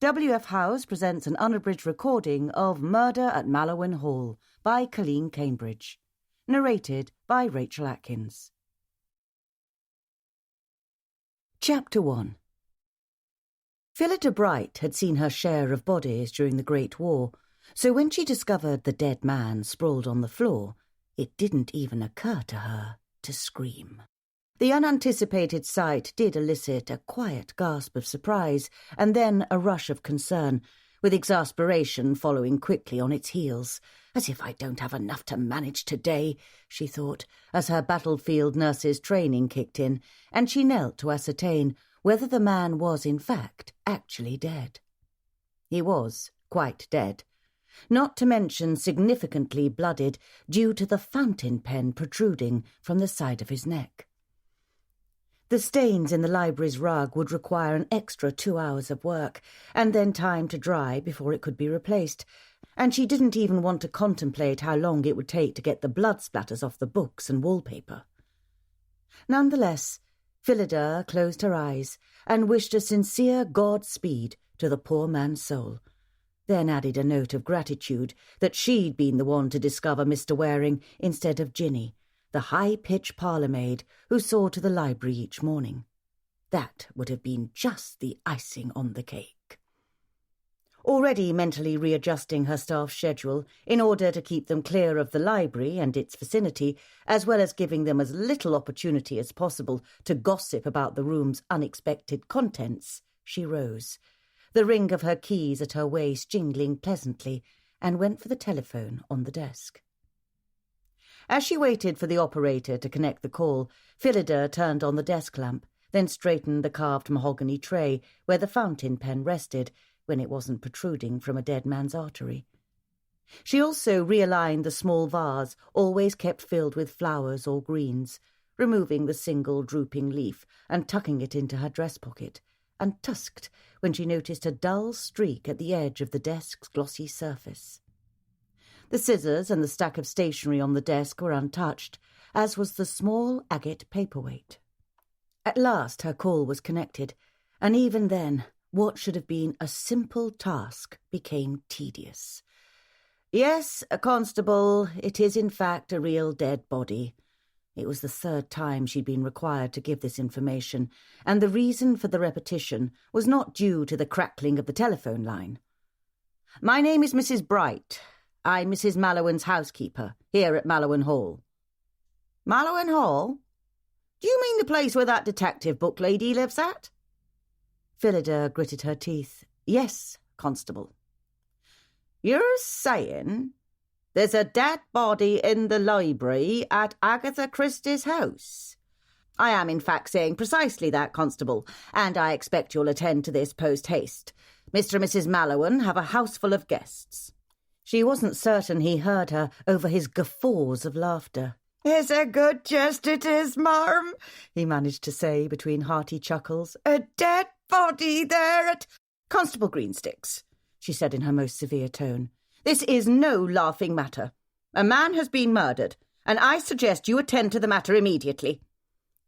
W.F. House presents an unabridged recording of Murder at Mallowan Hall by Colleen, Cambridge. Narrated by Rachel Atkins. Chapter 1. Phillida Bright had seen her share of bodies during the Great War, so when she discovered the dead man sprawled on the floor, it didn't even occur to her to scream. The unanticipated sight did elicit a quiet gasp of surprise and then a rush of concern, with exasperation following quickly on its heels. As if I don't have enough to manage today, she thought, as her battlefield nurse's training kicked in, and she knelt to ascertain whether the man was in fact actually dead. He was quite dead, not to mention significantly blooded due to the fountain pen protruding from the side of his neck. The stains in the library's rug would require an extra 2 hours of work, and then time to dry before it could be replaced, and she didn't even want to contemplate how long it would take to get the blood splatters off the books and wallpaper. Nonetheless, Phillida closed her eyes and wished a sincere Godspeed to the poor man's soul, then added a note of gratitude that she'd been the one to discover Mr. Waring instead of Ginny, the high-pitched parlour-maid who saw to the library each morning. That would have been just the icing on the cake. Already mentally readjusting her staff's schedule in order to keep them clear of the library and its vicinity, as well as giving them as little opportunity as possible to gossip about the room's unexpected contents, she rose, the ring of her keys at her waist jingling pleasantly, and went for the telephone on the desk. As she waited for the operator to connect the call, Phillida turned on the desk lamp, then straightened the carved mahogany tray where the fountain pen rested when it wasn't protruding from a dead man's artery. She also realigned the small vase, always kept filled with flowers or greens, removing the single drooping leaf and tucking it into her dress pocket, and tusked when she noticed a dull streak at the edge of the desk's glossy surface. The scissors and the stack of stationery on the desk were untouched, as was the small agate paperweight. At last her call was connected, and even then what should have been a simple task became tedious. "Yes, Constable, it is in fact a real dead body." It was the third time she'd been required to give this information, and the reason for the repetition was not due to the crackling of the telephone line. "My name is Mrs. Bright. I'm Mrs. Mallowan's housekeeper, here at Mallowan Hall." "Mallowan Hall? Do you mean the place where that detective book lady lives at?" Phillida gritted her teeth. "Yes, Constable." "You're saying there's a dead body in the library at Agatha Christie's house?" "I am in fact saying precisely that, Constable, and I expect you'll attend to this post-haste. Mr. and Mrs. Mallowan have a house full of guests." She wasn't certain he heard her over his guffaws of laughter. "It's a good jest it is, marm," he managed to say between hearty chuckles. "A dead body there at—" "Constable Greensticks," she said in her most severe tone, "this is no laughing matter. A man has been murdered, and I suggest you attend to the matter immediately."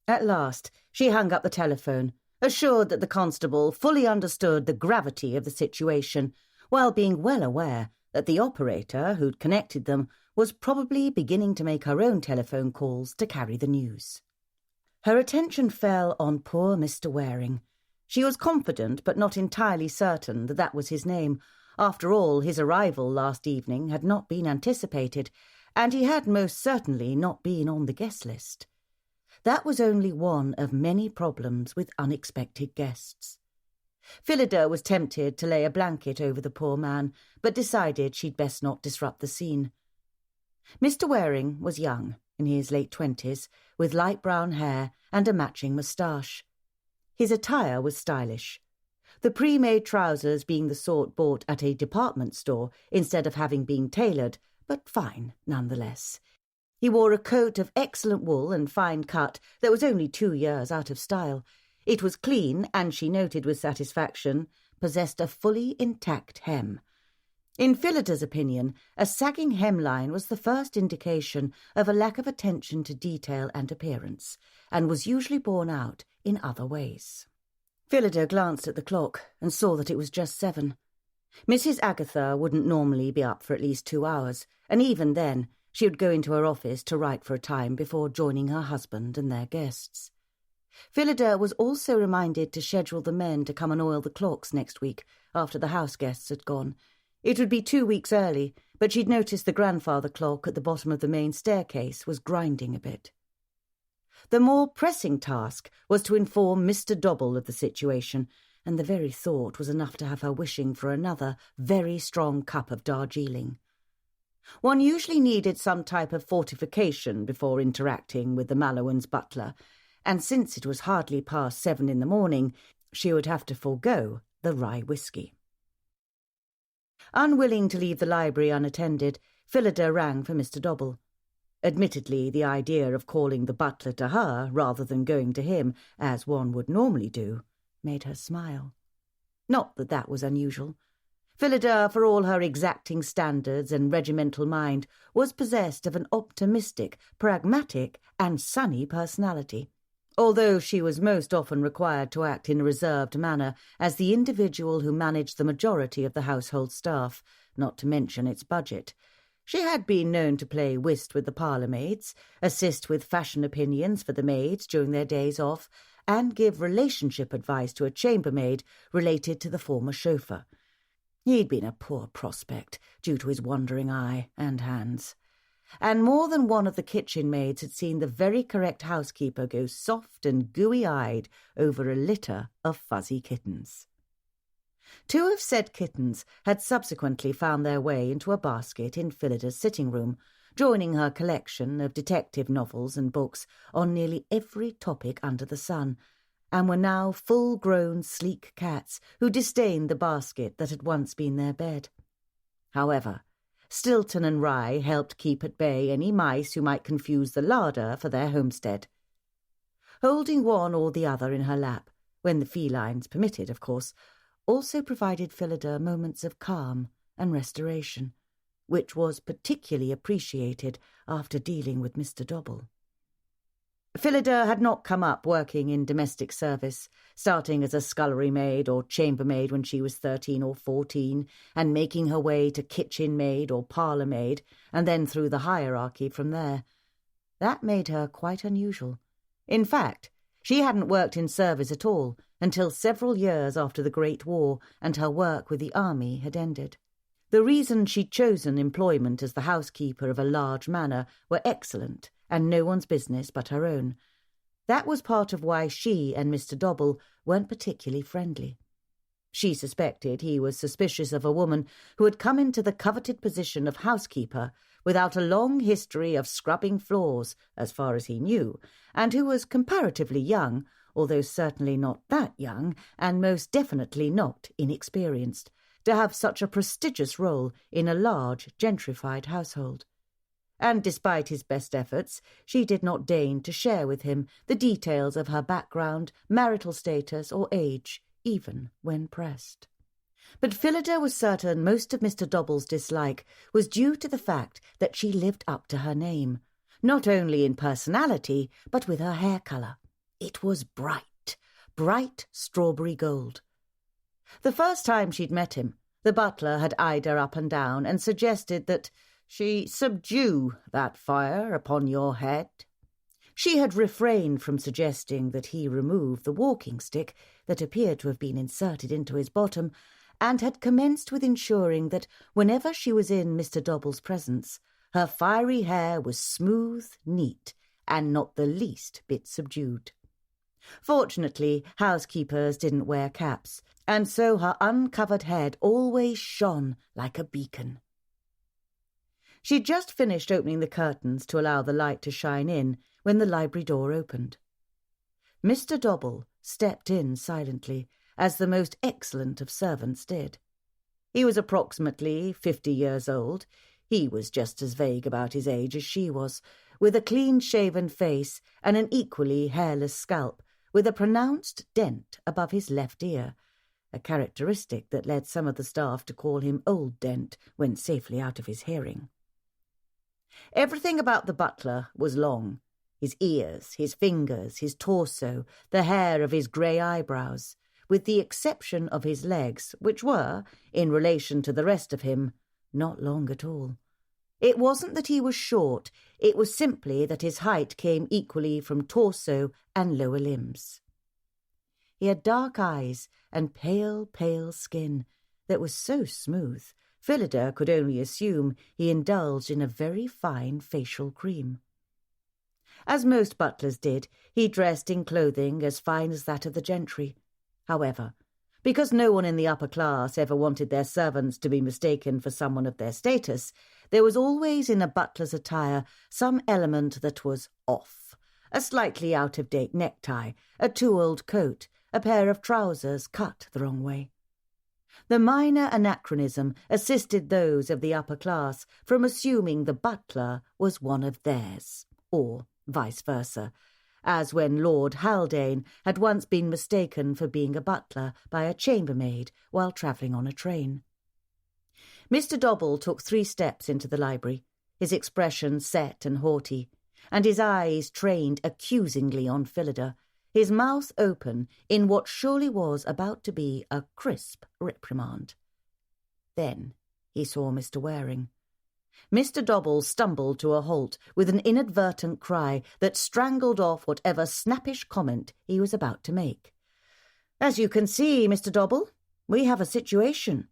At last she hung up the telephone, assured that the constable fully understood the gravity of the situation, while being well aware that the operator who'd connected them was probably beginning to make her own telephone calls to carry the news. Her attention fell on poor Mr. Waring. She was confident but not entirely certain that that was his name. After all, his arrival last evening had not been anticipated, and he had most certainly not been on the guest list. That was only one of many problems with unexpected guests. Phillida was tempted to lay a blanket over the poor man, but decided she'd best not disrupt the scene. Mr. Waring was young, in his late 20s, with light brown hair and a matching moustache. His attire was stylish, the pre-made trousers being the sort bought at a department store instead of having been tailored, but fine nonetheless. He wore a coat of excellent wool and fine cut that was only 2 years out of style. It was clean, and she noted with satisfaction, possessed a fully intact hem. In Phillida's opinion, a sagging hemline was the first indication of a lack of attention to detail and appearance, and was usually borne out in other ways. Phillida glanced at the clock and saw that it was just 7. Mrs. Agatha wouldn't normally be up for at least 2 hours, and even then she would go into her office to write for a time before joining her husband and their guests. Phillida was also reminded to schedule the men to come and oil the clocks next week after the house guests had gone. It would be 2 weeks early, but she'd noticed the grandfather clock at the bottom of the main staircase was grinding a bit. The more pressing task was to inform Mr. Dobble of the situation, and the very thought was enough to have her wishing for another very strong cup of Darjeeling. One usually needed some type of fortification before interacting with the Mallowan's butler, and since it was hardly past 7 in the morning, she would have to forego the rye whiskey. Unwilling to leave the library unattended, Phillida rang for Mr. Dobble. Admittedly, the idea of calling the butler to her rather than going to him, as one would normally do, made her smile. Not that that was unusual. Phillida, for all her exacting standards and regimental mind, was possessed of an optimistic, pragmatic, and sunny personality, although she was most often required to act in a reserved manner as the individual who managed the majority of the household staff, not to mention its budget. She had been known to play whist with the parlour-maids, assist with fashion opinions for the maids during their days off, and give relationship advice to a chambermaid related to the former chauffeur. He'd been a poor prospect due to his wandering eye and hands, and more than one of the kitchen maids had seen the very correct housekeeper go soft and gooey-eyed over a litter of fuzzy kittens. 2 of said kittens had subsequently found their way into a basket in Phillida's sitting room, joining her collection of detective novels and books on nearly every topic under the sun, and were now full-grown, sleek cats who disdained the basket that had once been their bed. However, Stilton and Rye helped keep at bay any mice who might confuse the larder for their homestead. Holding one or the other in her lap, when the felines permitted, of course, also provided Phillida moments of calm and restoration, which was particularly appreciated after dealing with Mr. Dobble. Phillida had not come up working in domestic service, starting as a scullery maid or chambermaid when she was 13 or 14, and making her way to kitchen maid or parlour maid, and then through the hierarchy from there. That made her quite unusual. In fact, she hadn't worked in service at all until several years after the Great War and her work with the army had ended. The reasons she'd chosen employment as the housekeeper of a large manor were excellent, and no one's business but her own. That was part of why she and Mr. Dobble weren't particularly friendly. She suspected he was suspicious of a woman who had come into the coveted position of housekeeper without a long history of scrubbing floors, as far as he knew, and who was comparatively young, although certainly not that young, and most definitely not inexperienced, to have such a prestigious role in a large, gentrified household. And despite his best efforts, she did not deign to share with him the details of her background, marital status, or age, even when pressed. But Phillida was certain most of Mr. Dobble's dislike was due to the fact that she lived up to her name, not only in personality, but with her hair colour. It was bright, bright strawberry gold. The first time she'd met him, the butler had eyed her up and down and suggested that she subdue that fire upon your head. She had refrained from suggesting that he remove the walking stick that appeared to have been inserted into his bottom, and had commenced with ensuring that whenever she was in Mr. Dobble's presence, her fiery hair was smooth, neat, and not the least bit subdued. Fortunately, housekeepers didn't wear caps, and so her uncovered head always shone like a beacon. She'd just finished opening the curtains to allow the light to shine in when the library door opened. Mr. Dobble stepped in silently, as the most excellent of servants did. He was approximately 50 years old. He was just as vague about his age as she was, with a clean-shaven face and an equally hairless scalp, with a pronounced dent above his left ear, a characteristic that led some of the staff to call him Old Dent when safely out of his hearing. Everything about the butler was long. His ears, his fingers, his torso, the hair of his grey eyebrows, with the exception of his legs, which were, in relation to the rest of him, not long at all. It wasn't that he was short, it was simply that his height came equally from torso and lower limbs. He had dark eyes and pale, pale skin that was so smooth, Phillida could only assume he indulged in a very fine facial cream. As most butlers did, he dressed in clothing as fine as that of the gentry. However, because no one in the upper class ever wanted their servants to be mistaken for someone of their status, there was always in a butler's attire some element that was off. A slightly out-of-date necktie, a too-old coat, a pair of trousers cut the wrong way. The minor anachronism assisted those of the upper class from assuming the butler was one of theirs, or vice versa, as when Lord Haldane had once been mistaken for being a butler by a chambermaid while travelling on a train. Mr. Dobble took 3 steps into the library, his expression set and haughty, and his eyes trained accusingly on Phillida, his mouth open in what surely was about to be a crisp reprimand. Then he saw Mr. Waring. Mr. Dobble stumbled to a halt with an inadvertent cry that strangled off whatever snappish comment he was about to make. "As you can see, Mr. Dobble, we have a situation."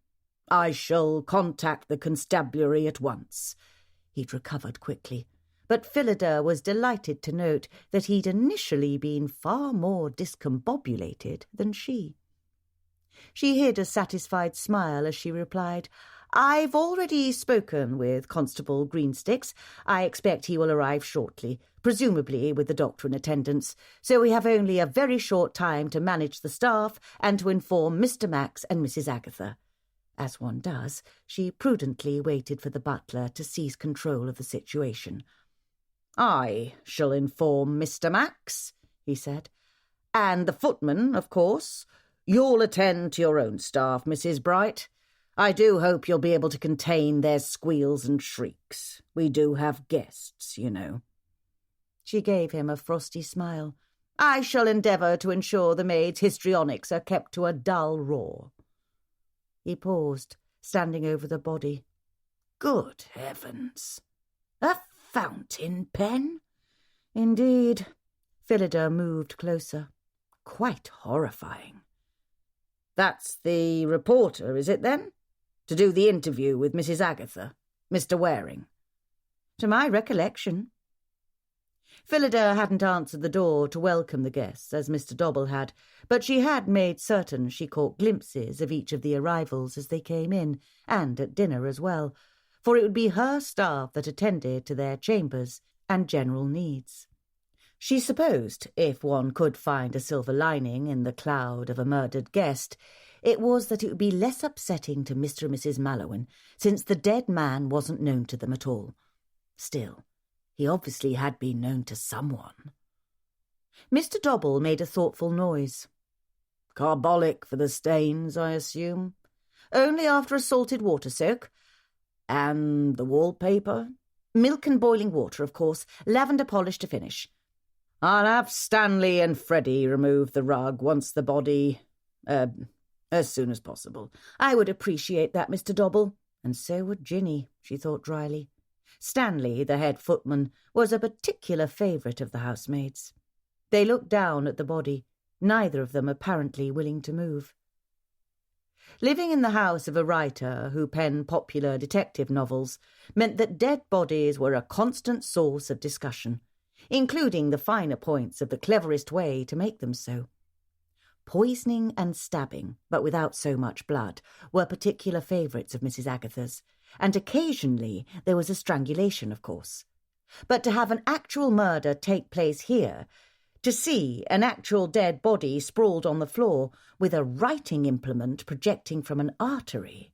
"I shall contact the constabulary at once." He'd recovered quickly, but Phillida was delighted to note that he'd initially been far more discombobulated than she. She hid a satisfied smile as she replied, "I've already spoken with Constable Greensticks. I expect he will arrive shortly, presumably with the doctor in attendance, so we have only a very short time to manage the staff and to inform Mr. Max and Mrs. Agatha." As one does, she prudently waited for the butler to seize control of the situation. "I shall inform Mr. Max," he said. "And the footman, of course. You'll attend to your own staff, Mrs. Bright. I do hope you'll be able to contain their squeals and shrieks. We do have guests, you know." She gave him a frosty smile. "I shall endeavour to ensure the maid's histrionics are kept to a dull roar." He paused, standing over the body. "Good heavens! A fountain pen?" "Indeed." Phillida moved closer. "Quite horrifying." "That's the reporter, is it then? To do the interview with Mrs. Agatha, Mr. Waring?" "To my recollection." Phillida hadn't answered the door to welcome the guests, as Mr. Dobble had, but she had made certain she caught glimpses of each of the arrivals as they came in, and at dinner as well, for it would be her staff that attended to their chambers and general needs. She supposed, if one could find a silver lining in the cloud of a murdered guest, it was that it would be less upsetting to Mr. and Mrs. Mallowan, since the dead man wasn't known to them at all. Still, he obviously had been known to someone. Mr. Dobble made a thoughtful noise. "Carbolic for the stains, I assume?" "Only after a salted water soak." "And the wallpaper?" "Milk and boiling water, of course. Lavender polish to finish." "I'll have Stanley and Freddie remove the rug once the body... as soon as possible." "I would appreciate that, Mr. Dobble." And so would Ginny, she thought dryly. Stanley, the head footman, was a particular favourite of the housemaids. They looked down at the body, neither of them apparently willing to move. Living in the house of a writer who penned popular detective novels meant that dead bodies were a constant source of discussion, including the finer points of the cleverest way to make them so. Poisoning and stabbing, but without so much blood, were particular favourites of Mrs. Agatha's, and occasionally there was a strangulation, of course. But to have an actual murder take place here, to see an actual dead body sprawled on the floor with a writing implement projecting from an artery.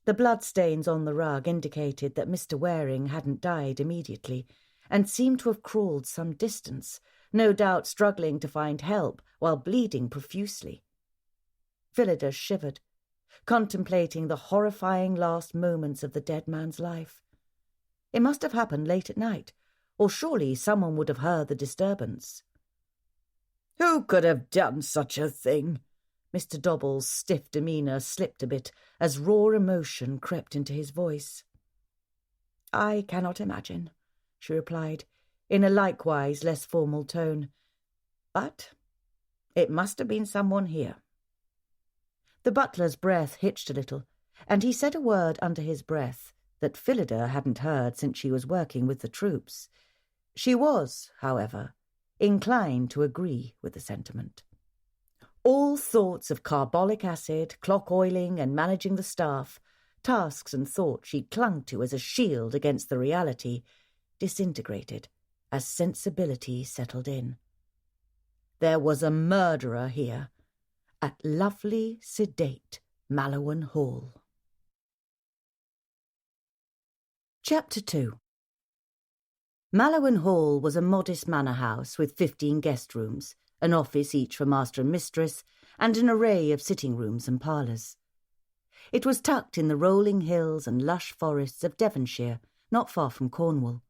The bloodstains on the rug indicated that Mr. Waring hadn't died immediately, and seemed to have crawled some distance, no doubt struggling to find help while bleeding profusely. Phillida shivered, contemplating the horrifying last moments of the dead man's life. It must have happened late at night, or surely someone would have heard the disturbance. "Who could have done such a thing?" Mr. Dobble's stiff demeanour slipped a bit as raw emotion crept into his voice. "I cannot imagine," she replied, in a likewise less formal tone. "But it must have been someone here." The butler's breath hitched a little, and he said a word under his breath that Phillida hadn't heard since she was working with the troops. She was, however, inclined to agree with the sentiment. All thoughts of carbolic acid, clock oiling, and managing the staff, tasks and thoughts she clung to as a shield against the reality, disintegrated as sensibility settled in. There was a murderer here, at lovely, sedate Mallowan Hall. Chapter 2. Mallowan Hall was a modest manor house with 15 guest rooms, an office each for master and mistress, and an array of sitting rooms and parlours. It was tucked in the rolling hills and lush forests of Devonshire, not far from Cornwall.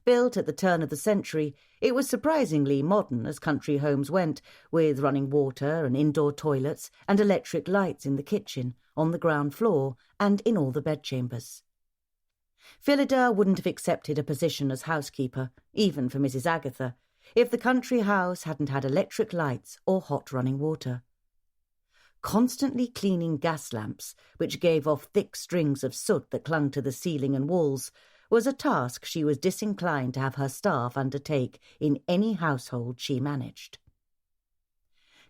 Built at the turn of the century, it was surprisingly modern as country homes went, with running water and indoor toilets and electric lights in the kitchen, on the ground floor, and in all the bedchambers. Phillida wouldn't have accepted a position as housekeeper, even for Mrs. Agatha, if the country house hadn't had electric lights or hot running water. Constantly cleaning gas lamps, which gave off thick strings of soot that clung to the ceiling and walls, was a task she was disinclined to have her staff undertake in any household she managed.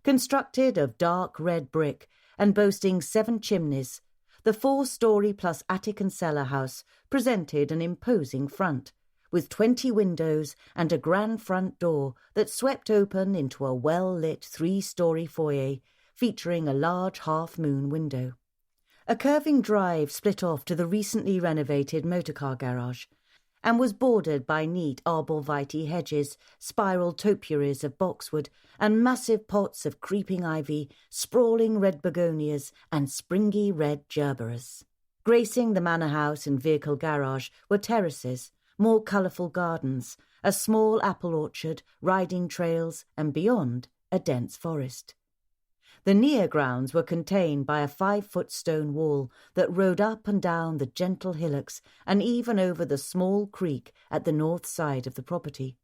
Constructed of dark red brick and boasting 7 chimneys, the 4-storey plus attic and cellar house presented an imposing front, with 20 windows and a grand front door that swept open into a well-lit 3-storey foyer featuring a large half-moon window. A curving drive split off to the recently renovated motorcar garage and was bordered by neat arborvitae hedges, spiral topiaries of boxwood, and massive pots of creeping ivy, sprawling red begonias, and springy red gerberas. Gracing the manor house and vehicle garage were terraces, more colourful gardens, a small apple orchard, riding trails, and beyond, a dense forest. The near grounds were contained by a 5-foot stone wall that rode up and down the gentle hillocks and even over the small creek at the north side of the property.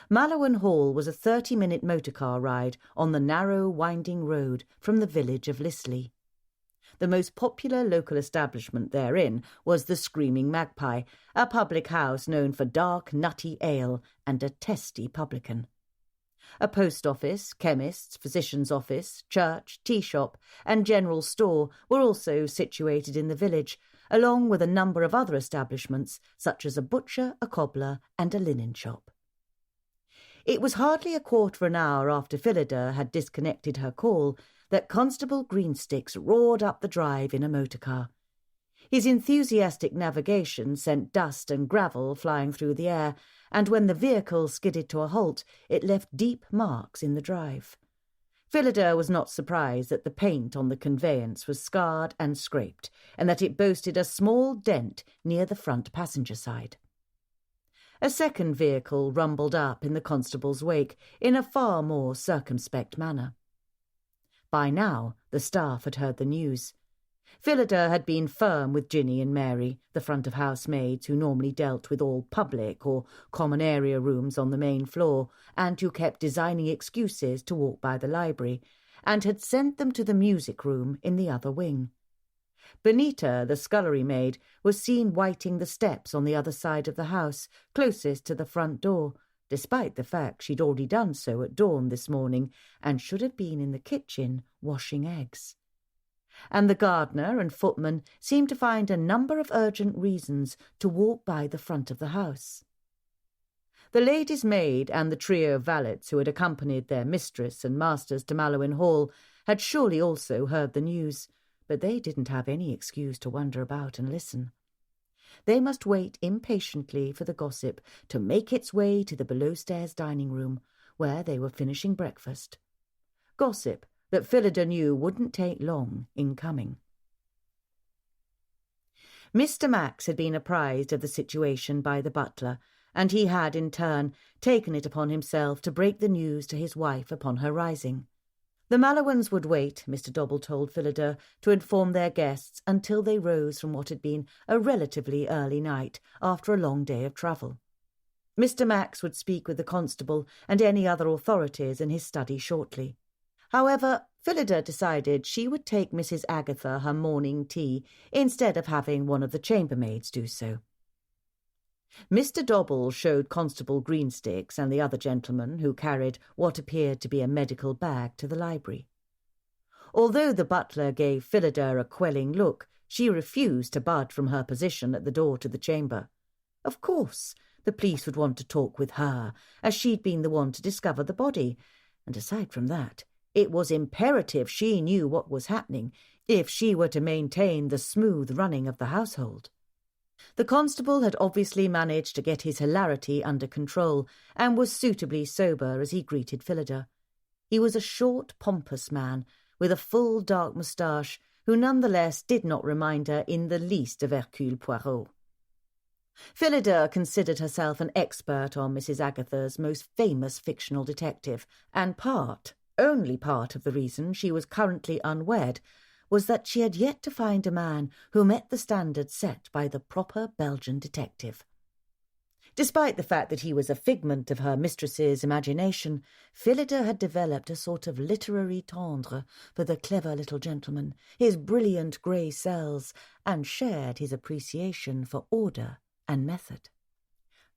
Mallowan Hall was a 30-minute motorcar ride on the narrow, winding road from the village of Lisley. The most popular local establishment therein was the Screaming Magpie, a public house known for dark, nutty ale and a testy publican. A post office, chemist's, physician's office, church, tea shop, and general store were also situated in the village, along with a number of other establishments, such as a butcher, a cobbler, and a linen shop. It was hardly a quarter of an hour after Phillida had disconnected her call that Constable Greensticks roared up the drive in a motor car. His enthusiastic navigation sent dust and gravel flying through the air, and when the vehicle skidded to a halt, it left deep marks in the drive. Phillida was not surprised that the paint on the conveyance was scarred and scraped, and that it boasted a small dent near the front passenger side. A second vehicle rumbled up in the constable's wake in a far more circumspect manner. By now, the staff had heard the news. Phillida had been firm with Ginny and Mary, the front-of-house maids who normally dealt with all public or common area rooms on the main floor and who kept designing excuses to walk by the library, and had sent them to the music room in the other wing. Benita, the scullery maid, was seen whiting the steps on the other side of the house, closest to the front door, despite the fact she'd already done so at dawn this morning and should have been in the kitchen washing eggs. And the gardener and footman seemed to find a number of urgent reasons to walk by the front of the house. The lady's maid and the trio of valets who had accompanied their mistress and masters to Mallowan Hall had surely also heard the news, but they didn't have any excuse to wander about and listen. They must wait impatiently for the gossip to make its way to the below-stairs dining room, where they were finishing breakfast. Gossip that Phillida knew wouldn't take long in coming. Mr. Max had been apprised of the situation by the butler, and he had, in turn, taken it upon himself to break the news to his wife upon her rising. The Mallowans would wait, Mr. Dobble told Phillida, to inform their guests until they rose from what had been a relatively early night after a long day of travel. Mr. Max would speak with the constable and any other authorities in his study shortly. However, Phillida decided she would take Mrs. Agatha her morning tea instead of having one of the chambermaids do so. Mr. Dobble showed Constable Greensticks and the other gentleman, who carried what appeared to be a medical bag, to the library. Although the butler gave Phillida a quelling look, she refused to budge from her position at the door to the chamber. Of course, the police would want to talk with her, as she'd been the one to discover the body, and aside from that, it was imperative she knew what was happening if she were to maintain the smooth running of the household. The constable had obviously managed to get his hilarity under control and was suitably sober as he greeted Phillida. He was a short, pompous man with a full, dark moustache who nonetheless did not remind her in the least of Hercule Poirot. Phillida considered herself an expert on Mrs. Agatha's most famous fictional detective, and only part of the reason she was currently unwed was that she had yet to find a man who met the standards set by the proper Belgian detective. Despite the fact that he was a figment of her mistress's imagination, Phillida had developed a sort of literary tendre for the clever little gentleman, his brilliant grey cells, and shared his appreciation for order and method.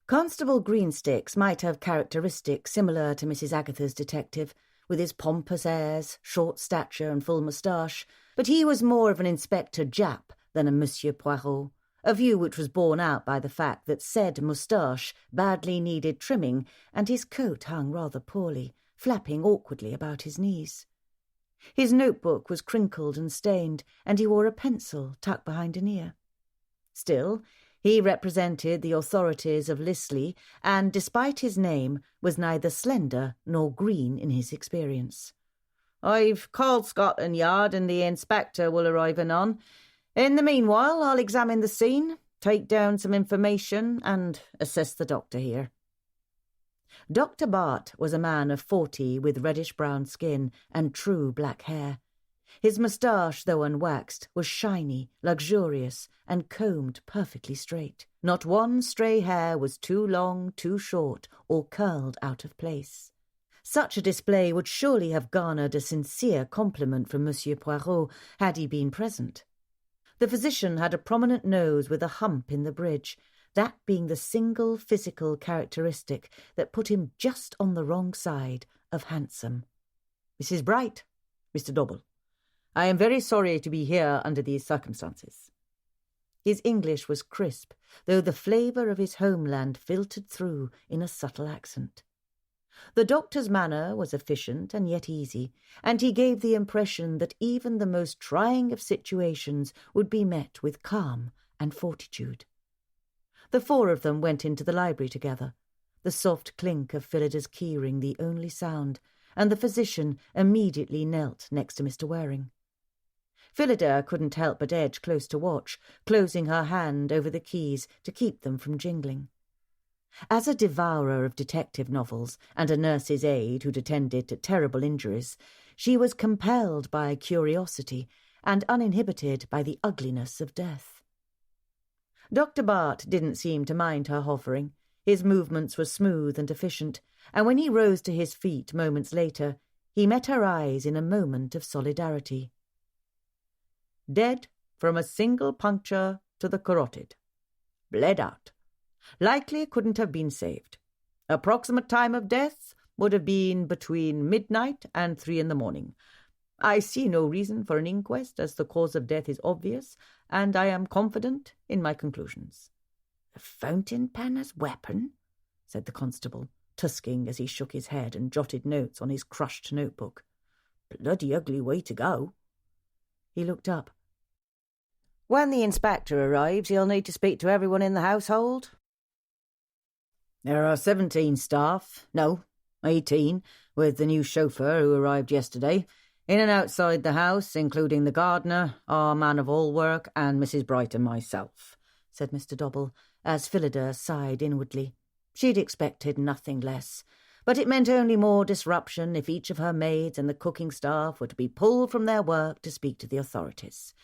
Constable Greensticks might have characteristics similar to Mrs. Agatha's detective, with his pompous airs, short stature and full moustache, but he was more of an Inspector Japp than a Monsieur Poirot, a view which was borne out by the fact that said moustache badly needed trimming and his coat hung rather poorly, flapping awkwardly about his knees. His notebook was crinkled and stained, and he wore a pencil tucked behind an ear. Still, he represented the authorities of Lisley, and, despite his name, was neither slender nor green in his experience. "I've called Scotland Yard, and the inspector will arrive anon. In the meanwhile, I'll examine the scene, take down some information, and assess the doctor here." Dr. Bart was a man of 40 with reddish-brown skin and true black hair. His moustache, though unwaxed, was shiny, luxurious, and combed perfectly straight. Not one stray hair was too long, too short, or curled out of place. Such a display would surely have garnered a sincere compliment from Monsieur Poirot had he been present. The physician had a prominent nose with a hump in the bridge, that being the single physical characteristic that put him just on the wrong side of handsome. "Mrs. Bright, Mr. Dobble, I am very sorry to be here under these circumstances." His English was crisp, though the flavour of his homeland filtered through in a subtle accent. The doctor's manner was efficient and yet easy, and he gave the impression that even the most trying of situations would be met with calm and fortitude. The four of them went into the library together, the soft clink of Phillida's keyring the only sound, and the physician immediately knelt next to Mr. Waring. Phillida couldn't help but edge close to watch, closing her hand over the keys to keep them from jingling. As a devourer of detective novels and a nurse's aide who'd attended to terrible injuries, she was compelled by curiosity and uninhibited by the ugliness of death. Dr. Bart didn't seem to mind her hovering. His movements were smooth and efficient, and when he rose to his feet moments later, he met her eyes in a moment of solidarity. "Dead from a single puncture to the carotid. Bled out. Likely couldn't have been saved. Approximate time of death would have been between midnight and 3 a.m. I see no reason for an inquest, as the cause of death is obvious, and I am confident in my conclusions." "A fountain pen as weapon?" said the constable, tusking as he shook his head and jotted notes on his crushed notebook. "Bloody ugly way to go." He looked up. "When the inspector arrives, he'll need to speak to everyone in the household." "There are 17 staff, no, 18, with the new chauffeur who arrived yesterday, in and outside the house, including the gardener, our man-of-all-work, and Mrs. Bright and myself," said Mr. Dobble, as Phillida sighed inwardly. She'd expected nothing less, but it meant only more disruption if each of her maids and the cooking staff were to be pulled from their work to speak to the authorities.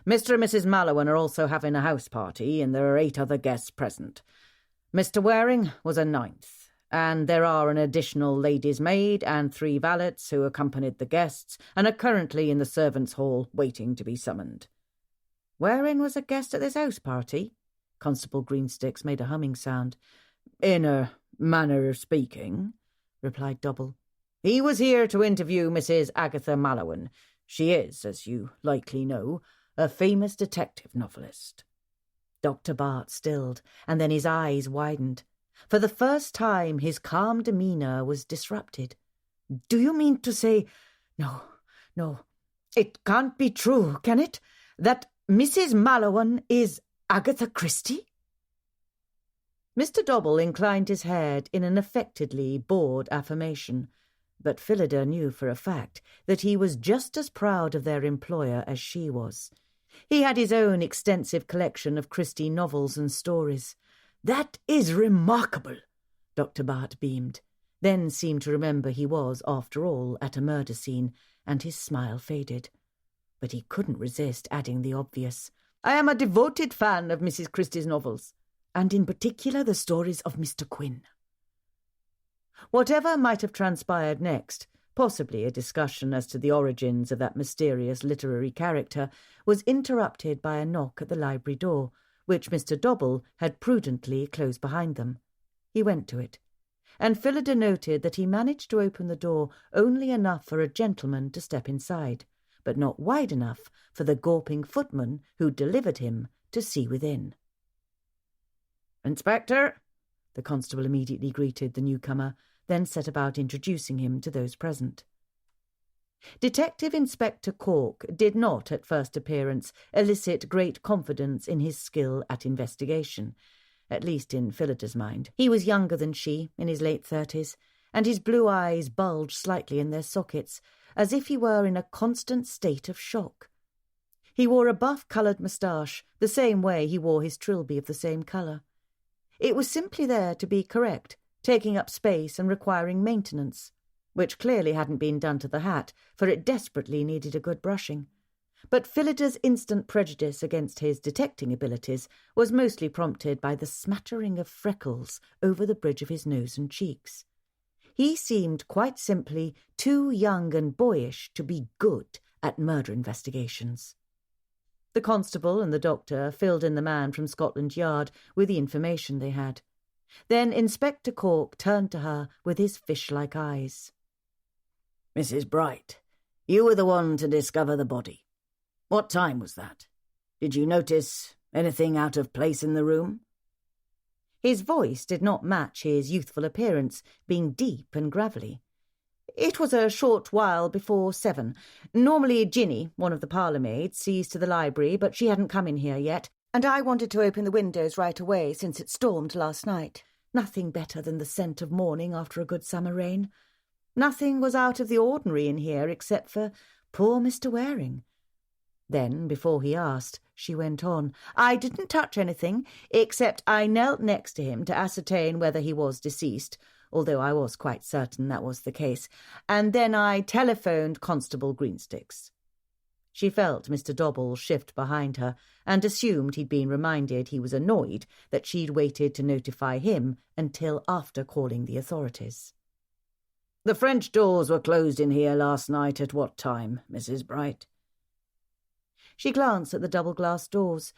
Mr. and Mrs. Mallowan are also having a house party, and there are 8 other guests present. Mr. Waring was a 9th, and there are an additional lady's maid and 3 valets who accompanied the guests and are currently in the servants' hall waiting to be summoned. Waring was a guest at this house party? Constable Greensticks made a humming sound. In a manner of speaking, replied Dobble. He was here to interview Mrs. Agatha Mallowan. She is, as you likely know, a famous detective novelist. Dr. Bart stilled, and then his eyes widened. For the first time his calm demeanour was disrupted. Do you mean to say— No, it can't be true, can it? That Mrs. Mallowan is Agatha Christie? Mr. Dobble inclined his head in an affectedly bored affirmation, but Phillida knew for a fact that he was just as proud of their employer as she was. He had his own extensive collection of Christie novels and stories. That is remarkable, Dr. Bart beamed, then seemed to remember he was, after all, at a murder scene, and his smile faded. But he couldn't resist adding the obvious. I am a devoted fan of Mrs. Christie's novels, and in particular the stories of Mr. Quinn. Whatever might have transpired next, possibly a discussion as to the origins of that mysterious literary character, was interrupted by a knock at the library door, which Mr. Dobble had prudently closed behind them. He went to it, and Phillida noted that he managed to open the door only enough for a gentleman to step inside, but not wide enough for the gawping footman who delivered him to see within. Inspector, the constable immediately greeted the newcomer, then set about introducing him to those present. Detective Inspector Cork did not, at first appearance, elicit great confidence in his skill at investigation, at least in Phillida's mind. He was younger than she, in his late 30s, and his blue eyes bulged slightly in their sockets, as if he were in a constant state of shock. He wore a buff-coloured moustache, the same way he wore his trilby of the same colour. It was simply there to be correct, taking up space and requiring maintenance, which clearly hadn't been done to the hat, for it desperately needed a good brushing. But Phillida's instant prejudice against his detecting abilities was mostly prompted by the smattering of freckles over the bridge of his nose and cheeks. He seemed quite simply too young and boyish to be good at murder investigations. The constable and the doctor filled in the man from Scotland Yard with the information they had. Then Inspector Cork turned to her with his fish-like eyes. Mrs. Bright, you were the one to discover the body. What time was that? Did you notice anything out of place in the room? His voice did not match his youthful appearance, being deep and gravelly. It was a short while before 7. Normally Ginny, one of the parlour-maids, sees to the library, but she hadn't come in here yet, and I wanted to open the windows right away since it stormed last night. Nothing better than the scent of morning after a good summer rain. Nothing was out of the ordinary in here except for poor Mr. Waring. Then, before he asked, she went on, I didn't touch anything, except I knelt next to him to ascertain whether he was deceased, although I was quite certain that was the case, and then I telephoned Constable Greensticks. She felt Mr. Dobble shift behind her, and assumed he'd been reminded he was annoyed that she'd waited to notify him until after calling the authorities. The French doors were closed in here last night at what time, Mrs. Bright? She glanced at the double-glass doors.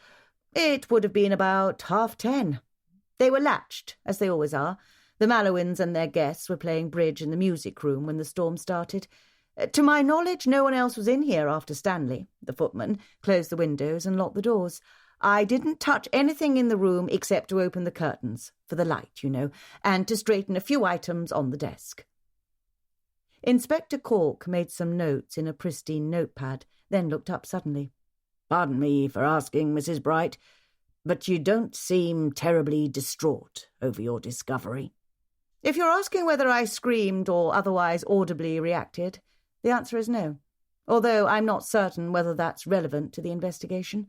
It would have been about 10:30. They were latched, as they always are. The Mallowans and their guests were playing bridge in the music room when the storm started. To my knowledge, no one else was in here after Stanley, the footman, closed the windows and locked the doors. I didn't touch anything in the room except to open the curtains, for the light, you know, and to straighten a few items on the desk. Inspector Cork made some notes in a pristine notepad, then looked up suddenly. Pardon me for asking, Mrs. Bright, but you don't seem terribly distraught over your discovery. If you're asking whether I screamed or otherwise audibly reacted, the answer is no, although I'm not certain whether that's relevant to the investigation.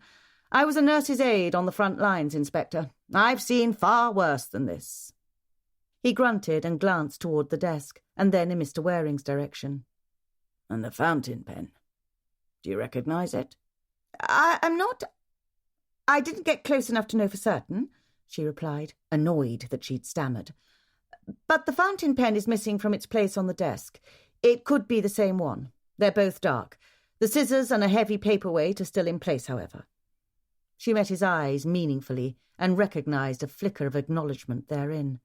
I was a nurse's aide on the front lines, Inspector. I've seen far worse than this. He grunted and glanced toward the desk, and then in Mr. Waring's direction. And the fountain pen. Do you recognise it? I'm not... I didn't get close enough to know for certain, she replied, annoyed that she'd stammered. But the fountain pen is missing from its place on the desk. It could be the same one. They're both dark. The scissors and a heavy paperweight are still in place, however. She met his eyes meaningfully and recognised a flicker of acknowledgement therein.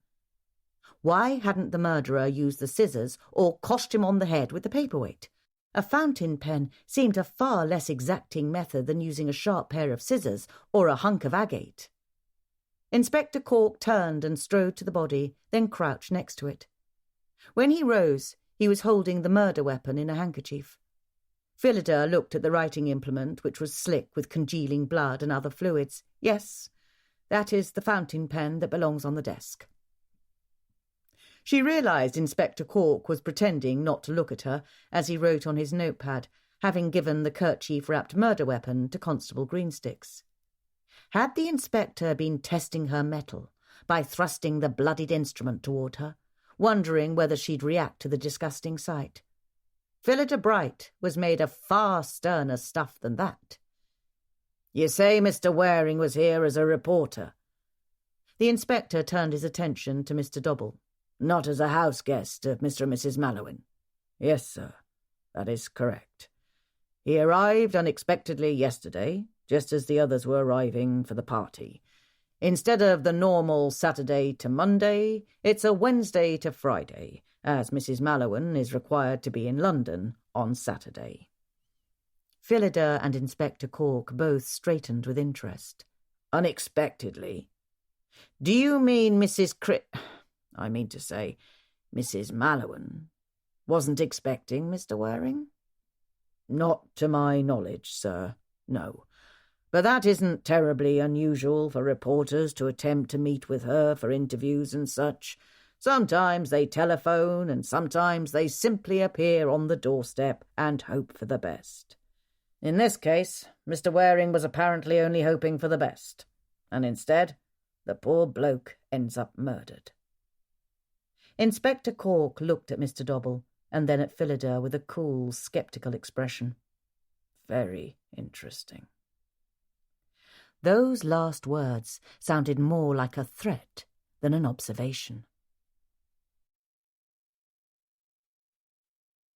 Why hadn't the murderer used the scissors or coshed him on the head with the paperweight? A fountain pen seemed a far less exacting method than using a sharp pair of scissors or a hunk of agate. Inspector Cork turned and strode to the body, then crouched next to it. When he rose, he was holding the murder weapon in a handkerchief. Phillida looked at the writing implement, which was slick with congealing blood and other fluids. Yes, that is the fountain pen that belongs on the desk. She realised Inspector Cork was pretending not to look at her as he wrote on his notepad, having given the kerchief-wrapped murder weapon to Constable Greensticks. Had the inspector been testing her mettle by thrusting the bloodied instrument toward her, wondering whether she'd react to the disgusting sight? Phillida Bright was made of far sterner stuff than that. You say Mr. Waring was here as a reporter? The inspector turned his attention to Mr. Dobble. Not as a house guest of Mr. and Mrs. Mallowan? Yes, sir. That is correct. He arrived unexpectedly yesterday, just as the others were arriving for the party. Instead of the normal Saturday to Monday, it's a Wednesday to Friday, as Mrs. Mallowan is required to be in London on Saturday. Phillida and Inspector Cork both straightened with interest. Unexpectedly? Do you mean Mrs. Mallowan wasn't expecting Mr. Waring? Not to my knowledge, sir, no. But that isn't terribly unusual for reporters to attempt to meet with her for interviews and such. Sometimes they telephone, and sometimes they simply appear on the doorstep and hope for the best. In this case, Mr. Waring was apparently only hoping for the best, and instead, the poor bloke ends up murdered. Inspector Cork looked at Mr. Dobble, and then at Phillida with a cool, sceptical expression. Very interesting. Those last words sounded more like a threat than an observation.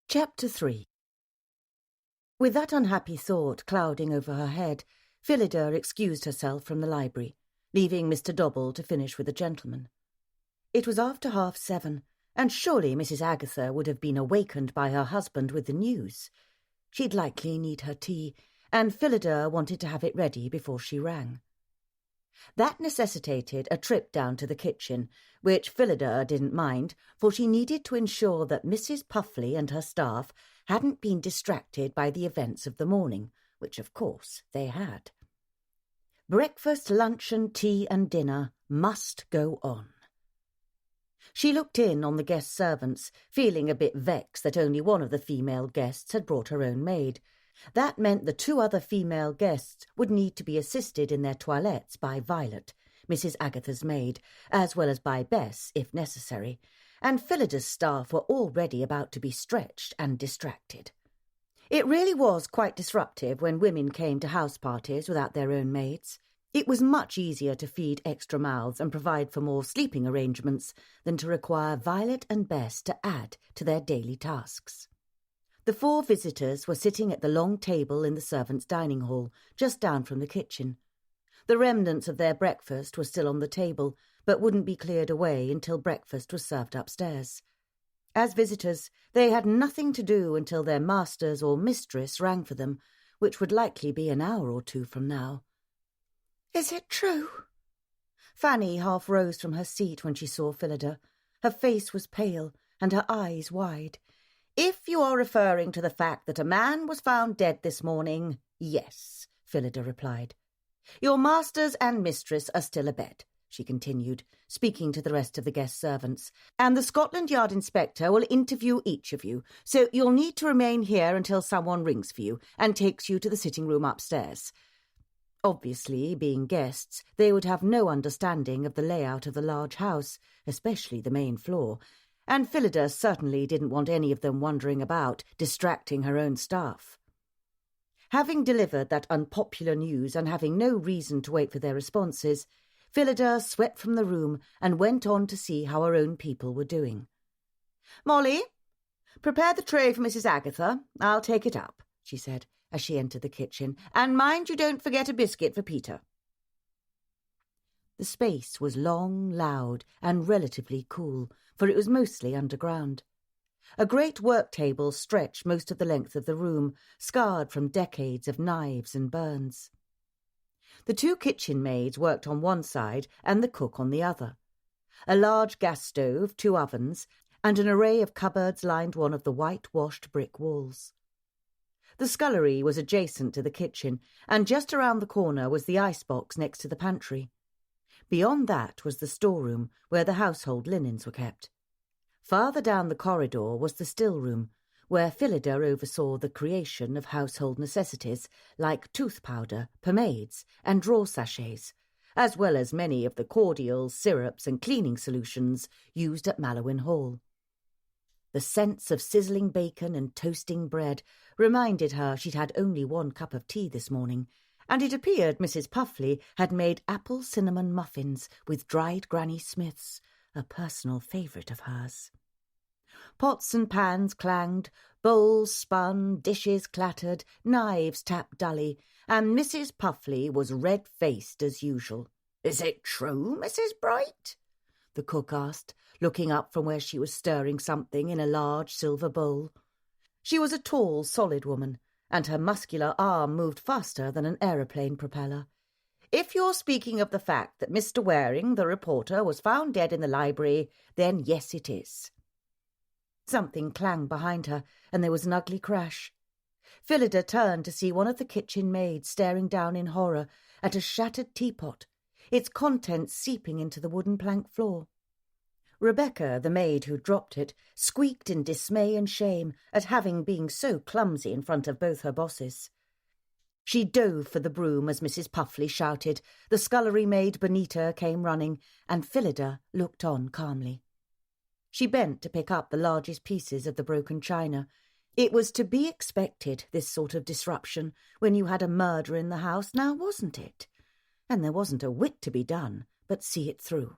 Chapter 3. With that unhappy thought clouding over her head, Phillida excused herself from the library, leaving Mr. Dobble to finish with the gentleman. It was after 7:30, and surely Mrs. Agatha would have been awakened by her husband with the news. She'd likely need her tea, and Phillida wanted to have it ready before she rang. That necessitated a trip down to the kitchen, which Phillida didn't mind, for she needed to ensure that Mrs. Puffley and her staff hadn't been distracted by the events of the morning, which of course they had. Breakfast, luncheon, tea and dinner must go on. She looked in on the guest servants, feeling a bit vexed that only one of the female guests had brought her own maid. That meant the two other female guests would need to be assisted in their toilettes by Violet, Mrs. Agatha's maid, as well as by Bess, if necessary, and Phillida's staff were already about to be stretched and distracted. It really was quite disruptive when women came to house parties without their own maids. It was much easier to feed extra mouths and provide for more sleeping arrangements than to require Violet and Bess to add to their daily tasks. The 4 visitors were sitting at the long table in the servants' dining hall, just down from the kitchen. The remnants of their breakfast were still on the table, but wouldn't be cleared away until breakfast was served upstairs. As visitors, they had nothing to do until their masters or mistress rang for them, which would likely be an hour or 2 from now. "Is it true?" Fanny half rose from her seat when she saw Phillida. Her face was pale and her eyes wide. "If you are referring to the fact that a man was found dead this morning, yes," Phillida replied. "Your masters and mistress are still abed," she continued, speaking to the rest of the guest servants, "and the Scotland Yard inspector will interview each of you, so you'll need to remain here until someone rings for you and takes you to the sitting room upstairs. Obviously, being guests, they would have no understanding of the layout of the large house, especially the main floor, and Phillida certainly didn't want any of them wandering about, distracting her own staff. Having delivered that unpopular news and having no reason to wait for their responses, Phillida swept from the room and went on to see how her own people were doing. "Molly, prepare the tray for Mrs. Agatha. I'll take it up," she said, as she entered the kitchen, "and mind you don't forget a biscuit for Peter." The space was long, loud, and relatively cool, for it was mostly underground. A great work table stretched most of the length of the room, scarred from decades of knives and burns. The 2 kitchen maids worked on one side and the cook on the other. A large gas stove, 2 ovens, and an array of cupboards lined one of the whitewashed brick walls. The scullery was adjacent to the kitchen, and just around the corner was the icebox next to the pantry. Beyond that was the storeroom, where the household linens were kept. Farther down the corridor was the still-room, where Phillida oversaw the creation of household necessities like tooth powder, pomades, and drawer sachets, as well as many of the cordials, syrups, and cleaning solutions used at Mallowan Hall. The sense of sizzling bacon and toasting bread reminded her she'd had only 1 cup of tea this morning, and it appeared Mrs. Puffley had made apple cinnamon muffins with dried Granny Smiths, a personal favourite of hers. Pots and pans clanged, bowls spun, dishes clattered, knives tapped dully, and Mrs. Puffley was red-faced as usual. "Is it true, Mrs. Bright?" the cook asked, looking up from where she was stirring something in a large silver bowl. She was a tall, solid woman, and her muscular arm moved faster than an aeroplane propeller. "If you're speaking of the fact that Mr. Waring, the reporter, was found dead in the library, then yes, it is." Something clanged behind her, and there was an ugly crash. Phillida turned to see one of the kitchen maids staring down in horror at a shattered teapot, its contents seeping into the wooden plank floor. Rebecca, the maid who dropped it, squeaked in dismay and shame at having been so clumsy in front of both her bosses. She dove for the broom as Mrs. Puffley shouted, the scullery maid Bonita came running, and Phillida looked on calmly. She bent to pick up the largest pieces of the broken china. It was to be expected, this sort of disruption, when you had a murder in the house, now wasn't it? And there wasn't a whit to be done but see it through.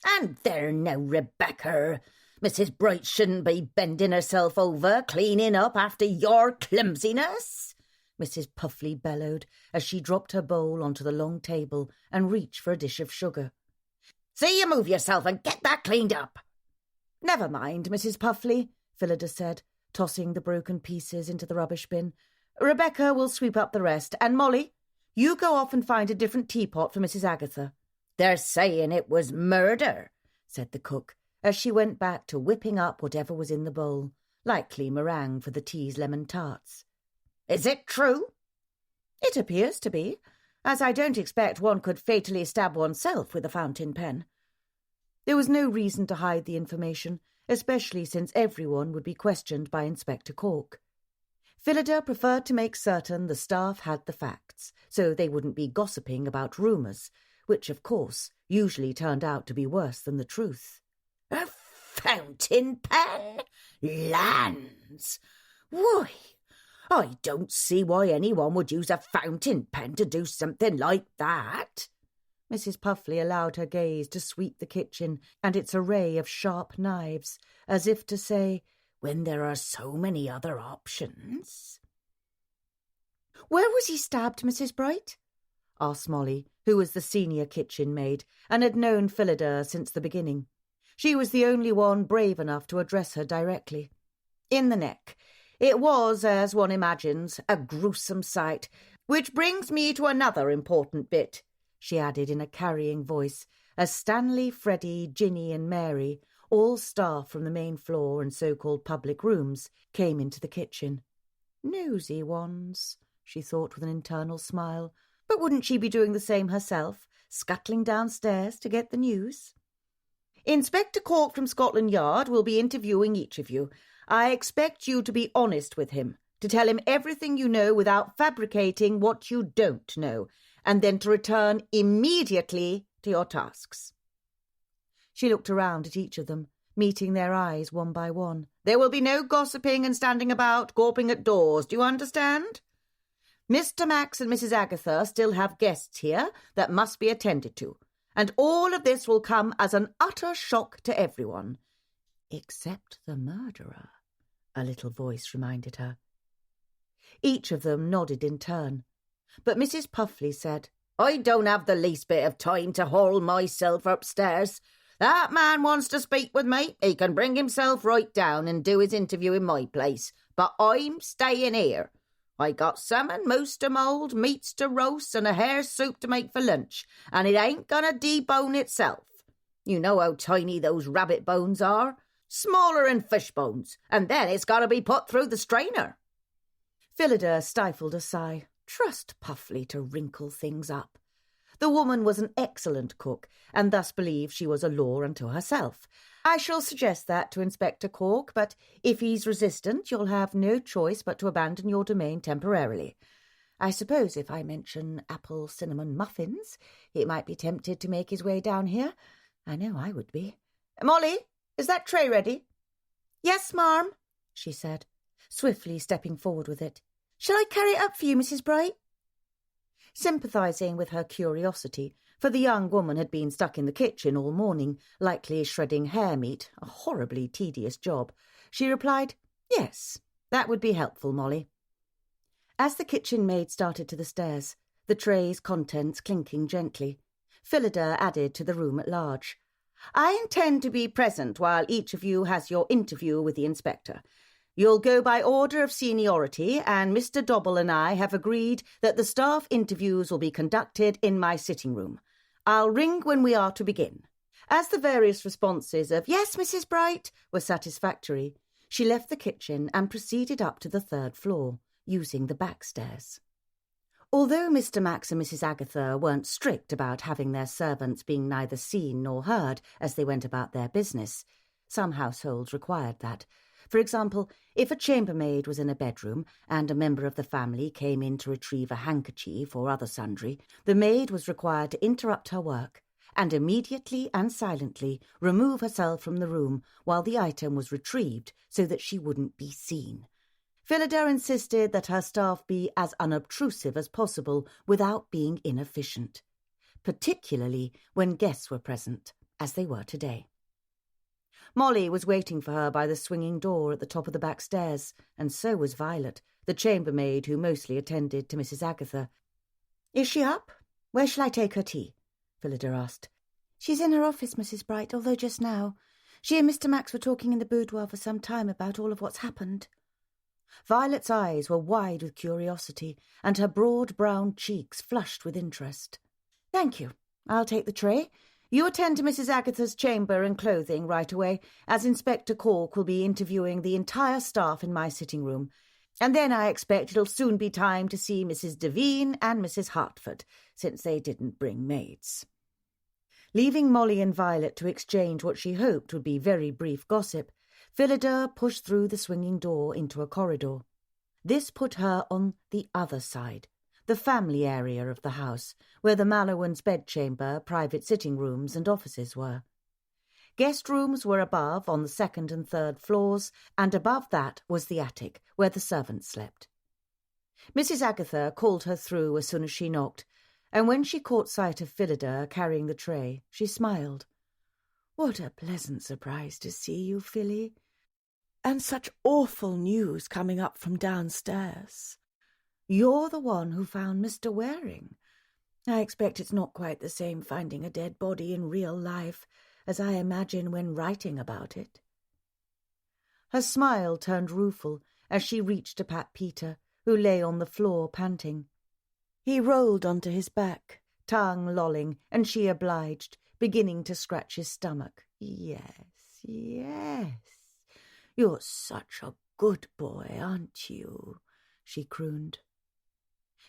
"And there now, Rebecca, Mrs. Bright shouldn't be bending herself over, cleaning up after your clumsiness," Mrs. Puffley bellowed as she dropped her bowl onto the long table and reached for a dish of sugar. "See you move yourself and get that cleaned up." "Never mind, Mrs. Puffley," Phillida said, tossing the broken pieces into the rubbish bin. "Rebecca will sweep up the rest, and Molly, you go off and find a different teapot for Mrs. Agatha." "They're saying it was murder," said the cook, as she went back to whipping up whatever was in the bowl, likely meringue for the tea's lemon tarts. "Is it true?" "It appears to be, as I don't expect one could fatally stab oneself with a fountain pen." There was no reason to hide the information, especially since everyone would be questioned by Inspector Cork. Phillida preferred to make certain the staff had the facts, so they wouldn't be gossiping about rumours, which, of course, usually turned out to be worse than the truth. "A fountain pen? Lands! Why, I don't see why anyone would use a fountain pen to do something like that." Mrs. Puffley allowed her gaze to sweep the kitchen and its array of sharp knives, as if to say, when there are so many other options. "Where was he stabbed, Mrs. Bright?" asked Molly, who was the senior kitchen maid and had known Phillida since the beginning. She was the only one brave enough to address her directly. "In the neck. It was, as one imagines, a gruesome sight, which brings me to another important bit," she added in a carrying voice, as Stanley, Freddie, Ginny and Mary, all staff from the main floor and so-called public rooms, came into the kitchen. Nosy ones, she thought with an internal smile, but wouldn't she be doing the same herself, scuttling downstairs to get the news? "Inspector Cork from Scotland Yard will be interviewing each of you. I expect you to be honest with him, to tell him everything you know without fabricating what you don't know, and then to return immediately to your tasks." She looked around at each of them, meeting their eyes one by one. "There will be no gossiping and standing about, gawping at doors. Do you understand? Mr. Max and Mrs. Agatha still have guests here that must be attended to, and all of this will come as an utter shock to everyone." "Except the murderer," a little voice reminded her. Each of them nodded in turn, but Mrs. Puffley said, "I don't have the least bit of time to haul myself upstairs. That man wants to speak with me. He can bring himself right down and do his interview in my place, but I'm staying here. I got salmon mousse to mould, meats to roast, and a hare soup to make for lunch, and it ain't gonna debone itself. You know how tiny those rabbit bones are, smaller than fish bones, and then it's got to be put through the strainer." Phillida stifled a sigh. Trust Puffley to wrinkle things up. The woman was an excellent cook, and thus believed she was a law unto herself. "I shall suggest that to Inspector Cork, but if he's resistant, you'll have no choice but to abandon your domain temporarily. I suppose if I mention apple cinnamon muffins, he might be tempted to make his way down here. I know I would be. Molly, is that tray ready?" "Yes, ma'am," she said, swiftly stepping forward with it. "Shall I carry it up for you, Mrs. Bright?" Sympathising with her curiosity, for the young woman had been stuck in the kitchen all morning, likely shredding hare meat, a horribly tedious job, she replied, "Yes, that would be helpful, Molly." As the kitchen maid started to the stairs, the tray's contents clinking gently, Phillida added to the room at large, "I intend to be present while each of you has your interview with the inspector. You'll go by order of seniority, and Mr. Dobble and I have agreed that the staff interviews will be conducted in my sitting room. I'll ring when we are to begin." As the various responses of "Yes, Mrs. Bright" were satisfactory, she left the kitchen and proceeded up to the 3rd floor, using the back stairs. Although Mr. Max and Mrs. Agatha weren't strict about having their servants being neither seen nor heard as they went about their business, some households required that. For example, if a chambermaid was in a bedroom and a member of the family came in to retrieve a handkerchief or other sundry, the maid was required to interrupt her work and immediately and silently remove herself from the room while the item was retrieved so that she wouldn't be seen. Phillida insisted that her staff be as unobtrusive as possible without being inefficient, particularly when guests were present, as they were today. Molly was waiting for her by the swinging door at the top of the back stairs, and so was Violet, the chambermaid who mostly attended to Mrs. Agatha. "Is she up? Where shall I take her tea?" Phillida asked. "She's in her office, Mrs. Bright, although just now. She and Mr. Max were talking in the boudoir for some time about all of what's happened." Violet's eyes were wide with curiosity, and her broad brown cheeks flushed with interest. "Thank you. I'll take the tray. You attend to Mrs. Agatha's chamber and clothing right away, as Inspector Cork will be interviewing the entire staff in my sitting room. And then I expect it'll soon be time to see Mrs. Devine and Mrs. Hartford, since they didn't bring maids." Leaving Molly and Violet to exchange what she hoped would be very brief gossip, Phillida pushed through the swinging door into a corridor. This put her on the other side, the family area of the house, where the Mallowans' bedchamber, private sitting rooms and offices were. Guest rooms were above on the 2nd and 3rd floors, and above that was the attic, where the servants slept. Mrs. Agatha called her through as soon as she knocked, and when she caught sight of Phillida carrying the tray, she smiled. "What a pleasant surprise to see you, Philly. And such awful news coming up from downstairs. You're the one who found Mr. Waring. I expect it's not quite the same finding a dead body in real life as I imagine when writing about it." Her smile turned rueful as she reached to pat Peter, who lay on the floor panting. He rolled onto his back, tongue lolling, and she obliged, beginning to scratch his stomach. "Yes, yes. You're such a good boy, aren't you?" she crooned.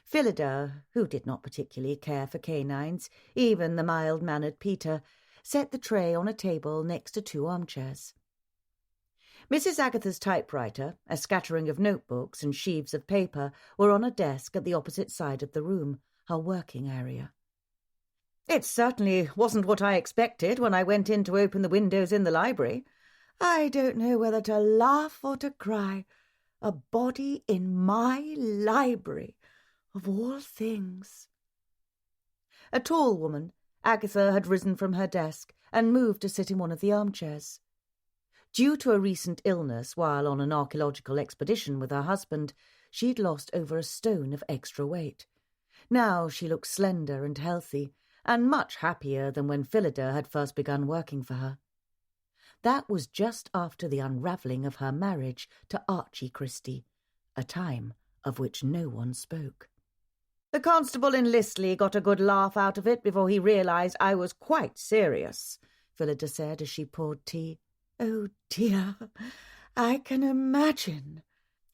Phillida, who did not particularly care for canines, even the mild-mannered Peter, set the tray on a table next to 2 armchairs. Mrs. Agatha's typewriter, a scattering of notebooks and sheaves of paper were on a desk at the opposite side of the room, her working area. "It certainly wasn't what I expected when I went in to open the windows in the library. I don't know whether to laugh or to cry. A body in my library, of all things." A tall woman, Agatha had risen from her desk and moved to sit in one of the armchairs. Due to a recent illness while on an archaeological expedition with her husband, she'd lost over a stone of extra weight. Now she looked slender and healthy, and much happier than when Phillida had first begun working for her. That was just after the unravelling of her marriage to Archie Christie, a time of which no one spoke. "The constable in Listley got a good laugh out of it before he realised I was quite serious," Phillida said as she poured tea. "Oh dear, I can imagine."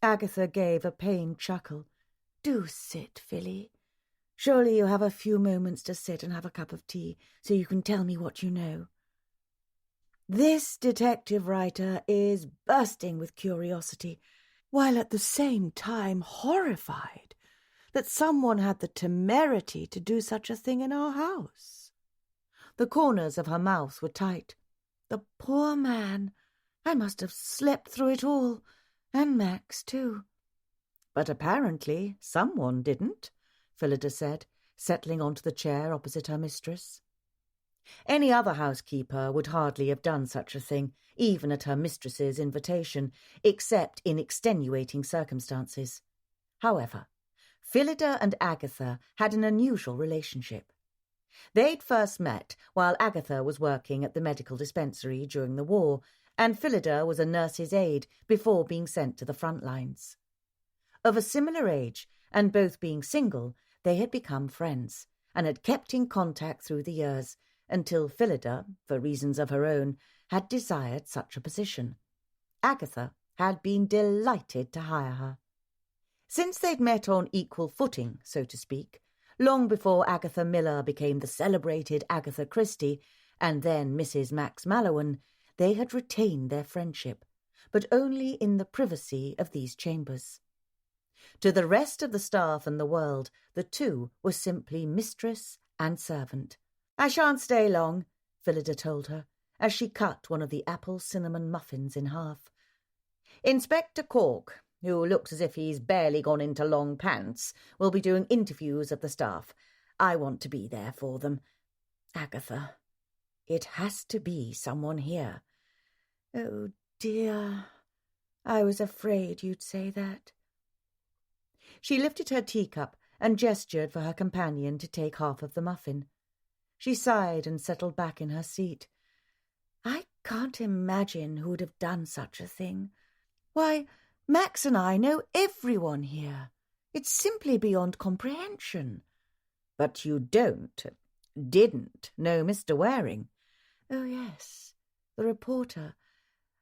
Agatha gave a pained chuckle. "Do sit, Philly. Surely you have a few moments to sit and have a cup of tea so you can tell me what you know." This detective writer is bursting with curiosity, while at the same time horrified that someone had the temerity to do such a thing in our house. The corners of her mouth were tight. The poor man. I must have slept through it all, and Max too. "But apparently someone didn't," Phillida said, settling onto the chair opposite her mistress. Any other housekeeper would hardly have done such a thing, even at her mistress's invitation, except in extenuating circumstances. However, Phillida and Agatha had an unusual relationship. They'd first met while Agatha was working at the medical dispensary during the war, and Phillida was a nurse's aide before being sent to the front lines. Of a similar age, and both being single, they had become friends, and had kept in contact through the years, until Phillida, for reasons of her own, had desired such a position. Agatha had been delighted to hire her. Since they'd met on equal footing, so to speak, long before Agatha Miller became the celebrated Agatha Christie, and then Mrs. Max Mallowan, they had retained their friendship, but only in the privacy of these chambers. To the rest of the staff and the world, the two were simply mistress and servant. "I shan't stay long," Phillida told her, as she cut one of the apple cinnamon muffins in half. "Inspector Cork, who looks as if he's barely gone into long pants, will be doing interviews of the staff. I want to be there for them. Agatha, it has to be someone here." "Oh, dear. I was afraid you'd say that." She lifted her teacup and gestured for her companion to take half of the muffin. She sighed and settled back in her seat. "I can't imagine who would have done such a thing. Why, Max and I know everyone here. It's simply beyond comprehension." "But you didn't know Mr. Waring?" "Oh, yes, the reporter.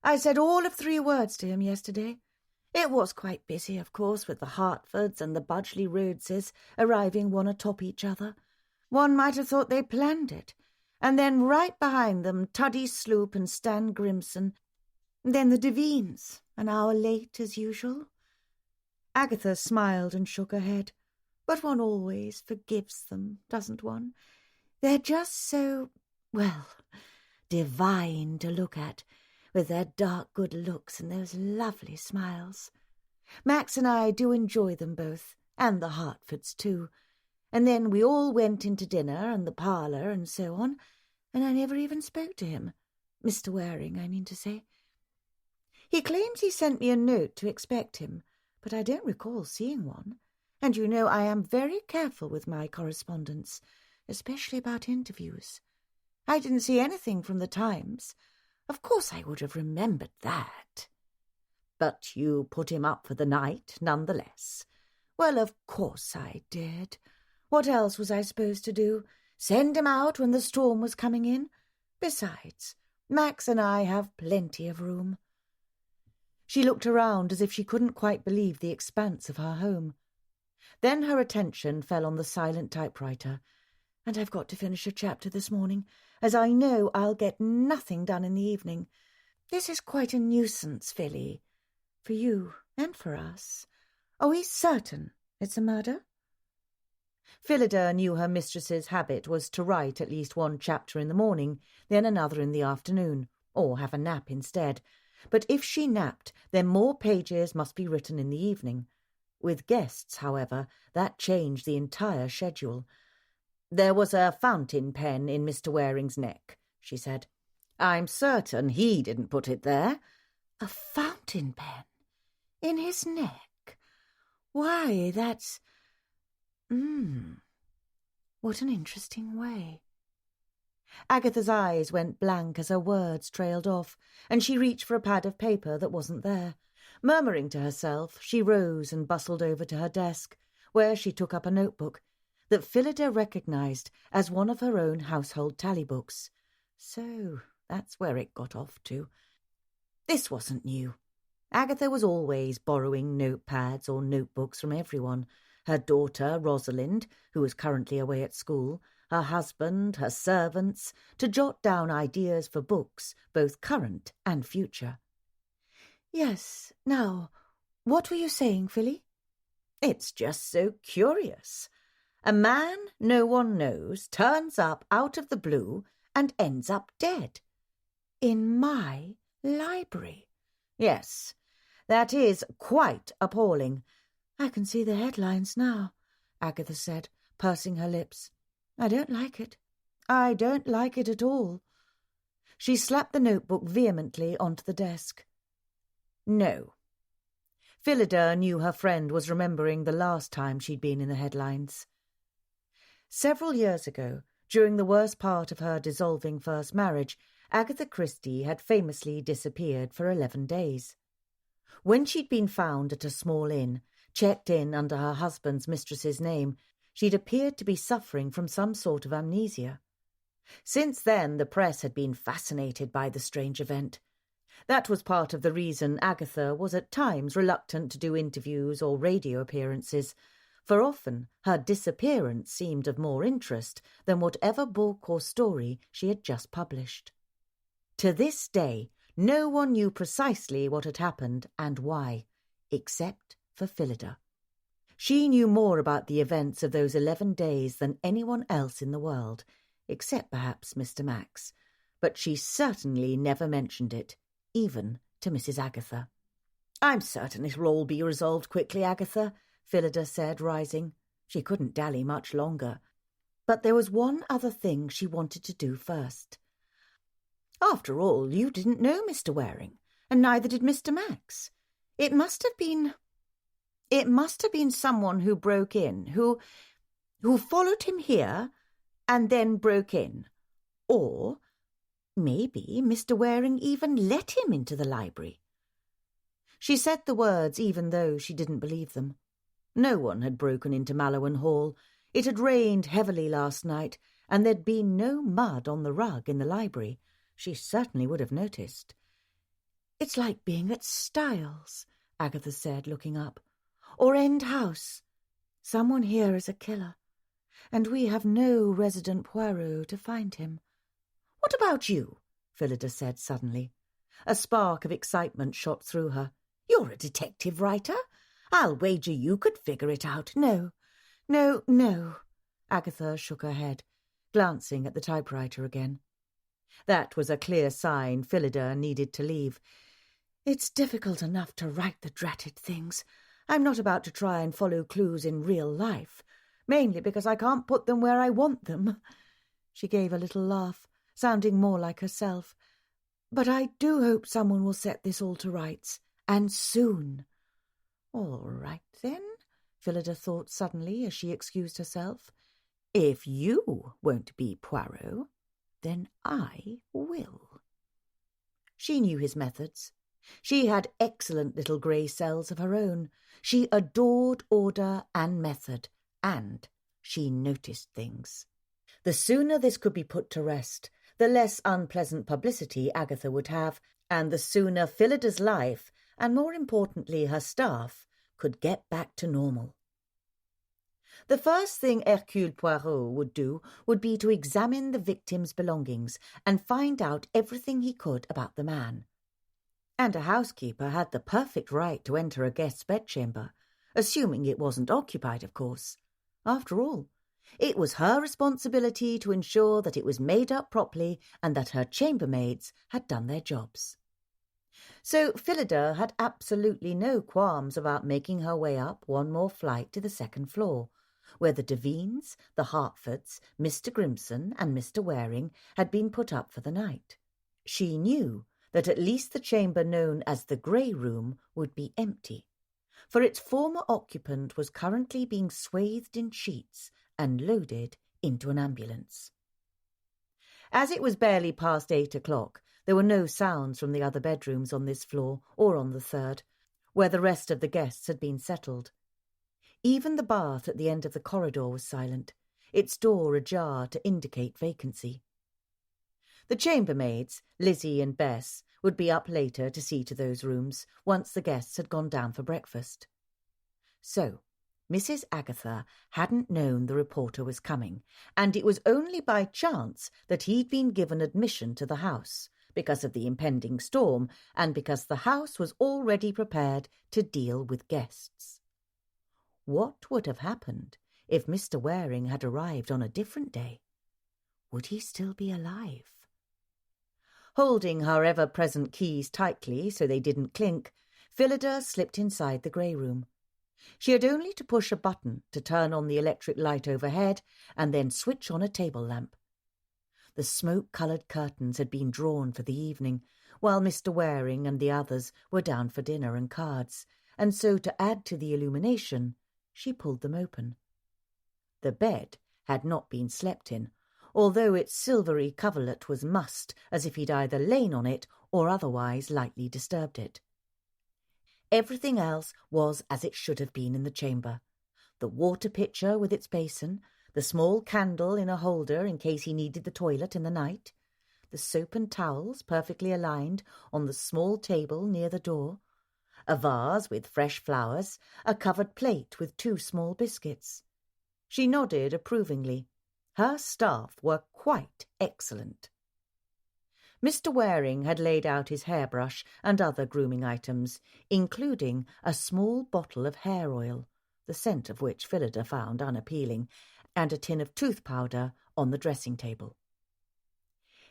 I said all of 3 words to him yesterday. It was quite busy, of course, with the Hertfords and the Budgley Rhodeses arriving one atop each other. One might have thought they planned it. And then right behind them, Tuddy Sloop and Stan Grimson. Then the Devines, an hour late as usual." Agatha smiled and shook her head. "But one always forgives them, doesn't one? They're just so, well, divine to look at, with their dark good looks and those lovely smiles. Max and I do enjoy them both, and the Hertfords too. And then we all went into dinner and the parlour and so on, and I never even spoke to him. Mr. Waring, I mean to say. He claims he sent me a note to expect him, but I don't recall seeing one. And you know I am very careful with my correspondence, especially about interviews. I didn't see anything from the Times. Of course I would have remembered that." "But you put him up for the night, nonetheless." "Well, of course I did. What else was I supposed to do? Send him out when the storm was coming in? Besides, Max and I have plenty of room." She looked around as if she couldn't quite believe the expanse of her home. Then her attention fell on the silent typewriter. "And I've got to finish a chapter this morning, as I know I'll get nothing done in the evening. This is quite a nuisance, Philly, for you and for us. Are we certain it's a murder?" Phillida knew her mistress's habit was to write at least one chapter in the morning, then another in the afternoon, or have a nap instead. But if she napped, then more pages must be written in the evening. With guests, however, that changed the entire schedule. "There was a fountain pen in Mr. Waring's neck," she said. "I'm certain he didn't put it there." "A fountain pen? In his neck? Why, that's... What an interesting way." Agatha's eyes went blank as her words trailed off, and she reached for a pad of paper that wasn't there. Murmuring to herself, she rose and bustled over to her desk, where she took up a notebook that Phillida recognised as one of her own household tally books. So that's where it got off to. This wasn't new. Agatha was always borrowing notepads or notebooks from everyone. Her daughter, Rosalind, who was currently away at school, her husband, her servants, to jot down ideas for books, both current and future. "Yes, now, what were you saying, Philly?" "It's just so curious. A man no one knows turns up out of the blue and ends up dead." "In my library?" "Yes, that is quite appalling." "I can see the headlines now," Agatha said, pursing her lips. "I don't like it. I don't like it at all." She slapped the notebook vehemently onto the desk. "No." Phillida knew her friend was remembering the last time she'd been in the headlines. Several years ago, during the worst part of her dissolving first marriage, Agatha Christie had famously disappeared for 11 days. When she'd been found at a small inn, checked in under her husband's mistress's name, she'd appeared to be suffering from some sort of amnesia. Since then, the press had been fascinated by the strange event. That was part of the reason Agatha was at times reluctant to do interviews or radio appearances, for often her disappearance seemed of more interest than whatever book or story she had just published. To this day, no one knew precisely what had happened and why, except for Phillida. She knew more about the events of those 11 days than anyone else in the world, except perhaps Mr. Max, but she certainly never mentioned it, even to Mrs. Agatha. "I'm certain it'll all be resolved quickly, Agatha," Phillida said, rising. She couldn't dally much longer. But there was one other thing she wanted to do first. "After all, you didn't know Mr. Waring, and neither did Mr. Max. It must have been someone who broke in, who followed him here and then broke in. Or maybe Mr. Waring even let him into the library." She said the words even though she didn't believe them. No one had broken into Mallowan Hall. It had rained heavily last night, and there'd been no mud on the rug in the library. She certainly would have noticed. "It's like being at Styles," Agatha said, looking up. "Or End House. Someone here is a killer, and we have no resident Poirot to find him." "What about you?" Phillida said suddenly. A spark of excitement shot through her. "You're a detective writer. I'll wager you could figure it out." No. Agatha shook her head, glancing at the typewriter again. That was a clear sign Phillida needed to leave. "It's difficult enough to write the dratted things. I'm not about to try and follow clues in real life, mainly because I can't put them where I want them." She gave a little laugh, sounding more like herself. "But I do hope someone will set this all to rights, and soon." "All right, then," Phillida thought suddenly as she excused herself. "If you won't be Poirot, then I will." She knew his methods. She had excellent little grey cells of her own. She adored order and method, and she noticed things. The sooner this could be put to rest, the less unpleasant publicity Agatha would have, and the sooner Phillida's life, and more importantly her staff, could get back to normal. The first thing Hercule Poirot would do would be to examine the victim's belongings and find out everything he could about the man. And a housekeeper had the perfect right to enter a guest's bedchamber, assuming it wasn't occupied, of course. After all, It was her responsibility to ensure that it was made up properly and that her chambermaids had done their jobs. So Phillida had absolutely no qualms about making her way up one more flight to the second floor, where the Devines, the Hertfords, Mr. Grimson and Mr. Waring had been put up for the night. She knew that at least the chamber known as the Grey Room would be empty, for its former occupant was currently being swathed in sheets and loaded into an ambulance. As it was barely past 8 o'clock, there were no sounds from the other bedrooms on this floor or on the third, where the rest of the guests had been settled. Even the bath at the end of the corridor was silent, its door ajar to indicate vacancy. The chambermaids, Lizzie and Bess, would be up later to see to those rooms once the guests had gone down for breakfast. So, Mrs. Agatha hadn't known the reporter was coming, and it was only by chance that he'd been given admission to the house, because of the impending storm and because the house was already prepared to deal with guests. What would have happened if Mr. Waring had arrived on a different day? Would he still be alive? Holding her ever-present keys tightly so they didn't clink, Phillida slipped inside the grey room. She had only to push a button to turn on the electric light overhead and then switch on a table lamp. The smoke-coloured curtains had been drawn for the evening, while Mr. Waring and the others were down for dinner and cards, and so to add to the illumination, she pulled them open. The bed had not been slept in, although its silvery coverlet was mussed as if he'd either lain on it or otherwise lightly disturbed it. Everything else was as it should have been in the chamber. The water pitcher with its basin, the small candle in a holder in case he needed the toilet in the night, the soap and towels perfectly aligned on the small table near the door, a vase with fresh flowers, a covered plate with 2 small biscuits. She nodded approvingly. Her staff were quite excellent. Mr. Waring had laid out his hairbrush and other grooming items, including a small bottle of hair oil, the scent of which Phillida found unappealing, and a tin of tooth powder on the dressing table.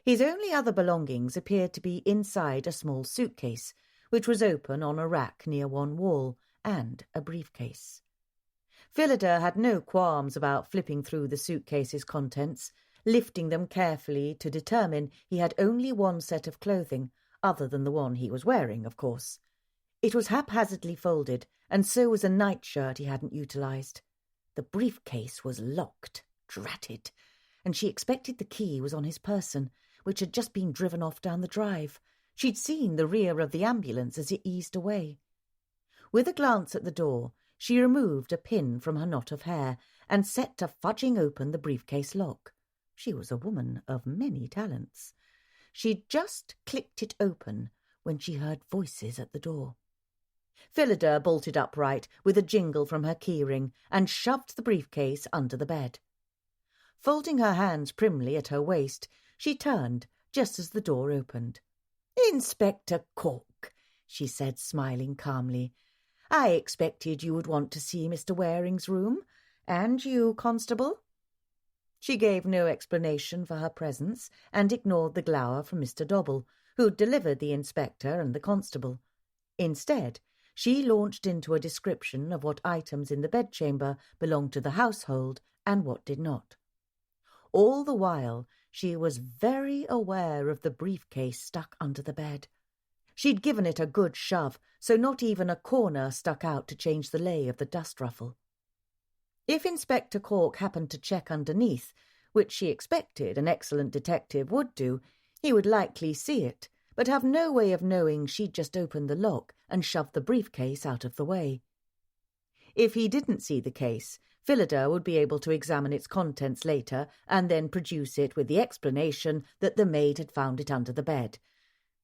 His only other belongings appeared to be inside a small suitcase, which was open on a rack near one wall, and a briefcase. Phillida had no qualms about flipping through the suitcase's contents, lifting them carefully to determine he had only one set of clothing, other than the one he was wearing, of course. It was haphazardly folded, and so was a nightshirt he hadn't utilised. The briefcase was locked, dratted, and she expected the key was on his person, which had just been driven off down the drive. She'd seen the rear of the ambulance as it eased away. With a glance at the door, she removed a pin from her knot of hair and set to fudging open the briefcase lock. She was a woman of many talents. She'd just clicked it open when she heard voices at the door. Phillida bolted upright with a jingle from her keyring and shoved the briefcase under the bed. Folding her hands primly at her waist, she turned just as the door opened. "Inspector Cork," she said, smiling calmly. "I expected you would want to see Mr. Waring's room. And you, Constable?" She gave no explanation for her presence and ignored the glower from Mr. Dobble, who'd delivered the inspector and the constable. Instead, she launched into a description of what items in the bedchamber belonged to the household and what did not. All the while, she was very aware of the briefcase stuck under the bed. She'd given it a good shove, so not even a corner stuck out to change the lay of the dust ruffle. If Inspector Cork happened to check underneath, which she expected an excellent detective would do, he would likely see it, but have no way of knowing she'd just opened the lock and shoved the briefcase out of the way. If he didn't see the case, Phillida would be able to examine its contents later and then produce it with the explanation that the maid had found it under the bed.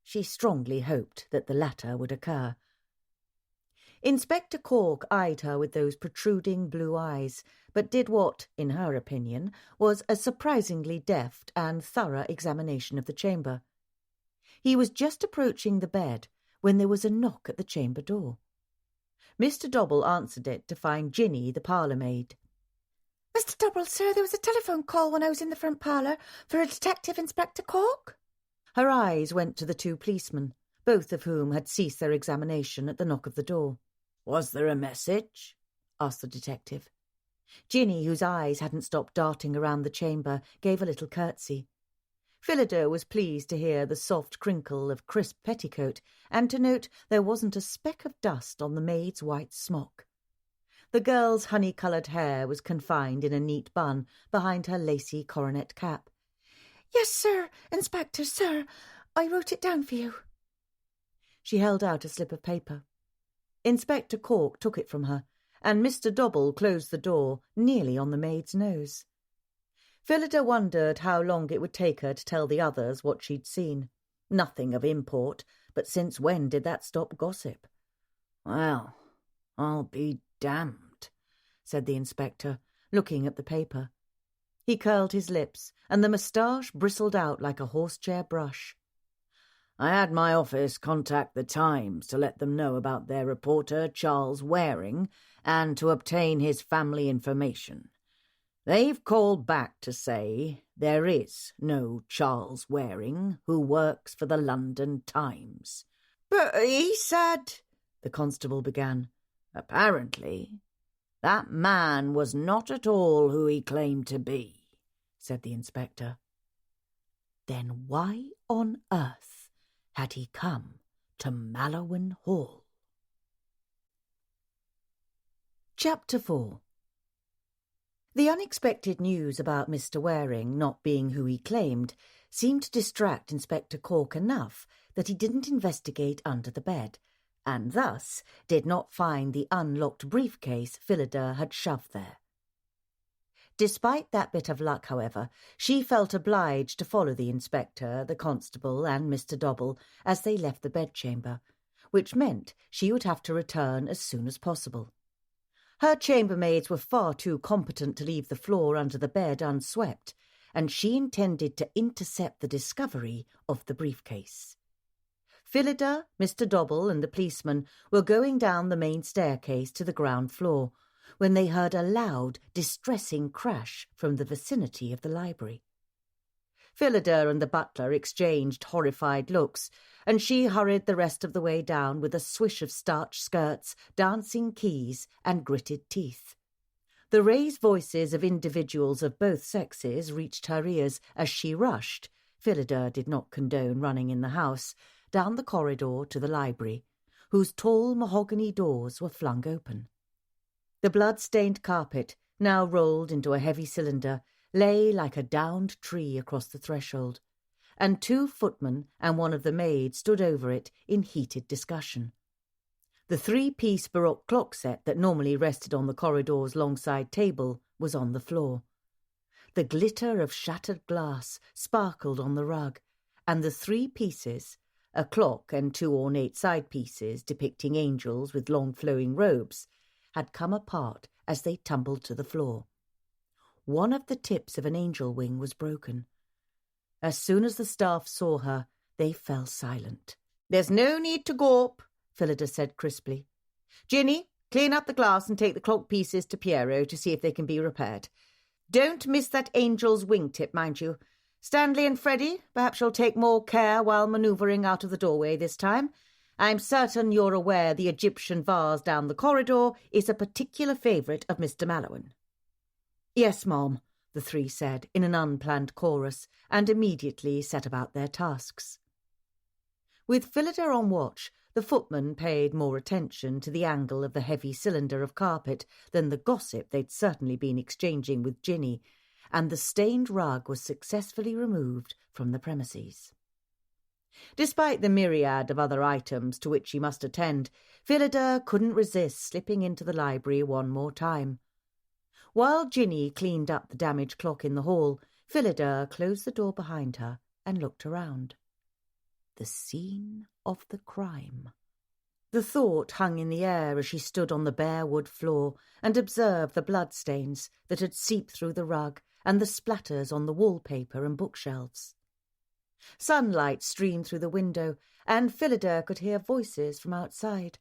She strongly hoped that the latter would occur. Inspector Cork eyed her with those protruding blue eyes, but did what, in her opinion, was a surprisingly deft and thorough examination of the chamber. He was just approaching the bed when there was a knock at the chamber door. Mr. Dobble answered it to find Ginny, the parlour-maid. Mr. Double, sir, there was a telephone call when I was in the front parlour for a Detective Inspector Cork. Her eyes went to the two policemen, both of whom had ceased their examination at the knock of the door. Was there a message? Asked the detective. Ginny, whose eyes hadn't stopped darting around the chamber, gave a little curtsy. Phillida was pleased to hear the soft crinkle of crisp petticoat and to note there wasn't a speck of dust on the maid's white smock. The girl's honey-coloured hair was confined in a neat bun behind her lacy coronet cap. Yes, sir, Inspector, sir. I wrote it down for you. She held out a slip of paper. Inspector Cork took it from her, and Mr. Dobble closed the door nearly on the maid's nose. Phillida wondered how long it would take her to tell the others what she'd seen. Nothing of import, but since when did that stop gossip? Well, I'll be damned, said the inspector, looking at the paper. He curled his lips, and the moustache bristled out like a horse-chair brush. I had my office contact the Times to let them know about their reporter, Charles Waring, and to obtain his family information. They've called back to say there is no Charles Waring who works for the London Times. But he said, the constable began. Apparently, that man was not at all who he claimed to be, said the inspector. Then why on earth had he come to Mallowan Hall? Chapter 4. The unexpected news about Mr. Waring not being who he claimed seemed to distract Inspector Cork enough that he didn't investigate under the bed, and thus did not find the unlocked briefcase Phillida had shoved there. Despite that bit of luck, however, she felt obliged to follow the inspector, the constable, and Mr. Dobble as they left the bedchamber, which meant she would have to return as soon as possible. Her chambermaids were far too competent to leave the floor under the bed unswept, and she intended to intercept the discovery of the briefcase. Phillida, Mr. Dobble, and the policeman were going down the main staircase to the ground floor when they heard a loud, distressing crash from the vicinity of the library. Phillida and the butler exchanged horrified looks, and she hurried the rest of the way down with a swish of starched skirts, dancing keys, and gritted teeth. The raised voices of individuals of both sexes reached her ears as she rushed, Phillida did not condone running in the house, down the corridor to the library, whose tall mahogany doors were flung open. The blood-stained carpet, now rolled into a heavy cylinder, lay like a downed tree across the threshold, and two footmen and one of the maids stood over it in heated discussion. The three-piece Baroque clock set that normally rested on the corridor's long-side table was on the floor. The glitter of shattered glass sparkled on the rug, and the three pieces, a clock and two ornate side pieces depicting angels with long flowing robes, had come apart as they tumbled to the floor. One of the tips of an angel wing was broken. As soon as the staff saw her, they fell silent. "There's no need to gawp," Phillida said crisply. "Ginny, clean up the glass and take the clock pieces to Piero to see if they can be repaired. Don't miss that angel's wingtip, mind you. Stanley and Freddie, perhaps you'll take more care while manoeuvring out of the doorway this time. I'm certain you're aware the Egyptian vase down the corridor is a particular favourite of Mr. Mallowan." "Yes, Ma'am," the three said in an unplanned chorus, and immediately set about their tasks. With Phillida on watch, the footman paid more attention to the angle of the heavy cylinder of carpet than the gossip they'd certainly been exchanging with Ginny, and the stained rug was successfully removed from the premises. Despite the myriad of other items to which she must attend, Phillida couldn't resist slipping into the library one more time. While Ginny cleaned up the damaged clock in the hall, Phillida closed the door behind her and looked around. The scene of the crime. The thought hung in the air as she stood on the bare wood floor and observed the bloodstains that had seeped through the rug and the splatters on the wallpaper and bookshelves. Sunlight streamed through the window, and Phillida could hear voices from outside.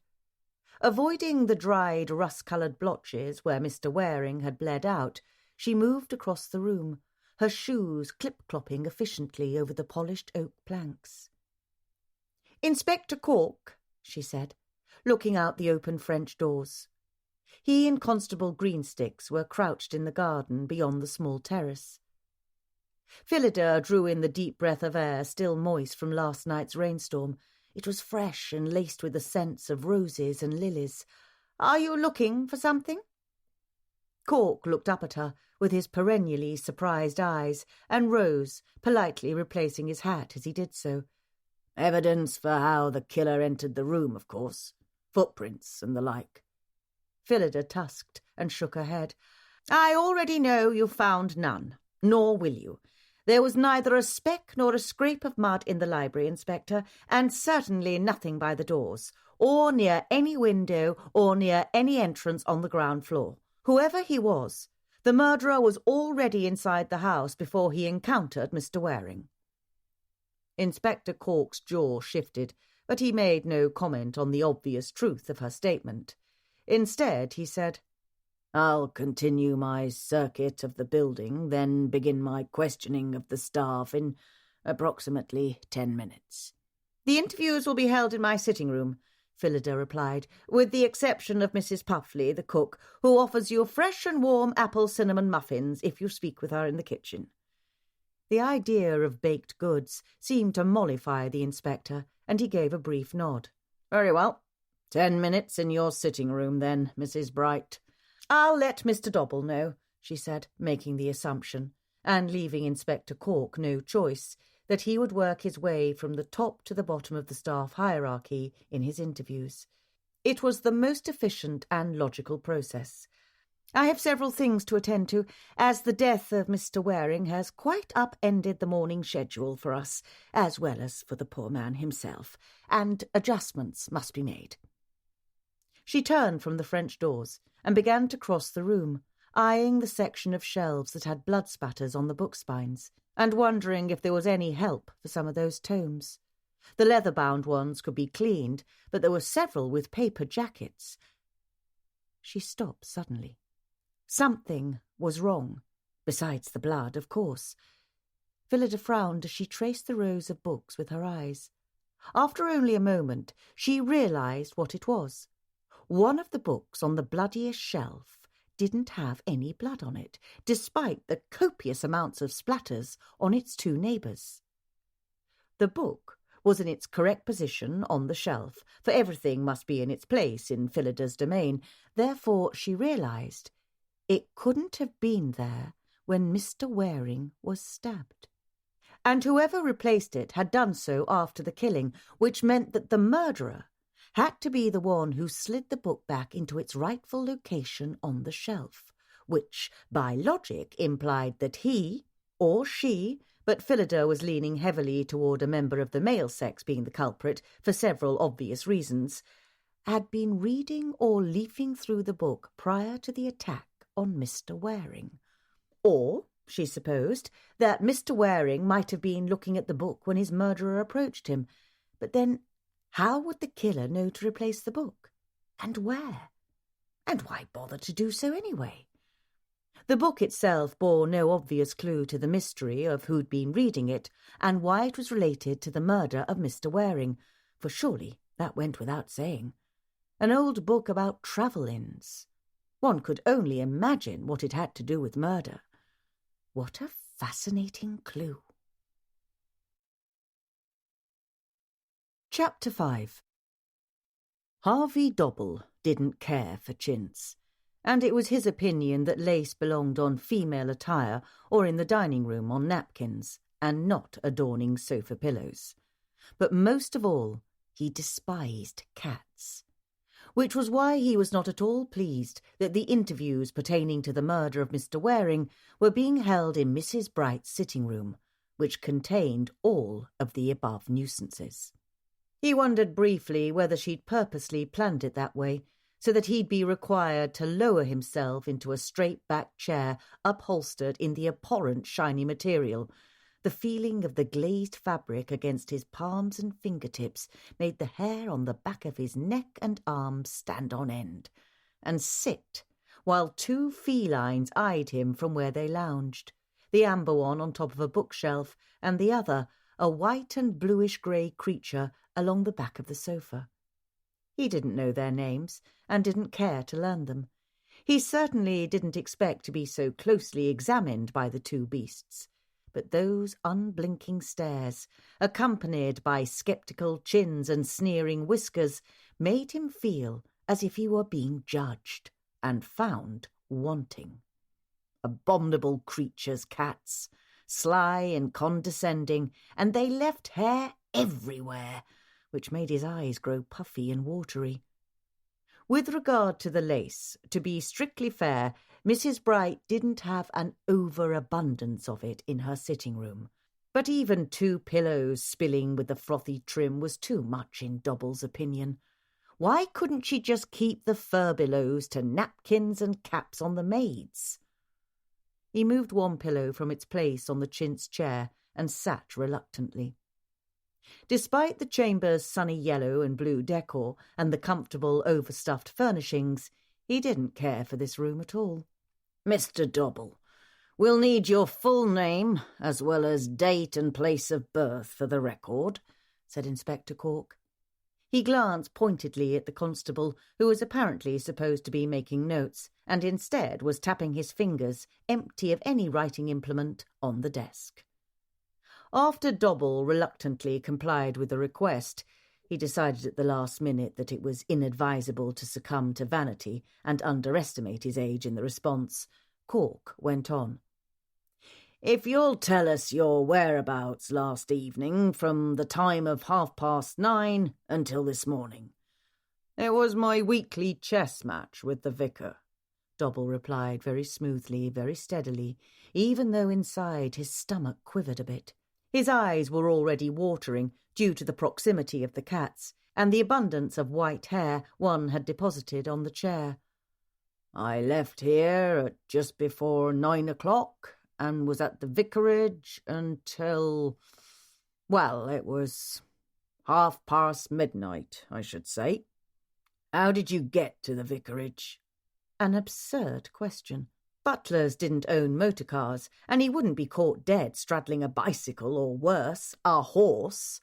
Avoiding the dried, rust-coloured blotches where Mr. Waring had bled out, she moved across the room, her shoes clip-clopping efficiently over the polished oak planks. "Inspector Cork," she said, looking out the open French doors. He and Constable Greensticks were crouched in the garden beyond the small terrace. Phillida drew in the deep breath of air still moist from last night's rainstorm. It was fresh and laced with the scents of roses and lilies. "Are you looking for something?" Cork looked up at her with his perennially surprised eyes and rose, politely replacing his hat as he did so. "Evidence for how the killer entered the room, of course. Footprints and the like." Phillida tusked and shook her head. "I already know you found none, nor will you. There was neither a speck nor a scrape of mud in the library, Inspector, and certainly nothing by the doors, or near any window, or near any entrance on the ground floor. Whoever he was, the murderer was already inside the house before he encountered Mr. Waring." Inspector Cork's jaw shifted, but he made no comment on the obvious truth of her statement. Instead, he said, "I'll continue my circuit of the building, then begin my questioning of the staff in approximately 10 minutes. "The interviews will be held in my sitting room," Phillida replied, "with the exception of Mrs. Puffley, the cook, who offers you fresh and warm apple cinnamon muffins if you speak with her in the kitchen." The idea of baked goods seemed to mollify the inspector, and he gave a brief nod. "Very well. 10 minutes in your sitting room, then, Mrs. Bright." "I'll let Mr. Dobble know," she said, making the assumption, and leaving Inspector Cork no choice, that he would work his way from the top to the bottom of the staff hierarchy in his interviews. It was the most efficient and logical process. "I have several things to attend to, as the death of Mr. Waring has quite upended the morning schedule for us, as well as for the poor man himself, and adjustments must be made." She turned from the French doors and began to cross the room, eyeing the section of shelves that had blood spatters on the book spines, and wondering if there was any help for some of those tomes. The leather-bound ones could be cleaned, but there were several with paper jackets. She stopped suddenly. Something was wrong, besides the blood, of course. Phillida frowned as she traced the rows of books with her eyes. After only a moment, she realized what it was. One of the books on the bloodiest shelf didn't have any blood on it, despite the copious amounts of splatters on its two neighbours. The book was in its correct position on the shelf, for everything must be in its place in Phillida's domain. Therefore, she realized it couldn't have been there when Mr. Waring was stabbed. And whoever replaced it had done so after the killing, which meant that the murderer had to be the one who slid the book back into its rightful location on the shelf, which, by logic, implied that he, or she, but Phillida was leaning heavily toward a member of the male sex being the culprit for several obvious reasons, had been reading or leafing through the book prior to the attack on Mr. Waring. Or, she supposed, that Mr. Waring might have been looking at the book when his murderer approached him. But then, how would the killer know to replace the book? And where? And why bother to do so anyway? The book itself bore no obvious clue to the mystery of who'd been reading it and why it was related to the murder of Mr. Waring, for surely that went without saying. An old book about travel-ins. One could only imagine what it had to do with murder. What a fascinating clue. Chapter 5. Harvey Dobble didn't care for chintz, and it was his opinion that lace belonged on female attire or in the dining room on napkins, and not adorning sofa pillows. But most of all, he despised cats, which was why he was not at all pleased that the interviews pertaining to the murder of Mr. Waring were being held in Mrs. Bright's sitting room, which contained all of the above nuisances. He wondered briefly whether she'd purposely planned it that way, so that he'd be required to lower himself into a straight-backed chair upholstered in the abhorrent shiny material. The feeling of the glazed fabric against his palms and fingertips made the hair on the back of his neck and arms stand on end, and sit while two felines eyed him from where they lounged, the amber one on top of a bookshelf and the other, a white and bluish-grey creature, along the back of the sofa. He didn't know their names and didn't care to learn them. He certainly didn't expect to be so closely examined by the two beasts. But those unblinking stares, accompanied by sceptical chins and sneering whiskers, made him feel as if he were being judged and found wanting. Abominable creatures, cats, sly and condescending, and they left hair everywhere, which made his eyes grow puffy and watery. With regard to the lace, to be strictly fair, Mrs. Bright didn't have an overabundance of it in her sitting room, but even 2 pillows spilling with the frothy trim was too much in Dobble's opinion. Why couldn't she just keep the furbelows to napkins and caps on the maids? He moved one pillow from its place on the chintz chair and sat reluctantly. Despite the chamber's sunny yellow and blue decor and the comfortable overstuffed furnishings, he didn't care for this room at all. Mr. Dobble, we'll need your full name as well as date and place of birth for the record, said Inspector Cork. He glanced pointedly at the constable, who was apparently supposed to be making notes, and instead was tapping his fingers, empty of any writing implement, on the desk. After Dobble reluctantly complied with the request, he decided at the last minute that it was inadvisable to succumb to vanity and underestimate his age in the response. Cork went on. If you'll tell us your whereabouts last evening from the time of 9:30 until this morning. It was my weekly chess match with the vicar, Dobble replied very smoothly, very steadily, even though inside his stomach quivered a bit. His eyes were already watering due to the proximity of the cats and the abundance of white hair one had deposited on the chair. I left here at just before 9 o'clock and was at the vicarage until, well, it was midnight, I should say. How did you get to the vicarage? An absurd question. Butlers didn't own motor cars, and he wouldn't be caught dead straddling a bicycle or worse, a horse.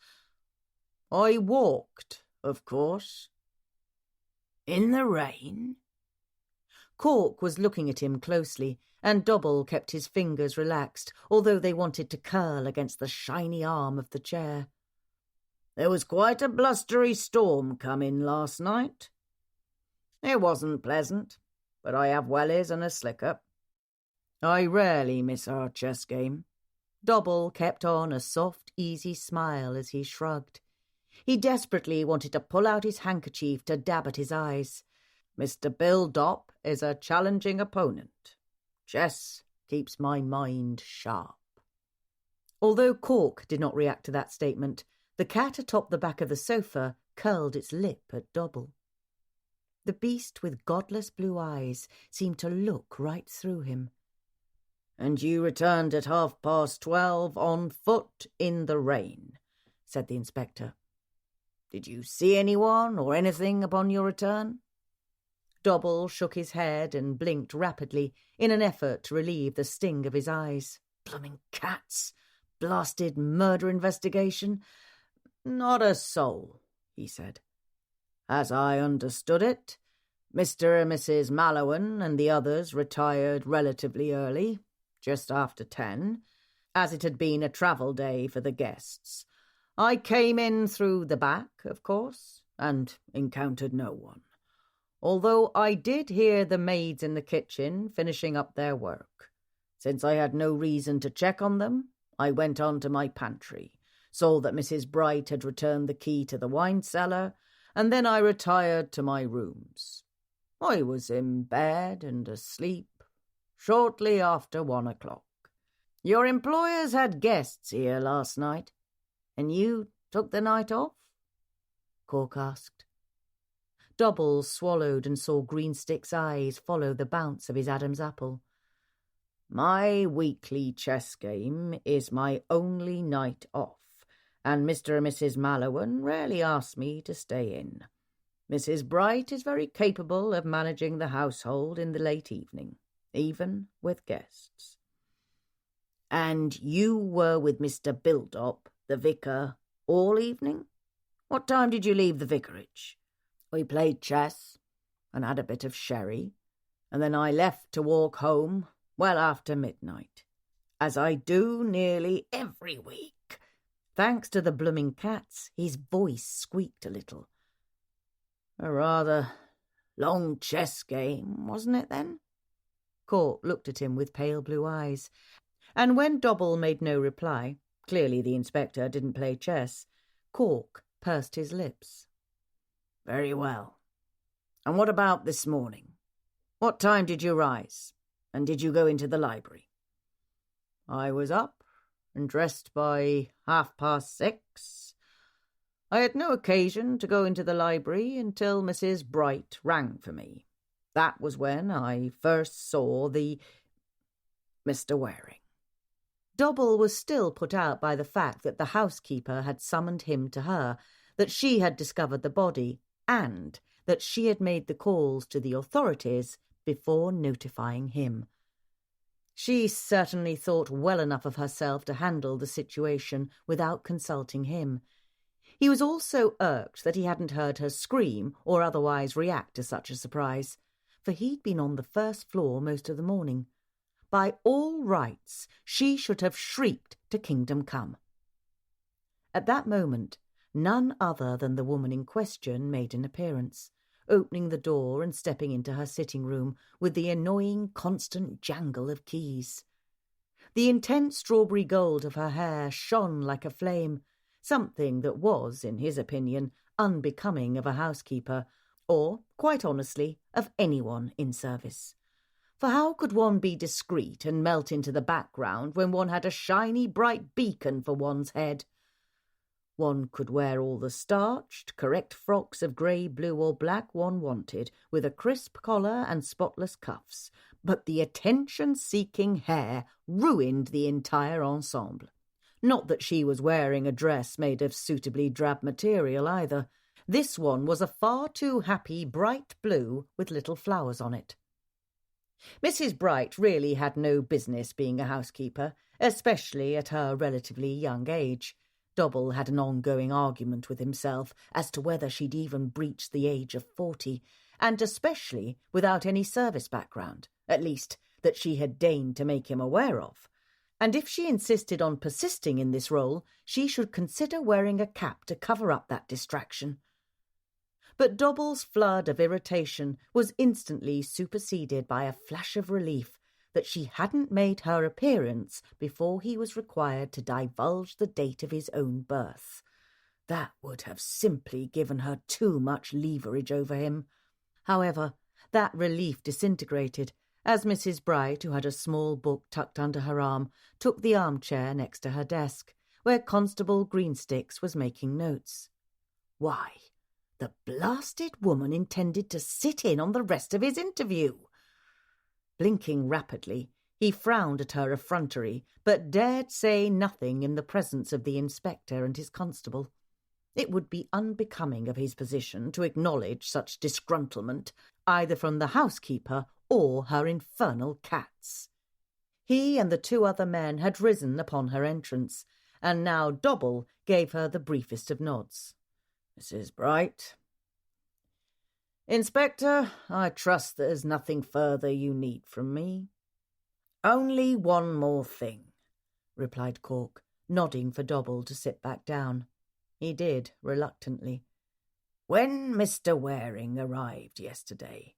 I walked, of course. In the rain? Cork was looking at him closely, and Dobble kept his fingers relaxed, although they wanted to curl against the shiny arm of the chair. There was quite a blustery storm come in last night. It wasn't pleasant, but I have wellies and a slicker. I rarely miss our chess game. Dobble kept on a soft, easy smile as he shrugged. He desperately wanted to pull out his handkerchief to dab at his eyes. Mr. Bill Dopp is a challenging opponent. Chess keeps my mind sharp. Although Cork did not react to that statement, the cat atop the back of the sofa curled its lip at Dobble. The beast with godless blue eyes seemed to look right through him. And you returned at 12:30 on foot in the rain, said the inspector. Did you see anyone or anything upon your return? Dobble shook his head and blinked rapidly in an effort to relieve the sting of his eyes. Blooming cats! Blasted murder investigation! Not a soul, he said. As I understood it, Mr. and Mrs. Mallowan and the others retired relatively early, just after 10, as it had been a travel day for the guests. I came in through the back, of course, and encountered no one, although I did hear the maids in the kitchen finishing up their work. Since I had no reason to check on them, I went on to my pantry, saw that Mrs. Bright had returned the key to the wine cellar, and then I retired to my rooms. I was in bed and asleep shortly after 1 o'clock. Your employers had guests here last night, and you took the night off? Cork asked. Dobble swallowed and saw Greenstick's eyes follow the bounce of his Adam's apple. My weekly chess game is my only night off, and Mr. and Mrs. Mallowan rarely ask me to stay in. Mrs. Bright is very capable of managing the household in the late evening, even with guests. And you were with Mr. Bildop, the vicar, all evening? What time did you leave the vicarage? We played chess and had a bit of sherry, and then I left to walk home well after midnight, as I do nearly every week. Thanks to the blooming cats, his voice squeaked a little. A rather long chess game, wasn't it then? Cork looked at him with pale blue eyes, and when Dobble made no reply, clearly the inspector didn't play chess, Cork pursed his lips. Very well. And what about this morning? What time did you rise, and did you go into the library? I was up and dressed by 6:30. I had no occasion to go into the library until Mrs. Bright rang for me. That was when I first saw the Mr. Waring. Dobble was still put out by the fact that the housekeeper had summoned him to her, that she had discovered the body, and that she had made the calls to the authorities before notifying him. She certainly thought well enough of herself to handle the situation without consulting him. He was also irked that he hadn't heard her scream or otherwise react to such a surprise, for he'd been on the first floor most of the morning. By all rights, she should have shrieked to Kingdom Come. At that moment, none other than the woman in question made an appearance, opening the door and stepping into her sitting room with the annoying constant jangle of keys. The intense strawberry gold of her hair shone like a flame, something that was, in his opinion, unbecoming of a housekeeper, or, quite honestly, of anyone in service. For how could one be discreet and melt into the background when one had a shiny, bright beacon for one's head? One could wear all the starched, correct frocks of grey, blue or black one wanted, with a crisp collar and spotless cuffs, but the attention-seeking hair ruined the entire ensemble. Not that she was wearing a dress made of suitably drab material either. This one was a far too happy bright blue with little flowers on it. Mrs. Bright really had no business being a housekeeper, especially at her relatively young age. Dobble had an ongoing argument with himself as to whether she'd even breached the age of 40, and especially without any service background, at least that she had deigned to make him aware of. And if she insisted on persisting in this role, she should consider wearing a cap to cover up that distraction. But Dobble's flood of irritation was instantly superseded by a flash of relief that she hadn't made her appearance before he was required to divulge the date of his own birth. That would have simply given her too much leverage over him. However, that relief disintegrated as Mrs. Bright, who had a small book tucked under her arm, took the armchair next to her desk, where Constable Greensticks was making notes. Why, the blasted woman intended to sit in on the rest of his interview. Blinking rapidly, he frowned at her effrontery, but dared say nothing in the presence of the inspector and his constable. It would be unbecoming of his position to acknowledge such disgruntlement, either from the housekeeper or her infernal cats. He and the two other men had risen upon her entrance, and now Dobble gave her the briefest of nods. Mrs. Bright. Inspector, I trust there's nothing further you need from me. Only one more thing, replied Cork, nodding for Dobble to sit back down. He did, reluctantly. When Mr. Waring arrived yesterday,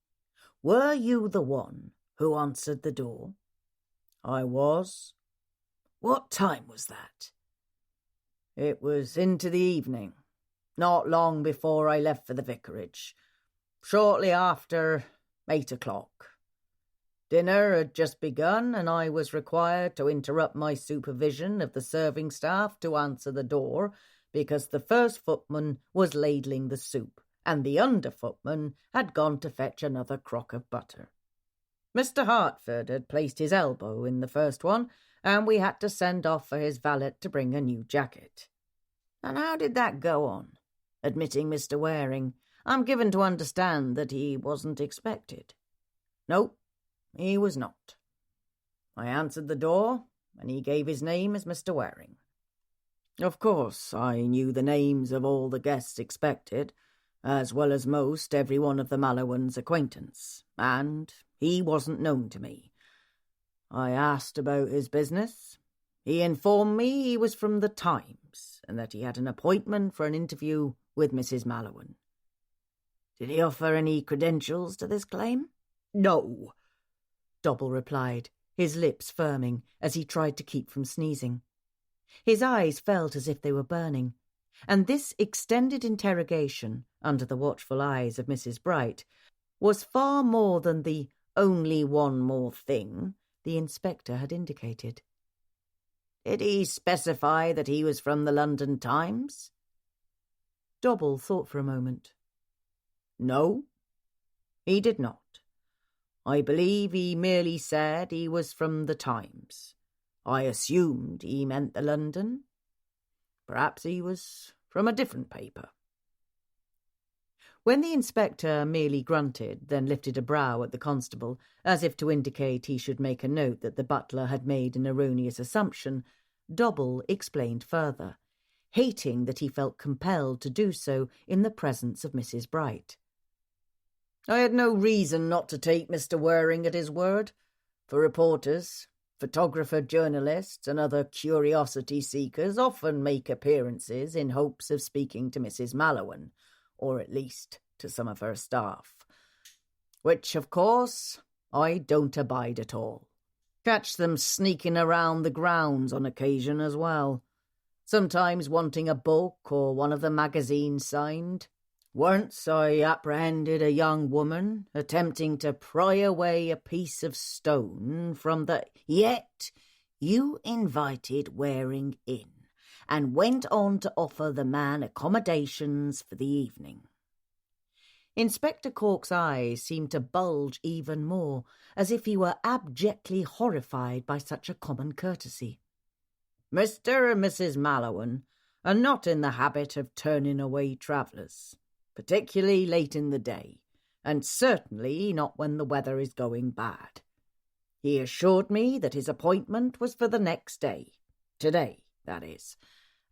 were you the one who answered the door? I was. What time was that? It was into the evening, not long before I left for the vicarage, shortly after 8 o'clock. Dinner had just begun, and I was required to interrupt my supervision of the serving staff to answer the door, because the first footman was ladling the soup, and the under footman had gone to fetch another crock of butter. Mr. Hartford had placed his elbow in the first one, and we had to send off for his valet to bring a new jacket. And how did that go on? Admitting Mr. Waring, I'm given to understand that he wasn't expected. No, he was not. I answered the door, and he gave his name as Mr. Waring. Of course, I knew the names of all the guests expected, as well as most every one of the Mallowan's acquaintance, and he wasn't known to me. I asked about his business. He informed me he was from the Times, and that he had an appointment for an interview with Mrs. Mallowan. Did he offer any credentials to this claim? No, Dobble replied, his lips firming as he tried to keep from sneezing. His eyes felt as if they were burning, and this extended interrogation, under the watchful eyes of Mrs. Bright, was far more than the only one more thing the inspector had indicated. Did he specify that he was from the London Times? Dobble thought for a moment. No, he did not. I believe he merely said he was from the Times. I assumed he meant the London. Perhaps he was from a different paper. When the inspector merely grunted, then lifted a brow at the constable, as if to indicate he should make a note that the butler had made an erroneous assumption, Dobble explained further, hating that he felt compelled to do so in the presence of Mrs. Bright. I had no reason not to take Mr. Waring at his word. For reporters, photographer-journalists and other curiosity-seekers often make appearances in hopes of speaking to Mrs. Mallowan, or at least to some of her staff. Which, of course, I don't abide at all. Catch them sneaking around the grounds on occasion as well, sometimes wanting a book or one of the magazines signed. Once I apprehended a young woman attempting to pry away a piece of stone from the... Yet you invited Waring in and went on to offer the man accommodations for the evening. Inspector Cork's eyes seemed to bulge even more, as if he were abjectly horrified by such a common courtesy. Mr. and Mrs. Mallowan are not in the habit of turning away travellers, particularly late in the day, and certainly not when the weather is going bad. He assured me that his appointment was for the next day, today, that is,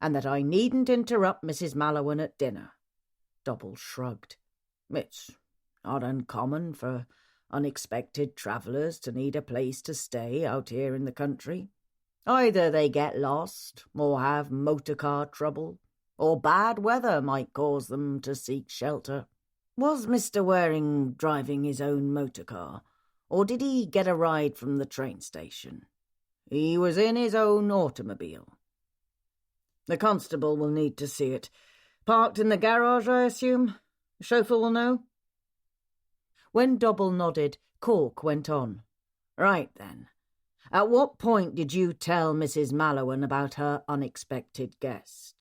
and that I needn't interrupt Mrs. Mallowan at dinner. Dobble shrugged. It's not uncommon for unexpected travellers to need a place to stay out here in the country. Either they get lost, or have motor-car trouble, or bad weather might cause them to seek shelter. Was Mr. Waring driving his own motor-car, or did he get a ride from the train station? He was in his own automobile. The constable will need to see it. Parked in the garage, I assume? The chauffeur will know? When Dobble nodded, Cork went on. Right then. At what point did you tell Mrs. Mallowan about her unexpected guest?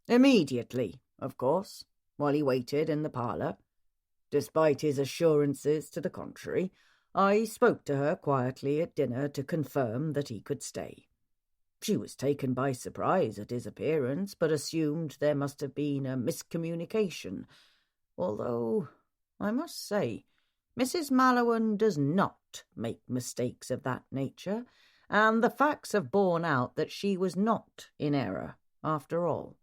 Immediately, of course, while he waited in the parlour. Despite his assurances to the contrary, I spoke to her quietly at dinner to confirm that he could stay. She was taken by surprise at his appearance, but assumed there must have been a miscommunication, although, I must say, Mrs. Mallowan does not make mistakes of that nature, and the facts have borne out that she was not in error, after all.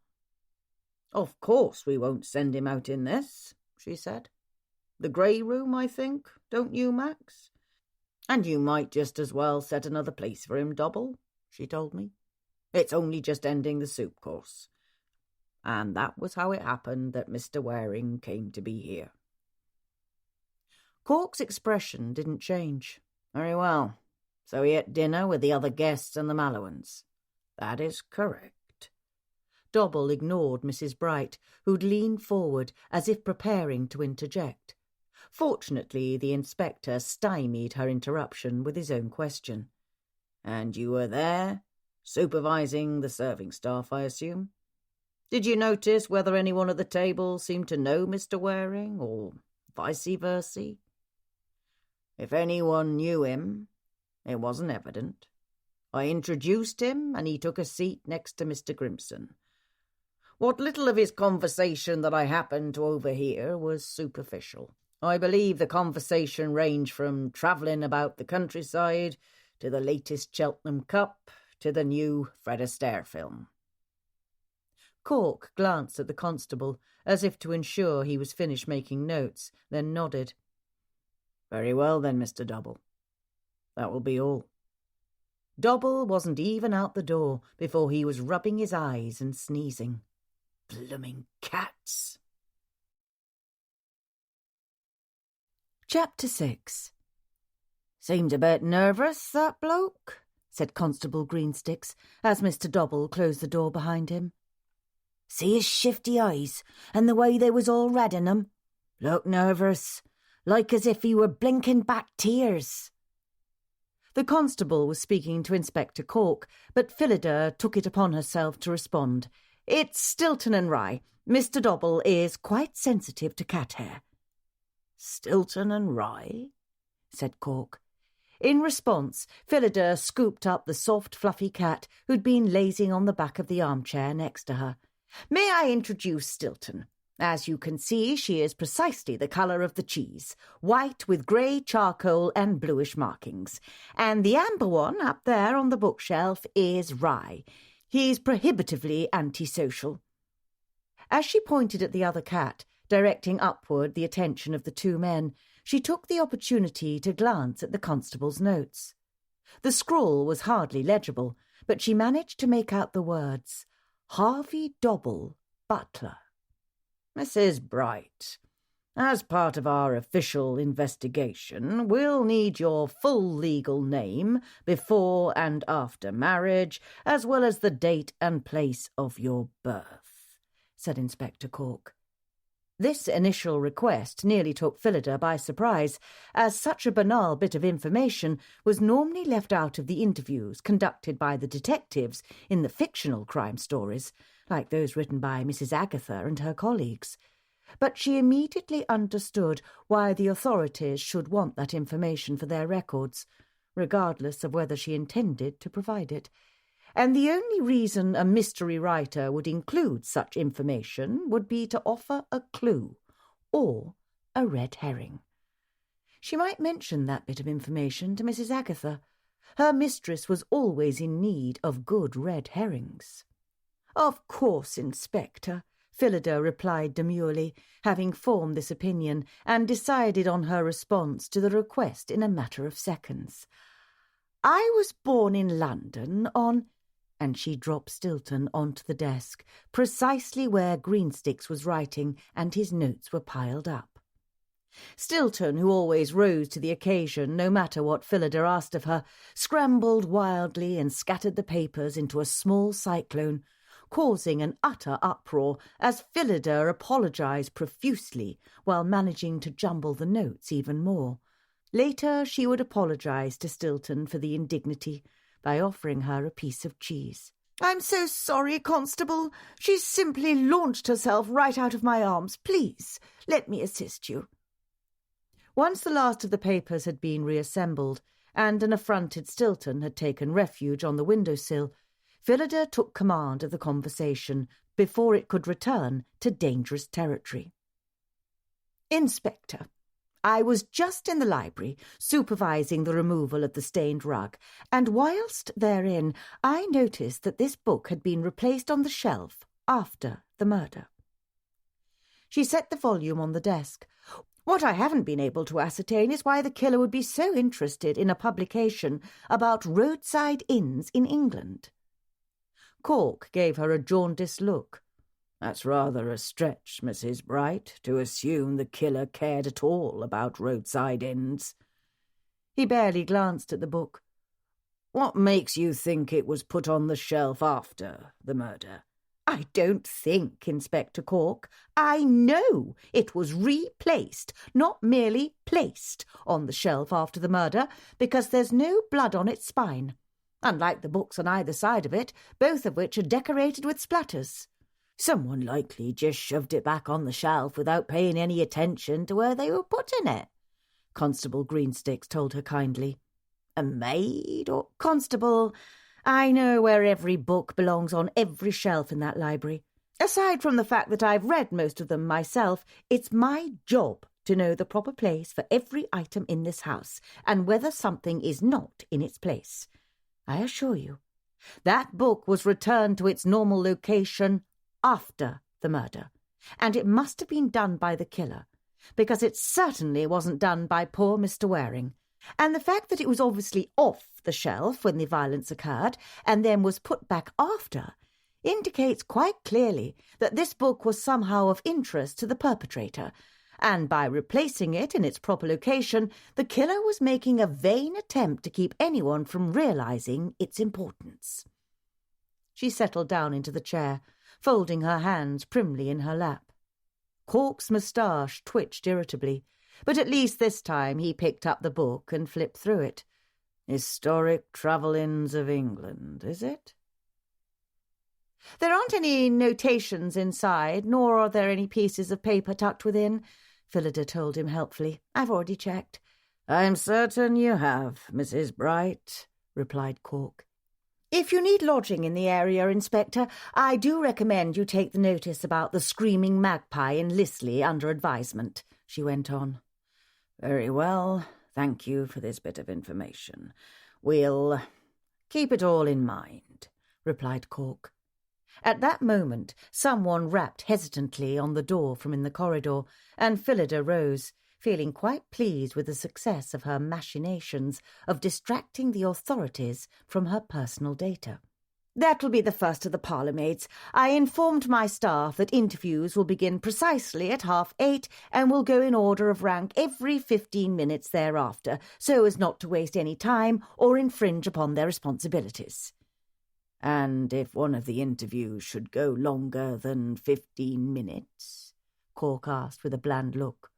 Of course we won't send him out in this, she said. The grey room, I think, don't you, Max? And you might just as well set another place for him, Dobble, she told me. It's only just ending the soup course. And that was how it happened that Mr. Waring came to be here. Cork's expression didn't change. Very well. So he ate dinner with the other guests and the Mallowans. That is correct. Dobble ignored Mrs. Bright, who'd leaned forward as if preparing to interject. Fortunately, the inspector stymied her interruption with his own question. And you were there, supervising the serving staff, I assume? Did you notice whether anyone at the table seemed to know Mr. Waring, or vice versa? If anyone knew him, it wasn't evident. I introduced him, and he took a seat next to Mr. Grimson. What little of his conversation that I happened to overhear was superficial. I believe the conversation ranged from travelling about the countryside to the latest Cheltenham Cup to the new Fred Astaire film. Cork glanced at the constable, as if to ensure he was finished making notes, then nodded. Very well then, Mr. Double. That will be all. Double wasn't even out the door before he was rubbing his eyes and sneezing. Blooming cats. Chapter 6. Seemed a bit nervous, that bloke, said Constable Greensticks, as Mr. Double closed the door behind him. See his shifty eyes, and the way they was all red in 'em. Looked nervous, like as if he were blinking back tears. The constable was speaking to Inspector Cork, but Phillida took it upon herself to respond. It's Stilton and Rye. Mr. Double is quite sensitive to cat hair. Stilton and Rye? Said Cork. In response, Phillida scooped up the soft, fluffy cat who'd been lazing on the back of the armchair next to her. May I introduce Stilton? As you can see, she is precisely the colour of the cheese, white with grey charcoal and bluish markings. And the amber one up there on the bookshelf is Rye. He's prohibitively antisocial. As she pointed at the other cat, directing upward the attention of the two men, she took the opportunity to glance at the constable's notes. The scrawl was hardly legible, but she managed to make out the words, Harvey Double, butler. Mrs. Bright, as part of our official investigation, we'll need your full legal name before and after marriage, as well as the date and place of your birth, said Inspector Cork. This initial request nearly took Phillida by surprise, as such a banal bit of information was normally left out of the interviews conducted by the detectives in the fictional crime stories, like those written by Mrs. Agatha and her colleagues. But she immediately understood why the authorities should want that information for their records, regardless of whether she intended to provide it. And the only reason a mystery writer would include such information would be to offer a clue, or a red herring. She might mention that bit of information to Mrs. Agatha. Her mistress was always in need of good red herrings. Of course, Inspector, Phillida replied demurely, having formed this opinion and decided on her response to the request in a matter of seconds. I was born in London on... And she dropped Stilton onto the desk, precisely where Greensticks was writing and his notes were piled up. Stilton, who always rose to the occasion no matter what Phillida asked of her, scrambled wildly and scattered the papers into a small cyclone, causing an utter uproar as Phillida apologised profusely while managing to jumble the notes even more. Later she would apologise to Stilton for the indignity by offering her a piece of cheese. I'm so sorry, Constable. She's simply launched herself right out of my arms. Please, let me assist you. Once the last of the papers had been reassembled, and an affronted Stilton had taken refuge on the window-sill, Phillida took command of the conversation before it could return to dangerous territory. Inspector, I was just in the library, supervising the removal of the stained rug, and whilst therein I noticed that this book had been replaced on the shelf after the murder. She set the volume on the desk. What I haven't been able to ascertain is why the killer would be so interested in a publication about roadside inns in England. Cork gave her a jaundiced look. That's rather a stretch, Mrs. Bright, to assume the killer cared at all about roadside inns. He barely glanced at the book. What makes you think it was put on the shelf after the murder? I don't think, Inspector Cork. I know it was replaced, not merely placed, on the shelf after the murder, because there's no blood on its spine, unlike the books on either side of it, both of which are decorated with splatters. Someone likely just shoved it back on the shelf without paying any attention to where they were putting it, Constable Greensticks told her kindly. A maid or... Constable, I know where every book belongs on every shelf in that library. Aside from the fact that I've read most of them myself, it's my job to know the proper place for every item in this house and whether something is not in its place. I assure you, that book was returned to its normal location after the murder, and it must have been done by the killer, because it certainly wasn't done by poor Mr. Waring. And the fact that it was obviously off the shelf when the violence occurred and then was put back after indicates quite clearly that this book was somehow of interest to the perpetrator, and by replacing it in its proper location, the killer was making a vain attempt to keep anyone from realizing its importance. She settled down into the chair, folding her hands primly in her lap. Cork's moustache twitched irritably, but at least this time he picked up the book and flipped through it. Historic Travel-ins of England, is it? There aren't any notations inside, nor are there any pieces of paper tucked within, Phillida told him helpfully. I've already checked. I'm certain you have, Mrs. Bright, replied Cork. If you need lodging in the area, Inspector, I do recommend you take the notice about the Screaming Magpie in Lisley under advisement, she went on. Very well. Thank you for this bit of information. We'll keep it all in mind, replied Cork. At that moment, someone rapped hesitantly on the door from in the corridor, and Phillida rose, feeling quite pleased with the success of her machinations of distracting the authorities from her personal data. That'll be the first of the parlourmaids. I informed my staff that interviews will begin precisely at 8:30 and will go in order of rank every 15 minutes thereafter, so as not to waste any time or infringe upon their responsibilities. And if one of the interviews should go longer than 15 minutes, Cork asked with a bland look,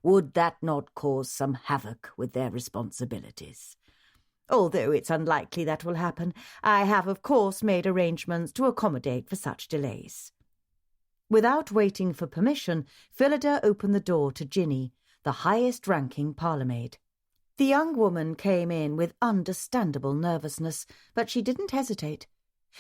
would that not cause some havoc with their responsibilities? Although it's unlikely that will happen, I have of course made arrangements to accommodate for such delays. Without waiting for permission, Phillida opened the door to Ginny, the highest-ranking parlourmaid. The young woman came in with understandable nervousness, but she didn't hesitate.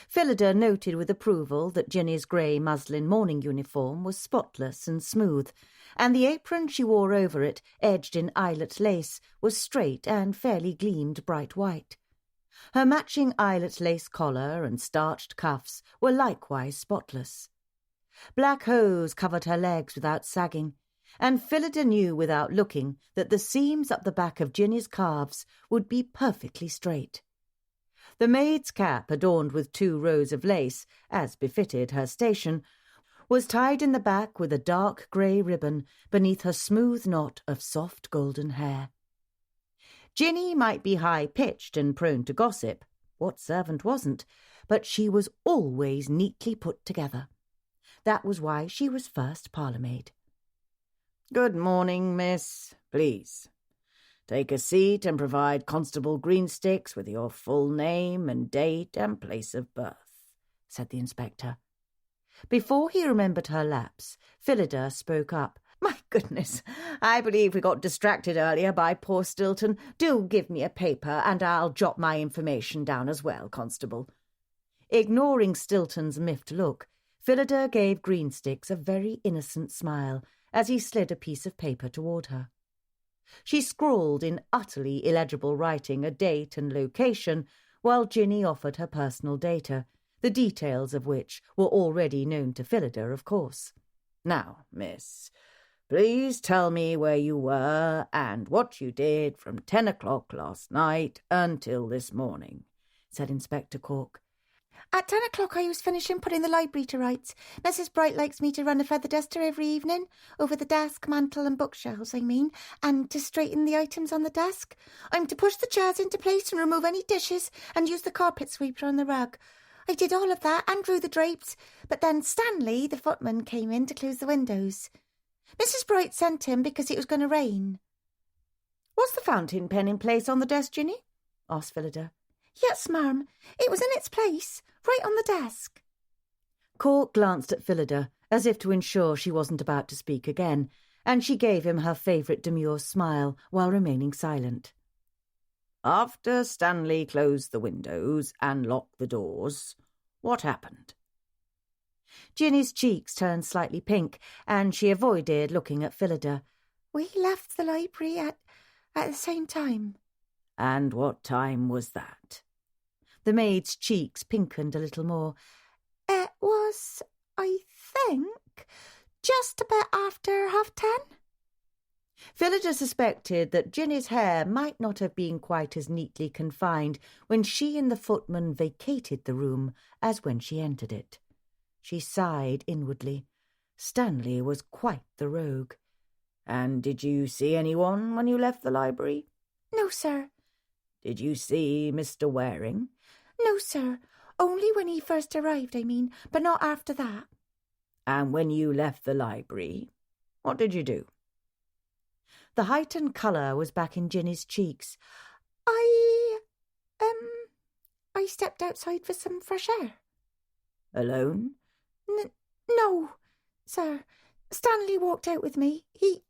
Phillida noted with approval that Ginny's grey muslin morning uniform was spotless and smooth, and the apron she wore over it, edged in eyelet lace, was straight and fairly gleamed bright white. Her matching eyelet lace collar and starched cuffs were likewise spotless. Black hose covered her legs without sagging, and Phillida knew without looking that the seams up the back of Ginny's calves would be perfectly straight. The maid's cap, adorned with 2 rows of lace, as befitted her station, was tied in the back with a dark grey ribbon beneath her smooth knot of soft golden hair. Ginny might be high-pitched and prone to gossip, what servant wasn't, but she was always neatly put together. That was why she was first parlourmaid. Good morning, miss. Please. Take a seat and provide Constable Greensticks with your full name and date and place of birth, said the inspector. Before he remembered her lapse, Phillida spoke up. My goodness, I believe we got distracted earlier by poor Stilton. Do give me a paper and I'll jot my information down as well, Constable. Ignoring Stilton's miffed look, Phillida gave Greensticks a very innocent smile as he slid a piece of paper toward her. She scrawled in utterly illegible writing a date and location, while Ginny offered her personal data, the details of which were already known to Phillida, of course. Now, miss, please tell me where you were and what you did from 10 o'clock last night until this morning, said Inspector Cork. At 10 o'clock I was finishing putting the library to rights. Mrs. Bright likes me to run a feather duster every evening, over the desk, mantel and bookshelves, I mean, and to straighten the items on the desk. I'm to push the chairs into place and remove any dishes and use the carpet sweeper on the rug. I did all of that and drew the drapes, but then Stanley, the footman, came in to close the windows. Mrs. Bright sent him because it was going to rain. Was the fountain pen in place on the desk, Ginny? Asked Phillida. Yes, ma'am. It was in its place, right on the desk. Cork glanced at Phillida, as if to ensure she wasn't about to speak again, and she gave him her favourite demure smile while remaining silent. After Stanley closed the windows and locked the doors, what happened? Ginny's cheeks turned slightly pink, and she avoided looking at Phillida. "We left the library at the same time." "And what time was that?" The maid's cheeks pinkened a little more. "It was, I think, just about after 10:30. Phillida suspected that Ginny's hair might not have been quite as neatly confined when she and the footman vacated the room as when she entered it. She sighed inwardly. Stanley was quite the rogue. "And did you see anyone when you left the library?" "No, sir." "Did you see Mr. Waring?" "No, sir. Only when he first arrived, I mean, but not after that." "And when you left the library, what did you do?" The heightened colour was back in Ginny's cheeks. I stepped outside for some fresh air." "Alone?" No, sir. Stanley walked out with me. He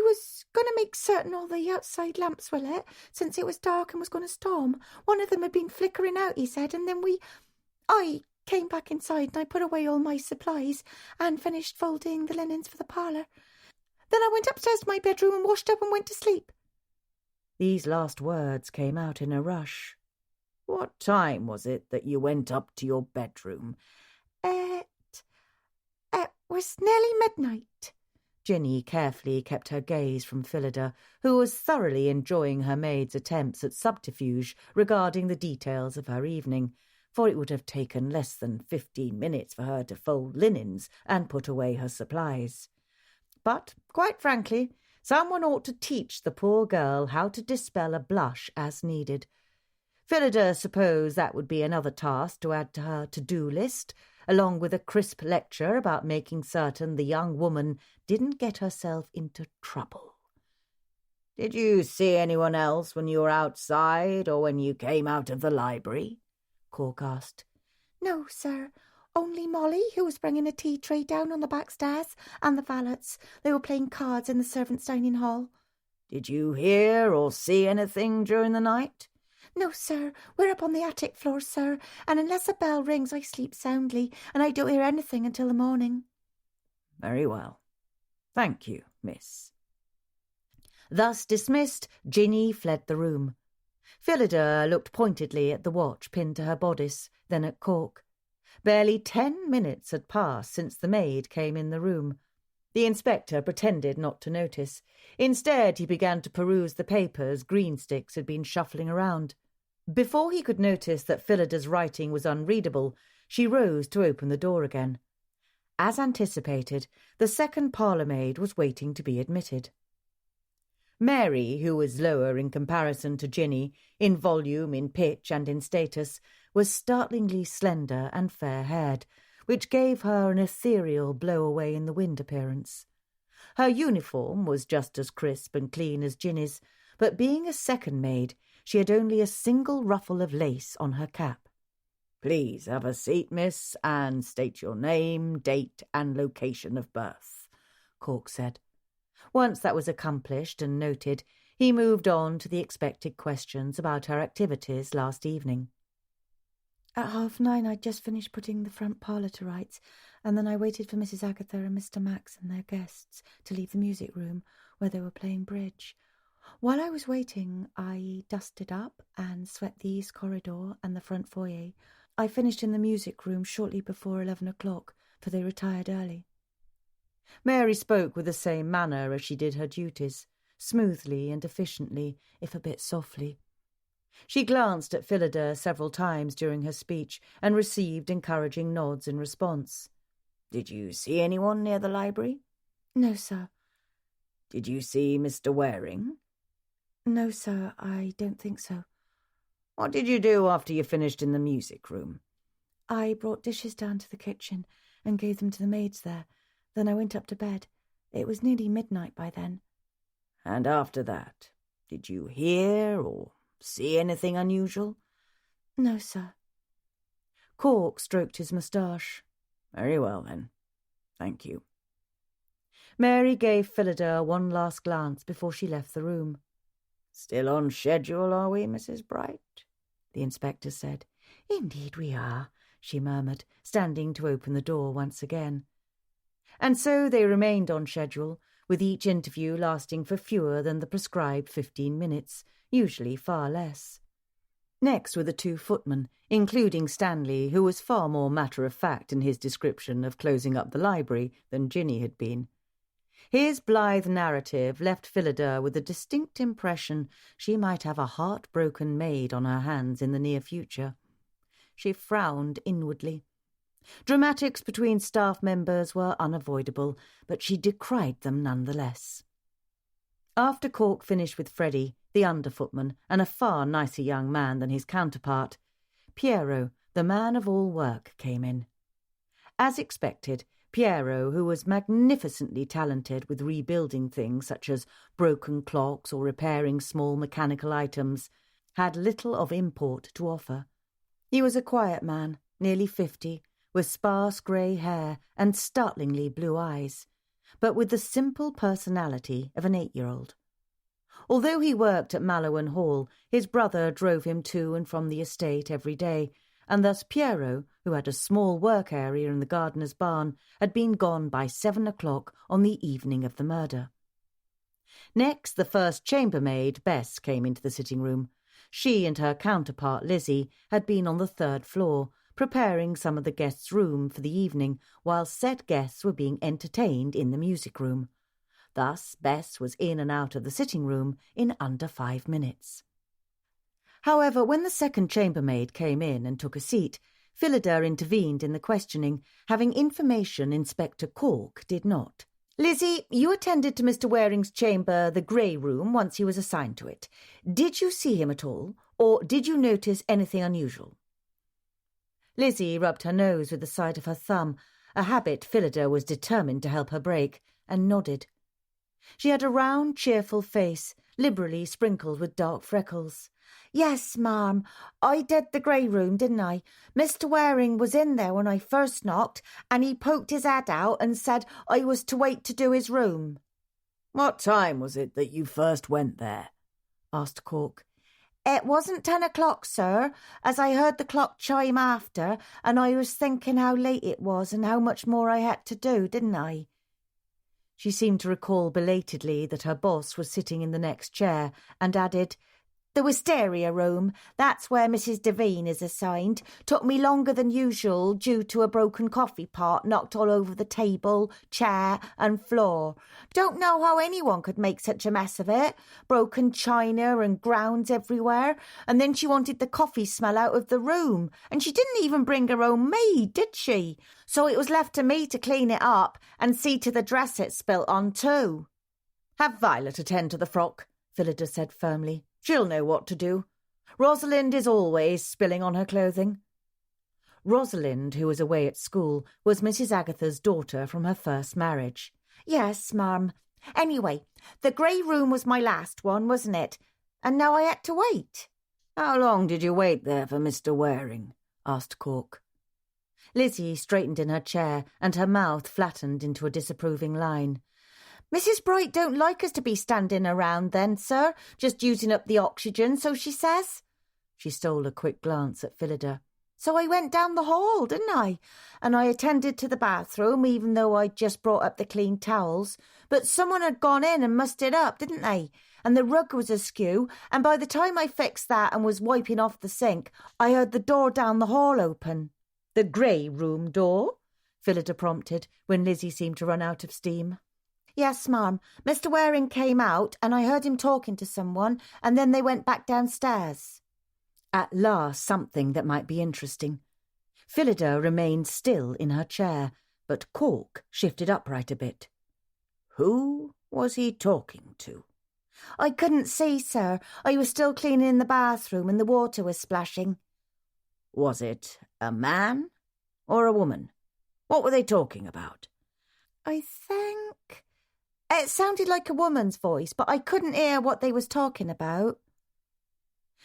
was going to make certain all the outside lamps were lit, since it was dark and was going to storm. One of them had been flickering out, he said, and then I came back inside and I put away all my supplies and finished folding the linens for the parlour. Then I went upstairs to my bedroom and washed up and went to sleep." These last words came out in a rush. "What time was it that you went up to your bedroom?" It was nearly midnight." Ginny carefully kept her gaze from Phillida, who was thoroughly enjoying her maid's attempts at subterfuge regarding the details of her evening, for it would have taken less than 15 minutes for her to fold linens and put away her supplies. But, quite frankly, someone ought to teach the poor girl how to dispel a blush as needed. Phillida supposed that would be another task to add to her to-do list, along with a crisp lecture about making certain the young woman didn't get herself into trouble. "Did you see anyone else when you were outside or when you came out of the library?" Cork asked. "No, sir. Only Molly, who was bringing a tea tray down on the back stairs, and the valets. They were playing cards in the servants' dining hall." "Did you hear or see anything during the night?" "No, sir. We're up on the attic floor, sir, and unless a bell rings I sleep soundly, and I don't hear anything until the morning." "Very well. Thank you, miss." Thus dismissed, Ginny fled the room. Phillida looked pointedly at the watch pinned to her bodice, then at Cork. Barely 10 minutes had passed since the maid came in the room. The inspector pretended not to notice. Instead, he began to peruse the papers Greensticks had been shuffling around. Before he could notice that Phillida's writing was unreadable, she rose to open the door again. As anticipated, the second parlour-maid was waiting to be admitted. Mary, who was lower in comparison to Ginny, in volume, in pitch, and in status, was startlingly slender and fair-haired, which gave her an ethereal blow-away-in-the-wind appearance. Her uniform was just as crisp and clean as Ginny's, but being a second maid, she had only a single ruffle of lace on her cap. "Please have a seat, miss, and state your name, date, and location of birth," Cork said. Once that was accomplished and noted, he moved on to the expected questions about her activities last evening. "At 9:30 I'd just finished putting the front parlour to rights, and then I waited for Mrs. Agatha and Mr. Max and their guests to leave the music room, where they were playing bridge. While I was waiting, I dusted up and swept the east corridor and the front foyer. I finished in the music room shortly before 11 o'clock, for they retired early." Mary spoke with the same manner as she did her duties, smoothly and efficiently, if a bit softly. She glanced at Phillida several times during her speech and received encouraging nods in response. "Did you see anyone near the library?" "No, sir." "Did you see Mr. Waring?" "No, sir, I don't think so." "What did you do after you finished in the music room?" "I brought dishes down to the kitchen and gave them to the maids there. Then I went up to bed. It was nearly midnight by then." "And after that, did you hear or see anything unusual?" "No, sir." Cork stroked his moustache. "Very well, then. Thank you." Mary gave Phillida one last glance before she left the room. "Still on schedule, are we, Mrs. Bright?" the inspector said. "Indeed we are," she murmured, standing to open the door once again. And so they remained on schedule, with each interview lasting for fewer than the prescribed 15 minutes, usually far less. Next were the two footmen, including Stanley, who was far more matter-of-fact in his description of closing up the library than Ginny had been. His blithe narrative left Phillida with a distinct impression she might have a heartbroken maid on her hands in the near future. She frowned inwardly. Dramatics between staff members were unavoidable, but she decried them nonetheless. After Cork finished with Freddie, the under-footman, and a far nicer young man than his counterpart, Piero, the man of all work, came in. As expected, Piero, who was magnificently talented with rebuilding things such as broken clocks or repairing small mechanical items, had little of import to offer. He was a quiet man, nearly 50, with sparse grey hair and startlingly blue eyes, but with the simple personality of an 8-year-old. Although he worked at Mallowan Hall, his brother drove him to and from the estate every day, and thus Piero, who had a small work area in the gardener's barn, had been gone by 7 o'clock on the evening of the murder. Next, the first chambermaid, Bess, came into the sitting-room. She and her counterpart, Lizzie, had been on the 3rd floor, preparing some of the guests' room for the evening, while said guests were being entertained in the music-room. Thus, Bess was in and out of the sitting-room in under 5 minutes. However, when the second chambermaid came in and took a seat, Phillida intervened in the questioning, having information Inspector Cork did not. "Lizzie, you attended to Mr. Waring's chamber, the grey room, once he was assigned to it. Did you see him at all, or did you notice anything unusual?" Lizzie rubbed her nose with the side of her thumb, a habit Phillida was determined to help her break, and nodded. She had a round, cheerful face, liberally sprinkled with dark freckles. "Yes, ma'am, I did the grey room, didn't I? Mr. Waring was in there when I first knocked, and he poked his head out and said I was to wait to do his room." "What time was it that you first went there?" asked Cork. "It wasn't 10 o'clock, sir, as I heard the clock chime after, and I was thinking how late it was and how much more I had to do, didn't I?" She seemed to recall belatedly that her boss was sitting in the next chair, and added, "The wisteria room, that's where Mrs. Devine is assigned, took me longer than usual due to a broken coffee pot knocked all over the table, chair and floor. Don't know how anyone could make such a mess of it. Broken china and grounds everywhere, and then she wanted the coffee smell out of the room, and she didn't even bring her own maid, did she? So it was left to me to clean it up and see to the dress it spilt on too." "Have Violet attend to the frock," Phillida said firmly. "She'll know what to do. Rosalind is always spilling on her clothing." Rosalind, who was away at school, was Mrs. Agatha's daughter from her first marriage. "Yes, ma'am. Anyway, the grey room was my last one, wasn't it? And now I had to wait." "How long did you wait there for Mr. Waring?" asked Cork. Lizzie straightened in her chair, and her mouth flattened into a disapproving line. "Mrs. Bright don't like us to be standing around then, sir, just using up the oxygen, so she says." She stole a quick glance at Phillida. "So I went down the hall, didn't I? And I attended to the bathroom, even though I'd just brought up the clean towels. But someone had gone in and mussed it up, didn't they? And the rug was askew, and by the time I fixed that and was wiping off the sink, I heard the door down the hall open." "The grey room door?" Phillida prompted, when Lizzie seemed to run out of steam. "Yes, ma'am. Mr. Waring came out, and I heard him talking to someone, and then they went back downstairs." At last something that might be interesting. Phillida remained still in her chair, but Cork shifted upright a bit. "Who was he talking to?" "I couldn't see, sir. I was still cleaning the bathroom, and the water was splashing." "Was it a man or a woman? What were they talking about?" "I think it sounded like a woman's voice, but I couldn't hear what they was talking about."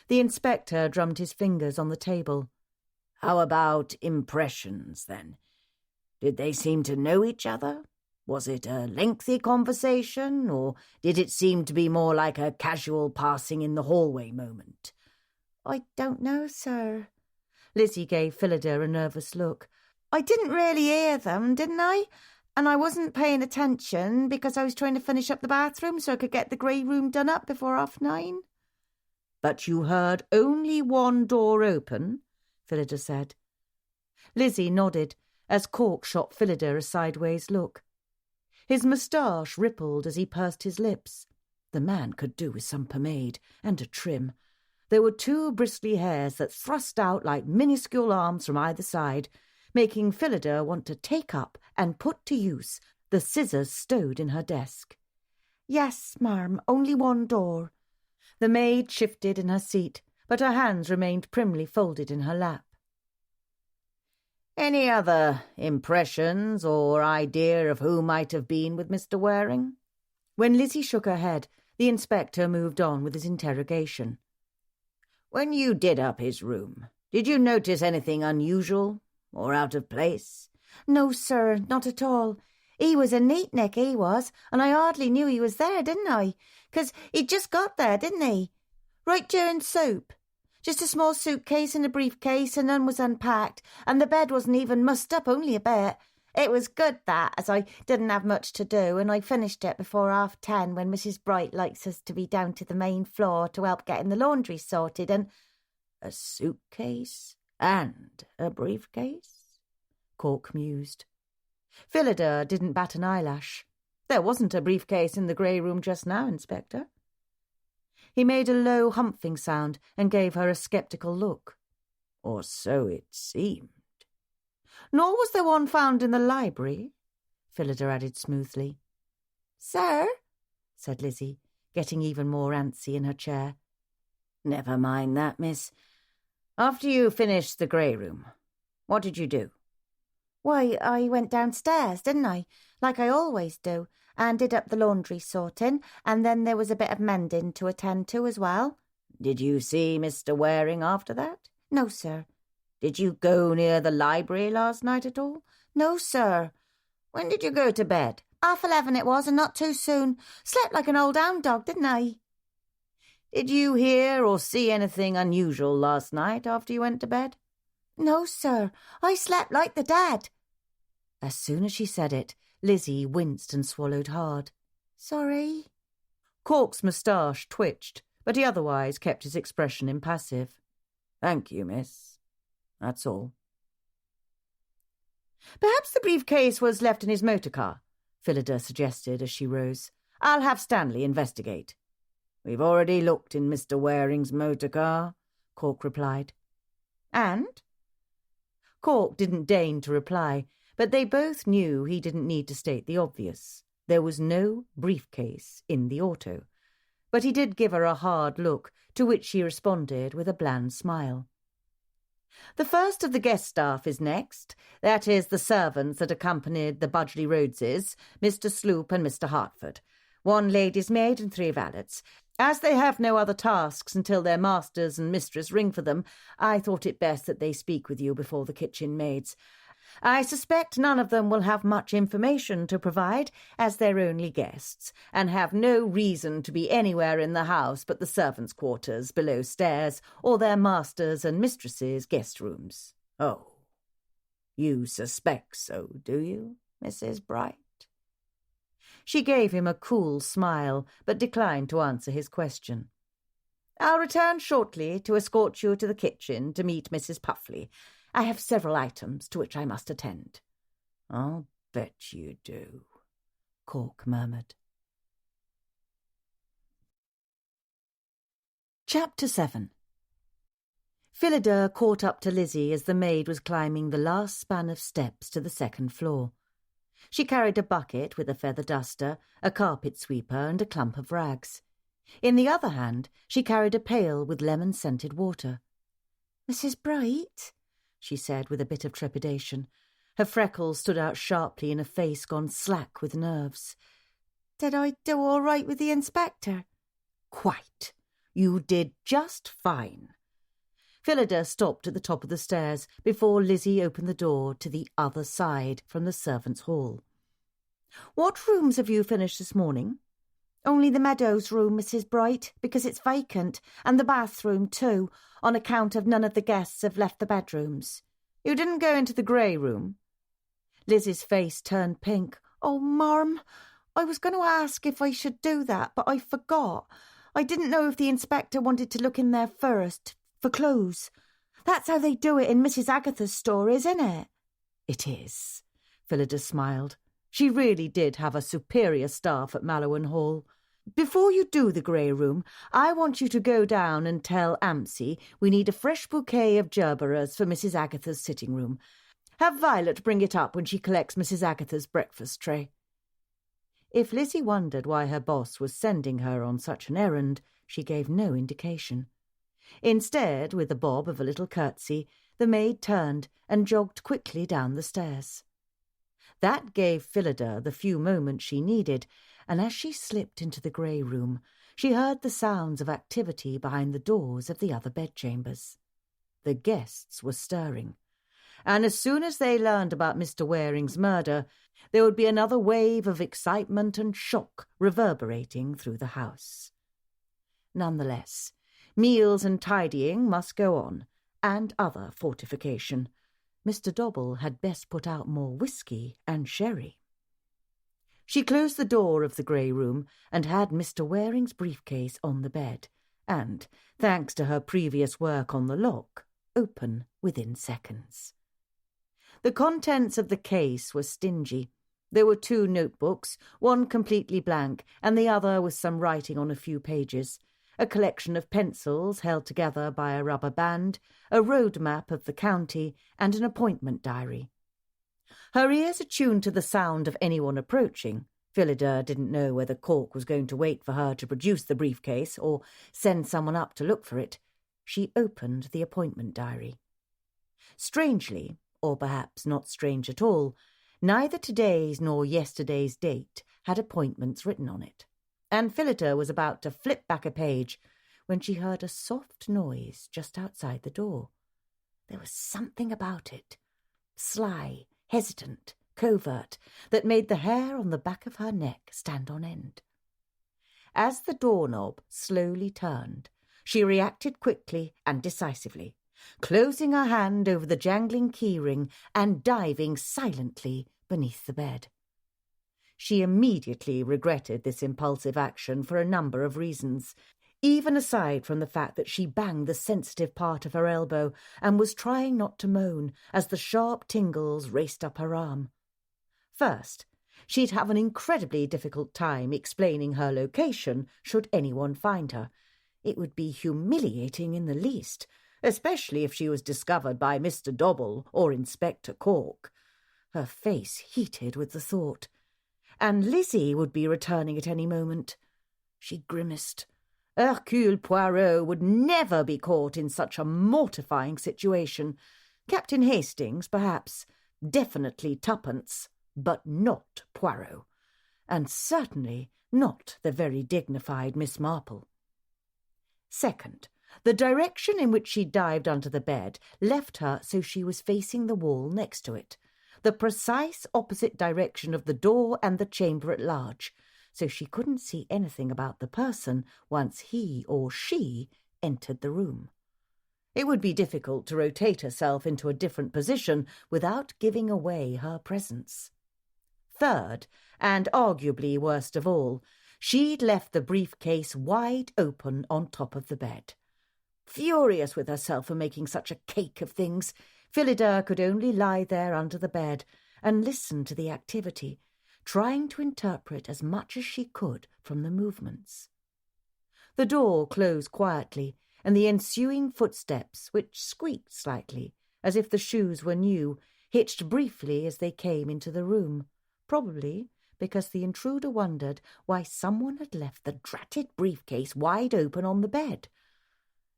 The inspector drummed his fingers on the table. "How about impressions, then? Did they seem to know each other? Was it a lengthy conversation, or did it seem to be more like a casual passing in the hallway moment?" "I don't know, sir." Lizzie gave Phillida a nervous look. I didn't really hear them, didn't I? And I wasn't paying attention because I was trying to finish up the bathroom so I could get the grey room done up before 9:30. But you heard only one door open, Phillida said. Lizzie nodded as Cork shot Phillida a sideways look. His moustache rippled as he pursed his lips. The man could do with some pomade and a trim. There were 2 bristly hairs that thrust out like minuscule arms from either side, making Phillida want to take up and put to use the scissors stowed in her desk. Yes, ma'am, only one door. The maid shifted in her seat, but her hands remained primly folded in her lap. Any other impressions or idea of who might have been with Mr. Waring? When Lizzie shook her head, the inspector moved on with his interrogation. When you did up his room, did you notice anything unusual or out of place? No, sir, not at all. He was a neat-neck, he was, and I hardly knew he was there, didn't I? 'Cause he'd just got there, didn't he? Right during soap. Just a small suitcase and a briefcase, and none was unpacked, and the bed wasn't even mussed up only a bit. It was good, that, as I didn't have much to do, and I finished it before 10:30 when Mrs. Bright likes us to be down to the main floor to help getting the laundry sorted, and... A suitcase and a briefcase? Cork mused. Phillida didn't bat an eyelash. There wasn't a briefcase in the grey room just now, Inspector. He made a low humphing sound and gave her a sceptical look. Or so it seemed. Nor was there one found in the library, Phillida added smoothly. Sir? Said Lizzie, getting even more antsy in her chair. Never mind that, miss. After you finished the grey room, what did you do? Why, I went downstairs, didn't I? Like I always do, and did up the laundry sorting, and then there was a bit of mending to attend to as well. Did you see Mr. Waring after that? No, sir. Did you go near the library last night at all? No, sir. When did you go to bed? 11:30 it was, and not too soon. Slept like an old hound dog, didn't I? Did you hear or see anything unusual last night after you went to bed? No, sir. I slept like the dead. As soon as she said it, Lizzie winced and swallowed hard. Sorry. Cork's moustache twitched, but he otherwise kept his expression impassive. Thank you, miss. That's all. Perhaps the briefcase was left in his motor car, Phillida suggested as she rose. I'll have Stanley investigate. We've already looked in Mr. Waring's motor car, Cork replied. And? Cork didn't deign to reply, but they both knew he didn't need to state the obvious. There was no briefcase in the auto. But he did give her a hard look, to which she responded with a bland smile. The first of the guest staff is next. That is, the servants that accompanied the Budgley Rhodeses, Mr. Sloop and Mr. Hartford. 1 lady's maid and 3 valets. As they have no other tasks until their masters and mistress ring for them, I thought it best that they speak with you before the kitchen maids. I suspect none of them will have much information to provide, as they're only guests, and have no reason to be anywhere in the house but the servants' quarters below stairs or their masters' and mistresses' guest rooms. Oh, you suspect so, do you, Mrs. Bright? She gave him a cool smile, but declined to answer his question. I'll return shortly to escort you to the kitchen to meet Mrs. Puffley. I have several items to which I must attend. I'll bet you do, Cork murmured. Chapter 7. Phillida caught up to Lizzie as the maid was climbing the last span of steps to the 2nd floor. She carried a bucket with a feather duster, a carpet sweeper, and a clump of rags. In the other hand, she carried a pail with lemon-scented water. Mrs. Bright? She said with a bit of trepidation. Her freckles stood out sharply in a face gone slack with nerves. Did I do all right with the inspector? Quite. You did just fine. Phillida stopped at the top of the stairs before Lizzie opened the door to the other side from the servants' hall. What rooms have you finished this morning? Only the Meadows room, Mrs. Bright, because it's vacant, and the bathroom too, on account of none of the guests have left the bedrooms. You didn't go into the grey room? Lizzie's face turned pink. Oh, Marm, I was going to ask if I should do that, but I forgot. I didn't know if the inspector wanted to look in there first, for clues. That's how they do it in Mrs. Agatha's stories, isn't it? It is. Phillida smiled. She really did have a superior staff at Mallowan Hall. Before you do the grey room, I want you to go down and tell Amsey we need a fresh bouquet of gerberas for Mrs. Agatha's sitting room. Have Violet bring it up when she collects Mrs. Agatha's breakfast tray. If Lizzie wondered why her boss was sending her on such an errand, she gave no indication. Instead, with a bob of a little curtsy, the maid turned and jogged quickly down the stairs. That gave Phillida the few moments she needed, and as she slipped into the grey room, she heard the sounds of activity behind the doors of the other bedchambers. The guests were stirring, and as soon as they learned about Mr. Waring's murder, there would be another wave of excitement and shock reverberating through the house. Nonetheless, meals and tidying must go on, and other fortification. Mr. Dobble had best put out more whisky and sherry. She closed the door of the grey room and had Mr. Waring's briefcase on the bed, and, thanks to her previous work on the lock, open within seconds. The contents of the case were stingy. There were 2 notebooks, one completely blank and the other with some writing on a few pages, a collection of pencils held together by a rubber band, a road map of the county, and an appointment diary. Her ears attuned to the sound of anyone approaching. Phillida didn't know whether Cork was going to wait for her to produce the briefcase or send someone up to look for it. She opened the appointment diary. Strangely, or perhaps not strange at all, neither today's nor yesterday's date had appointments written on it, and Phillida was about to flip back a page when she heard a soft noise just outside the door. There was something about it, sly, hesitant, covert, that made the hair on the back of her neck stand on end. As the doorknob slowly turned, she reacted quickly and decisively, closing her hand over the jangling keyring and diving silently beneath the bed. She immediately regretted this impulsive action for a number of reasons, even aside from the fact that she banged the sensitive part of her elbow and was trying not to moan as the sharp tingles raced up her arm. First, she'd have an incredibly difficult time explaining her location should anyone find her. It would be humiliating in the least, especially if she was discovered by Mr. Dobble or Inspector Cork. Her face heated with the thought. And Lizzie would be returning at any moment. She grimaced. Hercule Poirot would never be caught in such a mortifying situation. Captain Hastings, perhaps. Definitely Tuppence, but not Poirot. And certainly not the very dignified Miss Marple. Second, the direction in which she dived under the bed left her so she was facing the wall next to it, the precise opposite direction of the door and the chamber at large, so she couldn't see anything about the person once he or she entered the room. It would be difficult to rotate herself into a different position without giving away her presence. Third, and arguably worst of all, she'd left the briefcase wide open on top of the bed. Furious with herself for making such a cake of things, Phillida could only lie there under the bed and listen to the activity, trying to interpret as much as she could from the movements. The door closed quietly, and the ensuing footsteps, which squeaked slightly, as if the shoes were new, hitched briefly as they came into the room, probably because the intruder wondered why someone had left the dratted briefcase wide open on the bed.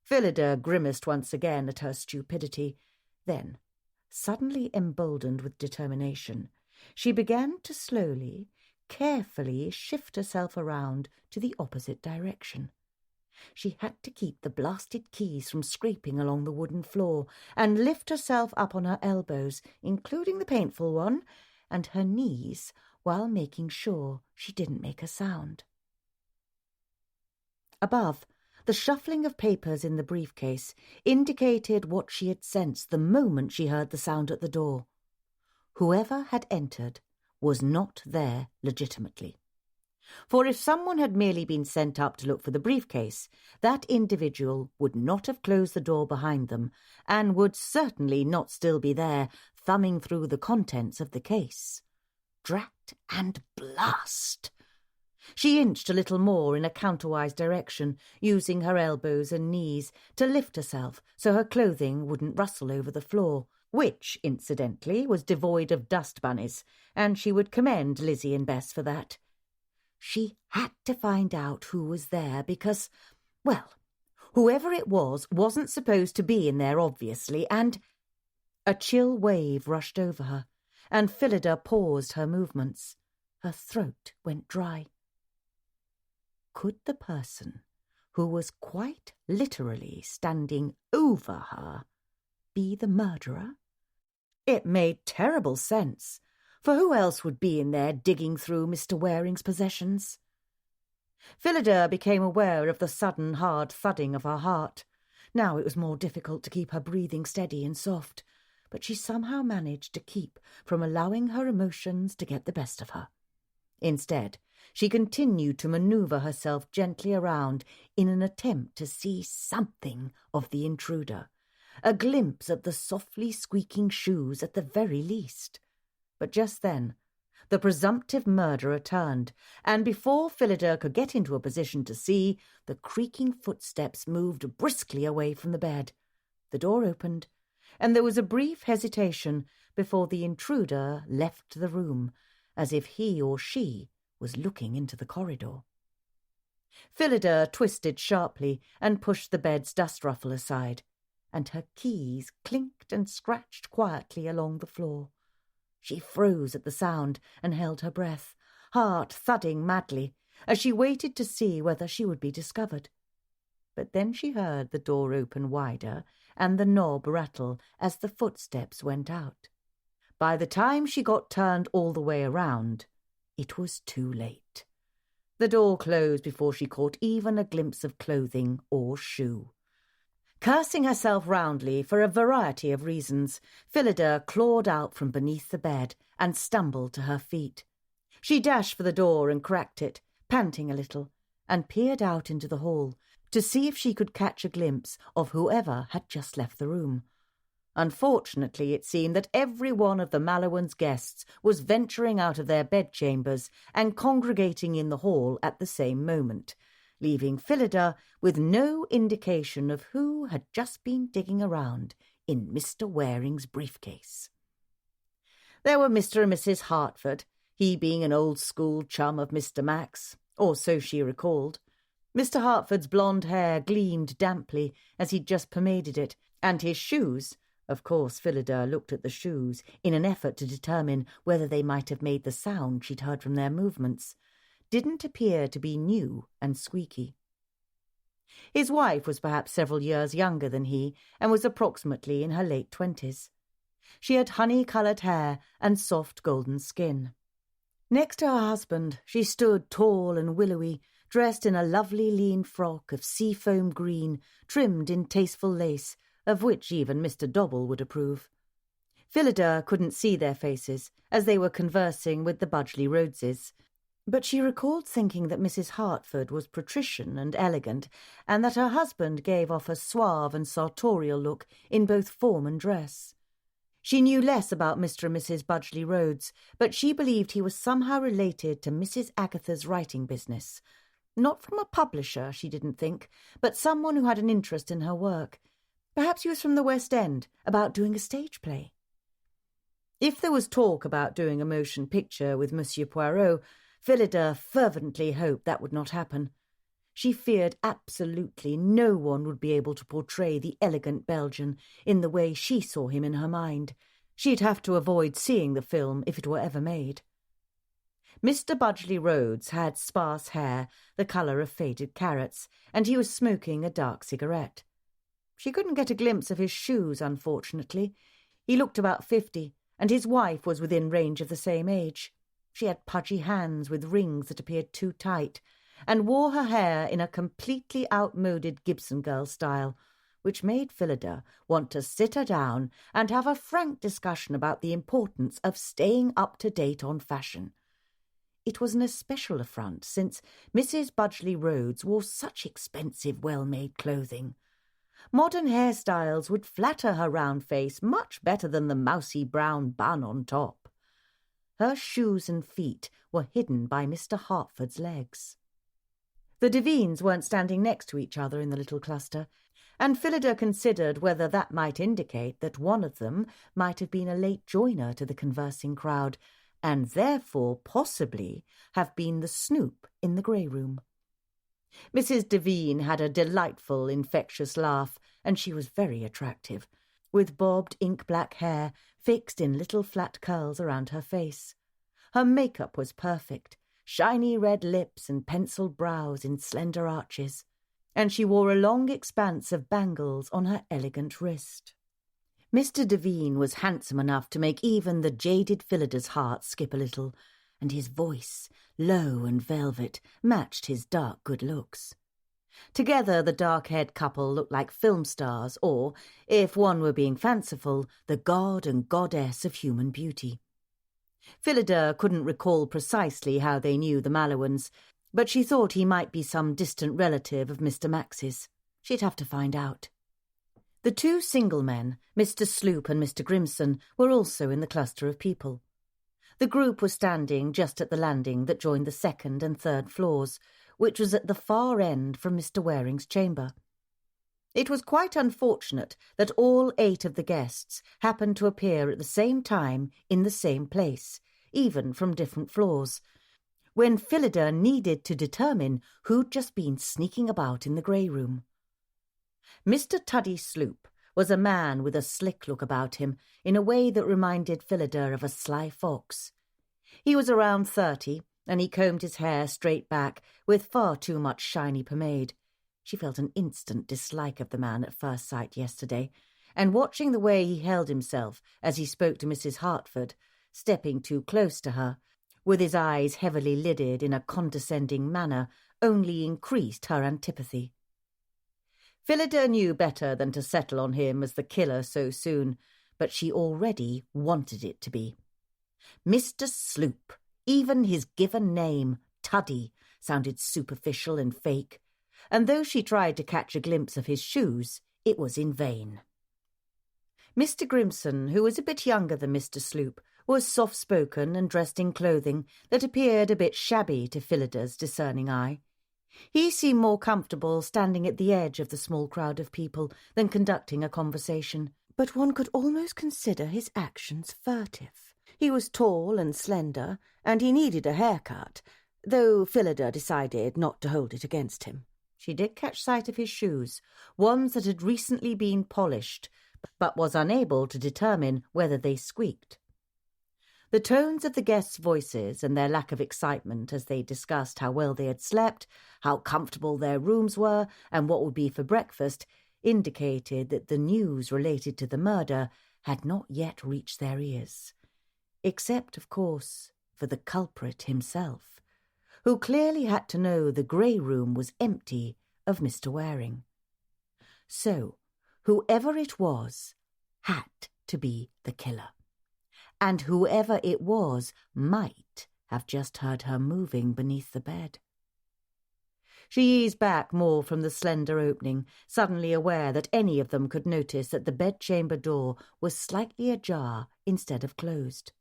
Phillida grimaced once again at her stupidity. Then, suddenly emboldened with determination, she began to slowly, carefully shift herself around to the opposite direction. She had to keep the blasted keys from scraping along the wooden floor and lift herself up on her elbows, including the painful one, and her knees, while making sure she didn't make a sound. Above, the shuffling of papers in the briefcase indicated what she had sensed the moment she heard the sound at the door. Whoever had entered was not there legitimately. For if someone had merely been sent up to look for the briefcase, that individual would not have closed the door behind them and would certainly not still be there, thumbing through the contents of the case. Drat and blast! She inched a little more in a counterwise direction, using her elbows and knees to lift herself so her clothing wouldn't rustle over the floor, which, incidentally, was devoid of dust bunnies, and she would commend Lizzie and Bess for that. She had to find out who was there because, well, whoever it was wasn't supposed to be in there, obviously, and... A chill wave rushed over her, and Phillida paused her movements. Her throat went dry. Could the person who was quite literally standing over her be the murderer? It made terrible sense, for who else would be in there digging through Mr. Waring's possessions? Phillida became aware of the sudden hard thudding of her heart. Now it was more difficult to keep her breathing steady and soft, but she somehow managed to keep from allowing her emotions to get the best of her. Instead, she continued to manoeuvre herself gently around in an attempt to see something of the intruder, a glimpse of the softly squeaking shoes at the very least. But just then, the presumptive murderer turned, and before Phillida could get into a position to see, the creaking footsteps moved briskly away from the bed. The door opened, and there was a brief hesitation before the intruder left the room, as if he or she was looking into the corridor. Phillida twisted sharply and pushed the bed's dust ruffle aside, and her keys clinked and scratched quietly along the floor. She froze at the sound and held her breath, heart thudding madly, as she waited to see whether she would be discovered. But then she heard the door open wider and the knob rattle as the footsteps went out. By the time she got turned all the way around, it was too late. The door closed before she caught even a glimpse of clothing or shoe. Cursing herself roundly for a variety of reasons, Phillida clawed out from beneath the bed and stumbled to her feet. She dashed for the door and cracked it, panting a little, and peered out into the hall to see if she could catch a glimpse of whoever had just left the room. Unfortunately, it seemed that every one of the Mallowans' guests was venturing out of their bedchambers and congregating in the hall at the same moment, leaving Phillida with no indication of who had just been digging around in Mr. Waring's briefcase. There were Mr. and Mrs. Hartford, he being an old-school chum of Mr. Max, or so she recalled. Mr. Hartford's blonde hair gleamed damply as he'd just pomaded it, and his shoes— of course, Phillida looked at the shoes in an effort to determine whether they might have made the sound she'd heard from their movements— didn't appear to be new and squeaky. His wife was perhaps several years younger than he and was approximately in her late 20s. She had honey-coloured hair and soft golden skin. Next to her husband, she stood tall and willowy, dressed in a lovely lean frock of seafoam green, trimmed in tasteful lace, of which even Mr. Dobble would approve. Phillida couldn't see their faces, as they were conversing with the Budgley Rhodeses, but she recalled thinking that Mrs. Hartford was patrician and elegant, and that her husband gave off a suave and sartorial look in both form and dress. She knew less about Mr. and Mrs. Budgley Rhodes, but she believed he was somehow related to Mrs. Agatha's writing business. Not from a publisher, she didn't think, but someone who had an interest in her work. Perhaps he was from the West End, about doing a stage play. If there was talk about doing a motion picture with Monsieur Poirot, Phillida fervently hoped that would not happen. She feared absolutely no one would be able to portray the elegant Belgian in the way she saw him in her mind. She'd have to avoid seeing the film if it were ever made. Mr. Budgley Rhodes had sparse hair, the colour of faded carrots, and he was smoking a dark cigarette. She couldn't get a glimpse of his shoes, unfortunately. He looked about 50, and his wife was within range of the same age. She had pudgy hands with rings that appeared too tight, and wore her hair in a completely outmoded Gibson girl style, which made Phillida want to sit her down and have a frank discussion about the importance of staying up to date on fashion. It was an especial affront, since Mrs. Budgley Rhodes wore such expensive, well-made clothing. Modern hairstyles would flatter her round face much better than the mousy brown bun on top. Her shoes and feet were hidden by Mr. Hartford's legs. The Devines weren't standing next to each other in the little cluster, and Phillida considered whether that might indicate that one of them might have been a late joiner to the conversing crowd, and therefore possibly have been the snoop in the grey room. Mrs. Devine had a delightful, infectious laugh, and she was very attractive, with bobbed ink-black hair fixed in little flat curls around her face. Her makeup was perfect, shiny red lips and penciled brows in slender arches, and she wore a long expanse of bangles on her elegant wrist. Mr. Devine was handsome enough to make even the jaded Phillida's heart skip a little, and his voice, low and velvet, matched his dark good looks. Together the dark-haired couple looked like film stars, or, if one were being fanciful, the god and goddess of human beauty. Phillida couldn't recall precisely how they knew the Mallowans, but she thought he might be some distant relative of Mr. Max's. She'd have to find out. The two single men, Mr. Sloop and Mr. Grimson, were also in the cluster of people. The group was standing just at the landing that joined the second and third floors, which was at the far end from Mr. Waring's chamber. It was quite unfortunate that all 8 of the guests happened to appear at the same time in the same place, even from different floors, when Phillida needed to determine who'd just been sneaking about in the grey room. Mr. Tuddy Sloop was a man with a slick look about him, in a way that reminded Phillida of a sly fox. He was around 30, and he combed his hair straight back with far too much shiny pomade. She felt an instant dislike of the man at first sight yesterday, and watching the way he held himself as he spoke to Mrs. Hartford, stepping too close to her, with his eyes heavily lidded in a condescending manner, only increased her antipathy. Phillida knew better than to settle on him as the killer so soon, but she already wanted it to be. Mr. Sloop, even his given name, Tuddy, sounded superficial and fake, and though she tried to catch a glimpse of his shoes, it was in vain. Mr. Grimson, who was a bit younger than Mr. Sloop, was soft-spoken and dressed in clothing that appeared a bit shabby to Phillida's discerning eye. He seemed more comfortable standing at the edge of the small crowd of people than conducting a conversation, but one could almost consider his actions furtive. He was tall and slender, and he needed a haircut, though Phillida decided not to hold it against him. She did catch sight of his shoes, ones that had recently been polished, but was unable to determine whether they squeaked. The tones of the guests' voices and their lack of excitement as they discussed how well they had slept, how comfortable their rooms were, and what would be for breakfast, indicated that the news related to the murder had not yet reached their ears. Except, of course, for the culprit himself, who clearly had to know the grey room was empty of Mr. Waring. So, whoever it was had to be the killer. And whoever it was might have just heard her moving beneath the bed. She eased back more from the slender opening, suddenly aware that any of them could notice that the bedchamber door was slightly ajar instead of closed.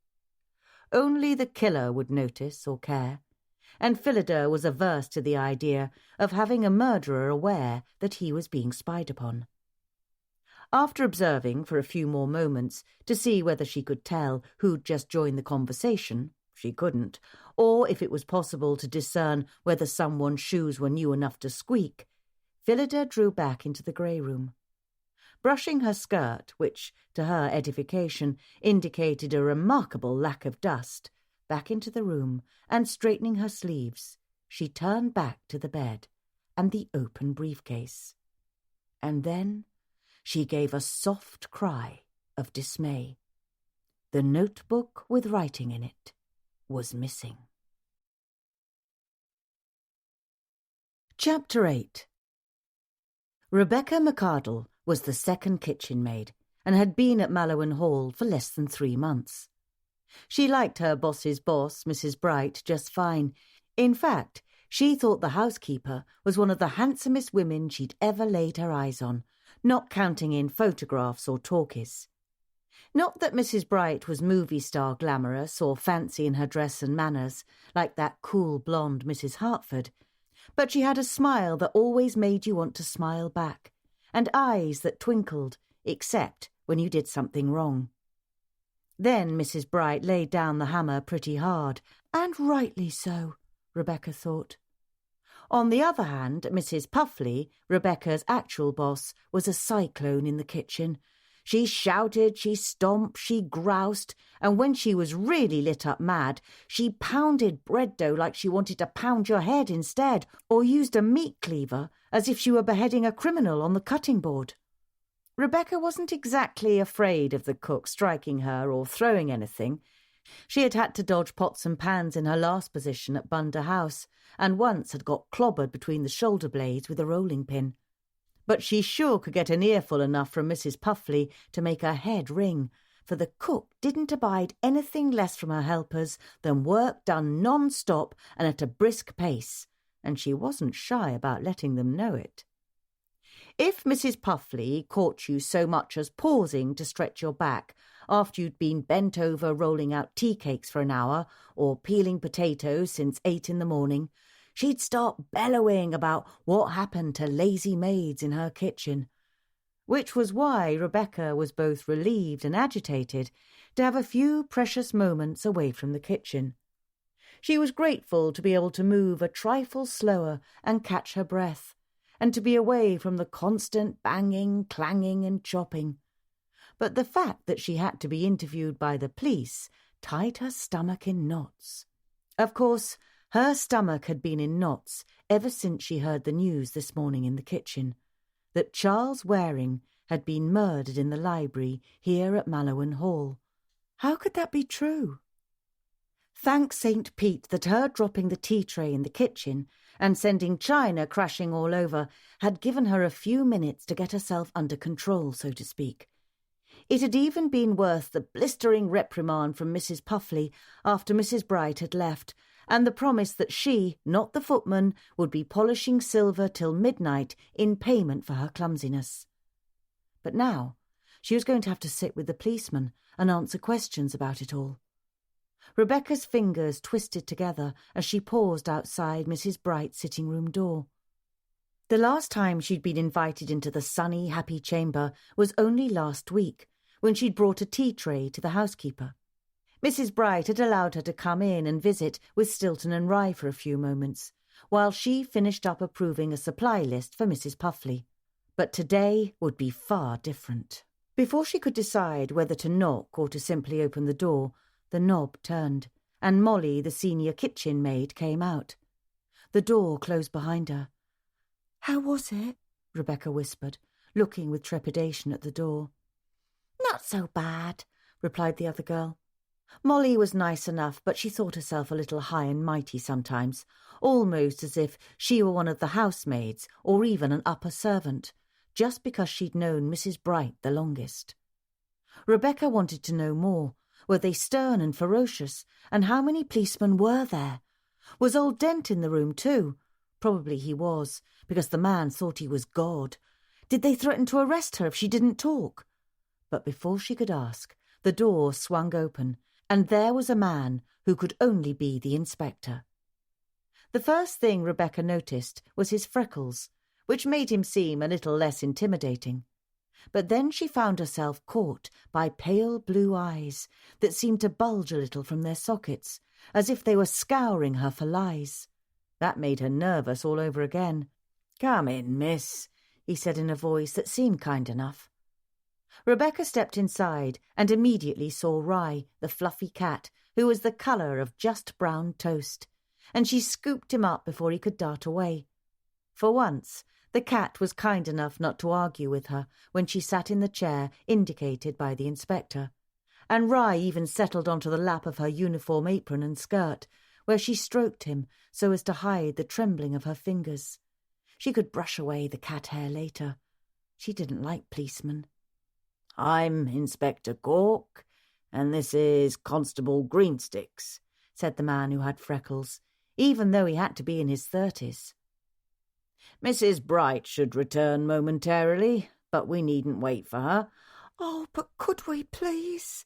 Only the killer would notice or care, and Phillida was averse to the idea of having a murderer aware that he was being spied upon. After observing for a few more moments to see whether she could tell who'd just joined the conversation, she couldn't, or if it was possible to discern whether someone's shoes were new enough to squeak, Phillida drew back into the grey room. Brushing her skirt, which, to her edification, indicated a remarkable lack of dust, back into the room, and straightening her sleeves, she turned back to the bed and the open briefcase. And then she gave a soft cry of dismay. The notebook with writing in it was missing. Chapter 8. Rebecca McArdle was the second kitchen maid and had been at Mallowan Hall for less than 3 months. She liked her boss's boss, Mrs. Bright, just fine. In fact, she thought the housekeeper was one of the handsomest women she'd ever laid her eyes on, not counting in photographs or talkies. Not that Mrs. Bright was movie star glamorous or fancy in her dress and manners, like that cool blonde Mrs. Hartford, but she had a smile that always made you want to smile back, and eyes that twinkled, except when you did something wrong. Then Mrs. Bright laid down the hammer pretty hard, and rightly so, Rebecca thought. On the other hand, Mrs. Puffley, Rebecca's actual boss, was a cyclone in the kitchen. She shouted, she stomped, she groused, and when she was really lit up mad, she pounded bread dough like she wanted to pound your head instead, or used a meat cleaver as if she were beheading a criminal on the cutting board. Rebecca wasn't exactly afraid of the cook striking her or throwing anything. She had to dodge pots and pans in her last position at Bunder House, and once had got clobbered between the shoulder blades with a rolling pin. But she sure could get an earful enough from Mrs. Puffley to make her head ring, for the cook didn't abide anything less from her helpers than work done non-stop and at a brisk pace, and she wasn't shy about letting them know it. If Mrs. Puffley caught you so much as pausing to stretch your back after you'd been bent over rolling out tea cakes for an hour or peeling potatoes since 8 in the morning, she'd start bellowing about what happened to lazy maids in her kitchen, which was why Rebecca was both relieved and agitated to have a few precious moments away from the kitchen. She was grateful to be able to move a trifle slower and catch her breath, and to be away from the constant banging, clanging and chopping. But the fact that she had to be interviewed by the police tied her stomach in knots. Of course, her stomach had been in knots ever since she heard the news this morning in the kitchen, that Charles Waring had been murdered in the library here at Mallowan Hall. How could that be true? Thank St. Pete that her dropping the tea tray in the kitchen and sending china crashing all over had given her a few minutes to get herself under control, so to speak. It had even been worth the blistering reprimand from Mrs. Puffley after Mrs. Bright had left, and the promise that she, not the footman, would be polishing silver till midnight in payment for her clumsiness. But now she was going to have to sit with the policeman and answer questions about it all. Rebecca's fingers twisted together as she paused outside Mrs. Bright's sitting-room door. The last time she'd been invited into the sunny, happy chamber was only last week, when she'd brought a tea tray to the housekeeper. Mrs. Bright had allowed her to come in and visit with Stilton and Rye for a few moments, while she finished up approving a supply list for Mrs. Puffley. But today would be far different. Before she could decide whether to knock or to simply open the door, the knob turned, and Molly, the senior kitchen maid, came out. The door closed behind her. "How was it?" Rebecca whispered, looking with trepidation at the door. "Not so bad," replied the other girl. Molly was nice enough, but she thought herself a little high and mighty sometimes, almost as if she were one of the housemaids or even an upper servant, just because she'd known Mrs. Bright the longest. Rebecca wanted to know more. Were they stern and ferocious? And how many policemen were there? Was old Dent in the room too? Probably he was, because the man thought he was God. Did they threaten to arrest her if she didn't talk? But before she could ask, the door swung open, and there was a man who could only be the inspector. The first thing Rebecca noticed was his freckles, which made him seem a little less intimidating. But then she found herself caught by pale blue eyes that seemed to bulge a little from their sockets, as if they were scouring her for lies. That made her nervous all over again. "Come in, miss," he said in a voice that seemed kind enough. Rebecca stepped inside and immediately saw Rye, the fluffy cat, who was the colour of just browned toast, and she scooped him up before he could dart away. For once, the cat was kind enough not to argue with her when she sat in the chair indicated by the inspector, and Rye even settled onto the lap of her uniform apron and skirt, where she stroked him so as to hide the trembling of her fingers. She could brush away the cat hair later. She didn't like policemen. "I'm Inspector Cork, and this is Constable Greensticks," said the man who had freckles, even though he had to be in his 30s. "Mrs. Bright should return momentarily, but we needn't wait for her." "Oh, but could we, please?"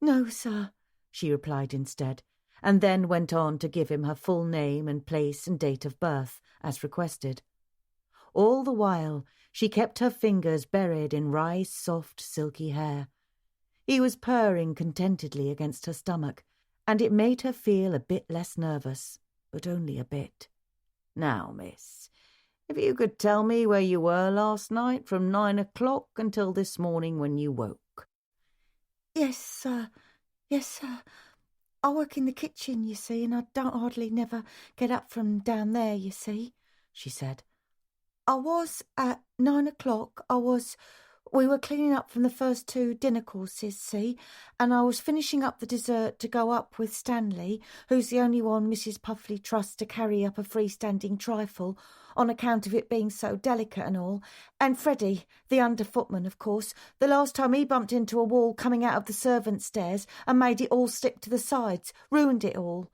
"No, sir," she replied instead, and then went on to give him her full name and place and date of birth, as requested. All the while, she kept her fingers buried in Rye's soft, silky hair. He was purring contentedly against her stomach, and it made her feel a bit less nervous, but only a bit. "Now, miss, if you could tell me where you were last night from 9 o'clock until this morning when you woke." Yes, sir. Yes, sir. I work in the kitchen, you see, and I don't hardly never get up from down there, you see," she said. "I was at 9 o'clock. We were cleaning up from the first 2 dinner courses, see, and I was finishing up the dessert to go up with Stanley, who's the only one Mrs. Puffley trusts to carry up a freestanding trifle, on account of it being so delicate and all, and Freddie, the under footman, of course, the last time he bumped into a wall coming out of the servants' stairs and made it all slip to the sides, ruined it all.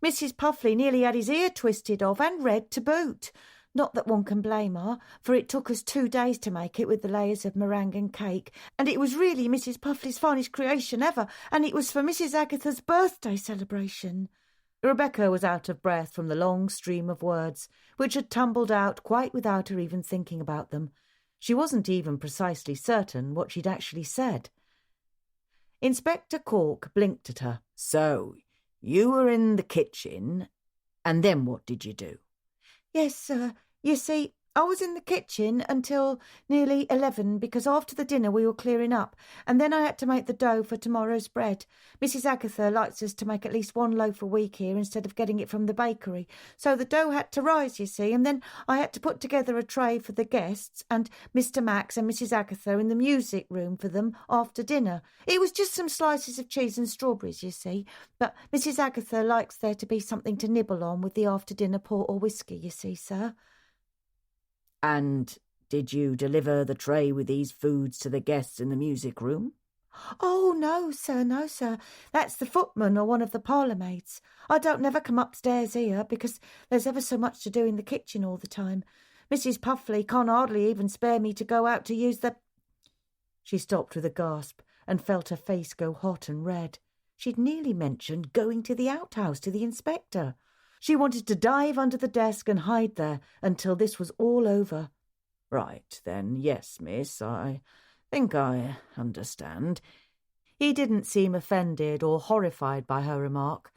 Mrs. Puffley nearly had his ear twisted off and red to boot. Not that one can blame her, for it took us 2 days to make it with the layers of meringue and cake, and it was really Mrs. Puffley's finest creation ever, and it was for Mrs. Agatha's birthday celebration." Rebecca was out of breath from the long stream of words, which had tumbled out quite without her even thinking about them. She wasn't even precisely certain what she'd actually said. Inspector Cork blinked at her. "So, you were in the kitchen, and then what did you do?" "Yes, sir. You see, I was in the kitchen until nearly 11 because after the dinner we were clearing up, and then I had to make the dough for tomorrow's bread. Mrs. Agatha likes us to make at least 1 loaf a week here instead of getting it from the bakery. So the dough had to rise, you see, and then I had to put together a tray for the guests and Mr. Max and Mrs. Agatha in the music room for them after dinner. It was just some slices of cheese and strawberries, you see, but Mrs. Agatha likes there to be something to nibble on with the after-dinner port or whiskey, you see, sir." "And did you deliver the tray with these foods to the guests in the music room?" "Oh, no, sir, no, sir. That's the footman or one of the parlour maids. I don't never come upstairs here because there's ever so much to do in the kitchen all the time. Mrs. Puffley can't hardly even spare me to go out to use the—" She stopped with a gasp and felt her face go hot and red. She'd nearly mentioned going to the outhouse to the inspector. She wanted to dive under the desk and hide there until this was all over. "Right, then, yes, miss, I think I understand." He didn't seem offended or horrified by her remark.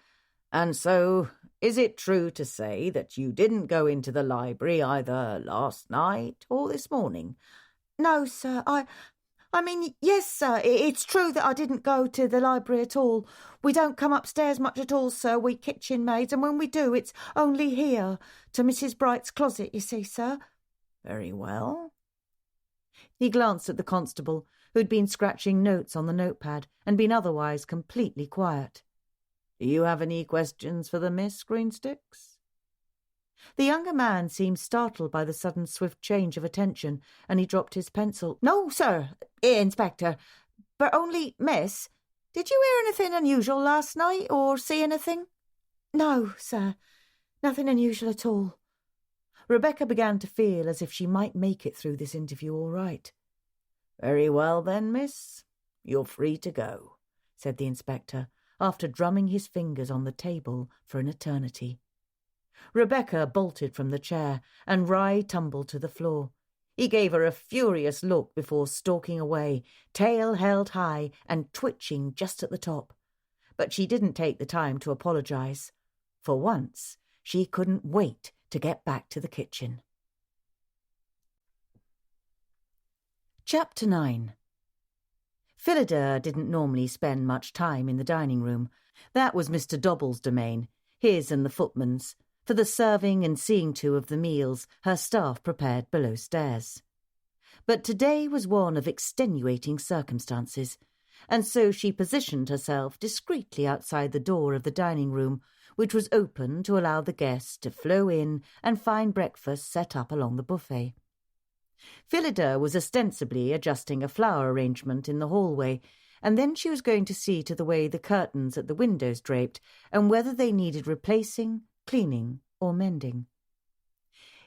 "And so, is it true to say that you didn't go into the library either last night or this morning?" "No, sir, I mean, yes, sir, it's true that I didn't go to the library at all. We don't come upstairs much at all, sir, we kitchen maids, and when we do, it's only here, to Mrs. Bright's closet, you see, sir." "Very well." He glanced at the constable, who'd been scratching notes on the notepad and been otherwise completely quiet. "Do you have any questions for the Miss Greensticks?" The younger man seemed startled by the sudden swift change of attention, and he dropped his pencil. "No, sir, Inspector, but only, miss, did you hear anything unusual last night or see anything?" "No, sir, nothing unusual at all." Rebecca began to feel as if she might make it through this interview all right. "Very well then, miss, you're free to go," said the inspector, after drumming his fingers on the table for an eternity. Rebecca bolted from the chair, and Rye tumbled to the floor. He gave her a furious look before stalking away, tail held high and twitching just at the top. But she didn't take the time to apologize. For once, she couldn't wait to get back to the kitchen. Chapter 9. Phillida didn't normally spend much time in the dining room. That was Mr. Dobble's domain, his and the footman's, for the serving and seeing to of the meals her staff prepared below stairs. But today was one of extenuating circumstances, and so she positioned herself discreetly outside the door of the dining room, which was open to allow the guests to flow in and find breakfast set up along the buffet. Phillida was ostensibly adjusting a flower arrangement in the hallway, and then she was going to see to the way the curtains at the windows draped and whether they needed replacing, cleaning, or mending.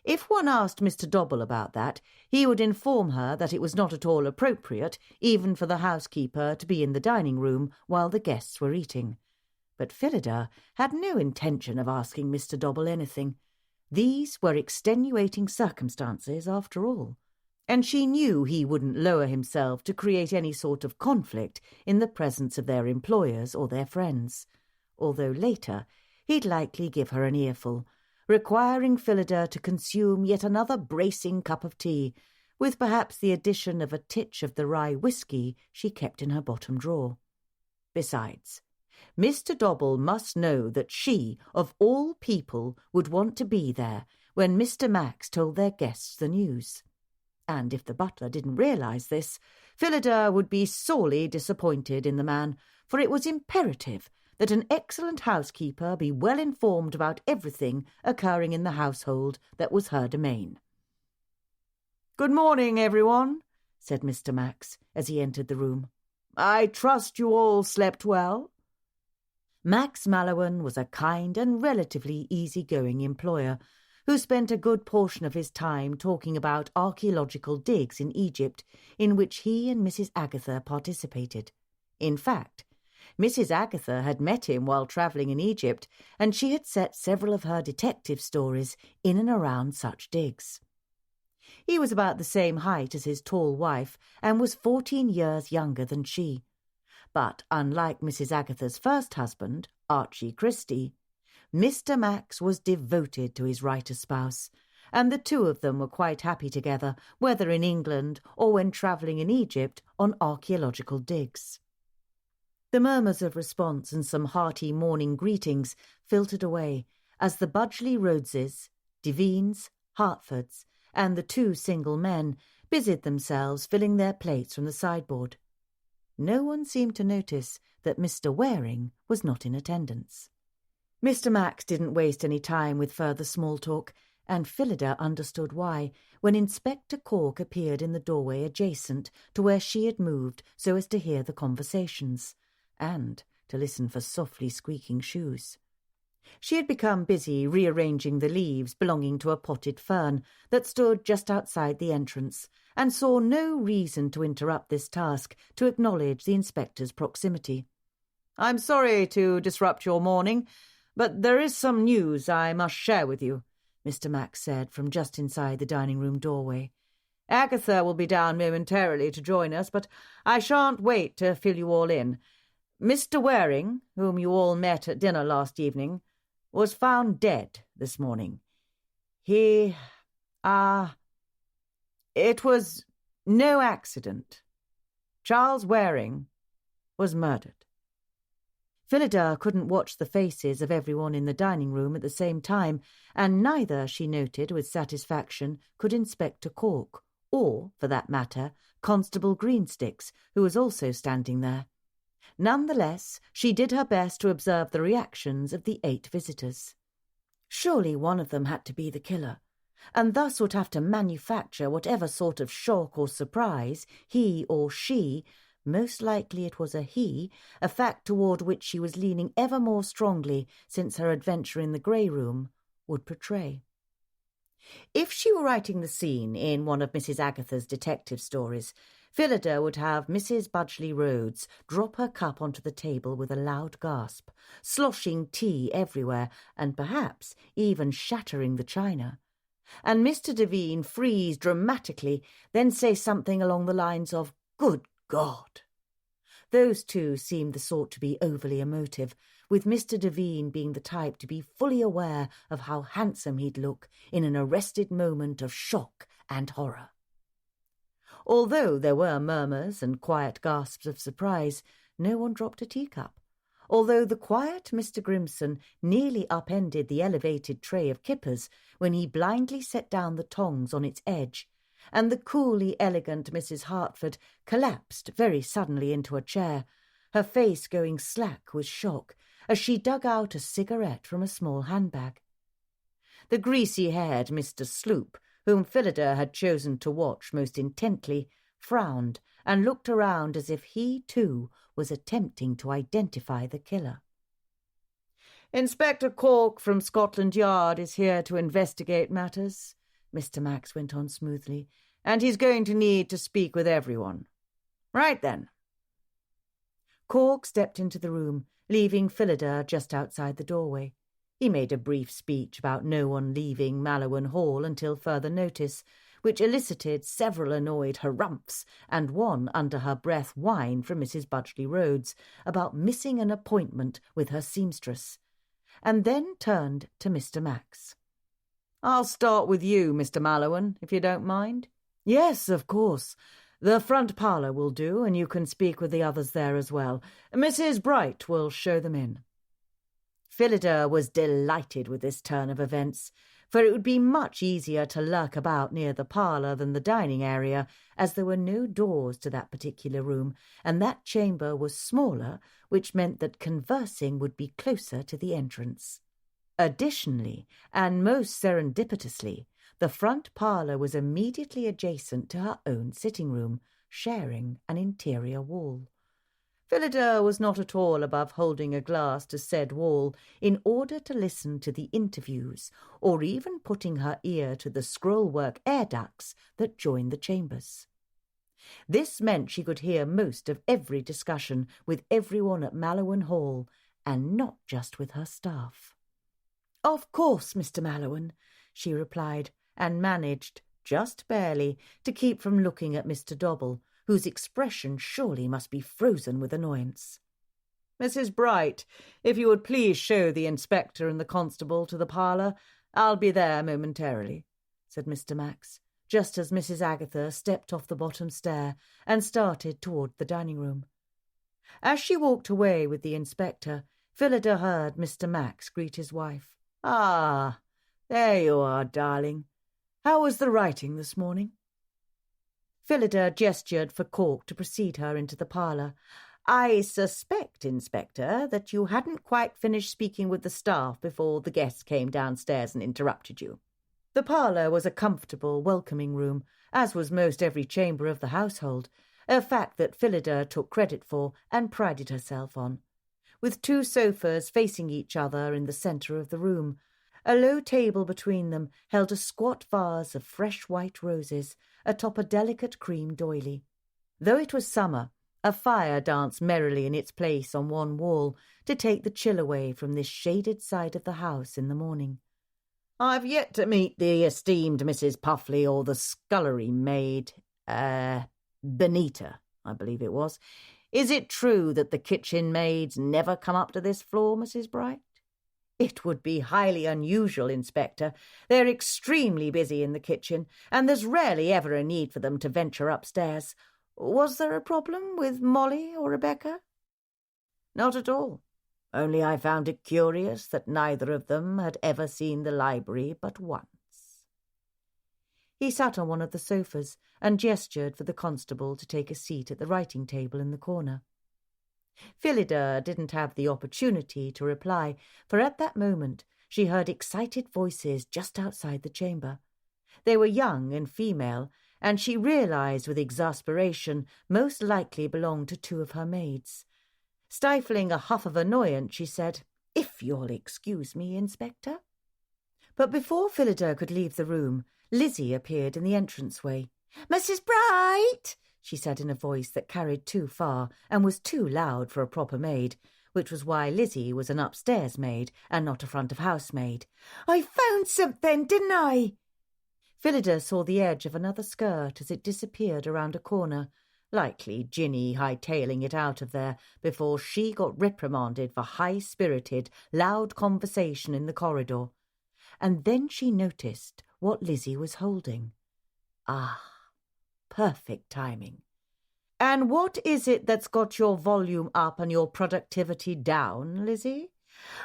If one asked Mr. Dobble about that, he would inform her that it was not at all appropriate even for the housekeeper to be in the dining room while the guests were eating. But Phillida had no intention of asking Mr. Dobble anything. These were extenuating circumstances, after all, and she knew he wouldn't lower himself to create any sort of conflict in the presence of their employers or their friends, although later he'd likely give her an earful, requiring Phillida to consume yet another bracing cup of tea, with perhaps the addition of a titch of the rye whiskey she kept in her bottom drawer. Besides, Mr. Dobble must know that she, of all people, would want to be there when Mr. Max told their guests the news. And if the butler didn't realise this, Phillida would be sorely disappointed in the man, for it was imperative that an excellent housekeeper be well informed about everything occurring in the household that was her domain. "Good morning, everyone," said Mr. Max as he entered the room. "I trust you all slept well." Max Mallowan was a kind and relatively easy-going employer who spent a good portion of his time talking about archaeological digs in Egypt in which he and Mrs. Agatha participated. In fact, Mrs. Agatha had met him while travelling in Egypt, and she had set several of her detective stories in and around such digs. He was about the same height as his tall wife and was 14 years younger than she. But unlike Mrs. Agatha's first husband, Archie Christie, Mr. Max was devoted to his writer spouse, and the two of them were quite happy together, whether in England or when travelling in Egypt on archaeological digs. The murmurs of response and some hearty morning greetings filtered away as the Budgley Rhodeses, Devines, Hertfords, and the two single men busied themselves filling their plates from the sideboard. No one seemed to notice that Mr. Waring was not in attendance. Mr. Max didn't waste any time with further small talk, and Phillida understood why, when Inspector Cork appeared in the doorway adjacent to where she had moved so as to hear the conversations, and to listen for softly squeaking shoes. She had become busy rearranging the leaves belonging to a potted fern that stood just outside the entrance, and saw no reason to interrupt this task to acknowledge the inspector's proximity. "I'm sorry to disrupt your morning, but there is some news I must share with you," Mr. Max said from just inside the dining-room doorway. "Agatha will be down momentarily to join us, but I shan't wait to fill you all in. Mr. Waring, whom you all met at dinner last evening, was found dead this morning. It was no accident. Charles Waring was murdered." Phillida couldn't watch the faces of everyone in the dining-room at the same time, and neither, she noted with satisfaction, could Inspector Cork, or, for that matter, Constable Greensticks, who was also standing there. Nonetheless, she did her best to observe the reactions of the 8 visitors. Surely one of them had to be the killer, and thus would have to manufacture whatever sort of shock or surprise he or she, most likely it was a he, a fact toward which she was leaning ever more strongly since her adventure in the grey room, would portray. If she were writing the scene in one of Mrs. Agatha's detective stories, Phillida would have Mrs. Budgley Rhodes drop her cup onto the table with a loud gasp, sloshing tea everywhere, and perhaps even shattering the china. And Mr. Devine freeze dramatically, then say something along the lines of, "Good God!" Those two seemed the sort to be overly emotive, with Mr. Devine being the type to be fully aware of how handsome he'd look in an arrested moment of shock and horror. Although there were murmurs and quiet gasps of surprise, no one dropped a teacup, although the quiet Mr. Grimson nearly upended the elevated tray of kippers when he blindly set down the tongs on its edge, and the coolly elegant Mrs. Hertford collapsed very suddenly into a chair, her face going slack with shock, as she dug out a cigarette from a small handbag. The greasy-haired Mr. Sloop, whom Phillida had chosen to watch most intently, frowned and looked around as if he, too, was attempting to identify the killer. "Inspector Cork from Scotland Yard is here to investigate matters," Mr. Max went on smoothly, "and he's going to need to speak with everyone. Right then." Cork stepped into the room, leaving Phillida just outside the doorway. He made a brief speech about no one leaving Mallowan Hall until further notice, which elicited several annoyed harumphs and one under-her-breath whine from Mrs. Budgley Rhodes about missing an appointment with her seamstress, and then turned to Mr. Max. "I'll start with you, Mr. Mallowan, if you don't mind." "Yes, of course. The front parlour will do, and you can speak with the others there as well. Mrs. Bright will show them in." Phillida was delighted with this turn of events, for it would be much easier to lurk about near the parlour than the dining area, as there were no doors to that particular room, and that chamber was smaller, which meant that conversing would be closer to the entrance. Additionally, and most serendipitously, the front parlour was immediately adjacent to her own sitting room, sharing an interior wall. Phillida was not at all above holding a glass to said wall in order to listen to the interviews, or even putting her ear to the scrollwork air ducts that joined the chambers. This meant she could hear most of every discussion with everyone at Mallowan Hall, and not just with her staff. "Of course, Mr. Mallowan," she replied, and managed, just barely, to keep from looking at Mr. Dobble, whose expression surely must be frozen with annoyance. "Mrs. Bright, if you would please show the inspector and the constable to the parlour, I'll be there momentarily," said Mr. Max, just as Mrs. Agatha stepped off the bottom stair and started toward the dining room. As she walked away with the inspector, Phillida heard Mr. Max greet his wife. "Ah, there you are, darling. How was the writing this morning?" Phillida gestured for Cork to precede her into the parlour. "I suspect, Inspector, that you hadn't quite finished speaking with the staff before the guests came downstairs and interrupted you." The parlour was a comfortable, welcoming room, as was most every chamber of the household, a fact that Phillida took credit for and prided herself on. With two sofas facing each other in the centre of the room, a low table between them held a squat vase of fresh white roses atop a delicate cream doily. Though it was summer, a fire danced merrily in its place on one wall to take the chill away from this shaded side of the house in the morning. "I've yet to meet the esteemed Mrs. Puffley or the scullery maid, Benita, I believe it was. Is it true that the kitchen maids never come up to this floor, Mrs. Bright?" "It would be highly unusual, Inspector. They're extremely busy in the kitchen, and there's rarely ever a need for them to venture upstairs. Was there a problem with Molly or Rebecca?" "Not at all. Only I found it curious that neither of them had ever seen the library but once." He sat on one of the sofas and gestured for the constable to take a seat at the writing table in the corner. Phillida didn't have the opportunity to reply, for at that moment she heard excited voices just outside the chamber. They were young and female, and she realized with exasperation most likely belonged to two of her maids. Stifling a huff of annoyance, she said, "If you'll excuse me, Inspector." But before Phillida could leave the room, Lizzie appeared in the entranceway. "Mrs. Bright," she said in a voice that carried too far and was too loud for a proper maid, which was why Lizzie was an upstairs maid and not a front-of-house maid. "I found something, didn't I?" Phillida saw the edge of another skirt as it disappeared around a corner, likely Ginny hightailing it out of there before she got reprimanded for high-spirited, loud conversation in the corridor. And then she noticed what Lizzie was holding. Ah, perfect timing. "And what is it that's got your volume up and your productivity down, Lizzie?"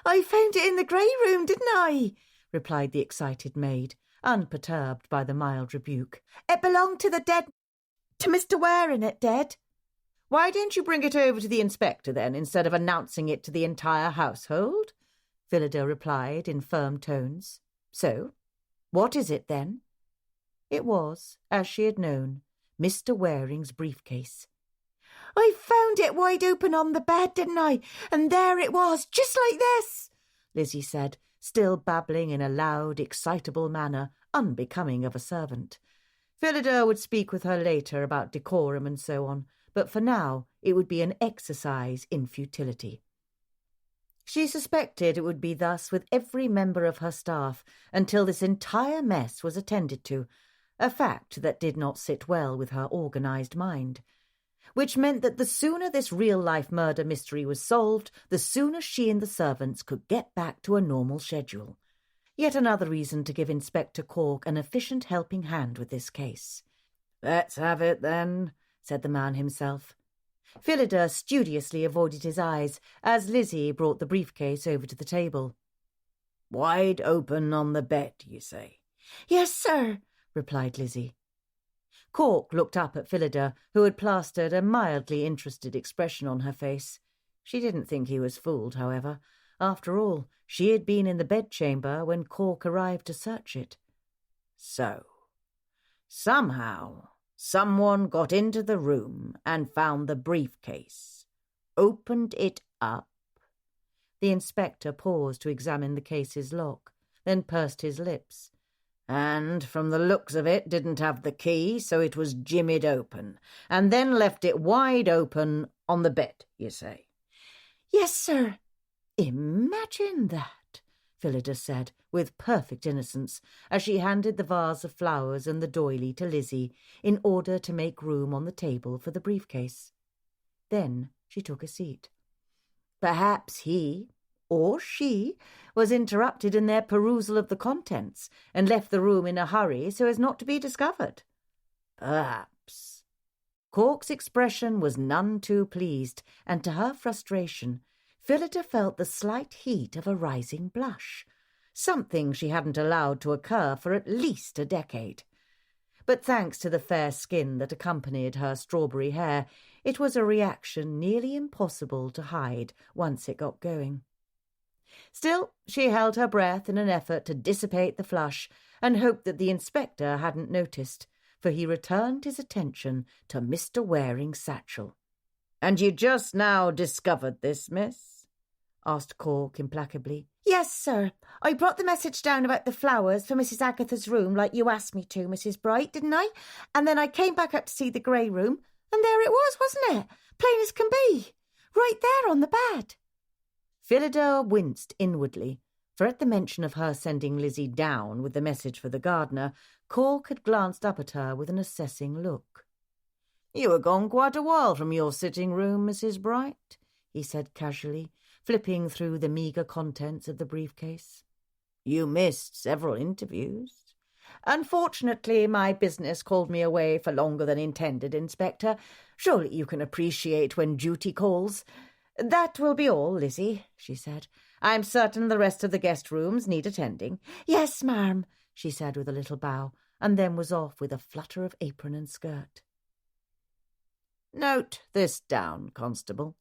"I found it in the grey room, didn't I?" replied the excited maid, unperturbed by the mild rebuke. "It belonged to the dead... to Mr. Waring, it did." Why don't you bring it over to the inspector, then, instead of announcing it to the entire household? Phillida replied in firm tones. So, what is it, then? It was, as she had known, Mr. Waring's briefcase. I found it wide open on the bed, didn't I? And there it was, just like this, Lizzie said, still babbling in a loud, excitable manner unbecoming of a servant. Phillida would speak with her later about decorum and so on, but for now it would be an exercise in futility. She suspected it would be thus with every member of her staff until this entire mess was attended to, a fact that did not sit well with her organised mind. Which meant that the sooner this real-life murder mystery was solved, the sooner she and the servants could get back to a normal schedule. Yet another reason to give Inspector Cork an efficient helping hand with this case. "Let's have it, then," said the man himself. Phillida studiously avoided his eyes as Lizzie brought the briefcase over to the table. "Wide open on the bed, you say?" "Yes, sir," replied Lizzie. Cork looked up at Phillida, who had plastered a mildly interested expression on her face. She didn't think he was fooled, however. After all, she had been in the bedchamber when Cork arrived to search it. So, somehow, someone got into the room and found the briefcase, opened it up. The inspector paused to examine the case's lock, then pursed his lips. And, from the looks of it, didn't have the key, so it was jimmied open, and then left it wide open on the bed, you say? "Yes, sir." "Imagine that," Phillida said, with perfect innocence, as she handed the vase of flowers and the doily to Lizzie in order to make room on the table for the briefcase. Then she took a seat. Perhaps he, or she, was interrupted in their perusal of the contents and left the room in a hurry so as not to be discovered. Perhaps. Cork's expression was none too pleased, and to her frustration, Phillida felt the slight heat of a rising blush, something she hadn't allowed to occur for at least a decade. But thanks to the fair skin that accompanied her strawberry hair, it was a reaction nearly impossible to hide once it got going. Still, she held her breath in an effort to dissipate the flush and hoped that the inspector hadn't noticed, for he returned his attention to Mr. Waring's satchel. "And you just now discovered this, miss?" asked Cork implacably. "Yes, sir. I brought the message down about the flowers for Mrs. Agatha's room like you asked me to, Mrs. Bright, didn't I? And then I came back up to see the grey room, and there it was, wasn't it? Plain as can be. Right there on the bed." Phillida winced inwardly, for at the mention of her sending Lizzie down with the message for the gardener, Cork had glanced up at her with an assessing look. "You were gone quite a while from your sitting room, Mrs. Bright," he said casually, flipping through the meagre contents of the briefcase. "You missed several interviews." "Unfortunately, my business called me away for longer than intended, Inspector. Surely you can appreciate when duty calls. That will be all, Lizzie," she said. "I'm certain the rest of the guest rooms need attending." "Yes, ma'am," she said with a little bow, and then was off with a flutter of apron and skirt. "Note this down, Constable.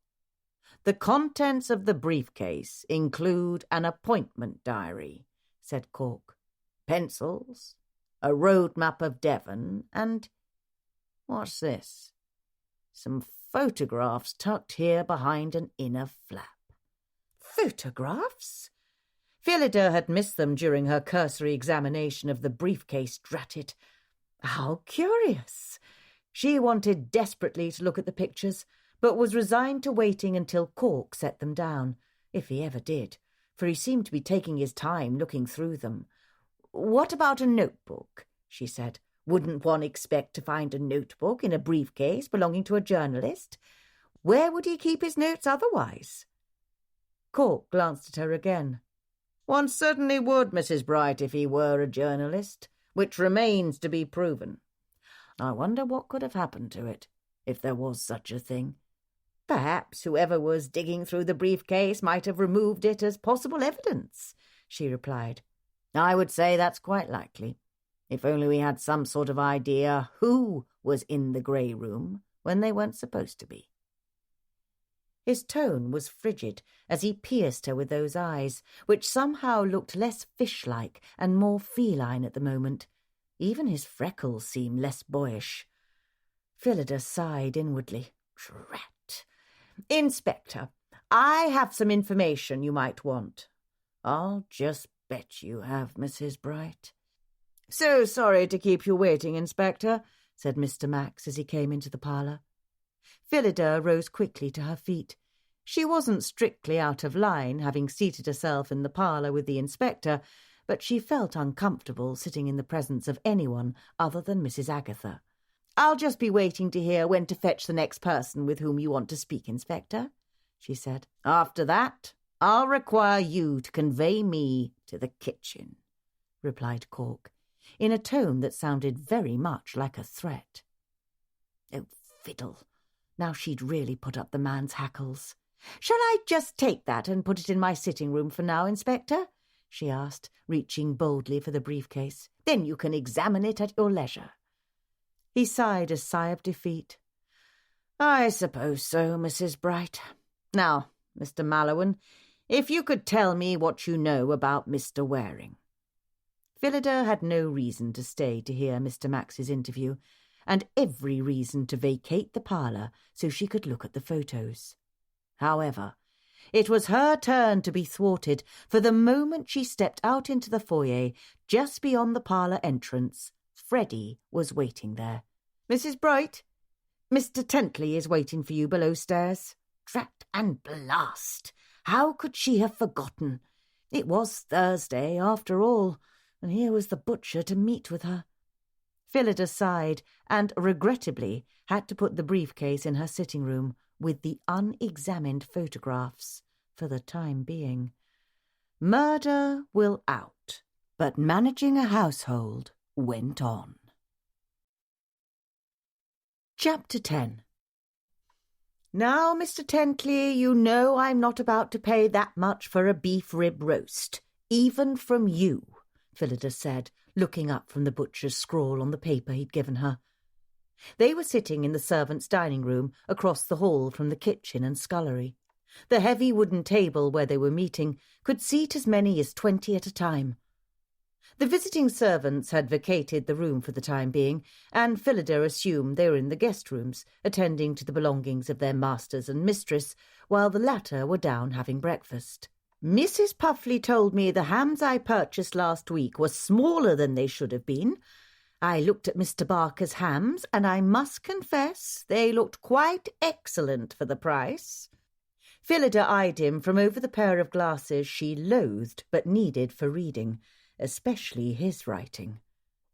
The contents of the briefcase include an appointment diary," said Cork, "pencils, a road map of Devon, and what's this? Some photographs tucked here behind an inner flap." Photographs? Phillida had missed them during her cursory examination of the briefcase, drat it. How curious! She wanted desperately to look at the pictures, but was resigned to waiting until Cork set them down, if he ever did, for he seemed to be taking his time looking through them. "What about a notebook?" she said. "Wouldn't one expect to find a notebook in a briefcase belonging to a journalist? Where would he keep his notes otherwise?" Cork glanced at her again. "One certainly would, Mrs. Bright, if he were a journalist, which remains to be proven. I wonder what could have happened to it, if there was such a thing. Perhaps whoever was digging through the briefcase might have removed it as possible evidence," she replied. "I would say that's quite likely, if only we had some sort of idea who was in the grey room when they weren't supposed to be." His tone was frigid as he pierced her with those eyes, which somehow looked less fish-like and more feline at the moment. Even his freckles seemed less boyish. Phillida sighed inwardly. Drat. Inspector, I have some information you might want. I'll just bet you have, Mrs. Bright. So sorry to keep you waiting, Inspector, said Mr. Max as he came into the parlour. Phillida rose quickly to her feet. She wasn't strictly out of line, having seated herself in the parlour with the inspector, but she felt uncomfortable sitting in the presence of anyone other than Mrs. Agatha. I'll just be waiting to hear when to fetch the next person with whom you want to speak, Inspector, she said. After that, I'll require you to convey me to the kitchen, replied Cork, in a tone that sounded very much like a threat. Oh, fiddle! Now she'd really put up the man's hackles. Shall I just take that and put it in my sitting-room for now, Inspector? She asked, reaching boldly for the briefcase. Then you can examine it at your leisure. He sighed a sigh of defeat. I suppose so, Mrs. Bright. Now, Mr. Mallowan, if you could tell me what you know about Mr. Waring. Phillida had no reason to stay to hear Mr. Max's interview, and every reason to vacate the parlour so she could look at the photos. However, it was her turn to be thwarted, for the moment she stepped out into the foyer, just beyond the parlour entrance, Freddie was waiting there. Mrs. Bright, Mr. Tentley is waiting for you below stairs. Drat and blast! How could she have forgotten? It was Thursday, after all, and here was the butcher to meet with her. Phillida sighed and, regrettably, had to put the briefcase in her sitting-room with the unexamined photographs for the time being. Murder will out, but managing a household went on. Chapter 10. Now, Mr. Tentley, you know I'm not about to pay that much for a beef rib roast, even from you, Phillida said, looking up from the butcher's scrawl on the paper he'd given her. They were sitting in the servants' dining-room across the hall from the kitchen and scullery. The heavy wooden table where they were meeting could seat as many as 20 at a time. The visiting servants had vacated the room for the time being, and Phillida assumed they were in the guest rooms, attending to the belongings of their masters and mistress, while the latter were down having breakfast. Mrs. Puffley told me the hams I purchased last week were smaller than they should have been. I looked at Mr. Barker's hams, and I must confess they looked quite excellent for the price. Phillida eyed him from over the pair of glasses she loathed but needed for reading, especially his writing.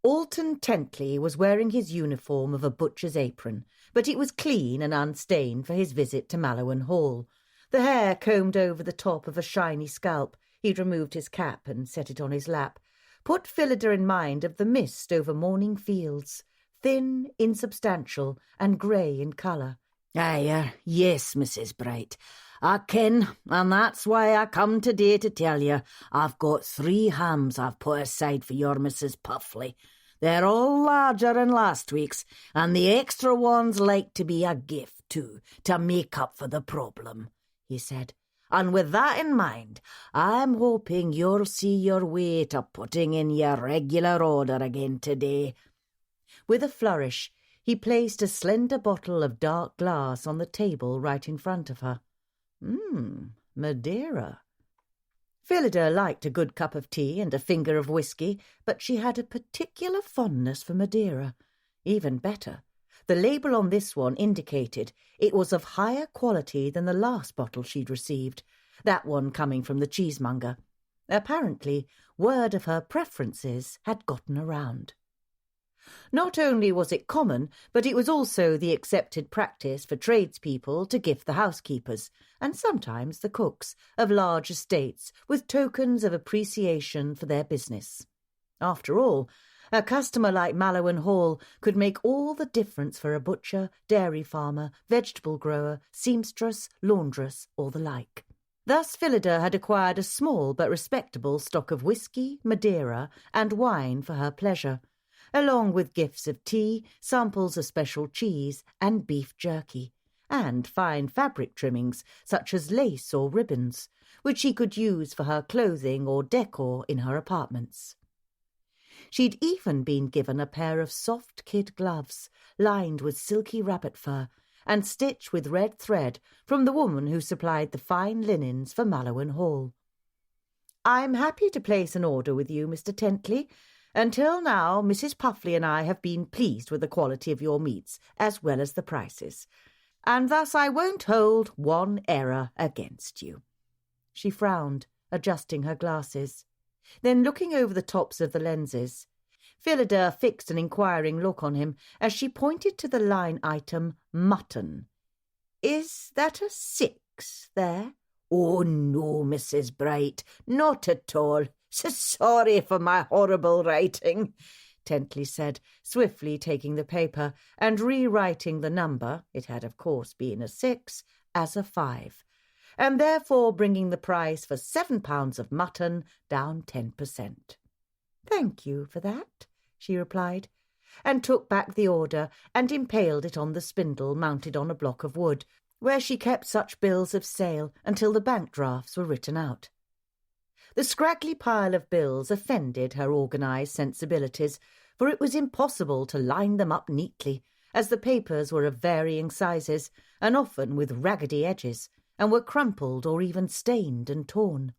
Alton Tentley was wearing his uniform of a butcher's apron, but it was clean and unstained for his visit to Mallowan Hall. The hair combed over the top of a shiny scalp, he'd removed his cap and set it on his lap, put Phillida in mind of the mist over morning fields, thin, insubstantial, and grey in colour. Yes, Mrs. Bright, I ken, and that's why I come today to tell you I've got 3 hams I've put aside for your Mrs. Puffley. They're all larger than last week's, and the extra ones like to be a gift too, to make up for the problem, he said. And with that in mind, I'm hoping you'll see your way to putting in your regular order again today. With a flourish, he placed a slender bottle of dark glass on the table right in front of her. Madeira. Phillida liked a good cup of tea and a finger of whisky, but she had a particular fondness for Madeira. Even better, the label on this one indicated it was of higher quality than the last bottle she'd received, that one coming from the cheesemonger. Apparently, word of her preferences had gotten around. Not only was it common, but it was also the accepted practice for tradespeople to gift the housekeepers, and sometimes the cooks, of large estates with tokens of appreciation for their business. After all, a customer like Mallowan Hall could make all the difference for a butcher, dairy farmer, vegetable grower, seamstress, laundress, or the like. Thus Phillida had acquired a small but respectable stock of whisky, Madeira, and wine for her pleasure, along with gifts of tea, samples of special cheese, and beef jerky, and fine fabric trimmings such as lace or ribbons, which she could use for her clothing or decor in her apartments. She'd even been given a pair of soft kid gloves lined with silky rabbit fur and stitched with red thread from the woman who supplied the fine linens for Mallowan Hall. "I'm happy to place an order with you, Mr. Tentley. Until now, Mrs. Puffley and I have been pleased with the quality of your meats as well as the prices, and thus I won't hold one error against you." She frowned, adjusting her glasses. Then, looking over the tops of the lenses, Phillida fixed an inquiring look on him as she pointed to the line item mutton. "Is that a 6 there?" "Oh, no, Mrs. Bright, not at all. So sorry for my horrible writing," Tentley said, swiftly taking the paper and rewriting the number, it had of course been a 6, as a 5, and therefore bringing the price for £7 of mutton down 10%. "Thank you for that," she replied, and took back the order and impaled it on the spindle mounted on a block of wood, where she kept such bills of sale until the bank drafts were written out. The scraggly pile of bills offended her organised sensibilities, for it was impossible to line them up neatly, as the papers were of varying sizes and often with raggedy edges, and were crumpled or even stained and torn.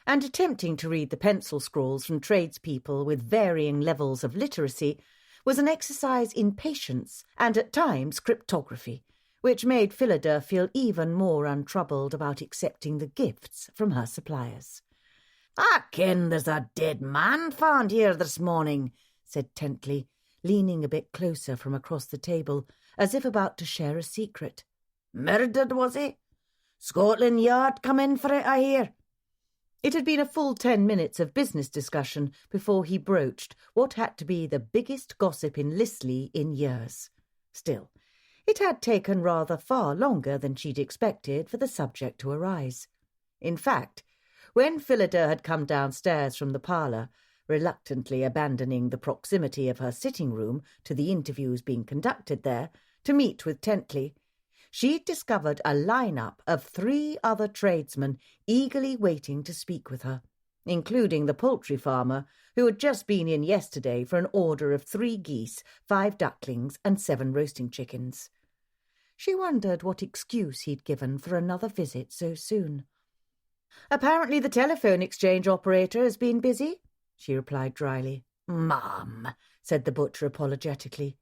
And attempting to read the pencil scrawls from tradespeople with varying levels of literacy was an exercise in patience and at times cryptography, which made Phillida feel even more untroubled about accepting the gifts from her suppliers. "I ken there's a dead man found here this morning," said Tentley, leaning a bit closer from across the table, as if about to share a secret. "Murdered, was he? Scotland Yard come in for it, I hear." It had been a full 10 minutes of business discussion before he broached what had to be the biggest gossip in Lisley in years. Still, it had taken rather far longer than she'd expected for the subject to arise. In fact, when Phillida had come downstairs from the parlour, reluctantly abandoning the proximity of her sitting-room to the interviews being conducted there, to meet with Tentley, she'd discovered a line-up of 3 other tradesmen eagerly waiting to speak with her, including the poultry farmer who had just been in yesterday for an order of 3 geese, 5 ducklings and 7 roasting chickens. She wondered what excuse he'd given for another visit so soon. "Apparently the telephone exchange operator has been busy," she replied dryly. "Ma'am," said the butcher apologetically.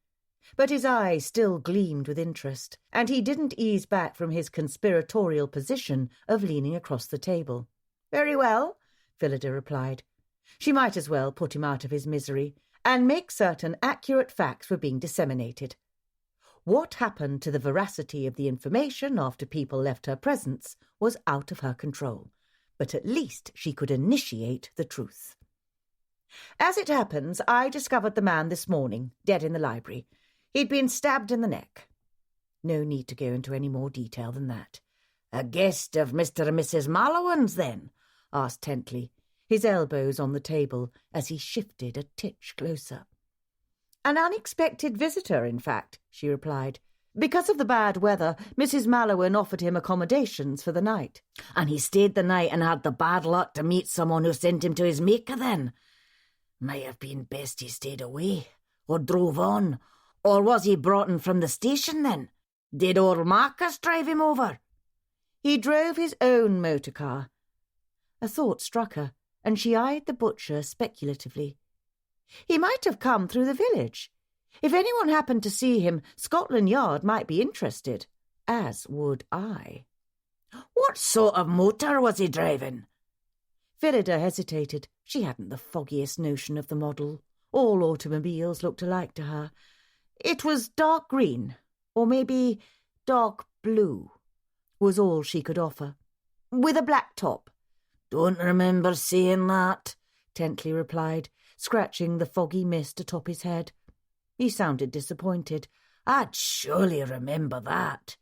But his eyes still gleamed with interest, and he didn't ease back from his conspiratorial position of leaning across the table. "Very well," Phillida replied. She might as well put him out of his misery and make certain accurate facts were being disseminated. What happened to the veracity of the information after people left her presence was out of her control, but at least she could initiate the truth. "As it happens, I discovered the man this morning, dead in the library. He'd been stabbed in the neck." No need to go into any more detail than that. "A guest of Mr. and Mrs. Mallowan's, then?" asked Tentley, his elbows on the table as he shifted a titch closer. "An unexpected visitor, in fact," she replied. "Because of the bad weather, Mrs. Mallowan offered him accommodations for the night." "And he stayed the night and had the bad luck to meet someone who sent him to his maker, then? Might have been best he stayed away, or drove on. Or was he brought in from the station, then? Did old Marcus drive him over?" "He drove his own motor car." A thought struck her, and she eyed the butcher speculatively. "He might have come through the village. If anyone happened to see him, Scotland Yard might be interested, as would I." "What sort of motor was he driving?" Phillida hesitated. She hadn't the foggiest notion of the model. All automobiles looked alike to her. "It was dark green, or maybe dark blue," was all she could offer. "With a black top." "Don't remember seeing that," Tentley replied, scratching the foggy mist atop his head. He sounded disappointed. "I'd surely remember that."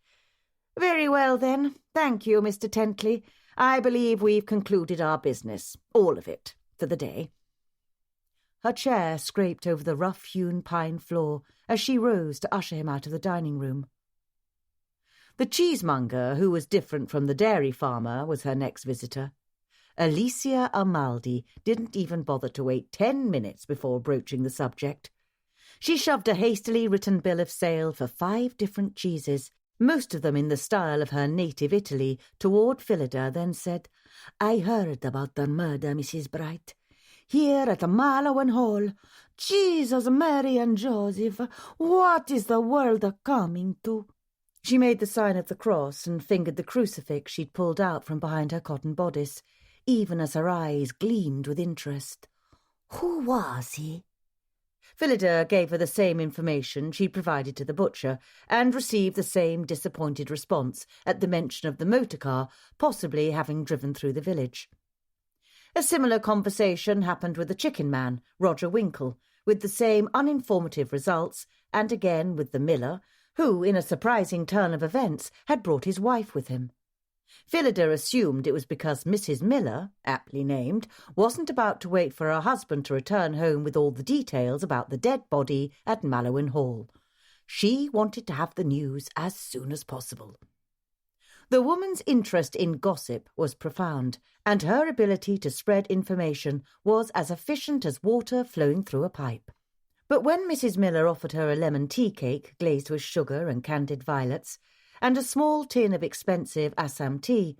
"Very well, then. Thank you, Mr. Tentley. I believe we've concluded our business, all of it, for the day." Her chair scraped over the rough-hewn pine floor as she rose to usher him out of the dining-room. The cheesemonger, who was different from the dairy farmer, was her next visitor. Alicia Amaldi didn't even bother to wait 10 minutes before broaching the subject. She shoved a hastily written bill of sale for 5 different cheeses, most of them in the style of her native Italy, toward Phillida, then said, "I heard about the murder, Mrs. Bright. Here at the Mallowan Hall. Jesus, Mary and Joseph, what is the world a-coming to?" She made the sign of the cross and fingered the crucifix she'd pulled out from behind her cotton bodice, even as her eyes gleamed with interest. "Who was he?" Phillida gave her the same information she'd provided to the butcher, and received the same disappointed response at the mention of the motor car possibly having driven through the village. A similar conversation happened with the chicken man, Roger Winkle, with the same uninformative results, and again with the miller, who, in a surprising turn of events, had brought his wife with him. Phillida assumed it was because Mrs. Miller, aptly named, wasn't about to wait for her husband to return home with all the details about the dead body at Mallowan Hall. She wanted to have the news as soon as possible. The woman's interest in gossip was profound, and her ability to spread information was as efficient as water flowing through a pipe. But when Mrs. Miller offered her a lemon tea cake glazed with sugar and candied violets, and a small tin of expensive Assam tea,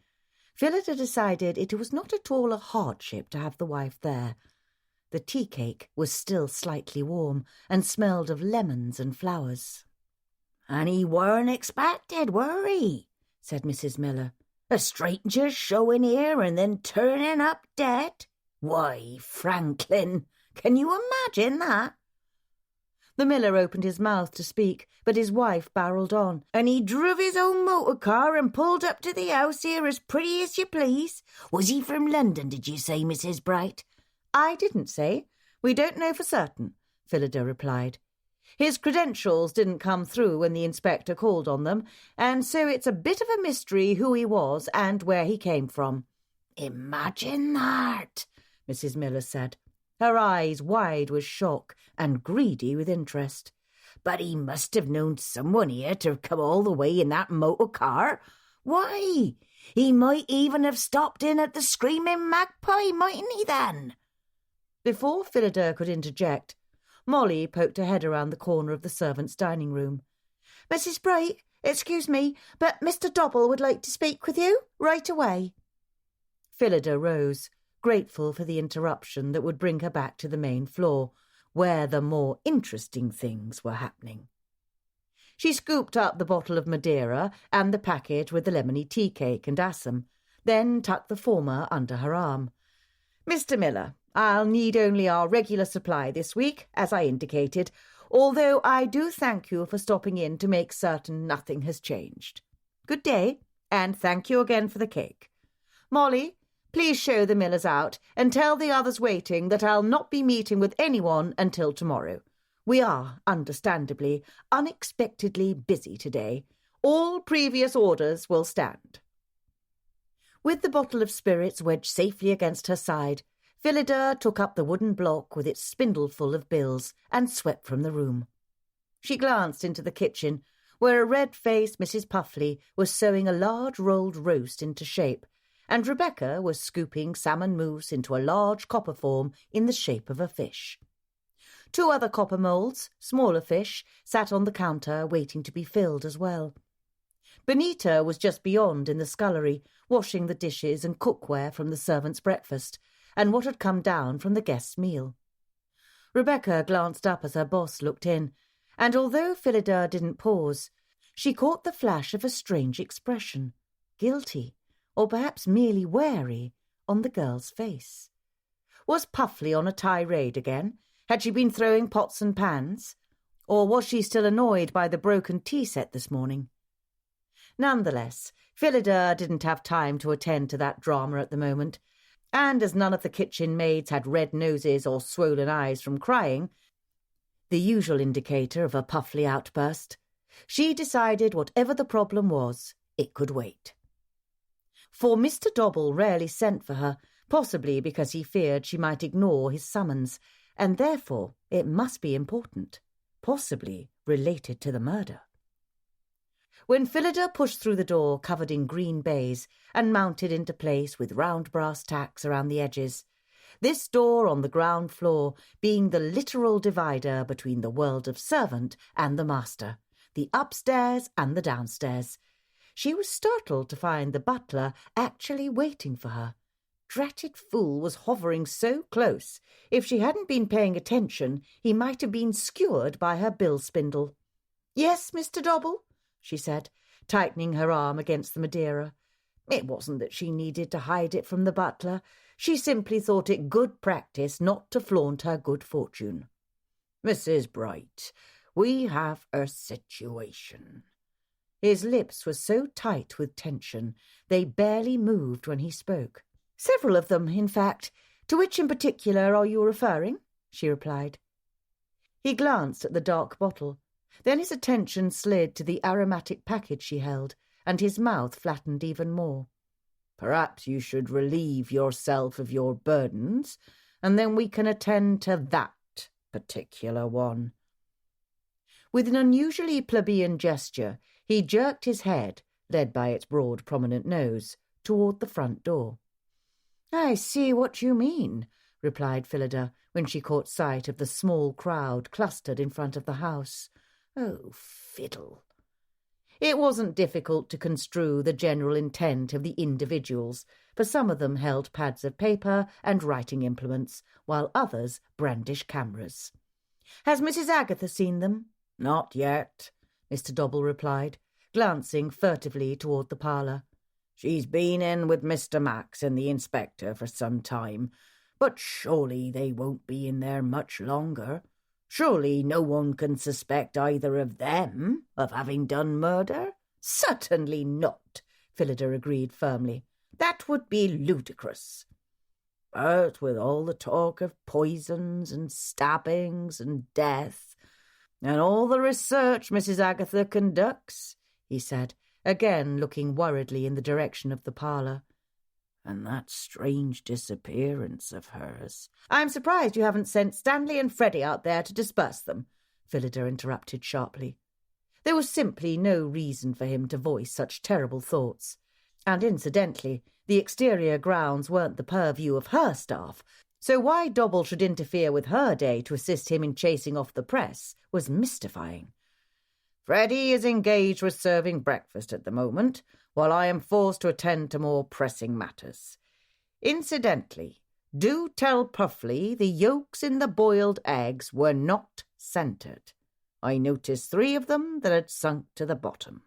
Phillida decided it was not at all a hardship to have the wife there. The tea cake was still slightly warm and smelled of lemons and flowers. "And he weren't expected, were he?" said Mrs. Miller. "A stranger showing here and then turning up dead? Why, Franklin, can you imagine that?" The miller opened his mouth to speak, but his wife barrelled on. "And he druv his own motor car and pulled up to the house here as pretty as you please. Was he from London, did you say, Mrs. Bright?" "I didn't say. We don't know for certain," Phillida replied. "His credentials didn't come through when the inspector called on them, and so it's a bit of a mystery who he was and where he came from." "Imagine that," Mrs. Miller said, her eyes wide with shock and greedy with interest. "But he must have known someone here to come all the way in that motor car. Why, he might even have stopped in at the Screaming Magpie, mightn't he then?" Before Phillida could interject, Molly poked her head around the corner of the servants' dining room. "Mrs. Bright, excuse me, but Mr. Dobble would like to speak with you right away." Phillida rose, grateful for the interruption that would bring her back to the main floor, where the more interesting things were happening. She scooped up the bottle of Madeira and the packet with the lemony tea cake and assam, then tucked the former under her arm. "Mr. Miller, I'll need only our regular supply this week, as I indicated, although I do thank you for stopping in to make certain nothing has changed. Good day, and thank you again for the cake. Molly, please show the Millers out and tell the others waiting that I'll not be meeting with anyone until tomorrow. We are, understandably, unexpectedly busy today. All previous orders will stand." With the bottle of spirits wedged safely against her side, Phillida took up the wooden block with its spindleful of bills and swept from the room. She glanced into the kitchen, where a red-faced Mrs. Puffley was sewing a large rolled roast into shape, and Rebecca was scooping salmon mousse into a large copper form in the shape of a fish. 2 other copper moulds, smaller fish, sat on the counter waiting to be filled as well. Benita was just beyond in the scullery, washing the dishes and cookware from the servants' breakfast, and what had come down from the guests' meal. Rebecca glanced up as her boss looked in, and although Phillida didn't pause, she caught the flash of a strange expression, guilty, or perhaps merely wary, on the girl's face. Was Puffley on a tirade again? Had she been throwing pots and pans? Or was she still annoyed by the broken tea set this morning? Nonetheless, Phillida didn't have time to attend to that drama at the moment, and as none of the kitchen maids had red noses or swollen eyes from crying, the usual indicator of a Puffley outburst, she decided whatever the problem was, it could wait. For Mr. Dobble rarely sent for her, possibly because he feared she might ignore his summons, and therefore it must be important, possibly related to the murder. when Phillida pushed through the door covered in green baize and mounted into place with round brass tacks around the edges, this door on the ground floor being the literal divider between the world of servant and the master, the upstairs and the downstairs. She was startled to find the butler actually waiting for her. Dratted fool was hovering so close, if she hadn't been paying attention, he might have been skewered by her bill spindle. "Yes, Mr. Dobble," she said, tightening her arm against the Madeira. It wasn't that she needed to hide it from the butler. She simply thought it good practice not to flaunt her good fortune. "Mrs. Bright, we have a situation." His lips were so tight with tension, they barely moved when he spoke. "Several of them, in fact. To which in particular are you referring?" she replied. He glanced at the dark bottle. Then his attention slid to the aromatic package she held, and his mouth flattened even more. "Perhaps you should relieve yourself of your burdens, and then we can attend to that particular one." With an unusually plebeian gesture, he jerked his head, led by its broad prominent nose, toward the front door. "I see what you mean," replied Phillida, when she caught sight of the small crowd clustered in front of the house. Oh, fiddle. It wasn't difficult to construe the general intent of the individuals, for some of them held pads of paper and writing implements, while others brandished cameras. "Has Mrs. Agatha seen them?" "Not yet," Mr. Dobble replied, glancing furtively toward the parlour. "She's been in with Mr. Max and the inspector for some time, but surely they won't be in there much longer. Surely no one can suspect either of them of having done murder?" "Certainly not," Phillida agreed firmly. "That would be ludicrous." "But with all the talk of poisons and stabbings and death, and all the research Mrs. Agatha conducts," he said, again looking worriedly in the direction of the parlour, "and that strange disappearance of hers—" "I'm surprised you haven't sent Stanley and Freddie out there to disperse them," Phillida interrupted sharply. There was simply no reason for him to voice such terrible thoughts. And incidentally, the exterior grounds weren't the purview of her staff, so why Dobble should interfere with her day to assist him in chasing off the press was mystifying. "Freddie is engaged with serving breakfast at the moment, while I am forced to attend to more pressing matters. Incidentally, do tell Puffley the yolks in the boiled eggs were not centred. I noticed 3 of them that had sunk to the bottom."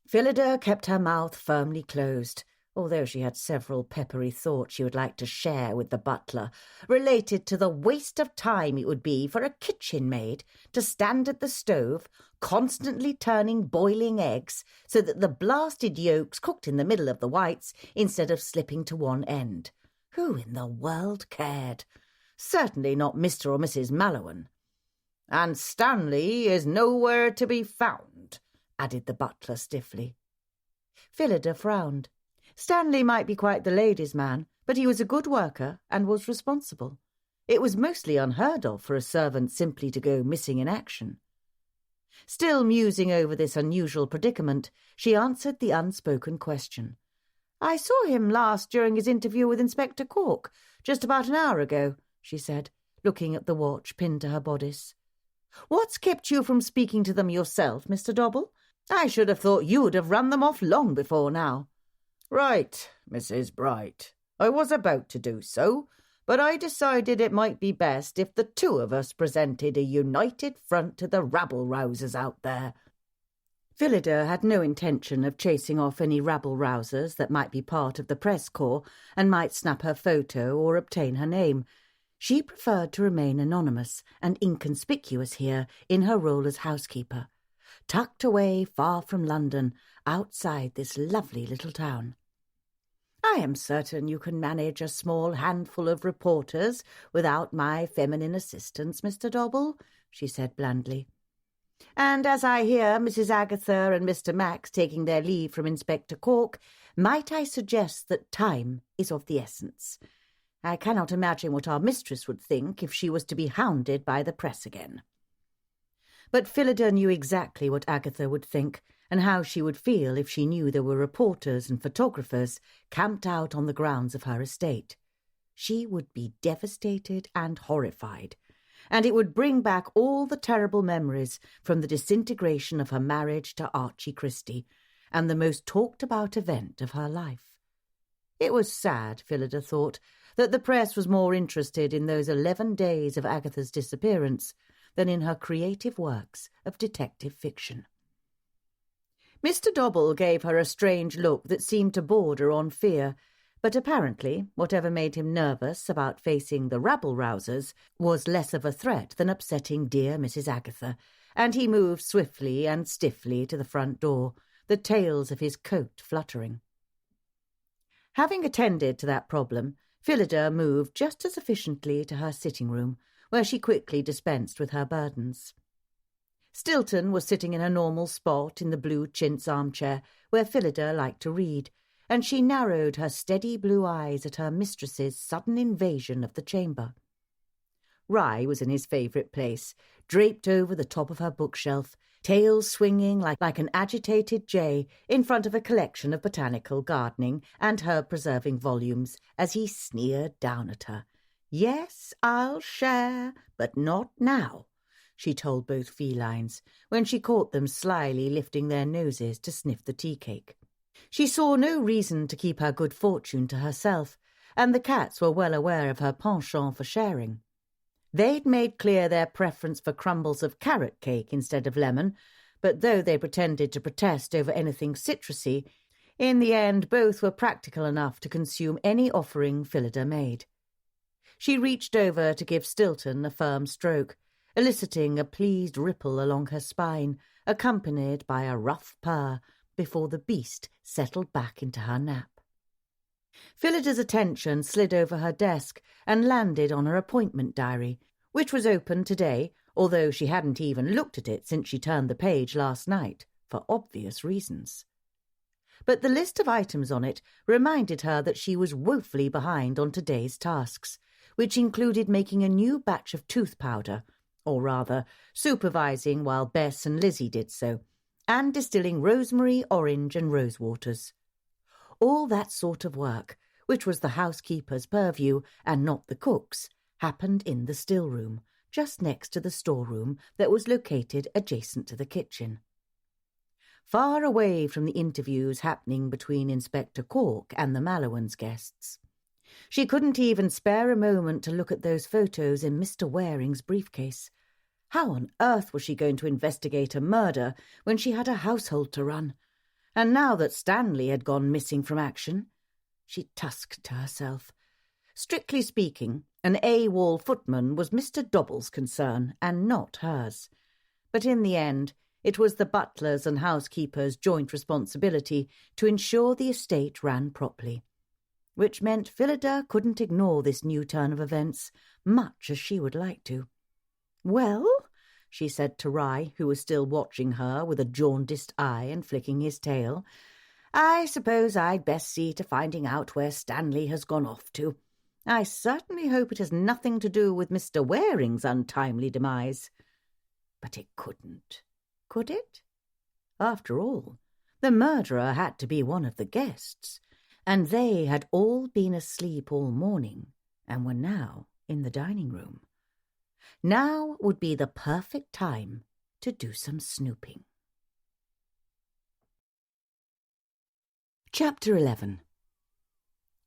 Phillida kept her mouth firmly closed, although she had several peppery thoughts she would like to share with the butler, related to the waste of time it would be for a kitchen maid to stand at the stove, constantly turning boiling eggs so that the blasted yolks cooked in the middle of the whites instead of slipping to one end. Who in the world cared? Certainly not Mr. or Mrs. Mallowan. "And Stanley is nowhere to be found," added the butler stiffly. Phillida frowned. Stanley might be quite the ladies' man, but he was a good worker and was responsible. It was mostly unheard of for a servant simply to go missing in action. Still musing over this unusual predicament, she answered the unspoken question. "I saw him last during his interview with Inspector Cork, just about an hour ago," she said, looking at the watch pinned to her bodice. "What's kept you from speaking to them yourself, Mr. Dobble? I should have thought you would have run them off long before now." "Right, Mrs. Bright. I was about to do so, but I decided it might be best if the 2 of us presented a united front to the rabble-rousers out there." Phillida had no intention of chasing off any rabble-rousers that might be part of the press corps and might snap her photo or obtain her name. She preferred to remain anonymous and inconspicuous here in her role as housekeeper, tucked away far from London, outside this lovely little town. "I am certain you can manage a small handful of reporters without my feminine assistance, Mr. Dobble," she said blandly. "And as I hear Mrs. Agatha and Mr. Max taking their leave from Inspector Cork, might I suggest that time is of the essence? I cannot imagine what our mistress would think if she was to be hounded by the press again." but Phillida knew exactly what Agatha would think and how she would feel if she knew there were reporters and photographers camped out on the grounds of her estate. She would be devastated and horrified, and it would bring back all the terrible memories from the disintegration of her marriage to Archie Christie, and the most talked-about event of her life. It was sad, Phillida thought, that the press was more interested in those 11 days of Agatha's disappearance than in her creative works of detective fiction. Mr. Dobble gave her a strange look that seemed to border on fear, but apparently whatever made him nervous about facing the rabble-rousers was less of a threat than upsetting dear Mrs. Agatha, and he moved swiftly and stiffly to the front door, the tails of his coat fluttering. Having attended to that problem, Phillida moved just as efficiently to her sitting-room, where she quickly dispensed with her burdens. Stilton was sitting in her normal spot in the blue chintz armchair where Phillida liked to read, and she narrowed her steady blue eyes at her mistress's sudden invasion of the chamber. Rye was in his favourite place, draped over the top of her bookshelf, tail swinging like an agitated jay in front of a collection of botanical gardening and herb-preserving volumes, as he sneered down at her. "Yes, I'll share, but not now," she told both felines, when she caught them slyly lifting their noses to sniff the tea-cake. She saw no reason to keep her good fortune to herself, and the cats were well aware of her penchant for sharing. They'd made clear their preference for crumbles of carrot cake instead of lemon, but though they pretended to protest over anything citrusy, in the end both were practical enough to consume any offering Phillida made. She reached over to give Stilton a firm stroke, eliciting a pleased ripple along her spine, accompanied by a rough purr, before the beast settled back into her nap. Phillida's attention slid over her desk and landed on her appointment diary, which was open today, although she hadn't even looked at it since she turned the page last night, for obvious reasons. But the list of items on it reminded her that she was woefully behind on today's tasks, which included making a new batch of tooth powder, or rather, supervising while Bess and Lizzie did so, and distilling rosemary, orange and rose waters. All that sort of work, which was the housekeeper's purview and not the cook's, happened in the still room, just next to the storeroom that was located adjacent to the kitchen. Far away from the interviews happening between Inspector Cork and the Mallowan's guests. She couldn't even spare a moment to look at those photos in Mr. Waring's briefcase. How on earth was she going to investigate a murder when she had a household to run? And now that Stanley had gone missing from action, she tusked to herself. Strictly speaking, an AWOL footman was Mr. Dobble's concern and not hers. But in the end, it was the butler's and housekeeper's joint responsibility to ensure the estate ran properly, which meant Phillida couldn't ignore this new turn of events, much as she would like to. "Well," she said to Rye, who was still watching her with a jaundiced eye and flicking his tail, "I suppose I'd best see to finding out where Stanley has gone off to. I certainly hope it has nothing to do with Mr. Waring's untimely demise." But it couldn't, could it? After all, the murderer had to be one of the guests, and they had all been asleep all morning and were now in the dining room. Now would be the perfect time to do some snooping. Chapter 11.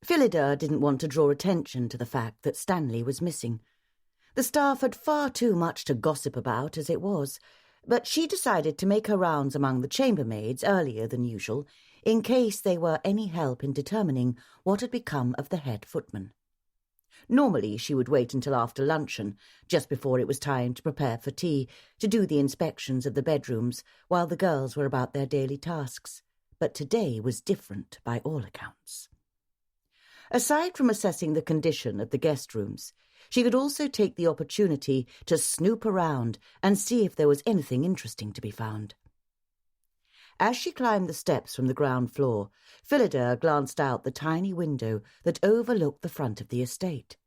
Phillida didn't want to draw attention to the fact that Stanley was missing. The staff had far too much to gossip about as it was, but she decided to make her rounds among the chambermaids earlier than usual, in case they were any help in determining what had become of the head footman. Normally she would wait until after luncheon, just before it was time to prepare for tea, to do the inspections of the bedrooms while the girls were about their daily tasks, but today was different by all accounts. Aside from assessing the condition of the guest rooms, she could also take the opportunity to snoop around and see if there was anything interesting to be found. As she climbed the steps from the ground floor, Phillida glanced out the tiny window that overlooked the front of the estate.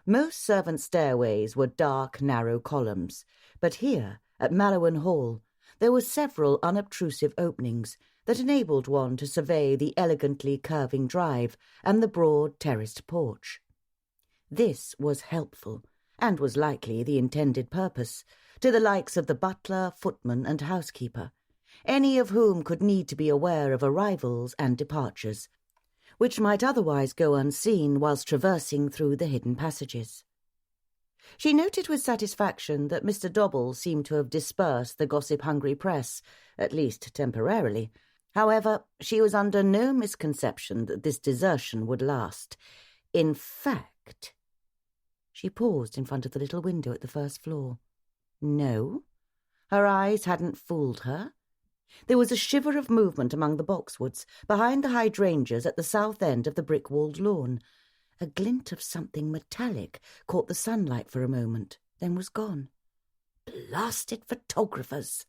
Most servant stairways were dark, narrow columns, but here at Mallowan Hall, there were several unobtrusive openings that enabled one to survey the elegantly curving drive and the broad terraced porch. This was helpful, and was likely the intended purpose, to the likes of the butler, footman, and housekeeper, any of whom could need to be aware of arrivals and departures, which might otherwise go unseen whilst traversing through the hidden passages. She noted with satisfaction that Mr. Dobble seemed to have dispersed the gossip-hungry press, at least temporarily. However, she was under no misconception that this desertion would last. In fact... She paused in front of the little window at the first floor. No, her eyes hadn't fooled her. There was a shiver of movement among the boxwoods, behind the hydrangeas at the south end of the brick-walled lawn. A glint of something metallic caught the sunlight for a moment, then was gone. Blasted photographers!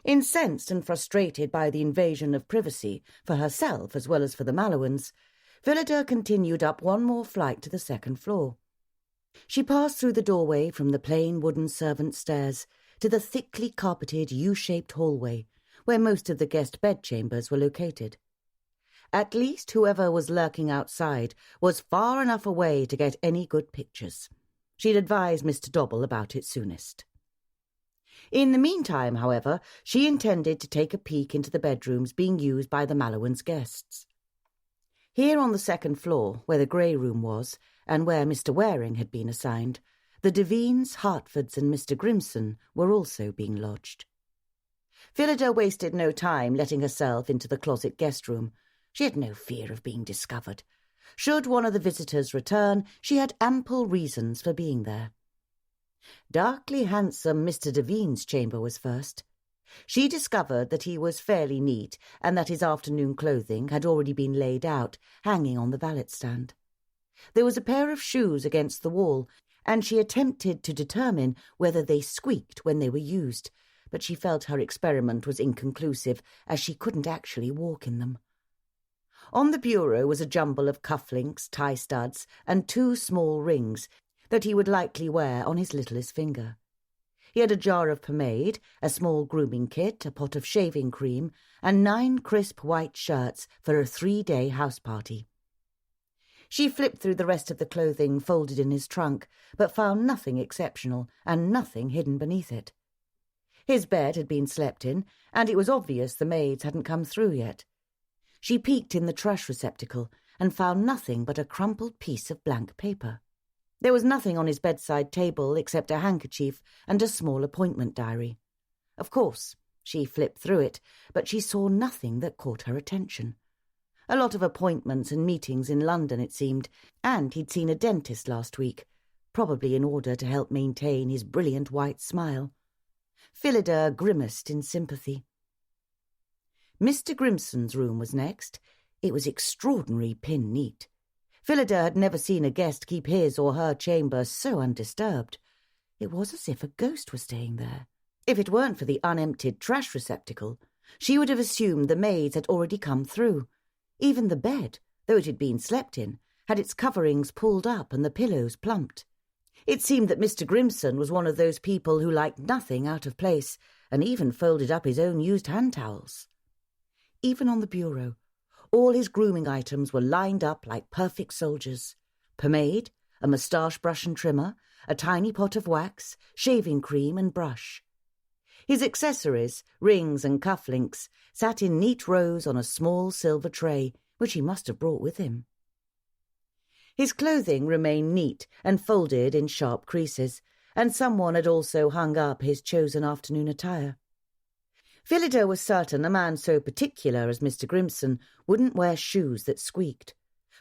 Incensed and frustrated by the invasion of privacy, for herself as well as for the Mallowans, Phillida continued up one more flight to the second floor. She passed through the doorway from the plain wooden servant stairs to the thickly carpeted U-shaped hallway, where most of the guest bedchambers were located. At least whoever was lurking outside was far enough away to get any good pictures. She'd advise Mr. Dobble about it soonest. In the meantime, however, she intended to take a peek into the bedrooms being used by the Mallowans' guests. Here on the second floor, where the grey room was, and where Mr. Waring had been assigned, the Devines, Hertfords, and Mr. Grimson were also being lodged. Phillida wasted no time letting herself into the closet guest room. She had no fear of being discovered. Should one of the visitors return, she had ample reasons for being there. Darkly handsome Mr. Devine's chamber was first. She discovered that he was fairly neat and that his afternoon clothing had already been laid out, hanging on the valet stand. There was a pair of shoes against the wall, and she attempted to determine whether they squeaked when they were used, but she felt her experiment was inconclusive, as she couldn't actually walk in them. On the bureau was a jumble of cufflinks, tie studs, and 2 small rings that he would likely wear on his littlest finger. He had a jar of pomade, a small grooming kit, a pot of shaving cream, and 9 crisp white shirts for a 3-day house party. She flipped through the rest of the clothing folded in his trunk, but found nothing exceptional and nothing hidden beneath it. His bed had been slept in, and it was obvious the maids hadn't come through yet. She peeked in the trash receptacle and found nothing but a crumpled piece of blank paper. There was nothing on his bedside table except a handkerchief and a small appointment diary. Of course, she flipped through it, but she saw nothing that caught her attention. A lot of appointments and meetings in London, it seemed, and he'd seen a dentist last week, probably in order to help maintain his brilliant white smile. Phillida grimaced in sympathy. Mr. Grimson's room was next. It was extraordinary pin neat. Phillida had never seen a guest keep his or her chamber so undisturbed. It was as if a ghost were staying there. If it weren't for the unemptied trash receptacle, she would have assumed the maids had already come through. Even the bed, though it had been slept in, had its coverings pulled up and the pillows plumped. It seemed that Mr. Grimson was one of those people who liked nothing out of place, and even folded up his own used hand towels. Even on the bureau, all his grooming items were lined up like perfect soldiers. Pomade, a moustache brush and trimmer, a tiny pot of wax, shaving cream and brush. His accessories, rings and cufflinks, sat in neat rows on a small silver tray, which he must have brought with him. His clothing remained neat and folded in sharp creases, and someone had also hung up his chosen afternoon attire. Phillida was certain a man so particular as Mr. Grimson wouldn't wear shoes that squeaked,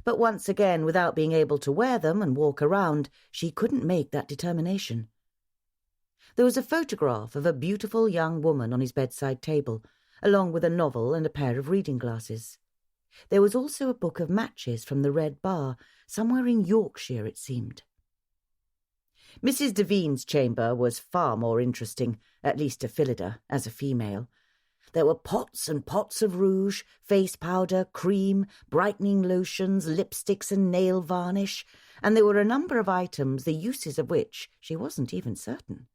but once again, without being able to wear them and walk around, she couldn't make that determination. There was a photograph of a beautiful young woman on his bedside table, along with a novel and a pair of reading glasses. There was also a book of matches from the Red Bar, somewhere in Yorkshire, it seemed. Mrs. Devine's chamber was far more interesting, at least to Phillida, as a female. There were pots and pots of rouge, face powder, cream, brightening lotions, lipsticks and nail varnish, and there were a number of items the uses of which she wasn't even certain.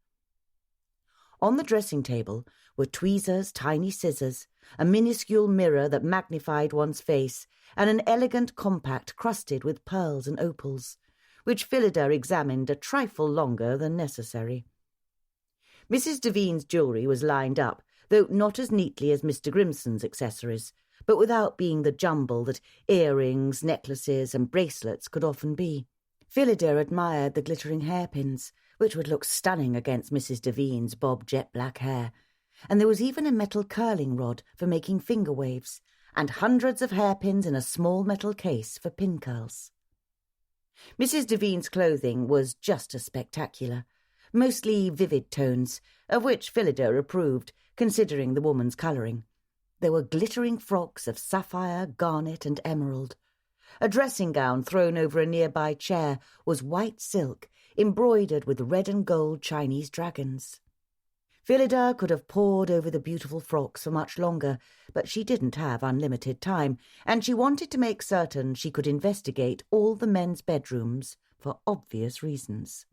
On the dressing table were tweezers, tiny scissors, a minuscule mirror that magnified one's face, and an elegant compact crusted with pearls and opals, which Phillida examined a trifle longer than necessary. Mrs. Devine's jewellery was lined up, though not as neatly as Mr. Grimson's accessories, but without being the jumble that earrings, necklaces, and bracelets could often be. Phillida admired the glittering hairpins, which would look stunning against Mrs. Devine's bob jet-black hair, and there was even a metal curling rod for making finger waves, and hundreds of hairpins in a small metal case for pin curls. Mrs. Devine's clothing was just as spectacular, mostly vivid tones, of which Phillida approved, considering the woman's colouring. There were glittering frocks of sapphire, garnet, and emerald. A dressing gown thrown over a nearby chair was white silk, embroidered with red and gold Chinese dragons. Phillida could have pored over the beautiful frocks for much longer, but she didn't have unlimited time, and she wanted to make certain she could investigate all the men's bedrooms for obvious reasons.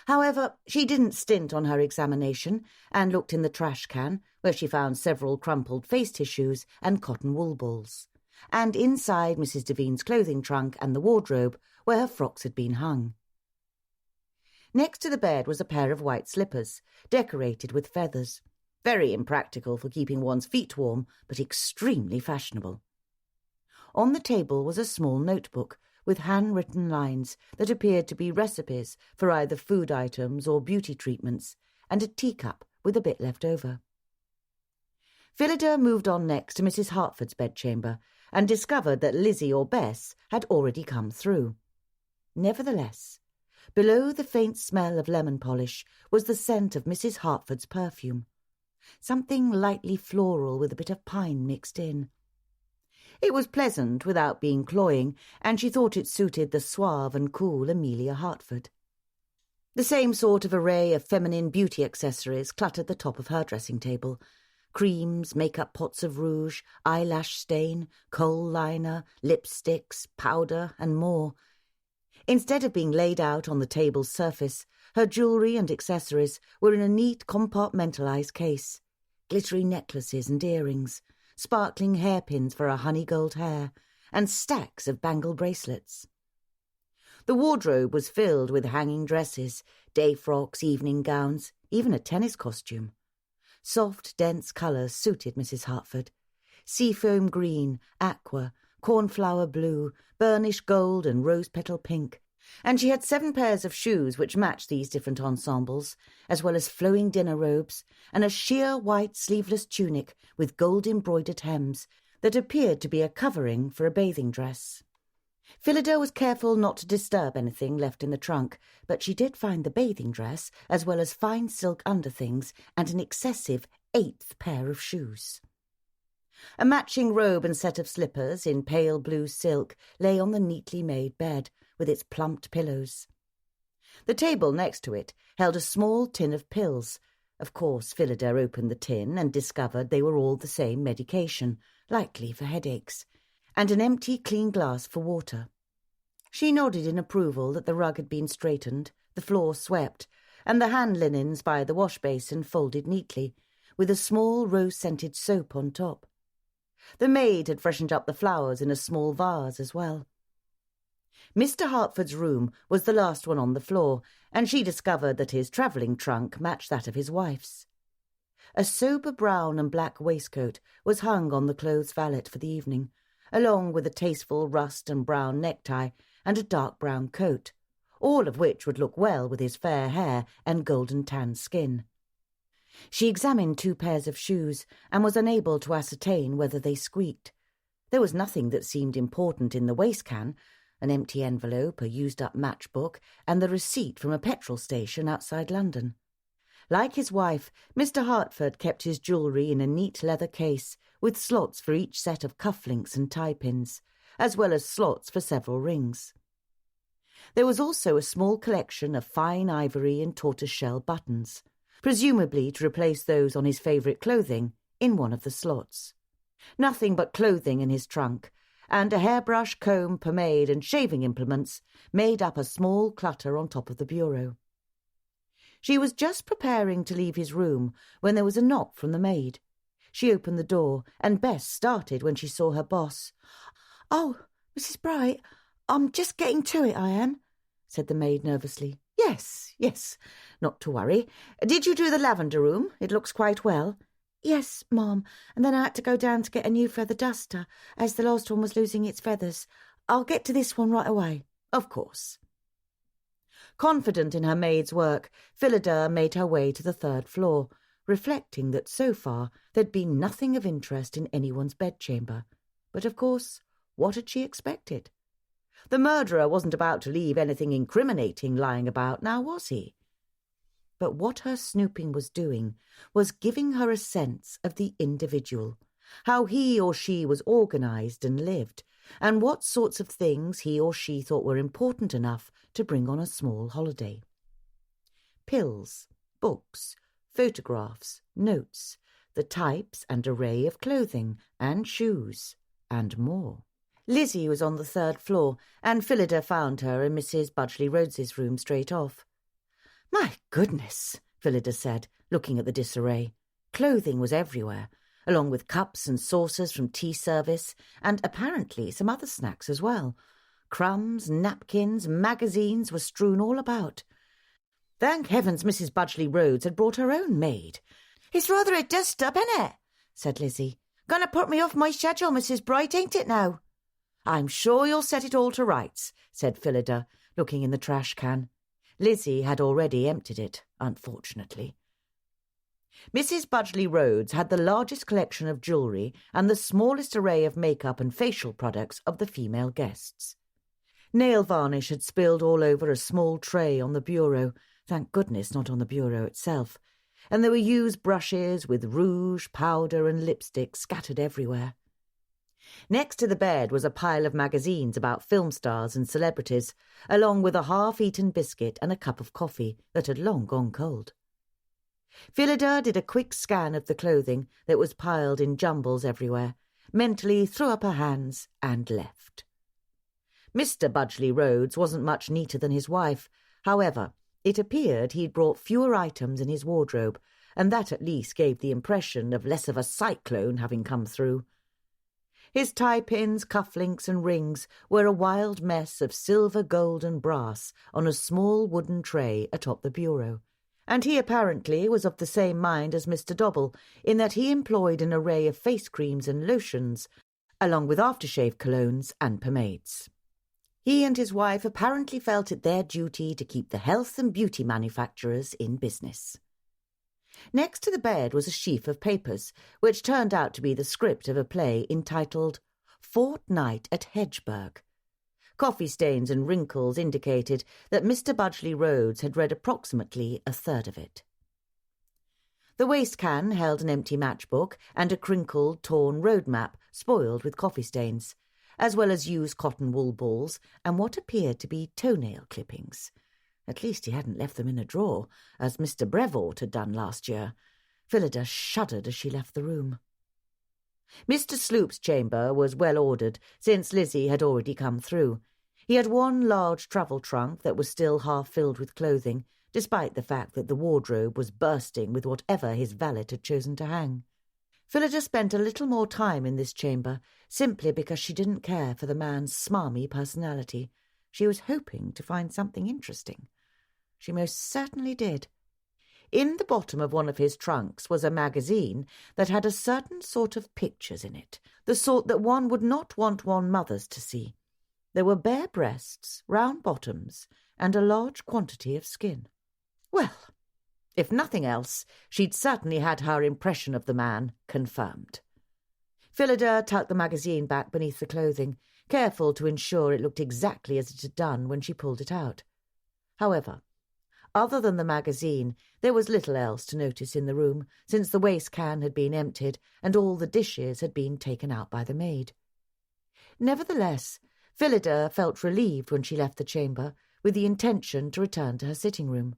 However, she didn't stint on her examination and looked in the trash can, where she found several crumpled face tissues and cotton wool balls, and inside Mrs. Devine's clothing trunk and the wardrobe, where her frocks had been hung. Next to the bed was a pair of white slippers, decorated with feathers, very impractical for keeping one's feet warm, but extremely fashionable. On the table was a small notebook with handwritten lines that appeared to be recipes for either food items or beauty treatments, and a teacup with a bit left over. Phillida moved on next to Mrs. Hartford's bedchamber and discovered that Lizzie or Bess had already come through. Nevertheless, below the faint smell of lemon polish was the scent of Mrs. Hartford's perfume, something lightly floral with a bit of pine mixed in. It was pleasant without being cloying, and she thought it suited the suave and cool Amelia Hartford. The same sort of array of feminine beauty accessories cluttered the top of her dressing table: creams, make-up pots of rouge, eyelash stain, kohl liner, lipsticks, powder, and more. Instead of being laid out on the table's surface, her jewellery and accessories were in a neat compartmentalised case: glittering necklaces and earrings, sparkling hairpins for her honey-gold hair, and stacks of bangle bracelets. The wardrobe was filled with hanging dresses, day frocks, evening gowns, even a tennis costume. Soft, dense colours suited Mrs. Hartford: seafoam green, aqua, cornflower blue, burnished gold and rose-petal pink, and she had 7 pairs of shoes which matched these different ensembles, as well as flowing dinner robes and a sheer white sleeveless tunic with gold-embroidered hems that appeared to be a covering for a bathing dress. Phillida was careful not to disturb anything left in the trunk, but she did find the bathing dress, as well as fine silk underthings and an excessive 8th pair of shoes. A matching robe and set of slippers in pale blue silk lay on the neatly made bed, with its plumped pillows. The table next to it held a small tin of pills. Of course, Phillida opened the tin and discovered they were all the same medication, likely for headaches, and an empty clean glass for water. She nodded in approval that the rug had been straightened, the floor swept, and the hand linens by the wash basin folded neatly, with a small rose-scented soap on top. The maid had freshened up the flowers in a small vase as well. Mr. Hartford's room was the last one on the floor, and she discovered that his travelling trunk matched that of his wife's. A sober brown and black waistcoat was hung on the clothes valet for the evening, along with a tasteful rust and brown necktie and a dark brown coat, all of which would look well with his fair hair and golden tan skin. She examined 2 pairs of shoes and was unable to ascertain whether they squeaked. There was nothing that seemed important in the waistcan: an empty envelope, a used-up matchbook, and the receipt from a petrol station outside London. Like his wife, Mr. Hartford kept his jewellery in a neat leather case, with slots for each set of cufflinks and tie-pins, as well as slots for several rings. There was also a small collection of fine ivory and tortoise-shell buttons, presumably to replace those on his favourite clothing, in one of the slots. Nothing but clothing in his trunk, and a hairbrush, comb, pomade, and shaving implements made up a small clutter on top of the bureau. She was just preparing to leave his room when there was a knock from the maid. She opened the door, and Bess started when she saw her boss. "Oh, Mrs. Bright, I'm just getting to it, I am," said the maid nervously. Yes, not to worry. Did you do the lavender room? It looks quite well." "Yes, Ma'am, and then I had to go down to get a new feather duster, as the last one was losing its feathers. I'll get to this one right away." "Of course." Confident in her maid's work, Phillida made her way to the 3rd floor, reflecting that so far there'd been nothing of interest in anyone's bedchamber. But of course, what had she expected? The murderer wasn't about to leave anything incriminating lying about, now was he? But what her snooping was doing was giving her a sense of the individual, how he or she was organised and lived, and what sorts of things he or she thought were important enough to bring on a small holiday. Pills, books, photographs, notes, the types and array of clothing and shoes, and more. Lizzie was on the 3rd floor, and Phillida found her in Mrs. Budgley Rhodes's room straight off. "My goodness," Phillida said, looking at the disarray. Clothing was everywhere, along with cups and saucers from tea service, and apparently some other snacks as well. Crumbs, napkins, magazines were strewn all about. Thank heavens Mrs. Budgley Rhodes had brought her own maid. "It's rather a dust-up, innit?" said Lizzie. "Gonna put me off my schedule, Mrs. Bright, ain't it now?" "I'm sure you'll set it all to rights," said Phillida, looking in the trash can. Lizzie had already emptied it, unfortunately. Mrs. Budgley Rhodes had the largest collection of jewellery and the smallest array of makeup and facial products of the female guests. Nail varnish had spilled all over a small tray on the bureau, thank goodness not on the bureau itself, and there were used brushes with rouge, powder and lipstick scattered everywhere. Next to the bed was a pile of magazines about film stars and celebrities, along with a half-eaten biscuit and a cup of coffee that had long gone cold. Phillida did a quick scan of the clothing that was piled in jumbles everywhere, mentally threw up her hands and left. Mr. Budgley Rhodes wasn't much neater than his wife. However, it appeared he'd brought fewer items in his wardrobe, and that at least gave the impression of less of a cyclone having come through. His tie-pins, cufflinks and rings were a wild mess of silver, gold and brass on a small wooden tray atop the bureau, and he apparently was of the same mind as Mr. Dobble in that he employed an array of face creams and lotions, along with aftershave colognes and pomades. He and his wife apparently felt it their duty to keep the health and beauty manufacturers in business. Next to the bed was a sheaf of papers, which turned out to be the script of a play entitled Fortnight at Hedgeburg. Coffee stains and wrinkles indicated that Mr. Budgley Rhodes had read approximately a third of it. The waistcan held an empty matchbook and a crinkled, torn road map spoiled with coffee stains, as well as used cotton wool balls and what appeared to be toenail clippings. At least he hadn't left them in a drawer, as Mr. Brevoort had done last year. Phillida shuddered as she left the room. Mr. Sloop's chamber was well ordered, since Lizzie had already come through. He had one large travel trunk that was still half filled with clothing, despite the fact that the wardrobe was bursting with whatever his valet had chosen to hang. Phillida spent a little more time in this chamber, simply because she didn't care for the man's smarmy personality. She was hoping to find something interesting. She most certainly did. In the bottom of one of his trunks was a magazine that had a certain sort of pictures in it, the sort that one would not want one's mother's to see. There were bare breasts, round bottoms, and a large quantity of skin. Well, if nothing else, she'd certainly had her impression of the man confirmed. Phillida tucked the magazine back beneath the clothing, careful to ensure it looked exactly as it had done when she pulled it out. However, other than the magazine, there was little else to notice in the room, since the waistcan had been emptied and all the dishes had been taken out by the maid. Nevertheless, Phillida felt relieved when she left the chamber, with the intention to return to her sitting room.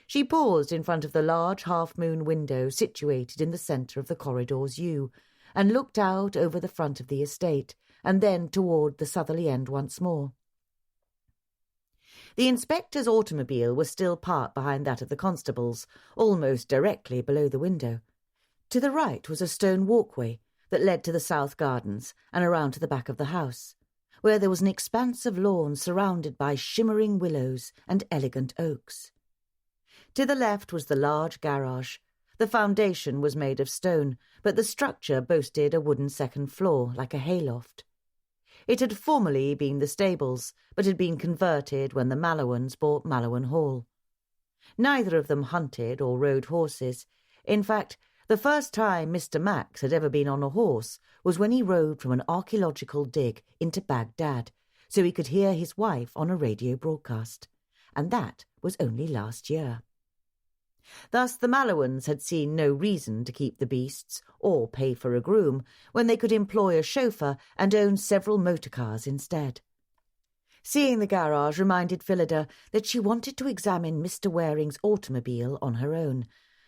She paused in front of the large half-moon window situated in the centre of the corridor's U, and looked out over the front of the estate, and then toward the southerly end once more. The inspector's automobile was still parked behind that of the constables, almost directly below the window. To the right was a stone walkway that led to the south gardens and around to the back of the house, where there was an expanse of lawn surrounded by shimmering willows and elegant oaks. To the left was the large garage. The foundation was made of stone, but the structure boasted a wooden second floor like a hayloft. It had formerly been the stables, but had been converted when the Mallowans bought Mallowan Hall. Neither of them hunted or rode horses. In fact, the first time Mr. Max had ever been on a horse was when he rode from an archaeological dig into Baghdad, so he could hear his wife on a radio broadcast, and that was only last year. Thus the Mallowans had seen no reason to keep the beasts or pay for a groom when they could employ a chauffeur and own several motor cars instead. Seeing the garage reminded Phillida that she wanted to examine Mr. Waring's automobile on her own,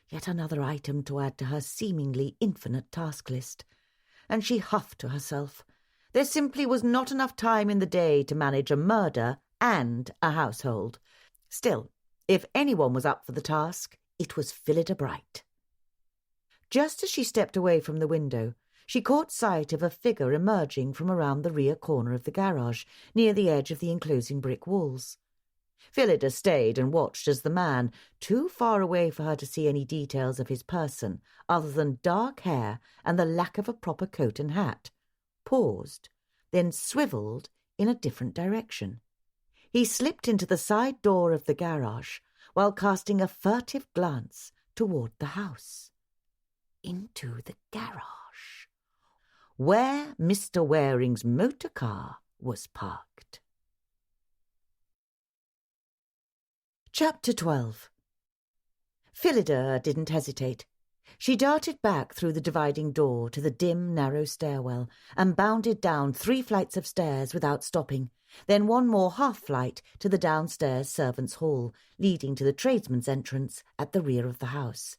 yet another item to add to her seemingly infinite task list. And she huffed to herself. There simply was not enough time in the day to manage a murder and a household. Still, if anyone was up for the task, it was Phillida Bright. Just as she stepped away from the window, she caught sight of a figure emerging from around the rear corner of the garage, near the edge of the enclosing brick walls. Phillida stayed and watched as the man, too far away for her to see any details of his person, other than dark hair and the lack of a proper coat and hat, paused, then swivelled in a different direction. He slipped into the side door of the garage, while casting a furtive glance toward the house. Into the garage, where Mr. Waring's motor car was parked. Chapter 12. Phillida didn't hesitate. She darted back through the dividing door to the dim, narrow stairwell and bounded down 3 flights of stairs without stopping, then one more half-flight to the downstairs servants' hall, leading to the tradesman's entrance at the rear of the house.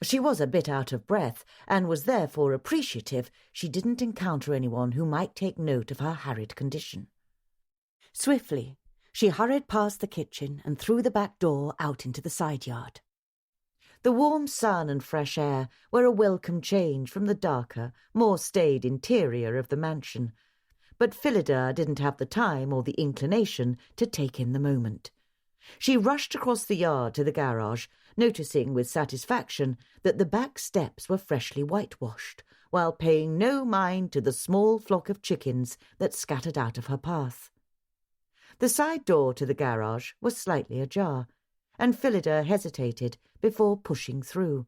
She was a bit out of breath, and was therefore appreciative she didn't encounter anyone who might take note of her harried condition. Swiftly, she hurried past the kitchen and through the back door out into the side yard. The warm sun and fresh air were a welcome change from the darker, more staid interior of the mansion, but Phillida didn't have the time or the inclination to take in the moment. She rushed across the yard to the garage, noticing with satisfaction that the back steps were freshly whitewashed, while paying no mind to the small flock of chickens that scattered out of her path. The side door to the garage was slightly ajar, and Phillida hesitated before pushing through.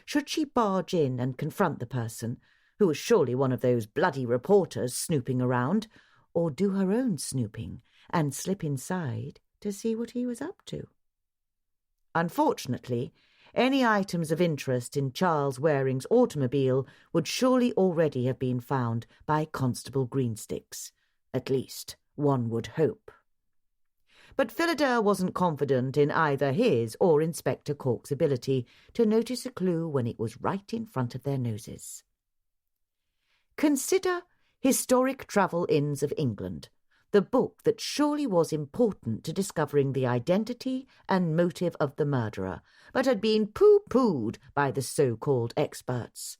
Should she barge in and confront the person, who was surely one of those bloody reporters snooping around, or do her own snooping and slip inside to see what he was up to? Unfortunately, any items of interest in Charles Waring's automobile would surely already have been found by Constable Greensticks. At least, one would hope. But Phillida wasn't confident in either his or Inspector Cork's ability to notice a clue when it was right in front of their noses. Consider Historic Travel Inns of England, the book that surely was important to discovering the identity and motive of the murderer, but had been pooh-poohed by the so-called experts.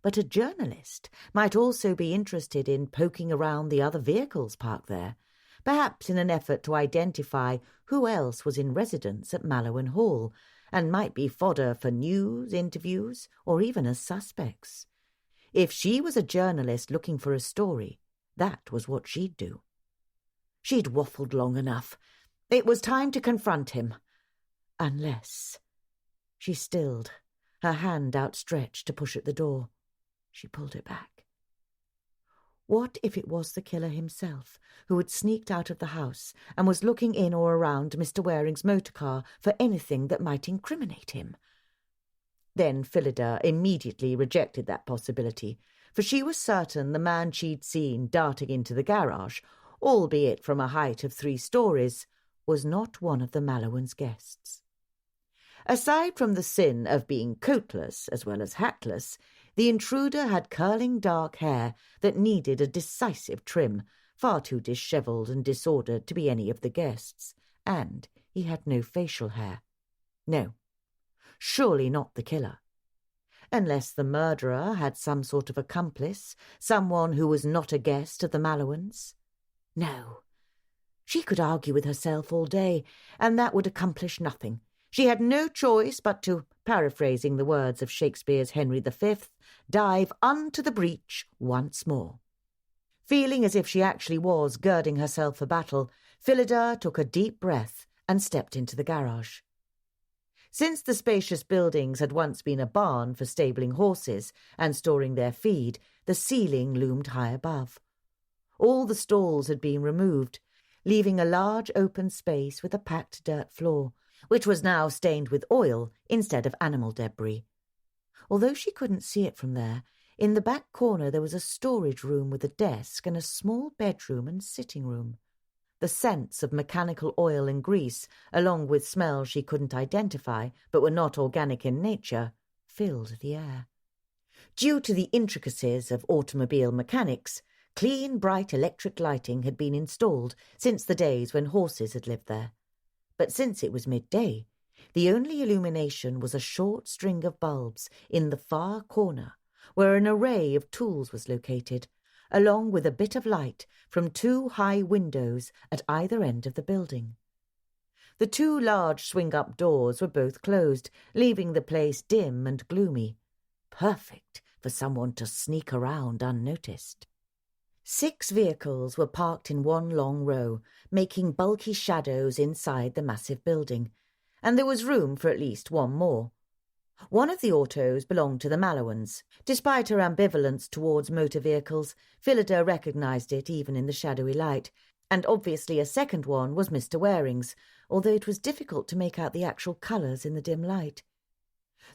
But a journalist might also be interested in poking around the other vehicles parked there, perhaps in an effort to identify who else was in residence at Mallowan Hall, and might be fodder for news, interviews, or even as suspects. If she was a journalist looking for a story, that was what she'd do. She'd waffled long enough. It was time to confront him. Unless... She stilled, her hand outstretched to push at the door. She pulled it back. What if it was the killer himself, who had sneaked out of the house and was looking in or around Mr. Waring's motor car for anything that might incriminate him? Then Phillida immediately rejected that possibility, for she was certain the man she'd seen darting into the garage, albeit from a height of 3 stories, was not one of the Mallowan's guests. Aside from the sin of being coatless as well as hatless, the intruder had curling dark hair that needed a decisive trim, far too dishevelled and disordered to be any of the guests, and he had no facial hair. No, surely not the killer. Unless the murderer had some sort of accomplice, someone who was not a guest of the Mallowans. No. She could argue with herself all day, and that would accomplish nothing. She had no choice but to, paraphrasing the words of Shakespeare's Henry V, dive unto the breach once more. Feeling as if she actually was girding herself for battle, Phillida took a deep breath and stepped into the garage. Since the spacious buildings had once been a barn for stabling horses and storing their feed, the ceiling loomed high above. All the stalls had been removed, leaving a large open space with a packed dirt floor, which was now stained with oil instead of animal debris. Although she couldn't see it from there, in the back corner there was a storage room with a desk and a small bedroom and sitting room. The scents of mechanical oil and grease, along with smells she couldn't identify but were not organic in nature, filled the air. Due to the intricacies of automobile mechanics, clean, bright electric lighting had been installed since the days when horses had lived there. But since it was midday, the only illumination was a short string of bulbs in the far corner, where an array of tools was located, along with a bit of light from 2 high windows at either end of the building. The 2 large swing-up doors were both closed, leaving the place dim and gloomy. Perfect for someone to sneak around unnoticed. 6 vehicles were parked in one long row, making bulky shadows inside the massive building, and there was room for at least one more. One of the autos belonged to the Mallowans. Despite her ambivalence towards motor vehicles, Phillida recognised it even in the shadowy light, and obviously a second one was Mr. Waring's, although it was difficult to make out the actual colours in the dim light.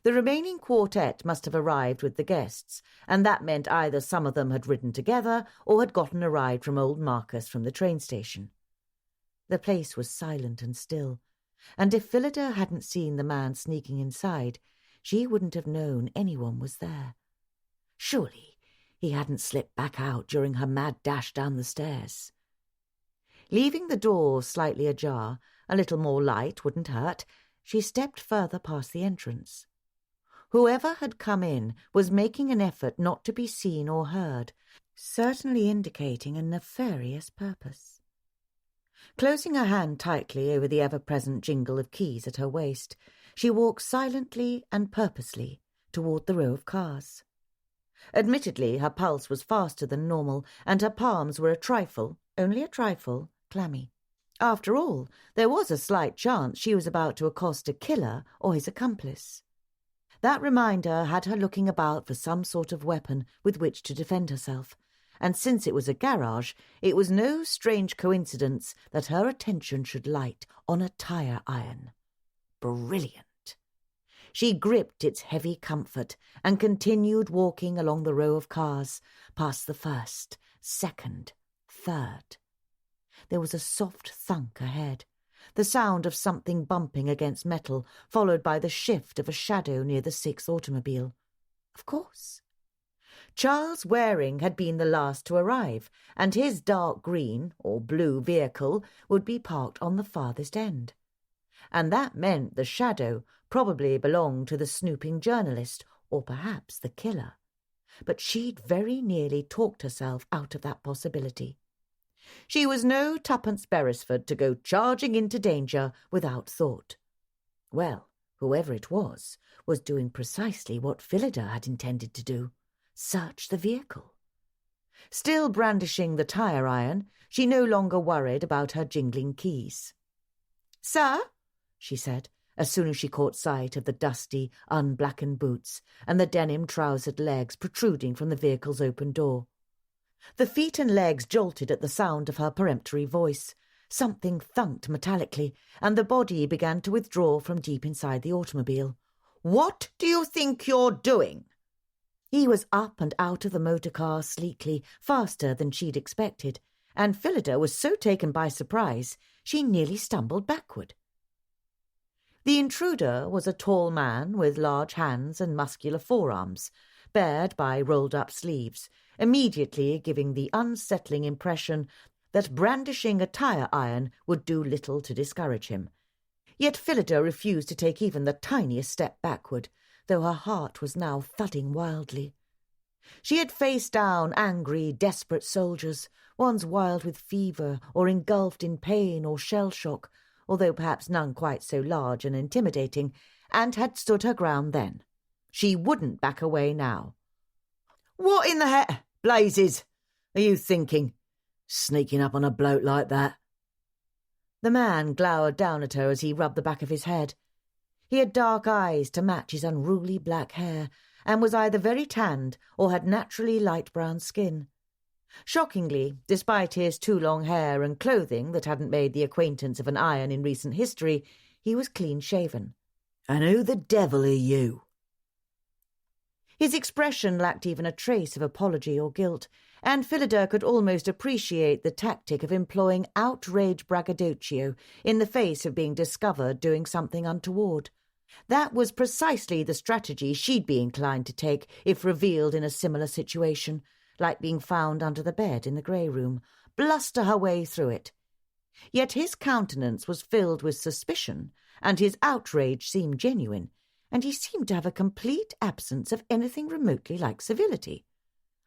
The remaining quartet must have arrived with the guests, and that meant either some of them had ridden together or had gotten a ride from old Marcus from the train station. The place was silent and still, and if Phillida hadn't seen the man sneaking inside, she wouldn't have known anyone was there. Surely he hadn't slipped back out during her mad dash down the stairs. Leaving the door slightly ajar, a little more light wouldn't hurt, she stepped further past the entrance. Whoever had come in was making an effort not to be seen or heard, certainly indicating a nefarious purpose. Closing her hand tightly over the ever-present jingle of keys at her waist, she walked silently and purposely toward the row of cars. Admittedly, her pulse was faster than normal, and her palms were a trifle, only a trifle, clammy. After all, there was a slight chance she was about to accost a killer or his accomplice. That reminder had her looking about for some sort of weapon with which to defend herself, and since it was a garage, it was no strange coincidence that her attention should light on a tire iron. Brilliant. She gripped its heavy comfort and continued walking along the row of cars, past the first, second, third. There was a soft thunk ahead, the sound of something bumping against metal, followed by the shift of a shadow near the 6th automobile. Of course. Charles Waring had been the last to arrive, and his dark green or blue vehicle would be parked on the farthest end. And that meant the shadow probably belonged to the snooping journalist, or perhaps the killer. But she'd very nearly talked herself out of that possibility. She was no tuppence Beresford to go charging into danger without thought. Well, whoever it was doing precisely what Phillida had intended to do, search the vehicle. Still brandishing the tire iron, she no longer worried about her jingling keys. "Sir," she said, as soon as she caught sight of the dusty, unblackened boots and the denim-trousered legs protruding from the vehicle's open door. The feet and legs jolted at the sound of her peremptory voice. Something thunked metallically, and the body began to withdraw from deep inside the automobile. "What do you think you're doing?" He was up and out of the motor car sleekly, faster than she'd expected, and Phillida was so taken by surprise she nearly stumbled backward. The intruder was a tall man with large hands and muscular forearms, bared by rolled-up sleeves, immediately giving the unsettling impression that brandishing a tire iron would do little to discourage him. Yet Phillida refused to take even the tiniest step backward, though her heart was now thudding wildly. She had faced down angry, desperate soldiers, ones wild with fever or engulfed in pain or shell shock, although perhaps none quite so large and intimidating, and had stood her ground then. She wouldn't back away now. "What in the blazes are you thinking, sneaking up on a bloke like that?" The man glowered down at her as he rubbed the back of his head. He had dark eyes to match his unruly black hair, and was either very tanned or had naturally light brown skin. Shockingly, despite his too long hair and clothing that hadn't made the acquaintance of an iron in recent history, he was clean-shaven. "And who the devil are you?" His expression lacked even a trace of apology or guilt, and Phillida could almost appreciate the tactic of employing outraged braggadocio in the face of being discovered doing something untoward. That was precisely the strategy she'd be inclined to take if revealed in a similar situation, like being found under the bed in the grey room, bluster her way through it. Yet his countenance was filled with suspicion, and his outrage seemed genuine, and he seemed to have a complete absence of anything remotely like civility.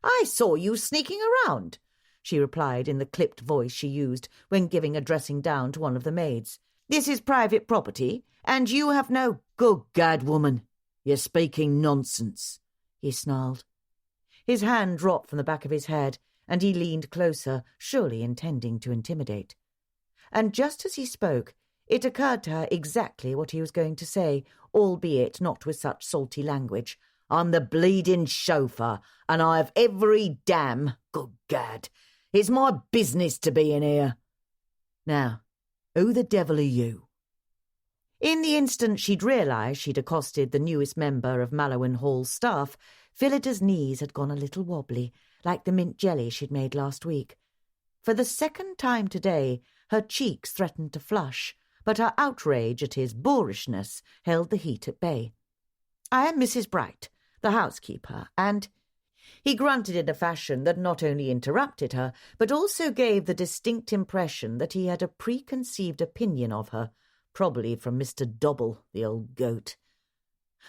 "I saw you sneaking around," she replied in the clipped voice she used when giving a dressing down to one of the maids. "This is private property, and you have no—" "Good gad, woman, you're speaking nonsense," he snarled. His hand dropped from the back of his head, and he leaned closer, surely intending to intimidate. And just as he spoke, it occurred to her exactly what he was going to say, albeit not with such salty language. "I'm the bleeding chauffeur, and I have every damn— Good gad, it's my business to be in here. Now, who the devil are you?" In the instant she'd realised she'd accosted the newest member of Mallowan Hall's staff, Phillida's knees had gone a little wobbly, like the mint jelly she'd made last week. For the second time today, her cheeks threatened to flush, but her outrage at his boorishness held the heat at bay. "I am Mrs. Bright, the housekeeper, and—" He grunted in a fashion that not only interrupted her, but also gave the distinct impression that he had a preconceived opinion of her, probably from Mr. Dobble, the old goat.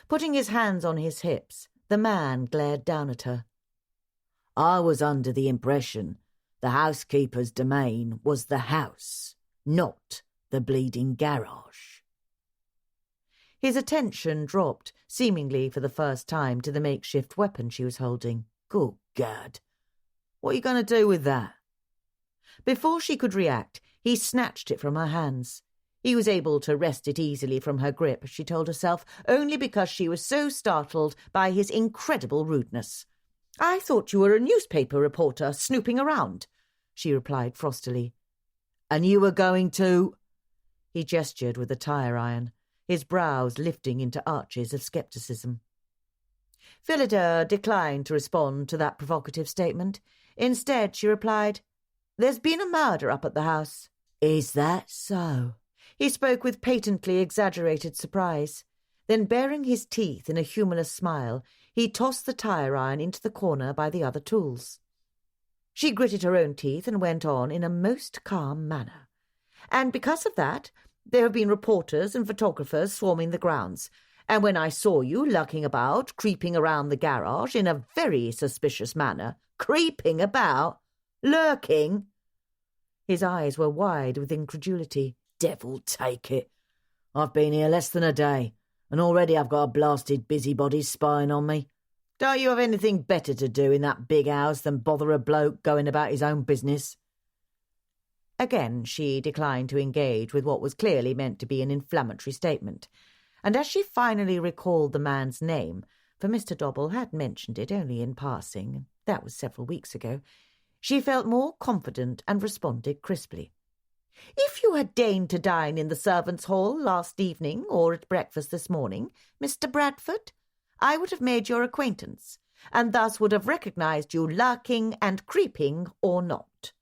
Putting his hands on his hips, the man glared down at her. "I was under the impression the housekeeper's domain was the house, not the bleeding garage." His attention dropped, seemingly for the first time, to the makeshift weapon she was holding. "Good gad, what are you going to do with that?" Before she could react, he snatched it from her hands. He was able to wrest it easily from her grip, she told herself, only because she was so startled by his incredible rudeness. "I thought you were a newspaper reporter snooping around," she replied frostily. "And you were going to—" He gestured with the tire iron, his brows lifting into arches of scepticism. Phillida declined to respond to that provocative statement. Instead, she replied, "There's been a murder up at the house." "Is that so?" He spoke with patently exaggerated surprise. Then, baring his teeth in a humorless smile, he tossed the tire iron into the corner by the other tools. She gritted her own teeth and went on in a most calm manner. "And because of that, there have been reporters and photographers swarming the grounds. And when I saw you lurking about, creeping around the garage in a very suspicious manner—" "Creeping about? Lurking?" His eyes were wide with incredulity. "Devil take it. I've been here less than a day, and already I've got a blasted busybody spying on me. Don't you have anything better to do in that big house than bother a bloke going about his own business?" Again she declined to engage with what was clearly meant to be an inflammatory statement, and as she finally recalled the man's name, for Mr. Dobble had mentioned it only in passing, that was several weeks ago, she felt more confident and responded crisply. "If you had deigned to dine in the servants' hall last evening or at breakfast this morning, Mr. Bradford, I would have made your acquaintance, and thus would have recognised you lurking and creeping or not.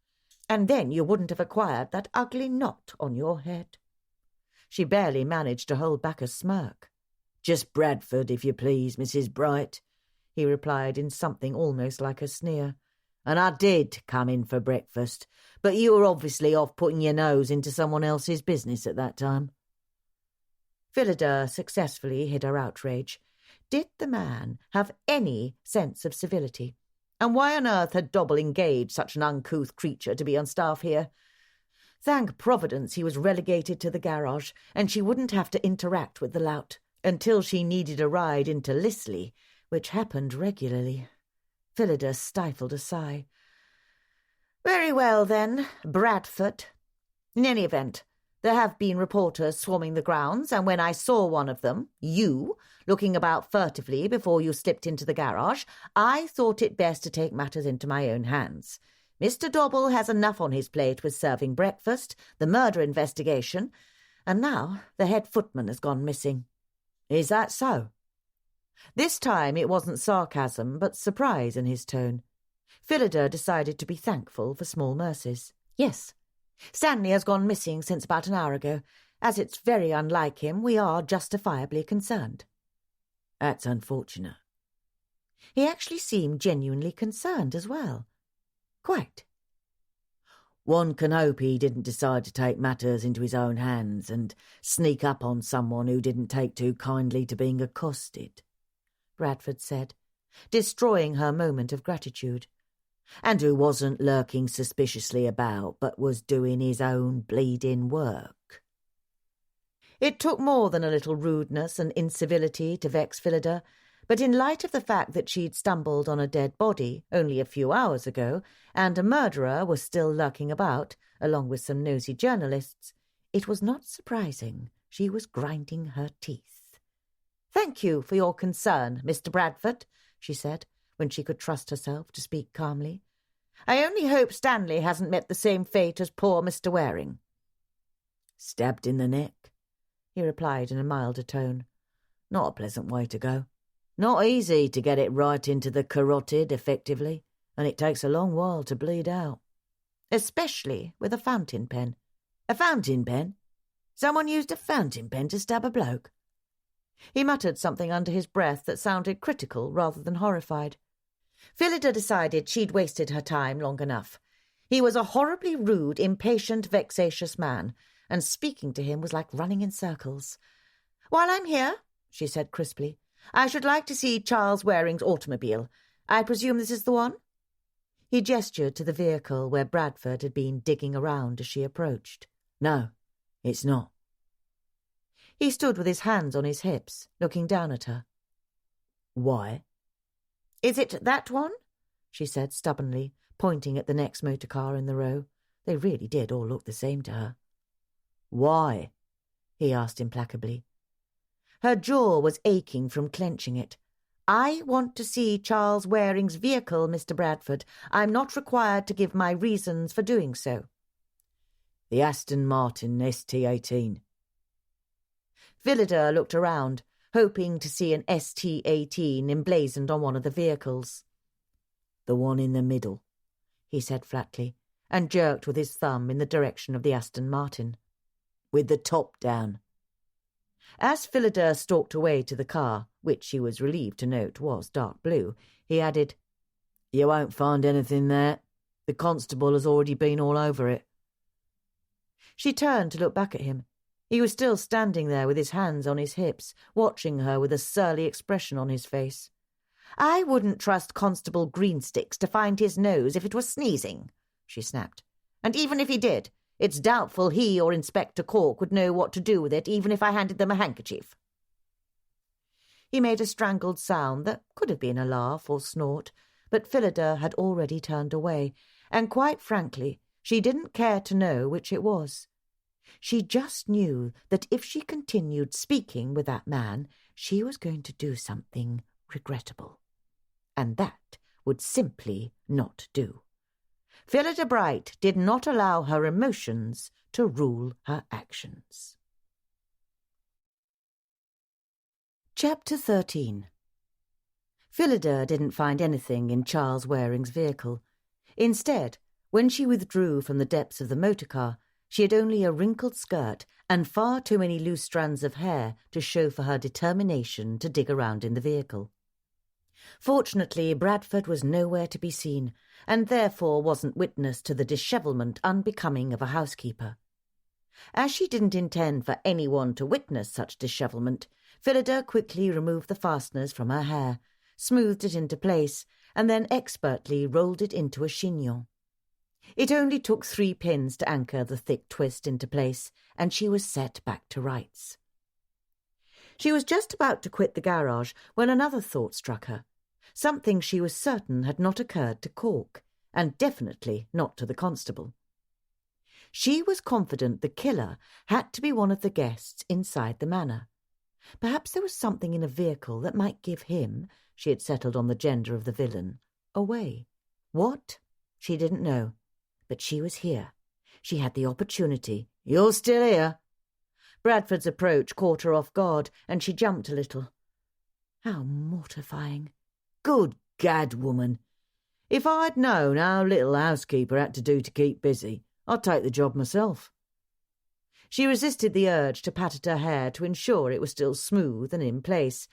And then you wouldn't have acquired that ugly knot on your head." She barely managed to hold back a smirk. "Just Bradford, if you please, Mrs. Bright," he replied in something almost like a sneer. and I did come in for breakfast, but you were obviously off putting your nose into someone else's business at that time." Phillida successfully hid her outrage. Did the man have any sense of civility? And why on earth had Dobble engaged such an uncouth creature to be on staff here? Thank Providence he was relegated to the garage, and she wouldn't have to interact with the lout until she needed a ride into Lisley, which happened regularly. Phillida stifled a sigh. "Very well, then, Bradford. In any event, there have been reporters swarming the grounds, and when I saw one of them, you, looking about furtively before you slipped into the garage, I thought it best to take matters into my own hands. Mr. Dobble has enough on his plate with serving breakfast, the murder investigation, and now the head footman has gone missing." "Is that so?" This time it wasn't sarcasm, but surprise in his tone. Phillida decided to be thankful for small mercies. "Yes. Stanley has gone missing since about an hour ago. As it's very unlike him, we are justifiably concerned." "That's unfortunate." He actually seemed genuinely concerned as well. Quite. "One can hope he didn't decide to take matters into his own hands and sneak up on someone who didn't take too kindly to being accosted," Bradford said, destroying her moment of gratitude. "and who wasn't lurking suspiciously about, but was doing his own bleeding work." It took more than a little rudeness and incivility to vex Phillida, but in light of the fact that she'd stumbled on a dead body only a few hours ago, and a murderer was still lurking about, along with some nosy journalists, it was not surprising she was grinding her teeth. "Thank you for your concern, Mr. Bradford," she said, when she could trust herself to speak calmly. "I only hope Stanley hasn't met the same fate as poor Mr. Waring." "Stabbed in the neck," he replied in a milder tone. "Not a pleasant way to go. Not easy to get it right into the carotid effectively, and it takes a long while to bleed out." "Especially with a fountain pen." "A fountain pen? Someone used a fountain pen to stab a bloke?" He muttered something under his breath that sounded critical rather than horrified. Phillida decided she'd wasted her time long enough. He was a horribly rude, impatient, vexatious man, and speaking to him was like running in circles. "While I'm here," she said crisply, "I should like to see Charles Waring's automobile. I presume this is the one?" He gestured to the vehicle where Bradford had been digging around as she approached. "No, it's not." He stood with his hands on his hips, looking down at her. "Why?" "Is it that one?" she said stubbornly, pointing at the next motor car in the row. They really did all look the same to her. "Why?" he asked implacably. Her jaw was aching from clenching it. "I want to see Charles Waring's vehicle, Mr. Bradford. I'm not required to give my reasons for doing so." "The Aston Martin ST18. Phillida looked around, hoping to see an ST18 emblazoned on one of the vehicles. "The one in the middle," he said flatly, and jerked with his thumb in the direction of the Aston Martin. "With the top down." As Phillida stalked away to the car, which she was relieved to note was dark blue, he added, "You won't find anything there. The constable has already been all over it." She turned to look back at him. He was still standing there with his hands on his hips, watching her with a surly expression on his face. "I wouldn't trust Constable Greensticks to find his nose if it was sneezing," she snapped. "And even if he did, it's doubtful he or Inspector Cork would know what to do with it, even if I handed them a handkerchief." He made a strangled sound that could have been a laugh or snort, but Phillida had already turned away, and quite frankly, she didn't care to know which it was. She just knew that if she continued speaking with that man, she was going to do something regrettable. And that would simply not do. Phillida Bright did not allow her emotions to rule her actions. Chapter 13. Phillida didn't find anything in Charles Waring's vehicle. Instead, when she withdrew from the depths of the motor car, she had only a wrinkled skirt and far too many loose strands of hair to show for her determination to dig around in the vehicle. Fortunately, Bradford was nowhere to be seen, and therefore wasn't witness to the dishevelment unbecoming of a housekeeper. As she didn't intend for anyone to witness such dishevelment, Phillida quickly removed the fasteners from her hair, smoothed it into place, and then expertly rolled it into a chignon. It only took 3 pins to anchor the thick twist into place, and she was set back to rights. She was just about to quit the garage when another thought struck her, something she was certain had not occurred to Cork, and definitely not to the constable. She was confident the killer had to be one of the guests inside the manor. Perhaps there was something in a vehicle that might give him, she had settled on the gender of the villain, away. What? She didn't know. But she was here. She had the opportunity. "You're still here?" Bradford's approach caught her off guard, and she jumped a little. How mortifying. Good gad, woman. If I'd known how little housekeeper had to do to keep busy, I'd take the job myself. She resisted the urge to pat at her hair to ensure it was still smooth and in place.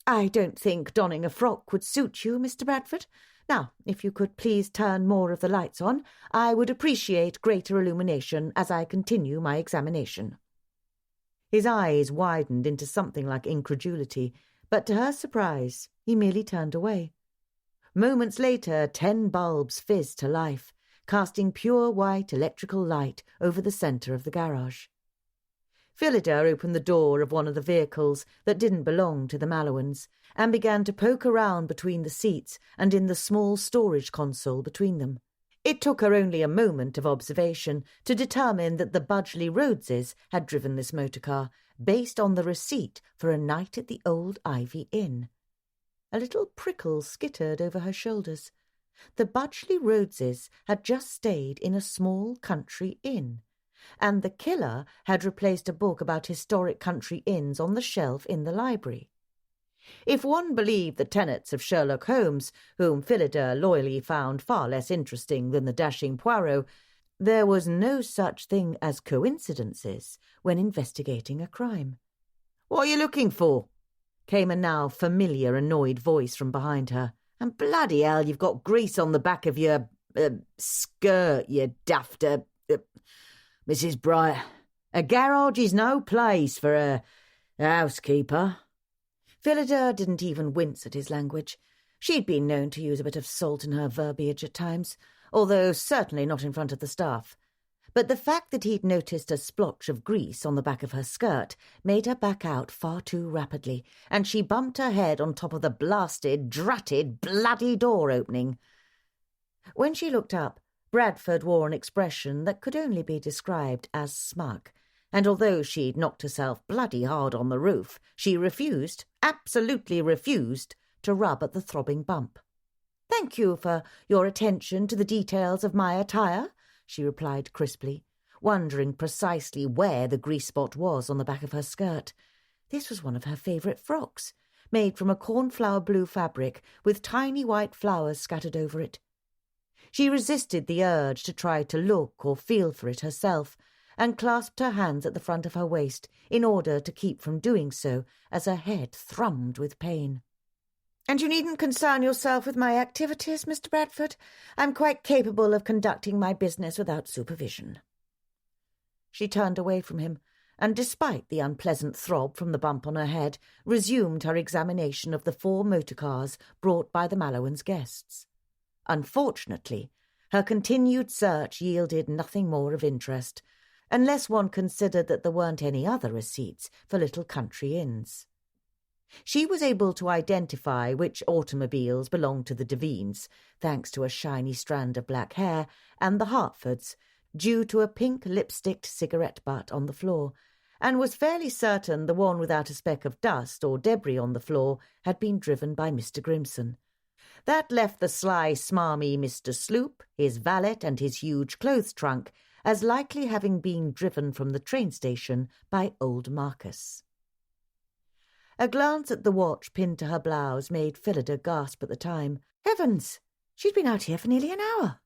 "I don't think donning a frock would suit you, Mr. Bradford. Now, if you could please turn more of the lights on, I would appreciate greater illumination as I continue my examination." His eyes widened into something like incredulity, but to her surprise, he merely turned away. Moments later, 10 bulbs fizzed to life, casting pure white electrical light over the centre of the garage. Phillida opened the door of one of the vehicles that didn't belong to the Mallowans and began to poke around between the seats and in the small storage console between them. It took her only a moment of observation to determine that the Budgley Rhodeses had driven this motorcar, based on the receipt for a night at the Old Ivy Inn. A little prickle skittered over her shoulders. The Budgley Rhodeses had just stayed in a small country inn, and the killer had replaced a book about historic country inns on the shelf in the library. If one believed the tenets of Sherlock Holmes, whom Phillida loyally found far less interesting than the dashing Poirot, there was no such thing as coincidences when investigating a crime. "What are you looking for?" came a now familiar, annoyed voice from behind her. "And bloody hell, you've got grease on the back of your skirt, you daft... Mrs. Bright, a garage is no place for a housekeeper." Phillida didn't even wince at his language. She'd been known to use a bit of salt in her verbiage at times, although certainly not in front of the staff. But the fact that he'd noticed a splotch of grease on the back of her skirt made her back out far too rapidly, and she bumped her head on top of the blasted, dratted, bloody door opening. When she looked up, Bradford wore an expression that could only be described as smug, and although she'd knocked herself bloody hard on the roof, she refused, absolutely refused, to rub at the throbbing bump. "Thank you for your attention to the details of my attire," she replied crisply, wondering precisely where the grease spot was on the back of her skirt. This was one of her favourite frocks, made from a cornflower blue fabric with tiny white flowers scattered over it. She resisted the urge to try to look or feel for it herself, and clasped her hands at the front of her waist in order to keep from doing so as her head thrummed with pain. "And you needn't concern yourself with my activities, Mr. Bradford. I'm quite capable of conducting my business without supervision." She turned away from him, and despite the unpleasant throb from the bump on her head, resumed her examination of the 4 motor cars brought by the Mallowans' guests. Unfortunately, her continued search yielded nothing more of interest, unless one considered that there weren't any other receipts for little country inns. She was able to identify which automobiles belonged to the Devines, thanks to a shiny strand of black hair, and the Hertfords, due to a pink lipsticked cigarette butt on the floor, and was fairly certain the one without a speck of dust or debris on the floor had been driven by Mr. Grimson. That left the sly, smarmy Mr. Sloop, his valet and his huge clothes trunk, as likely having been driven from the train station by old Marcus. A glance at the watch pinned to her blouse made Phillida gasp at the time. Heavens! She'd been out here for nearly an hour.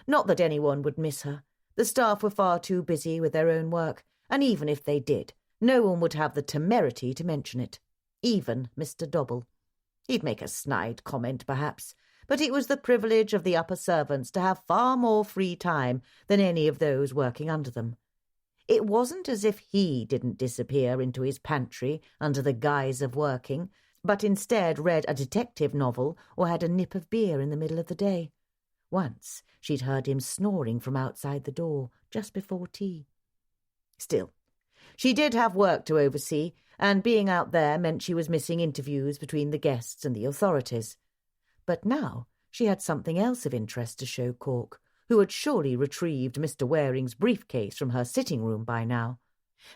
Not that anyone would miss her. The staff were far too busy with their own work, and even if they did, no one would have the temerity to mention it. Even Mr. Dobble. He'd make a snide comment, perhaps, but it was the privilege of the upper servants to have far more free time than any of those working under them. It wasn't as if he didn't disappear into his pantry under the guise of working, but instead read a detective novel or had a nip of beer in the middle of the day. Once she'd heard him snoring from outside the door just before tea. Still, she did have work to oversee, and being out there meant she was missing interviews between the guests and the authorities. But now she had something else of interest to show Cork, who had surely retrieved Mr. Waring's briefcase from her sitting room by now.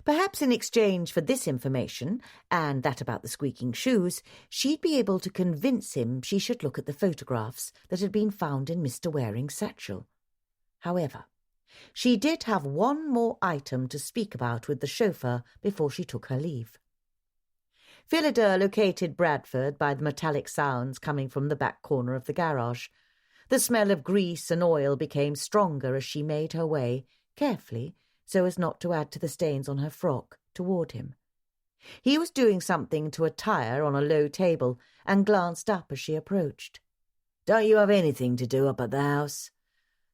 Perhaps in exchange for this information, and that about the squeaking shoes, she'd be able to convince him she should look at the photographs that had been found in Mr. Waring's satchel. However, she did have one more item to speak about with the chauffeur before she took her leave. Phillida located Bradford by the metallic sounds coming from the back corner of the garage. The smell of grease and oil became stronger as she made her way, carefully, so as not to add to the stains on her frock, toward him. He was doing something to a tire on a low table and glanced up as she approached. "Don't you have anything to do up at the house?"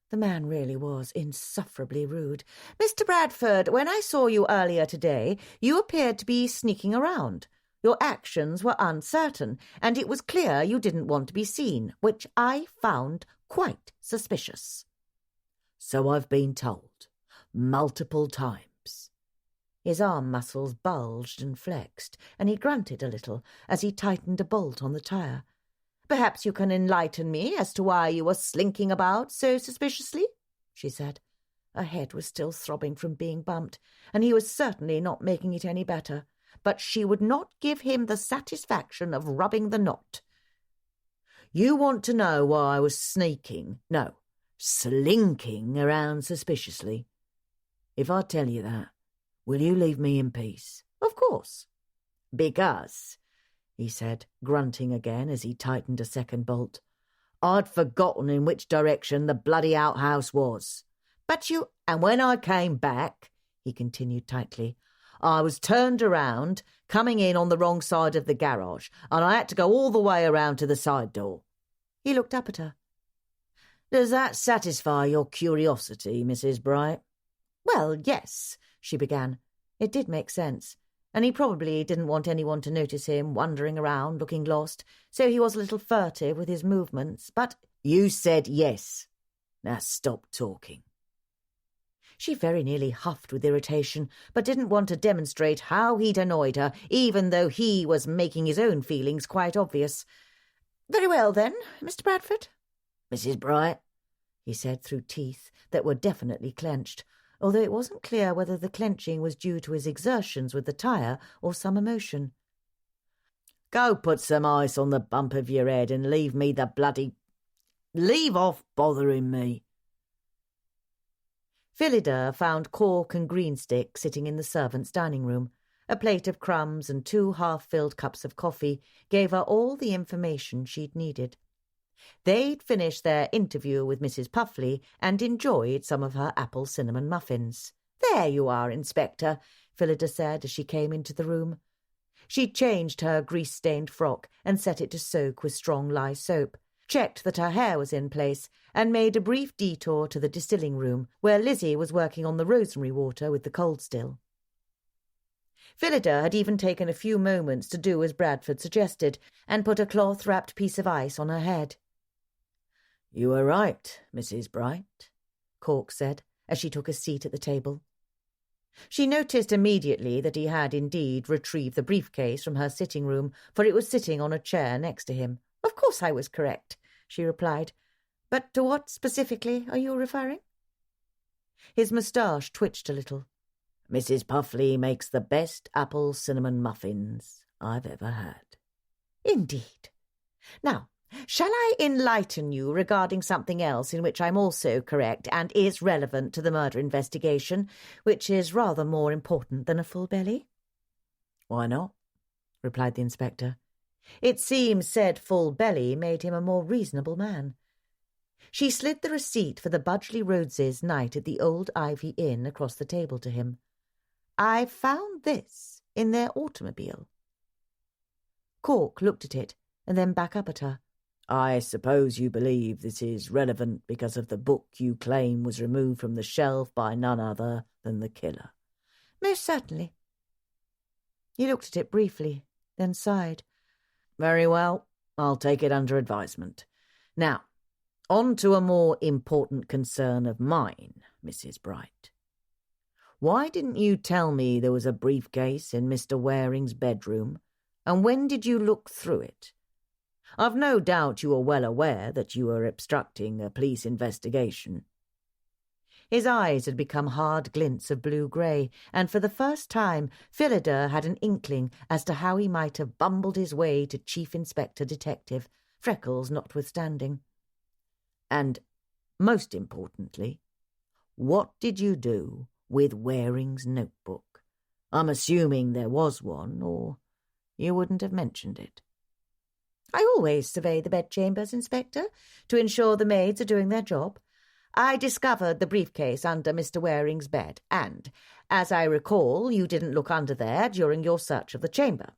The man really was insufferably rude. "Mr. Bradford, when I saw you earlier today, you appeared to be sneaking around. Your actions were uncertain, and it was clear you didn't want to be seen, which I found quite suspicious." "So I've been told, multiple times." His arm muscles bulged and flexed, and he grunted a little as he tightened a bolt on the tire. "Perhaps you can enlighten me as to why you were slinking about so suspiciously?" she said. Her head was still throbbing from being bumped, and he was certainly not making it any better. But she would not give him the satisfaction of rubbing the knot. "You want to know why I was slinking around suspiciously? If I tell you that, will you leave me in peace?" "Of course." "Because," he said, grunting again as he tightened a second bolt, "I'd forgotten in which direction the bloody outhouse was." "But you—" "And when I came back," he continued tightly, "I was turned around, coming in on the wrong side of the garage, and I had to go all the way around to the side door." He looked up at her. "Does that satisfy your curiosity, Mrs. Bright?" "Well, yes," she began. It did make sense, and he probably didn't want anyone to notice him wandering around looking lost, so he was a little furtive with his movements, but— "You said yes. Now stop talking." She very nearly huffed with irritation, but didn't want to demonstrate how he'd annoyed her, even though he was making his own feelings quite obvious. "Very well, then, Mr. Bradford." "Mrs. Bright," he said through teeth that were definitely clenched, although it wasn't clear whether the clenching was due to his exertions with the tire or some emotion. "Go put some ice on the bump of your head and leave off bothering me." Phillida found Cork and Greenstick sitting in the servants' dining room. A plate of crumbs and 2 half-filled cups of coffee gave her all the information she'd needed. They'd finished their interview with Mrs. Puffley and enjoyed some of her apple cinnamon muffins. "There you are, Inspector," Phillida said as she came into the room. She'd changed her grease-stained frock and set it to soak with strong lye soap, checked that her hair was in place, and made a brief detour to the distilling room, where Lizzie was working on the rosemary water with the cold still. Phillida had even taken a few moments to do as Bradford suggested, and put a cloth-wrapped piece of ice on her head. "You were right, Mrs. Bright," Cork said, as she took a seat at the table. She noticed immediately that he had indeed retrieved the briefcase from her sitting room, for it was sitting on a chair next to him. "Of course I was correct," she replied. "But to what specifically are you referring?" His moustache twitched a little. "Mrs. Puffley makes the best apple cinnamon muffins I've ever had." "Indeed. Now, shall I enlighten you regarding something else in which I'm also correct and is relevant to the murder investigation, which is rather more important than a full belly?" "Why not?" replied the inspector. It seems said full belly made him a more reasonable man. She slid the receipt for the Budgley Rhodeses' night at the Old Ivy Inn across the table to him. "I found this in their automobile." Cork looked at it and then back up at her. I suppose you believe this is relevant because of the book you claim was removed from the shelf by none other than the killer. Most certainly. He looked at it briefly, then sighed. Very well, I'll take it under advisement. Now, on to a more important concern of mine, Mrs. Bright. Why didn't you tell me there was a briefcase in Mr. Waring's bedroom, and when did you look through it? I've no doubt you are well aware that you are obstructing a police investigation. His eyes had become hard glints of blue-grey, and for the first time Phillida had an inkling as to how he might have bumbled his way to Chief Inspector Detective, freckles notwithstanding. And, most importantly, what did you do with Waring's notebook? I'm assuming there was one, or you wouldn't have mentioned it. I always survey the bedchambers, Inspector, to ensure the maids are doing their job. I discovered the briefcase under Mr. Waring's bed, and, as I recall, you didn't look under there during your search of the chamber,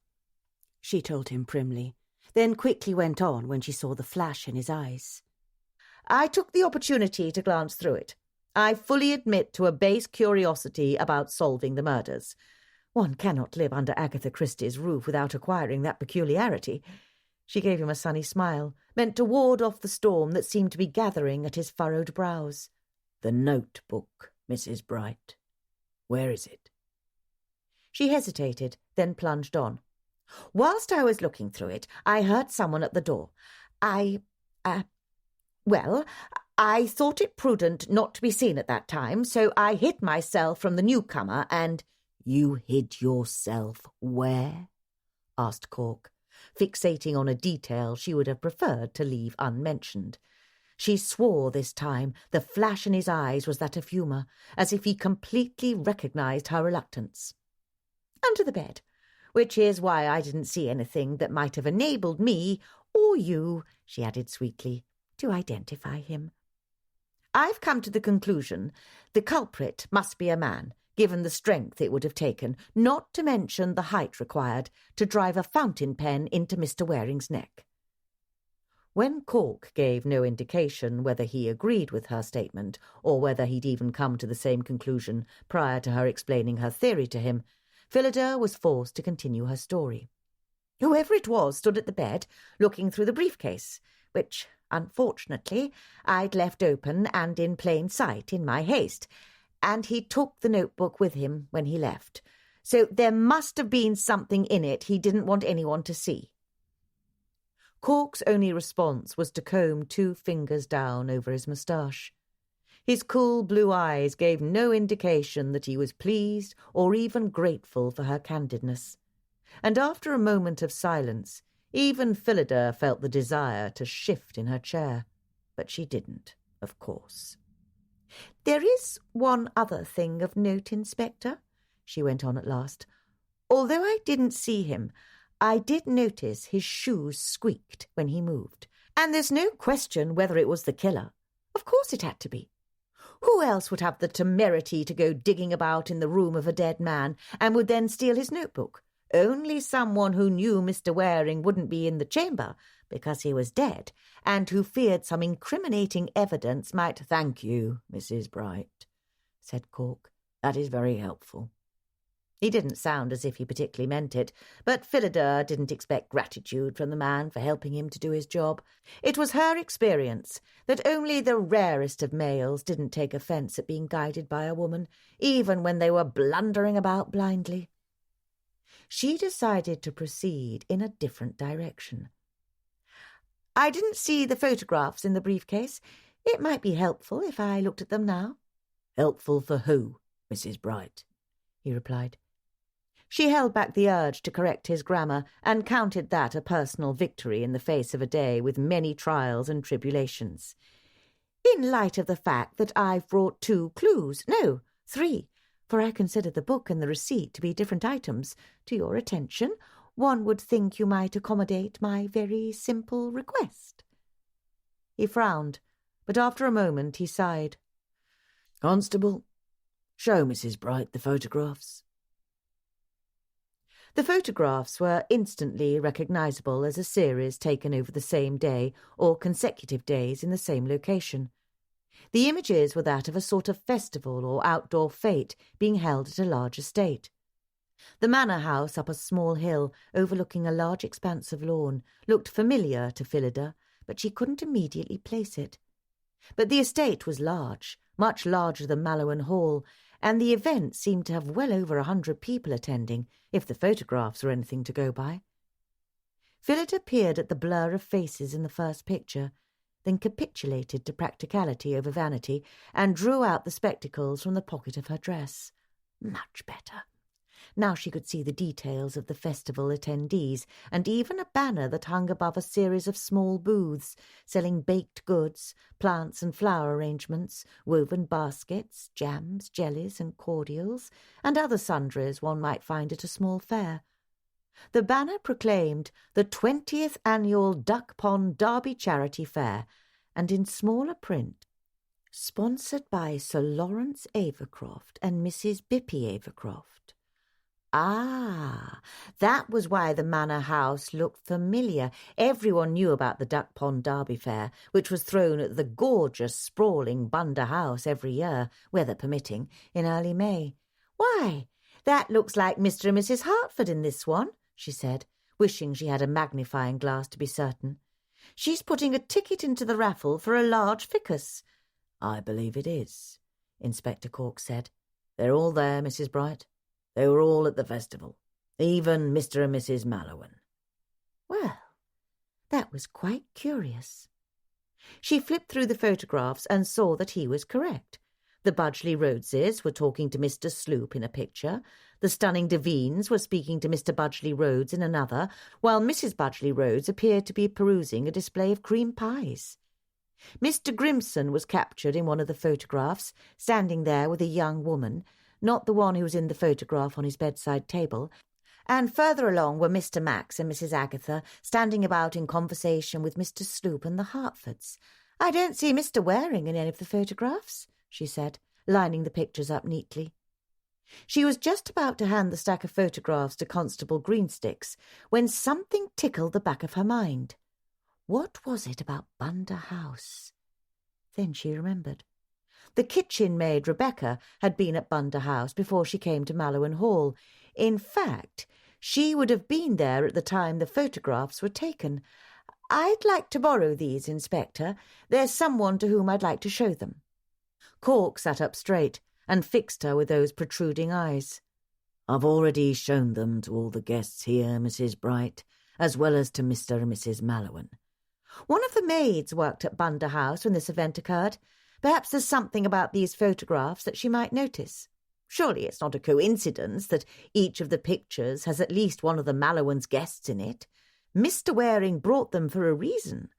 she told him primly, then quickly went on when she saw the flash in his eyes. I took the opportunity to glance through it. I fully admit to a base curiosity about solving the murders. One cannot live under Agatha Christie's roof without acquiring that peculiarity. She gave him a sunny smile, meant to ward off the storm that seemed to be gathering at his furrowed brows. The notebook, Mrs. Bright. Where is it? She hesitated, then plunged on. Whilst I was looking through it, I heard someone at the door. I thought it prudent not to be seen at that time, so I hid myself from the newcomer and— You hid yourself where? Asked Cork, fixating on a detail she would have preferred to leave unmentioned. She swore this time the flash in his eyes was that of humour, as if he completely recognised her reluctance. Under the bed, which is why I didn't see anything that might have enabled me, or you, she added sweetly, to identify him. I've come to the conclusion the culprit must be a man, given the strength it would have taken, not to mention the height required, to drive a fountain pen into Mr. Waring's neck. When Cork gave no indication whether he agreed with her statement, or whether he'd even come to the same conclusion prior to her explaining her theory to him, Phillida was forced to continue her story. Whoever it was stood at the bed, looking through the briefcase, which, unfortunately, I'd left open and in plain sight in my haste, and he took the notebook with him when he left. So there must have been something in it he didn't want anyone to see. Cork's only response was to comb 2 fingers down over his moustache. His cool blue eyes gave no indication that he was pleased or even grateful for her candidness. And after a moment of silence, even Phillida felt the desire to shift in her chair. But she didn't, of course. There is one other thing of note, Inspector, she went on at last. Although I didn't see him, I did notice his shoes squeaked when he moved. And there's no question whether it was the killer. Of course it had to be. Who else would have the temerity to go digging about in the room of a dead man and would then steal his notebook? Only someone who knew Mr. Waring wouldn't be in the chamber because he was dead, and who feared some incriminating evidence might— Thank you, Mrs. Bright, said Cork. That is very helpful. He didn't sound as if he particularly meant it, but Phillida didn't expect gratitude from the man for helping him to do his job. It was her experience that only the rarest of males didn't take offence at being guided by a woman, even when they were blundering about blindly. She decided to proceed in a different direction. I didn't see the photographs in the briefcase. It might be helpful if I looked at them now. Helpful for who, Mrs. Bright? He replied. She held back the urge to correct his grammar and counted that a personal victory in the face of a day with many trials and tribulations. In light of the fact that I've brought 2 clues, no, 3, for I consider the book and the receipt to be different items, to your attention, one would think you might accommodate my very simple request. He frowned, but after a moment he sighed. Constable, show Mrs. Bright the photographs. The photographs were instantly recognisable as a series taken over the same day or consecutive days in the same location. The images were that of a sort of festival or outdoor fete being held at a large estate. The manor house up a small hill overlooking a large expanse of lawn looked familiar to Phillida, but she couldn't immediately place it. But the estate was large, much larger than Mallowan Hall, and the event seemed to have well over 100 people attending, if the photographs were anything to go by. Phillida peered at the blur of faces in the first picture, then capitulated to practicality over vanity and drew out the spectacles from the pocket of her dress. Much better. Now she could see the details of the festival attendees, and even a banner that hung above a series of small booths, selling baked goods, plants and flower arrangements, woven baskets, jams, jellies and cordials, and other sundries one might find at a small fair. The banner proclaimed the 20th Annual Duck Pond Derby Charity Fair, and in smaller print, sponsored by Sir Lawrence Avercroft and Mrs. Bippy Avercroft. Ah, that was why the manor house looked familiar. Everyone knew about the Duck Pond Derby Fair, which was thrown at the gorgeous, sprawling Bunda House every year, weather permitting, in early May. "Why, that looks like Mr. and Mrs. Hartford in this one," she said, wishing she had a magnifying glass to be certain. "She's putting a ticket into the raffle for a large ficus." "I believe it is," Inspector Cork said. "They're all there, Mrs. Bright. They were all at the festival, even Mr. and Mrs. Mallowan." Well, that was quite curious. She flipped through the photographs and saw that he was correct. The Budgley Rhodeses were talking to Mr. Sloop in a picture, the stunning Devines were speaking to Mr. Budgley Rhodes in another, while Mrs. Budgley Rhodes appeared to be perusing a display of cream pies. Mr. Grimson was captured in one of the photographs, standing there with a young woman, not the one who was in the photograph on his bedside table, and further along were Mr. Max and Mrs. Agatha standing about in conversation with Mr. Sloop and the Hartfords. "I don't see Mr. Waring in any of the photographs," she said, lining the pictures up neatly. She was just about to hand the stack of photographs to Constable Greensticks when something tickled the back of her mind. What was it about Bunda House? Then she remembered. The kitchen maid, Rebecca, had been at Bunda House before she came to Mallowan Hall. In fact, she would have been there at the time the photographs were taken. "I'd like to borrow these, Inspector. There's someone to whom I'd like to show them." Cork sat up straight and fixed her with those protruding eyes. "I've already shown them to all the guests here, Mrs. Bright, as well as to Mr. and Mrs. Mallowan." "One of the maids worked at Bunda House when this event occurred. Perhaps there's something about these photographs that she might notice. Surely it's not a coincidence that each of the pictures has at least one of the Mallowan's guests in it. Mr. Waring brought them for a reason.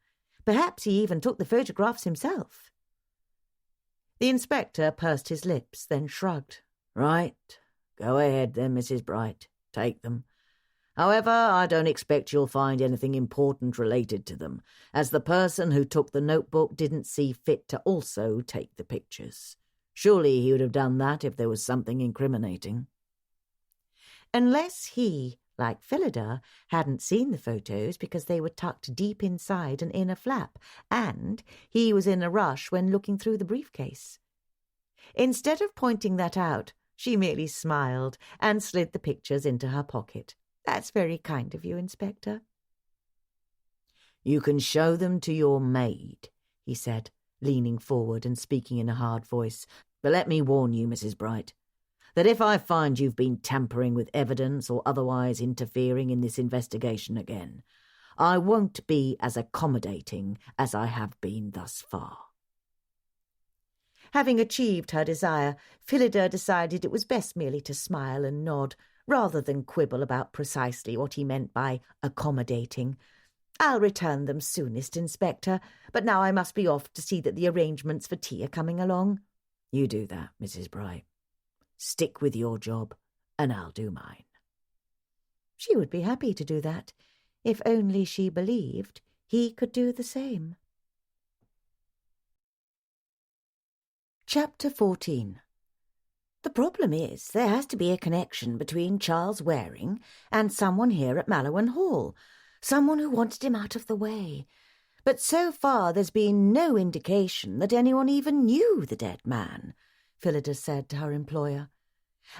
Perhaps he even took the photographs himself." The inspector pursed his lips, then shrugged. "Right. Go ahead then, Mrs. Bright. Take them. However, I don't expect you'll find anything important related to them, as the person who took the notebook didn't see fit to also take the pictures. Surely he would have done that if there was something incriminating." Unless he, like Phillida, hadn't seen the photos because they were tucked deep inside an inner flap, and he was in a rush when looking through the briefcase. Instead of pointing that out, she merely smiled and slid the pictures into her pocket. "That's very kind of you, Inspector." "You can show them to your maid," he said, leaning forward and speaking in a hard voice. "But let me warn you, Mrs. Bright, that if I find you've been tampering with evidence or otherwise interfering in this investigation again, I won't be as accommodating as I have been thus far." Having achieved her desire, Phillida decided it was best merely to smile and nod, rather than quibble about precisely what he meant by accommodating. "I'll return them soonest, Inspector, but now I must be off to see that the arrangements for tea are coming along." "You do that, Mrs. Bright. Stick with your job, and I'll do mine." She would be happy to do that, if only she believed he could do the same. Chapter 14. The problem is there has to be a connection between Charles Waring and someone here at Mallowan Hall, someone who wanted him out of the way. But so far there's been no indication that anyone even knew the dead man, Phillida said to her employer.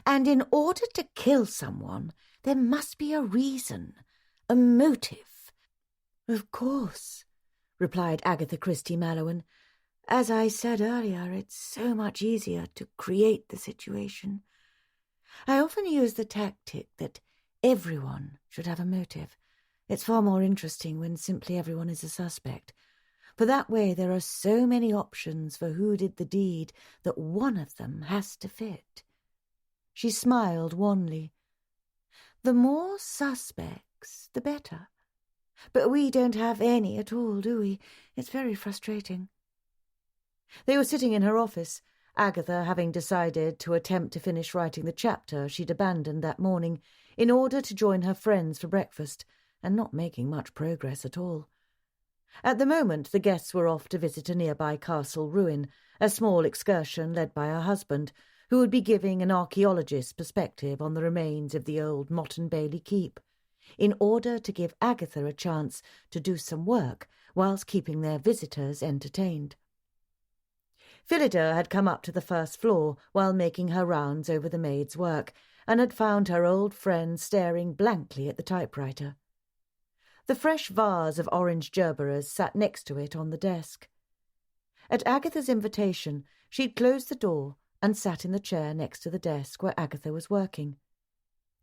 And in order to kill someone, there must be a reason, a motive. Of course, replied Agatha Christie Mallowan. As I said earlier, it's so much easier to create the situation. I often use the tactic that everyone should have a motive. It's far more interesting when simply everyone is a suspect, for that way there are so many options for who did the deed that one of them has to fit. She smiled wanly. The more suspects, the better. But we don't have any at all, do we? It's very frustrating. They were sitting in her office, Agatha having decided to attempt to finish writing the chapter she'd abandoned that morning in order to join her friends for breakfast, and not making much progress at all. At the moment the guests were off to visit a nearby castle ruin, a small excursion led by her husband, who would be giving an archaeologist's perspective on the remains of the old Motte and Bailey keep, in order to give Agatha a chance to do some work whilst keeping their visitors entertained. Phillida had come up to the first floor while making her rounds over the maid's work, and had found her old friend staring blankly at the typewriter. The fresh vase of orange gerberas sat next to it on the desk. At Agatha's invitation, she'd closed the door and sat in the chair next to the desk where Agatha was working.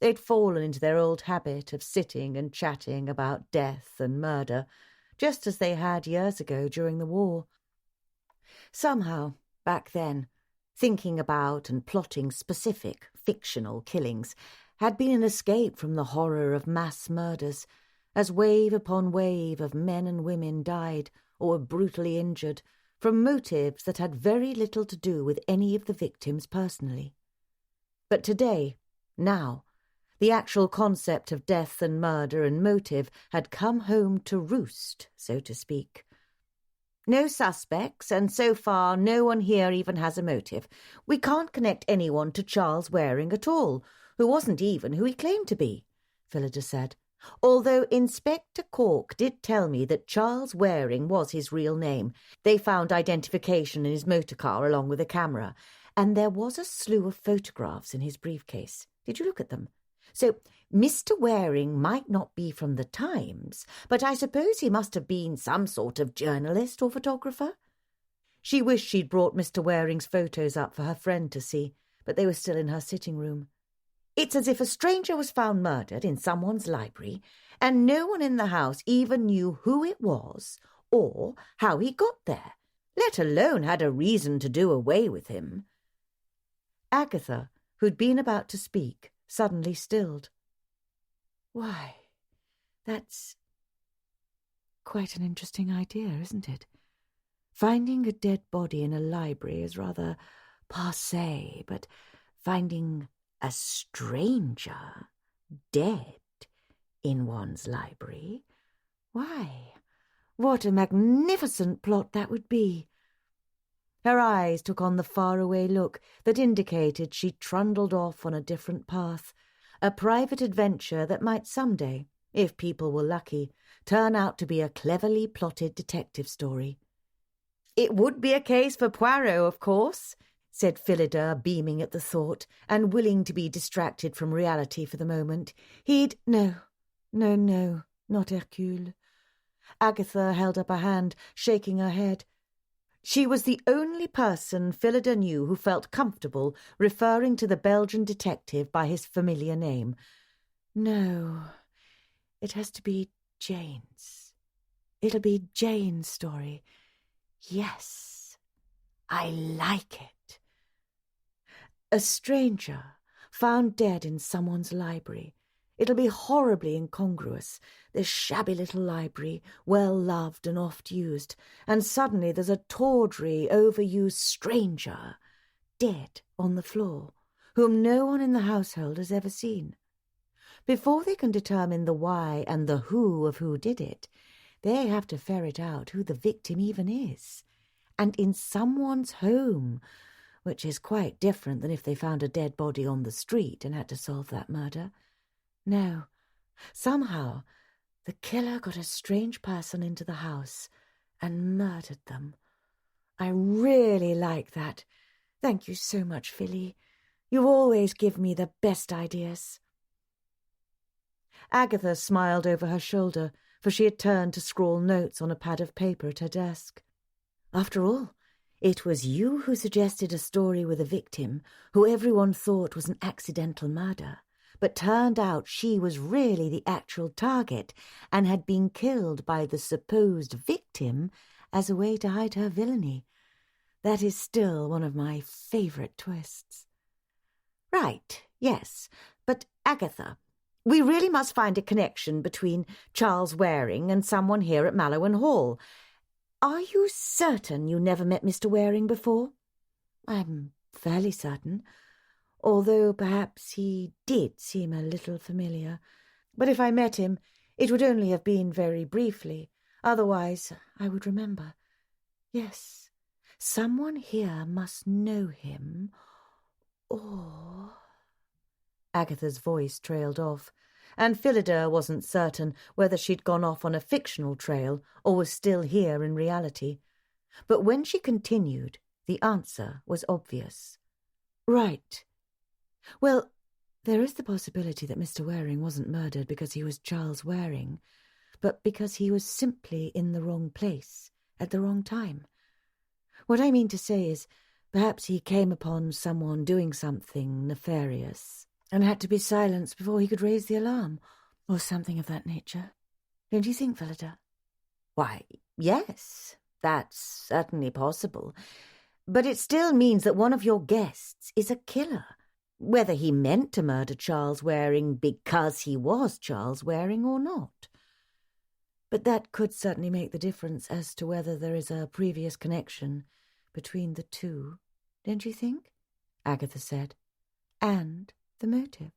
They'd fallen into their old habit of sitting and chatting about death and murder, just as they had years ago during the war. Somehow, back then, thinking about and plotting specific fictional killings had been an escape from the horror of mass murders, as wave upon wave of men and women died or were brutally injured from motives that had very little to do with any of the victims personally. But today, now, the actual concept of death and murder and motive had come home to roost, so to speak. No suspects, and so far no one here even has a motive. We can't connect anyone to Charles Waring at all, who wasn't even who he claimed to be, Phillida said. Although Inspector Cork did tell me that Charles Waring was his real name. They found identification in his motor car along with a camera, and there was a slew of photographs in his briefcase. Did you look at them? So Mr. Waring might not be from the Times, but I suppose he must have been some sort of journalist or photographer. She wished she'd brought Mr. Waring's photos up for her friend to see, but they were still in her sitting room. It's as if a stranger was found murdered in someone's library, and no one in the house even knew who it was or how he got there, let alone had a reason to do away with him. Agatha, who'd been about to speak, suddenly stilled. Why, that's quite an interesting idea, isn't it? Finding a dead body in a library is rather passé, but finding a stranger dead in one's library? Why, what a magnificent plot that would be. Her eyes took on the faraway look that indicated she'd trundled off on a different path, a private adventure that might someday, if people were lucky, turn out to be a cleverly plotted detective story. It would be a case for Poirot, of course, said Phillida, beaming at the thought, and willing to be distracted from reality for the moment. No, not Hercule. Agatha held up a hand, shaking her head. She was the only person Phillida knew who felt comfortable referring to the Belgian detective by his familiar name. No, it has to be Jane's. It'll be Jane's story. Yes, I like it. A stranger found dead in someone's library. It'll be horribly incongruous, this shabby little library, well-loved and oft-used, and suddenly there's a tawdry, overused stranger, dead on the floor, whom no one in the household has ever seen. Before they can determine the why and the who of who did it, they have to ferret out who the victim even is. And in someone's home, which is quite different than if they found a dead body on the street and had to solve that murder. No, somehow the killer got a strange person into the house and murdered them. I really like that. Thank you so much, Philly. You always give me the best ideas. Agatha smiled over her shoulder, for she had turned to scrawl notes on a pad of paper at her desk. After all, it was you who suggested a story with a victim who everyone thought was an accidental murder, but turned out she was really the actual target and had been killed by the supposed victim as a way to hide her villainy. That is still one of my favourite twists. Right, yes, but Agatha, we really must find a connection between Charles Waring and someone here at Mallowan Hall. Are you certain you never met Mr. Waring before? I'm fairly certain, although perhaps he did seem a little familiar. But if I met him, it would only have been very briefly. Otherwise, I would remember. Yes, someone here must know him, or... Agatha's voice trailed off, and Phillida wasn't certain whether she'd gone off on a fictional trail or was still here in reality. But when she continued, the answer was obvious. Right. Well, there is the possibility that Mr. Waring wasn't murdered because he was Charles Waring, but because he was simply in the wrong place at the wrong time. What I mean to say is, perhaps he came upon someone doing something nefarious and had to be silenced before he could raise the alarm, or something of that nature. Don't you think, Phillida? Why, yes, that's certainly possible. But it still means that one of your guests is a killer, whether he meant to murder Charles Waring because he was Charles Waring or not. But that could certainly make the difference as to whether there is a previous connection between the two, don't you think? Agatha said. And the motive.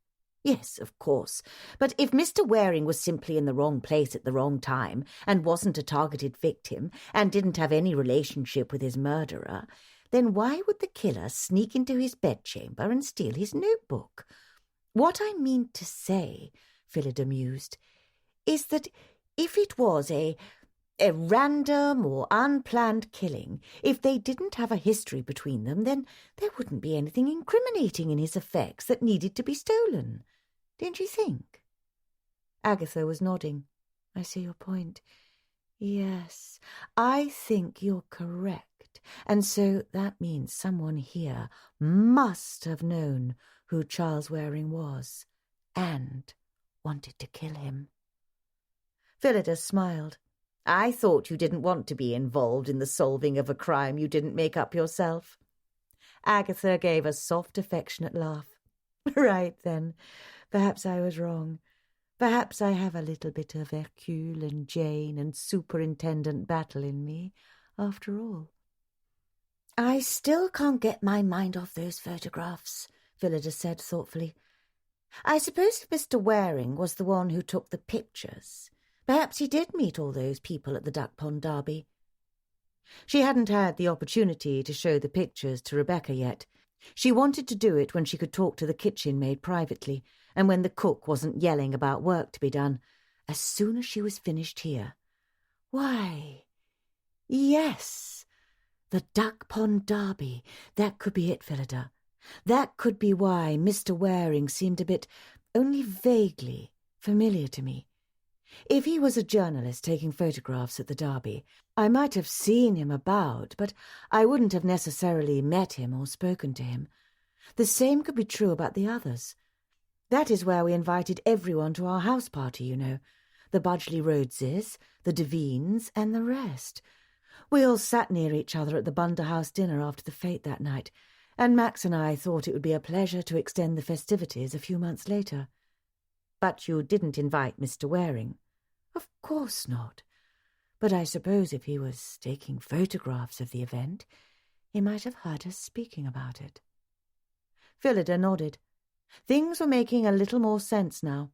Yes, of course. But if Mr. Waring was simply in the wrong place at the wrong time and wasn't a targeted victim and didn't have any relationship with his murderer, then why would the killer sneak into his bedchamber and steal his notebook? What I mean to say, Phillida mused, is that if it was a random or unplanned killing, if they didn't have a history between them, then there wouldn't be anything incriminating in his effects that needed to be stolen. Don't you think? Agatha was nodding. I see your point. Yes, I think you're correct. And so that means someone here must have known who Charles Waring was and wanted to kill him. Phillida smiled. I thought you didn't want to be involved in the solving of a crime you didn't make up yourself. Agatha gave a soft, affectionate laugh. Right, then. Perhaps I was wrong. Perhaps I have a little bit of Hercule and Jane and Superintendent Battle in me, after all. I still can't get my mind off those photographs, Phillida said thoughtfully. I suppose if Mr. Waring was the one who took the pictures, perhaps he did meet all those people at the Duck Pond Derby. She hadn't had the opportunity to show the pictures to Rebecca yet. She wanted to do it when she could talk to the kitchen maid privately, and when the cook wasn't yelling about work to be done, as soon as she was finished here. Why, yes, the Duck Pond Derby. That could be it, Phillida. That could be why Mr. Waring seemed a bit, only vaguely, familiar to me. If he was a journalist taking photographs at the Derby, I might have seen him about, but I wouldn't have necessarily met him or spoken to him. The same could be true about the others. That is where we invited everyone to our house party, you know. The Budgley Rhodeses, the Devines, and the rest. We all sat near each other at the Bunder House dinner after the fete that night, and Max and I thought it would be a pleasure to extend the festivities a few months later. But you didn't invite Mr. Waring? Of course not. But I suppose if he was taking photographs of the event, he might have heard us speaking about it. Phillida nodded. Things were making a little more sense now.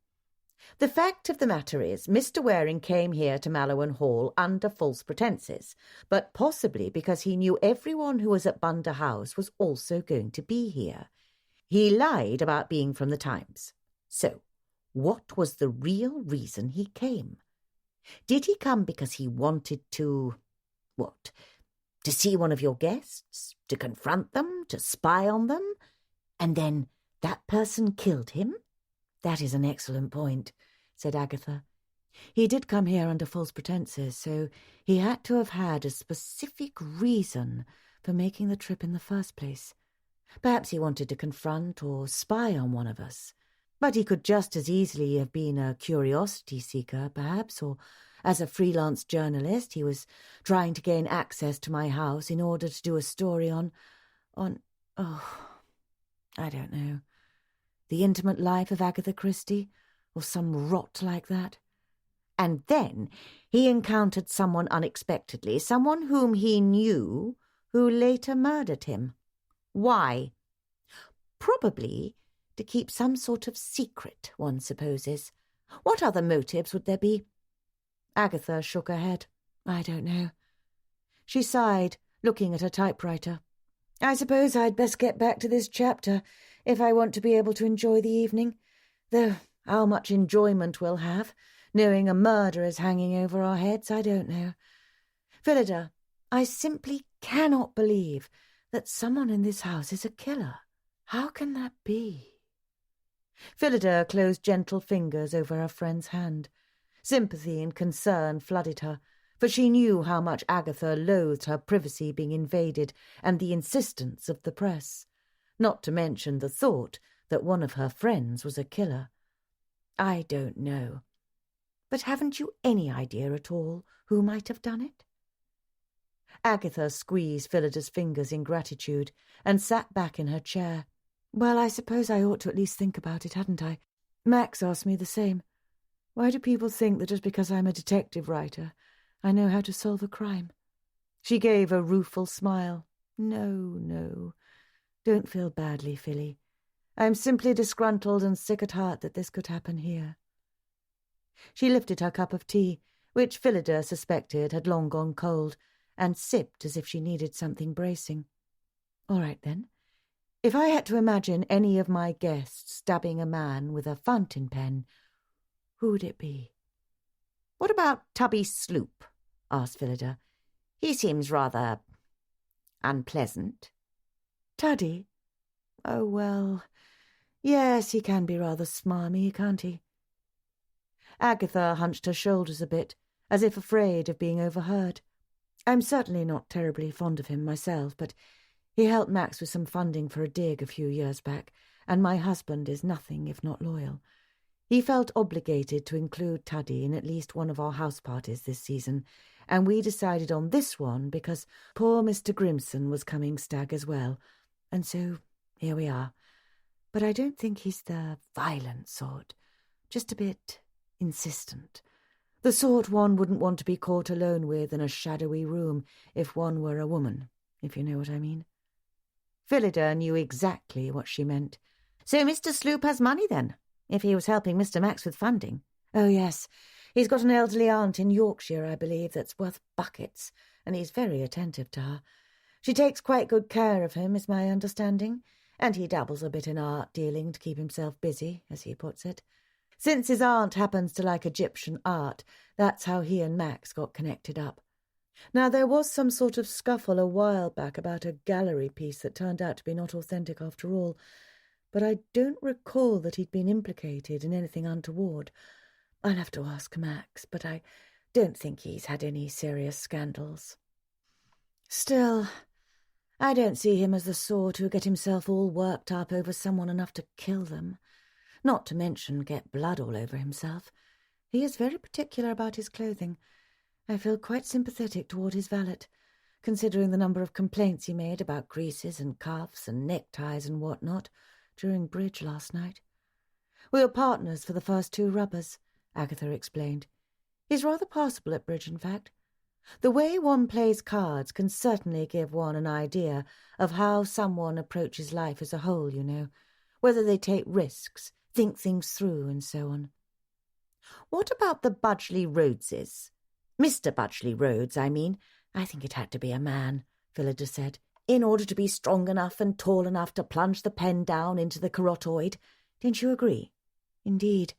The fact of the matter is, Mr. Waring came here to Mallowan Hall under false pretences, but possibly because he knew everyone who was at Bunda House was also going to be here. He lied about being from the Times. So, what was the real reason he came? Did he come because he wanted to... what? To see one of your guests? To confront them? To spy on them? And then that person killed him? That is an excellent point, said Agatha. He did come here under false pretences, so he had to have had a specific reason for making the trip in the first place. Perhaps he wanted to confront or spy on one of us. But he could just as easily have been a curiosity seeker, perhaps, or as a freelance journalist he was trying to gain access to my house in order to do a story on, I don't know, the intimate life of Agatha Christie, or some rot like that. And then he encountered someone unexpectedly, someone whom he knew, who later murdered him. Why? Probably to keep some sort of secret, one supposes. What other motives would there be? Agatha shook her head. I don't know. She sighed, looking at her typewriter. I suppose I'd best get back to this chapter if I want to be able to enjoy the evening, though how much enjoyment we'll have, knowing a murder is hanging over our heads, I don't know. Phillida, I simply cannot believe that someone in this house is a killer. How can that be? Phillida closed gentle fingers over her friend's hand. Sympathy and concern flooded her, for she knew how much Agatha loathed her privacy being invaded and the insistence of the press, not to mention the thought that one of her friends was a killer. I don't know. But haven't you any idea at all who might have done it? Agatha squeezed Phillida's fingers in gratitude and sat back in her chair. Well, I suppose I ought to at least think about it, hadn't I? Max asked me the same. Why do people think that just because I'm a detective writer, I know how to solve a crime? She gave a rueful smile. No. Don't feel badly, Philly. I'm simply disgruntled and sick at heart that this could happen here. She lifted her cup of tea, which Phillida suspected had long gone cold, and sipped as if she needed something bracing. All right, then. If I had to imagine any of my guests stabbing a man with a fountain pen, who would it be? What about Tubby Sloop? Asked Phillida. He seems rather unpleasant. Tuddy? Oh, well, yes, he can be rather smarmy, can't he? Agatha hunched her shoulders a bit, as if afraid of being overheard. I'm certainly not terribly fond of him myself, but he helped Max with some funding for a dig a few years back, and my husband is nothing if not loyal. He felt obligated to include Tuddy in at least one of our house parties this season, and we decided on this one because poor Mr. Grimson was coming stag as well, and so here we are. But I don't think he's the violent sort, just a bit insistent. The sort one wouldn't want to be caught alone with in a shadowy room if one were a woman, if you know what I mean. Phillida knew exactly what she meant. So Mr. Sloop has money, then, if he was helping Mr. Max with funding? Oh, yes. He's got an elderly aunt in Yorkshire, I believe, that's worth buckets, and he's very attentive to her. She takes quite good care of him, is my understanding, and he dabbles a bit in art dealing to keep himself busy, as he puts it. Since his aunt happens to like Egyptian art, that's how he and Max got connected up. Now, there was some sort of scuffle a while back about a gallery piece that turned out to be not authentic after all, but I don't recall that he'd been implicated in anything untoward. I'll have to ask Max, but I don't think he's had any serious scandals. Still, I don't see him as the sort who'll get himself all worked up over someone enough to kill them, not to mention get blood all over himself. He is very particular about his clothing. I feel quite sympathetic toward his valet, considering the number of complaints he made about creases and cuffs and neckties and what-not during bridge last night. We were partners for the first 2 rubbers, Agatha explained. He's rather passable at bridge, in fact. The way one plays cards can certainly give one an idea of how someone approaches life as a whole, you know, whether they take risks, think things through, and so on. What about the Budgley Rhodeses? Mr. Budgley Rhodes, I mean. I think it had to be a man, Phillida said, in order to be strong enough and tall enough to plunge the pen down into the carotid. Don't you agree? Indeed.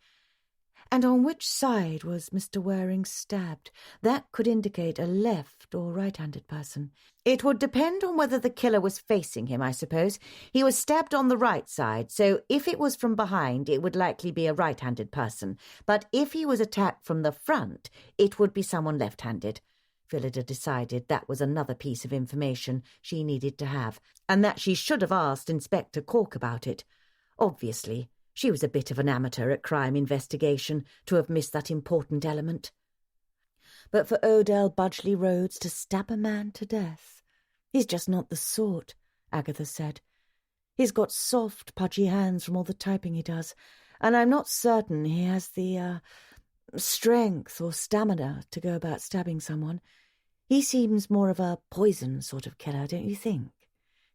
And on which side was Mr. Waring stabbed? That could indicate a left or right-handed person. It would depend on whether the killer was facing him, I suppose. He was stabbed on the right side, so if it was from behind, it would likely be a right-handed person. But if he was attacked from the front, it would be someone left-handed. Phillida decided that was another piece of information she needed to have, and that she should have asked Inspector Cork about it. Obviously, she was a bit of an amateur at crime investigation to have missed that important element. But for Odell Budgley Rhodes to stab a man to death, he's just not the sort, Agatha said. He's got soft, pudgy hands from all the typing he does, and I'm not certain he has the, strength or stamina to go about stabbing someone. He seems more of a poison sort of killer, don't you think?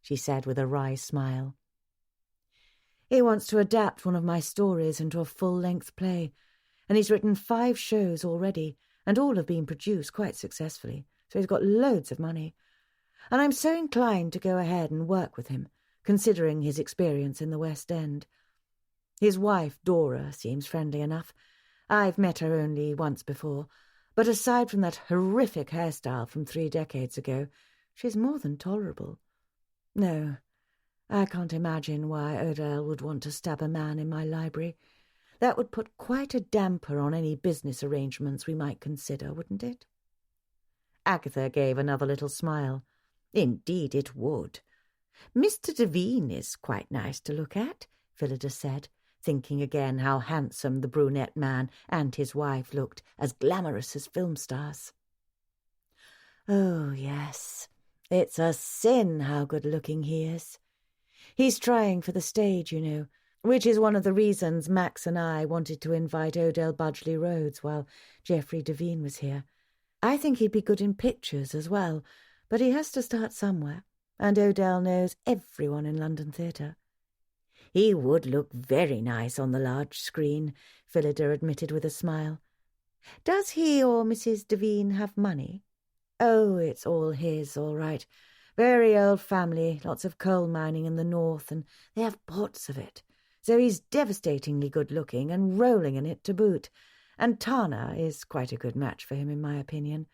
She said with a wry smile. He wants to adapt one of my stories into a full-length play, and he's written 5 shows already, and all have been produced quite successfully, so he's got loads of money. And I'm so inclined to go ahead and work with him, considering his experience in the West End. His wife, Dora, seems friendly enough. I've met her only once before, but aside from that horrific hairstyle from 3 decades ago, she's more than tolerable. No, I can't imagine why Odell would want to stab a man in my library. That would put quite a damper on any business arrangements we might consider, wouldn't it? Agatha gave another little smile. Indeed it would. Mr. Devine is quite nice to look at, Phillida said, thinking again how handsome the brunette man and his wife looked, as glamorous as film stars. Oh, yes, it's a sin how good-looking he is. He's trying for the stage, you know, which is one of the reasons Max and I wanted to invite Odell Budgley Rhodes while Geoffrey Devine was here. I think he'd be good in pictures as well, but he has to start somewhere, and Odell knows everyone in London theatre. He would look very nice on the large screen, Phillida admitted with a smile. Does he or Mrs. Devine have money? Oh, it's all his, all right. Very old family, lots of coal mining in the north, and they have pots of it. So he's devastatingly good-looking and rolling in it to boot. And Tana is quite a good match for him, in my opinion.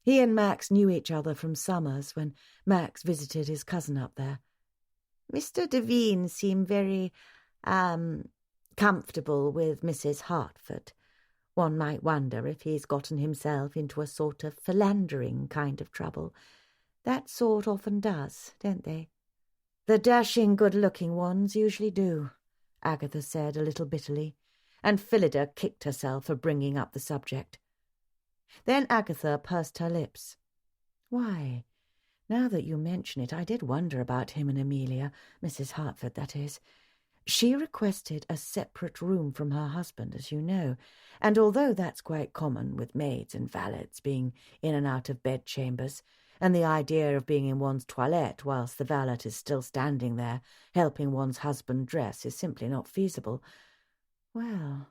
He and Max knew each other from summers when Max visited his cousin up there. Mr. Devine seemed very, comfortable with Mrs. Hertford. One might wonder if he's gotten himself into a sort of philandering kind of trouble. That sort often does, don't they? The dashing, good-looking ones usually do, Agatha said a little bitterly, and Phillida kicked herself for bringing up the subject. Then Agatha pursed her lips. Why, now that you mention it, I did wonder about him and Amelia, Mrs. Hertford, that is. She requested a separate room from her husband, as you know, and although that's quite common with maids and valets being in and out of bedchambers, and the idea of being in one's toilette whilst the valet is still standing there, helping one's husband dress, is simply not feasible. Well,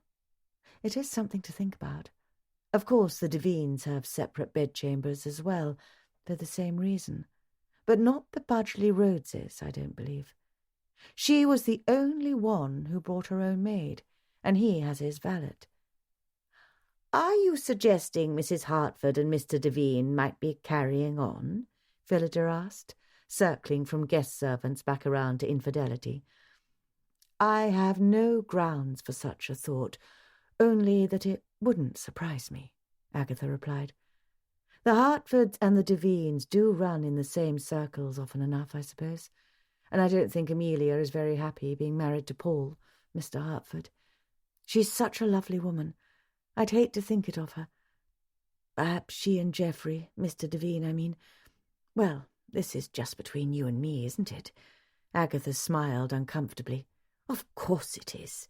it is something to think about. Of course the Devines have separate bedchambers as well, for the same reason. But not the Budgley Rhodeses, I don't believe. She was the only one who brought her own maid, and he has his valet. Are you suggesting Mrs. Hertford and Mr. Devine might be carrying on? Phillida asked, circling from guest servants back around to infidelity. I have no grounds for such a thought, only that it wouldn't surprise me, Agatha replied. The Hertfords and the Devines do run in the same circles often enough, I suppose, and I don't think Amelia is very happy being married to Paul, Mr. Hertford. She's such a lovely woman. I'd hate to think it of her. Perhaps she and Geoffrey, Mr. Devine, I mean. Well, this is just between you and me, isn't it? Agatha smiled uncomfortably. Of course it is,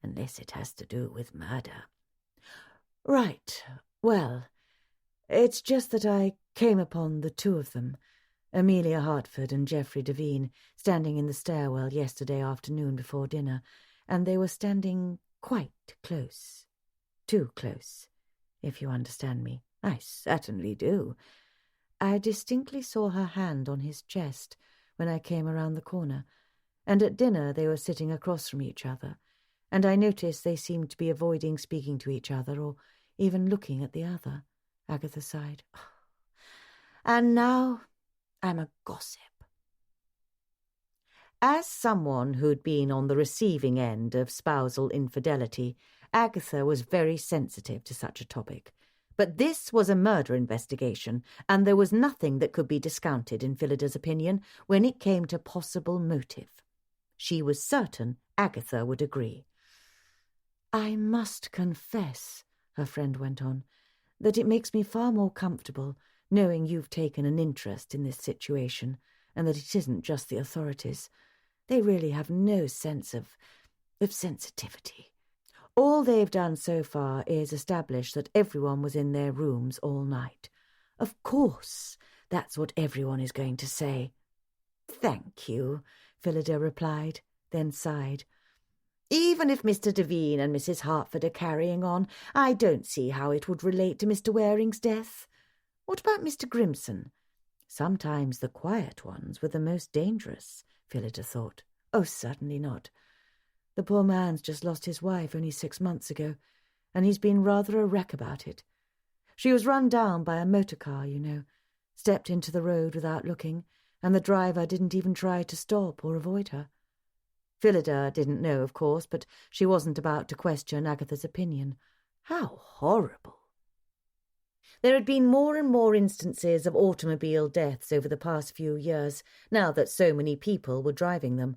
unless it has to do with murder. Right, well, it's just that I came upon the two of them, Amelia Hertford and Geoffrey Devine, standing in the stairwell yesterday afternoon before dinner, and they were standing quite close too close, if you understand me. I certainly do. I distinctly saw her hand on his chest when I came around the corner, and at dinner they were sitting across from each other, and I noticed they seemed to be avoiding speaking to each other or even looking at the other. Agatha sighed. And now I'm a gossip. As someone who'd been on the receiving end of spousal infidelity, Agatha was very sensitive to such a topic. But this was a murder investigation, and there was nothing that could be discounted in Phillida's opinion when it came to possible motive. She was certain Agatha would agree. I must confess, her friend went on, that it makes me far more comfortable knowing you've taken an interest in this situation, and that it isn't just the authorities. They really have no sense of sensitivity. All they've done so far is establish that everyone was in their rooms all night. Of course, that's what everyone is going to say. Thank you, Phillida replied, then sighed. Even if Mr. Devine and Mrs. Hartford are carrying on, I don't see how it would relate to Mr. Waring's death. What about Mr. Grimson? Sometimes the quiet ones were the most dangerous, Phillida thought. Oh, certainly not. The poor man's just lost his wife only 6 months ago, and he's been rather a wreck about it. She was run down by a motor car, you know, stepped into the road without looking, and the driver didn't even try to stop or avoid her. Phillida didn't know, of course, but she wasn't about to question Agatha's opinion. How horrible! There had been more and more instances of automobile deaths over the past few years, now that so many people were driving them.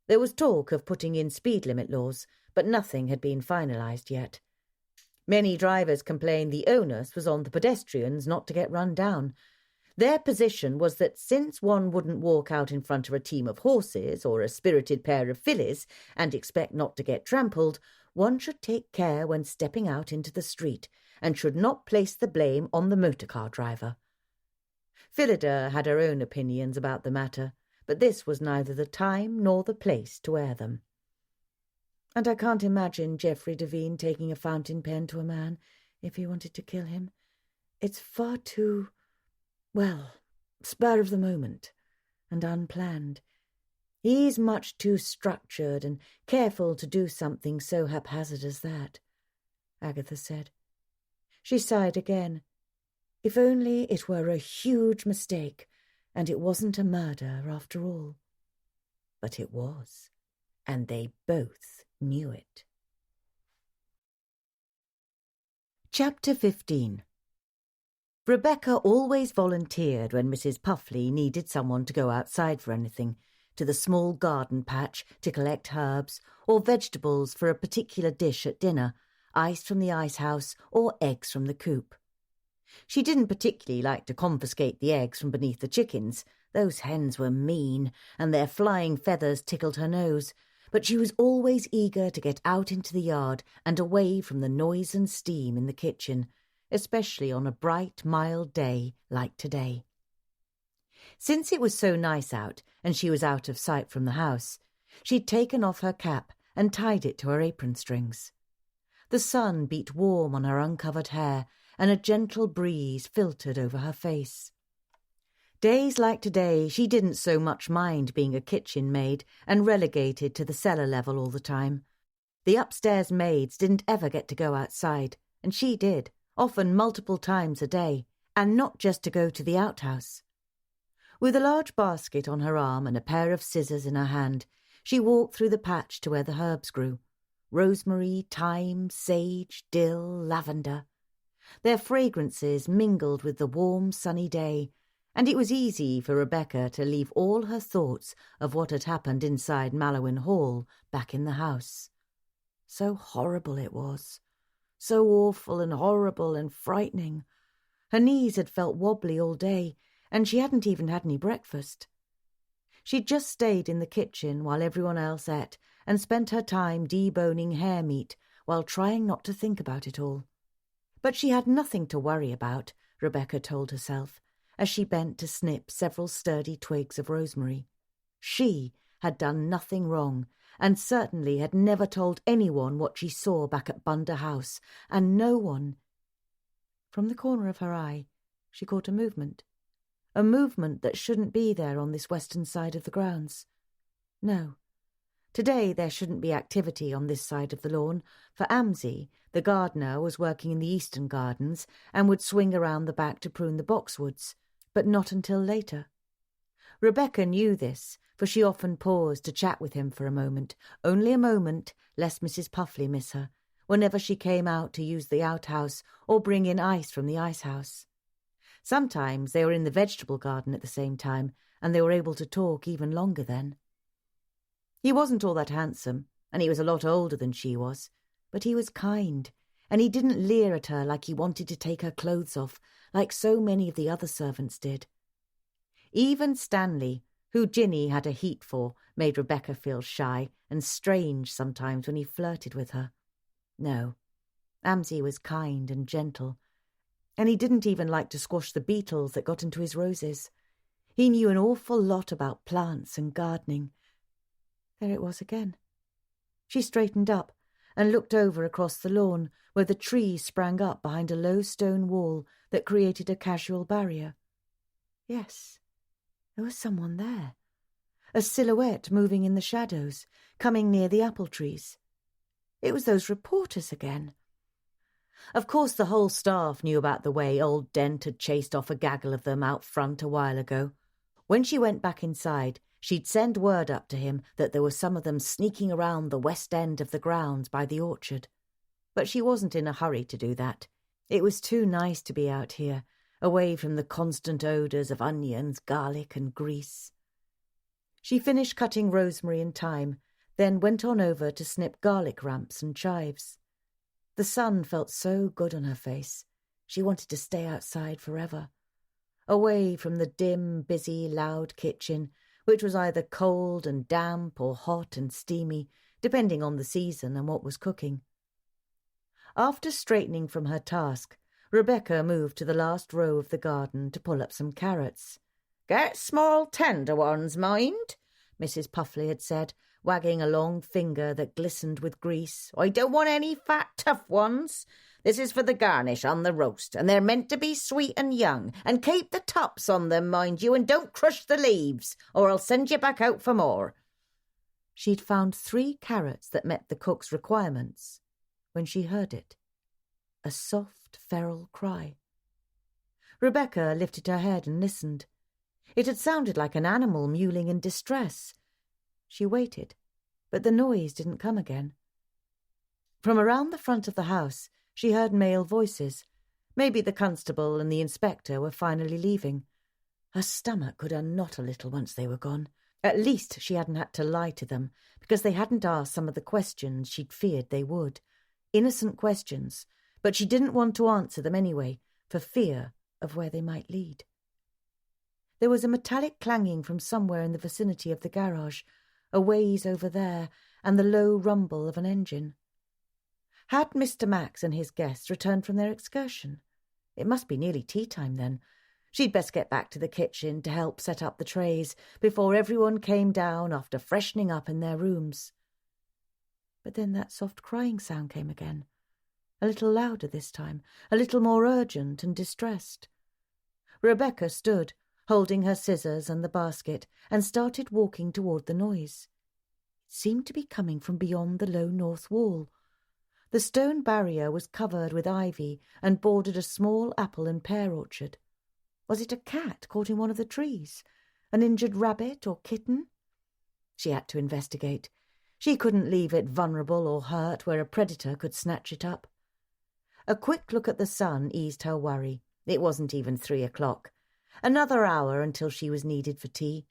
There was talk of putting in speed limit laws, but nothing had been finalised yet. Many drivers complained the onus was on the pedestrians not to get run down. Their position was that since one wouldn't walk out in front of a team of horses or a spirited pair of fillies and expect not to get trampled, one should take care when stepping out into the street and should not place the blame on the motor-car driver. Phillida had her own opinions about the matter, but this was neither the time nor the place to air them. And I can't imagine Geoffrey Devine taking a fountain pen to a man if he wanted to kill him. It's far too, well, spur of the moment and unplanned. He's much too structured and careful to do something so haphazard as that, Agatha said. She sighed again. If only it were a huge mistake, and it wasn't a murder after all. But it was, and they both knew it. Chapter 15. Rebecca always volunteered when Mrs. Puffley needed someone to go outside for anything, to the small garden patch to collect herbs, or vegetables for a particular dish at dinner, ice from the ice house or eggs from the coop. She didn't particularly like to confiscate the eggs from beneath the chickens. Those hens were mean, and their flying feathers tickled her nose, but she was always eager to get out into the yard and away from the noise and steam in the kitchen, especially on a bright, mild day like today. Since it was so nice out, and she was out of sight from the house, she'd taken off her cap and tied it to her apron strings. The sun beat warm on her uncovered hair, and a gentle breeze filtered over her face. Days like today, she didn't so much mind being a kitchen maid and relegated to the cellar level all the time. The upstairs maids didn't ever get to go outside, and she did, often multiple times a day, and not just to go to the outhouse. With a large basket on her arm and a pair of scissors in her hand, she walked through the patch to where the herbs grew. Rosemary, thyme, sage, dill, lavender. Their fragrances mingled with the warm, sunny day, and it was easy for Rebecca to leave all her thoughts of what had happened inside Mallowan Hall back in the house. So horrible it was. So awful and horrible and frightening. Her knees had felt wobbly all day, and she hadn't even had any breakfast. She'd just stayed in the kitchen while everyone else ate, and spent her time deboning hare meat while trying not to think about it all. But she had nothing to worry about, Rebecca told herself, as she bent to snip several sturdy twigs of rosemary. She had done nothing wrong, and certainly had never told anyone what she saw back at Bunder House, and no one. From the corner of her eye, she caught a movement that shouldn't be there on this western side of the grounds. No, today there shouldn't be activity on this side of the lawn, for Amsey, the gardener, was working in the eastern gardens and would swing around the back to prune the boxwoods, but not until later. Rebecca knew this, for she often paused to chat with him for a moment, only a moment, lest Mrs. Puffley miss her, whenever she came out to use the outhouse or bring in ice from the icehouse. Sometimes they were in the vegetable garden at the same time, and they were able to talk even longer then. He wasn't all that handsome, and he was a lot older than she was, but he was kind, and he didn't leer at her like he wanted to take her clothes off, like so many of the other servants did. Even Stanley, who Ginny had a heat for, made Rebecca feel shy and strange sometimes when he flirted with her. No, Amsey was kind and gentle, and he didn't even like to squash the beetles that got into his roses. He knew an awful lot about plants and gardening. There it was again. She straightened up and looked over across the lawn, where the trees sprang up behind a low stone wall that created a casual barrier. Yes, there was someone there. A silhouette moving in the shadows, coming near the apple trees. It was those reporters again. Of course the whole staff knew about the way old Dent had chased off a gaggle of them out front a while ago. When she went back inside, she'd send word up to him that there were some of them sneaking around the west end of the grounds by the orchard. But she wasn't in a hurry to do that. It was too nice to be out here, away from the constant odours of onions, garlic and grease. She finished cutting rosemary and thyme, then went on over to snip garlic ramps and chives. The sun felt so good on her face. She wanted to stay outside forever, away from the dim, busy, loud kitchen, which was either cold and damp or hot and steamy, depending on the season and what was cooking. After straightening from her task, Rebecca moved to the last row of the garden to pull up some carrots. "Get small, tender ones, mind," Mrs. Puffley had said, wagging a long finger that glistened with grease. "I don't want any fat, tough ones. This is for the garnish on the roast, and they're meant to be sweet and young. And keep the tops on them, mind you, and don't crush the leaves, or I'll send you back out for more." She'd found 3 carrots that met the cook's requirements when she heard it. A soft, feral cry. Rebecca lifted her head and listened. It had sounded like an animal mewling in distress. She waited, but the noise didn't come again. From around the front of the house, she heard male voices. Maybe the constable and the inspector were finally leaving. Her stomach could unknot a little once they were gone. At least she hadn't had to lie to them, because they hadn't asked some of the questions she'd feared they would. Innocent questions, but she didn't want to answer them anyway, for fear of where they might lead. There was a metallic clanging from somewhere in the vicinity of the garage, a ways over there, and the low rumble of an engine. Had Mr. Max and his guests returned from their excursion? It must be nearly tea time then. She'd best get back to the kitchen to help set up the trays before everyone came down after freshening up in their rooms. But then that soft crying sound came again, a little louder this time, a little more urgent and distressed. Rebecca stood, holding her scissors and the basket, and started walking toward the noise. It seemed to be coming from beyond the low north wall. The stone barrier was covered with ivy and bordered a small apple and pear orchard. Was it a cat caught in one of the trees? An injured rabbit or kitten? She had to investigate. She couldn't leave it vulnerable or hurt where a predator could snatch it up. A quick look at the sun eased her worry. It wasn't even 3 o'clock. Another hour until she was needed for tea.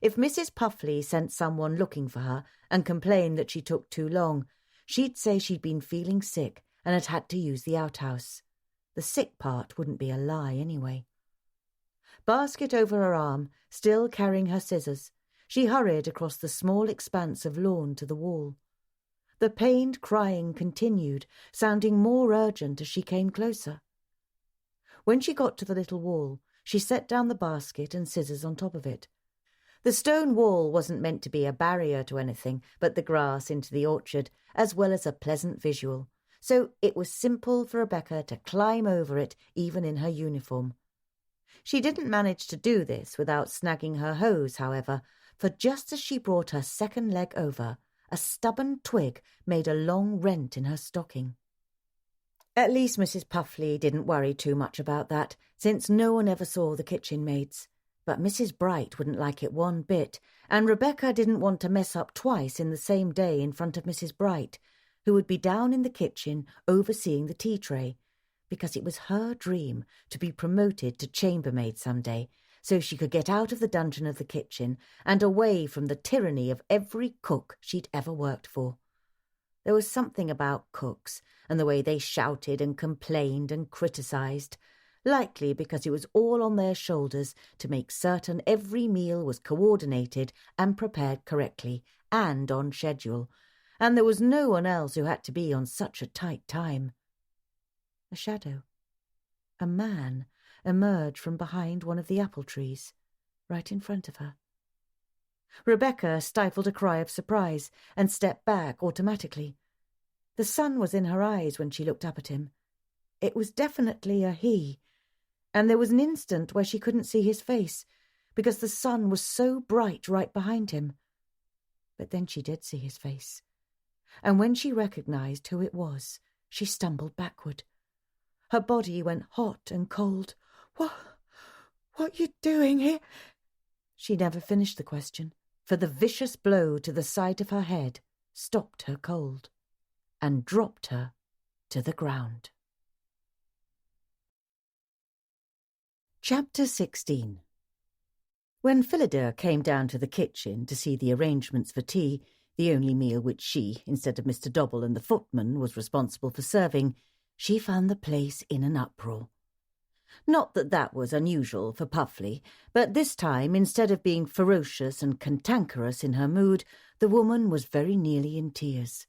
If Mrs. Puffley sent someone looking for her and complained that she took too long, she'd say she'd been feeling sick and had had to use the outhouse. The sick part wouldn't be a lie anyway. Basket over her arm, still carrying her scissors, she hurried across the small expanse of lawn to the wall. The pained crying continued, sounding more urgent as she came closer. When she got to the little wall, she set down the basket and scissors on top of it. The stone wall wasn't meant to be a barrier to anything but the grass into the orchard, as well as a pleasant visual, so it was simple for Rebecca to climb over it even in her uniform. She didn't manage to do this without snagging her hose, however, for just as she brought her second leg over, a stubborn twig made a long rent in her stocking. At least Mrs. Puffley didn't worry too much about that, since no one ever saw the kitchen maids. But Mrs. Bright wouldn't like it one bit, and Rebecca didn't want to mess up twice in the same day in front of Mrs. Bright, who would be down in the kitchen overseeing the tea tray, because it was her dream to be promoted to chambermaid some day, so she could get out of the dungeon of the kitchen and away from the tyranny of every cook she'd ever worked for. There was something about cooks and the way they shouted and complained and criticised, likely because it was all on their shoulders to make certain every meal was coordinated and prepared correctly and on schedule, and there was no one else who had to be on such a tight time. A shadow, a man, emerged from behind one of the apple trees, right in front of her. Rebecca stifled a cry of surprise and stepped back automatically. The sun was in her eyes when she looked up at him. It was definitely a he, and there was an instant where she couldn't see his face, because the sun was so bright right behind him. But then she did see his face, and when she recognized who it was, she stumbled backward. Her body went hot and cold. What you doing here?" She never finished the question, for the vicious blow to the side of her head stopped her cold and dropped her to the ground. Chapter 16. When Phillida came down to the kitchen to see the arrangements for tea, the only meal which she, instead of Mr. Dobble and the footman, was responsible for serving, she found the place in an uproar. Not that that was unusual for Puffley, but this time, instead of being ferocious and cantankerous in her mood, the woman was very nearly in tears.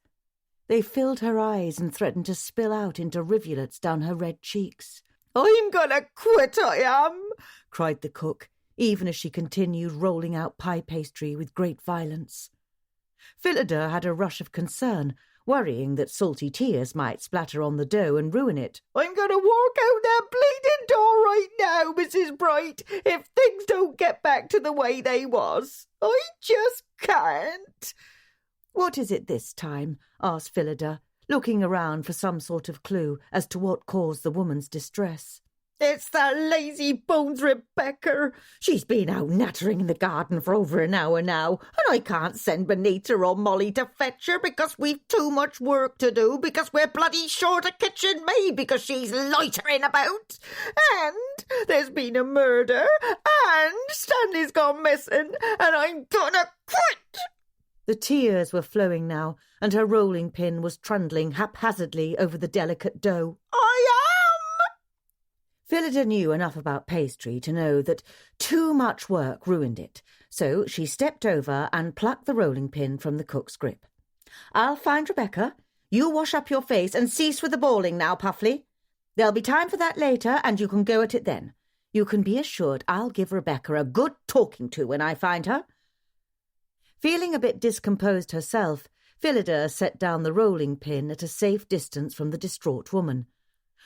They filled her eyes and threatened to spill out into rivulets down her red cheeks. "I'm gonna quit, I am!" cried the cook, even as she continued rolling out pie pastry with great violence. Phillida had a rush of concern, worrying that salty tears might splatter on the dough and ruin it. "I'm going to walk out that bleeding door right now, Mrs. Bright, if things don't get back to the way they was. I just can't." "What is it this time?" asked Phillida, looking around for some sort of clue as to what caused the woman's distress. "It's that lazy bones Rebecca. She's been out nattering in the garden for over an hour now, and I can't send Benita or Molly to fetch her because we've too much work to do, because we're bloody short a kitchen maid, because she's loitering about. And there's been a murder, and Stanley's gone missing, and I'm gonna quit." The tears were flowing now, and her rolling pin was trundling haphazardly over the delicate dough. Phillida knew enough about pastry to know that too much work ruined it, so she stepped over and plucked the rolling pin from the cook's grip. "I'll find Rebecca. You wash up your face and cease with the bawling now, Puffley. There'll be time for that later, and you can go at it then. You can be assured I'll give Rebecca a good talking to when I find her." Feeling a bit discomposed herself, Phillida set down the rolling pin at a safe distance from the distraught woman.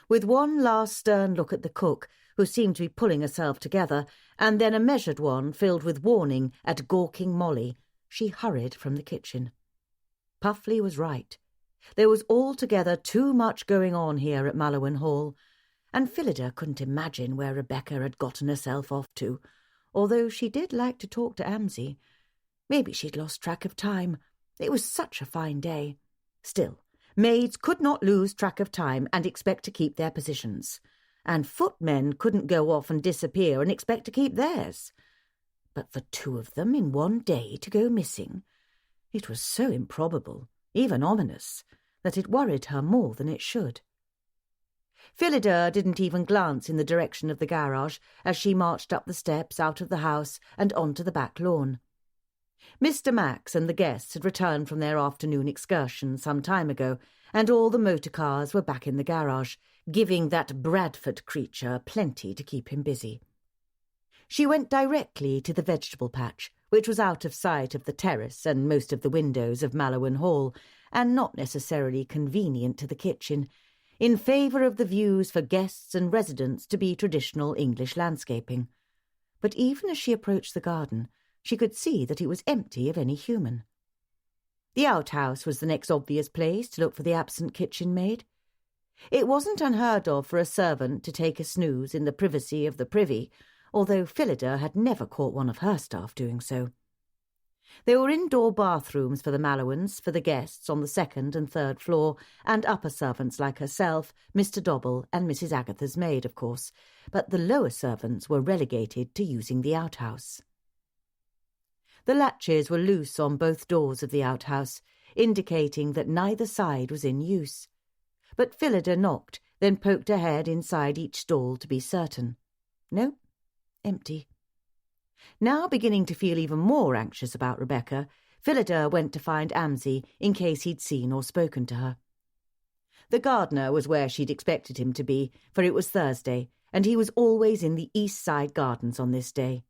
With one last stern look at the cook, who seemed to be pulling herself together, and then a measured one filled with warning at gawking Molly, she hurried from the kitchen. Puffley was right. There was altogether too much going on here at Mallowan Hall, and Phillida couldn't imagine where Rebecca had gotten herself off to, although she did like to talk to Amsey. Maybe she'd lost track of time. It was such a fine day. Still, maids could not lose track of time and expect to keep their positions, and footmen couldn't go off and disappear and expect to keep theirs. But for two of them in one day to go missing, it was so improbable, even ominous, that it worried her more than it should. Phillida didn't even glance in the direction of the garage as she marched up the steps out of the house and onto the back lawn. Mr. Max and the guests had returned from their afternoon excursion some time ago, and all the motor cars were back in the garage, giving that Bradford creature plenty to keep him busy. She went directly to the vegetable patch, which was out of sight of the terrace and most of the windows of Mallowan Hall, and not necessarily convenient to the kitchen, in favour of the views for guests and residents to be traditional English landscaping. But even as she approached the garden, she could see that it was empty of any human. The outhouse was the next obvious place to look for the absent kitchen maid. It wasn't unheard of for a servant to take a snooze in the privacy of the privy, although Phillida had never caught one of her staff doing so. There were indoor bathrooms for the Mallowans, for the guests on the second and third floor, and upper servants like herself, Mr. Dobble and Mrs. Agatha's maid, of course, but the lower servants were relegated to using the outhouse. The latches were loose on both doors of the outhouse, indicating that neither side was in use. But Phillida knocked, then poked her head inside each stall to be certain. No, empty. Now beginning to feel even more anxious about Rebecca, Phillida went to find Amsey in case he'd seen or spoken to her. The gardener was where she'd expected him to be, for it was Thursday, and he was always in the East Side Gardens on this day.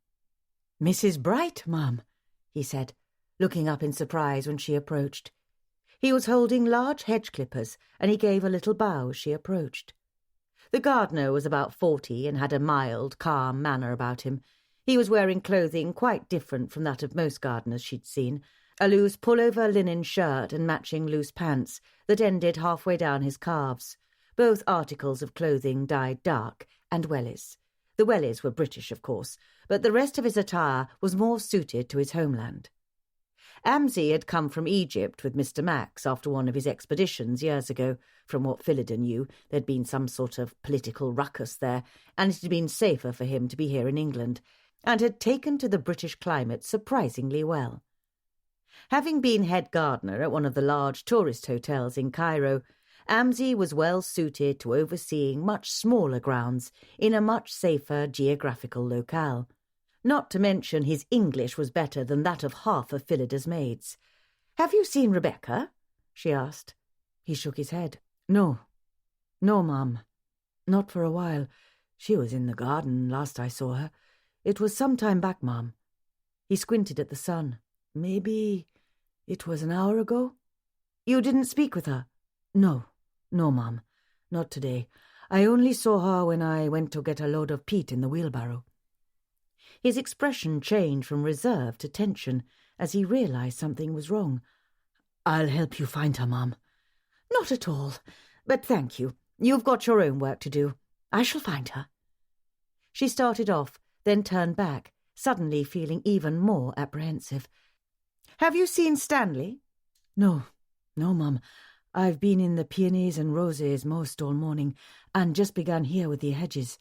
"Mrs. Bright, ma'am," he said, looking up in surprise when she approached. He was holding large hedge clippers, and he gave a little bow as she approached. The gardener was about 40 and had a mild, calm manner about him. He was wearing clothing quite different from that of most gardeners she'd seen, a loose pullover linen shirt and matching loose pants that ended halfway down his calves, both articles of clothing dyed dark, and wellies. The wellies were British, of course, but the rest of his attire was more suited to his homeland. Amsey had come from Egypt with Mr. Max after one of his expeditions years ago. From what Phillida knew, there'd been some sort of political ruckus there, and it had been safer for him to be here in England, and had taken to the British climate surprisingly well. Having been head gardener at one of the large tourist hotels in Cairo, Amsey was well suited to overseeing much smaller grounds in a much safer geographical locale. Not to mention his English was better than that of half of Phillida's maids. "Have you seen Rebecca?" she asked. He shook his head. No, ma'am. Not for a while. She was in the garden last I saw her. It was some time back, ma'am." He squinted at the sun. "Maybe it was an hour ago." "You didn't speak with her?" No, ma'am. Not today. I only saw her when I went to get a load of peat in the wheelbarrow." His expression changed from reserve to tension as he realised something was wrong. "I'll help you find her, ma'am." "Not at all. But thank you. You've got your own work to do. I shall find her." She started off, then turned back, suddenly feeling even more apprehensive. "Have you seen Stanley?" No, ma'am. I've been in the peonies and roses most all morning, and just began here with the hedges.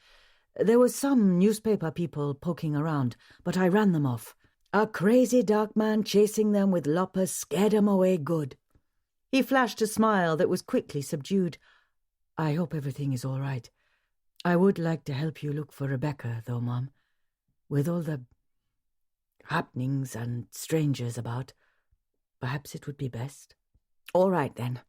There was some newspaper people poking around, but I ran them off. A crazy dark man chasing them with loppers scared them away good." He flashed a smile that was quickly subdued. "I hope everything is all right. I would like to help you look for Rebecca, though, ma'am. With all the happenings and strangers about, perhaps it would be best." "All right, then."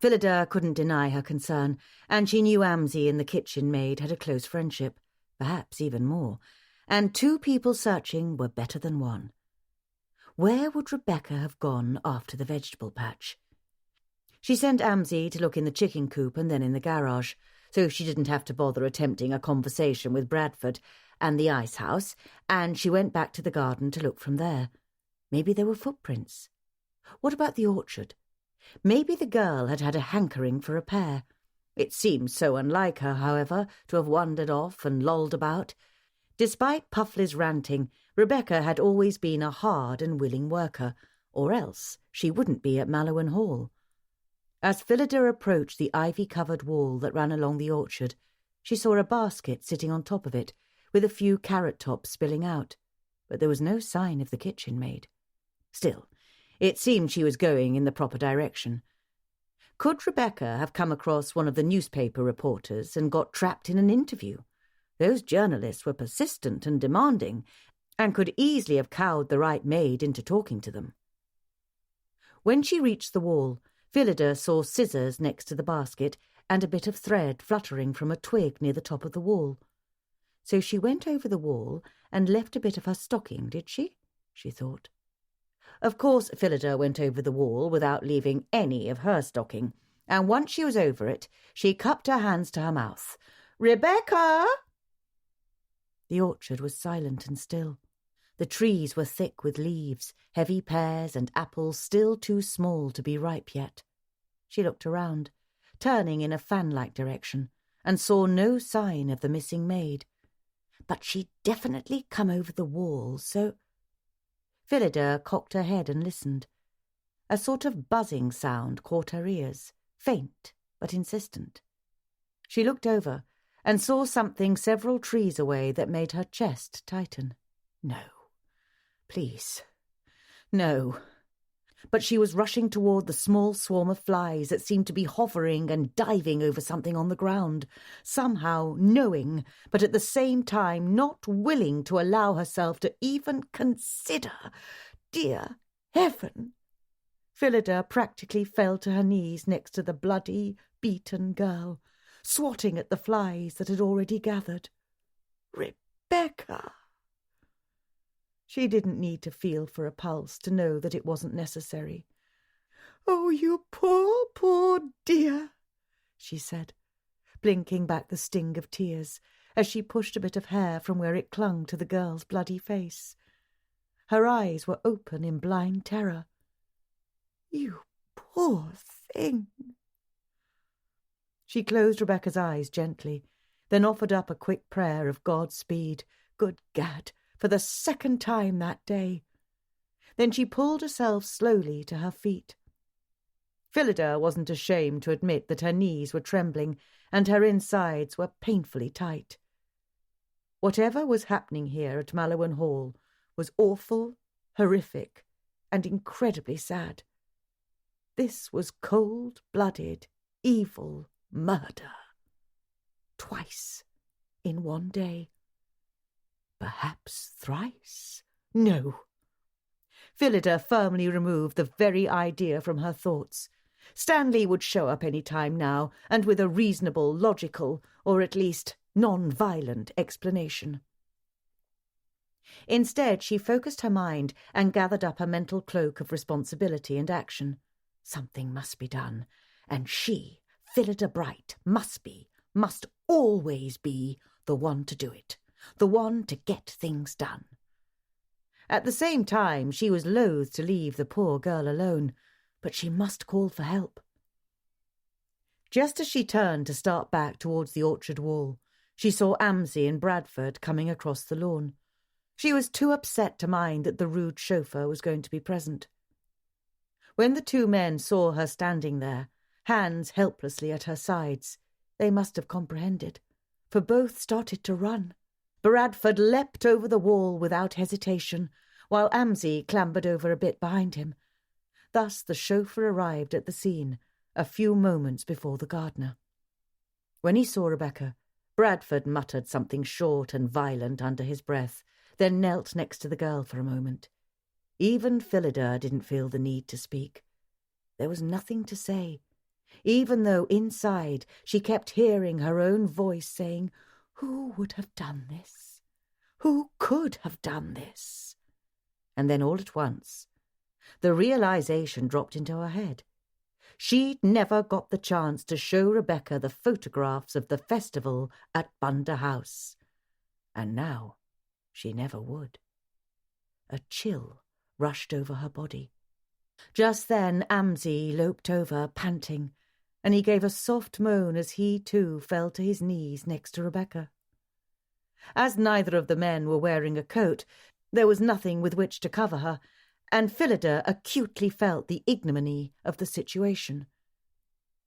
Phillida couldn't deny her concern, and she knew Amsey and the kitchen maid had a close friendship, perhaps even more, and 2 people searching were better than 1. Where would Rebecca have gone after the vegetable patch? She sent Amsey to look in the chicken coop and then in the garage, so she didn't have to bother attempting a conversation with Bradford and the ice house, and she went back to the garden to look from there. Maybe there were footprints. What about the orchard? Maybe the girl had had a hankering for a pear. It seemed so unlike her, however, to have wandered off and lolled about. Despite Puffley's ranting, Rebecca had always been a hard and willing worker, or else she wouldn't be at Mallowan Hall. As Phillida approached the ivy-covered wall that ran along the orchard, she saw a basket sitting on top of it, with a few carrot tops spilling out, but there was no sign of the kitchen maid. Still, it seemed she was going in the proper direction. Could Rebecca have come across one of the newspaper reporters and got trapped in an interview? Those journalists were persistent and demanding, and could easily have cowed the right maid into talking to them. When she reached the wall, Phillida saw scissors next to the basket and a bit of thread fluttering from a twig near the top of the wall. So she went over the wall and left a bit of her stocking, did she? she thought. Of course, Phillida went over the wall without leaving any of her stocking, and once she was over it, she cupped her hands to her mouth. "Rebecca!" The orchard was silent and still. The trees were thick with leaves, heavy pears and apples still too small to be ripe yet. She looked around, turning in a fan-like direction, and saw no sign of the missing maid. But she'd definitely come over the wall, so... Phillida cocked her head and listened. A sort of buzzing sound caught her ears, faint but insistent. She looked over and saw something several trees away that made her chest tighten. No. Please. No. But she was rushing toward the small swarm of flies that seemed to be hovering and diving over something on the ground, somehow knowing, but at the same time not willing to allow herself to even consider. Dear heaven! Phillida practically fell to her knees next to the bloody, beaten girl, swatting at the flies that had already gathered. Rebecca! She didn't need to feel for a pulse to know that it wasn't necessary. "Oh, you poor, poor dear," she said, blinking back the sting of tears as she pushed a bit of hair from where it clung to the girl's bloody face. Her eyes were open in blind terror. "You poor thing." She closed Rebecca's eyes gently, then offered up a quick prayer of Godspeed. Good gad, for the second time that day. Then she pulled herself slowly to her feet. Phillida wasn't ashamed to admit that her knees were trembling and her insides were painfully tight. Whatever was happening here at Mallowan Hall was awful, horrific, and incredibly sad. This was cold-blooded, evil murder. Twice in one day. Perhaps thrice? No. Phillida firmly removed the very idea from her thoughts. Stanley would show up any time now, and with a reasonable, logical, or at least non-violent explanation. Instead, she focused her mind and gathered up a mental cloak of responsibility and action. Something must be done, and she, Phillida Bright, must always be the one to do it. The one to get things done. At the same time, she was loath to leave the poor girl alone, but she must call for help. Just as she turned to start back towards the orchard wall, she saw Amsey and Bradford coming across the lawn. She was too upset to mind that the rude chauffeur was going to be present. When the two men saw her standing there, hands helplessly at her sides, they must have comprehended, for both started to run. Bradford leapt over the wall without hesitation, while Amsey clambered over a bit behind him. Thus the chauffeur arrived at the scene a few moments before the gardener. When he saw Rebecca, Bradford muttered something short and violent under his breath, then knelt next to the girl for a moment. Even Phillida didn't feel the need to speak. There was nothing to say, even though inside she kept hearing her own voice saying, "Who would have done this? Who could have done this?" And then all at once, the realization dropped into her head. She'd never got the chance to show Rebecca the photographs of the festival at Bunder House. And now she never would. A chill rushed over her body. Just then Amsey loped over, panting, and he gave a soft moan as he too fell to his knees next to Rebecca. As neither of the men were wearing a coat, there was nothing with which to cover her, and Phillida acutely felt the ignominy of the situation.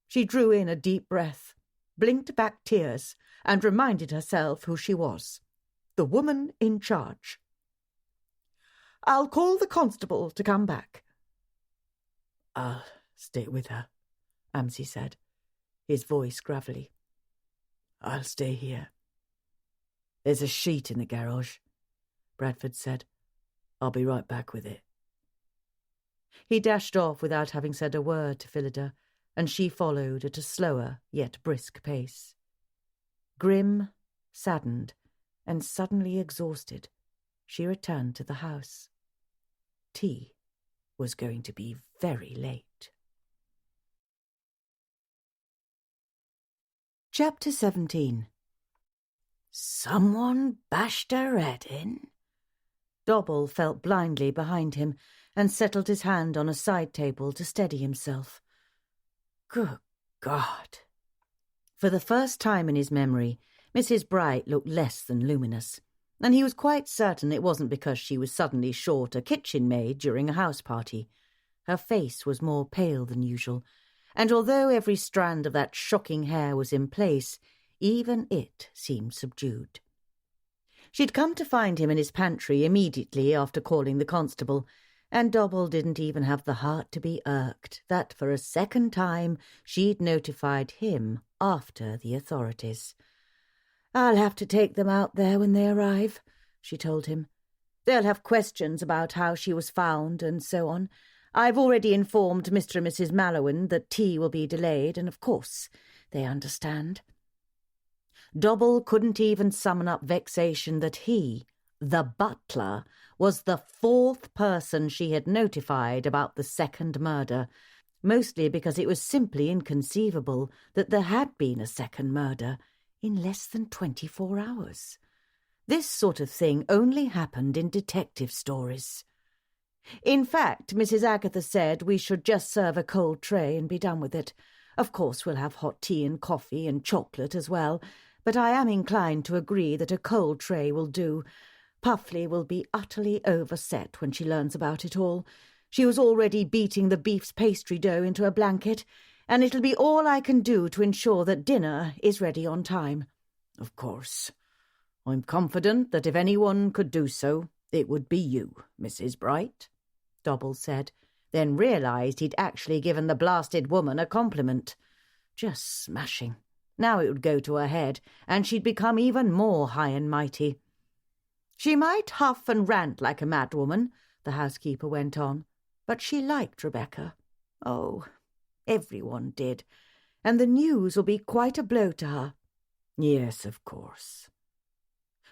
She drew in a deep breath, blinked back tears, and reminded herself who she was. The woman in charge. "I'll call the constable to come back." "I'll stay with her," Amsey said, his voice gravelly. "I'll stay here." "There's a sheet in the garage," Bradford said. "I'll be right back with it." He dashed off without having said a word to Phillida, and she followed at a slower yet brisk pace. Grim, saddened, and suddenly exhausted, she returned to the house. tea was going to be very late. Chapter 17. Someone bashed her head in? Dobble felt blindly behind him and settled his hand on a side table to steady himself. Good God! For the first time in his memory, Mrs. Bright looked less than luminous, and he was quite certain it wasn't because she was suddenly short a kitchen maid during a house party. Her face was more pale than usual, and although every strand of that shocking hair was in place, even it seemed subdued. She'd come to find him in his pantry immediately after calling the constable, and Dobble didn't even have the heart to be irked that for a second time she'd notified him after the authorities. "I'll have to take them out there when they arrive," she told him. "They'll have questions about how she was found and so on. I've already informed Mr. and Mrs. Mallowan that tea will be delayed, and of course they understand." Dobble couldn't even summon up vexation that he, the butler, was the fourth person she had notified about the second murder, mostly because it was simply inconceivable that there had been a second murder in less than 24 hours. This sort of thing only happened in detective stories. "In fact, Mrs. Agatha said we should just serve a cold tray and be done with it. Of course we'll have hot tea and coffee and chocolate as well, but I am inclined to agree that a cold tray will do. Puffley will be utterly overset when she learns about it all. She was already beating the beef's pastry dough into a blanket, and it'll be all I can do to ensure that dinner is ready on time. Of course, I'm confident that if anyone could do so, it would be you, Mrs. Bright," Dobble said, then realised he'd actually given the blasted woman a compliment. Just smashing. Now it would go to her head, and she'd become even more high and mighty. "She might huff and rant like a madwoman," the housekeeper went on, "but she liked Rebecca. Oh, everyone did, and the news will be quite a blow to her." "Yes, of course."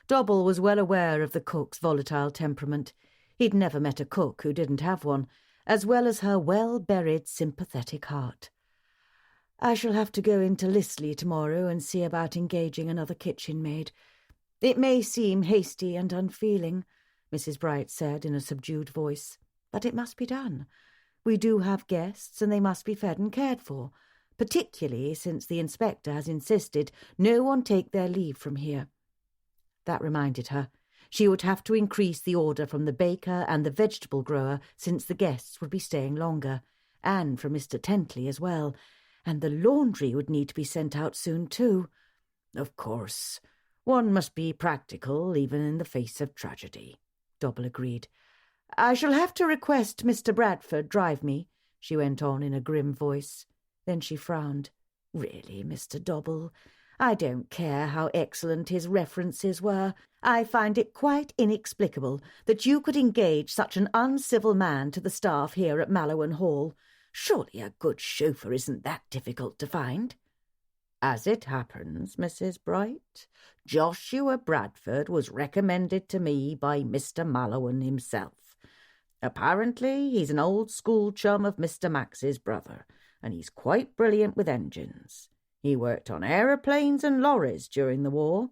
Dobble was well aware of the cook's volatile temperament. He'd never met a cook who didn't have one, as well as her well-buried sympathetic heart. "I shall have to go into Lisley tomorrow and see about engaging another kitchen maid. It may seem hasty and unfeeling," Mrs. Bright said in a subdued voice, "but it must be done. We do have guests, and they must be fed and cared for, particularly since the inspector has insisted no one take their leave from here." That reminded her. She would have to increase the order from the baker and the vegetable grower, since the guests would be staying longer, and from Mr. Tentley as well, and the laundry would need to be sent out soon too. "Of course, one must be practical even in the face of tragedy," Dobble agreed. "I shall have to request Mr. Bradford drive me," she went on in a grim voice. Then she frowned. "Really, Mr. Dobble, I don't care how excellent his references were. I find it quite inexplicable that you could engage such an uncivil man to the staff here at Mallowan Hall. Surely a good chauffeur isn't that difficult to find." "As it happens, Mrs. Bright, Joshua Bradford was recommended to me by Mr. Mallowan himself. Apparently he's an old school chum of Mr. Max's brother, and he's quite brilliant with engines. He worked on aeroplanes and lorries during the war."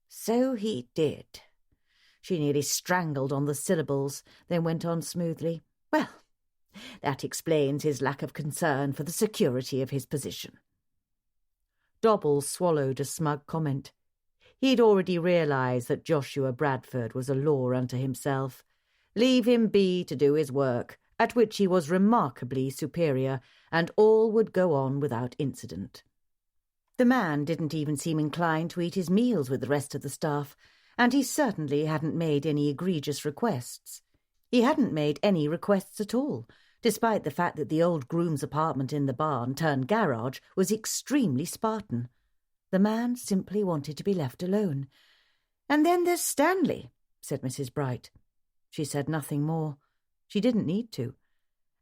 "So he did." She nearly strangled on the syllables, then went on smoothly. "Well, that explains his lack of concern for the security of his position." Dobble swallowed a smug comment. He'd already realised that Joshua Bradford was a law unto himself. Leave him be to do his work, at which he was remarkably superior, and all would go on without incident. The man didn't even seem inclined to eat his meals with the rest of the staff, and he certainly hadn't made any egregious requests. He hadn't made any requests at all, despite the fact that the old groom's apartment in the barn turned garage was extremely Spartan. The man simply wanted to be left alone. "And then there's Stanley," said Mrs. Bright. She said nothing more. She didn't need to.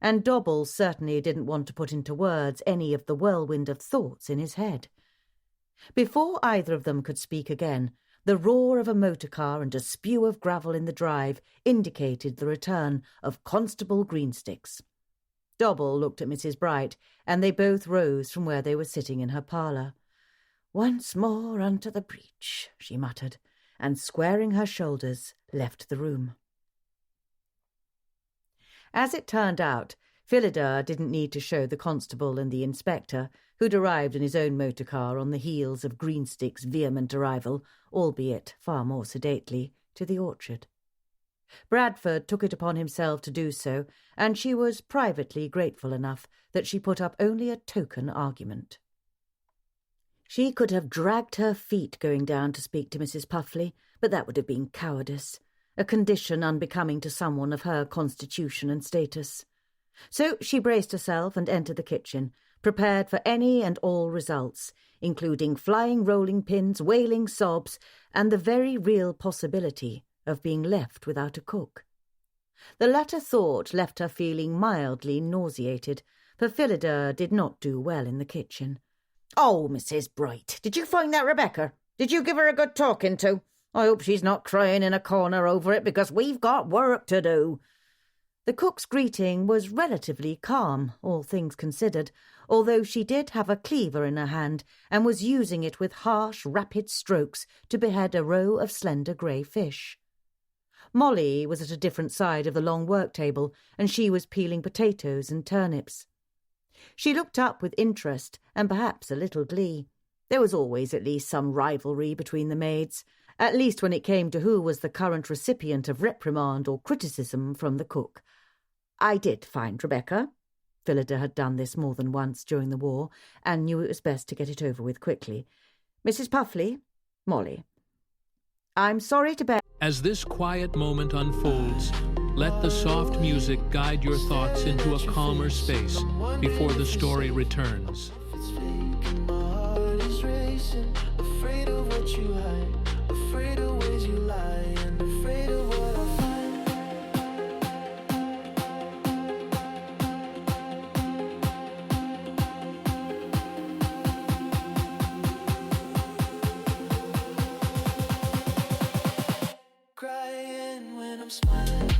And Dobble certainly didn't want to put into words any of the whirlwind of thoughts in his head. Before either of them could speak again, The roar of a motor car and a spew of gravel in the drive indicated the return of Constable Greensticks. Dobble looked at Mrs. Bright, and they both rose from where they were sitting in her parlour. "Once more unto the breach," she muttered, and squaring her shoulders, left the room. As it turned out, Phillida didn't need to show the constable and the inspector, who'd arrived in his own motor car on the heels of Greenstick's vehement arrival, albeit far more sedately, to the orchard. Bradford took it upon himself to do so, and she was privately grateful enough that she put up only a token argument. She could have dragged her feet going down to speak to Mrs. Puffley, but that would have been cowardice, a condition unbecoming to someone of her constitution and status. So she braced herself and entered the kitchen, prepared for any and all results, including flying rolling pins, wailing sobs, and the very real possibility of being left without a cook. The latter thought left her feeling mildly nauseated, for Phillida did not do well in the kitchen. "Oh, Mrs. Bright, did you find that Rebecca? Did you give her a good talking to? I hope she's not crying in a corner over it, because we've got work to do." The cook's greeting was relatively calm, all things considered, although she did have a cleaver in her hand and was using it with harsh, rapid strokes to behead a row of slender grey fish. Molly was at a different side of the long work table, and she was peeling potatoes and turnips. She looked up with interest and perhaps a little glee. There was always at least some rivalry between the maids, at least when it came to who was the current recipient of reprimand or criticism from the cook. "I did find Rebecca." Phillida had done this more than once during the war, and knew it was best to get it over with quickly. "Mrs. Puffley, Molly. I'm sorry to bear..." As this quiet moment unfolds, let the soft music guide your thoughts into a calmer space before the story returns. Afraid of what you hide, afraid of ways you lie, and afraid of what I find. Crying when I'm smiling.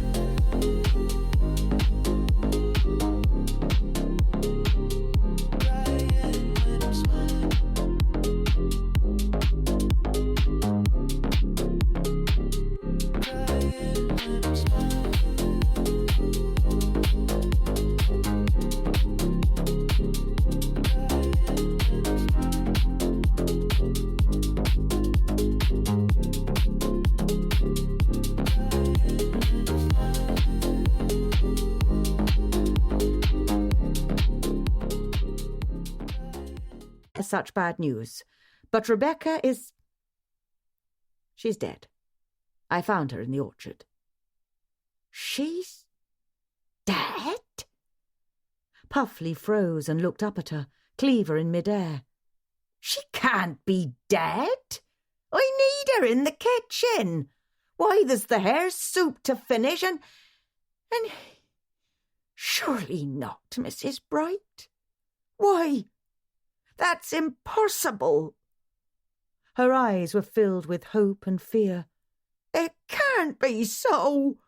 Such bad news, but Rebecca is... She's dead. I found her in the orchard. She's dead? Puffley froze and looked up at her, cleaver in mid-air. She can't be dead. I need her in the kitchen. Why, there's the hare soup to finish, and... Surely not, Mrs. Bright. Why... That's impossible. Her eyes were filled with hope and fear. It can't be so.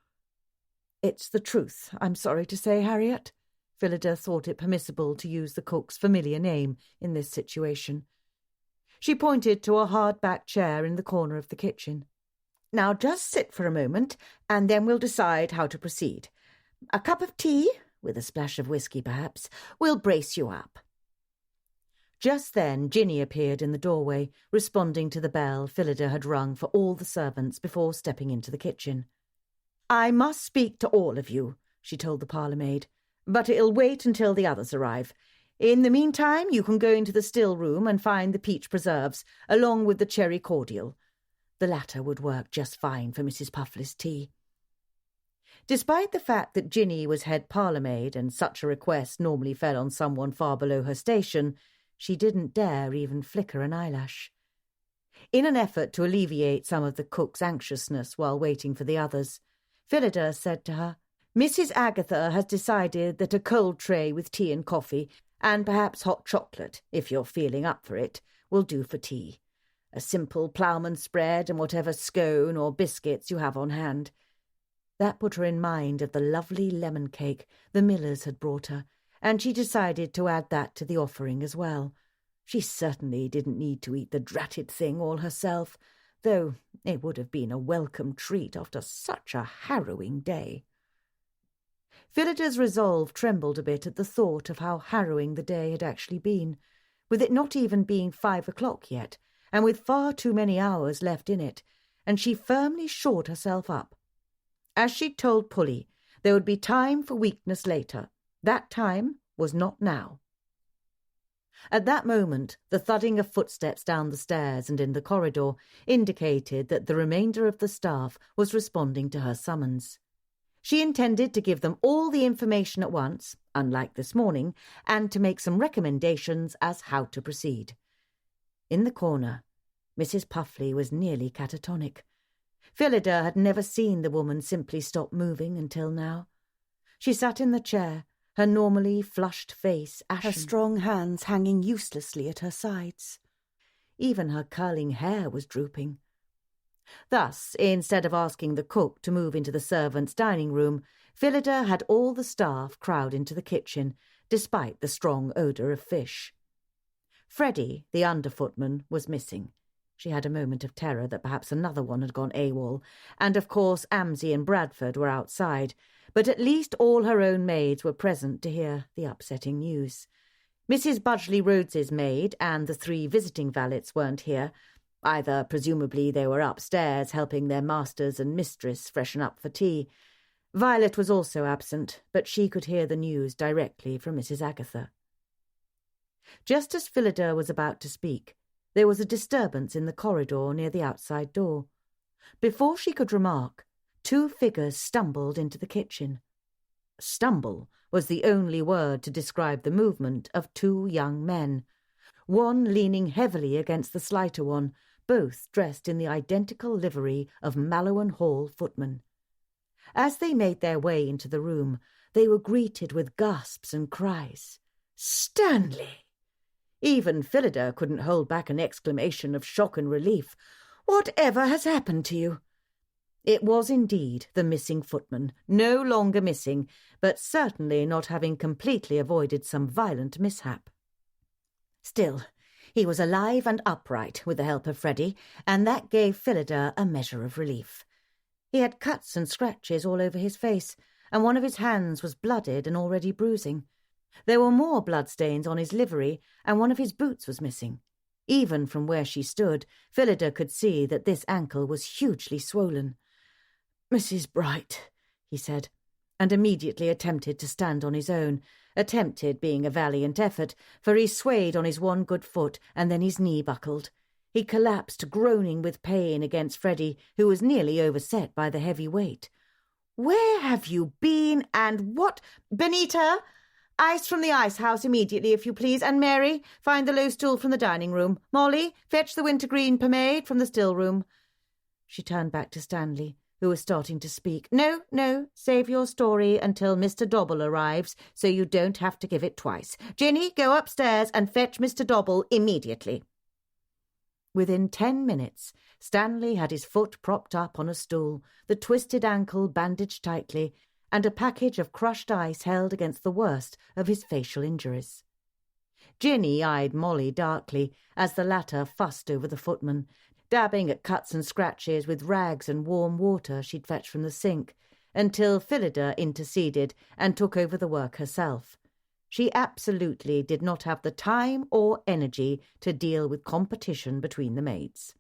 It's the truth, I'm sorry to say, Harriet. Phillida thought it permissible to use the cook's familiar name in this situation. She pointed to a hard-backed chair in the corner of the kitchen. Now just sit for a moment, and then we'll decide how to proceed. A cup of tea, with a splash of whiskey perhaps, will brace you up. Just then Ginny appeared in the doorway, responding to the bell Phillida had rung for all the servants before stepping into the kitchen. "I must speak to all of you," she told the parlour-maid, "but it'll wait until the others arrive. In the meantime, you can go into the still room and find the peach preserves, along with the cherry cordial. The latter would work just fine for Mrs. Puffley's tea." Despite the fact that Ginny was head parlour-maid and such a request normally fell on someone far below her station, she didn't dare even flicker an eyelash. In an effort to alleviate some of the cook's anxiousness while waiting for the others, Phillida said to her, "Mrs. Agatha has decided that a cold tray with tea and coffee, and perhaps hot chocolate, if you're feeling up for it, will do for tea. A simple ploughman's spread and whatever scone or biscuits you have on hand. That put her in mind of the lovely lemon cake the Millers had brought her, and she decided to add that to the offering as well. She certainly didn't need to eat the dratted thing all herself, though it would have been a welcome treat after such a harrowing day. Phillida's resolve trembled a bit at the thought of how harrowing the day had actually been, with it not even being 5 o'clock yet, and with far too many hours left in it, and she firmly shored herself up. As she'd told Polly, there would be time for weakness later. That time was not now. At that moment, the thudding of footsteps down the stairs and in the corridor indicated that the remainder of the staff was responding to her summons. She intended to give them all the information at once, unlike this morning, and to make some recommendations as how to proceed. In the corner, Mrs. Puffley was nearly catatonic. Phillida had never seen the woman simply stop moving until now. She sat in the chair, her normally flushed face ashen, her strong hands hanging uselessly at her sides. Even her curling hair was drooping. Thus, instead of asking the cook to move into the servants' dining room, Phillida had all the staff crowd into the kitchen, despite the strong odour of fish. Freddie, the underfootman, was missing. She had a moment of terror that perhaps another one had gone AWOL, and of course Amsey and Bradford were outside, but at least all her own maids were present to hear the upsetting news. Mrs. Budgley Rhodes's maid and the 3 visiting valets weren't here. Either presumably they were upstairs helping their masters and mistress freshen up for tea. Violet was also absent, but she could hear the news directly from Mrs. Agatha. Just as Phillida was about to speak, there was a disturbance in the corridor near the outside door. Before she could remark, 2 figures stumbled into the kitchen. Stumble was the only word to describe the movement of 2 young men, one leaning heavily against the slighter one, both dressed in the identical livery of Mallowan Hall footmen. As they made their way into the room, they were greeted with gasps and cries. "Stanley!" Even Phillida couldn't hold back an exclamation of shock and relief. "Whatever has happened to you?" It was indeed the missing footman, no longer missing, but certainly not having completely avoided some violent mishap. Still, he was alive and upright with the help of Freddie, and that gave Phillida a measure of relief. He had cuts and scratches all over his face, and one of his hands was blooded and already bruising. There were more bloodstains on his livery, and one of his boots was missing. Even from where she stood, Phillida could see that this ankle was hugely swollen. "Mrs. Bright," he said, and immediately attempted to stand on his own, attempted being a valiant effort, for he swayed on his one good foot, and then his knee buckled. He collapsed, groaning with pain, against Freddie, who was nearly overset by the heavy weight. "Where have you been, and what—" "Benita! Ice from the ice-house immediately, if you please, and Mary, find the low stool from the dining-room. Molly, fetch the wintergreen pomade from the still-room." She turned back to Stanley, who was starting to speak. No, save your story until Mr. Dobble arrives, so you don't have to give it twice. Ginny, go upstairs and fetch Mr. Dobble immediately." Within 10 minutes, Stanley had his foot propped up on a stool, the twisted ankle bandaged tightly, and a package of crushed ice held against the worst of his facial injuries. Ginny eyed Molly darkly as the latter fussed over the footman, dabbing at cuts and scratches with rags and warm water she'd fetched from the sink, until Phillida interceded and took over the work herself. She absolutely did not have the time or energy to deal with competition between the maids.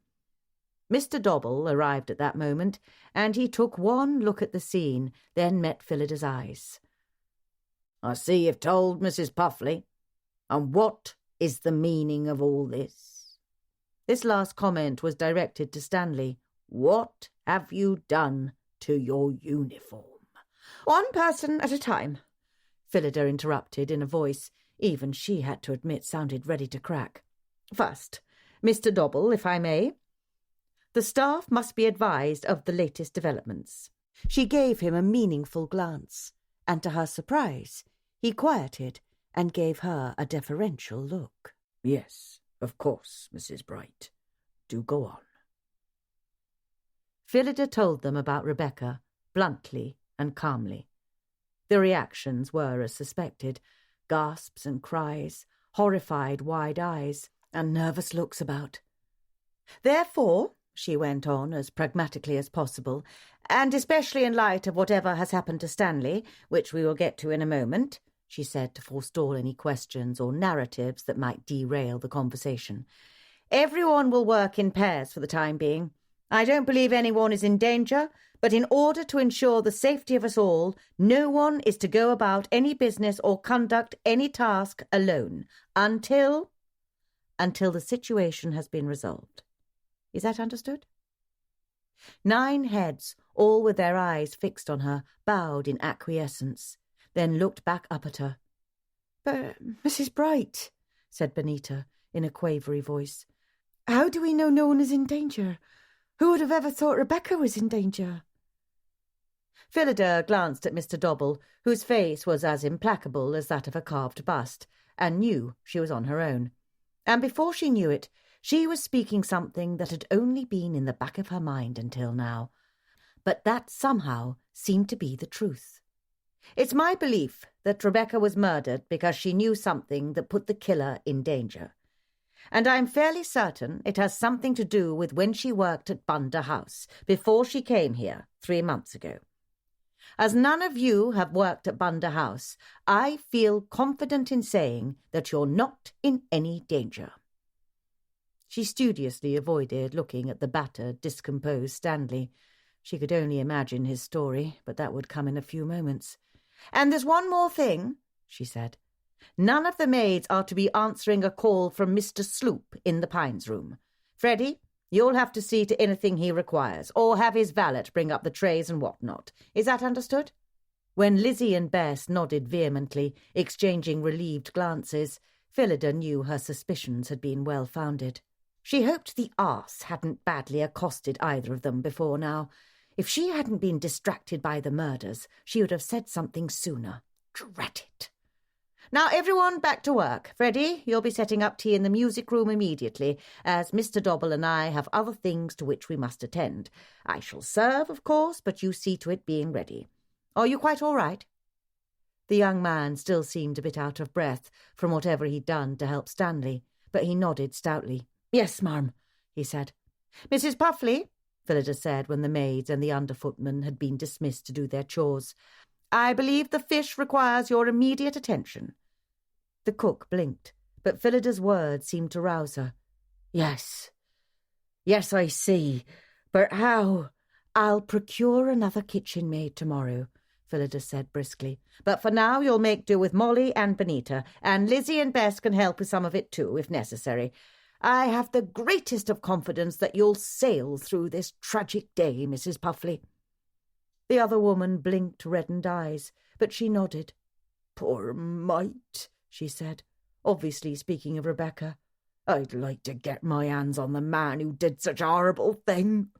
Mr. Dobble arrived at that moment, and he took one look at the scene, then met Phillida's eyes. "I see you've told Mrs. Puffley. And what is the meaning of all this?" This last comment was directed to Stanley. "What have you done to your uniform?" "One person at a time," Phillida interrupted in a voice even she had to admit sounded ready to crack. "First, Mr. Dobble, if I may. The staff must be advised of the latest developments." She gave him a meaningful glance, and to her surprise, he quieted and gave her a deferential look. "Yes, of course, Mrs. Bright. Do go on. Phillida told them about Rebecca, bluntly and calmly. The reactions were as suspected: gasps and cries, horrified wide eyes, and nervous looks about. "Therefore," she went on as pragmatically as possible, "and especially in light of whatever has happened to Stanley, which we will get to in a moment," she said to forestall any questions or narratives that might derail the conversation, "everyone will work in pairs for the time being. I don't believe anyone is in danger, but in order to ensure the safety of us all, no one is to go about any business or conduct any task alone until the situation has been resolved. Is that understood?" 9 heads, all with their eyes fixed on her, bowed in acquiescence, then looked back up at her. "But, Mrs. Bright," said Benita in a quavery voice, "how do we know no one is in danger? Who would have ever thought Rebecca was in danger?" Phillida glanced at Mr. Dobble, whose face was as implacable as that of a carved bust, and knew she was on her own. And before she knew it, she was speaking something that had only been in the back of her mind until now, but that somehow seemed to be the truth. "It's my belief that Rebecca was murdered because she knew something that put the killer in danger. And I'm fairly certain it has something to do with when she worked at Bunda House, before she came here 3 months ago. As none of you have worked at Bunda House, I feel confident in saying that you're not in any danger." She studiously avoided looking at the battered, discomposed Stanley. She could only imagine his story, but that would come in a few moments. "And there's one more thing," she said. "None of the maids are to be answering a call from Mr. Sloop in the Pines room. Freddie, you'll have to see to anything he requires, or have his valet bring up the trays and what-not. Is that understood?" When Lizzie and Bess nodded vehemently, exchanging relieved glances, Phillida knew her suspicions had been well-founded. She hoped the arse hadn't badly accosted either of them before now. If she hadn't been distracted by the murders, she would have said something sooner. Drat it! "Now everyone back to work. Freddie, you'll be setting up tea in the music room immediately, as Mr. Dobble and I have other things to which we must attend. I shall serve, of course, but you see to it being ready. Are you quite all right?" The young man still seemed a bit out of breath from whatever he'd done to help Stanley, but he nodded stoutly. "Yes, marm," he said. "Mrs. Puffley," Phillida said when the maids and the under-footman had been dismissed to do their chores, "I believe the fish requires your immediate attention." The cook blinked, but Phillida's words seemed to rouse her. Yes, I see. But how?" "I'll procure another kitchen maid tomorrow," Phillida said briskly. "But for now you'll make do with Molly and Benita, and Lizzie and Bess can help with some of it too, if necessary. I have the greatest of confidence that you'll sail through this tragic day, Mrs. Puffley." The other woman blinked reddened eyes, but she nodded. "Poor mite," she said, obviously speaking of Rebecca. "I'd like to get my hands on the man who did such a horrible thing."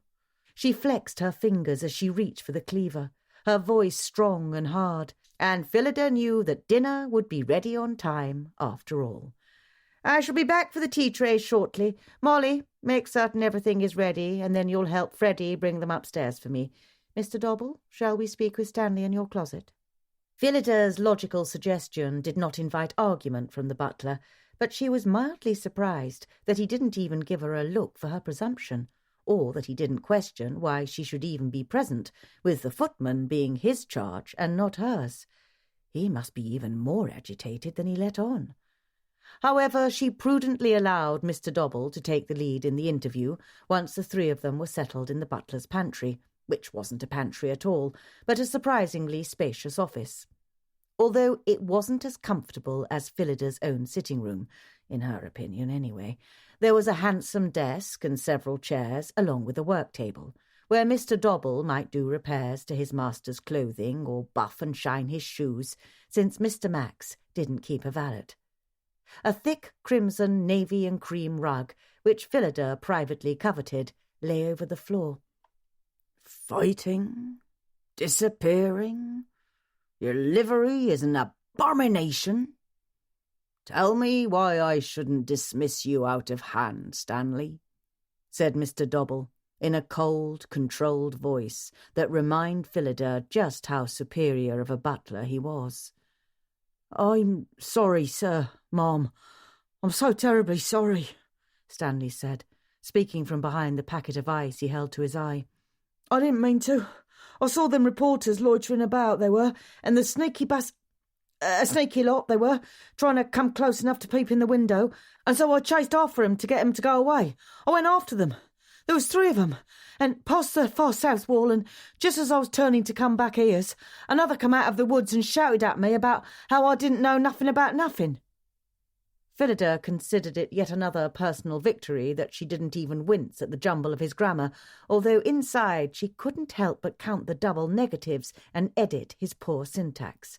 She flexed her fingers as she reached for the cleaver, her voice strong and hard, and Phillida knew that dinner would be ready on time after all. "I shall be back for the tea trays shortly. Molly, make certain everything is ready, and then you'll help Freddie bring them upstairs for me. Mr. Dobble, shall we speak with Stanley in your closet?" Phillida's logical suggestion did not invite argument from the butler, but she was mildly surprised that he didn't even give her a look for her presumption, or that he didn't question why she should even be present, with the footman being his charge and not hers. He must be even more agitated than he let on. However, she prudently allowed Mr. Dobble to take the lead in the interview once the 3 of them were settled in the butler's pantry, which wasn't a pantry at all, but a surprisingly spacious office. Although it wasn't as comfortable as Phillida's own sitting room, in her opinion anyway, there was a handsome desk and several chairs, along with a work table, where Mr. Dobble might do repairs to his master's clothing or buff and shine his shoes, since Mr. Max didn't keep a valet. A thick crimson navy and cream rug, which Phillida privately coveted, lay over the floor. "Fighting, disappearing, your livery is an abomination. Tell me why I shouldn't dismiss you out of hand, Stanley," said Mr. Dobble, in a cold, controlled voice that reminded Phillida just how superior of a butler he was. "I'm sorry, sir, Ma'am. I'm so terribly sorry," Stanley said, speaking from behind the packet of ice he held to his eye. "I didn't mean to. I saw them reporters loitering about, they were, and the sneaky a sneaky lot they were, trying to come close enough to peep in the window, and so I chased after 'em to get 'em to go away. I went after them. There was 3 of 'em, and past the far south wall, and just as I was turning to come back ears, another come out of the woods and shouted at me about how I didn't know nothing about nothing." Phillida considered it yet another personal victory that she didn't even wince at the jumble of his grammar, although inside she couldn't help but count the double negatives and edit his poor syntax.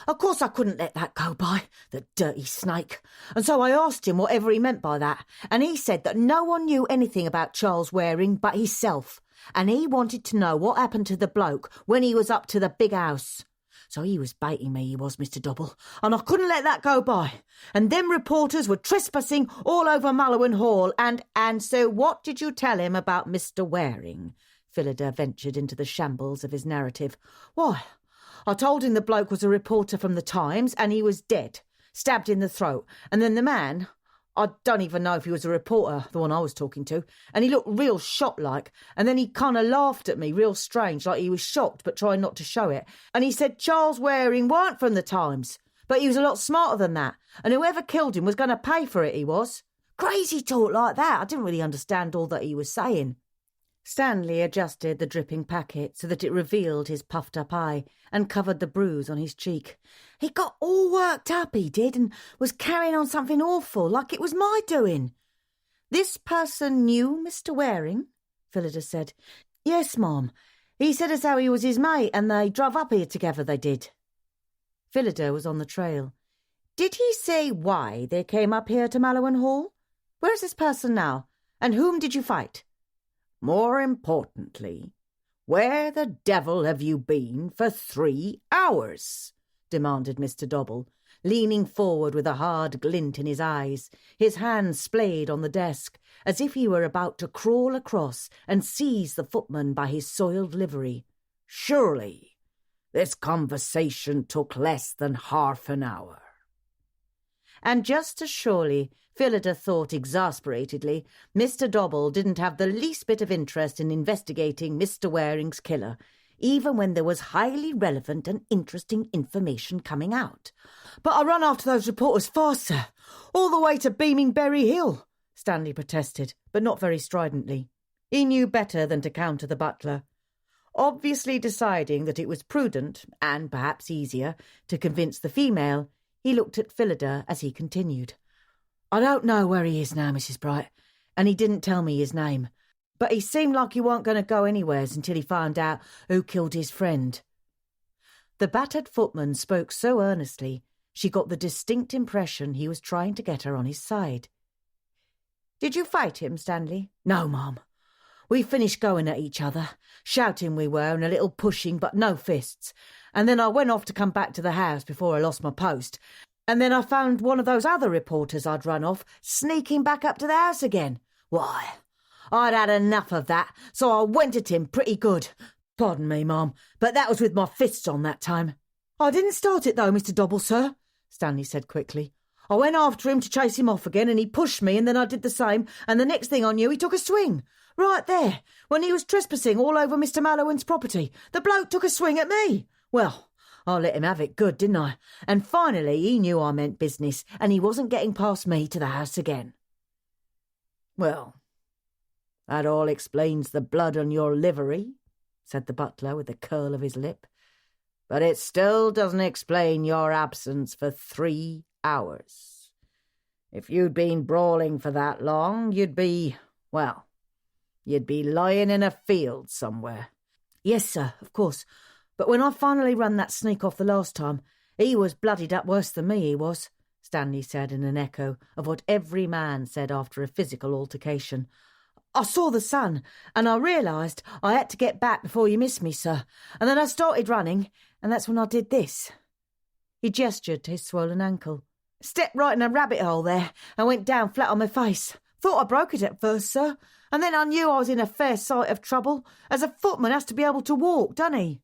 "Of course I couldn't let that go by, the dirty snake, and so I asked him whatever he meant by that, and he said that no one knew anything about Charles Waring but hisself, and he wanted to know what happened to the bloke when he was up to the big house. So he was baiting me, he was, Mr. Dobble, and I couldn't let that go by. And them reporters were trespassing all over Mallowan Hall, and so what did you tell him about Mr. Waring?" Phillida ventured into the shambles of his narrative. "Why, I told him the bloke was a reporter from the Times, and he was dead, stabbed in the throat, and then the man, I don't even know if he was a reporter, the one I was talking to, and he looked real shocked-like, and then he kind of laughed at me real strange, like he was shocked but trying not to show it, and he said Charles Waring weren't from the Times, but he was a lot smarter than that, and whoever killed him was going to pay for it, he was. Crazy talk like that. I didn't really understand all that he was saying." Stanley adjusted the dripping packet so that it revealed his puffed-up eye and covered the bruise on his cheek. "He got all worked up, he did, and was carrying on something awful, like it was my doing." "This person knew Mr. Waring?" Phillida said. "Yes, Ma'am. He said as how he was his mate, and they drove up here together, they did." Phillida was on the trail. "Did he say why they came up here to Mallowan Hall? Where is this person now, and whom did you fight?" "More importantly, where the devil have you been for 3 hours?" demanded Mr. Dobble, leaning forward with a hard glint in his eyes, his hands splayed on the desk, as if he were about to crawl across and seize the footman by his soiled livery. "Surely this conversation took less than half an hour." And just as surely, Phillida thought exasperatedly, Mr. Dobble didn't have the least bit of interest in investigating Mr. Waring's killer, even when there was highly relevant and interesting information coming out. "But I run after those reporters fast, sir, all the way to Beaming Berry Hill," Stanley protested, but not very stridently. He knew better than to counter the butler. Obviously deciding that it was prudent, and perhaps easier, to convince the female, he looked at Phillida as he continued. "I don't know where he is now, Mrs. Bright, and he didn't tell me his name, but he seemed like he weren't going to go anywheres until he found out who killed his friend." The battered footman spoke so earnestly, she got the distinct impression he was trying to get her on his side. "Did you fight him, Stanley?" "No, Ma'am. We finished going at each other, shouting we were, and a little pushing, but no fists, and then I went off to come back to the house before I lost my post, and then I found one of those other reporters I'd run off sneaking back up to the house again. Why, I'd had enough of that, so I went at him pretty good. Pardon me, Ma'am, but that was with my fists on that time." "I didn't start it, though, Mr. Dobble, sir," Stanley said quickly. "I went after him to chase him off again, and he pushed me, and then I did the same, and the next thing I knew he took a swing. Right there, when he was trespassing all over Mr. Mallowan's property, the bloke took a swing at me. Well, I let him have it good, didn't I? And finally he knew I meant business, and he wasn't getting past me to the house again." "Well, that all explains the blood on your livery," said the butler with a curl of his lip. "But it still doesn't explain your absence for 3 hours. If you'd been brawling for that long, you'd be lying in a field somewhere." "Yes, sir, of course. But when I finally run that sneak off the last time, he was bloodied up worse than me, he was," Stanley said in an echo of what every man said after a physical altercation. "I saw the sun, and I realised I had to get back before you missed me, sir, and then I started running, and that's when I did this." He gestured to his swollen ankle. "Stepped right in a rabbit hole there, and went down flat on my face. Thought I broke it at first, sir, And then I knew I was in a fair sight of trouble, as a footman has to be able to walk, doesn't he?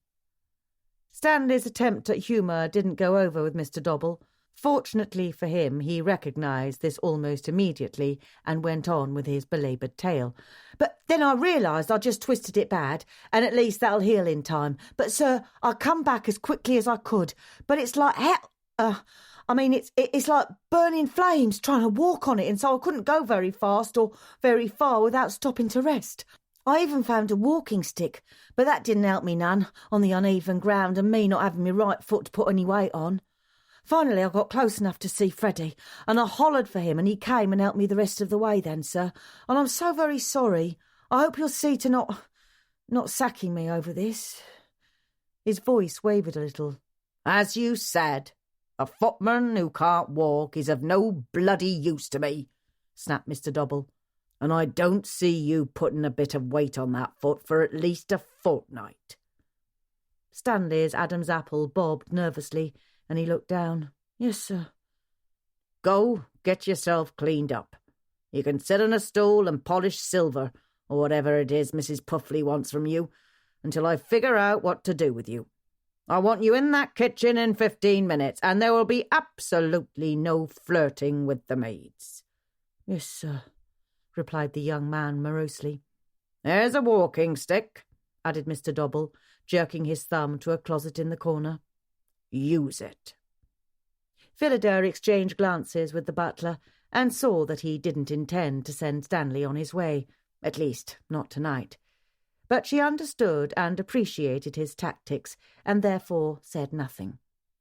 Stanley's attempt at humour didn't go over with Mr. Dobble. Fortunately for him, he recognised this almost immediately and went on with his belaboured tale. But then I realised I just twisted it bad, and at least that'll heal in time. But, sir, I come back as quickly as I could. But it's like hell. It's like burning flames trying to walk on it, and so I couldn't go very fast or very far without stopping to rest. I even found a walking stick, but that didn't help me none on the uneven ground and me not having my right foot to put any weight on. Finally, I got close enough to see Freddie, and I hollered for him, and he came and helped me the rest of the way then, sir. And I'm so very sorry. I hope you'll see to not sacking me over this. His voice wavered a little. As you said, a footman who can't walk is of no bloody use to me, snapped Mr. Dobble. And I don't see you putting a bit of weight on that foot for at least a fortnight. Stanley's Adam's apple bobbed nervously, and he looked down. Yes, sir. Go, get yourself cleaned up. You can sit on a stool and polish silver, or whatever it is Mrs. Puffley wants from you, until I figure out what to do with you. I want you in that kitchen in 15 minutes, and there will be absolutely no flirting with the maids. Yes, sir, replied the young man morosely. There's a walking stick, added Mr. Dobble, jerking his thumb to a closet in the corner. Use it. Phillida exchanged glances with the butler and saw that he didn't intend to send Stanley on his way, at least not tonight. But she understood and appreciated his tactics, and therefore said nothing.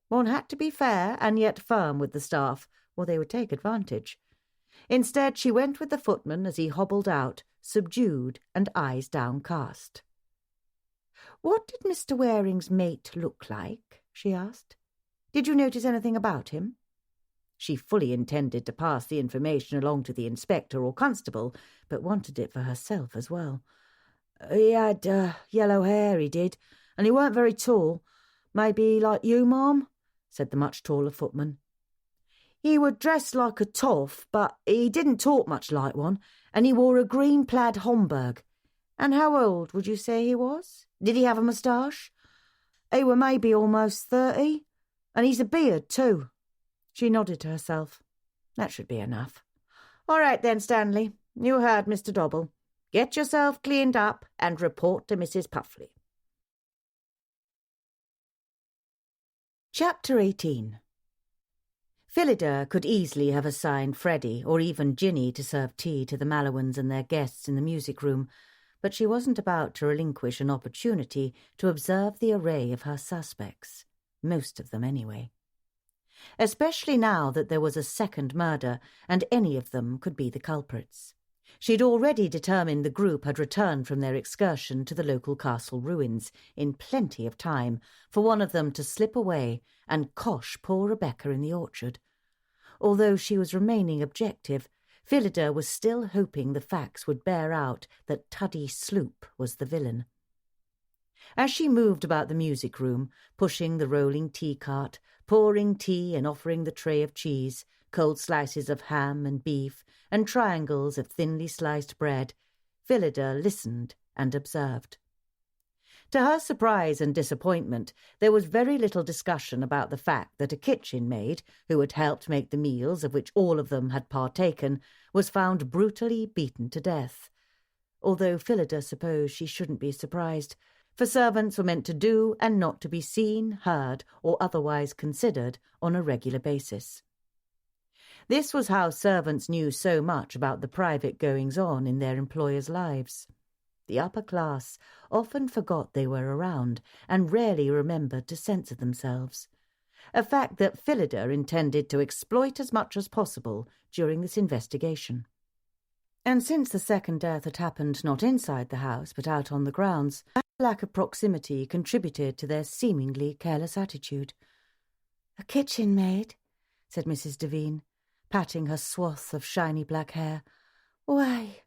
One had to be fair and yet firm with the staff, or they would take advantage. Instead, she went with the footman as he hobbled out, subdued and eyes downcast. "What did Mr. Waring's mate look like?" she asked. "Did you notice anything about him?" She fully intended to pass the information along to the inspector or constable, but wanted it for herself as well. "He had yellow hair, he did, and he weren't very tall. Maybe like you, ma'am," said the much taller footman. "He were dressed like a toff, but he didn't talk much like one, and he wore a green plaid Homburg. And how old would you say he was? Did he have a moustache?" "He were maybe almost 30, and he's a beard too." She nodded to herself. "That should be enough. All right then, Stanley, you heard Mr. Dobble. Get yourself cleaned up and report to Mrs. Puffley." Chapter 18. Phillida could easily have assigned Freddie or even Ginny to serve tea to the Mallowans and their guests in the music room, but she wasn't about to relinquish an opportunity to observe the array of her suspects, most of them anyway. Especially now that there was a second murder, and any of them could be the culprits. She'd already determined the group had returned from their excursion to the local castle ruins in plenty of time for one of them to slip away and cosh poor Rebecca in the orchard. Although she was remaining objective, Phillida was still hoping the facts would bear out that Tuddy Sloop was the villain. As she moved about the music room, pushing the rolling tea cart, pouring tea and offering the tray of cheese, cold slices of ham and beef, and triangles of thinly sliced bread, Phillida listened and observed. To her surprise and disappointment, there was very little discussion about the fact that a kitchen maid, who had helped make the meals of which all of them had partaken, was found brutally beaten to death. Although Phillida supposed she shouldn't be surprised, for servants were meant to do and not to be seen, heard, or otherwise considered on a regular basis. This was how servants knew so much about the private goings-on in their employers' lives. The upper class often forgot they were around and rarely remembered to censor themselves, a fact that Phillida intended to exploit as much as possible during this investigation. And since the second death had happened not inside the house but out on the grounds, that lack of proximity contributed to their seemingly careless attitude. "A kitchen maid," said Mrs. Devine, patting her swath of shiny black hair. "Why,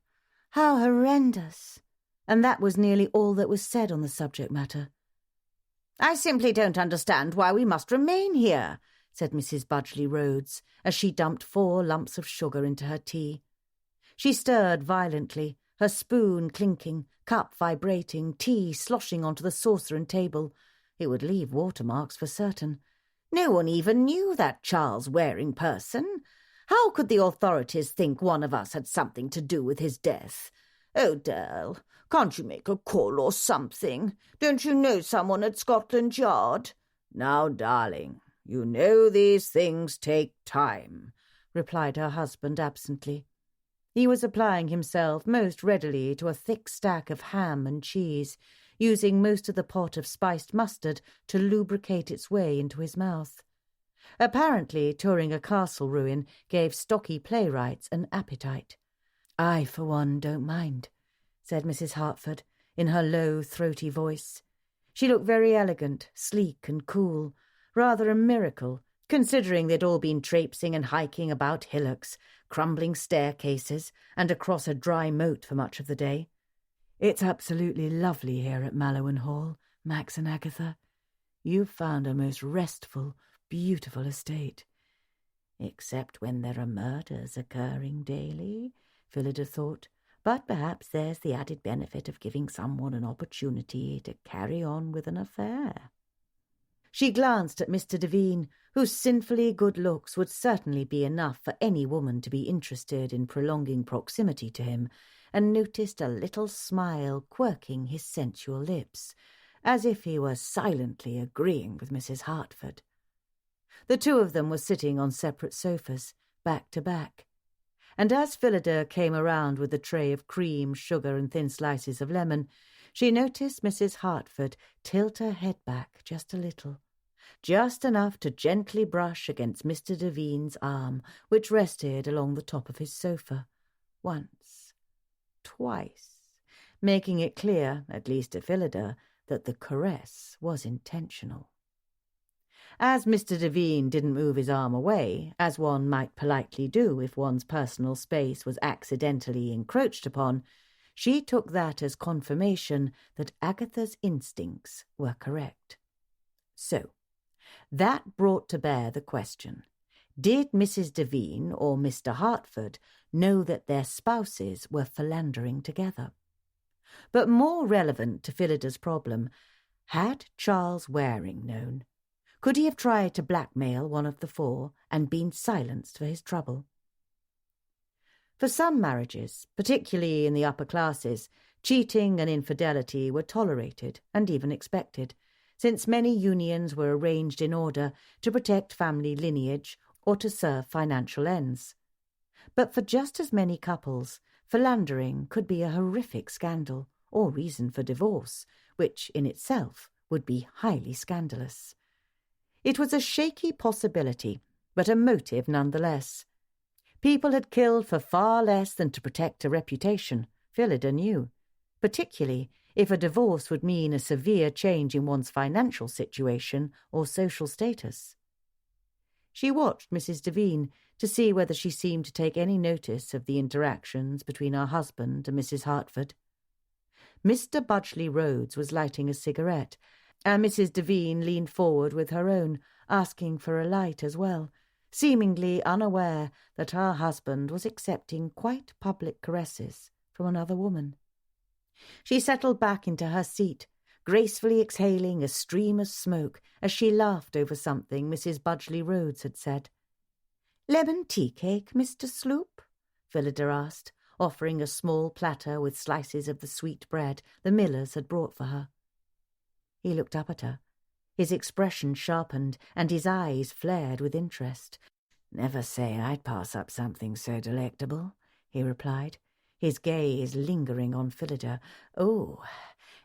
how horrendous!" And that was nearly all that was said on the subject matter. "I simply don't understand why we must remain here," said Mrs. Budgley Rhodes, as she dumped 4 lumps of sugar into her tea. She stirred violently, her spoon clinking, cup vibrating, tea sloshing onto the saucer and table. It would leave watermarks for certain. No one even knew that Charles Waring person. How could the authorities think one of us had something to do with his death? Oh, Dell, can't you make a call or something? Don't you know someone at Scotland Yard? Now, darling, you know these things take time, replied her husband absently. He was applying himself most readily to a thick stack of ham and cheese, using most of the pot of spiced mustard to lubricate its way into his mouth. Apparently, touring a castle ruin gave stocky playwrights an appetite. "I, for one, don't mind," said Mrs. Hartford, in her low, throaty voice. She looked very elegant, sleek and cool, rather a miracle, considering they'd all been traipsing and hiking about hillocks, crumbling staircases, and across a dry moat for much of the day. "It's absolutely lovely here at Mallowan Hall, Max and Agatha. You've found a most restful, beautiful estate." "Except when there are murders occurring daily," Phillida thought. "But perhaps there's the added benefit of giving someone an opportunity to carry on with an affair." She glanced at Mr. Devine, whose sinfully good looks would certainly be enough for any woman to be interested in prolonging proximity to him, and noticed a little smile quirking his sensual lips, as if he were silently agreeing with Mrs. Hartford. The two of them were sitting on separate sofas, back to back, and as Phillida came around with a tray of cream, sugar, and thin slices of lemon, she noticed Mrs. Hartford tilt her head back just a little, just enough to gently brush against Mr. Devine's arm, which rested along the top of his sofa. Once, twice, making it clear, at least to Phillida, that the caress was intentional. As Mr. Devine didn't move his arm away, as one might politely do if one's personal space was accidentally encroached upon, she took that as confirmation that Agatha's instincts were correct. So, that brought to bear the question, did Mrs. Devine or Mr. Hartford know that their spouses were philandering together? But more relevant to Phillida's problem, had Charles Waring known? Could he have tried to blackmail one of the four and been silenced for his trouble? For some marriages, particularly in the upper classes, cheating and infidelity were tolerated and even expected, since many unions were arranged in order to protect family lineage or to serve financial ends. But for just as many couples, philandering could be a horrific scandal or reason for divorce, which in itself would be highly scandalous. It was a shaky possibility, but a motive nonetheless. People had killed for far less than to protect a reputation, Phillida knew, particularly if a divorce would mean a severe change in one's financial situation or social status. She watched Mrs. Devine to see whether she seemed to take any notice of the interactions between her husband and Mrs. Hartford. Mr. Budgley Rhodes was lighting a cigarette, and Mrs. Devine leaned forward with her own, asking for a light as well, seemingly unaware that her husband was accepting quite public caresses from another woman. She settled back into her seat, gracefully exhaling a stream of smoke as she laughed over something Mrs. Budgley Rhodes had said. "Lemon tea cake, Mr. Sloop?" Phillida asked, offering a small platter with slices of the sweet bread the Millers had brought for her. He looked up at her. His expression sharpened, and his eyes flared with interest. "Never say I'd pass up something so delectable," he replied, his gaze lingering on Phillida. "Oh,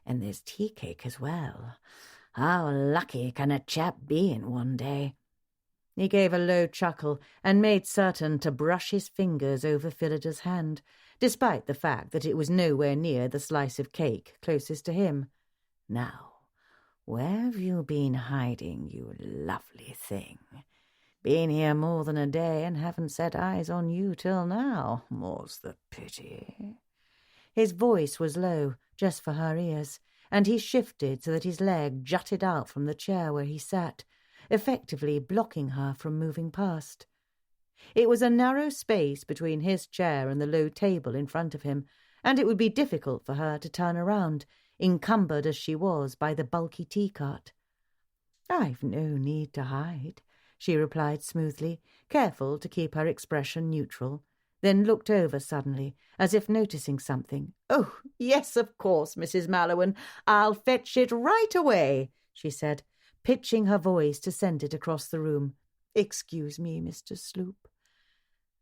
and there's tea cake as well. How lucky can a chap be in one day?" He gave a low chuckle and made certain to brush his fingers over Phillida's hand, despite the fact that it was nowhere near the slice of cake closest to him. "Now, where have you been hiding, you lovely thing? Been here more than a day and haven't set eyes on you till now. More's the pity." His voice was low, just for her ears, and he shifted so that his leg jutted out from the chair where he sat, effectively blocking her from moving past. It was a narrow space between his chair and the low table in front of him, and it would be difficult for her to turn around, encumbered as she was by the bulky tea-cart. "I've no need to hide," she replied smoothly, careful to keep her expression neutral, then looked over suddenly, as if noticing something. "Oh, yes, of course, Mrs. Mallowan. I'll fetch it right away," she said, pitching her voice to send it across the room. "Excuse me, Mr. Sloop.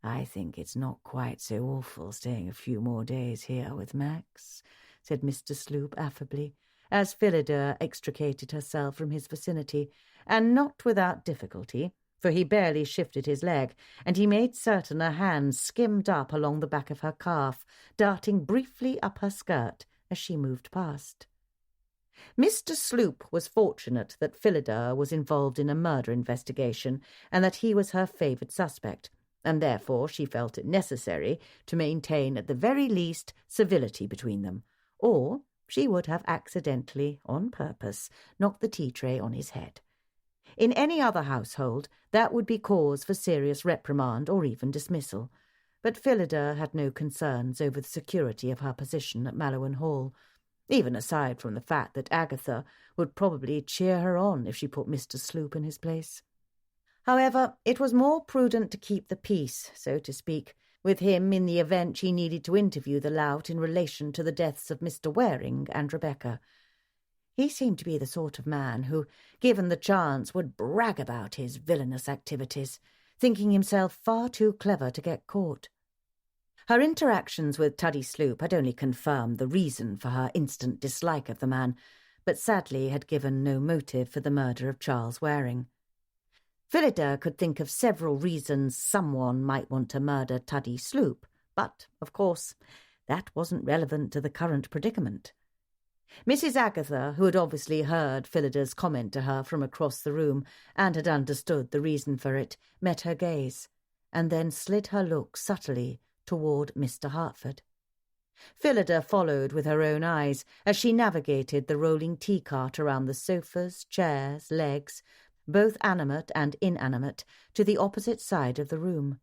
I think it's not quite so awful staying a few more days here with Max," said Mr. Sloop affably, as Phillida extricated herself from his vicinity, and not without difficulty, for he barely shifted his leg, and he made certain a hand skimmed up along the back of her calf, darting briefly up her skirt as she moved past. Mr. Sloop was fortunate that Phillida was involved in a murder investigation, and that he was her favoured suspect, and therefore she felt it necessary to maintain at the very least civility between them, or she would have accidentally, on purpose, knocked the tea-tray on his head. In any other household, that would be cause for serious reprimand or even dismissal, but Phillida had no concerns over the security of her position at Mallowan Hall, even aside from the fact that Agatha would probably cheer her on if she put Mr. Sloop in his place. However, it was more prudent to keep the peace, so to speak, with him in the event she needed to interview the lout in relation to the deaths of Mr. Waring and Rebecca. He seemed to be the sort of man who, given the chance, would brag about his villainous activities, thinking himself far too clever to get caught. Her interactions with Tuddy Sloop had only confirmed the reason for her instant dislike of the man, but sadly had given no motive for the murder of Charles Waring. Phillida could think of several reasons someone might want to murder Tuddy Sloop, but, of course, that wasn't relevant to the current predicament. Mrs. Agatha, who had obviously heard Phillida's comment to her from across the room and had understood the reason for it, met her gaze, and then slid her look subtly toward Mr. Hartford. Phillida followed with her own eyes as she navigated the rolling tea-cart around the sofas, chairs, legs, both animate and inanimate, to the opposite side of the room.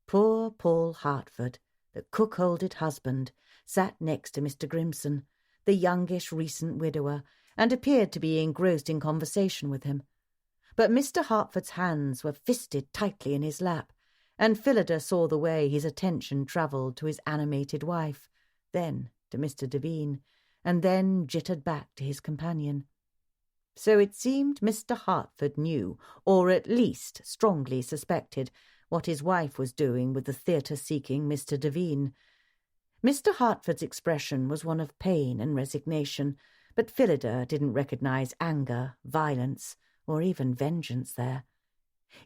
Poor Paul Hartford, the cuckolded husband, sat next to Mr. Grimson, the youngish recent widower, and appeared to be engrossed in conversation with him. But Mr. Hartford's hands were fisted tightly in his lap, and Phillida saw the way his attention travelled to his animated wife, then to Mr. Devine, and then jittered back to his companion. So it seemed Mr. Hartford knew, or at least strongly suspected, what his wife was doing with the theatre-seeking Mr. Devine. Mr. Hartford's expression was one of pain and resignation, but Phillida didn't recognise anger, violence, or even vengeance there,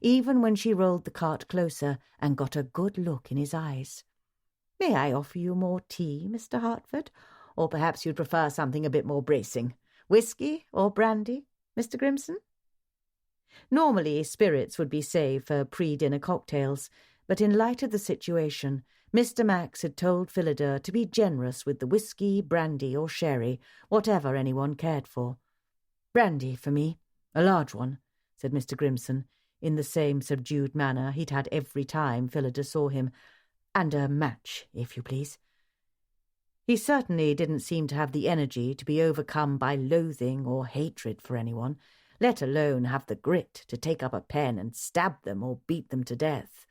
even when she rolled the cart closer and got a good look in his eyes. "May I offer you more tea, Mr. Hartford? Or perhaps you'd prefer something a bit more bracing? Whiskey or brandy, Mr. Grimson?" Normally, spirits would be saved for pre-dinner cocktails, but in light of the situation, Mr. Max had told Phillida to be generous with the whiskey, brandy or sherry, whatever anyone cared for. "Brandy for me, a large one," said Mr. Grimson, in the same subdued manner he'd had every time Phillida saw him, "and a match, if you please." He certainly didn't seem to have the energy to be overcome by loathing or hatred for anyone, let alone have the grit to take up a pen and stab them or beat them to death.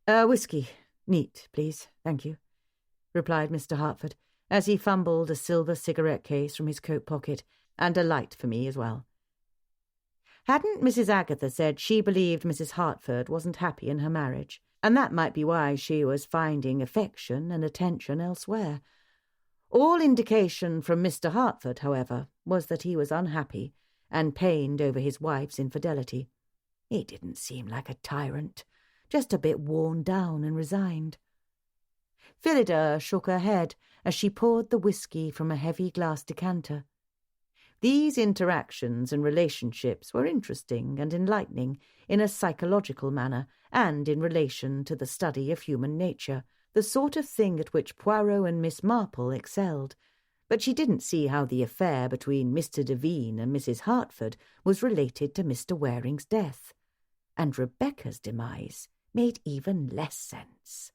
"Whiskey, neat, please, thank you," replied Mr. Hartford, as he fumbled a silver cigarette case from his coat pocket, "and a light for me as well." Hadn't Mrs. Agatha said she believed Mrs. Hartford wasn't happy in her marriage, and that might be why she was finding affection and attention elsewhere? All indication from Mr. Hartford, however, was that he was unhappy and pained over his wife's infidelity. He didn't seem like a tyrant, just a bit worn down and resigned. Phillida shook her head as she poured the whiskey from a heavy glass decanter. These interactions and relationships were interesting and enlightening in a psychological manner and in relation to the study of human nature, the sort of thing at which Poirot and Miss Marple excelled, but she didn't see how the affair between Mr. Devine and Mrs. Hartford was related to Mr. Waring's death, and Rebecca's demise made even less sense.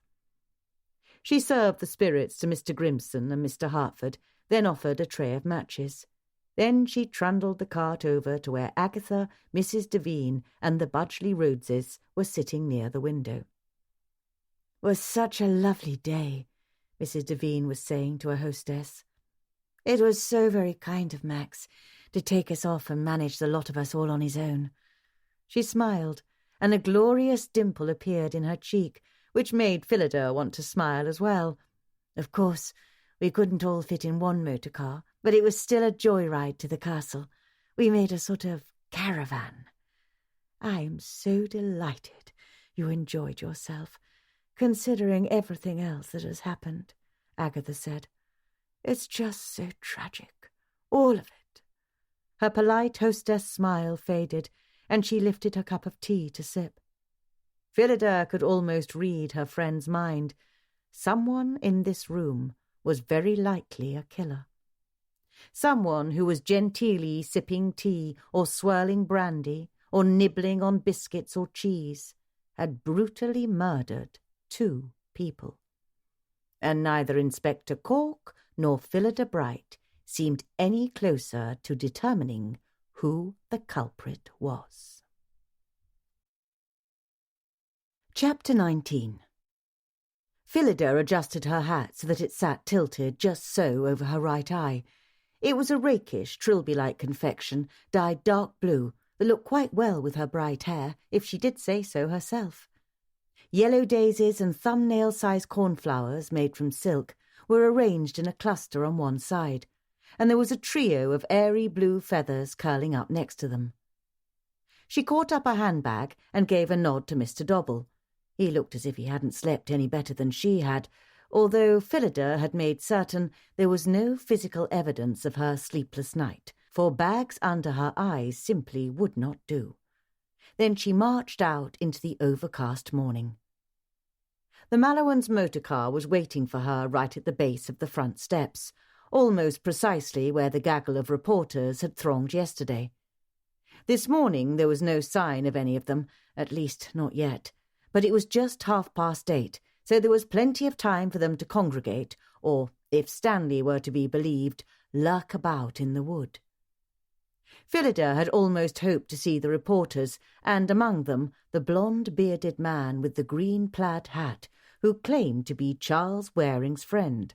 She served the spirits to Mr. Grimson and Mr. Hartford, then offered a tray of matches. Then she trundled the cart over to where Agatha, Mrs. Devine, and the Budgley Rhodeses were sitting near the window. "It was such a lovely day," Mrs. Devine was saying to her hostess. "It was so very kind of Max to take us off and manage the lot of us all on his own." She smiled, and a glorious dimple appeared in her cheek, which made Phillida want to smile as well. Of course, we couldn't all fit in one motor car, but it was still a joyride to the castle. We made a sort of caravan. "I am so delighted you enjoyed yourself, considering everything else that has happened," Agatha said. "It's just so tragic, all of it." Her polite hostess smile faded, and she lifted her cup of tea to sip. Phillida could almost read her friend's mind. Someone in this room was very likely a killer. Someone who was genteelly sipping tea or swirling brandy or nibbling on biscuits or cheese had brutally murdered 2 people. And neither Inspector Cork nor Phillida Bright seemed any closer to determining who the culprit was. Chapter 19. Phillida adjusted her hat so that it sat tilted just so over her right eye. It was a rakish, Trilby-like confection, dyed dark blue, that looked quite well with her bright hair, if she did say so herself. Yellow daisies and thumbnail-sized cornflowers made from silk were arranged in a cluster on one side, and there was a trio of airy blue feathers curling up next to them. She caught up a handbag and gave a nod to Mr. Dobble. He looked as if he hadn't slept any better than she had, although Phillida had made certain there was no physical evidence of her sleepless night, for bags under her eyes simply would not do. Then she marched out into the overcast morning. The Mallowans' motor car was waiting for her right at the base of the front steps, almost precisely where the gaggle of reporters had thronged yesterday. This morning there was no sign of any of them, at least not yet, but it was just 8:30, so there was plenty of time for them to congregate, or, if Stanley were to be believed, lurk about in the wood. Phillida had almost hoped to see the reporters, and among them the blonde-bearded man with the green plaid hat, who claimed to be Charles Waring's friend.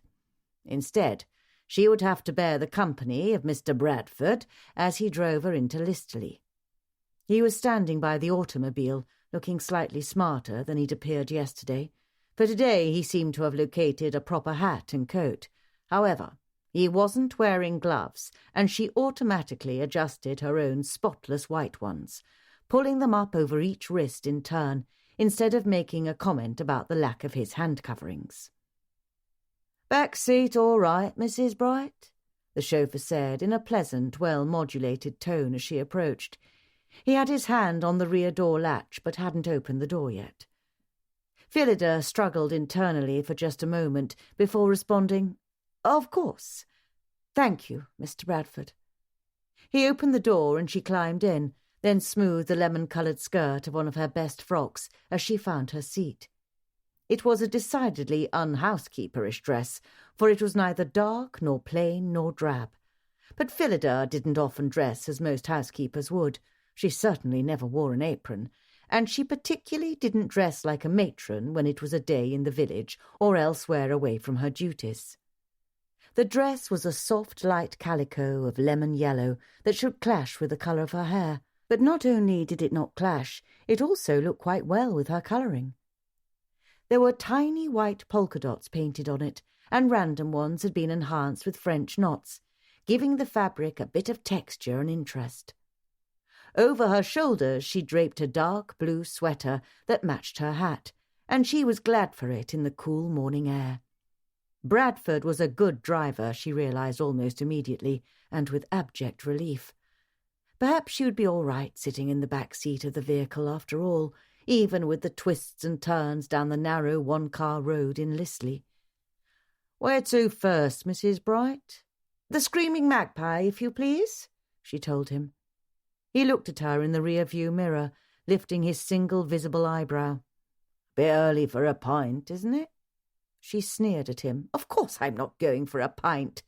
Instead, she would have to bear the company of Mr. Bradford as he drove her into Listerly. He was standing by the automobile, looking slightly smarter than he'd appeared yesterday, for today he seemed to have located a proper hat and coat. However, he wasn't wearing gloves, and she automatically adjusted her own spotless white ones, pulling them up over each wrist in turn, instead of making a comment about the lack of his hand coverings. "Back seat all right, Mrs. Bright?" the chauffeur said in a pleasant, well-modulated tone as she approached. He had his hand on the rear door latch, but hadn't opened the door yet. Phillida struggled internally for just a moment before responding, "Of course. Thank you, Mr. Bradford." He opened the door and she climbed in, then smoothed the lemon-coloured skirt of one of her best frocks as she found her seat. It was a decidedly unhousekeeperish dress, for it was neither dark nor plain nor drab. But Phillida didn't often dress as most housekeepers would. She certainly never wore an apron, and she particularly didn't dress like a matron when it was a day in the village or elsewhere away from her duties. The dress was a soft light calico of lemon yellow that should clash with the colour of her hair, but not only did it not clash, it also looked quite well with her colouring. There were tiny white polka dots painted on it, and random ones had been enhanced with French knots, giving the fabric a bit of texture and interest. Over her shoulders she draped a dark blue sweater that matched her hat, and she was glad for it in the cool morning air. Bradford was a good driver, she realised almost immediately, and with abject relief. Perhaps she would be all right sitting in the back seat of the vehicle after all, even with the twists and turns down the narrow one-car road in Listerly. "Where to first, Mrs. Bright?" "The Screaming Magpie, if you please," she told him. He looked at her in the rear-view mirror, lifting his single visible eyebrow. "Bit early for a pint, isn't it?" She sneered at him. Of course I'm not going for a pint.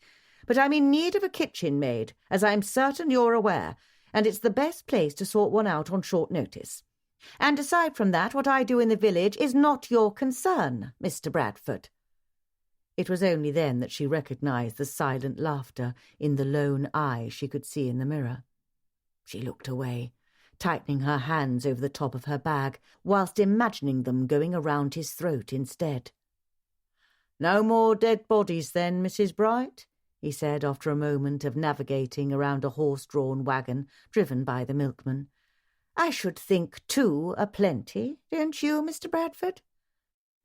But I'm in need of a kitchen maid, as I'm certain you're aware, and it's the best place to sort one out on short notice. And aside from that, what I do in the village is not your concern, Mr. Bradford. It was only then that she recognised the silent laughter in the lone eye she could see in the mirror. She looked away, tightening her hands over the top of her bag, whilst imagining them going around his throat instead. "No more dead bodies then, Mrs. Bright?" he said after a moment of navigating around a horse-drawn wagon driven by the milkman. "I should think 2 are plenty, don't you, Mr. Bradford?"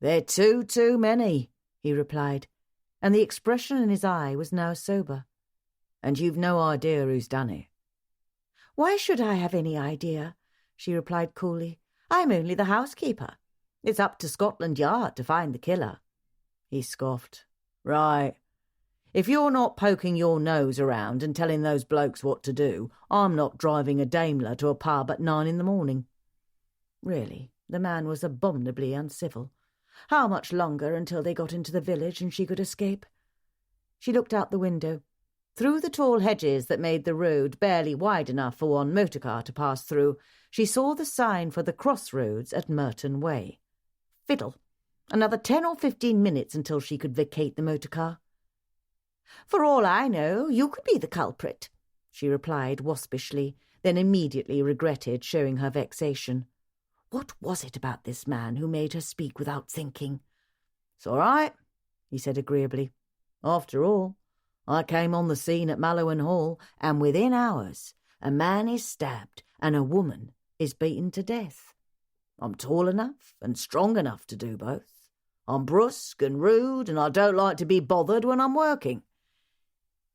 "They're too many," he replied, and the expression in his eye was now sober. "And you've no idea who's done it." "Why should I have any idea?" she replied coolly. "I'm only the housekeeper. It's up to Scotland Yard to find the killer." He scoffed. "Right. If you're not poking your nose around and telling those blokes what to do, I'm not driving a Daimler to a pub at 9 a.m. Really, the man was abominably uncivil. How much longer until they got into the village and she could escape? She looked out the window. Through the tall hedges that made the road barely wide enough for one motor car to pass through, she saw the sign for the crossroads at Merton Way. Fiddle! Another 10 or 15 minutes until she could vacate the motor car. "For all I know, you could be the culprit," she replied waspishly, then immediately regretted showing her vexation. What was it about this man who made her speak without thinking? "It's all right," he said agreeably. "After all, I came on the scene at Mallowan Hall, and within hours a man is stabbed and a woman is beaten to death. I'm tall enough and strong enough to do both. I'm brusque and rude, and I don't like to be bothered when I'm working."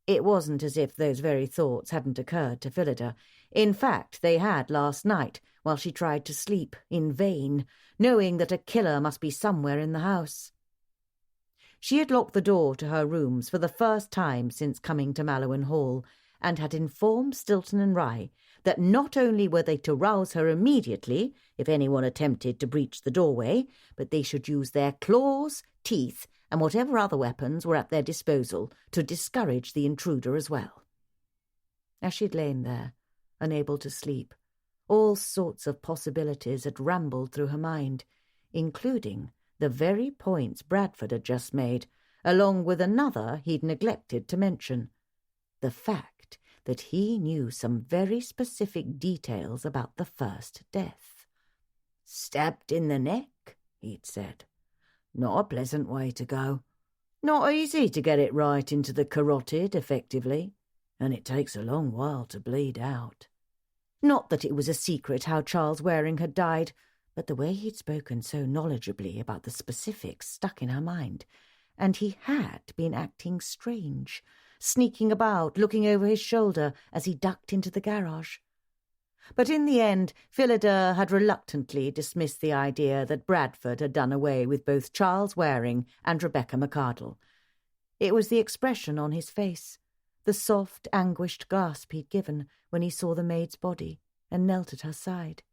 It wasn't as if those very thoughts hadn't occurred to Phillida. In fact, they had last night, while she tried to sleep, in vain, knowing that a killer must be somewhere in the house. She had locked the door to her rooms for the first time since coming to Mallowan Hall, and had informed Stilton and Rye that not only were they to rouse her immediately if anyone attempted to breach the doorway, but they should use their claws, teeth, and whatever other weapons were at their disposal to discourage the intruder as well. As she'd lain there, unable to sleep, all sorts of possibilities had rambled through her mind, including the very points Bradford had just made, along with another he'd neglected to mention: the fact that he knew some very specific details about the first death. "Stabbed in the neck," he'd said. "Not a pleasant way to go. Not easy to get it right into the carotid effectively, and it takes a long while to bleed out." Not that it was a secret how Charles Waring had died, but the way he'd spoken so knowledgeably about the specifics stuck in her mind, and he had been acting strange, sneaking about, looking over his shoulder as he ducked into the garage. But in the end, Phillida had reluctantly dismissed the idea that Bradford had done away with both Charles Waring and Rebecca McArdle. It was the expression on his face, the soft, anguished gasp he'd given when he saw the maid's body and knelt at her side.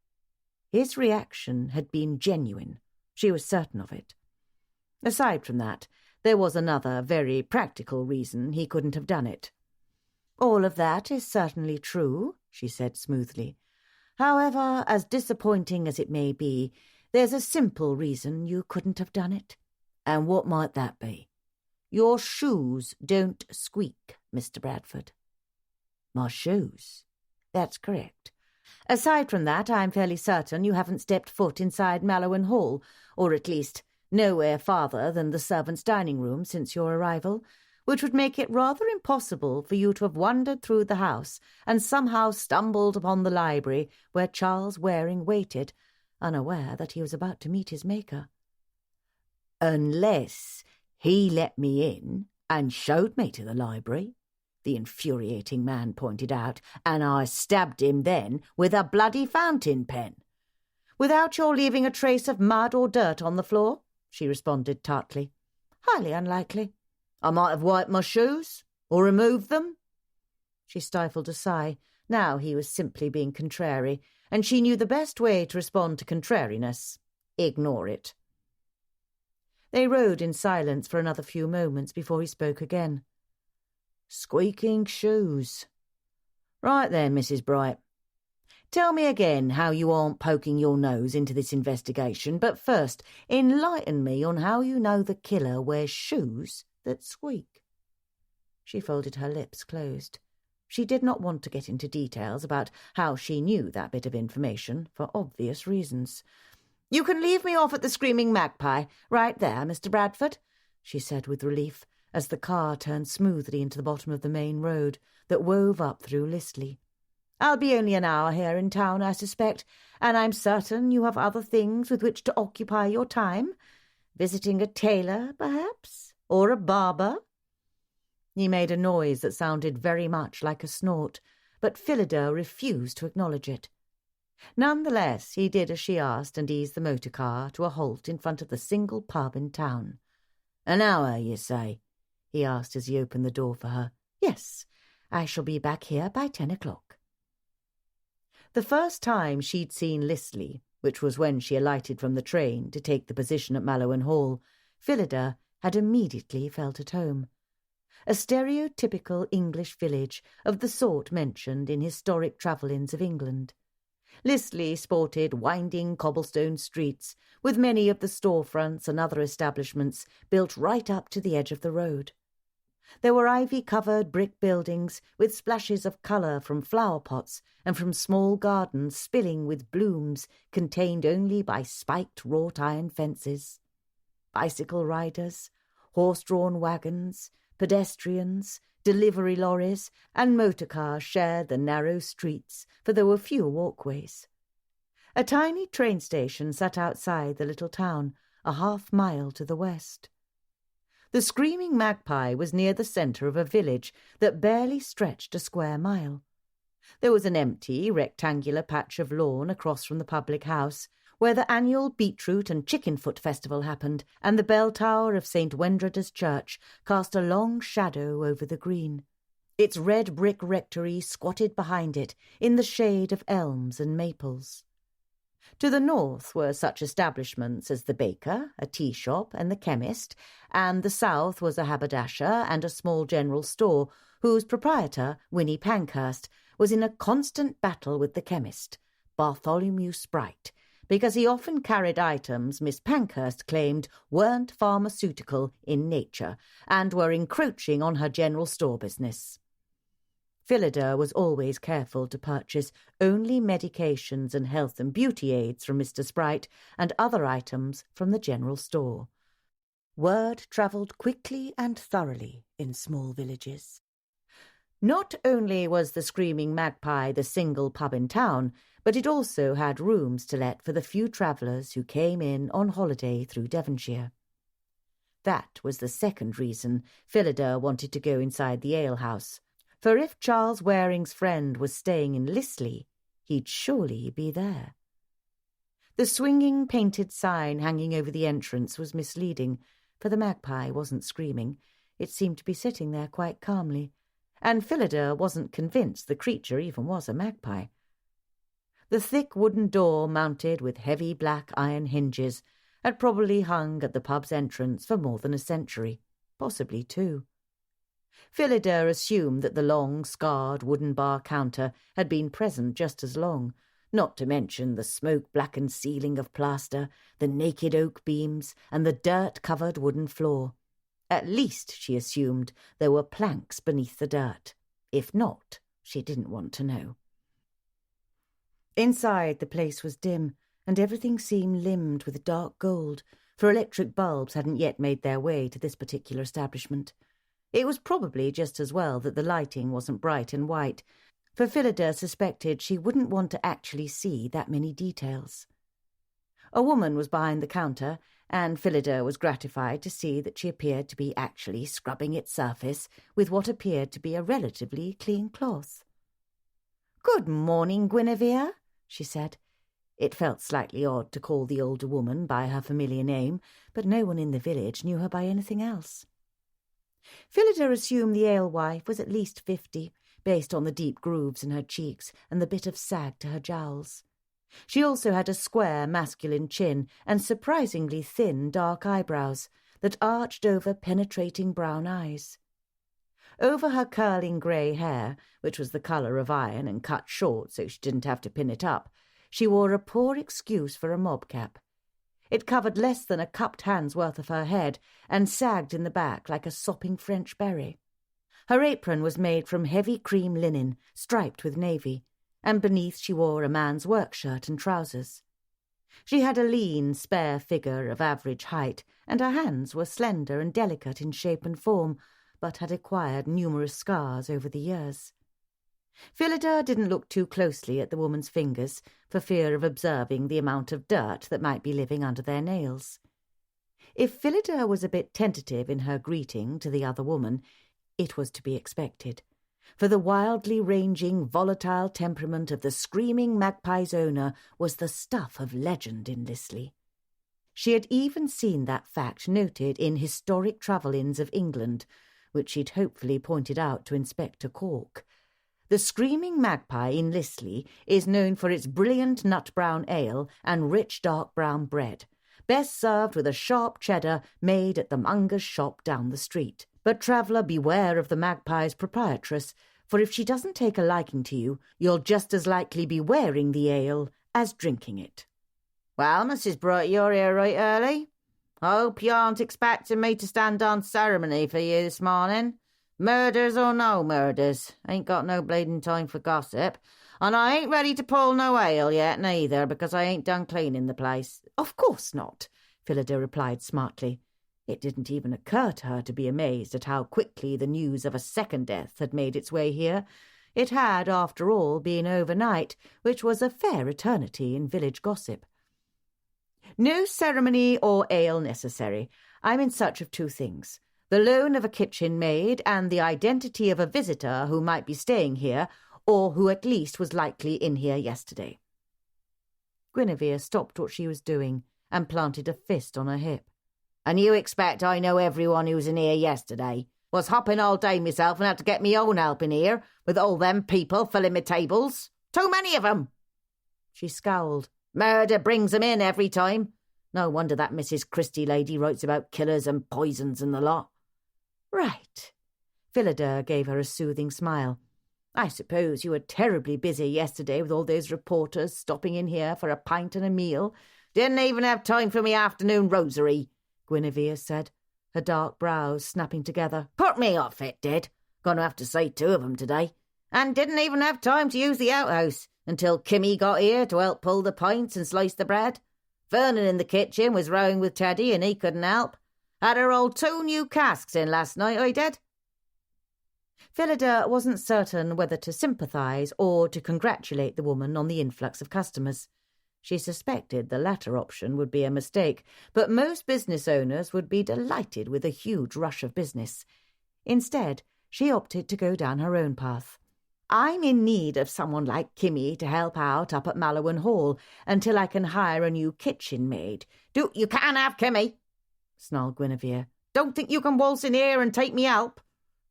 His reaction had been genuine. She was certain of it. Aside from that, there was another very practical reason he couldn't have done it. "All of that is certainly true," she said smoothly. "However, as disappointing as it may be, there's a simple reason you couldn't have done it." "And what might that be?" "Your shoes don't squeak, Mr. Bradford." "My shoes?" "That's correct. Aside from that, I'm fairly certain you haven't stepped foot inside Mallowan Hall, or at least nowhere farther than the servants' dining room since your arrival, which would make it rather impossible for you to have wandered through the house and somehow stumbled upon the library where Charles Waring waited, unaware that he was about to meet his maker." "Unless he let me in and showed me to the library," the infuriating man pointed out, "and I stabbed him then with a bloody fountain pen." "Without your leaving a trace of mud or dirt on the floor?" she responded tartly. "Highly unlikely." "I might have wiped my shoes, or removed them." She stifled a sigh. Now he was simply being contrary, and she knew the best way to respond to contrariness. Ignore it. They rode in silence for another few moments before he spoke again. "Squeaking shoes. Right then, Mrs. Bright. Tell me again how you aren't poking your nose into this investigation, but first enlighten me on how you know the killer wears shoes that squeak." She folded her lips closed. She did not want to get into details about how she knew that bit of information, for obvious reasons. "You can leave me off at the Screaming Magpie, right there, Mr. Bradford," she said with relief, as the car turned smoothly into the bottom of the main road that wove up through Listley. "I'll be only an hour here in town, I suspect, and I'm certain you have other things with which to occupy your time. Visiting a tailor, perhaps? Or a barber?" He made a noise that sounded very much like a snort, but Phillida refused to acknowledge it. Nonetheless, he did as she asked and eased the motor car to a halt in front of the single pub in town. "An hour, you say?" he asked as he opened the door for her. "Yes, I shall be back here by 10 o'clock. The first time she'd seen Listley, which was when she alighted from the train to take the position at Mallowan Hall, Phillida had immediately felt at home. A stereotypical English village of the sort mentioned in historic travel-ins of England. Listley sported winding cobblestone streets, with many of the storefronts and other establishments built right up to the edge of the road. There were ivy-covered brick buildings with splashes of colour from flower-pots and from small gardens spilling with blooms contained only by spiked wrought-iron fences. Bicycle riders, horse-drawn wagons, pedestrians, delivery lorries and motor cars shared the narrow streets, for there were few walkways. A tiny train station sat outside the little town, a half-mile to the west. The Screaming Magpie was near the centre of a village that barely stretched a square mile. There was an empty, rectangular patch of lawn across from the public house, where the annual beetroot and chickenfoot festival happened, and the bell tower of St. Wendrada's Church cast a long shadow over the green. Its red brick rectory squatted behind it, in the shade of elms and maples. To the north were such establishments as the baker, a tea shop, and the chemist, and the south was a haberdasher and a small general store, whose proprietor, Winnie Pankhurst, was in a constant battle with the chemist, Bartholomew Sprite, because he often carried items Miss Pankhurst claimed weren't pharmaceutical in nature and were encroaching on her general store business. Phillida was always careful to purchase only medications and health and beauty aids from Mr. Sprite and other items from the general store. Word travelled quickly and thoroughly in small villages. Not only was the Screaming Magpie the single pub in town, but it also had rooms to let for the few travellers who came in on holiday through Devonshire. That was the second reason Phillida wanted to go inside the alehouse, for if Charles Waring's friend was staying in Listley, he'd surely be there. The swinging painted sign hanging over the entrance was misleading, for the magpie wasn't screaming. It seemed to be sitting there quite calmly, and Phillida wasn't convinced the creature even was a magpie. The thick wooden door, mounted with heavy black iron hinges, had probably hung at the pub's entrance for more than a century, possibly 2. Phillida assumed that the long, scarred wooden bar counter had been present just as long, not to mention the smoke-blackened ceiling of plaster, the naked oak beams, and the dirt-covered wooden floor. At least, she assumed, there were planks beneath the dirt. If not, she didn't want to know. Inside, the place was dim, and everything seemed limned with dark gold, for electric bulbs hadn't yet made their way to this particular establishment. It was probably just as well that the lighting wasn't bright and white, for Phillida suspected she wouldn't want to actually see that many details. A woman was behind the counter, and Phillida was gratified to see that she appeared to be actually scrubbing its surface with what appeared to be a relatively clean cloth. "Good morning, Guinevere," she said. It felt slightly odd to call the older woman by her familiar name, but no one in the village knew her by anything else. Phillida assumed the alewife was at least 50, based on the deep grooves in her cheeks and the bit of sag to her jowls. She also had a square, masculine chin and surprisingly thin, dark eyebrows, that arched over penetrating brown eyes. Over her curling grey hair, which was the colour of iron and cut short so she didn't have to pin it up, she wore a poor excuse for a mob cap. It covered less than a cupped hand's worth of her head and sagged in the back like a sopping French berry. Her apron was made from heavy cream linen, striped with navy, and beneath she wore a man's work shirt and trousers. She had a lean, spare figure of average height, and her hands were slender and delicate in shape and form, but had acquired numerous scars over the years. Phillida didn't look too closely at the woman's fingers for fear of observing the amount of dirt that might be living under their nails. If Phillida was a bit tentative in her greeting to the other woman, it was to be expected, for the wildly ranging, volatile temperament of the screaming magpie's owner was the stuff of legend in Lisley. She had even seen that fact noted in historic travel-ins of England, which she'd hopefully pointed out to Inspector Cork. The Screaming Magpie in Lisley is known for its brilliant nut-brown ale and rich dark brown bread, best served with a sharp cheddar made at the monger's shop down the street. But traveller, beware of the magpie's proprietress, for if she doesn't take a liking to you, you'll just as likely be wearing the ale as drinking it. Well, Mrs. Bright, you're here right early. I hope you aren't expecting me to stand on ceremony for you this morning. Murders or no murders, ain't got no bleeding time for gossip. And I ain't ready to pull no ale yet, neither, because I ain't done cleaning the place. Of course not, Phillida replied smartly. It didn't even occur to her to be amazed at how quickly the news of a second death had made its way here. It had, after all, been overnight, which was a fair eternity in village gossip. No ceremony or ale necessary. I'm in search of two things: the loan of a kitchen maid and the identity of a visitor who might be staying here, or who at least was likely in here yesterday. Guinevere stopped what she was doing and planted a fist on her hip. And you expect I know everyone who was in here yesterday? Was hopping all day myself and had to get me own help in here, with all them people filling my tables. Too many of 'em. She scowled. Murder brings 'em in every time. No wonder that Mrs. Christie lady writes about killers and poisons and the lot. Right. Phillida gave her a soothing smile. I suppose you were terribly busy yesterday with all those reporters stopping in here for a pint and a meal. Didn't even have time for me afternoon rosary, Guinevere said, her dark brows snapping together. Put me off, it did. Gonna have to say 2 of 'em today. And didn't even have time to use the outhouse until Kimmy got here to help pull the pints and slice the bread. Vernon in the kitchen was rowing with Teddy and he couldn't help. Had her old 2 new casks in last night, I did. Phillida wasn't certain whether to sympathise or to congratulate the woman on the influx of customers. She suspected the latter option would be a mistake, but most business owners would be delighted with a huge rush of business. Instead, she opted to go down her own path. I'm in need of someone like Kimmy to help out up at Mallowan Hall until I can hire a new kitchen maid. You can't have Kimmy, snarled Guinevere. Don't think you can waltz in here and take me help.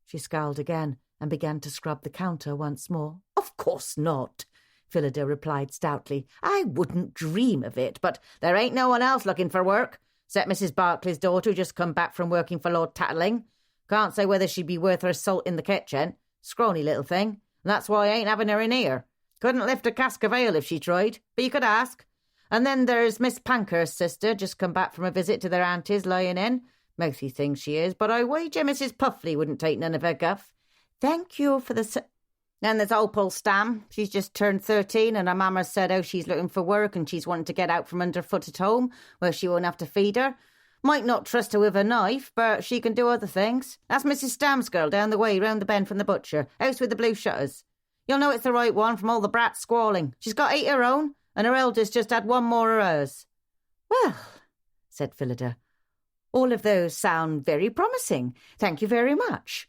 She scowled again and began to scrub the counter once more. Of course not, Phillida replied stoutly. I wouldn't dream of it, but there ain't no one else looking for work, except Mrs. Barclay's daughter who just come back from working for Lord Tattling. Can't say whether she'd be worth her salt in the kitchen. Scrawny little thing. And that's why I ain't having her in here. Couldn't lift a cask of ale if she tried, but you could ask. And then there's Miss Pankhurst's sister, just come back from a visit to their aunties lying in. Mouthy thing she is, but I wager Mrs. Puffley wouldn't take none of her guff. Thank you for the... Then there's Opal Stam. She's just turned 13 and her mamma said how she's looking for work and she's wanting to get out from underfoot at home where she won't have to feed her. Might not trust her with a knife, but she can do other things. That's Mrs. Stam's girl down the way round the bend from the butcher, house with the blue shutters. You'll know it's the right one from all the brats squalling. She's got 8 her own and her eldest just had 1 more of hers. Well, said Phillida, all of those sound very promising. Thank you very much.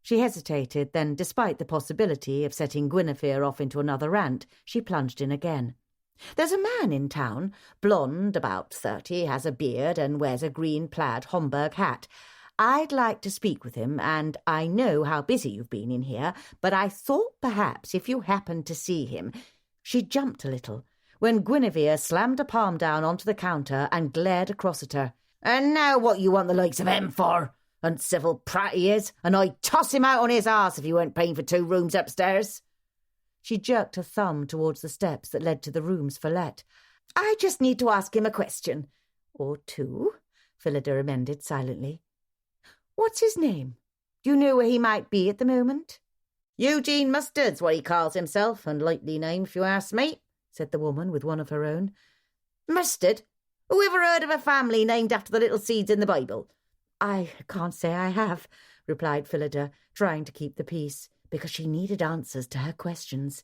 She hesitated, then, despite the possibility of setting Guinevere off into another rant, she plunged in again. There's a man in town, blonde, about 30, has a beard and wears a green plaid Homburg hat. I'd like to speak with him, and I know how busy you've been in here, but I thought perhaps if you happened to see him... She jumped a little when Guinevere slammed a palm down onto the counter and glared across at her. And now what you want the likes of him for? Uncivil prat he is, and I'd toss him out on his arse if he weren't paying for 2 rooms upstairs." She jerked her thumb towards the steps that led to the rooms for let. "I just need to ask him a question. Or 2, Phillida amended silently. "What's his name? Do you know where he might be at the moment?" "Eugene Mustard's what he calls himself, unlikely name if you ask me," said the woman with one of her own. "Mustard? Who ever heard of a family named after the little seeds in the Bible?" "I can't say I have," replied Phillida, trying to keep the peace, because she needed answers to her questions.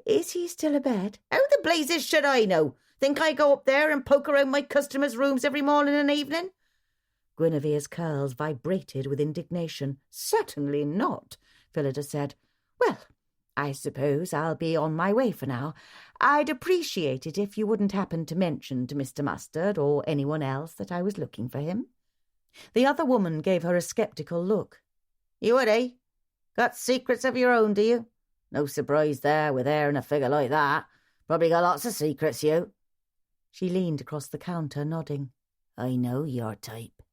"Is he still abed?" "How the blazes should I know? Think I go up there and poke around my customers' rooms every morning and evening?" Guinevere's curls vibrated with indignation. "Certainly not," Phillida said. "Well, I suppose I'll be on my way for now. I'd appreciate it if you wouldn't happen to mention to Mr. Mustard or anyone else that I was looking for him." The other woman gave her a sceptical look. "You would, eh? Got secrets of your own, do you? No surprise there, with hair and a figure like that. Probably got lots of secrets, you." She leaned across the counter, nodding. "I know your type."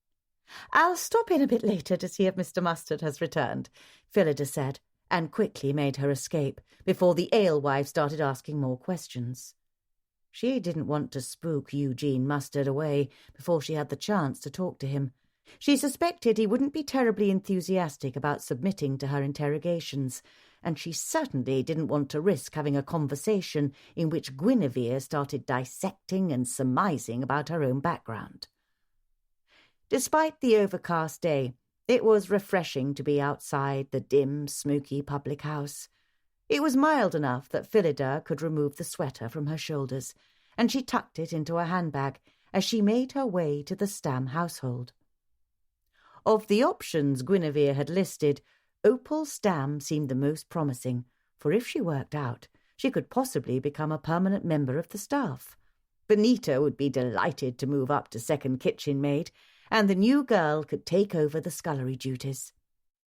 "I'll stop in a bit later to see if Mr. Mustard has returned," Phillida said, and quickly made her escape before the alewife started asking more questions. She didn't want to spook Eugene Mustard away before she had the chance to talk to him. She suspected he wouldn't be terribly enthusiastic about submitting to her interrogations, and she certainly didn't want to risk having a conversation in which Guinevere started dissecting and surmising about her own background. Despite the overcast day, it was refreshing to be outside the dim, smoky public house. It was mild enough that Phillida could remove the sweater from her shoulders, and she tucked it into her handbag as she made her way to the Stam household. Of the options Guinevere had listed, Opal Stam seemed the most promising, for if she worked out, she could possibly become a permanent member of the staff. Benita would be delighted to move up to second kitchen maid, and the new girl could take over the scullery duties.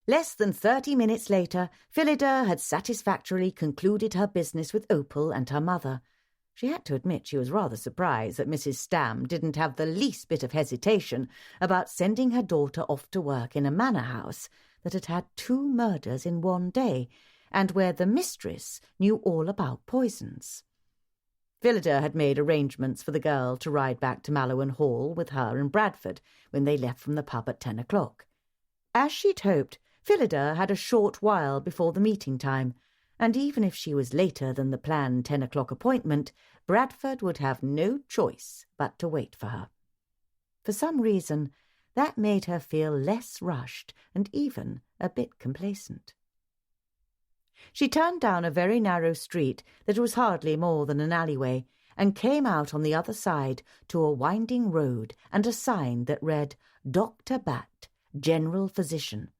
Less than 30 minutes later, Phillida had satisfactorily concluded her business with Opal and her mother. She had to admit she was rather surprised that Mrs. Stam didn't have the least bit of hesitation about sending her daughter off to work in a manor house that had had 2 murders in one day, and where the mistress knew all about poisons. Phillida had made arrangements for the girl to ride back to Mallowan Hall with her and Bradford when they left from the pub at 10 o'clock. As she'd hoped, Phillida had a short while before the meeting time, and even if she was later than the planned 10 o'clock appointment, Bradford would have no choice but to wait for her. For some reason, that made her feel less rushed and even a bit complacent. She turned down a very narrow street that was hardly more than an alleyway and came out on the other side to a winding road and a sign that read, "Dr. Bat, General Physician."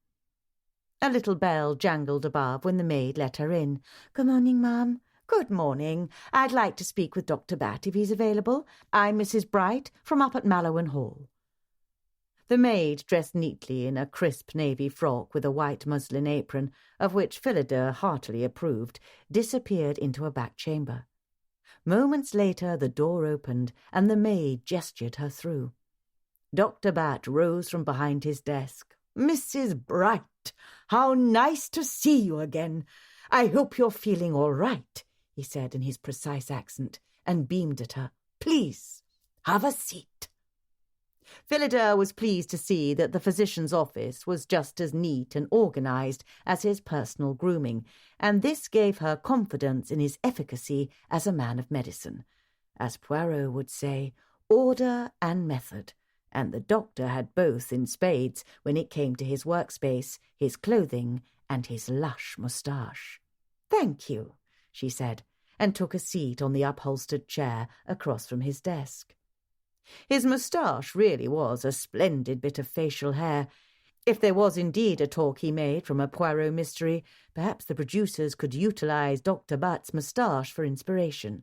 A little bell jangled above when the maid let her in. "Good morning, ma'am." "Good morning. I'd like to speak with Dr. Bat if he's available. I'm Mrs. Bright from up at Mallowan Hall." The maid, dressed neatly in a crisp navy frock with a white muslin apron, of which Phillida heartily approved, disappeared into a back chamber. Moments later the door opened, and the maid gestured her through. Dr. Bat rose from behind his desk. "Mrs. Bright, how nice to see you again. I hope you're feeling all right," he said in his precise accent, and beamed at her. "Please, have a seat." Phillida was pleased to see that the physician's office was just as neat and organised as his personal grooming, and this gave her confidence in his efficacy as a man of medicine. As Poirot would say, order and method, and the doctor had both in spades when it came to his workspace, his clothing, and his lush moustache. "Thank you," she said, and took a seat on the upholstered chair across from his desk. His moustache really was a splendid bit of facial hair. If there was indeed a talk he made from a Poirot mystery, perhaps the producers could utilise Dr. Bat's moustache for inspiration.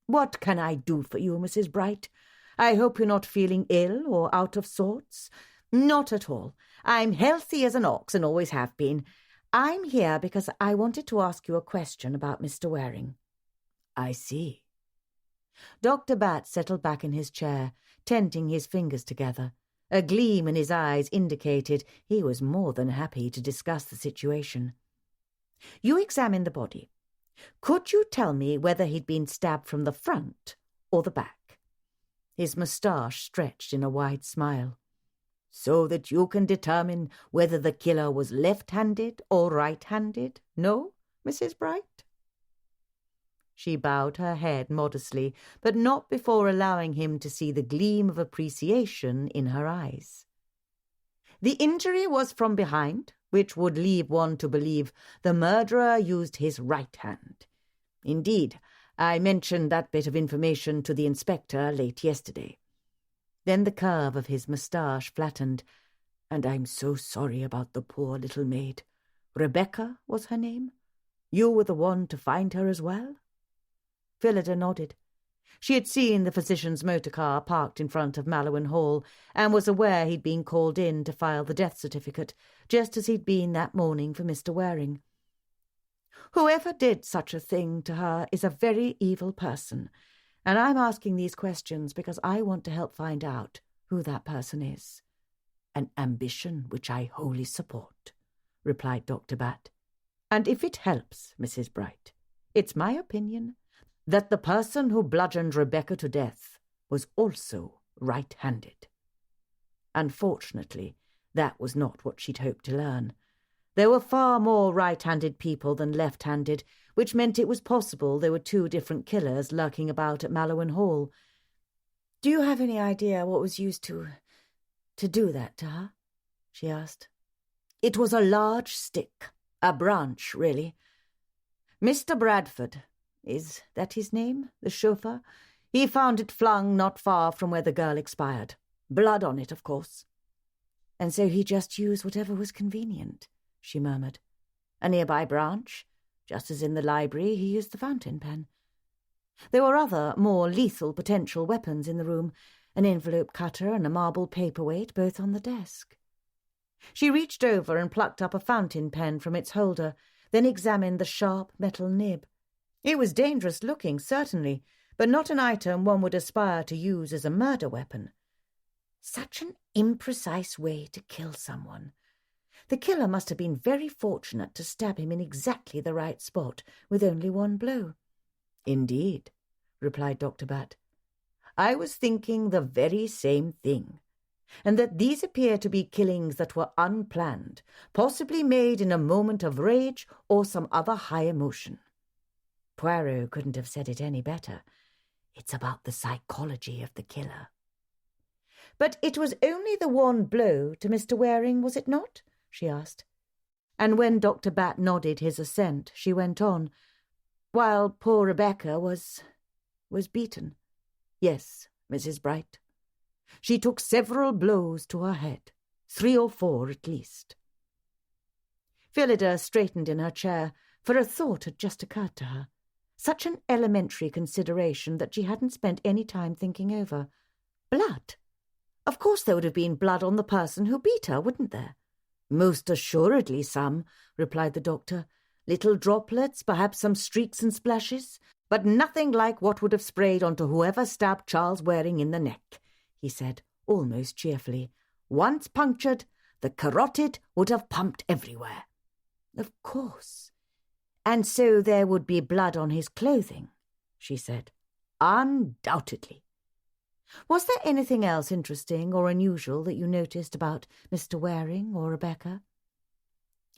"What can I do for you, Mrs. Bright? I hope you're not feeling ill or out of sorts." "Not at all. I'm healthy as an ox and always have been. I'm here because I wanted to ask you a question about Mr. Waring." "I see." Dr. Bat settled back in his chair, tenting his fingers together, A gleam in his eyes indicated he was more than happy to discuss the situation. "You examined the body. Could you tell me whether he'd been stabbed from the front or the back?" His moustache stretched in a wide smile. "So that you can determine whether the killer was left-handed or right-handed? No, Mrs. Bright?" She bowed her head modestly, but not before allowing him to see the gleam of appreciation in her eyes. "The injury was from behind, which would lead one to believe the murderer used his right hand. Indeed, I mentioned that bit of information to the inspector late yesterday." Then the curve of his moustache flattened. "And I'm so sorry about the poor little maid. Rebecca was her name? You were the one to find her as well?" Phillida nodded. She had seen the physician's motor car parked in front of Mallowan Hall and was aware he'd been called in to file the death certificate, just as he'd been that morning for Mr. Waring. "Whoever did such a thing to her is a very evil person, and I'm asking these questions because I want to help find out who that person is." "An ambition which I wholly support," replied Dr. Batt. "And if it helps, Mrs. Bright, it's my opinion that the person who bludgeoned Rebecca to death was also right-handed." Unfortunately, that was not what she'd hoped to learn. There were far more right-handed people than left-handed, which meant it was possible there were two different killers lurking about at Mallowan Hall. "Do you have any idea what was used to do that to her?" she asked. "It was a large stick, a branch, really. Mr. Bradford, is that his name, the chauffeur? He found it flung not far from where the girl expired. Blood on it, of course." "And so he just used whatever was convenient," she murmured. "A nearby branch, just as in the library he used the fountain pen." There were other, more lethal potential weapons in the room, an envelope cutter and a marble paperweight, both on the desk. She reached over and plucked up a fountain pen from its holder, then examined the sharp metal nib. It was dangerous looking, certainly, but not an item one would aspire to use as a murder weapon. Such an imprecise way to kill someone. The killer must have been very fortunate to stab him in exactly the right spot, with only one blow. "Indeed," replied Dr. Batt. "I was thinking the very same thing, and that these appear to be killings that were unplanned, possibly made in a moment of rage or some other high emotion." Poirot couldn't have said it any better. It's about the psychology of the killer. "But it was only the one blow to Mr. Waring, was it not?" she asked. And when Dr. Batt nodded his assent, she went on, "While poor Rebecca was beaten. Yes, Mrs. Bright. She took several blows to her head, 3 or 4 at least." Phillida straightened in her chair, for a thought had just occurred to her. Such an elementary consideration that she hadn't spent any time thinking over. Blood. Of course there would have been blood on the person who beat her, wouldn't there? "Most assuredly some," replied the doctor. "Little droplets, perhaps some streaks and splashes, but nothing like what would have sprayed onto whoever stabbed Charles Waring in the neck," he said, almost cheerfully. "Once punctured, the carotid would have pumped everywhere." "Of course. And so there would be blood on his clothing," she said. "Undoubtedly." "Was there anything else interesting or unusual that you noticed about Mr. Waring or Rebecca?"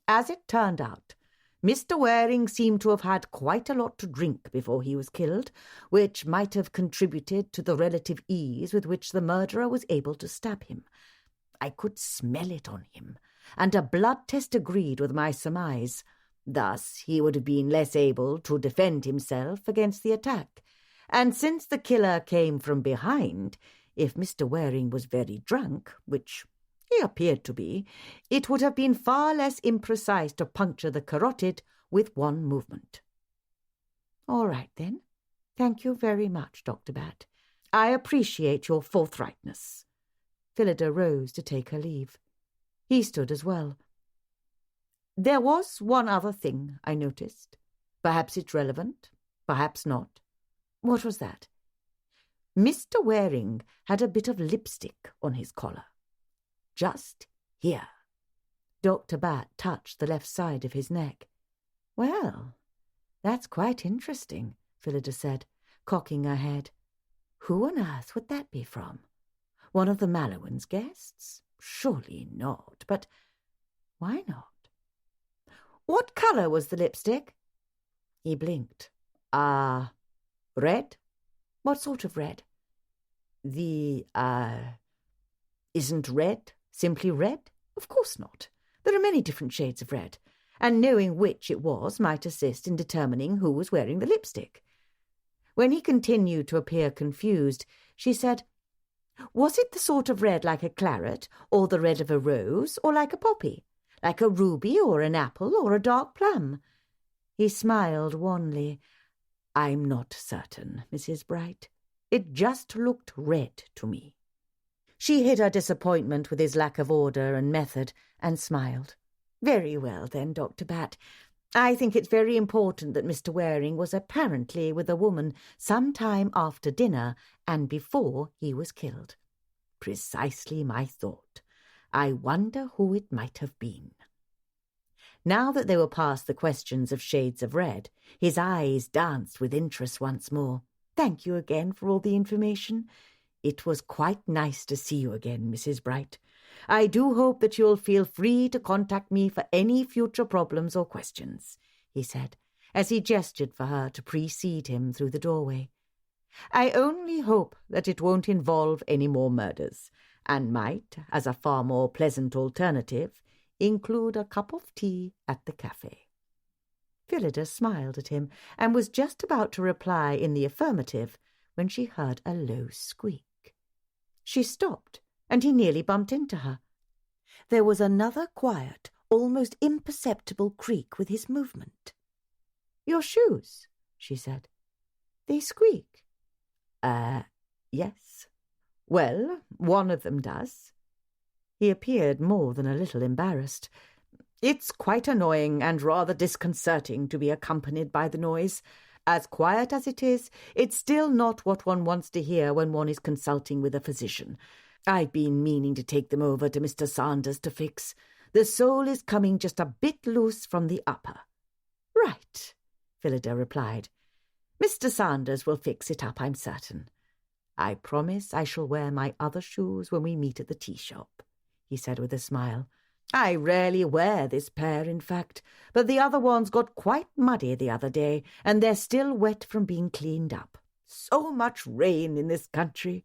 "As it turned out, Mr. Waring seemed to have had quite a lot to drink before he was killed, which might have contributed to the relative ease with which the murderer was able to stab him. I could smell it on him, and a blood test agreed with my surmise. Thus he would have been less able to defend himself against the attack. And since the killer came from behind, if Mr. Waring was very drunk, which he appeared to be, it would have been far less imprecise to puncture the carotid with one movement." "All right, then. Thank you very much, Dr. Batt. I appreciate your forthrightness." Phillida rose to take her leave. He stood as well. "There was one other thing I noticed. Perhaps it's relevant, perhaps not." "What was that?" "Mr. Waring had a bit of lipstick on his collar. just here." Dr. Bat touched the left side of his neck. "Well, that's quite interesting," Phillida said, cocking her head. "Who on earth would that be from? One of the Mallowans' guests? Surely not, but why not?" "What colour was the lipstick?" He blinked. Red?" "What sort of red?" Isn't red simply red?" "Of course not. There are many different shades of red, and knowing which it was might assist in determining who was wearing the lipstick." When he continued to appear confused, she said, "Was it the sort of red like a claret, or the red of a rose, or like a poppy? Like a ruby, or an apple, or a dark plum?" He smiled wanly. "I'm not certain, Mrs. Bright. It just looked red to me." She hid her disappointment with his lack of order and method and smiled. "Very well, then, Dr. Bat. I think it's very important that Mr. Waring was apparently with a woman some time after dinner and before he was killed." "Precisely my thought. I wonder who it might have been." Now that they were past the questions of shades of red, his eyes danced with interest once more. "Thank you again for all the information. It was quite nice to see you again, Mrs. Bright. I do hope that you'll feel free to contact me for any future problems or questions," he said, as he gestured for her to precede him through the doorway. "I only hope that it won't involve any more murders, and might, as a far more pleasant alternative, include a cup of tea at the cafe." Phillida smiled at him and was just about to reply in the affirmative when she heard a low squeak. She stopped, and he nearly bumped into her. There was another quiet, almost imperceptible creak with his movement. "Your shoes," she said. "They squeak." Yes. Well, one of them does." He appeared more than a little embarrassed. "It's quite annoying and rather disconcerting to be accompanied by the noise. As quiet as it is, it's still not what one wants to hear when one is consulting with a physician. I've been meaning to take them over to Mr. Sanders to fix. The sole is coming just a bit loose from the upper." "Right," Phillida replied. "Mr. Sanders will fix it up, I'm certain. I promise I shall wear my other shoes when we meet at the tea shop," he said with a smile. "I rarely wear this pair, in fact, but the other ones got quite muddy the other day, and they're still wet from being cleaned up. So much rain in this country."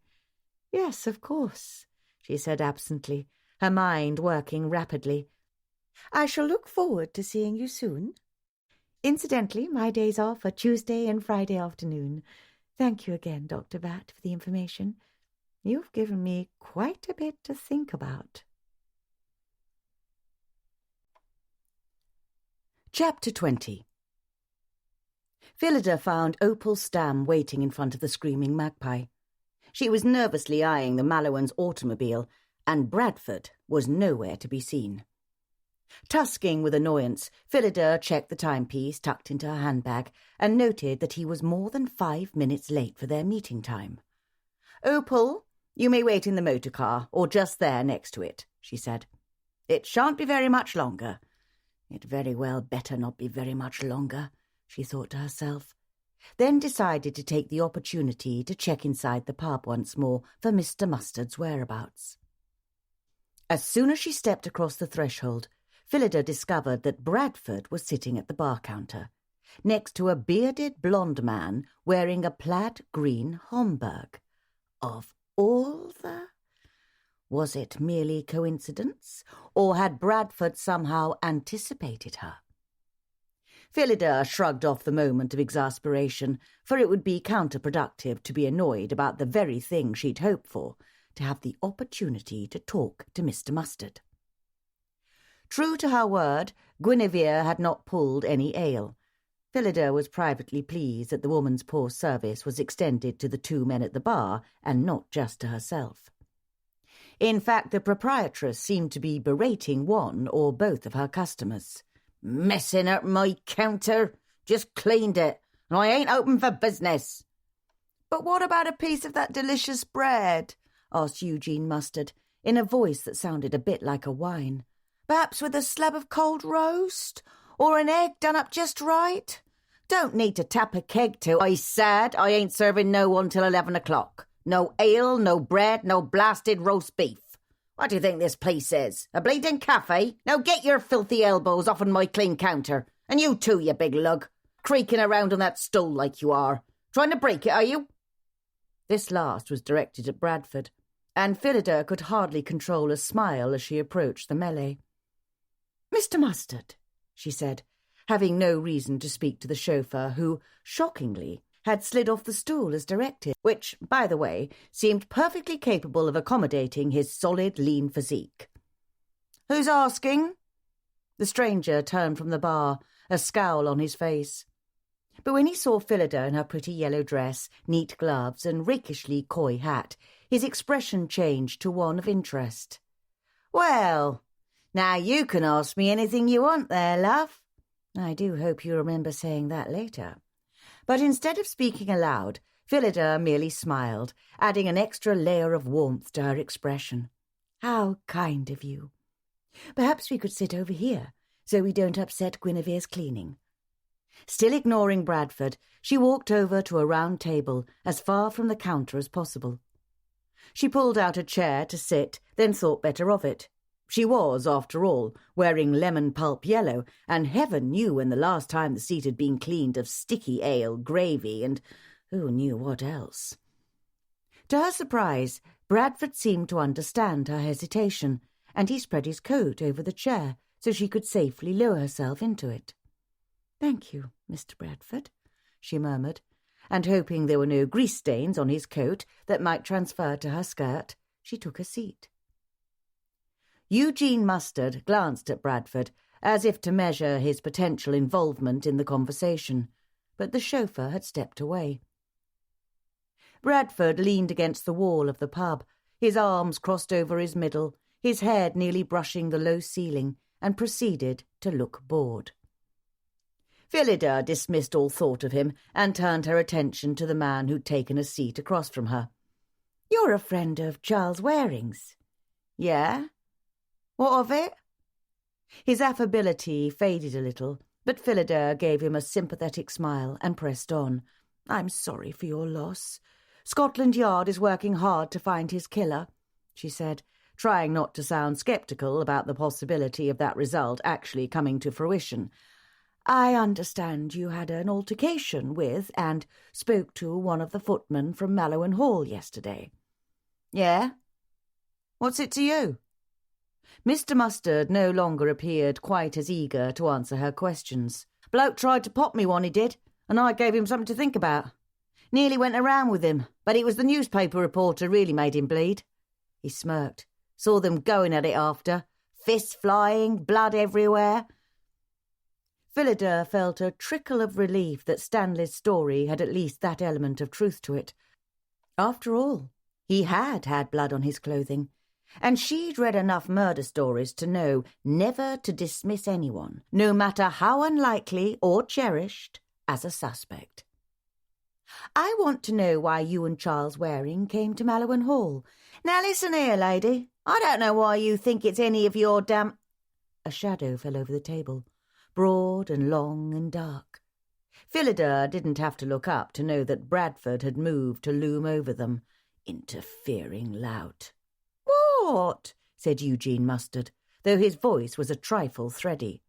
"Yes, of course," she said absently, her mind working rapidly. "I shall look forward to seeing you soon. Incidentally, my days off are Tuesday and Friday afternoon. Thank you again, Dr. Bat, for the information. You've given me quite a bit to think about." Chapter 20. Phillida found Opal Stam waiting in front of the Screaming Magpie. She was nervously eyeing the Mallowans' automobile, and Bradford was nowhere to be seen. Tusking with annoyance, Phillida checked the timepiece tucked into her handbag and noted that he was more than 5 minutes late for their meeting time. "Opal, you may wait in the motor car, or just there next to it," she said. "It shan't be very much longer." It very well better not be very much longer, she thought to herself, then decided to take the opportunity to check inside the pub once more for Mr. Mustard's whereabouts. As soon as she stepped across the threshold, Phillida discovered that Bradford was sitting at the bar counter, next to a bearded blonde man wearing a plaid green Homburg. Of all the... Was it merely coincidence, or had Bradford somehow anticipated her? Phillida shrugged off the moment of exasperation, for it would be counterproductive to be annoyed about the very thing she'd hoped for, to have the opportunity to talk to Mr. Mustard. True to her word, Guinevere had not pulled any ale. Phillida was privately pleased that the woman's poor service was extended to the 2 men at the bar and not just to herself. In fact, the proprietress seemed to be berating one or both of her customers. "Messing up my counter. Just cleaned it, and I ain't open for business." "But what about a piece of that delicious bread?" asked Eugene Mustard, in a voice that sounded a bit like a whine. Perhaps with a slab of cold roast? Or an egg done up just right? Don't need to tap a keg to. I said I ain't serving no one till 11 o'clock. No ale, no bread, no blasted roast beef. What do you think this place is? A bleeding cafe? Now get your filthy elbows off on my clean counter. And you too, you big lug. Creaking around on that stool like you are. Trying to break it, are you? This last was directed at Bradford, and Phillida could hardly control a smile as she approached the melee. "Mr. Mustard," she said, having no reason to speak to the chauffeur, who, shockingly, had slid off the stool as directed, which, by the way, seemed perfectly capable of accommodating his solid, lean physique. "Who's asking?" The stranger turned from the bar, a scowl on his face. But when he saw Phillida in her pretty yellow dress, neat gloves, and rakishly coy hat, his expression changed to one of interest. "Well, now you can ask me anything you want there, love." I do hope you remember saying that later. But instead of speaking aloud, Phillida merely smiled, adding an extra layer of warmth to her expression. "How kind of you. Perhaps we could sit over here, so we don't upset Guinevere's cleaning." Still ignoring Bradford, she walked over to a round table as far from the counter as possible. She pulled out a chair to sit, then thought better of it. She was, after all, wearing lemon pulp yellow, and heaven knew when the last time the seat had been cleaned of sticky ale, gravy, and who knew what else. To her surprise, Bradford seemed to understand her hesitation, and he spread his coat over the chair so she could safely lower herself into it. "Thank you, Mr. Bradford," she murmured, and hoping there were no grease stains on his coat that might transfer to her skirt, she took a seat. Eugene Mustard glanced at Bradford, as if to measure his potential involvement in the conversation, but the chauffeur had stepped away. Bradford leaned against the wall of the pub, his arms crossed over his middle, his head nearly brushing the low ceiling, and proceeded to look bored. Phillida dismissed all thought of him and turned her attention to the man who'd taken a seat across from her. "You're a friend of Charles Waring's." "Yeah? What of it?" His affability faded a little, but Phillida gave him a sympathetic smile and pressed on. "I'm sorry for your loss. Scotland Yard is working hard to find his killer," she said, trying not to sound sceptical about the possibility of that result actually coming to fruition. "I understand you had an altercation with and spoke to one of the footmen from Mallowan Hall yesterday." "Yeah? What's it to you?" Mr. Mustard no longer appeared quite as eager to answer her questions. "Bloke tried to pop me one, he did, and I gave him something to think about. Nearly went around with him, but it was the newspaper reporter really made him bleed." He smirked. "Saw them going at it after. Fists flying, blood everywhere." Phillida felt a trickle of relief that Stanley's story had at least that element of truth to it. After all, he had had blood on his clothing, and she'd read enough murder stories to know never to dismiss anyone, no matter how unlikely or cherished, as a suspect. "I want to know why you and Charles Waring came to Mallowan Hall. Now listen here, lady. I don't know why you think it's any of your damn—" A shadow fell over the table, broad and long and dark. Phillida didn't have to look up to know that Bradford had moved to loom over them, interfering lout. "What?" said Eugene Mustard, though his voice was a trifle thready.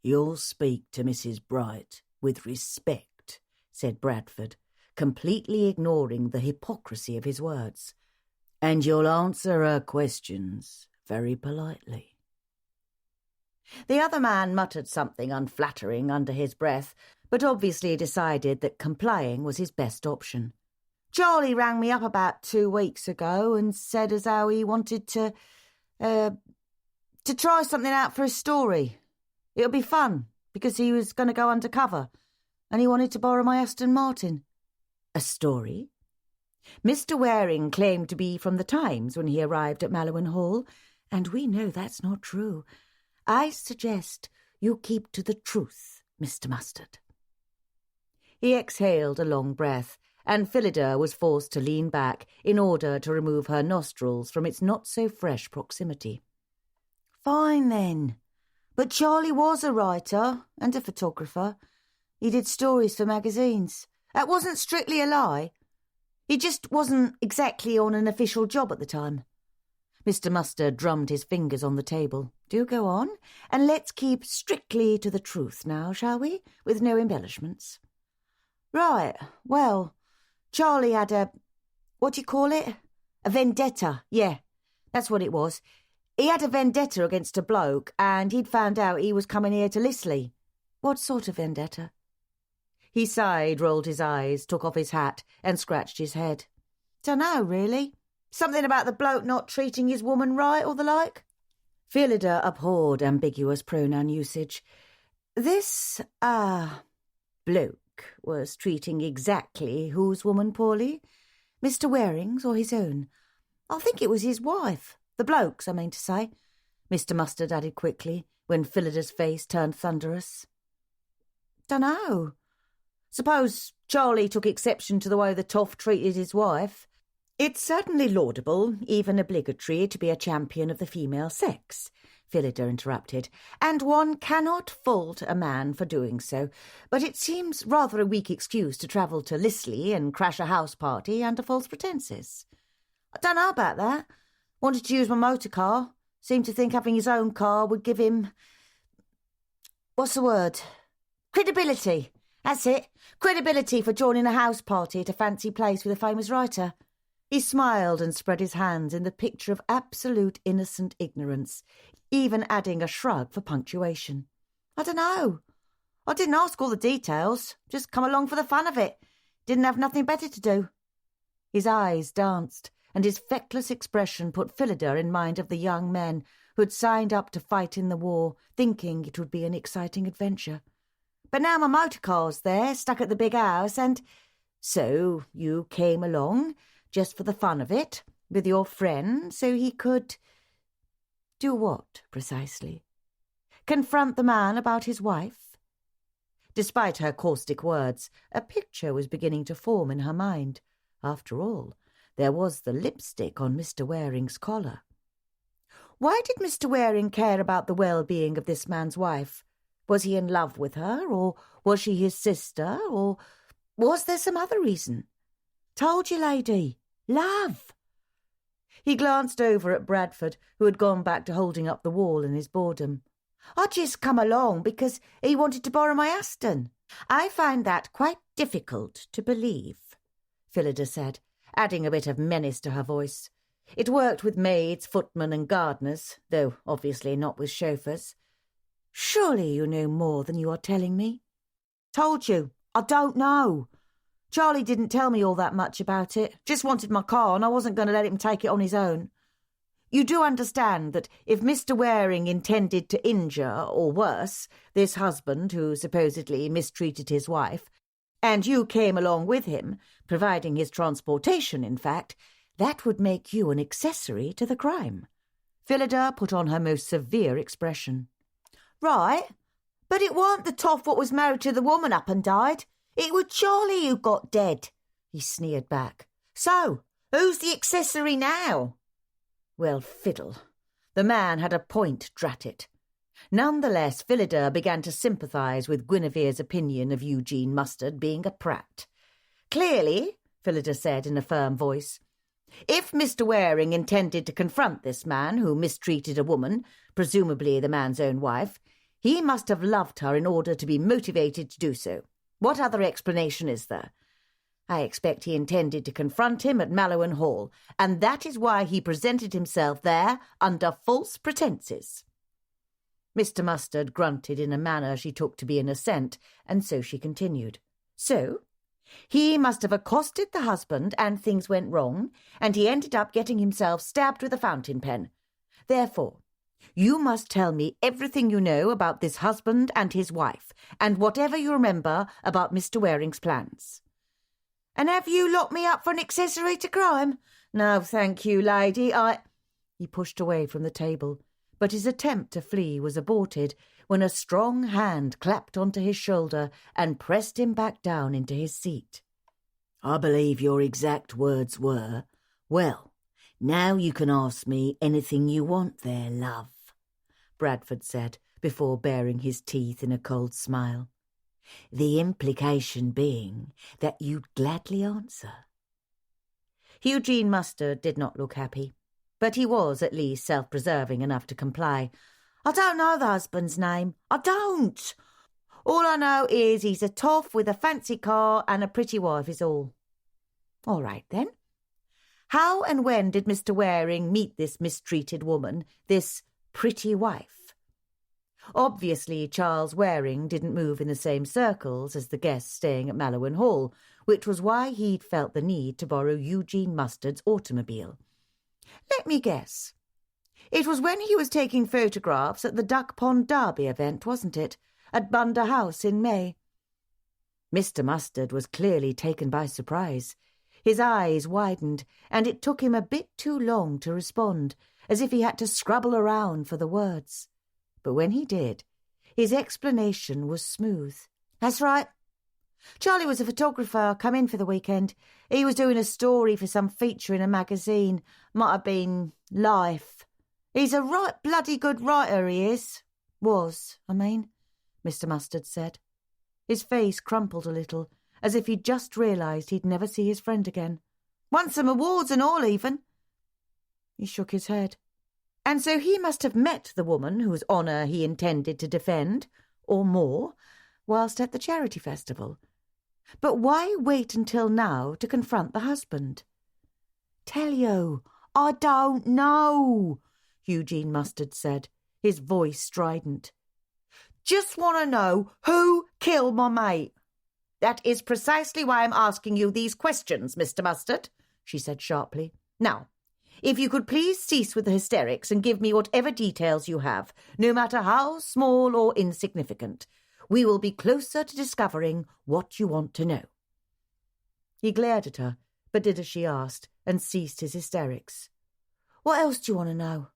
"You'll speak to Mrs. Bright with respect," said Bradford, completely ignoring the hypocrisy of his words. "And you'll answer her questions very politely." The other man muttered something unflattering under his breath, but obviously decided that complying was his best option. "Charlie rang me up about 2 weeks ago and said as how he wanted to try something out for his story. It'll be fun, because he was going to go undercover, and he wanted to borrow my Aston Martin." "A story?" Mr. Waring claimed to be from the Times when he arrived at Mallowan Hall, and we know that's not true. I suggest you keep to the truth, Mr. Mustard." He exhaled a long breath, and Phillida was forced to lean back in order to remove her nostrils from its not-so-fresh proximity. Fine, then. But Charlie was a writer and a photographer. He did stories for magazines. That wasn't strictly a lie. He just wasn't exactly on an official job at the time. Mr. Mustard drummed his fingers on the table. Do go on, and let's keep strictly to the truth now, shall we, with no embellishments. Right, well, Charlie had what do you call it? A vendetta, yeah, that's what it was. He had a vendetta against a bloke, and he'd found out he was coming here to Lisley. What sort of vendetta? He sighed, rolled his eyes, took off his hat, and scratched his head. Dunno, really. Something about the bloke not treating his woman right or the like? Phillida abhorred ambiguous pronoun usage. This, bloke was treating exactly whose woman poorly? Mr. Waring's or his own? I think it was his wife. The bloke's, I mean to say, Mr. Mustard added quickly, when Phillida's face turned thunderous. Dunno. Suppose Charlie took exception to the way the toff treated his wife. It's certainly laudable, even obligatory, to be a champion of the female sex, Phillida interrupted, and one cannot fault a man for doing so, but it seems rather a weak excuse to travel to Lisley and crash a house party under false pretences. I don't know about that. Wanted to use my motor car. Seemed to think having his own car would give him... what's the word? Credibility. That's it. Credibility for joining a house party at a fancy place with a famous writer. He smiled and spread his hands in the picture of absolute innocent ignorance, even adding a shrug for punctuation. I don't know. I didn't ask all the details. Just come along for the fun of it. Didn't have nothing better to do. His eyes danced, and his feckless expression put Phillida in mind of the young men who had signed up to fight in the war, thinking it would be an exciting adventure. But now my motor car's there, stuck at the big house, and... So you came along, just for the fun of it, with your friend, so he could... Do what, precisely? Confront the man about his wife? Despite her caustic words, a picture was beginning to form in her mind. After all, there was the lipstick on Mr. Waring's collar. Why did Mr. Waring care about the well-being of this man's wife? Was he in love with her, or was she his sister, or was there some other reason? Told you, lady. Love. He glanced over at Bradford, who had gone back to holding up the wall in his boredom. I just come along because he wanted to borrow my Aston. I find that quite difficult to believe, Phillida said, adding a bit of menace to her voice. It worked with maids, footmen and gardeners, though obviously not with chauffeurs. Surely you know more than you are telling me. Told you, I don't know. Charlie didn't tell me all that much about it. Just wanted my car and I wasn't going to let him take it on his own. You do understand that if Mr. Waring intended to injure, or worse, this husband who supposedly mistreated his wife, and you came along with him, providing his transportation, in fact, that would make you an accessory to the crime. Phillida put on her most severe expression. Right, but it weren't the toff what was married to the woman up and died. It was Charlie who got dead, he sneered back. So, who's the accessory now? Well, fiddle. The man had a point, drat it. Nonetheless, Phillida began to sympathise with Guinevere's opinion of Eugene Mustard being a prat. Clearly, Phillida said in a firm voice, if Mr. Waring intended to confront this man who mistreated a woman, presumably the man's own wife, he must have loved her in order to be motivated to do so. What other explanation is there? I expect he intended to confront him at Mallowan Hall, and that is why he presented himself there under false pretences. Mr. Mustard grunted in a manner she took to be an assent, and so she continued. So, he must have accosted the husband, and things went wrong, and he ended up getting himself stabbed with a fountain pen. Therefore, you must tell me everything you know about this husband and his wife, and whatever you remember about Mr. Waring's plans. And have you locked me up for an accessory to crime? No, thank you, lady, He pushed away from the table, but his attempt to flee was aborted when a strong hand clapped onto his shoulder and pressed him back down into his seat. I believe your exact words were, "Well, now you can ask me anything you want there, love," Bradford said, before baring his teeth in a cold smile. The implication being that you'd gladly answer. Eugene Mustard did not look happy, but he was at least self-preserving enough to comply. I don't know the husband's name. I don't. All I know is he's a toff with a fancy car and a pretty wife is all. All right, then. How and when did Mr. Waring meet this mistreated woman, this pretty wife? Obviously, Charles Waring didn't move in the same circles as the guests staying at Mallowan Hall, which was why he'd felt the need to borrow Eugene Mustard's automobile. Let me guess. It was when he was taking photographs at the Duck Pond Derby event, wasn't it? At Bunda House in May. Mr. Mustard was clearly taken by surprise. His eyes widened, and it took him a bit too long to respond, as if he had to scrabble around for the words. But when he did, his explanation was smooth. That's right. Charlie was a photographer, come in for the weekend. He was doing a story for some feature in a magazine. Might have been Life. He's a right bloody good writer, he is. Was, I mean, Mr. Mustard said. His face crumpled a little, as if he'd just realised he'd never see his friend again. Won some awards and all, even. He shook his head. And so he must have met the woman whose honour he intended to defend, or more, whilst at the charity festival. But why wait until now to confront the husband? Tell you, I don't know, Eugene Mustard said, his voice strident. Just want to know who killed my mate. That is precisely why I'm asking you these questions, Mr. Mustard, she said sharply. Now, if you could please cease with the hysterics and give me whatever details you have, no matter how small or insignificant, we will be closer to discovering what you want to know. He glared at her, but did as she asked, and ceased his hysterics. What else do you want to know?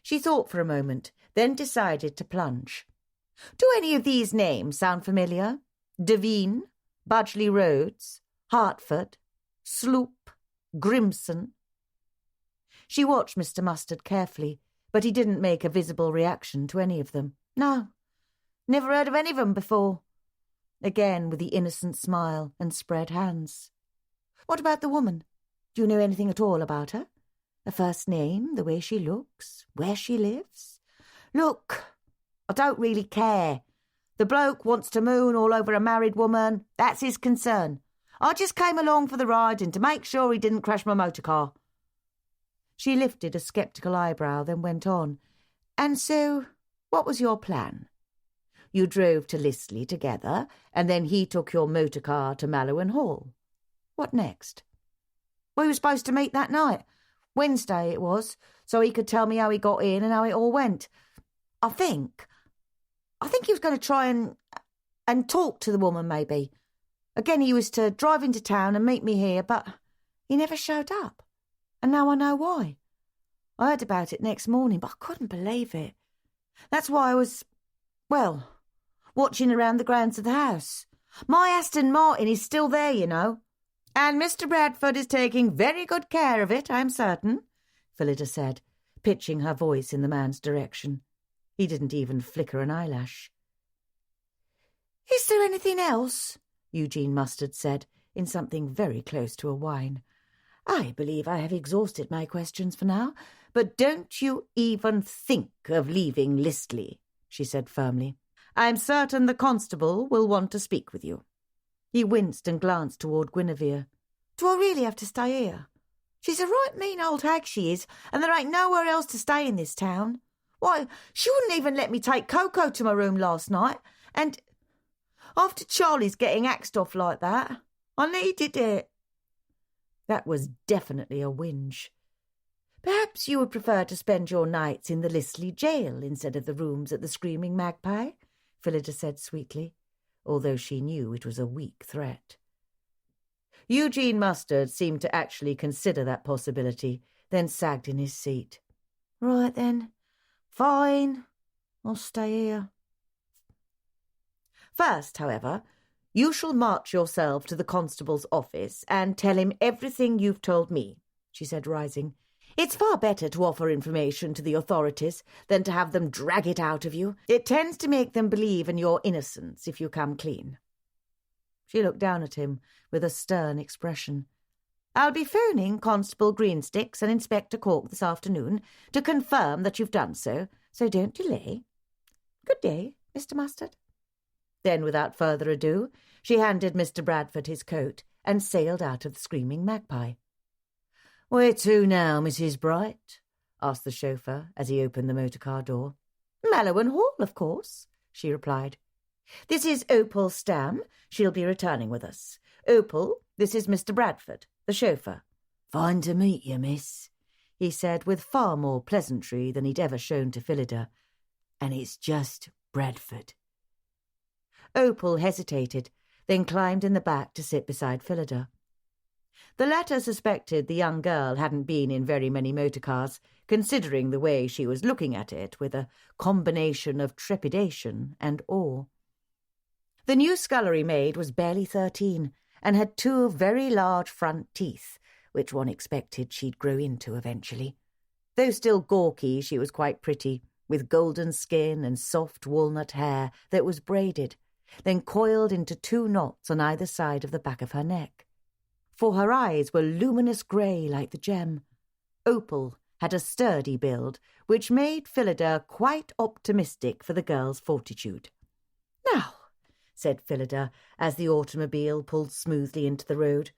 She thought for a moment, then decided to plunge. Do any of these names sound familiar? Devine, Budgley Rhodes, Hertford, Sloop, Grimson. She watched Mr. Mustard carefully, but he didn't make a visible reaction to any of them. No, never heard of any of them before. Again with the innocent smile and spread hands. What about the woman? Do you know anything at all about her? Her first name, the way she looks, where she lives? Look, I don't really care. The bloke wants to moon all over a married woman. That's his concern. I just came along for the ride and to make sure he didn't crash my motor car. She lifted a sceptical eyebrow, then went on. And so, what was your plan? You drove to Listley together, and then he took your motor car to Mallowan Hall. What next? We were supposed to meet that night. Wednesday it was, so he could tell me how he got in and how it all went. I think he was going to try and talk to the woman, maybe. Again, he was to drive into town and meet me here, but he never showed up. And now I know why. I heard about it next morning, but I couldn't believe it. That's why I was, watching around the grounds of the house. My Aston Martin is still there, you know. And Mr. Bradford is taking very good care of it, I'm certain, Phillida said, pitching her voice in the man's direction. He didn't even flicker an eyelash. Is there anything else? Eugene Mustard said, in something very close to a whine. I believe I have exhausted my questions for now, but don't you even think of leaving Listley, she said firmly. I'm certain the constable will want to speak with you. He winced and glanced toward Guinevere. Do I really have to stay here? She's a right mean old hag, she is, and there ain't nowhere else to stay in this town. Why, she wouldn't even let me take Coco to my room last night, and after Charlie's getting axed off like that, I needed it. That was definitely a whinge. Perhaps you would prefer to spend your nights in the Listley jail instead of the rooms at the Screaming Magpie, Phillida said sweetly, although she knew it was a weak threat. Eugene Mustard seemed to actually consider that possibility, then sagged in his seat. Right then, fine, I'll stay here. First, however, You shall march yourself to the constable's office and tell him everything you've told me, she said, rising. It's far better to offer information to the authorities than to have them drag it out of you. It tends to make them believe in your innocence if you come clean. She looked down at him with a stern expression. I'll be phoning Constable Greensticks and Inspector Cork this afternoon to confirm that you've done so don't delay. Good day, Mr. Mustard. Then, without further ado, she handed Mr. Bradford his coat and sailed out of the Screaming Magpie. Where to now, Mrs. Bright? Asked the chauffeur as he opened the motor-car door. Mallowan Hall, of course, she replied. This is Opal Stam. She'll be returning with us. Opal, this is Mr. Bradford, the chauffeur. Fine to meet you, miss, he said with far more pleasantry than he'd ever shown to Phillida. And it's just Bradford. Opal hesitated, then climbed in the back to sit beside Phillida. The latter suspected the young girl hadn't been in very many motor-cars, considering the way she was looking at it with a combination of trepidation and awe. The new scullery maid was barely 13 and had 2 very large front teeth, which one expected she'd grow into eventually. Though still gawky, she was quite pretty, with golden skin and soft walnut hair that was braided, then coiled into 2 knots on either side of the back of her neck. For her eyes were luminous grey like the gem. Opal had a sturdy build, which made Phillida quite optimistic for the girl's fortitude. Now, said Phillida, as the automobile pulled smoothly into the road,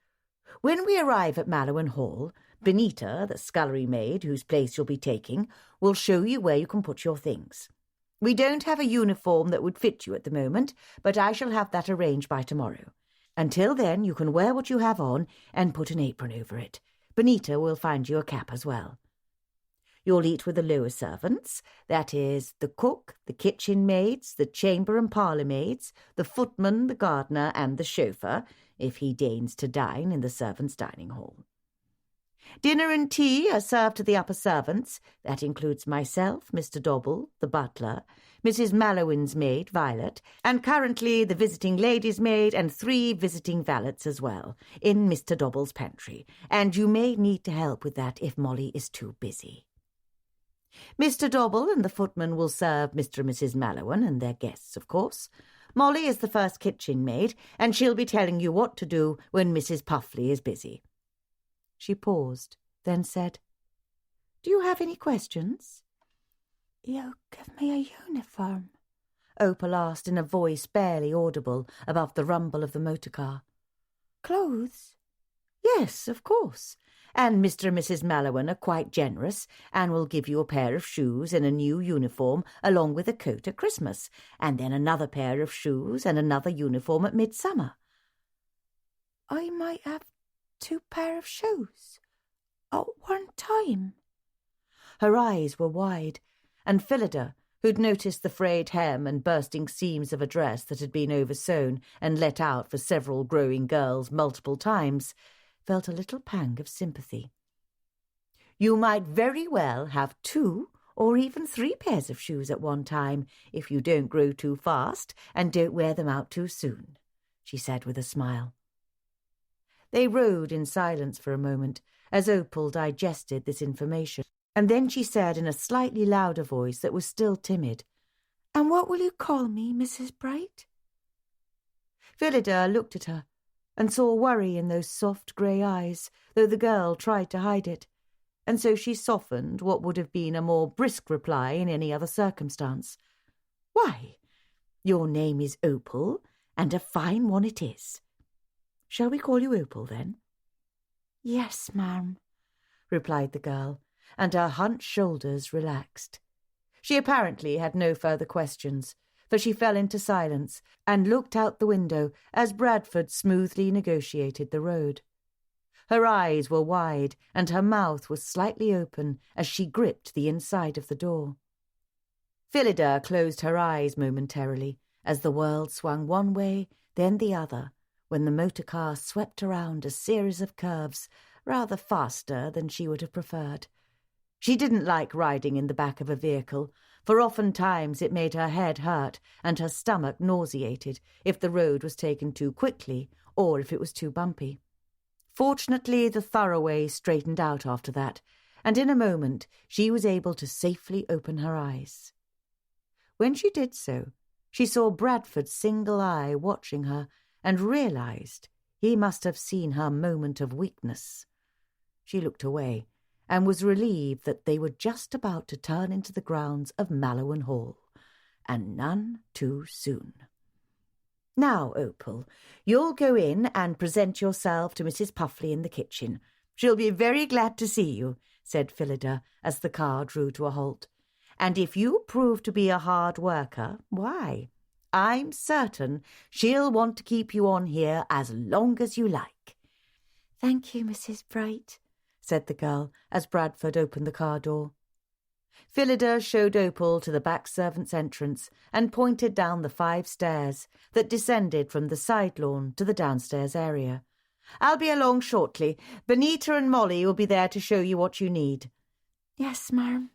when we arrive at Mallowan Hall, Benita, the scullery maid whose place you'll be taking, will show you where you can put your things. We don't have a uniform that would fit you at the moment, but I shall have that arranged by tomorrow. Until then, you can wear what you have on and put an apron over it. Benita will find you a cap as well. You'll eat with the lower servants, that is, the cook, the kitchen maids, the chamber and parlour maids, the footman, the gardener, and the chauffeur, if he deigns to dine in the servants' dining hall. Dinner and tea are served to the upper servants. That includes myself, Mr. Dobble, the butler, Mrs. Mallowan's maid, Violet, and currently the visiting lady's maid and 3 visiting valets as well, in Mr. Dobble's pantry, and you may need to help with that if Molly is too busy. Mr. Dobble and the footman will serve Mr. and Mrs. Mallowan and their guests, of course. Molly is the first kitchen maid, and she'll be telling you what to do when Mrs. Puffley is busy. She paused, then said, Do you have any questions? You give me a uniform? Opal asked in a voice barely audible above the rumble of the motor-car. Clothes? Yes, of course. And Mr. and Mrs. Mallowan are quite generous and will give you a pair of shoes and a new uniform along with a coat at Christmas, and then another pair of shoes and another uniform at midsummer. I might have 2 pair of shoes at one time. Her eyes were wide, and Phillida, who'd noticed the frayed hem and bursting seams of a dress that had been oversewn and let out for several growing girls multiple times, felt a little pang of sympathy. You might very well have 2 or even 3 pairs of shoes at one time if you don't grow too fast and don't wear them out too soon, she said with a smile. They rode in silence for a moment as Opal digested this information, and then she said in a slightly louder voice that was still timid, And what will you call me, Mrs. Bright? Phillida looked at her and saw worry in those soft grey eyes, though the girl tried to hide it, and so she softened what would have been a more brisk reply in any other circumstance. Why, your name is Opal, and a fine one it is. Shall we call you Opal, then? Yes, ma'am, replied the girl, and her hunched shoulders relaxed. She apparently had no further questions, for she fell into silence and looked out the window as Bradford smoothly negotiated the road. Her eyes were wide, and her mouth was slightly open as she gripped the inside of the door. Phillida closed her eyes momentarily as the world swung one way, then the other, when the motor-car swept around a series of curves, rather faster than she would have preferred. She didn't like riding in the back of a vehicle, for oftentimes it made her head hurt and her stomach nauseated if the road was taken too quickly or if it was too bumpy. Fortunately, the thoroughway straightened out after that, and in a moment she was able to safely open her eyes. When she did so, she saw Bradford's single eye watching her and realized he must have seen her moment of weakness. She looked away and was relieved that they were just about to turn into the grounds of Mallowan Hall, and none too soon. "Now, Opal, you'll go in and present yourself to Mrs. Puffley in the kitchen. She'll be very glad to see you," said Phillida as the car drew to a halt. "And if you prove to be a hard worker, why, I'm certain she'll want to keep you on here as long as you like." "Thank you, Mrs. Bright," said the girl as Bradford opened the car door. Phillida showed Opal to the back servants' entrance and pointed down the 5 stairs that descended from the side lawn to the downstairs area. "I'll be along shortly. Benita and Molly will be there to show you what you need." "Yes, ma'am."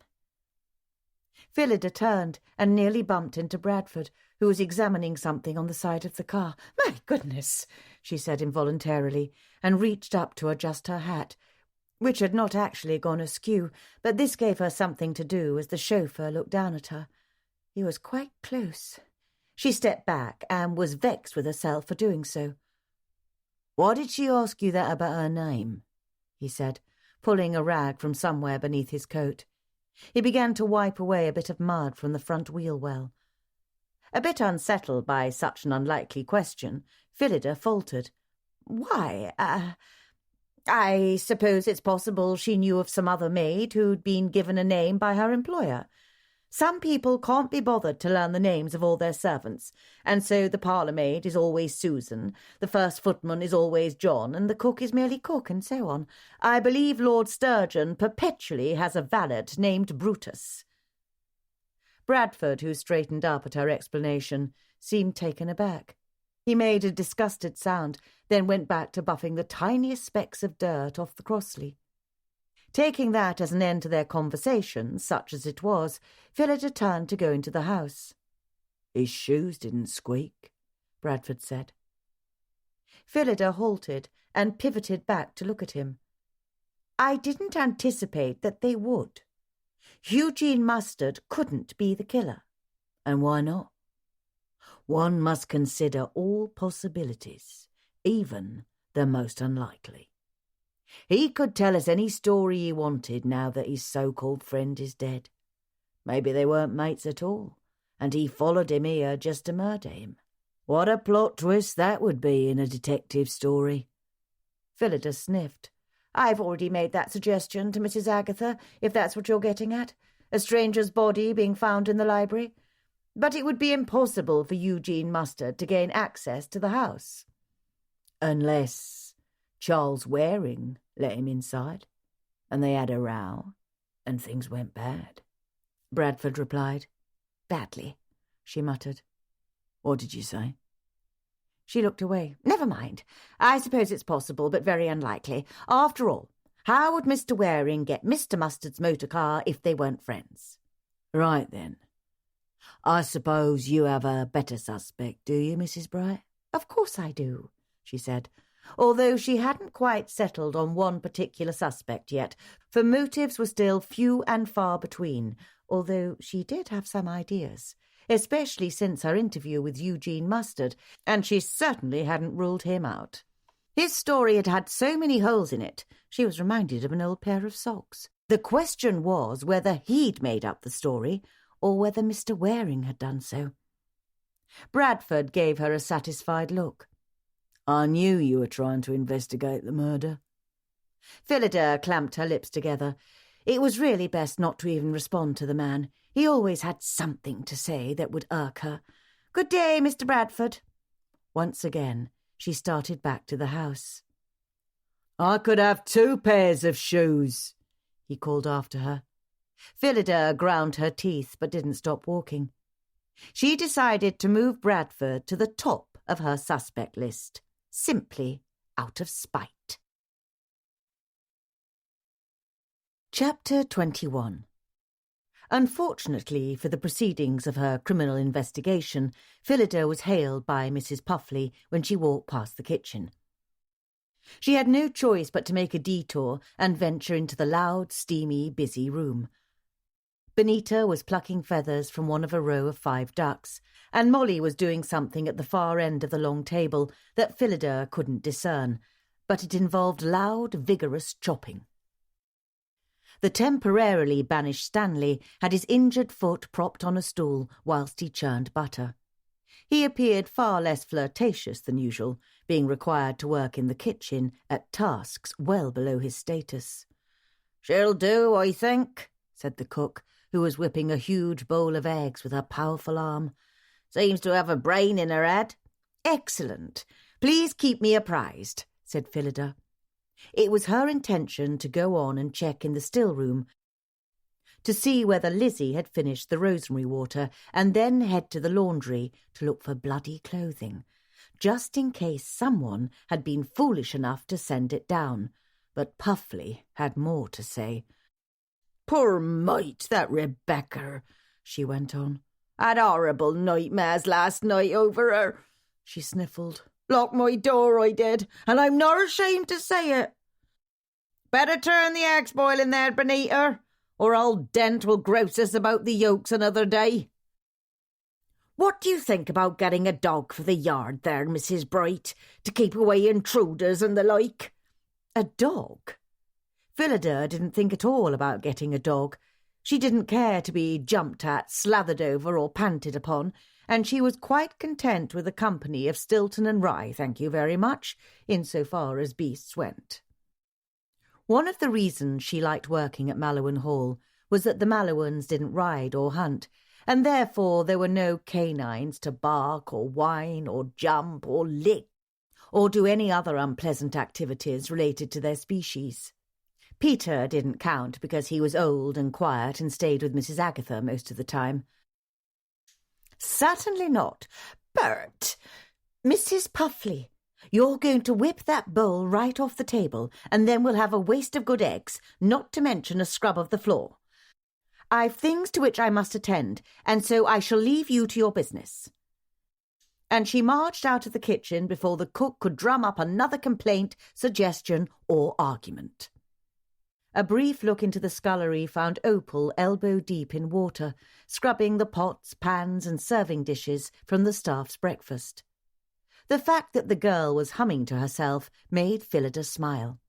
Phillida turned and nearly bumped into Bradford, who was examining something on the side of the car. "My goodness," she said involuntarily, and reached up to adjust her hat, which had not actually gone askew, but this gave her something to do as the chauffeur looked down at her. He was quite close. She stepped back and was vexed with herself for doing so. "Why did she ask you that about her name?" he said, pulling a rag from somewhere beneath his coat. He began to wipe away a bit of mud from the front wheel well. A bit unsettled by such an unlikely question, Phillida faltered. "Why, I suppose it's possible she knew of some other maid who'd been given a name by her employer. Some people can't be bothered to learn the names of all their servants, and so the parlour maid is always Susan, the first footman is always John, and the cook is merely Cook, and so on. I believe Lord Sturgeon perpetually has a valet named Brutus." Bradford, who straightened up at her explanation, seemed taken aback. He made a disgusted sound, then went back to buffing the tiniest specks of dirt off the crossley. Taking that as an end to their conversation, such as it was, Phillida turned to go into the house. "His shoes didn't squeak," Bradford said. Phillida halted and pivoted back to look at him. "I didn't anticipate that they would. Eugene Mustard couldn't be the killer." "And why not?" "One must consider all possibilities, even the most unlikely. He could tell us any story he wanted now that his so-called friend is dead. Maybe they weren't mates at all, and he followed him here just to murder him. What a plot twist that would be in a detective story." Phillida sniffed. "I've already made that suggestion to Mrs. Agatha, if that's what you're getting at. A stranger's body being found in the library. But it would be impossible for Eugene Mustard to gain access to the house." "Unless Charles Waring let him inside, and they had a row, and things went bad," Bradford replied. "Badly," she muttered. "What did you say?" She looked away. "Never mind. I suppose it's possible, but very unlikely. After all, how would Mr. Waring get Mr. Mustard's motor car if they weren't friends?" "Right then. I suppose you have a better suspect, do you, Mrs. Bright?" "Of course I do," she said, although she hadn't quite settled on one particular suspect yet, for motives were still few and far between, although she did have some ideas, especially since her interview with Eugene Mustard, and she certainly hadn't ruled him out. His story had had so many holes in it, she was reminded of an old pair of socks. The question was whether he'd made up the story, or whether Mr. Waring had done so. Bradford gave her a satisfied look. "I knew you were trying to investigate the murder." Phillida clamped her lips together. It was really best not to even respond to the man. He always had something to say that would irk her. "Good day, Mr. Bradford." Once again, she started back to the house. "I could have 2 pairs of shoes," he called after her. Phillida ground her teeth but didn't stop walking. She decided to move Bradford to the top of her suspect list, simply out of spite. Chapter 21. Unfortunately for the proceedings of her criminal investigation, Phillida was hailed by Mrs. Puffley when she walked past the kitchen. She had no choice but to make a detour and venture into the loud, steamy, busy room. Benita was plucking feathers from one of a row of 5 ducks, and Molly was doing something at the far end of the long table that Phillida couldn't discern, but it involved loud, vigorous chopping. The temporarily banished Stanley had his injured foot propped on a stool whilst he churned butter. He appeared far less flirtatious than usual, being required to work in the kitchen at tasks well below his status. "She'll do, I think," said the cook, who was whipping a huge bowl of eggs with her powerful arm. "Seems to have a brain in her head." "Excellent. Please keep me apprised," said Phillida. It was her intention to go on and check in the still room to see whether Lizzie had finished the rosemary water and then head to the laundry to look for bloody clothing, just in case someone had been foolish enough to send it down. But Puffley had more to say. "Poor mite, that Rebecca," she went on. "Had horrible nightmares last night over her," she sniffled. "Locked my door, I did, and I'm not ashamed to say it. Better turn the eggs boiling there, Benita, or old Dent will grouse us about the yolks another day. What do you think about getting a dog for the yard there, Mrs. Bright, to keep away intruders and the like?" A dog? Phillida didn't think at all about getting a dog. She didn't care to be jumped at, slathered over, or panted upon, and she was quite content with the company of Stilton and Rye, thank you very much, insofar as beasts went. One of the reasons she liked working at Mallowan Hall was that the Mallowans didn't ride or hunt, and therefore there were no canines to bark or whine or jump or lick or do any other unpleasant activities related to their species. Peter didn't count because he was old and quiet and stayed with Mrs. Agatha most of the time. "Certainly not. Bert, Mrs. Puffley, you're going to whip that bowl right off the table, and then we'll have a waste of good eggs, not to mention a scrub of the floor. I've things to which I must attend, and so I shall leave you to your business." And she marched out of the kitchen before the cook could drum up another complaint, suggestion, or argument. A brief look into the scullery found Opal elbow-deep in water, scrubbing the pots, pans and serving dishes from the staff's breakfast. The fact that the girl was humming to herself made Phillida smile.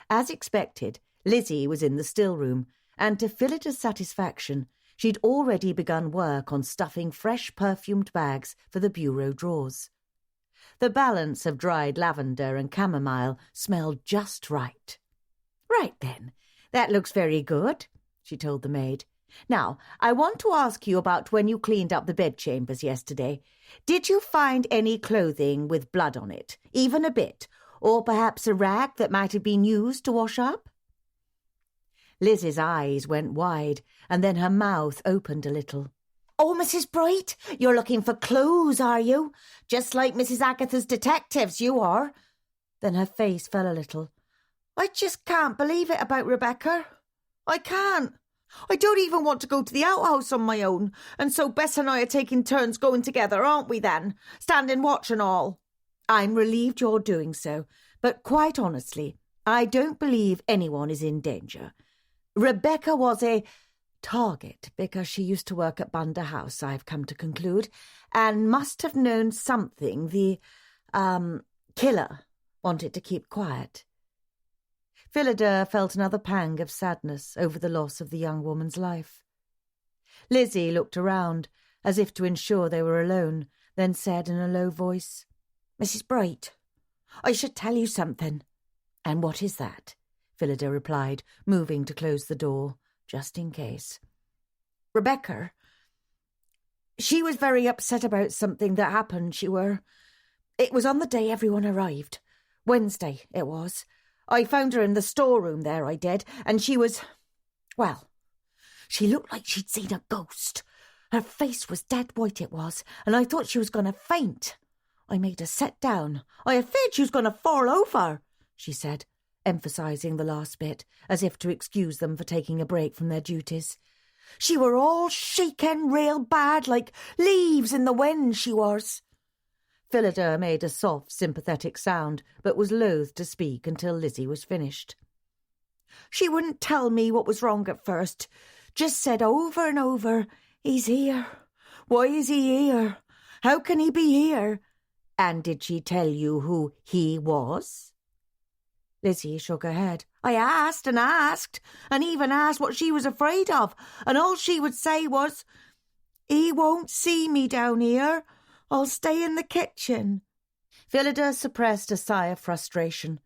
As expected, Lizzie was in the still room, and to Phillida's satisfaction, she'd already begun work on stuffing fresh perfumed bags for the bureau drawers. The balance of dried lavender and chamomile smelled just right. "Right then, that looks very good," she told the maid. "Now, I want to ask you about when you cleaned up the bedchambers yesterday. Did you find any clothing with blood on it, even a bit, or perhaps a rag that might have been used to wash up?" Liz's eyes went wide, and then her mouth opened a little. "Oh, Mrs. Bright, you're looking for clues, are you? Just like Mrs. Agatha's detectives, you are." Then her face fell a little. "I just can't believe it about Rebecca. I can't. I don't even want to go to the outhouse on my own, and so Bess and I are taking turns going together, aren't we then? Standing watch and all." "I'm relieved you're doing so, but quite honestly, I don't believe anyone is in danger. Rebecca was a target because she used to work at Bunda House, I've come to conclude, and must have known something the, killer wanted to keep quiet." Phillida felt another pang of sadness over the loss of the young woman's life. Lizzie looked around, as if to ensure they were alone, then said in a low voice, "Mrs. Bright, I should tell you something." "And what is that?" Phillida replied, moving to close the door, just in case. "Rebecca, she was very upset about something that happened. It was on the day everyone arrived. Wednesday, it was. I found her in the storeroom there, I did, and she was, well, she looked like she'd seen a ghost. Her face was dead white, it was, and I thought she was going to faint. I made her sit down. I feared she was going to fall over," she said, emphasising the last bit, as if to excuse them for taking a break from their duties. She were all shaking real bad, like leaves in the wind, she was. Phillida made a soft, sympathetic sound, but was loath to speak until Lizzie was finished. She wouldn't tell me what was wrong at first, just said over and over, "He's here. Why is he here? How can he be here?" And did she tell you who he was? Lizzie shook her head. I asked, and even asked what she was afraid of, and all she would say was, "He won't see me down here. I'll stay in the kitchen." Phillida suppressed a sigh of frustration.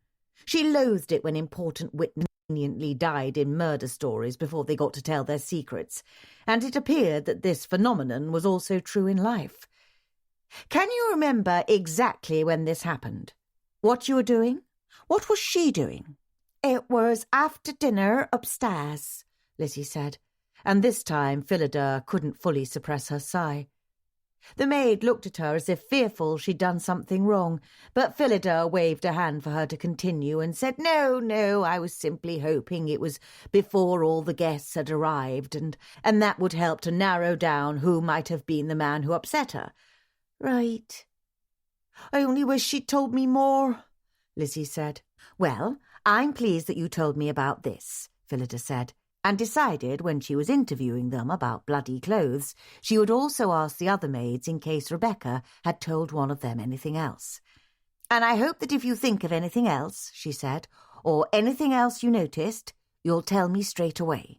She loathed it when important witnesses conveniently died in murder stories before they got to tell their secrets, and it appeared that this phenomenon was also true in life. Can you remember exactly when this happened? What you were doing? What was she doing? It was after dinner upstairs, Lizzie said, and this time Phillida couldn't fully suppress her sigh. The maid looked at her as if fearful she'd done something wrong, but Phillida waved a hand for her to continue and said, No, I was simply hoping it was before all the guests had arrived, and that would help to narrow down who might have been the man who upset her. Right. I only wish she'd told me more, Lizzie said. Well, I'm pleased that you told me about this, Phillida said, and decided when she was interviewing them about bloody clothes, she would also ask the other maids in case Rebecca had told one of them anything else. And I hope that if you think of anything else, she said, or anything else you noticed, you'll tell me straight away.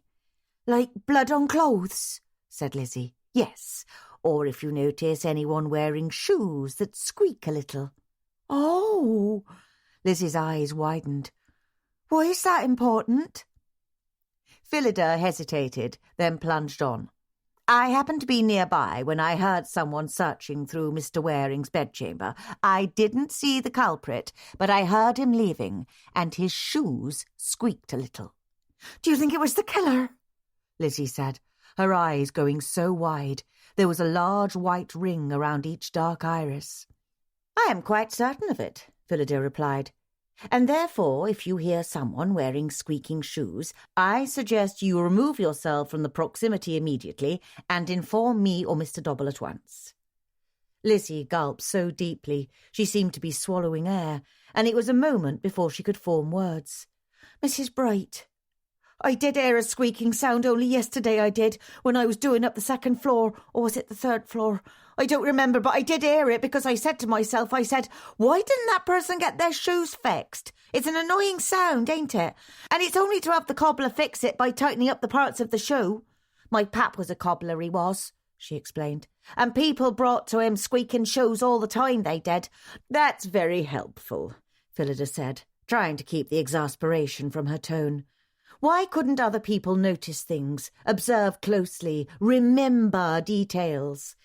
Like blood on clothes, said Lizzie. Yes, or if you notice anyone wearing shoes that squeak a little. Oh! Lizzie's eyes widened. Why is that important? Phillida hesitated, then plunged on. I happened to be nearby when I heard someone searching through Mr. Waring's bedchamber. I didn't see the culprit, but I heard him leaving, and his shoes squeaked a little. Do you think it was the killer? Lizzie said, her eyes going so wide. There was a large white ring around each dark iris. I am quite certain of it, Phillida replied. And therefore, if you hear someone wearing squeaking shoes, I suggest you remove yourself from the proximity immediately and inform me or Mr. Dobble at once. Lizzie gulped so deeply she seemed to be swallowing air, and it was a moment before she could form words. Mrs. Bright, I did hear a squeaking sound only yesterday, I did, when I was doing up the second floor, or was it the third floor? I don't remember, but I did hear it because I said to myself, why didn't that person get their shoes fixed? It's an annoying sound, ain't it? And it's only to have the cobbler fix it by tightening up the parts of the shoe. My pap was a cobbler, he was, she explained, and people brought to him squeaking shoes all the time, they did. That's very helpful, Phillida said, trying to keep the exasperation from her tone. Why couldn't other people notice things, observe closely, remember details?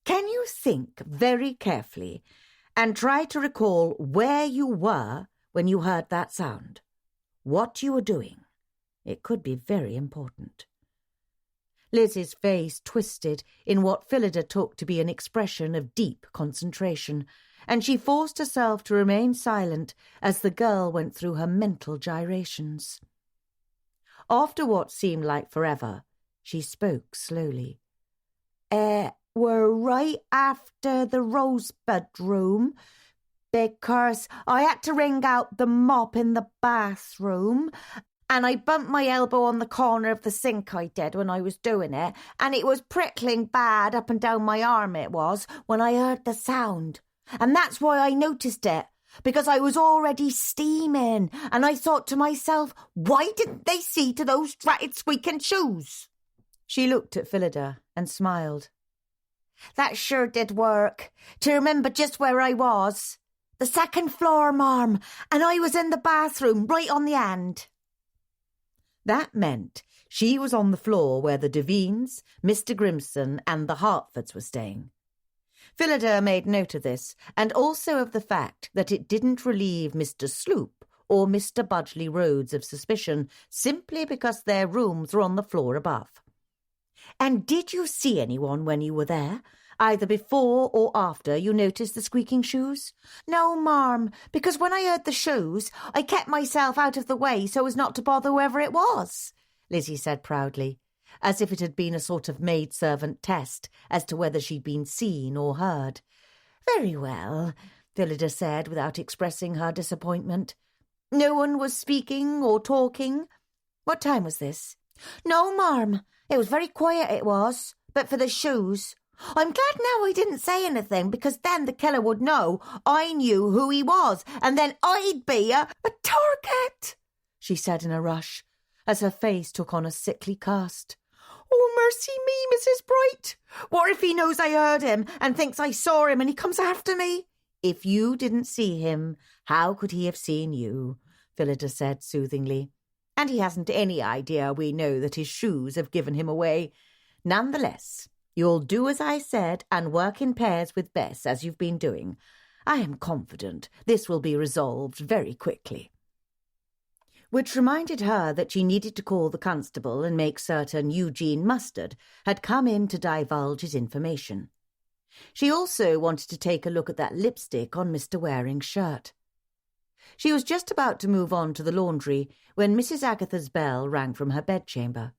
Can you think very carefully and try to recall where you were when you heard that sound? What you were doing? It could be very important. Liz's face twisted in what Phillida took to be an expression of deep concentration, and she forced herself to remain silent as the girl went through her mental gyrations. After what seemed like forever, she spoke slowly. Were right after the rosebud room, because I had to wring out the mop in the bathroom, and I bumped my elbow on the corner of the sink, I did, when I was doing it, and it was prickling bad up and down my arm, it was, when I heard the sound. And that's why I noticed it, because I was already steaming, and I thought to myself, why didn't they see to those dratted squeaking shoes? She looked at Phillida and smiled. That sure did work, to remember just where I was. The second floor, marm, and I was in the bathroom, right on the end. That meant she was on the floor where the Devines, Mr. Grimson and the Hartfords were staying. Phillida made note of this, and also of the fact that it didn't relieve Mr. Sloop or Mr. Budgley Rhodes of suspicion simply because their rooms were on the floor above. And did you see anyone when you were there, either before or after you noticed the squeaking shoes? No, marm, because when I heard the shoes, I kept myself out of the way so as not to bother whoever it was, Lizzie said proudly. as if it had been a sort of maidservant test as to whether she'd been seen or heard. "Very well," Phillida said without expressing her disappointment. "No one was speaking or talking? What time was this?" "No, marm. It was very quiet, it was, but for the shoes. I'm glad now I didn't say anything, because then the killer would know I knew who he was, and then I'd be a target," she said in a rush, as her face took on a sickly cast. "Oh, mercy me, Mrs. Bright! What if he knows I heard him and thinks I saw him and he comes after me?" "If you didn't see him, how could he have seen you?" Phillida said soothingly. "And he hasn't any idea we know that his shoes have given him away. Nonetheless, you'll do as I said and work in pairs with Bess, as you've been doing. I am confident this will be resolved very quickly." Which reminded her that she needed to call the constable and make certain Eugene Mustard had come in to divulge his information. She also wanted to take a look at that lipstick on Mr. Waring's shirt. She was just about to move on to the laundry when Mrs. Agatha's bell rang from her bedchamber.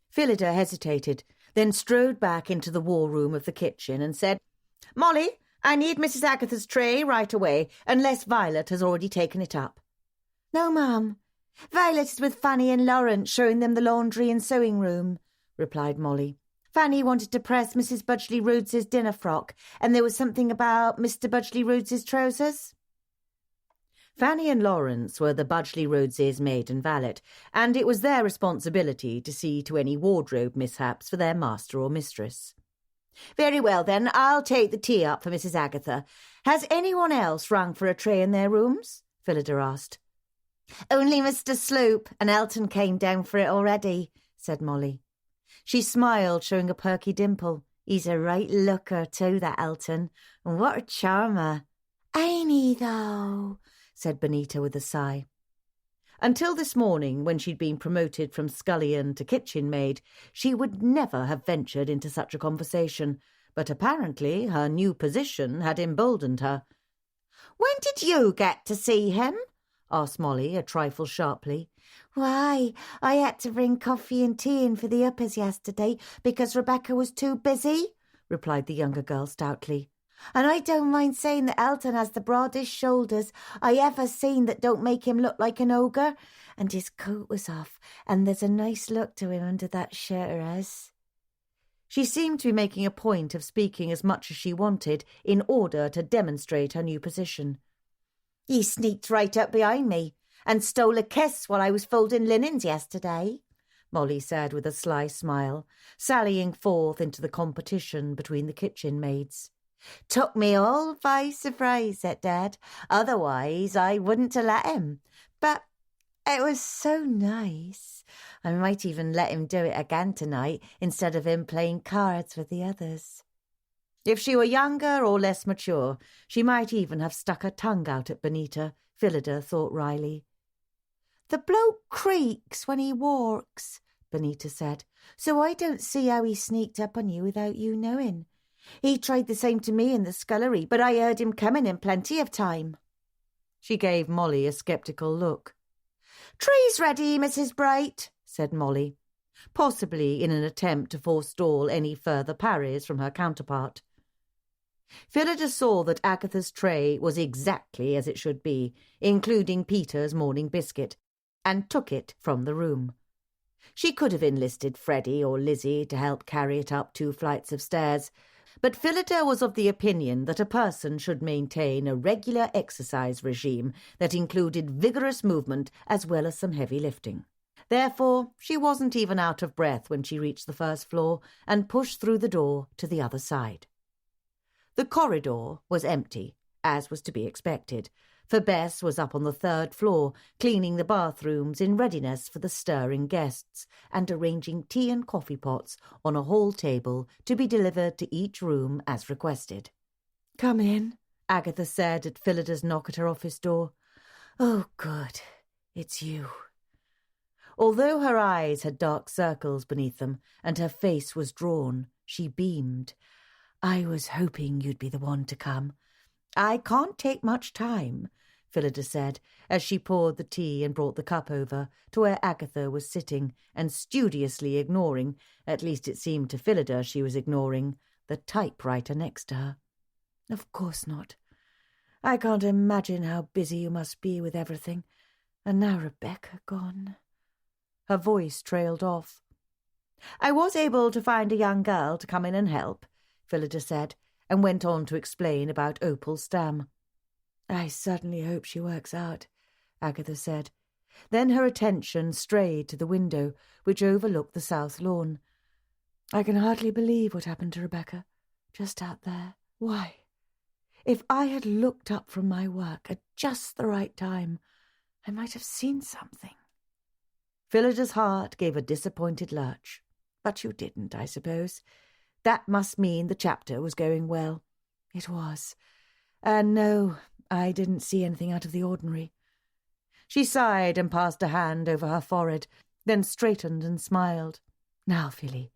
Phillida hesitated, then strode back into the war room of the kitchen and said, "Molly, I need Mrs. Agatha's tray right away, unless Violet has already taken it up." "No, ma'am. Violet is with Fanny and Lawrence showing them the laundry and sewing room," replied Molly. "Fanny wanted to press Mrs. Budgley Rhodes's dinner frock, and there was something about Mr. Budgley Rhodes's trousers." Fanny and Lawrence were the Budgley Rhodeses' maid and valet, and it was their responsibility to see to any wardrobe mishaps for their master or mistress. "Very well, then, I'll take the tea up for Mrs. Agatha. Has anyone else rung for a tray in their rooms?" Phillida asked. "Only Mr. Slope, and Elton came down for it already," said Molly. She smiled, showing a perky dimple. "He's a right looker too, that Elton, and what a charmer." "Ain't he, though?" said Benita with a sigh. Until this morning, when she'd been promoted from scullion to kitchen maid, she would never have ventured into such a conversation, but apparently her new position had emboldened her. "When did you get to see him?" asked Molly, a trifle sharply. "Why, I had to bring coffee and tea in for the uppers yesterday because Rebecca was too busy," replied the younger girl stoutly. "And I don't mind saying that Elton has the broadest shoulders I ever seen that don't make him look like an ogre, and his coat was off, and there's a nice look to him under that shirt as." She seemed to be making a point of speaking as much as she wanted in order to demonstrate her new position. "He sneaked right up behind me and stole a kiss while I was folding linens yesterday," Molly said with a sly smile, sallying forth into the competition between the kitchen maids. "Took me all by surprise, that Dad. Otherwise I wouldn't have let him. But it was so nice. I might even let him do it again tonight instead of him playing cards with the others." If she were younger or less mature, she might even have stuck her tongue out at Benita, Phillida thought wryly. "The bloke creaks when he walks," Benita said, "so I don't see how he sneaked up on you without you knowing. He tried the same to me in the scullery, but I heard him coming in plenty of time." She gave Molly a sceptical look. "Tree's ready, Mrs. Bright," said Molly, possibly in an attempt to forestall any further parries from her counterpart. Phillida saw that Agatha's tray was exactly as it should be, including Peter's morning biscuit, and took it from the room. She could have enlisted Freddie or Lizzie to help carry it up 2 flights of stairs, but Phillida was of the opinion that a person should maintain a regular exercise regime that included vigorous movement as well as some heavy lifting. Therefore, she wasn't even out of breath when she reached the first floor and pushed through the door to the other side. The corridor was empty, as was to be expected, for Bess was up on the 3rd floor, cleaning the bathrooms in readiness for the stirring guests, and arranging tea and coffee pots on a hall table to be delivered to each room as requested. "Come in," Agatha said at Phillida's knock at her office door. "Oh, good. It's you." Although her eyes had dark circles beneath them, and her face was drawn, she beamed. "I was hoping you'd be the one to come." "I can't take much time," Phillida said, as she poured the tea and brought the cup over to where Agatha was sitting and studiously ignoring, at least it seemed to Phillida she was ignoring, the typewriter next to her. "Of course not. I can't imagine how busy you must be with everything. And now Rebecca gone." Her voice trailed off. "I was able to find a young girl to come in and help," Phillida said, and went on to explain about Opal Stam. "I certainly hope she works out," Agatha said. Then her attention strayed to the window, which overlooked the south lawn. "I can hardly believe what happened to Rebecca, just out there. Why, if I had looked up from my work at just the right time, I might have seen something." Phillida's heart gave a disappointed lurch. "But you didn't, I suppose. That must mean the chapter was going well." "It was. And no, I didn't see anything out of the ordinary." She sighed and passed a hand over her forehead, then straightened and smiled. "Now, Philly,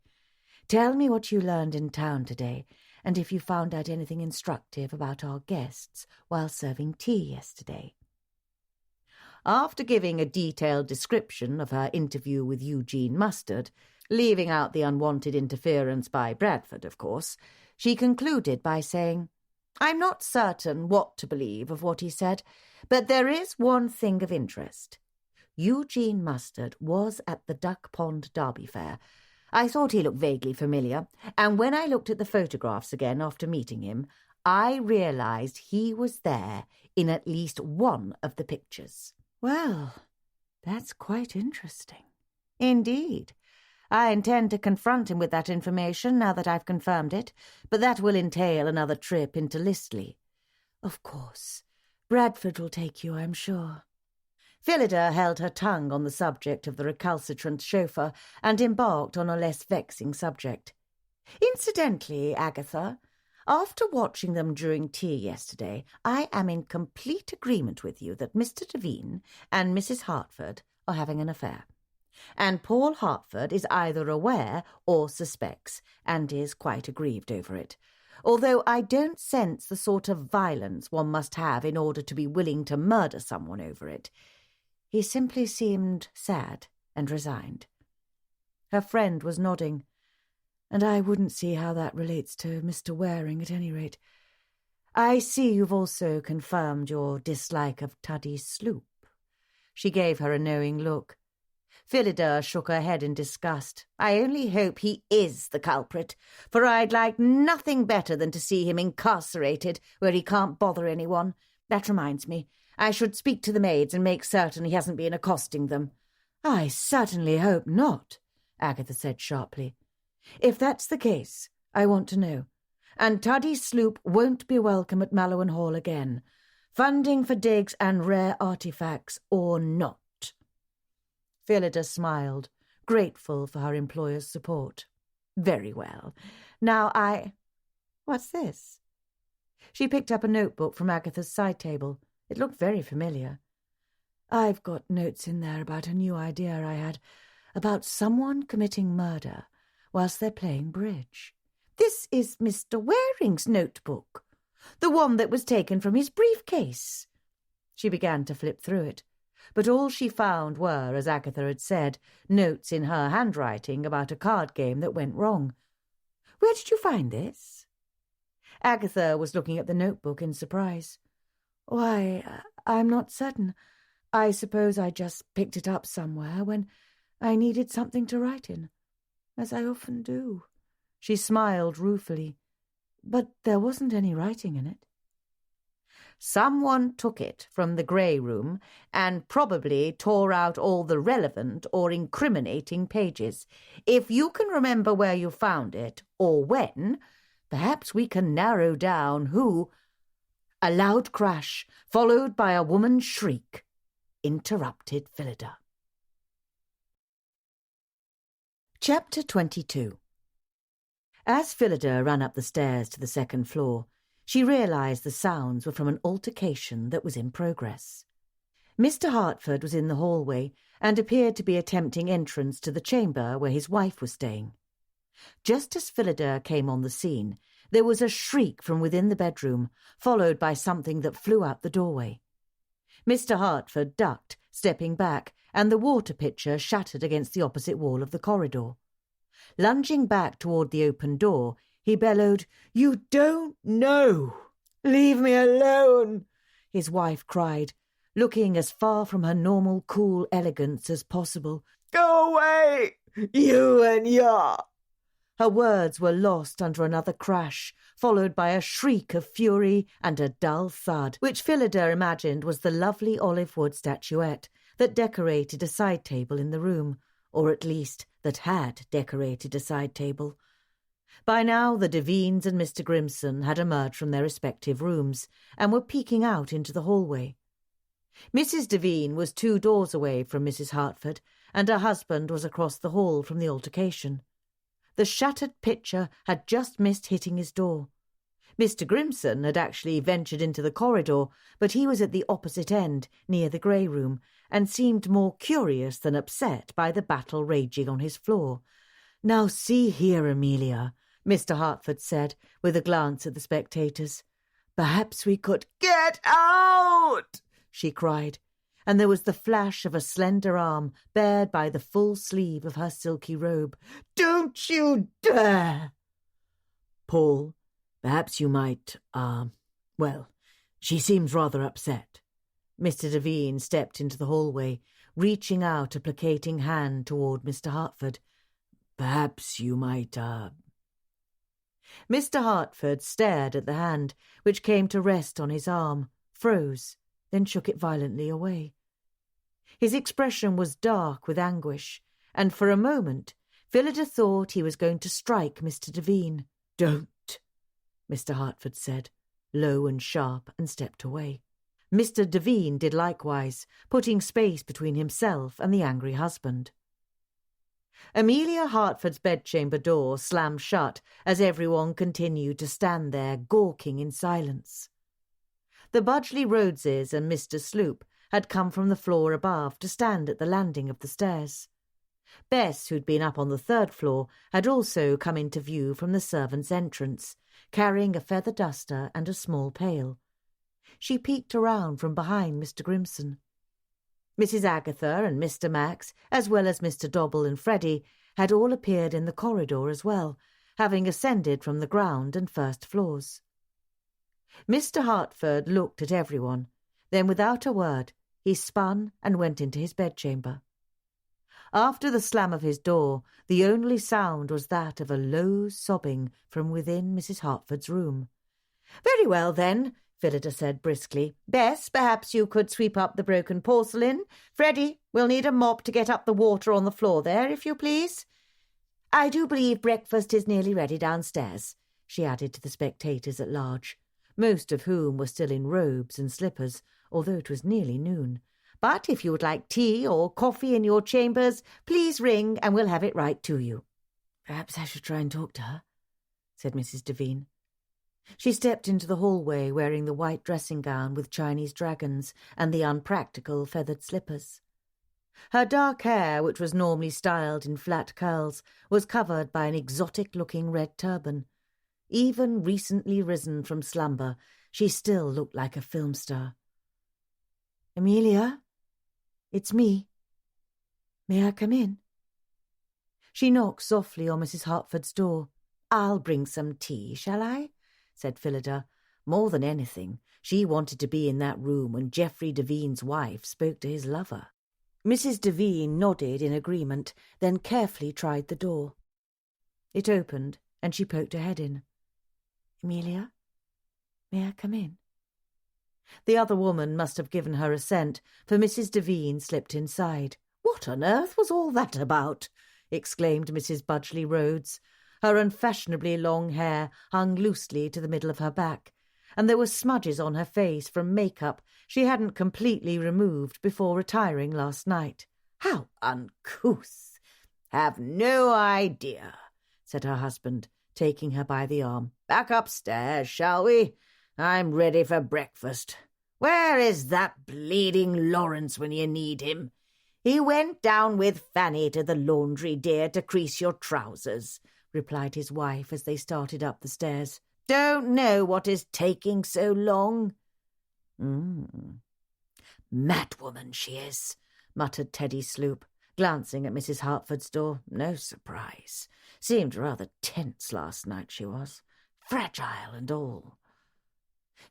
tell me what you learned in town today, and if you found out anything instructive about our guests while serving tea yesterday." After giving a detailed description of her interview with Eugene Mustard, leaving out the unwanted interference by Bradford, of course, she concluded by saying, "I'm not certain what to believe of what he said, but there is one thing of interest. Eugene Mustard was at the Duck Pond Derby Fair. I thought he looked vaguely familiar, and when I looked at the photographs again after meeting him, I realized he was there in at least one of the pictures." "Well, that's quite interesting." "Indeed. I intend to confront him with that information now that I've confirmed it, but that will entail another trip into Listley." "Of course. Bradford will take you, I'm sure." Phillida held her tongue on the subject of the recalcitrant chauffeur and embarked on a less vexing subject. "Incidentally, Agatha, after watching them during tea yesterday, I am in complete agreement with you that Mr. Devine and Mrs. Hartford are having an affair. And Paul Hartford is either aware or suspects, and is quite aggrieved over it, although I don't sense the sort of violence one must have in order to be willing to murder someone over it. He simply seemed sad and resigned." Her friend was nodding. "And I wouldn't see how that relates to Mr. Waring at any rate. I see you've also confirmed your dislike of Tuddy Sloop." She gave her a knowing look. Phillida shook her head in disgust. "I only hope he is the culprit, for I'd like nothing better than to see him incarcerated where he can't bother anyone. That reminds me, I should speak to the maids and make certain he hasn't been accosting them." "I certainly hope not," Agatha said sharply. "If that's the case, I want to know. And Tuddy Sloop won't be welcome at Mallowan Hall again, funding for digs and rare artifacts or not." Phillida smiled, grateful for her employer's support. "Very well. Now What's this?" She picked up a notebook from Agatha's side table. It looked very familiar. "I've got notes in there about a new idea I had, about someone committing murder whilst they're playing bridge." "This is Mr. Waring's notebook, the one that was taken from his briefcase." She began to flip through it, but all she found were, as Agatha had said, notes in her handwriting about a card game that went wrong. "Where did you find this?" Agatha was looking at the notebook in surprise. "Why, I'm not certain. I suppose I just picked it up somewhere when I needed something to write in, as I often do." She smiled ruefully. "But there wasn't any writing in it." "Someone took it from the grey room and probably tore out all the relevant or incriminating pages. If you can remember where you found it, or when, perhaps we can narrow down who—" A loud crash, followed by a woman's shriek, interrupted Phillida. Chapter 22. As Phillida ran up the stairs to the second floor, she realised the sounds were from an altercation that was in progress. Mr. Hartford was in the hallway and appeared to be attempting entrance to the chamber where his wife was staying. Just as Phillida came on the scene, there was a shriek from within the bedroom, followed by something that flew out the doorway. Mr. Hartford ducked, stepping back, and the water pitcher shattered against the opposite wall of the corridor. Lunging back toward the open door, he bellowed, "You don't know! Leave me alone!" his wife cried, looking as far from her normal cool elegance as possible. "Go away, you and your—" Her words were lost under another crash, followed by a shriek of fury and a dull thud, which Phillida imagined was the lovely olive wood statuette that decorated a side table in the room, or at least that had decorated a side table. By now the Devines and Mr. Grimson had emerged from their respective rooms and were peeking out into the hallway. Mrs. Devine was 2 doors away from Mrs. Hartford, and her husband was across the hall from the altercation. The shattered pitcher had just missed hitting his door. Mr. Grimson had actually ventured into the corridor, but he was at the opposite end, near the grey room, and seemed more curious than upset by the battle raging on his floor. "Now see here, Amelia," Mr. Hartford said, with a glance at the spectators. "Perhaps we could—" "Get out!" she cried, and there was the flash of a slender arm bared by the full sleeve of her silky robe. "Don't you dare!" "Paul, perhaps you might, well, she seems rather upset." Mr. Devine stepped into the hallway, reaching out a placating hand toward Mr. Hartford. "Perhaps you might, Mr. Hartford stared at the hand, which came to rest on his arm, froze, then shook it violently away. His expression was dark with anguish, and for a moment Phillida thought he was going to strike Mr. Devine. "Don't," Mr. Hartford said, low and sharp, and stepped away. Mr. Devine did likewise, putting space between himself and the angry husband. Amelia Hartford's bedchamber door slammed shut as everyone continued to stand there gawking in silence. The Budgley Rhodeses and Mr. Sloop had come from the floor above to stand at the landing of the stairs. Bess, who'd been up on the 3rd floor, had also come into view from the servants' entrance, carrying a feather duster and a small pail. She peeked around from behind Mr. Grimson. Mrs. Agatha and Mr. Max, as well as Mr. Dobble and Freddie, had all appeared in the corridor as well, having ascended from the ground and 1st floors. Mr. Hartford looked at everyone, then without a word he spun and went into his bedchamber. After the slam of his door, the only sound was that of a low sobbing from within Mrs. Hartford's room. "Very well, then," Phillida said briskly. "Bess, perhaps you could sweep up the broken porcelain. Freddie, we'll need a mop to get up the water on the floor there, if you please. I do believe breakfast is nearly ready downstairs," she added to the spectators at large, most of whom were still in robes and slippers, although it was nearly noon. "But if you would like tea or coffee in your chambers, please ring and we'll have it right to you." "Perhaps I should try and talk to her," said Mrs. Devine. She stepped into the hallway wearing the white dressing gown with Chinese dragons and the unpractical feathered slippers. Her dark hair, which was normally styled in flat curls, was covered by an exotic-looking red turban. Even recently risen from slumber, she still looked like a film star. "Amelia, it's me. May I come in?" She knocked softly on Mrs. Hartford's door. "I'll bring some tea, shall I?" said Phillida. More than anything, she wanted to be in that room when Geoffrey Devine's wife spoke to his lover. Mrs. Devine nodded in agreement, then carefully tried the door. It opened, and she poked her head in. "Amelia, may I come in?" The other woman must have given her assent, for Mrs. Devine slipped inside. "What on earth was all that about?" exclaimed Mrs. Budgley Rhodes. Her unfashionably long hair hung loosely to the middle of her back, and there were smudges on her face from make-up she hadn't completely removed before retiring last night. "How uncouth!" "Have no idea," said her husband, taking her by the arm. "Back upstairs, shall we? I'm ready for breakfast. Where is that bleeding Lawrence when you need him?" "He went down with Fanny to the laundry, dear, to crease your trousers," replied his wife as they started up the stairs. "Don't know what is taking so long." Madwoman she is, muttered Teddy Sloop, glancing at Mrs. Hartford's door. No surprise. Seemed rather tense last night, she was. Fragile and all.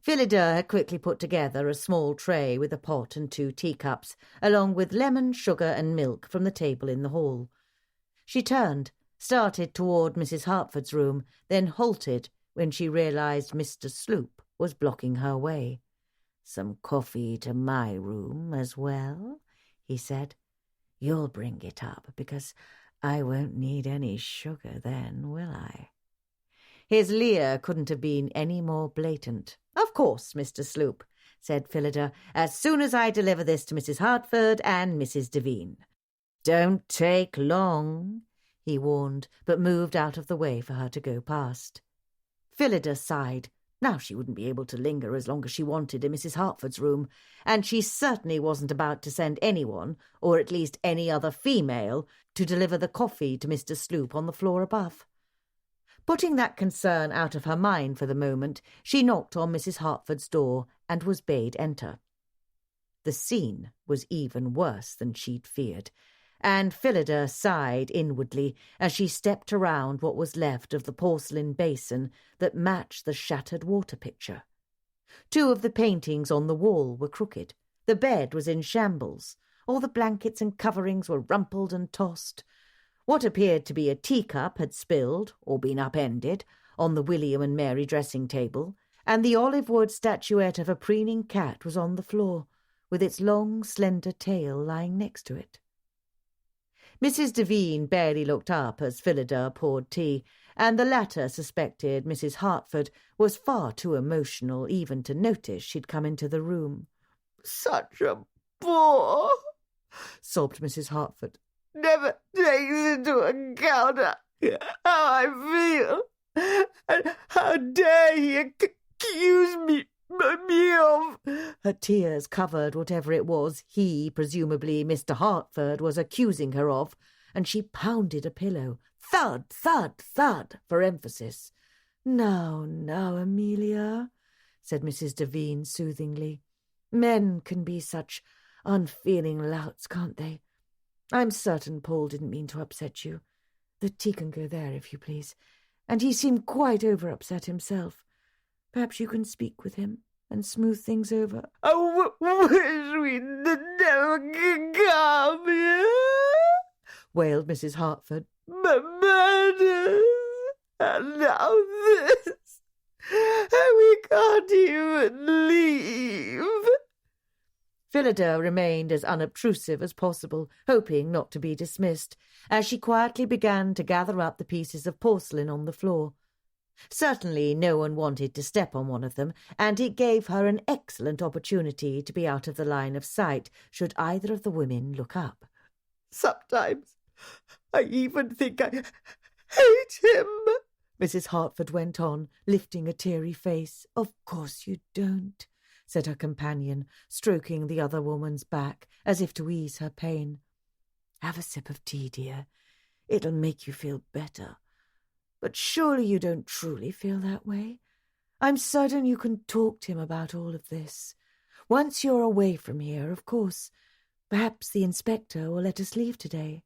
Phillida had quickly put together a small tray with a pot and 2 teacups, along with lemon, sugar and milk from the table in the hall. She turned, started toward Mrs. Hartford's room, then halted when she realized Mr. Sloop was blocking her way. "Some coffee to my room as well," he said. "You'll bring it up, because I won't need any sugar then, will I?" His leer couldn't have been any more blatant. "Of course, Mr. Sloop," said Phillida, "as soon as I deliver this to Mrs. Hartford and Mrs. Devine." "Don't take long," he warned, but moved out of the way for her to go past. Phillida sighed. Now she wouldn't be able to linger as long as she wanted in Mrs. Hartford's room, and she certainly wasn't about to send anyone, or at least any other female, to deliver the coffee to Mr. Sloop on the floor above. Putting that concern out of her mind for the moment, she knocked on Mrs. Hartford's door and was bade enter. The scene was even worse than she'd feared, and Phillida sighed inwardly as she stepped around what was left of the porcelain basin that matched the shattered water pitcher. 2 of the paintings on the wall were crooked. The bed was in shambles. All the blankets and coverings were rumpled and tossed. What appeared to be a teacup had spilled, or been upended, on the William and Mary dressing table, and the olive-wood statuette of a preening cat was on the floor, with its long, slender tail lying next to it. Mrs. Devine barely looked up as Phillida poured tea, and the latter suspected Mrs. Hartford was far too emotional even to notice she'd come into the room. "Such a bore," sobbed Mrs. Hartford. "Never takes into account how I feel. And how dare he accuse me of—" Her tears covered whatever it was he, presumably Mr. Hartford, was accusing her of, and she pounded a pillow. Thud, thud, thud, for emphasis. "Now, now, Amelia," said Mrs. Devine soothingly. "Men can be such unfeeling louts, can't they? I'm certain Paul didn't mean to upset you. The tea can go there, if you please. And he seemed quite over-upset himself. Perhaps you can speak with him and smooth things over." "I wish we never could come here," wailed Mrs. Hartford. "Murders, and now this, and we can't even leave." Phillida remained as unobtrusive as possible, hoping not to be dismissed, as she quietly began to gather up the pieces of porcelain on the floor. Certainly no one wanted to step on one of them, and it gave her an excellent opportunity to be out of the line of sight should either of the women look up. "Sometimes I even think I hate him," Mrs. Hartford went on, lifting a teary face. "Of course you don't," said her companion, stroking the other woman's back as if to ease her pain. "Have a sip of tea, dear. It'll make you feel better. But surely you don't truly feel that way? I'm certain you can talk to him about all of this. Once you're away from here, of course. Perhaps the inspector will let us leave today."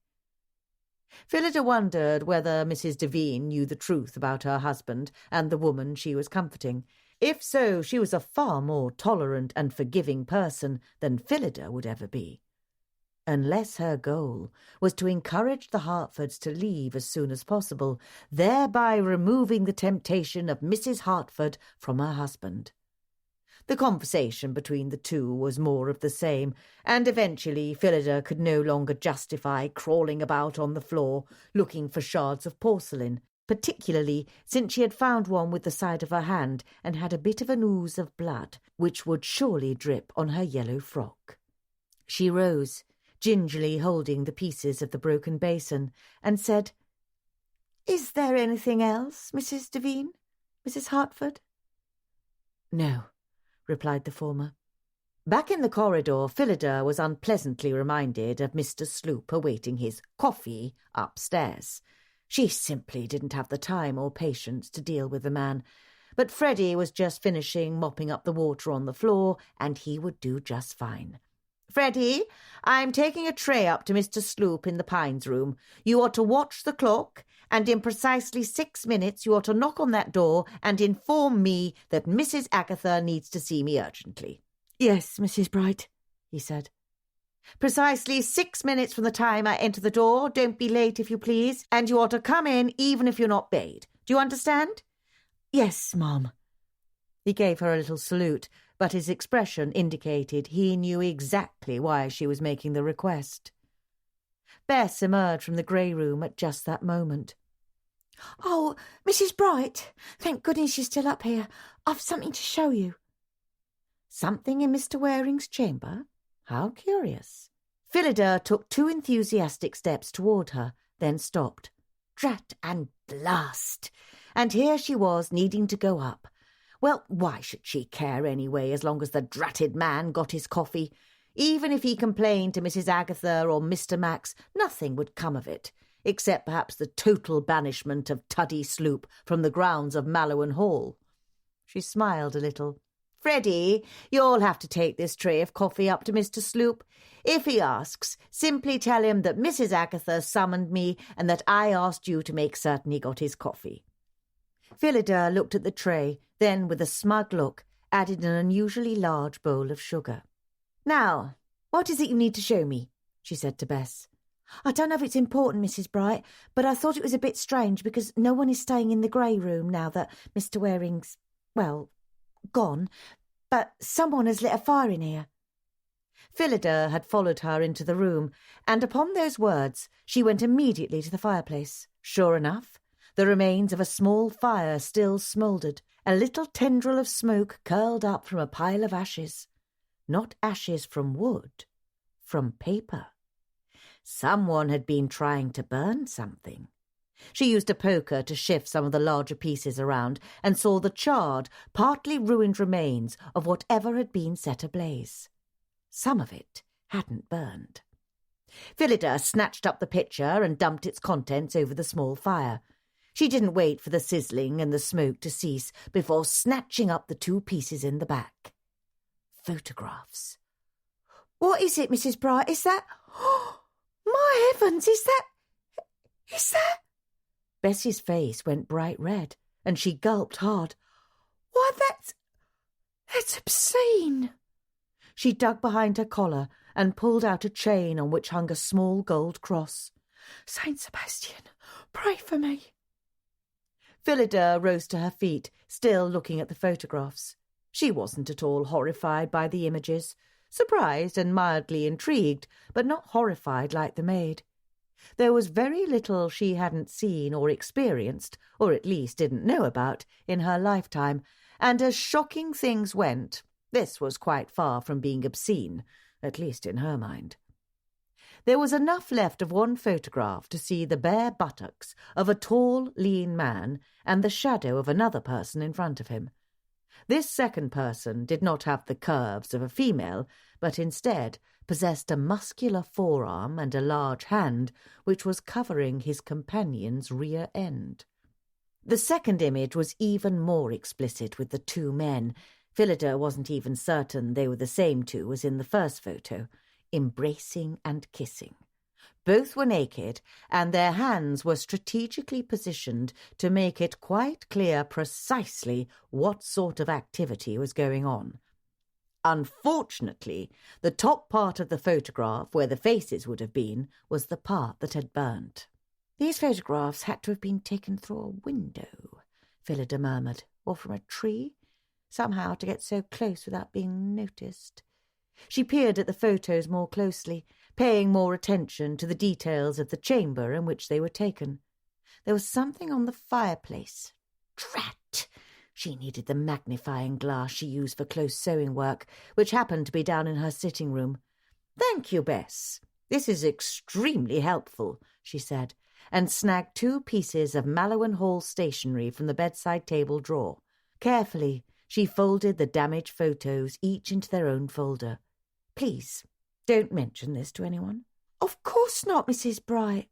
Phillida wondered whether Mrs. Devine knew the truth about her husband and the woman she was comforting. If so, she was a far more tolerant and forgiving person than Phillida would ever be. Unless her goal was to encourage the Hartfords to leave as soon as possible, thereby removing the temptation of Mrs. Hartford from her husband. The conversation between the 2 was more of the same, and eventually Phillida could no longer justify crawling about on the floor looking for shards of porcelain, particularly since she had found one with the side of her hand and had a bit of an ooze of blood, which would surely drip on her yellow frock. She rose, gingerly holding the pieces of the broken basin, and said, "Is there anything else, Mrs. Devine? Mrs. Hartford?" "No," replied the former. Back in the corridor, Phillida was unpleasantly reminded of Mr. Sloop awaiting his coffee upstairs. She simply didn't have the time or patience to deal with the man, but Freddie was just finishing mopping up the water on the floor, and he would do just fine. Freddie, I'm taking a tray up to Mr. Sloop in the Pines room. You are to watch the clock, and in precisely 6 minutes you are to knock on that door and inform me that Mrs. Agatha needs to see me urgently." "Yes, Mrs. Bright," he said. "Precisely 6 minutes from the time I enter the door. Don't be late, if you please, and you are to come in even if you're not bade. Do you understand?" "Yes, ma'am." He gave her a little salute, but his expression indicated he knew exactly why she was making the request. Bess emerged from the grey room at just that moment. "Oh, Mrs. Bright, thank goodness you're still up here. I've something to show you." Something in Mr. Waring's chamber? How curious. Phillida took 2 enthusiastic steps toward her, then stopped. Drat and blast! And here she was, needing to go up. Well, why should she care anyway, as long as the dratted man got his coffee? Even if he complained to Mrs. Agatha or Mr. Max, nothing would come of it, except perhaps the total banishment of Tuddy Sloop from the grounds of Mallowan Hall. She smiled a little. "Freddie, you'll have to take this tray of coffee up to Mr. Sloop. If he asks, simply tell him that Mrs. Agatha summoned me and that I asked you to make certain he got his coffee." Phillida looked at the tray, then, with a smug look, added an unusually large bowl of sugar. "Now, what is it you need to show me?" she said to Bess. "I don't know if it's important, Mrs. Bright, but I thought it was a bit strange because no one is staying in the grey room now that Mr. Waring's, well, gone, but someone has lit a fire in here." Phillida had followed her into the room, and upon those words she went immediately to the fireplace. Sure enough, the remains of a small fire still smouldered. A little tendril of smoke curled up from a pile of ashes. Not ashes from wood, from paper. Someone had been trying to burn something. She used a poker to shift some of the larger pieces around and saw the charred, partly ruined remains of whatever had been set ablaze. Some of it hadn't burned. Phillida snatched up the pitcher and dumped its contents over the small fire. She didn't wait for the sizzling and the smoke to cease before snatching up the 2 pieces in the back. Photographs. "What is it, Mrs. Bright? Is that... Oh, my heavens, is that... Bessie's face went bright red, and she gulped hard. Why, that's obscene." She dug behind her collar and pulled out a chain on which hung a small gold cross. "Saint Sebastian, pray for me." Phillida rose to her feet, still looking at the photographs. She wasn't at all horrified by the images, surprised and mildly intrigued, but not horrified like the maid. There was very little she hadn't seen or experienced, or at least didn't know about, in her lifetime, and as shocking things went, this was quite far from being obscene, at least in her mind. There was enough left of one photograph to see the bare buttocks of a tall, lean man and the shadow of another person in front of him. This second person did not have the curves of a female, but instead possessed a muscular forearm and a large hand which was covering his companion's rear end. The second image was even more explicit with the 2 men. Phillida wasn't even certain they were the same 2 as in the first photo, embracing and kissing. Both were naked, and their hands were strategically positioned to make it quite clear precisely what sort of activity was going on. Unfortunately, the top part of the photograph, where the faces would have been, was the part that had burnt. "These photographs had to have been taken through a window," Phillida murmured, "or from a tree, somehow to get so close without being noticed." She peered at the photos more closely, paying more attention to the details of the chamber in which they were taken. There was something on the fireplace. Drat! She needed the magnifying glass she used for close sewing work, which happened to be down in her sitting room. "Thank you, Bess. This is extremely helpful," she said, and snagged 2 pieces of Mallowan Hall stationery from the bedside table drawer. Carefully, she folded the damaged photos each into their own folder. "Please, don't mention this to anyone." "Of course not, Mrs. Bright."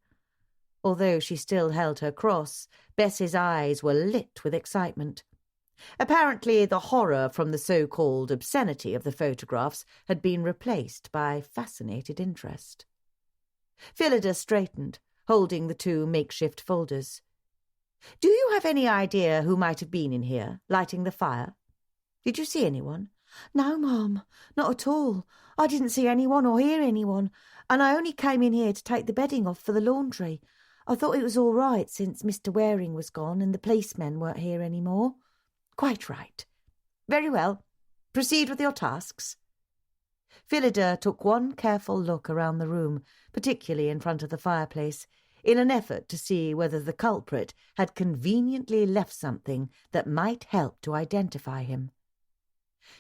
Although she still held her cross, Bess's eyes were lit with excitement. Apparently, the horror from the so-called obscenity of the photographs had been replaced by fascinated interest. Phillida straightened, holding the two makeshift folders. "Do you have any idea who might have been in here, lighting the fire? Did you see anyone?" "No, Mum, not at all. I didn't see anyone or hear anyone, and I only came in here to take the bedding off for the laundry. I thought it was all right since Mr. Waring was gone and the policemen weren't here any more." "Quite right. Very well. Proceed with your tasks." Phillida took one careful look around the room, particularly in front of the fireplace, in an effort to see whether the culprit had conveniently left something that might help to identify him.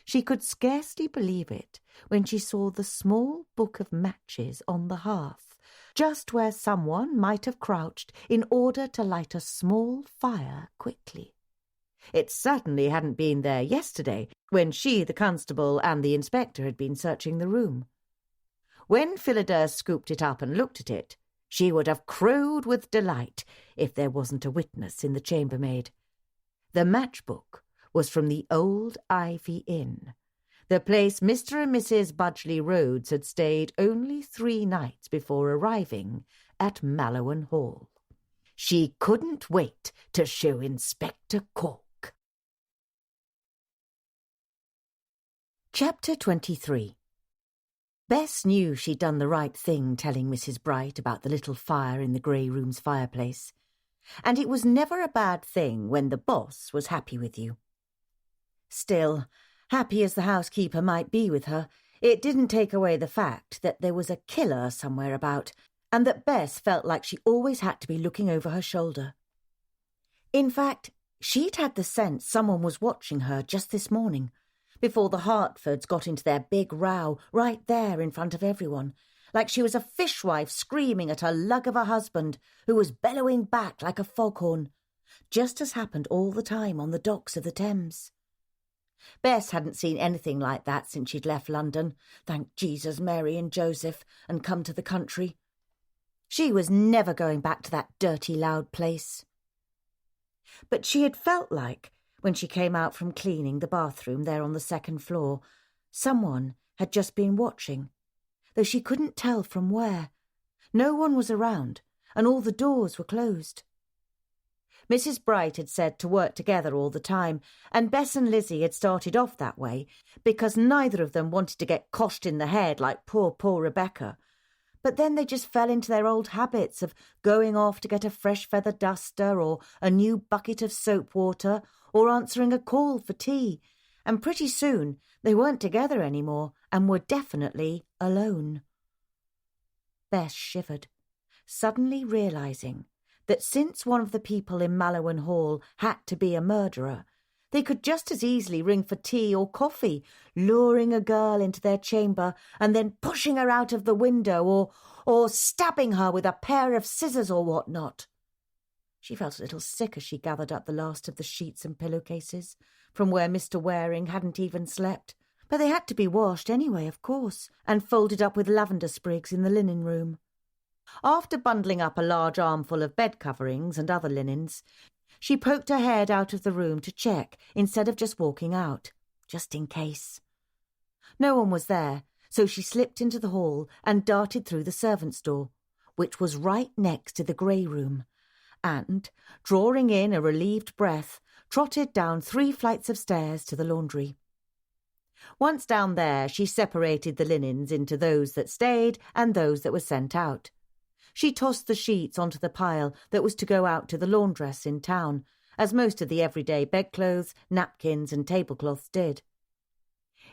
She could scarcely believe it when she saw the small book of matches on the hearth, just where someone might have crouched in order to light a small fire quickly. It certainly hadn't been there yesterday, when she, the constable, and the inspector had been searching the room. When Phillida scooped it up and looked at it, she would have crowed with delight if there wasn't a witness in the chambermaid. The matchbook was from the old Ivy Inn, the place Mr. and Mrs. Budgley Rhodes had stayed only 3 nights before arriving at Mallowan Hall. She couldn't wait to show Inspector Cork. Chapter 23. Bess knew she'd done the right thing telling Mrs. Bright about the little fire in the grey room's fireplace, and it was never a bad thing when the boss was happy with you. Still, happy as the housekeeper might be with her, it didn't take away the fact that there was a killer somewhere about, and that Bess felt like she always had to be looking over her shoulder. In fact, she'd had the sense someone was watching her just this morning, before the Hartfords got into their big row right there in front of everyone, like she was a fishwife screaming at her lug of a husband who was bellowing back like a foghorn, just as happened all the time on the docks of the Thames. Bess hadn't seen anything like that since she'd left London, thank Jesus, Mary and Joseph, and come to the country. She was never going back to that dirty, loud place. But she had felt like, when she came out from cleaning the bathroom there on the 2nd floor, someone had just been watching, though she couldn't tell from where. No one was around, and all the doors were closed. Mrs. Bright had said to work together all the time, and Bess and Lizzie had started off that way because neither of them wanted to get coshed in the head like poor Rebecca. But then they just fell into their old habits of going off to get a fresh feather duster or a new bucket of soap water or answering a call for tea, and pretty soon they weren't together anymore and were definitely alone. Bess shivered, suddenly realising that since one of the people in Mallowan Hall had to be a murderer, they could just as easily ring for tea or coffee, luring a girl into their chamber and then pushing her out of the window or stabbing her with a pair of scissors or what-not. She felt a little sick as she gathered up the last of the sheets and pillowcases from where Mr. Waring hadn't even slept, but they had to be washed anyway, of course, and folded up with lavender sprigs in the linen room. After bundling up a large armful of bed coverings and other linens, she poked her head out of the room to check instead of just walking out, just in case. No one was there, so she slipped into the hall and darted through the servants' door, which was right next to the grey room, and, drawing in a relieved breath, trotted down 3 flights of stairs to the laundry. Once down there, she separated the linens into those that stayed and those that were sent out. She tossed the sheets onto the pile that was to go out to the laundress in town, as most of the everyday bedclothes, napkins and tablecloths did.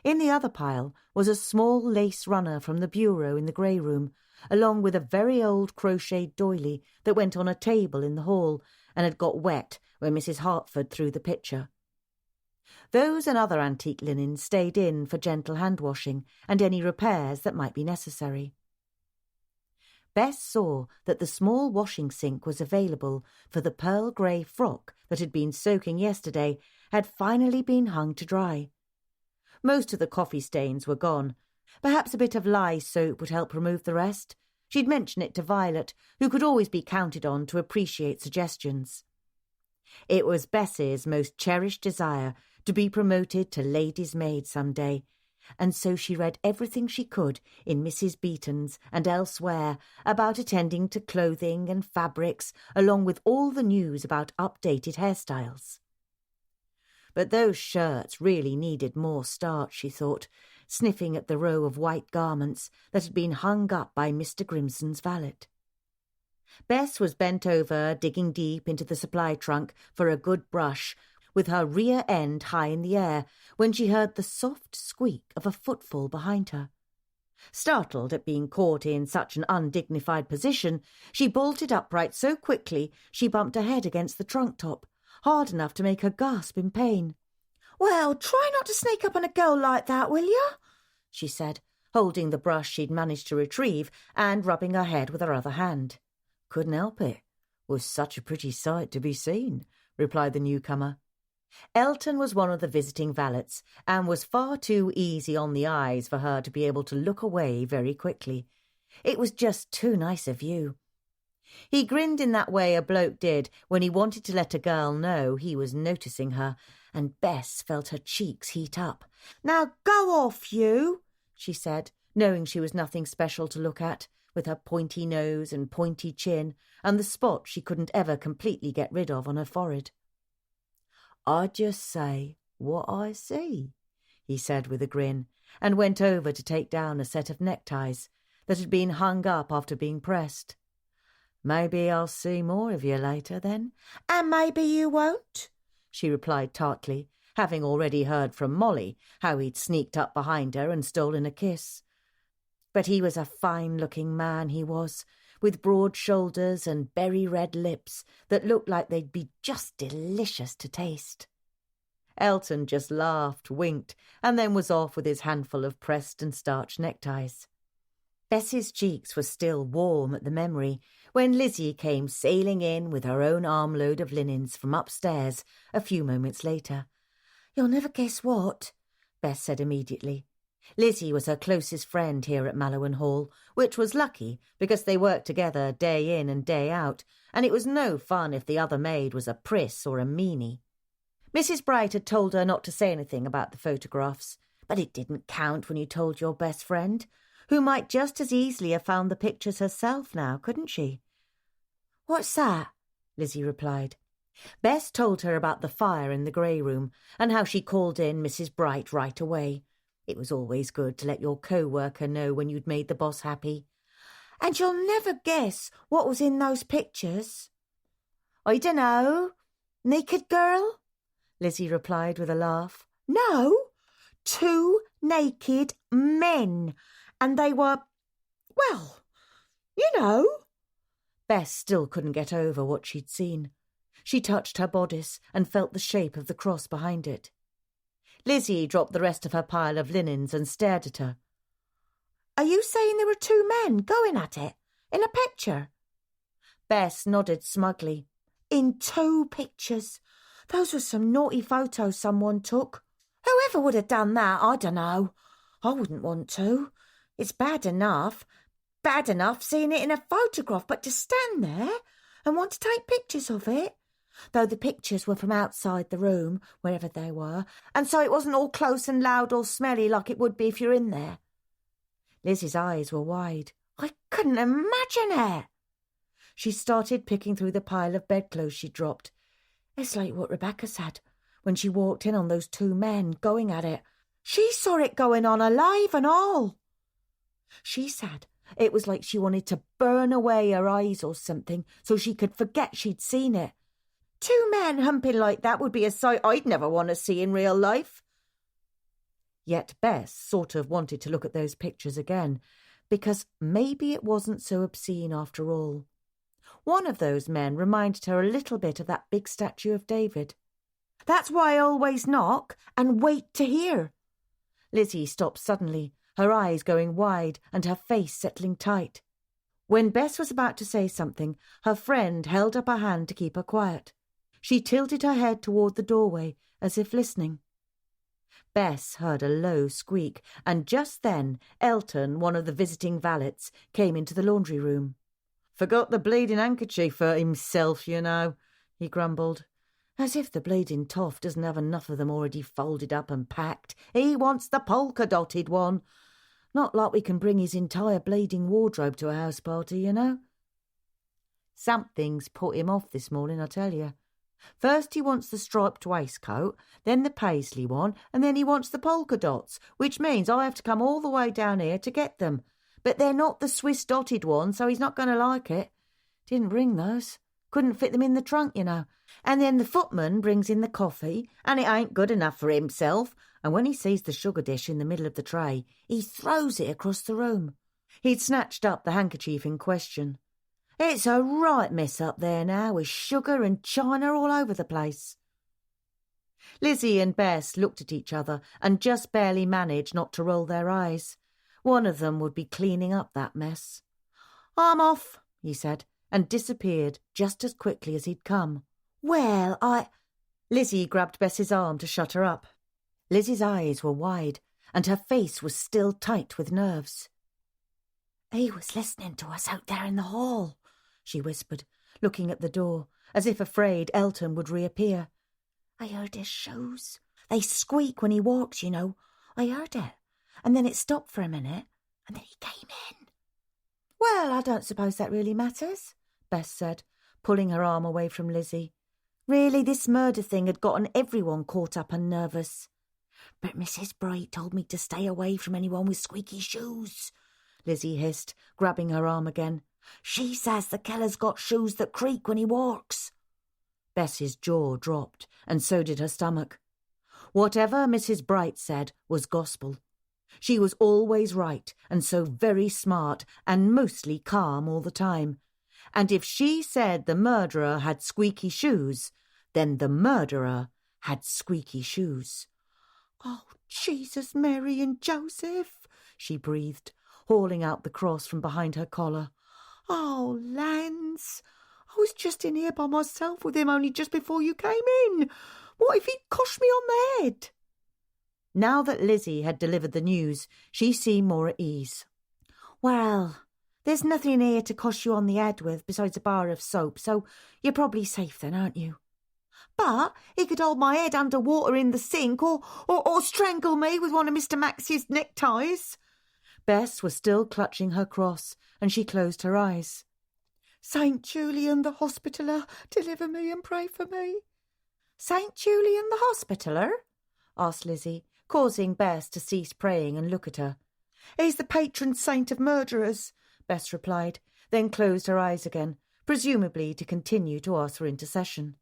In the other pile was a small lace runner from the bureau in the grey room, along with a very old crocheted doily that went on a table in the hall and had got wet when Mrs. Hartford threw the pitcher. Those and other antique linens stayed in for gentle hand-washing and any repairs that might be necessary. Bess saw that the small washing sink was available for the pearl grey frock that had been soaking yesterday had finally been hung to dry. Most of the coffee stains were gone. Perhaps a bit of lye soap would help remove the rest. She'd mention it to Violet, who could always be counted on to appreciate suggestions. It was Bess's most cherished desire to be promoted to lady's maid some day, and so she read everything she could in Mrs. Beeton's and elsewhere about attending to clothing and fabrics, along with all the news about updated hairstyles. But those shirts really needed more starch, she thought, sniffing at the row of white garments that had been hung up by Mr. Grimson's valet. Bess was bent over, digging deep into the supply trunk for a good brush, with her rear end high in the air, when she heard the soft squeak of a footfall behind her. Startled at being caught in such an undignified position, she bolted upright so quickly she bumped her head against the trunk top, hard enough to make her gasp in pain. "Well, try not to sneak up on a girl like that, will you?" she said, holding the brush she'd managed to retrieve and rubbing her head with her other hand. "Couldn't help it. Was such a pretty sight to be seen," replied the newcomer. Elton was one of the visiting valets, and was far too easy on the eyes for her to be able to look away very quickly. It was just too nice a view. He grinned in that way a bloke did when he wanted to let a girl know he was noticing her, and Bess felt her cheeks heat up. "Now go off, you," she said, knowing she was nothing special to look at, with her pointy nose and pointy chin, and the spot she couldn't ever completely get rid of on her forehead. "I just say what I see," he said with a grin, and went over to take down a set of neckties that had been hung up after being pressed. "Maybe I'll see more of you later, then." "And maybe you won't," she replied tartly, having already heard from Molly how he'd sneaked up behind her and stolen a kiss. But he was a fine-looking man, he was, with broad shoulders and berry-red lips that looked like they'd be just delicious to taste. Elton just laughed, winked, and then was off with his handful of pressed and starched neckties. Bess's cheeks were still warm at the memory when Lizzie came sailing in with her own armload of linens from upstairs a few moments later. "You'll never guess what," Bess said immediately. Lizzie was her closest friend here at Mallowan Hall, which was lucky because they worked together day in and day out, and it was no fun if the other maid was a priss or a meanie. Mrs. Bright had told her not to say anything about the photographs, but it didn't count when you told your best friend, who might just as easily have found the pictures herself now, couldn't she? "What's that?" Lizzie replied. Bess told her about the fire in the grey room and how she called in Mrs. Bright right away. It was always good to let your co-worker know when you'd made the boss happy. "And you'll never guess what was in those pictures?" "I dunno. Naked girl?" Lizzie replied with a laugh. "No, 2 naked men, and they were, well, you know." Bess still couldn't get over what she'd seen. She touched her bodice and felt the shape of the cross behind it. Lizzie dropped the rest of her pile of linens and stared at her. "Are you saying there were 2 men going at it, in a picture?" Bess nodded smugly. "In 2 pictures. Those were some naughty photos someone took. Whoever would have done that, I dunno. I wouldn't want to. It's bad enough seeing it in a photograph, but to stand there and want to take pictures of it. Though the pictures were from outside the room, wherever they were, and so it wasn't all close and loud or smelly like it would be if you're in there." Lizzie's eyes were wide. "I couldn't imagine it." She started picking through the pile of bedclothes she'd dropped. "It's like what Rebecca said when she walked in on those 2 men going at it. She saw it going on alive and all. She said it was like she wanted to burn away her eyes or something so she could forget she'd seen it. 2 men humping like that would be a sight I'd never want to see in real life." Yet Bess sort of wanted to look at those pictures again, because maybe it wasn't so obscene after all. One of those men reminded her a little bit of that big statue of David. "That's why I always knock and wait to hear." Lizzie stopped suddenly, her eyes going wide and her face settling tight. When Bess was about to say something, her friend held up her hand to keep her quiet. She tilted her head toward the doorway, as if listening. Bess heard a low squeak, and just then Elton, one of the visiting valets, came into the laundry room. "Forgot the bleeding handkerchief for himself, you know," he grumbled. As if the bleeding toff doesn't have enough of them already folded up and packed. He wants the polka-dotted one. Not like we can bring his entire bleeding wardrobe to a house party, you know. Something's put him off this morning, I tell you. First he wants the striped waistcoat, then the paisley one, and then he wants the polka dots, which means I have to come all the way down here to get them. But they're not the Swiss dotted ones, so he's not going to like it. Didn't bring those. Couldn't fit them in the trunk, you know. And then the footman brings in the coffee, and it ain't good enough for himself, and when he sees the sugar dish in the middle of the tray, he throws it across the room. He'd snatched up the handkerchief in question. It's a right mess up there now, with sugar and china all over the place. Lizzie and Bess looked at each other and just barely managed not to roll their eyes. One of them would be cleaning up that mess. I'm off, he said, and disappeared just as quickly as he'd come. Well, Lizzie grabbed Bess's arm to shut her up. Lizzie's eyes were wide, and her face was still tight with nerves. He was listening to us out there in the hall, she whispered, looking at the door, as if afraid Elton would reappear. I heard his shoes. They squeak when he walks, you know. I heard it. And then it stopped for a minute, and then he came in. Well, I don't suppose that really matters, Bess said, pulling her arm away from Lizzie. Really, this murder thing had gotten everyone caught up and nervous. But Mrs. Bright told me to stay away from anyone with squeaky shoes, Lizzie hissed, grabbing her arm again. She says the killer's got shoes that creak when he walks. Bess's jaw dropped, and so did her stomach. Whatever Mrs. Bright said was gospel. She was always right, and so very smart, and mostly calm all the time. And if she said the murderer had squeaky shoes, then the murderer had squeaky shoes. Oh, Jesus, Mary and Joseph, she breathed, hauling out the cross from behind her collar. Oh, lands, I was just in here by myself with him only just before you came in. What if he'd coshed me on the head? Now that Lizzie had delivered the news, she seemed more at ease. Well, there's nothing here to cosh you on the head with besides a bar of soap, so you're probably safe then, aren't you? But he could hold my head under water in the sink or strangle me with one of Mr. Max's neckties. Bess was still clutching her cross, and she closed her eyes. St. Julian the Hospitaller, deliver me and pray for me. St. Julian the Hospitaller? Asked Lizzie, causing Bess to cease praying and look at her. He's the patron saint of murderers, Bess replied, then closed her eyes again, presumably to continue to ask for intercession.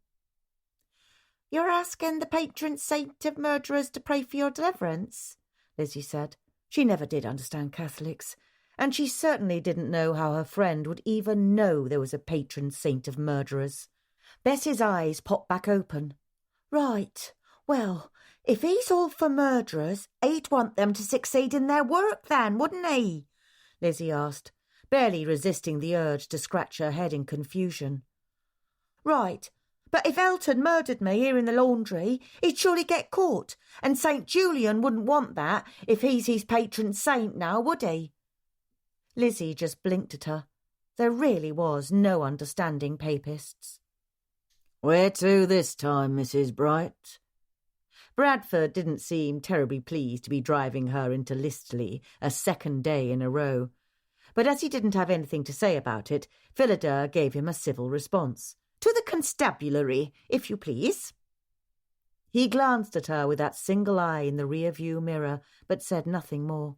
You're asking the patron saint of murderers to pray for your deliverance? Lizzie said. She never did understand Catholics, and she certainly didn't know how her friend would even know there was a patron saint of murderers. Bess's eyes popped back open. Right, well, if he's all for murderers, he'd want them to succeed in their work then, wouldn't he? Lizzie asked, barely resisting the urge to scratch her head in confusion. Right, but if Elton murdered me here in the laundry, he'd surely get caught, and St. Julian wouldn't want that if he's his patron saint now, would he? Lizzie just blinked at her. There really was no understanding papists. Where to this time, Mrs. Bright? Bradford didn't seem terribly pleased to be driving her into Listley a second day in a row. But as he didn't have anything to say about it, Phillida gave him a civil response. To the constabulary, if you please. He glanced at her with that single eye in the rear-view mirror, but said nothing more.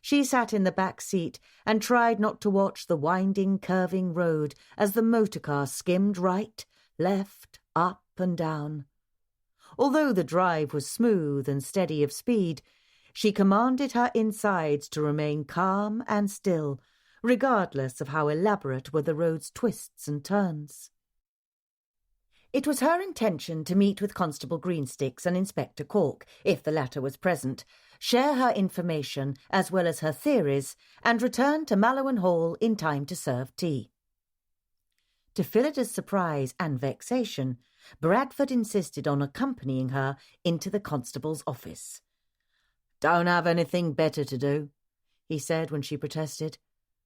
She sat in the back seat and tried not to watch the winding, curving road as the motor car skimmed right, left, up and down. Although the drive was smooth and steady of speed, she commanded her insides to remain calm and still, regardless of how elaborate were the road's twists and turns. It was her intention to meet with Constable Greensticks and Inspector Cork, if the latter was present, share her information as well as her theories, and return to Mallowan Hall in time to serve tea. To Phillida's surprise and vexation, Bradford insisted on accompanying her into the constable's office. "Don't have anything better to do," he said when she protested.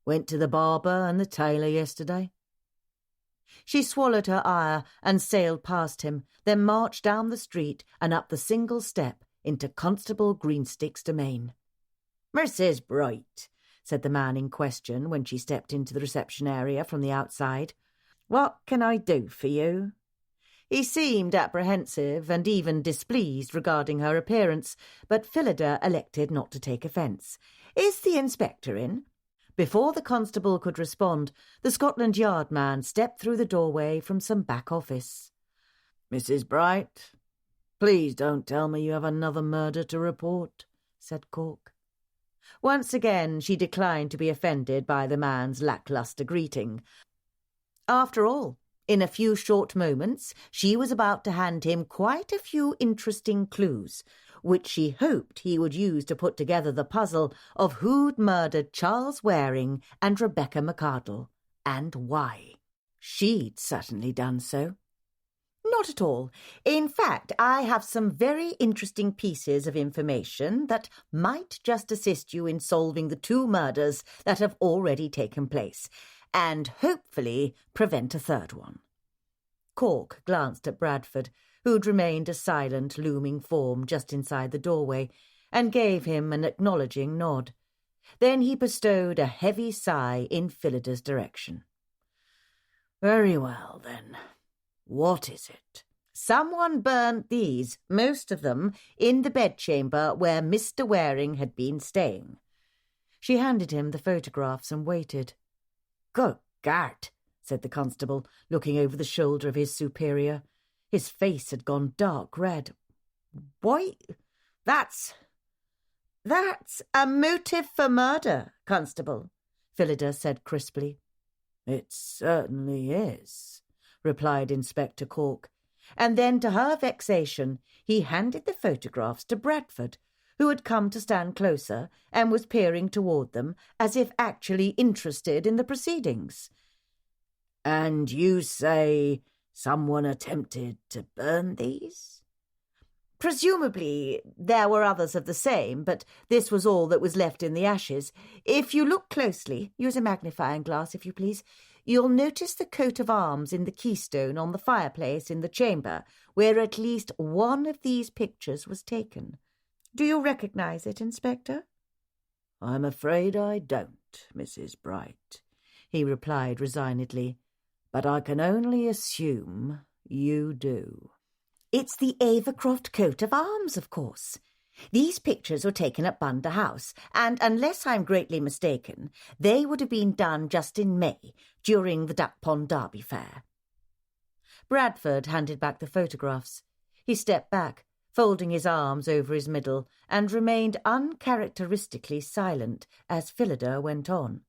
"Went to the barber and the tailor yesterday." She swallowed her ire and sailed past him, then marched down the street and up the single step into Constable Greenstick's domain. "Mrs. Bright," said the man in question when she stepped into the reception area from the outside, "what can I do for you?" He seemed apprehensive and even displeased regarding her appearance, but Phillida elected not to take offence. "Is the inspector in?" Before the constable could respond, the Scotland Yard man stepped through the doorway from some back office. "Mrs. Bright, please don't tell me you have another murder to report," said Cork. Once again she declined to be offended by the man's lacklustre greeting. After all, in a few short moments she was about to hand him quite a few interesting clues, which she hoped he would use to put together the puzzle of who'd murdered Charles Waring and Rebecca McArdle, and why. She'd certainly done so. "Not at all. In fact, I have some very interesting pieces of information that might just assist you in solving the 2 murders that have already taken place, and hopefully prevent a third one." Cork glanced at Bradford, who'd remained a silent, looming form just inside the doorway, and gave him an acknowledging nod. Then he bestowed a heavy sigh in Phillida's direction. "Very well, then. What is it?" "Someone burnt these, most of them, in the bedchamber where Mr. Waring had been staying." She handed him the photographs and waited. "Good gad," said the constable, looking over the shoulder of his superior. His face had gone dark red. "Why, that's a motive for murder, Constable," Phillida said crisply. "It certainly is," replied Inspector Cork, and then to her vexation he handed the photographs to Bradford, who had come to stand closer and was peering toward them as if actually interested in the proceedings. "And you say someone attempted to burn these?" "Presumably there were others of the same, but this was all that was left in the ashes. If you look closely, use a magnifying glass if you please, you'll notice the coat of arms in the keystone on the fireplace in the chamber, where at least one of these pictures was taken. Do you recognise it, Inspector?" "I'm afraid I don't, Mrs. Bright," he replied resignedly, "but I can only assume you do." "It's the Avercroft coat of arms, of course. These pictures were taken at Bunda House, and unless I'm greatly mistaken, they would have been done just in May, during the Duck Pond Derby Fair." Bradford handed back the photographs. He stepped back, folding his arms over his middle, and remained uncharacteristically silent as Phillida went on.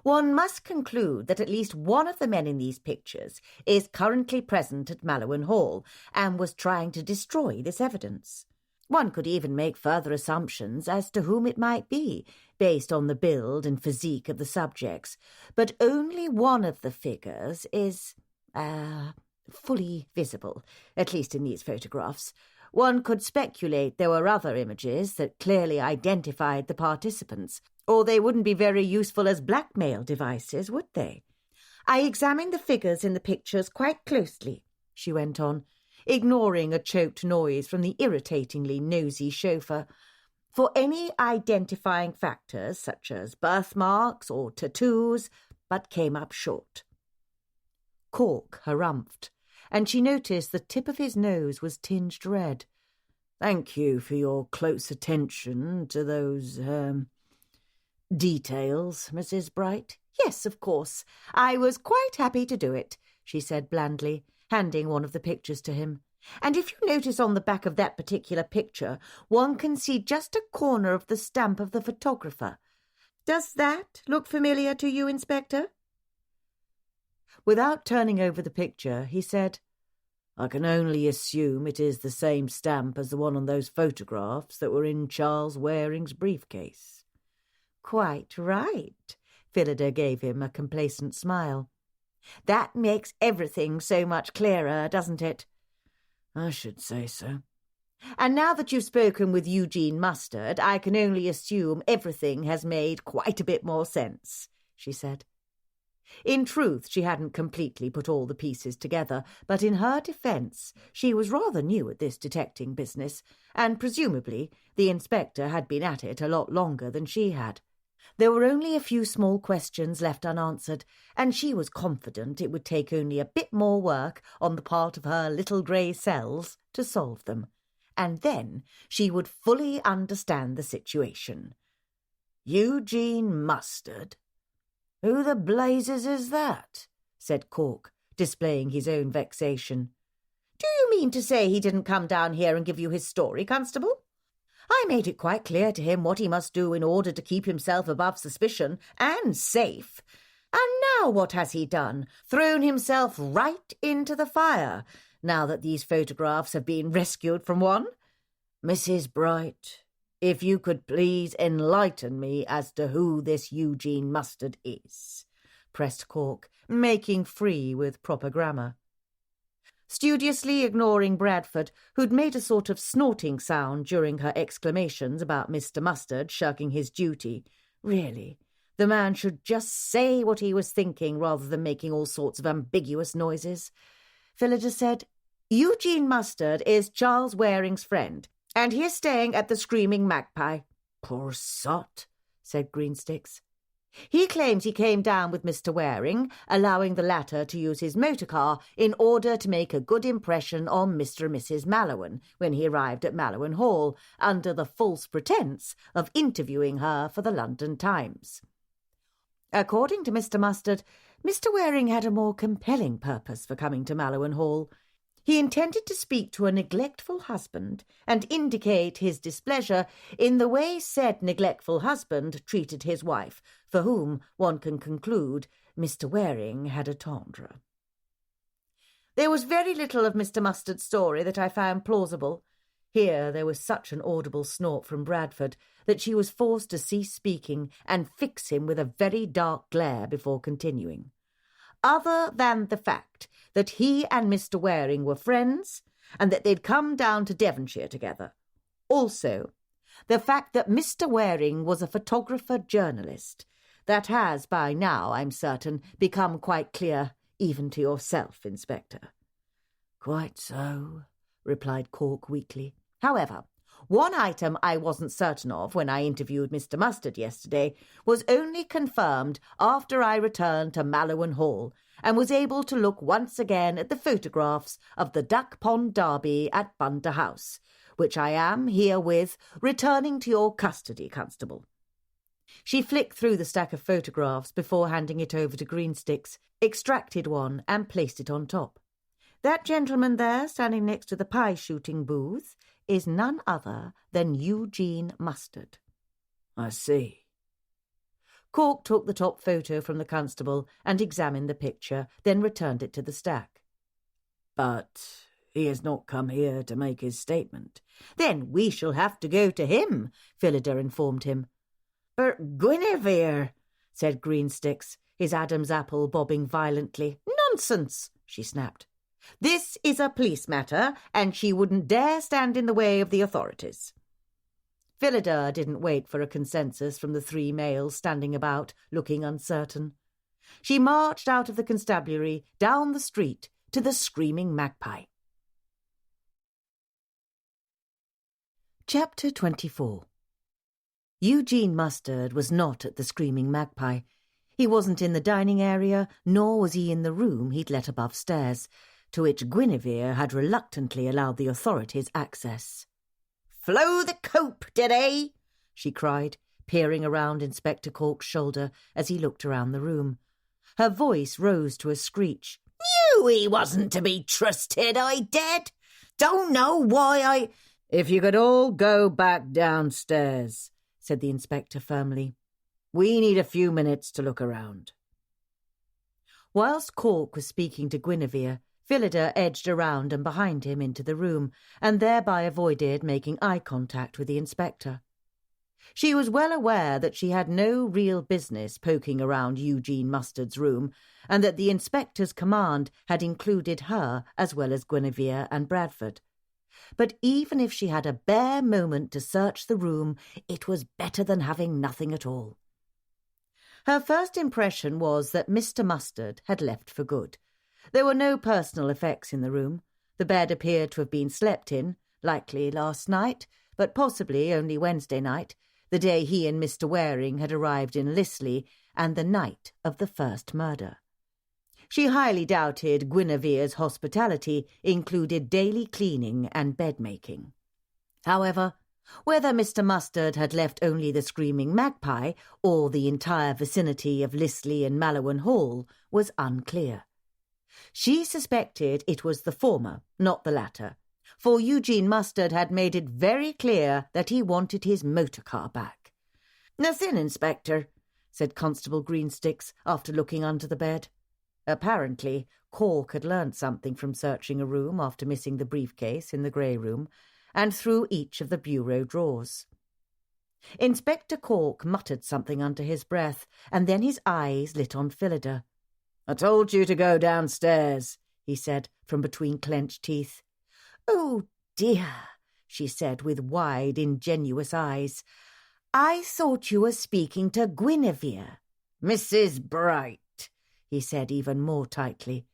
"One must conclude that at least one of the men in these pictures is currently present at Mallowan Hall and was trying to destroy this evidence. One could even make further assumptions as to whom it might be, based on the build and physique of the subjects, but only one of the figures is, fully visible, at least in these photographs. One could speculate there were other images that clearly identified the participants, or they wouldn't be very useful as blackmail devices, would they? I examined the figures in the pictures quite closely," she went on, ignoring a choked noise from the irritatingly nosy chauffeur, "for any identifying factors such as birthmarks or tattoos, but came up short." Cork harumphed, and she noticed the tip of his nose was tinged red. "Thank you for your close attention to those, details, Mrs. Bright." "Yes, of course. I was quite happy to do it," she said blandly, handing one of the pictures to him. "And if you notice on the back of that particular picture, one can see just a corner of the stamp of the photographer. Does that look familiar to you, Inspector?" Without turning over the picture, he said, "I can only assume it is the same stamp as the one on those photographs that were in Charles Waring's briefcase." "Quite right." Phillida gave him a complacent smile. "That makes everything so much clearer, doesn't it?" "I should say so." "And now that you've spoken with Eugene Mustard, I can only assume everything has made quite a bit more sense," she said. In truth, she hadn't completely put all the pieces together, but in her defence, she was rather new at this detecting business, and presumably the inspector had been at it a lot longer than she had. There were only a few small questions left unanswered, and she was confident it would take only a bit more work on the part of her little grey cells to solve them, and then she would fully understand the situation. Eugene Mustard? Who the blazes is that? Said Cork, displaying his own vexation. Do you mean to say he didn't come down here and give you his story, Constable? I made it quite clear to him what he must do in order to keep himself above suspicion and safe. And now what has he done? Thrown himself right into the fire, now that these photographs have been rescued from one? Mrs. Bright, if you could please enlighten me as to who this Eugene Mustard is, pressed Cork, making free with proper grammar. Studiously ignoring Bradford, who'd made a sort of snorting sound during her exclamations about Mr. Mustard shirking his duty. Really, the man should just say what he was thinking rather than making all sorts of ambiguous noises. Phillida said, Eugene Mustard is Charles Waring's friend, and he is staying at the Screaming Magpie. Poor sot, said Greensticks. He claims he came down with Mr. Waring, allowing the latter to use his motor car in order to make a good impression on Mr. and Mrs. Mallowan when he arrived at Mallowan Hall, under the false pretence of interviewing her for the London Times. According to Mr. Mustard, Mr. Waring had a more compelling purpose for coming to Mallowan Hall. He intended to speak to a neglectful husband and indicate his displeasure in the way said neglectful husband treated his wife, for whom, one can conclude, Mr. Waring had a tendre. There was very little of Mr. Mustard's story that I found plausible. Here there was such an audible snort from Bradford that she was forced to cease speaking and fix him with a very dark glare before continuing. Other than the fact that he and Mr. Waring were friends and that they'd come down to Devonshire together. Also, the fact that Mr. Waring was a photographer-journalist. That has, by now, I'm certain, become quite clear, even to yourself, Inspector. Quite so, replied Cork weakly. However, one item I wasn't certain of when I interviewed Mr. Mustard yesterday was only confirmed after I returned to Mallowan Hall and was able to look once again at the photographs of the Duck Pond Derby at Bunter House, which I am herewith returning to your custody, Constable. She flicked through the stack of photographs before handing it over to Greensticks, extracted one and placed it on top. That gentleman there, standing next to the pie-shooting booth, is none other than Eugene Mustard. I see. Cork took the top photo from the constable and examined the picture, then returned it to the stack. But he has not come here to make his statement. Then we shall have to go to him, Phillida informed him. Guinevere, said Greensticks, his Adam's apple bobbing violently. Nonsense, she snapped. This is a police matter, and she wouldn't dare stand in the way of the authorities. Phillida didn't wait for a consensus from the three males standing about, looking uncertain. She marched out of the constabulary, down the street, to the Screaming Magpie. Chapter 24. Eugene Mustard was not at the Screaming Magpie. He wasn't in the dining area, nor was he in the room he'd let above stairs, to which Guinevere had reluctantly allowed the authorities access. "Flow the cope, did they?" she cried, peering around Inspector Cork's shoulder as he looked around the room. Her voice rose to a screech. "Knew he wasn't to be trusted, I did. Don't know why I—" "If you could all go back downstairs," said the inspector firmly. "We need a few minutes to look around." Whilst Cork was speaking to Guinevere, Phillida edged around and behind him into the room, and thereby avoided making eye contact with the inspector. She was well aware that she had no real business poking around Eugene Mustard's room, and that the inspector's command had included her as well as Guinevere and Bradford. But even if she had a bare moment to search the room, it was better than having nothing at all. Her first impression was that Mr. Mustard had left for good. There were no personal effects in the room. The bed appeared to have been slept in, likely last night, but possibly only Wednesday night, the day he and Mr. Waring had arrived in Lisley, and the night of the first murder. She highly doubted Guinevere's hospitality included daily cleaning and bed-making. However, whether Mr. Mustard had left only the Screaming Magpie or the entire vicinity of Lisley and Mallowan Hall was unclear. She suspected it was the former, not the latter, for Eugene Mustard had made it very clear that he wanted his motor car back. "Nothing, Inspector," said Constable Greensticks after looking under the bed. Apparently, Cork had learnt something from searching a room after missing the briefcase in the grey room, and through each of the bureau drawers. Inspector Cork muttered something under his breath, and then his eyes lit on Phillida. "I told you to go downstairs," he said from between clenched teeth. "Oh, dear," she said with wide, ingenuous eyes. "I thought you were speaking to Guinevere." "Mrs. Bright," he said even more tightly,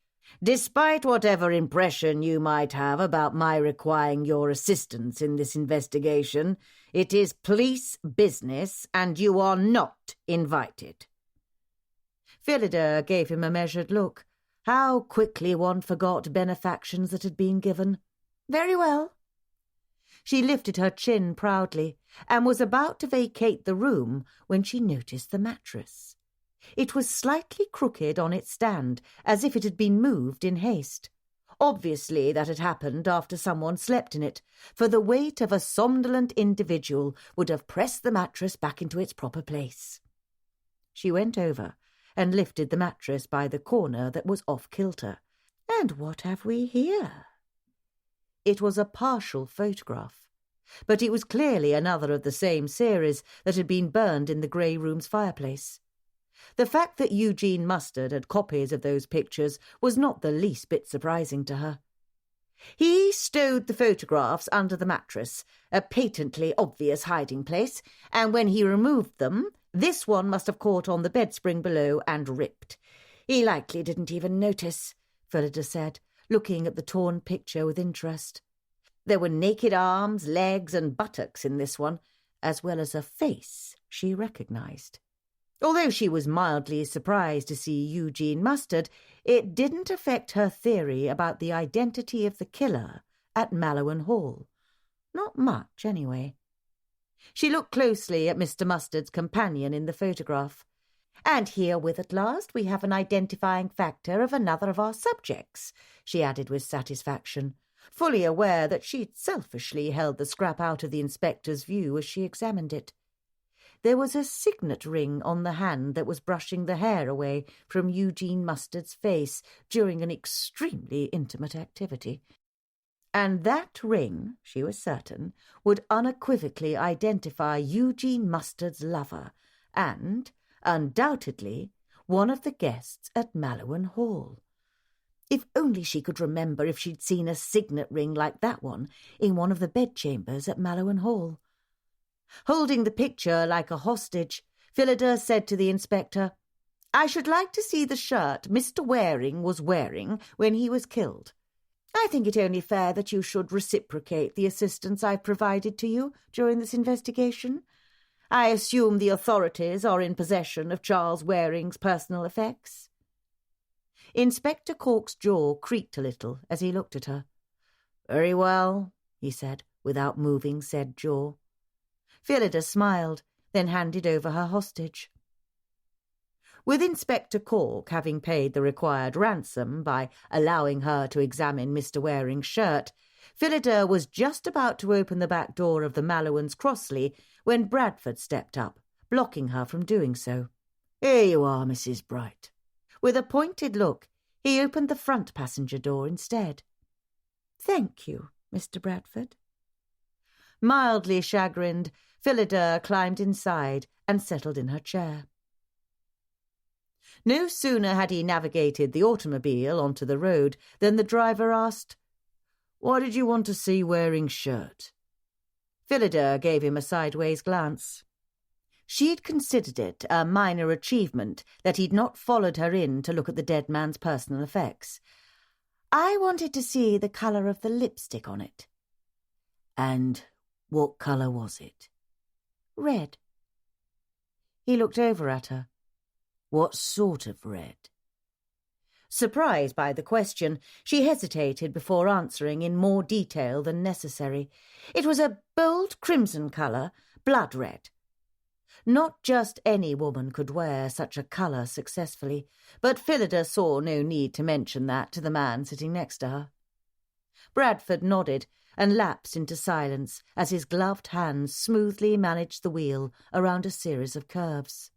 "despite whatever impression you might have about my requiring your assistance in this investigation, it is police business and you are not invited." Phillida gave him a measured look. How quickly one forgot benefactions that had been given. "Very well." She lifted her chin proudly and was about to vacate the room when she noticed the mattress. It was slightly crooked on its stand, as if it had been moved in haste. Obviously that had happened after someone slept in it, for the weight of a somnolent individual would have pressed the mattress back into its proper place. She went over and lifted the mattress by the corner that was off-kilter. And what have we here? It was a partial photograph, but it was clearly another of the same series that had been burned in the grey room's fireplace. The fact that Eugene Mustard had copies of those pictures was not the least bit surprising to her. He stowed the photographs under the mattress, a patently obvious hiding place, and when he removed them, this one must have caught on the bed-spring below and ripped. He likely didn't even notice, Phillida said, looking at the torn picture with interest. There were naked arms, legs, and buttocks in this one, as well as a face she recognised. Although she was mildly surprised to see Eugene Mustard, it didn't affect her theory about the identity of the killer at Mallowan Hall. Not much, anyway. She looked closely at Mr. Mustard's companion in the photograph. "And herewith at last we have an identifying factor of another of our subjects," she added with satisfaction, fully aware that she'd selfishly held the scrap out of the inspector's view as she examined it. There was a signet ring on the hand that was brushing the hair away from Eugene Mustard's face during an extremely intimate activity. And that ring, she was certain, would unequivocally identify Eugene Mustard's lover and, undoubtedly, one of the guests at Mallowan Hall. If only she could remember if she'd seen a signet ring like that one in one of the bedchambers at Mallowan Hall. Holding the picture like a hostage, Phillida said to the inspector, "I should like to see the shirt Mr. Waring was wearing when he was killed. I think it only fair that you should reciprocate the assistance I've provided to you during this investigation. I assume the authorities are in possession of Charles Waring's personal effects." Inspector Cork's jaw creaked a little as he looked at her. "Very well," he said, without moving said jaw. Phillida smiled, then handed over her hostage. With Inspector Cork having paid the required ransom by allowing her to examine Mr. Waring's shirt, Phillida was just about to open the back door of the Mallowans' Crossley when Bradford stepped up, blocking her from doing so. "Here you are, Mrs. Bright." With a pointed look, he opened the front passenger door instead. "Thank you, Mr. Bradford." Mildly chagrined, Phillida climbed inside and settled in her chair. No sooner had he navigated the automobile onto the road than the driver asked, "Why did you want to see Waring's shirt?" Phillida gave him a sideways glance. She'd considered it a minor achievement that he'd not followed her in to look at the dead man's personal effects. I wanted to see the colour of the lipstick on it. And what colour was it? Red. He looked over at her. What sort of red? Surprised by the question, she hesitated before answering in more detail than necessary. It was a bold crimson colour, blood red. Not just any woman could wear such a colour successfully, but Phillida saw no need to mention that to the man sitting next to her. Bradford nodded and lapsed into silence as his gloved hands smoothly managed the wheel around a series of curves.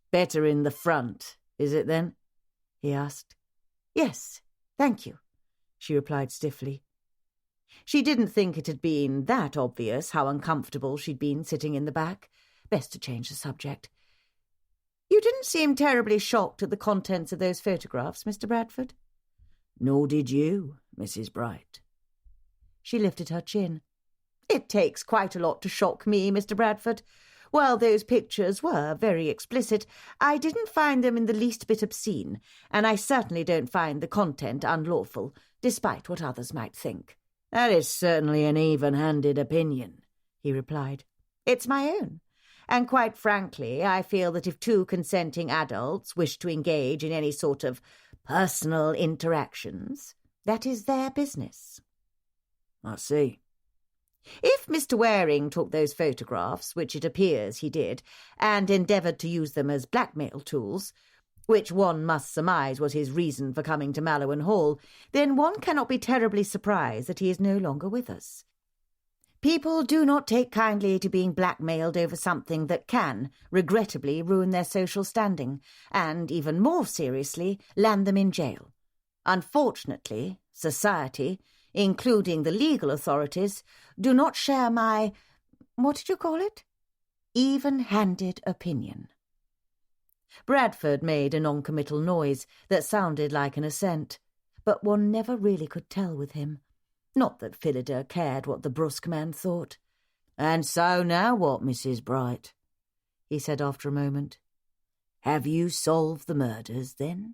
"Better in the front, is it then?" he asked. "Yes, thank you," she replied stiffly. She didn't think it had been that obvious how uncomfortable she'd been sitting in the back. Best to change the subject. "You didn't seem terribly shocked at the contents of those photographs, Mr. Bradford." "Nor did you, Mrs. Bright." She lifted her chin. "It takes quite a lot to shock me, Mr. Bradford. While those pictures were very explicit, I didn't find them in the least bit obscene, and I certainly don't find the content unlawful, despite what others might think." "That is certainly an even-handed opinion," he replied. "It's my own. And quite frankly, I feel that if two consenting adults wish to engage in any sort of personal interactions, that is their business." "I see." "If Mr. Waring took those photographs, which it appears he did, and endeavoured to use them as blackmail tools, which one must surmise was his reason for coming to Mallowan Hall, then one cannot be terribly surprised that he is no longer with us. People do not take kindly to being blackmailed over something that can, regrettably, ruin their social standing, and, even more seriously, land them in jail. Unfortunately, society, including the legal authorities, do not share my, what did you call it? Even-handed opinion." Bradford made a non-committal noise that sounded like an assent, but one never really could tell with him. Not that Phillida cared what the brusque man thought. "And so now what, Mrs. Bright?" he said after a moment. "Have you solved the murders, then?"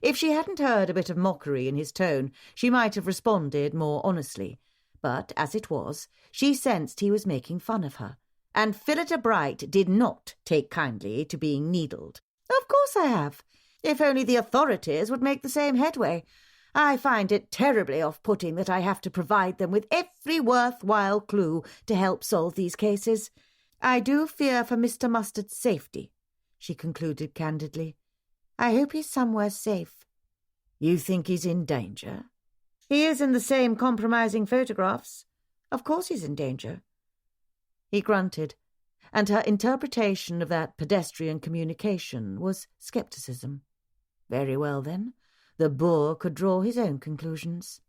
If she hadn't heard a bit of mockery in his tone, she might have responded more honestly. But, as it was, she sensed he was making fun of her, and Phillida Bright did not take kindly to being needled. "Of course I have. If only the authorities would make the same headway. I find it terribly off-putting that I have to provide them with every worthwhile clue to help solve these cases. I do fear for Mr. Mustard's safety," she concluded candidly. "I hope he's somewhere safe." "You think he's in danger?" "He is in the same compromising photographs. Of course he's in danger." He grunted, and her interpretation of that pedestrian communication was scepticism. Very well, then. The boor could draw his own conclusions.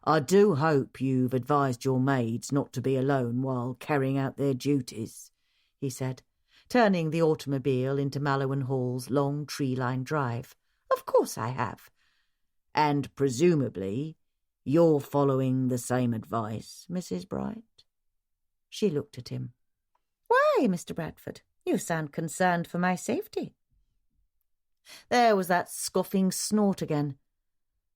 "I do hope you've advised your maids not to be alone while carrying out their duties," he said, turning the automobile into Mallowan Hall's long tree-lined drive. "Of course I have." "And presumably you're following the same advice, Mrs. Bright?" She looked at him. "Why, Mr. Bradford, you sound concerned for my safety." There was that scoffing snort again.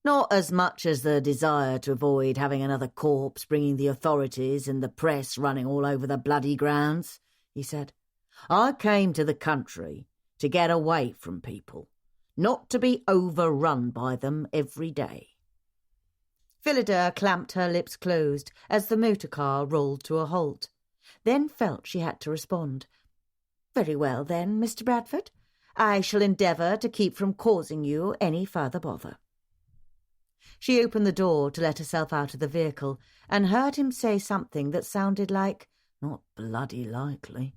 "Not as much as the desire to avoid having another corpse bringing the authorities and the press running all over the bloody grounds," he said. "I came to the country to get away from people, not to be overrun by them every day." Phillida clamped her lips closed as the motor car rolled to a halt, then felt she had to respond. "Very well, then, Mr. Bradford. I shall endeavour to keep from causing you any further bother." She opened the door to let herself out of the vehicle and heard him say something that sounded like, "Not bloody likely."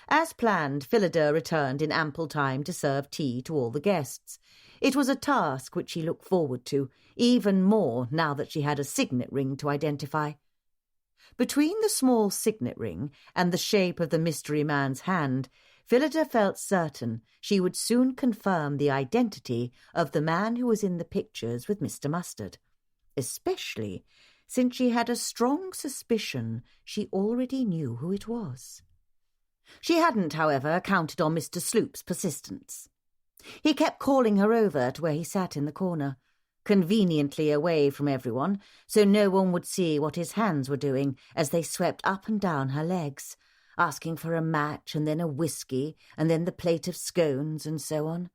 As planned, Phillida returned in ample time to serve tea to all the guests. It was a task which she looked forward to, even more now that she had a signet ring to identify. Between the small signet ring and the shape of the mystery man's hand, Phillida felt certain she would soon confirm the identity of the man who was in the pictures with Mr. Mustard, especially since she had a strong suspicion she already knew who it was. She hadn't, however, counted on Mr. Sloop's persistence. He kept calling her over to where he sat in the corner, conveniently away from everyone, so no one would see what his hands were doing as they swept up and down her legs, asking for a match and then a whiskey and then the plate of scones and so on.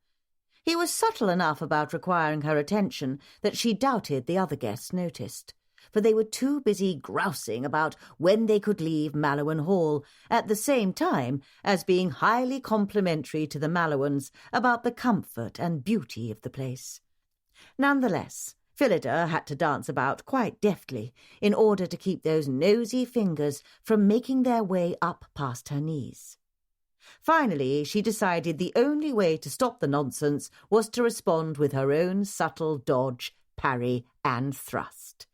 He was subtle enough about requiring her attention that she doubted the other guests noticed, for they were too busy grousing about when they could leave Mallowan Hall, at the same time as being highly complimentary to the Mallowans about the comfort and beauty of the place. Nonetheless, Phillida had to dance about quite deftly in order to keep those nosy fingers from making their way up past her knees. Finally, she decided the only way to stop the nonsense was to respond with her own subtle dodge, parry, and thrust.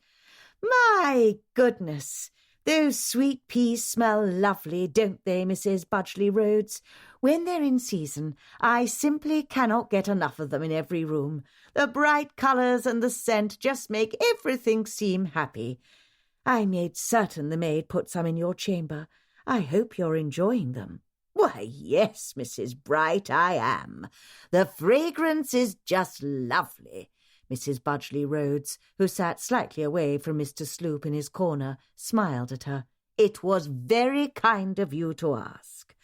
My goodness, those sweet peas smell lovely, don't they, Mrs. Budgley Rhodes? When they're in season, I simply cannot get enough of them in every room. The bright colours and the scent just make everything seem happy. I made certain the maid put some in your chamber. I hope you're enjoying them. Why, yes, Mrs. Bright, I am. The fragrance is just lovely. Mrs. Budgley Rhodes, who sat slightly away from Mr. Sloop in his corner, smiled at her. It was very kind of you to ask.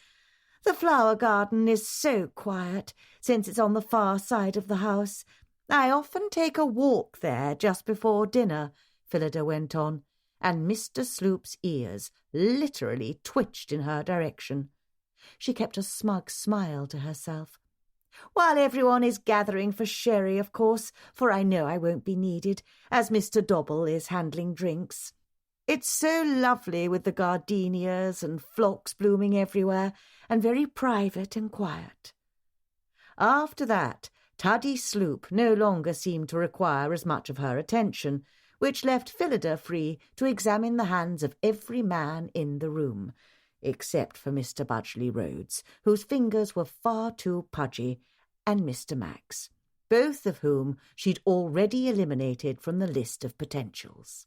The flower garden is so quiet, since it's on the far side of the house. I often take a walk there just before dinner, Phillida went on, and Mr. Sloop's ears literally twitched in her direction. She kept a smug smile to herself. While everyone is gathering for sherry, of course, for I know I won't be needed, as Mr. Dobble is handling drinks. It's so lovely with the gardenias and phlox blooming everywhere, and very private and quiet. After that, Tuddy Sloop no longer seemed to require as much of her attention, which left Phillida free to examine the hands of every man in the room, except for Mr. Budgley Rhodes, whose fingers were far too pudgy, and Mr. Max, both of whom she'd already eliminated from the list of potentials.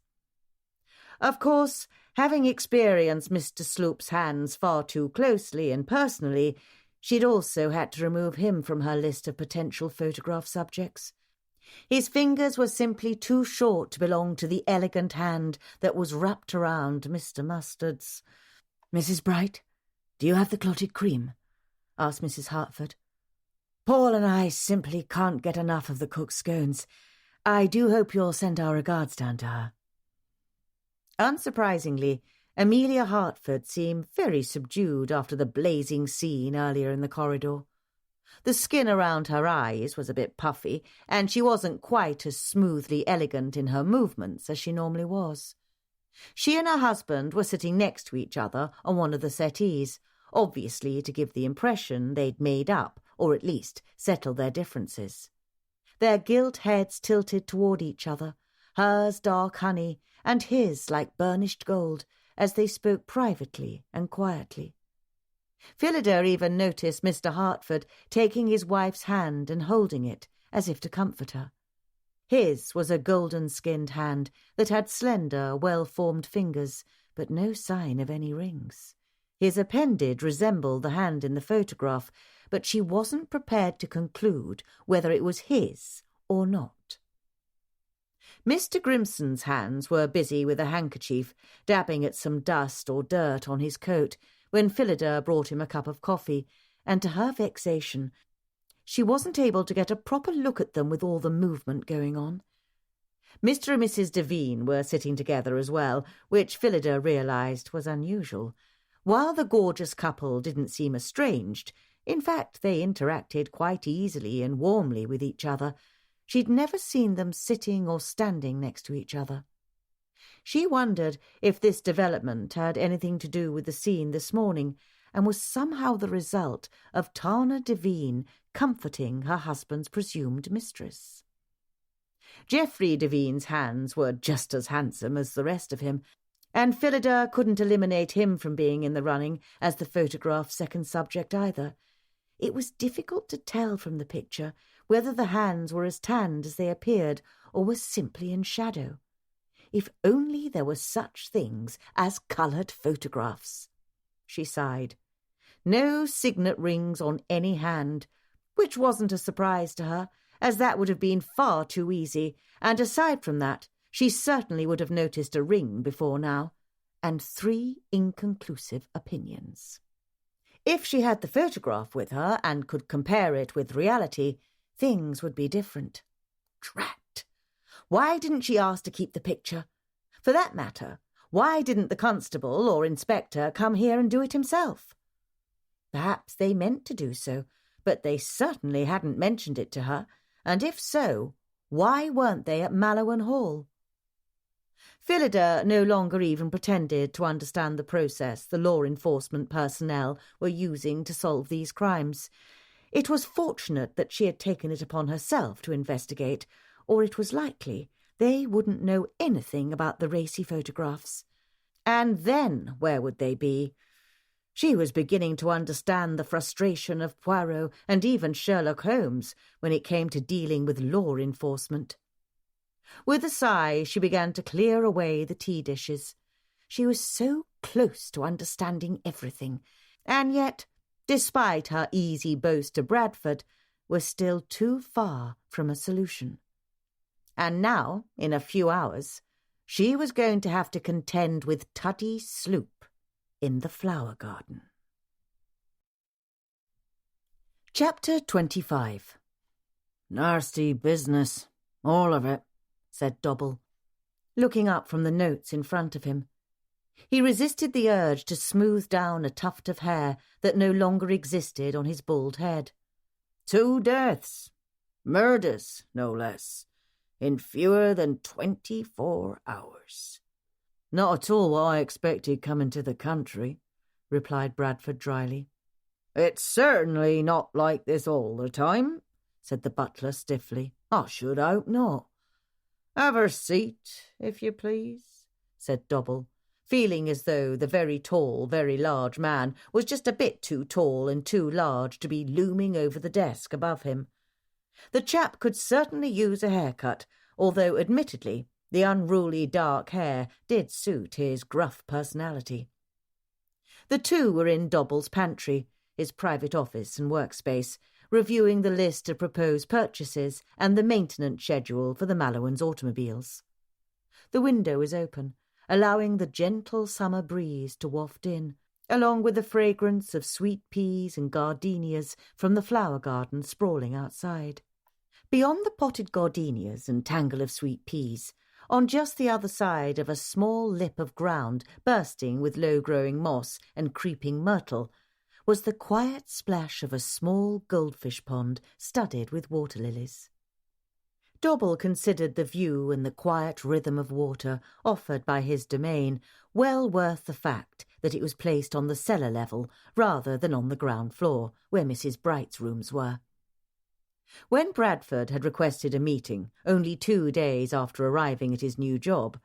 Of course, having experienced Mr. Sloop's hands far too closely and personally, she'd also had to remove him from her list of potential photograph subjects. His fingers were simply too short to belong to the elegant hand that was wrapped around Mr. Mustard's. "Mrs. Bright, do you have the clotted cream?" asked Mrs. Hartford. "Paul and I simply can't get enough of the cook's scones. I do hope you'll send our regards down to her." Unsurprisingly, Amelia Hartford seemed very subdued after the blazing scene earlier in the corridor. The skin around her eyes was a bit puffy, and she wasn't quite as smoothly elegant in her movements as she normally was. She and her husband were sitting next to each other on one of the settees, obviously to give the impression they'd made up, or at least settled their differences. Their gilt heads tilted toward each other, hers dark honey, and his like burnished gold, as they spoke privately and quietly. Phillida even noticed Mr. Hartford taking his wife's hand and holding it, as if to comfort her. His was a golden-skinned hand that had slender, well-formed fingers, but no sign of any rings. His appendage resembled the hand in the photograph, but she wasn't prepared to conclude whether it was his or not. Mr. Grimson's hands were busy with a handkerchief, dabbing at some dust or dirt on his coat, when Phillida brought him a cup of coffee, and to her vexation, she wasn't able to get a proper look at them with all the movement going on. Mr. and Mrs. Devine were sitting together as well, which Phillida realised was unusual. While the gorgeous couple didn't seem estranged, in fact they interacted quite easily and warmly with each other, she'd never seen them sitting or standing next to each other. She wondered if this development had anything to do with the scene this morning, and was somehow the result of Tana Devine comforting her husband's presumed mistress. Geoffrey Devine's hands were just as handsome as the rest of him, and Phillida couldn't eliminate him from being in the running as the photograph's second subject either. It was difficult to tell from the picture whether the hands were as tanned as they appeared or were simply in shadow. If only there were such things as coloured photographs. She sighed. No signet rings on any hand, which wasn't a surprise to her, as that would have been far too easy, and aside from that, she certainly would have noticed a ring before now, and 3 inconclusive opinions. If she had the photograph with her and could compare it with reality, things would be different. Drat! Why didn't she ask to keep the picture? For that matter, why didn't the constable or inspector come here and do it himself? Perhaps they meant to do so, but they certainly hadn't mentioned it to her, and if so, why weren't they at Mallowan Hall? Phillida no longer even pretended to understand the process the law enforcement personnel were using to solve these crimes. It was fortunate that she had taken it upon herself to investigate, or it was likely they wouldn't know anything about the racy photographs. And then where would they be? She was beginning to understand the frustration of Poirot and even Sherlock Holmes when it came to dealing with law enforcement. With a sigh, she began to clear away the tea dishes. She was so close to understanding everything, and yet, despite her easy boast to Bradford, was still too far from a solution. And now, in a few hours, she was going to have to contend with Tuddy Sloop in the flower garden. Chapter 25. Nasty business, all of it, said Dobble, looking up from the notes in front of him. He resisted the urge to smooth down a tuft of hair that no longer existed on his bald head. 2 deaths, murders, no less, in fewer than 24 hours. Not at all what I expected coming to the country, replied Bradford dryly. It's certainly not like this all the time, said the butler stiffly. I should hope not. Have a seat, if you please, said Dobble, feeling as though the very tall, very large man was just a bit too tall and too large to be looming over the desk above him. The chap could certainly use a haircut, although admittedly the unruly dark hair did suit his gruff personality. The two were in Dobble's pantry, his private office and workspace, reviewing the list of proposed purchases and the maintenance schedule for the Mallowans' automobiles. The window was open, allowing the gentle summer breeze to waft in, along with the fragrance of sweet peas and gardenias from the flower garden sprawling outside. Beyond the potted gardenias and tangle of sweet peas, on just the other side of a small lip of ground bursting with low-growing moss and creeping myrtle, was the quiet splash of a small goldfish pond studded with water lilies. Dobble considered the view and the quiet rhythm of water offered by his domain well worth the fact that it was placed on the cellar level rather than on the ground floor, where Mrs. Bright's rooms were. When Bradford had requested a meeting only 2 days after arriving at his new job,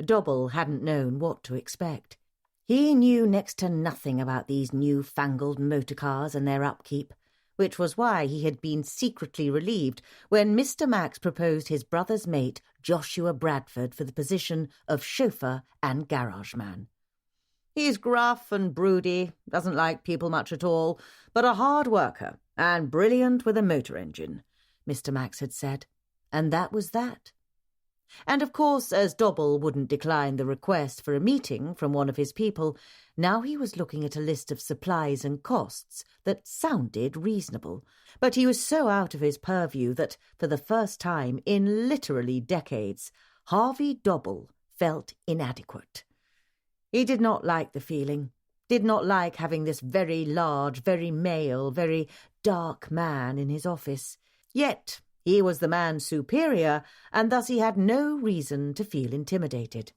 Dobble hadn't known what to expect. He knew next to nothing about these new-fangled motor cars and their upkeep, which was why he had been secretly relieved when Mr. Max proposed his brother's mate, Joshua Bradford, for the position of chauffeur and garage man. He's gruff and broody, doesn't like people much at all, but a hard worker and brilliant with a motor engine, Mr. Max had said, and that was that. And of course, as Dobble wouldn't decline the request for a meeting from one of his people, now he was looking at a list of supplies and costs that sounded reasonable. But he was so out of his purview that, for the first time in literally decades, Harvey Dobble felt inadequate. He did not like the feeling, did not like having this very large, very male, very dark man in his office. Yet he was the man's superior, and thus he had no reason to feel intimidated.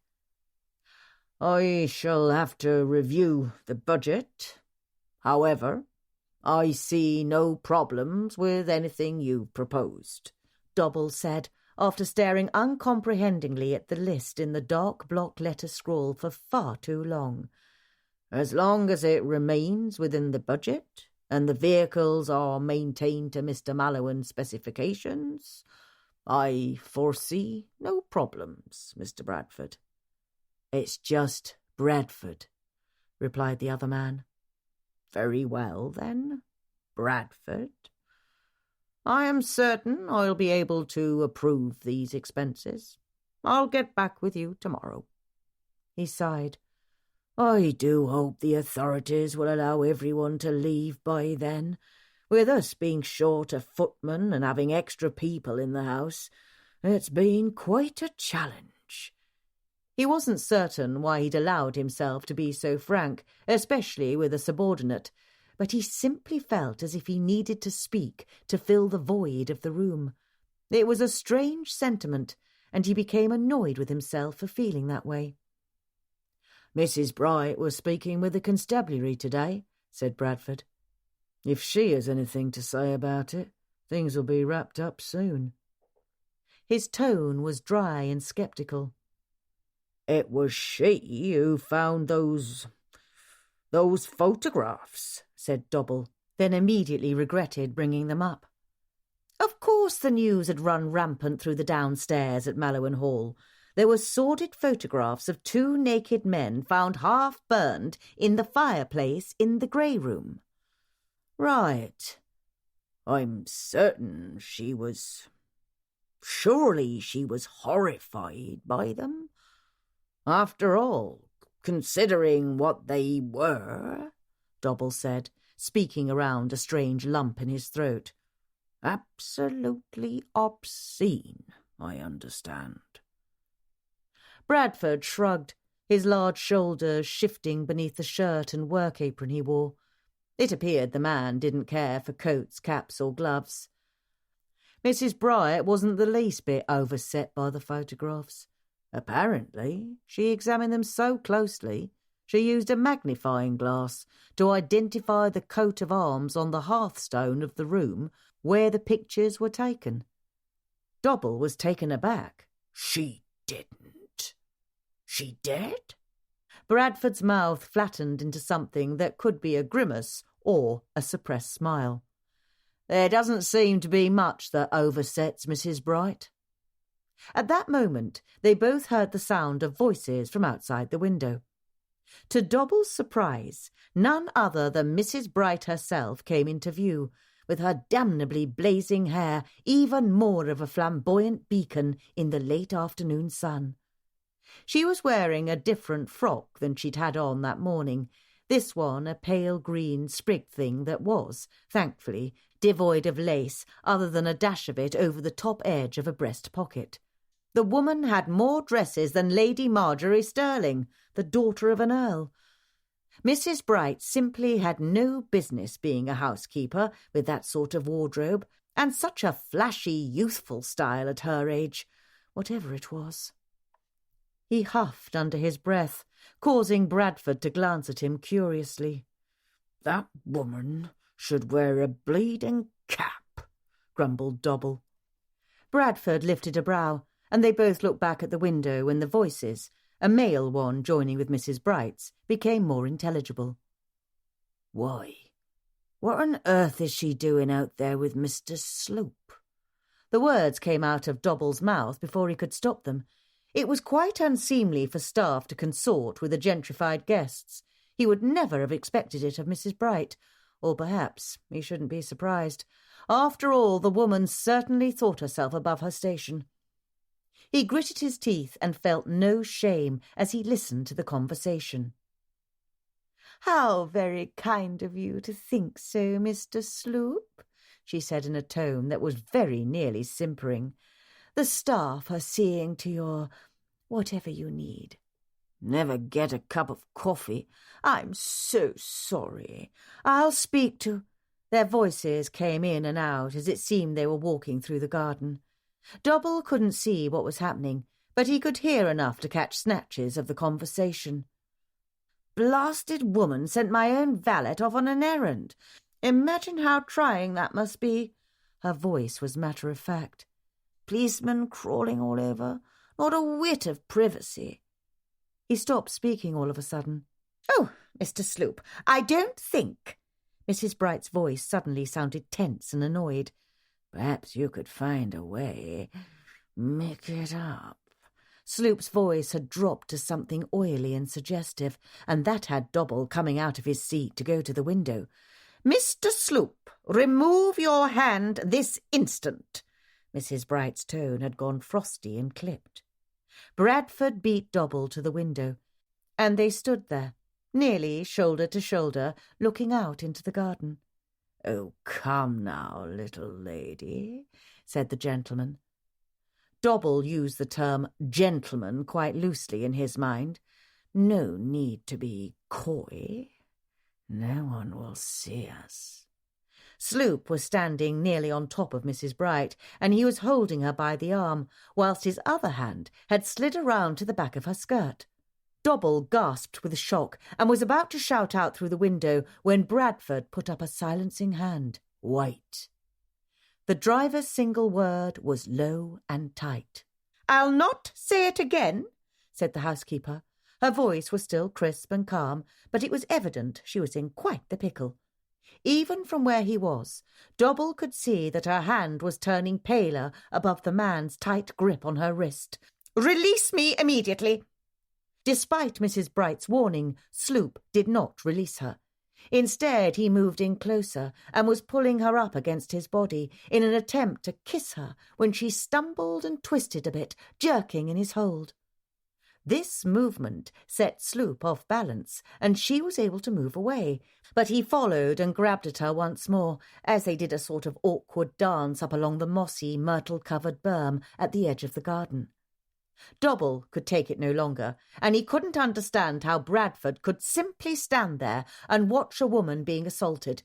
I shall have to review the budget. However, I see no problems with anything you've proposed, Dobble said, after staring uncomprehendingly at the list in the dark block letter scrawl for far too long. As long as it remains within the budget and the vehicles are maintained to Mr. Mallowan's specifications, I foresee no problems, Mr. Bradford. It's just Bradford, replied the other man. Very well, then, Bradford. I am certain I'll be able to approve these expenses. I'll get back with you tomorrow. He sighed. I do hope the authorities will allow everyone to leave by then. With us being short a footman and having extra people in the house, it's been quite a challenge. He wasn't certain why he'd allowed himself to be so frank, especially with a subordinate, but he simply felt as if he needed to speak to fill the void of the room. It was a strange sentiment, and he became annoyed with himself for feeling that way. Mrs. Bright was speaking with the constabulary today, said Bradford. If she has anything to say about it, things will be wrapped up soon. His tone was dry and sceptical. It was she who found those photographs, said Dobble, then immediately regretted bringing them up. Of course the news had run rampant through the downstairs at Mallowan Hall. There were sordid photographs of 2 naked men found half burned in the fireplace in the grey room. Right. I'm certain surely she was horrified by them. After all, considering what they were, Dobble said, speaking around a strange lump in his throat. Absolutely obscene, I understand. Bradford shrugged, his large shoulders shifting beneath the shirt and work apron he wore. It appeared the man didn't care for coats, caps or gloves. Mrs. Bright wasn't the least bit overset by the photographs. Apparently, she examined them so closely she used a magnifying glass to identify the coat of arms on the hearthstone of the room where the pictures were taken. Dobble was taken aback. She didn't. She did? Bradford's mouth flattened into something that could be a grimace or a suppressed smile. There doesn't seem to be much that oversets Mrs. Bright. At that moment, they both heard the sound of voices from outside the window. To Dobble's surprise, none other than Mrs. Bright herself came into view, with her damnably blazing hair even more of a flamboyant beacon in the late afternoon sun. She was wearing a different frock than she'd had on that morning, this one a pale green sprigged thing that was, thankfully, devoid of lace other than a dash of it over the top edge of a breast pocket. The woman had more dresses than Lady Marjorie Sterling, the daughter of an earl. Mrs. Bright simply had no business being a housekeeper with that sort of wardrobe, and such a flashy, youthful style at her age, whatever it was. He huffed under his breath, causing Bradford to glance at him curiously. That woman should wear a bleeding cap, grumbled Dobble. Bradford lifted a brow, and they both looked back at the window when the voices, a male one joining with Mrs. Bright's, became more intelligible. Why, what on earth is she doing out there with Mr. Slope? The words came out of Dobble's mouth before he could stop them. It was quite unseemly for staff to consort with the gentrified guests. He would never have expected it of Mrs. Bright, or perhaps he shouldn't be surprised. After all, the woman certainly thought herself above her station. He gritted his teeth and felt no shame as he listened to the conversation. "How very kind of you to think so, Mr. Sloop," she said in a tone that was very nearly simpering. "The staff are seeing to your whatever you need." Never get a cup of coffee. "I'm so sorry. I'll speak to—" Their voices came in and out as it seemed they were walking through the garden. Dobble couldn't see what was happening, but he could hear enough to catch snatches of the conversation. "Blasted woman sent my own valet off on an errand. Imagine how trying that must be." Her voice was matter-of-fact. "Policemen crawling all over. Not a whit of privacy." He stopped speaking all of a sudden. "Oh, Mr. Sloop, I don't think—" Mrs. Bright's voice suddenly sounded tense and annoyed. "Perhaps you could find a way—" Make it up. Sloop's voice had dropped to something oily and suggestive, and that had Dobble coming out of his seat to go to the window. "Mr. Sloop, remove your hand this instant." Mrs. Bright's tone had gone frosty and clipped. Bradford beat Dobble to the window, and they stood there, nearly shoulder to shoulder, looking out into the garden. "Oh, come now, little lady," said the gentleman. Dobble used the term gentleman quite loosely in his mind. "No need to be coy. No one will see us." Sloop was standing nearly on top of Mrs. Bright, and he was holding her by the arm, whilst his other hand had slid around to the back of her skirt. Dobble gasped with shock and was about to shout out through the window when Bradford put up a silencing hand. "Wait." The driver's single word was low and tight. "I'll not say it again," said the housekeeper. Her voice was still crisp and calm, but it was evident she was in quite the pickle. Even from where he was, Dobble could see that her hand was turning paler above the man's tight grip on her wrist. "Release me immediately." Despite Mrs. Bright's warning, Sloop did not release her. Instead, he moved in closer and was pulling her up against his body in an attempt to kiss her when she stumbled and twisted a bit, jerking in his hold. This movement set Sloop off balance, and she was able to move away, but he followed and grabbed at her once more, as they did a sort of awkward dance up along the mossy, myrtle-covered berm at the edge of the garden. Dobble could take it no longer, and he couldn't understand how Bradford could simply stand there and watch a woman being assaulted.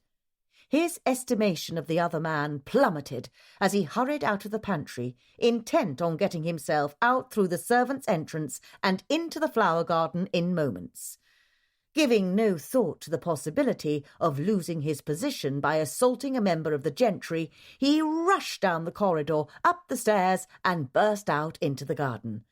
His estimation of the other man plummeted as he hurried out of the pantry, intent on getting himself out through the servants' entrance and into the flower garden in moments. Giving no thought to the possibility of losing his position by assaulting a member of the gentry, he rushed down the corridor, up the stairs, and burst out into the garden.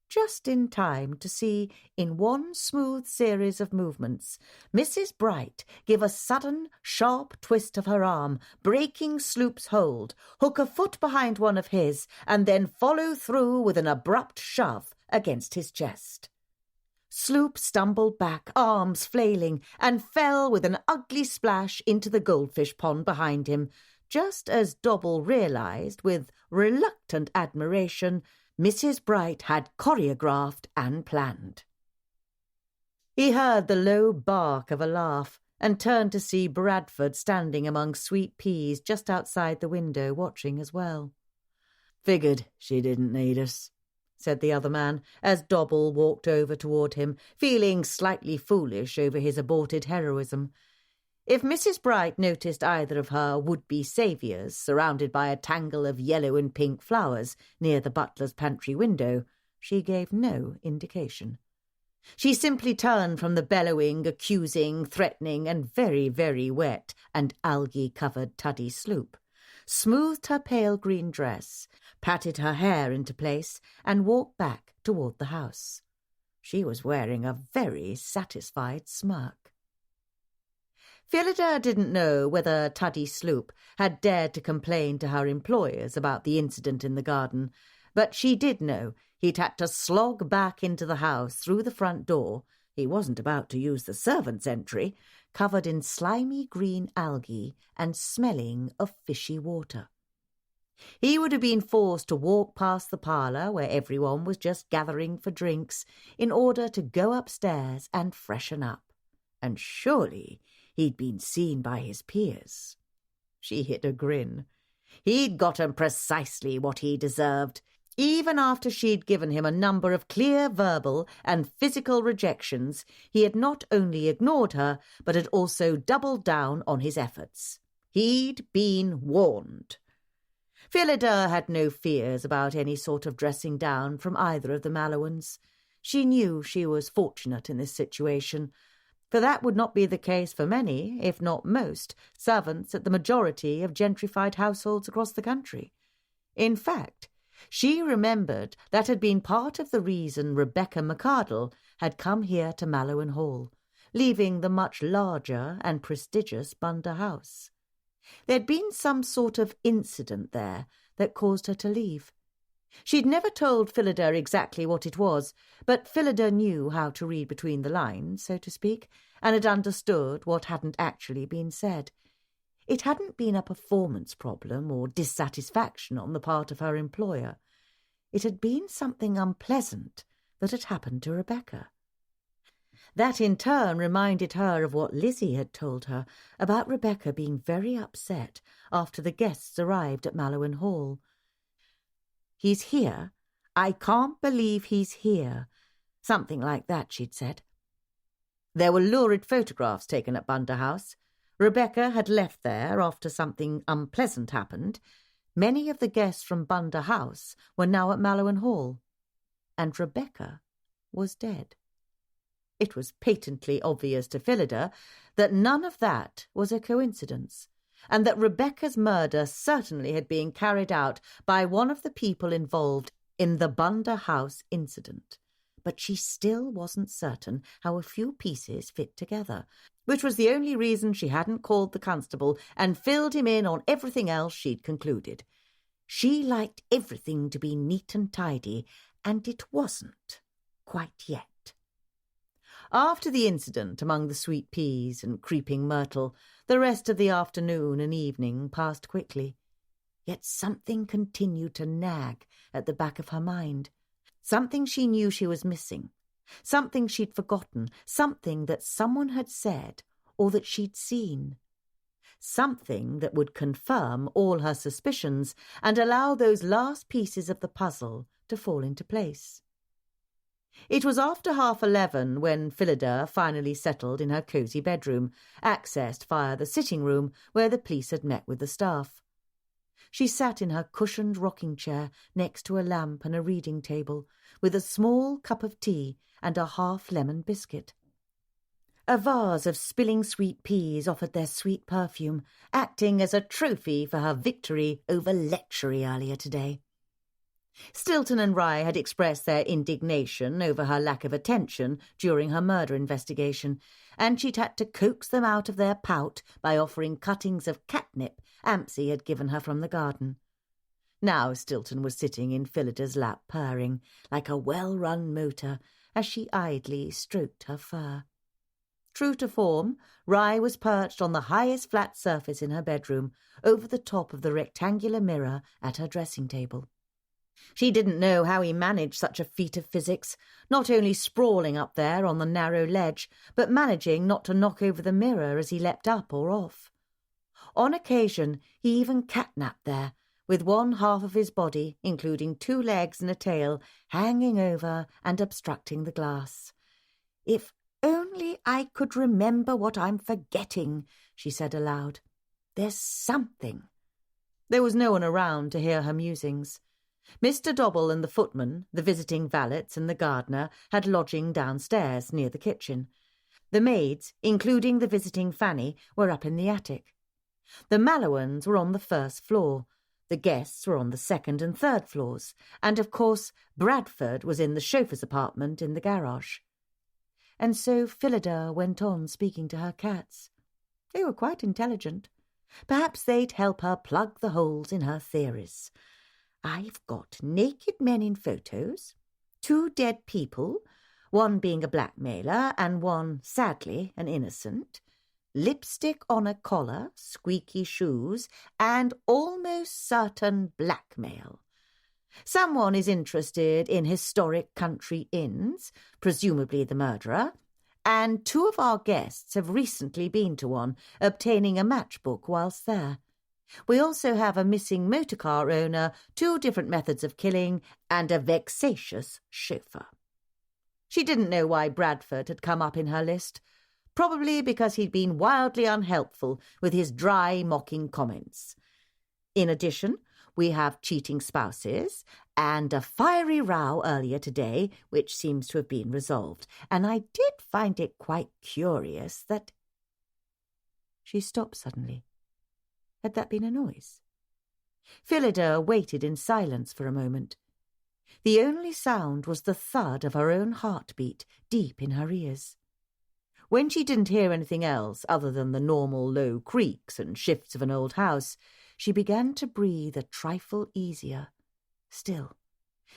Just in time to see, in one smooth series of movements, Mrs. Bright give a sudden, sharp twist of her arm, breaking Sloop's hold, hook a foot behind one of his, and then follow through with an abrupt shove against his chest. Sloop stumbled back, arms flailing, and fell with an ugly splash into the goldfish pond behind him, just as Dobble realised, with reluctant admiration, Mrs. Bright had choreographed and planned. He heard the low bark of a laugh and turned to see Bradford standing among sweet peas just outside the window, watching as well. "Figured she didn't need us," said the other man, as Dobble walked over toward him, feeling slightly foolish over his aborted heroism. If Mrs. Bright noticed either of her would-be saviours surrounded by a tangle of yellow and pink flowers near the butler's pantry window, she gave no indication. She simply turned from the bellowing, accusing, threatening, and very, very wet and algae-covered Tuddy Sloop, smoothed her pale green dress, patted her hair into place, and walked back toward the house. She was wearing a very satisfied smirk. Phillida didn't know whether Tuddy Sloop had dared to complain to her employers about the incident in the garden, but she did know he'd had to slog back into the house through the front door. He wasn't about to use the servants' entry, covered in slimy green algae and smelling of fishy water. He would have been forced to walk past the parlour where everyone was just gathering for drinks in order to go upstairs and freshen up. And surely he'd been seen by his peers. She hid a grin. He'd gotten precisely what he deserved, even after she'd given him a number of clear verbal and physical rejections. He had not only ignored her, but had also doubled down on his efforts. He'd been warned. Phillida had no fears about any sort of dressing down from either of the Mallowans. She knew she was fortunate in this situation, for that would not be the case for many, if not most, servants at the majority of gentrified households across the country. In fact, she remembered that had been part of the reason Rebecca McArdle had come here to Mallowan Hall, leaving the much larger and prestigious Bunder House. There'd been some sort of incident there that caused her to leave. She'd never told Phillida exactly what it was, but Phillida knew how to read between the lines, so to speak, and had understood what hadn't actually been said. It hadn't been a performance problem or dissatisfaction on the part of her employer. It had been something unpleasant that had happened to Rebecca. That in turn reminded her of what Lizzie had told her about Rebecca being very upset after the guests arrived at Mallowan Hall. "He's here. I can't believe he's here." Something like that, she'd said. There were lurid photographs taken at Bunda House. Rebecca had left there after something unpleasant happened. Many of the guests from Bunda House were now at Mallowan Hall. And Rebecca was dead. It was patently obvious to Phillida that none of that was a coincidence, and that Rebecca's murder certainly had been carried out by one of the people involved in the Bunda House incident. But she still wasn't certain how a few pieces fit together, which was the only reason she hadn't called the constable and filled him in on everything else she'd concluded. She liked everything to be neat and tidy, and it wasn't quite yet. After the incident among the sweet peas and creeping myrtle, the rest of the afternoon and evening passed quickly. Yet something continued to nag at the back of her mind. Something she knew she was missing. Something she'd forgotten. Something that someone had said or that she'd seen. Something that would confirm all her suspicions and allow those last pieces of the puzzle to fall into place. It was after 11:30 when Phillida finally settled in her cosy bedroom, accessed via the sitting room where the police had met with the staff. She sat in her cushioned rocking chair next to a lamp and a reading table, with a small cup of tea and a half-lemon biscuit. A vase of spilling sweet peas offered their sweet perfume, acting as a trophy for her victory over lechery earlier today. Stilton and Rye had expressed their indignation over her lack of attention during her murder investigation, and she'd had to coax them out of their pout by offering cuttings of catnip Ampsey had given her from the garden. Now Stilton was sitting in Phillida's lap, purring like a well-run motor as she idly stroked her fur. True to form, Rye was perched on the highest flat surface in her bedroom, over the top of the rectangular mirror at her dressing table. She didn't know how he managed such a feat of physics, not only sprawling up there on the narrow ledge, but managing not to knock over the mirror as he leapt up or off. On occasion, he even catnapped there, with one half of his body, including 2 legs and a tail, hanging over and obstructing the glass. "If only I could remember what I'm forgetting," she said aloud. "There's something." There was no one around to hear her musings. Mr. Dobble and the footman, the visiting valets and the gardener had lodging downstairs near the kitchen. The maids, including the visiting Fanny, were up in the attic. The Mallowans were on the 1st floor. The guests were on the 2nd and 3rd floors, and of course Bradford was in the chauffeur's apartment in the garage. And so Phillida went on speaking to her cats. They were quite intelligent. Perhaps they'd help her plug the holes in her theories. "I've got naked men in photos, 2 dead people, one being a blackmailer and one, sadly, an innocent, lipstick on a collar, squeaky shoes, and almost certain blackmail. Someone is interested in historic country inns, presumably the murderer, and 2 of our guests have recently been to one, obtaining a matchbook whilst there. We also have a missing motorcar owner, 2 different methods of killing, and a vexatious chauffeur." She didn't know why Bradford had come up in her list, probably because he'd been wildly unhelpful with his dry, mocking comments. In addition, we have cheating spouses and a fiery row earlier today, which seems to have been resolved, and I did find it quite curious that... She stopped suddenly. Had that been a noise? Phillida waited in silence for a moment. The only sound was the thud of her own heartbeat deep in her ears. When she didn't hear anything else other than the normal low creaks and shifts of an old house, she began to breathe a trifle easier. Still,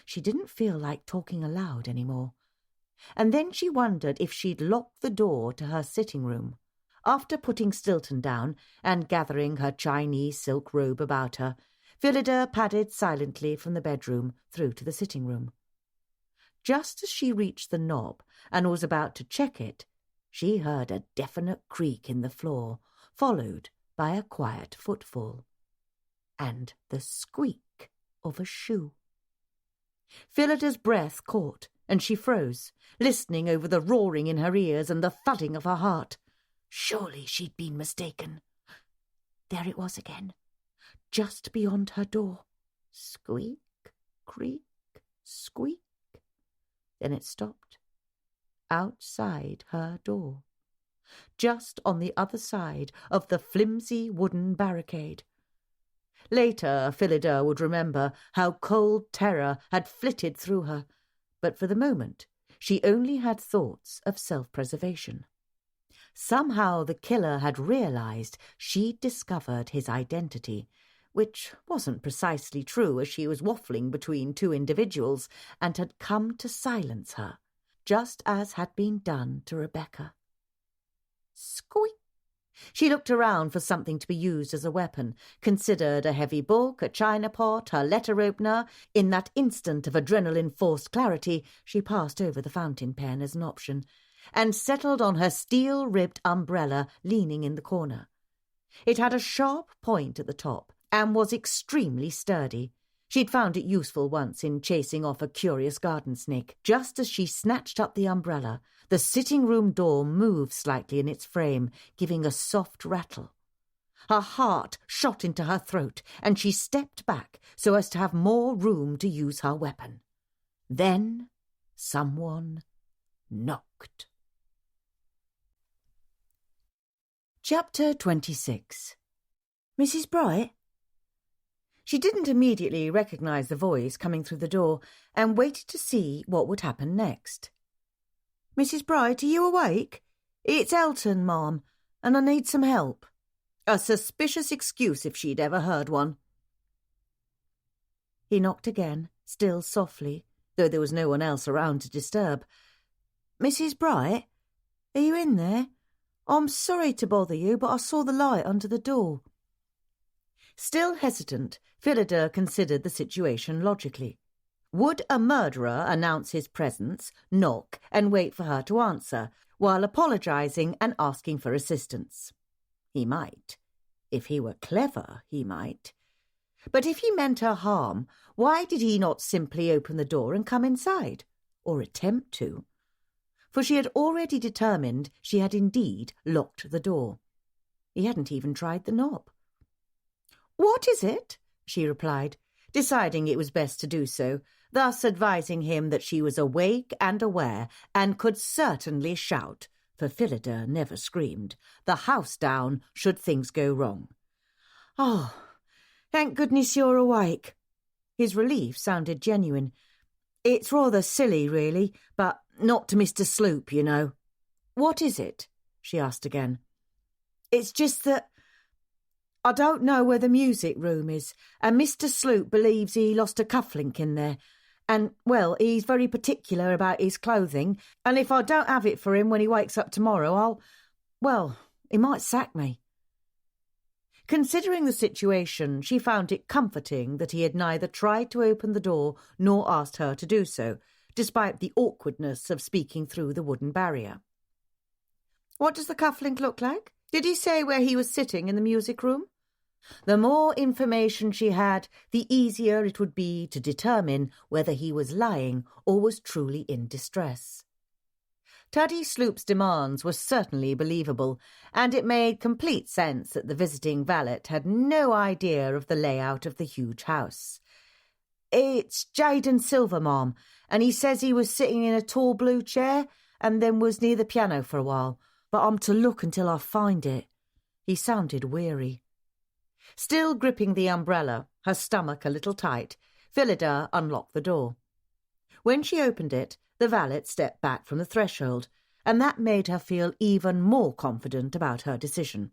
She didn't feel like talking aloud any more. And then she wondered if she'd locked the door to her sitting room. After putting Stilton down and gathering her Chinese silk robe about her, Phillida padded silently from the bedroom through to the sitting room. Just as she reached the knob and was about to check it, she heard a definite creak in the floor, followed by a quiet footfall, and the squeak of a shoe. Phillida's breath caught, and she froze, listening over the roaring in her ears and the thudding of her heart. Surely she'd been mistaken. There it was again, just beyond her door. Squeak, creak, squeak. Then it stopped, outside her door, just on the other side of the flimsy wooden barricade. Later, Phillida would remember how cold terror had flitted through her, but for the moment she only had thoughts of self-preservation. Somehow the killer had realized she'd discovered his identity, which wasn't precisely true, as she was waffling between two individuals, and had come to silence her, just as had been done to Rebecca. Squeak! She looked around for something to be used as a weapon, considered a heavy book, a china pot, her letter opener. In that instant of adrenaline-forced clarity, she passed over the fountain pen as an option, and settled on her steel-ribbed umbrella leaning in the corner. It had a sharp point at the top, and was extremely sturdy. She'd found it useful once in chasing off a curious garden snake. Just as she snatched up the umbrella, the sitting-room door moved slightly in its frame, giving a soft rattle. Her heart shot into her throat, and she stepped back so as to have more room to use her weapon. Then someone knocked. Chapter 26. Mrs. Bright? She didn't immediately recognise the voice coming through the door, and waited to see what would happen next. Mrs. Bright, are you awake? It's Elton, Ma'am, and I need some help. A suspicious excuse if she'd ever heard one. He knocked again, still softly, though there was no one else around to disturb. Mrs. Bright, are you in there? I'm sorry to bother you, but I saw the light under the door. Still hesitant, Phillida considered the situation logically. Would a murderer announce his presence, knock, and wait for her to answer, while apologising and asking for assistance? He might. If he were clever, he might. But if he meant her harm, why did he not simply open the door and come inside, or attempt to? For she had already determined she had indeed locked the door. He hadn't even tried the knob. "What is it?" she replied, deciding it was best to do so, thus advising him that she was awake and aware, and could certainly shout, for Phillida never screamed, the house down should things go wrong. "Oh, thank goodness you're awake." His relief sounded genuine. "It's rather silly, really, but not to Mr. Sloop, you know." "What is it?" she asked again. "It's just that I don't know where the music room is, and Mr. Sloop believes he lost a cufflink in there. And, well, he's very particular about his clothing, and if I don't have it for him when he wakes up tomorrow, he might sack me." Considering the situation, she found it comforting that he had neither tried to open the door nor asked her to do so, despite the awkwardness of speaking through the wooden barrier. "What does the cufflink look like? Did he say where he was sitting in the music room?" The more information she had, the easier it would be to determine whether he was lying or was truly in distress. Tuddy Sloop's demands were certainly believable, and it made complete sense that the visiting valet had no idea of the layout of the huge house. "It's jade and silver, Ma'am, and he says he was sitting in a tall blue chair and then was near the piano for a while, but I'm to look until I find it." He sounded weary. Still gripping the umbrella, her stomach a little tight, Phillida unlocked the door. When she opened it, the valet stepped back from the threshold, and that made her feel even more confident about her decision.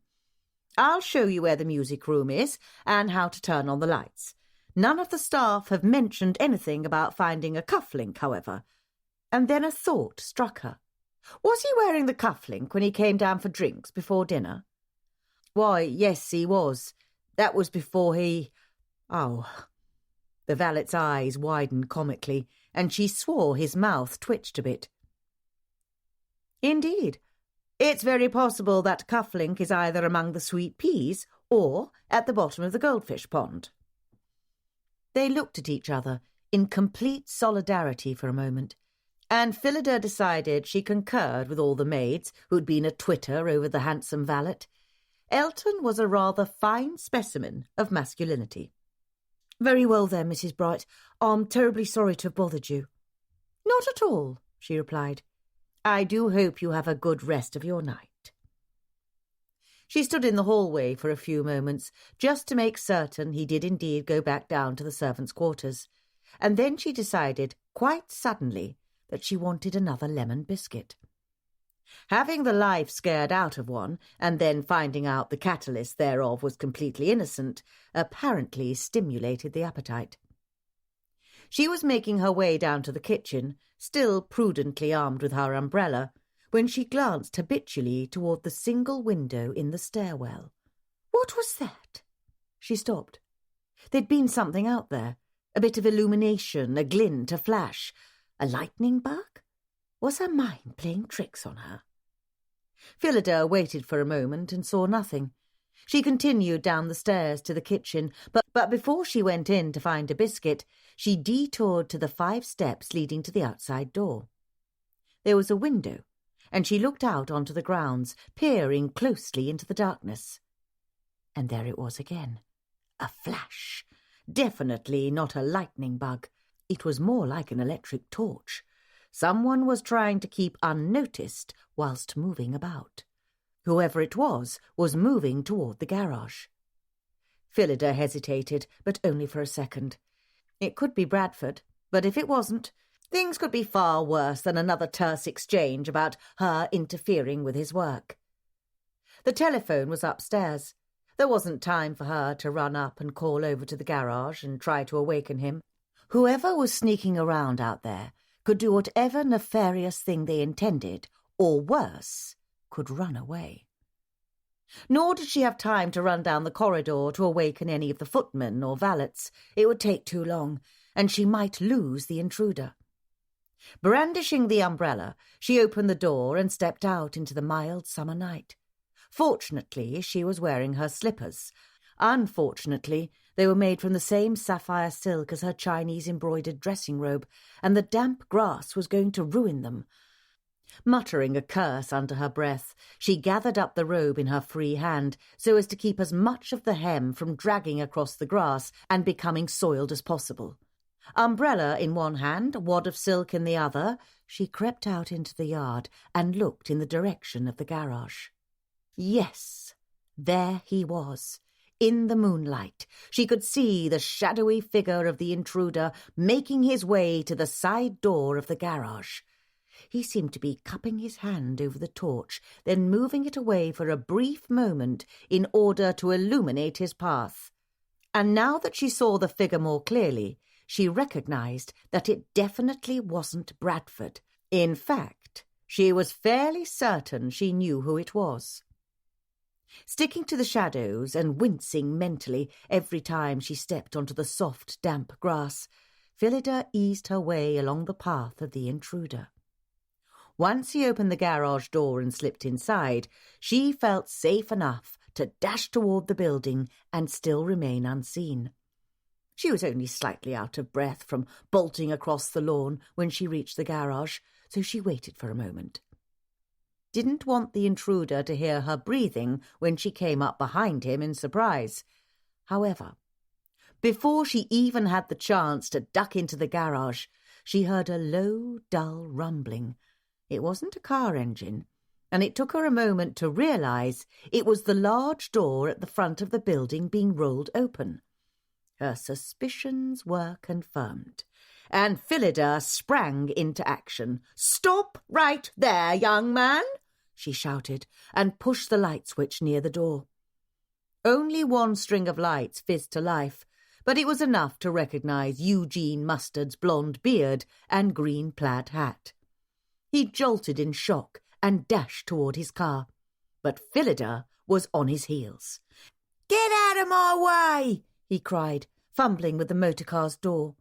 "I'll show you where the music room is and how to turn on the lights. None of the staff have mentioned anything about finding a cufflink, however. And then a thought struck her. Was he wearing the cufflink when he came down for drinks before dinner? Why, yes, he was. That was before he... Oh... The valet's eyes widened comically, and she swore his mouth twitched a bit. Indeed. It's very possible that cufflink is either among the sweet peas or at the bottom of the goldfish pond. They looked at each other in complete solidarity for a moment, and Phillida decided she concurred with all the maids who'd been a twitter over the handsome valet. Elton was a rather fine specimen of masculinity. Very well then, Mrs. Bright. I'm terribly sorry to have bothered you. Not at all, she replied. I do hope you have a good rest of your night. She stood in the hallway for a few moments, just to make certain he did indeed go back down to the servants' quarters, and then she decided, quite suddenly, that she wanted another lemon biscuit. Having the life scared out of one, and then finding out the catalyst thereof was completely innocent, apparently stimulated the appetite. She was making her way down to the kitchen, still prudently armed with her umbrella, when she glanced habitually toward the single window in the stairwell. What was that? She stopped. There'd been something out there, a bit of illumination, a glint, a flash. A lightning bug? Was her mind playing tricks on her? Phillida waited for a moment and saw nothing. She continued down the stairs to the kitchen, but before she went in to find a biscuit, she detoured to the 5 steps leading to the outside door. There was a window, and she looked out onto the grounds, peering closely into the darkness. And there it was again. A flash. Definitely not a lightning bug. It was more like an electric torch. Someone was trying to keep unnoticed whilst moving about. Whoever it was moving toward the garage. Phillida hesitated, but only for a second. It could be Bradford, but if it wasn't, things could be far worse than another terse exchange about her interfering with his work. The telephone was upstairs. There wasn't time for her to run up and call over to the garage and try to awaken him. Whoever was sneaking around out there could do whatever nefarious thing they intended, or worse, could run away. Nor did she have time to run down the corridor to awaken any of the footmen or valets. It would take too long, and she might lose the intruder. Brandishing the umbrella, she opened the door and stepped out into the mild summer night. Fortunately, she was wearing her slippers. Unfortunately, they were made from the same sapphire silk as her Chinese embroidered dressing robe, and the damp grass was going to ruin them. Muttering a curse under her breath, she gathered up the robe in her free hand so as to keep as much of the hem from dragging across the grass and becoming soiled as possible. Umbrella in one hand, wad of silk in the other, she crept out into the yard and looked in the direction of the garage. Yes, there he was. In the moonlight, she could see the shadowy figure of the intruder making his way to the side door of the garage. He seemed to be cupping his hand over the torch, then moving it away for a brief moment in order to illuminate his path. And now that she saw the figure more clearly, she recognized that it definitely wasn't Bradford. In fact, she was fairly certain she knew who it was. Sticking to the shadows and wincing mentally every time she stepped onto the soft, damp grass, Phillida eased her way along the path of the intruder. Once he opened the garage door and slipped inside, she felt safe enough to dash toward the building and still remain unseen. She was only slightly out of breath from bolting across the lawn when she reached the garage, so she waited for a moment. Didn't want the intruder to hear her breathing when she came up behind him in surprise. However, before she even had the chance to duck into the garage, she heard a low, dull rumbling. It wasn't a car engine, and it took her a moment to realise it was the large door at the front of the building being rolled open. Her suspicions were confirmed, and Phillida sprang into action. "Stop right there, young man!" she shouted, and pushed the light switch near the door. Only one string of lights fizzed to life, but it was enough to recognise Eugene Mustard's blonde beard and green plaid hat. He jolted in shock and dashed toward his car, but Phillida was on his heels. "Get out of my way!" he cried, fumbling with the motorcar's door.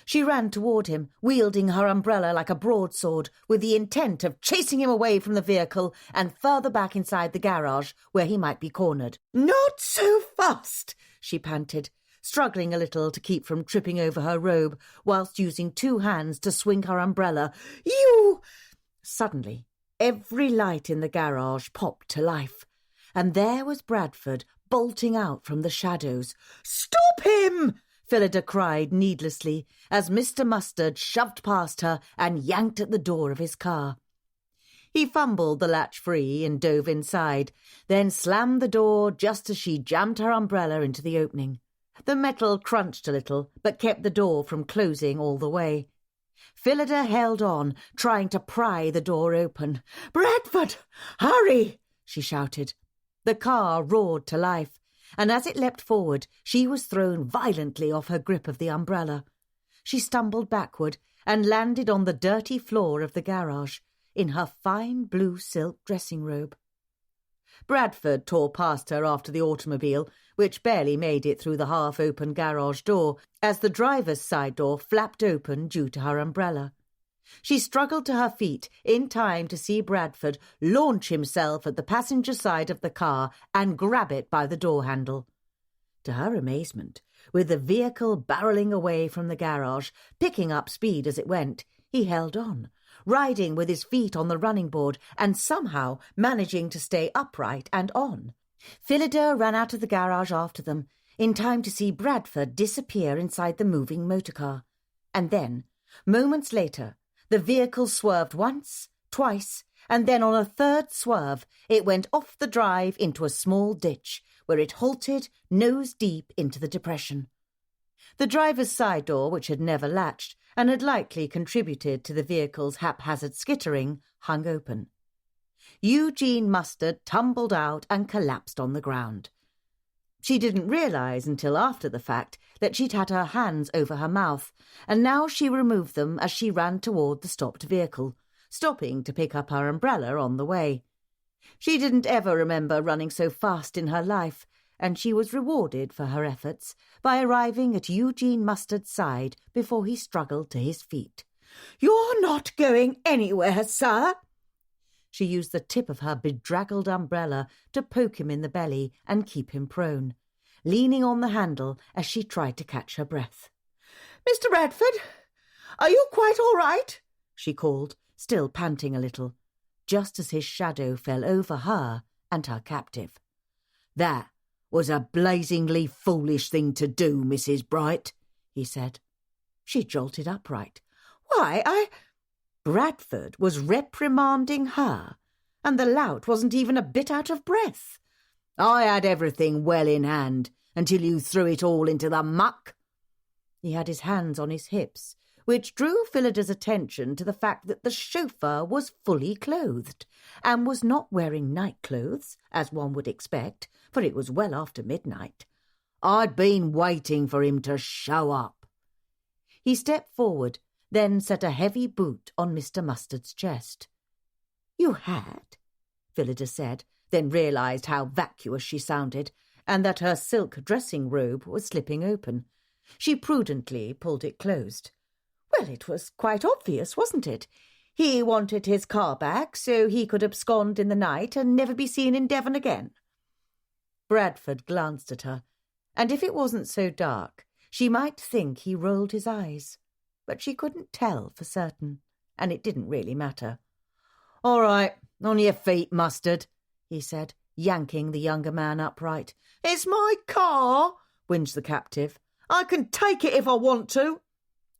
She ran toward him, wielding her umbrella like a broadsword, with the intent of chasing him away from the vehicle and further back inside the garage where he might be cornered. "Not so fast!" she panted, struggling a little to keep from tripping over her robe, whilst using two hands to swing her umbrella. "You—" Suddenly, every light in the garage popped to life, and there was Bradford bolting out from the shadows. "Stop him!" Phillida cried needlessly as Mr. Mustard shoved past her and yanked at the door of his car. He fumbled the latch free and dove inside, then slammed the door just as she jammed her umbrella into the opening. The metal crunched a little, but kept the door from closing all the way. Phillida held on, trying to pry the door open. "Bradford, hurry!" she shouted. The car roared to life, and as it leapt forward, she was thrown violently off her grip of the umbrella. She stumbled backward and landed on the dirty floor of the garage, in her fine blue silk dressing robe. Bradford tore past her after the automobile, which barely made it through the half-open garage door, as the driver's side door flapped open due to her umbrella. She struggled to her feet in time to see Bradford launch himself at the passenger side of the car and grab it by the door handle. To her amazement, with the vehicle barrelling away from the garage, picking up speed as it went, he held on, riding with his feet on the running board and somehow managing to stay upright and on. Phillida ran out of the garage after them, in time to see Bradford disappear inside the moving motorcar. And then, moments later, the vehicle swerved once, twice, and then on a third swerve, it went off the drive into a small ditch, where it halted nose deep into the depression. The driver's side door, which had never latched and had likely contributed to the vehicle's haphazard skittering, hung open. Eugene Mustard tumbled out and collapsed on the ground. She didn't realise until after the fact that she'd had her hands over her mouth, and now she removed them as she ran toward the stopped vehicle, stopping to pick up her umbrella on the way. She didn't ever remember running so fast in her life, and she was rewarded for her efforts by arriving at Eugene Mustard's side before he struggled to his feet. "You're not going anywhere, sir!" She used the tip of her bedraggled umbrella to poke him in the belly and keep him prone, leaning on the handle as she tried to catch her breath. "Mr. Bradford, are you quite all right?" she called, still panting a little, just as his shadow fell over her and her captive. "That was a blazingly foolish thing to do, Mrs. Bright," he said. She jolted upright. "Why, Bradford was reprimanding her, and the lout wasn't even a bit out of breath. "I had everything well in hand until you threw it all into the muck." He had his hands on his hips, which drew Phillida's attention to the fact that the chauffeur was fully clothed, and was not wearing night-clothes, as one would expect, for it was well after midnight. "I'd been waiting for him to show up." He stepped forward, then set a heavy boot on Mr. Mustard's chest. "You had?" Phillida said, then realised how vacuous she sounded, and that her silk dressing robe was slipping open. She prudently pulled it closed. "Well, it was quite obvious, wasn't it? He wanted his car back so he could abscond in the night and never be seen in Devon again." Bradford glanced at her, and if it wasn't so dark, she might think he rolled his eyes. But she couldn't tell for certain, and it didn't really matter. "All right, on your feet, Mustard," he said, yanking the younger man upright. "It's my car," whined the captive. "I can take it if I want to."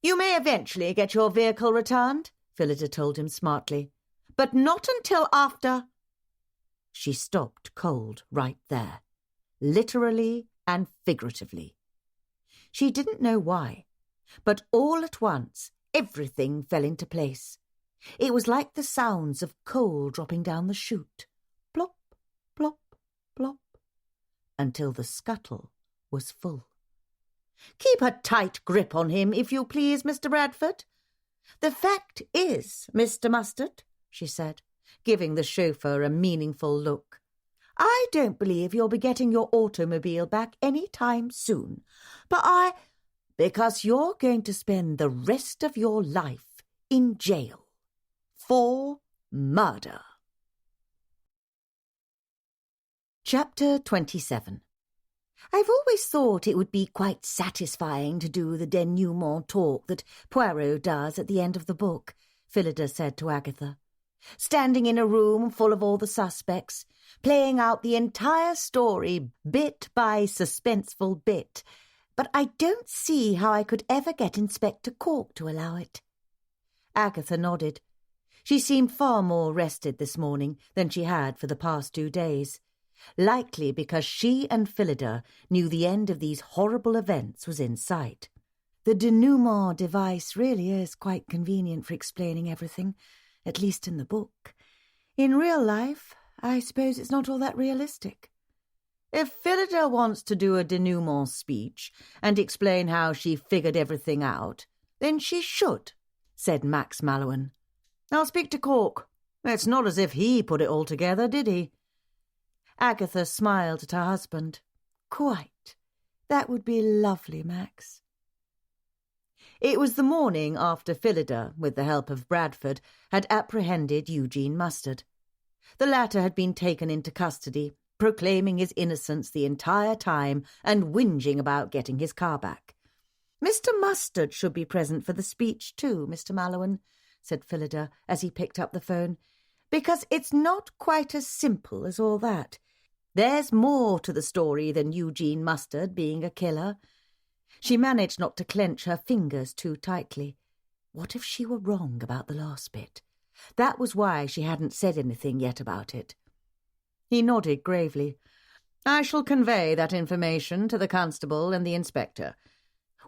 "You may eventually get your vehicle returned," Phillida told him smartly, "but not until after—" She stopped cold right there, literally and figuratively. She didn't know why, but all at once everything fell into place. It was like the sounds of coal dropping down the chute. Plop, plop, plop, until the scuttle was full. Keep a tight grip on him, if you please, Mr. Bradford. The fact is, Mr. Mustard, she said, giving the chauffeur a meaningful look, I don't believe you'll be getting your automobile back any time soon, because you're going to spend the rest of your life in jail for murder. Chapter 27. I've always thought it would be quite satisfying to do the denouement talk that Poirot does at the end of the book, Phillida said to Agatha. Standing in a room full of all the suspects, playing out the entire story bit by suspenseful bit, but I don't see how I could ever get Inspector Cork to allow it. Agatha nodded. She seemed far more rested this morning than she had for the past 2 days, likely because she and Phillida knew the end of these horrible events was in sight. The denouement device really is quite convenient for explaining everything, at least in the book. In real life, I suppose it's not all that realistic. If Phillida wants to do a denouement speech and explain how she figured everything out, then she should, said Max Mallowan. I'll speak to Cork. It's not as if he put it all together, did he? Agatha smiled at her husband. Quite. That would be lovely, Max. It was the morning after Phillida, with the help of Bradford, had apprehended Eugene Mustard. The latter had been taken into custody, proclaiming his innocence the entire time and whinging about getting his car back. Mr. Mustard should be present for the speech too, Mr. Mallowan, said Phillida as he picked up the phone, because it's not quite as simple as all that. There's more to the story than Eugene Mustard being a killer. She managed not to clench her fingers too tightly. What if she were wrong about the last bit? That was why she hadn't said anything yet about it. He nodded gravely. I shall convey that information to the constable and the inspector.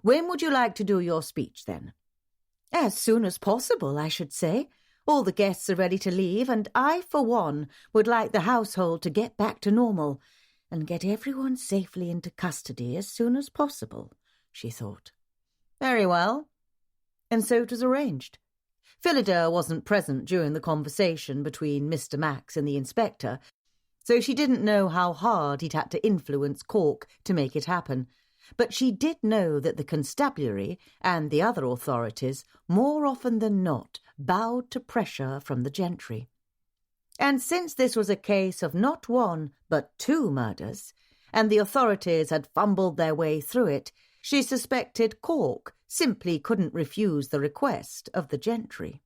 When would you like to do your speech, then? As soon as possible, I should say. All the guests are ready to leave, and I, for one, would like the household to get back to normal and get everyone safely into custody as soon as possible, she thought. Very well. And so it was arranged. Phillida wasn't present during the conversation between Mr. Max and the inspector, so she didn't know how hard he'd had to influence Cork to make it happen. But she did know that the constabulary and the other authorities, more often than not, bowed to pressure from the gentry. And since this was a case of not one, but 2 murders, and the authorities had fumbled their way through it, she suspected Cork simply couldn't refuse the request of the gentry.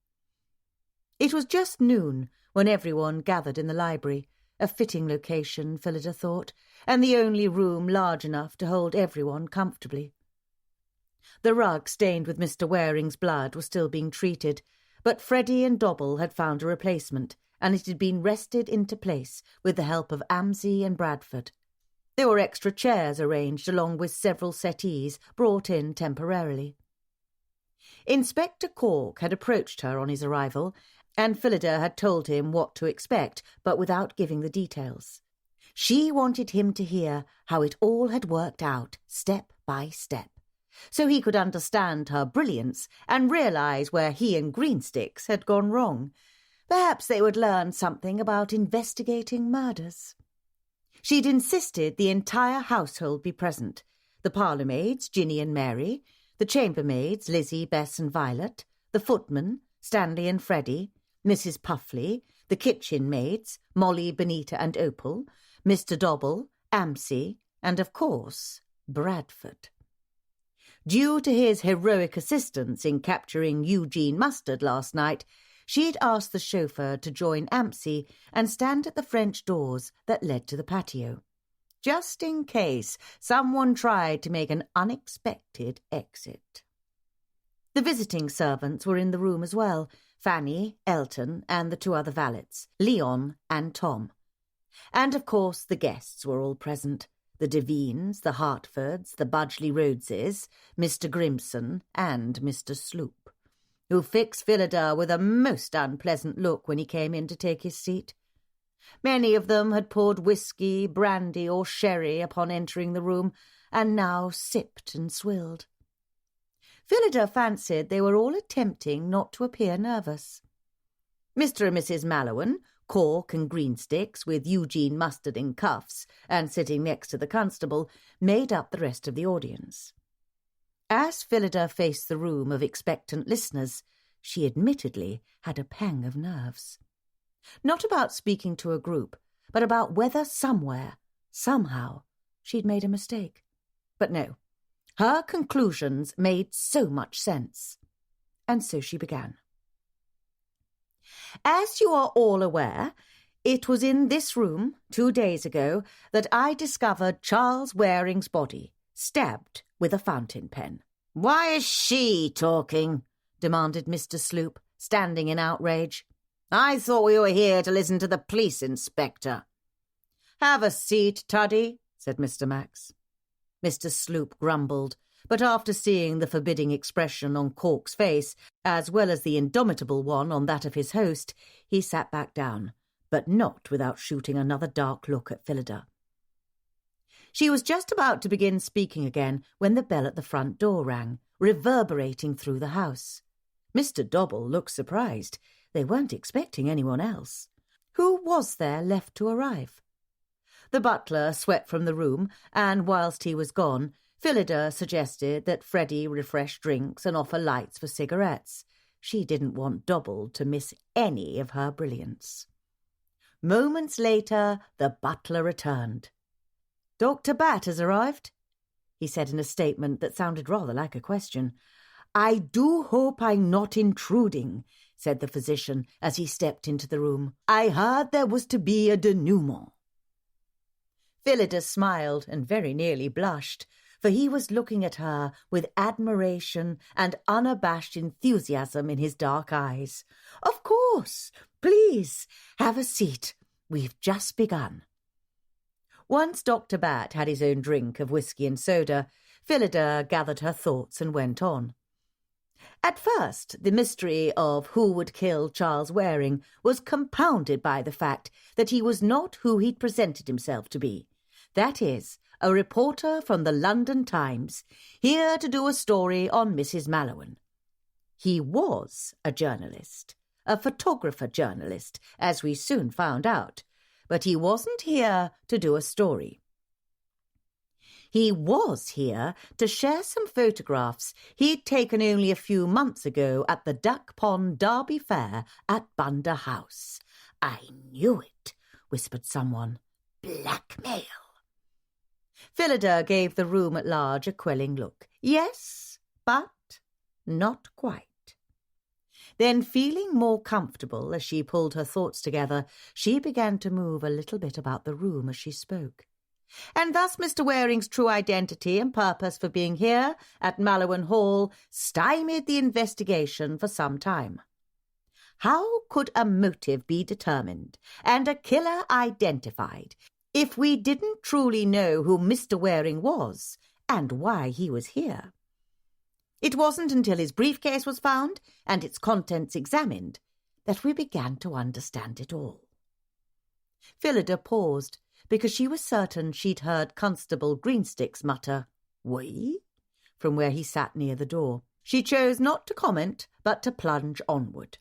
It was just noon when everyone gathered in the library, a fitting location, Phillida thought, and the only room large enough to hold everyone comfortably. The rug stained with Mr. Waring's blood was still being treated, but Freddie and Dobble had found a replacement, and it had been wrested into place with the help of Amsey and Bradford. There were extra chairs arranged along with several settees brought in temporarily. Inspector Cork had approached her on his arrival, and Phillida had told him what to expect, but without giving the details. She wanted him to hear how it all had worked out, step by step, so he could understand her brilliance and realise where he and Greensticks had gone wrong. Perhaps they would learn something about investigating murders. She'd insisted the entire household be present, the parlourmaids, Ginny and Mary, the chambermaids, Lizzie, Bess and Violet, the footmen, Stanley and Freddie, Mrs. Puffley, the kitchen maids, Molly, Benita and Opal, Mr. Dobble, Amsey, and, of course, Bradford. Due to his heroic assistance in capturing Eugene Mustard last night, she'd asked the chauffeur to join Amsey and stand at the French doors that led to the patio, just in case someone tried to make an unexpected exit. The visiting servants were in the room as well, Fanny, Elton, and the 2 other valets, Leon and Tom. And, of course, the guests were all present, the Devines, the Hertfords, the Budgley Rhodeses, Mr. Grimson, and Mr. Sloop, who fixed Phillida with a most unpleasant look when he came in to take his seat. Many of them had poured whisky, brandy, or sherry upon entering the room, and now sipped and swilled. Phillida fancied they were all attempting not to appear nervous. Mr. and Mrs. Mallowan, cork and greensticks, with Eugene Mustard in cuffs, and sitting next to the constable, made up the rest of the audience. As Phillida faced the room of expectant listeners, she admittedly had a pang of nerves. Not about speaking to a group, but about whether somewhere, somehow, she'd made a mistake. But no, her conclusions made so much sense. And so she began. As you are all aware, it was in this room 2 days ago that I discovered Charles Waring's body, stabbed with a fountain pen. "Why is she talking?" demanded Mr. Sloop, standing in outrage. "I thought we were here to listen to the police inspector." "Have a seat, Tuddy," said Mr. Max. Mr. Sloop grumbled, but after seeing the forbidding expression on Cork's face, as well as the indomitable one on that of his host, he sat back down, but not without shooting another dark look at Phillida. She was just about to begin speaking again when the bell at the front door rang, reverberating through the house. Mr. Dobble looked surprised. They weren't expecting anyone else. Who was there left to arrive? The butler swept from the room, and whilst he was gone, Phillida suggested that Freddie refresh drinks and offer lights for cigarettes. She didn't want Dobble to miss any of her brilliance. Moments later, the butler returned. "Dr. Bat has arrived," he said in a statement that sounded rather like a question. "I do hope I'm not intruding," said the physician as he stepped into the room. "I heard there was to be a denouement." Phillida smiled and very nearly blushed, for he was looking at her with admiration and unabashed enthusiasm in his dark eyes. "Of course. Please, have a seat. We've just begun." Once Dr. Bat had his own drink of whisky and soda, Phillida gathered her thoughts and went on. At first, the mystery of who would kill Charles Waring was compounded by the fact that he was not who he'd presented himself to be. That is, a reporter from the London Times, here to do a story on Mrs. Mallowan. He was a journalist, a photographer-journalist, as we soon found out, but he wasn't here to do a story. He was here to share some photographs he'd taken only a few months ago at the Duck Pond Derby Fair at Bunda House. "I knew it," whispered someone. "Blackmail." Phillida gave the room at large a quelling look. Yes, but not quite. Then, feeling more comfortable as she pulled her thoughts together, she began to move a little bit about the room as she spoke. And thus Mr. Waring's true identity and purpose for being here at Mallowan Hall stymied the investigation for some time. How could a motive be determined and a killer identified if we didn't truly know who Mr. Waring was and why he was here? It wasn't until his briefcase was found and its contents examined that we began to understand it all. Phillida paused, because she was certain she'd heard Constable Greensticks mutter, "We?" from where he sat near the door. She chose not to comment, but to plunge onward.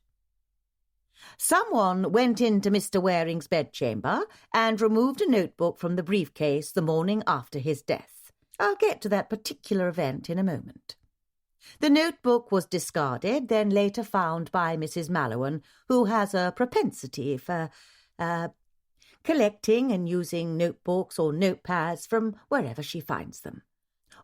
Someone went into Mr. Waring's bedchamber and removed a notebook from the briefcase the morning after his death. I'll get to that particular event in a moment. The notebook was discarded, then later found by Mrs. Mallowan, who has a propensity for, collecting and using notebooks or notepads from wherever she finds them.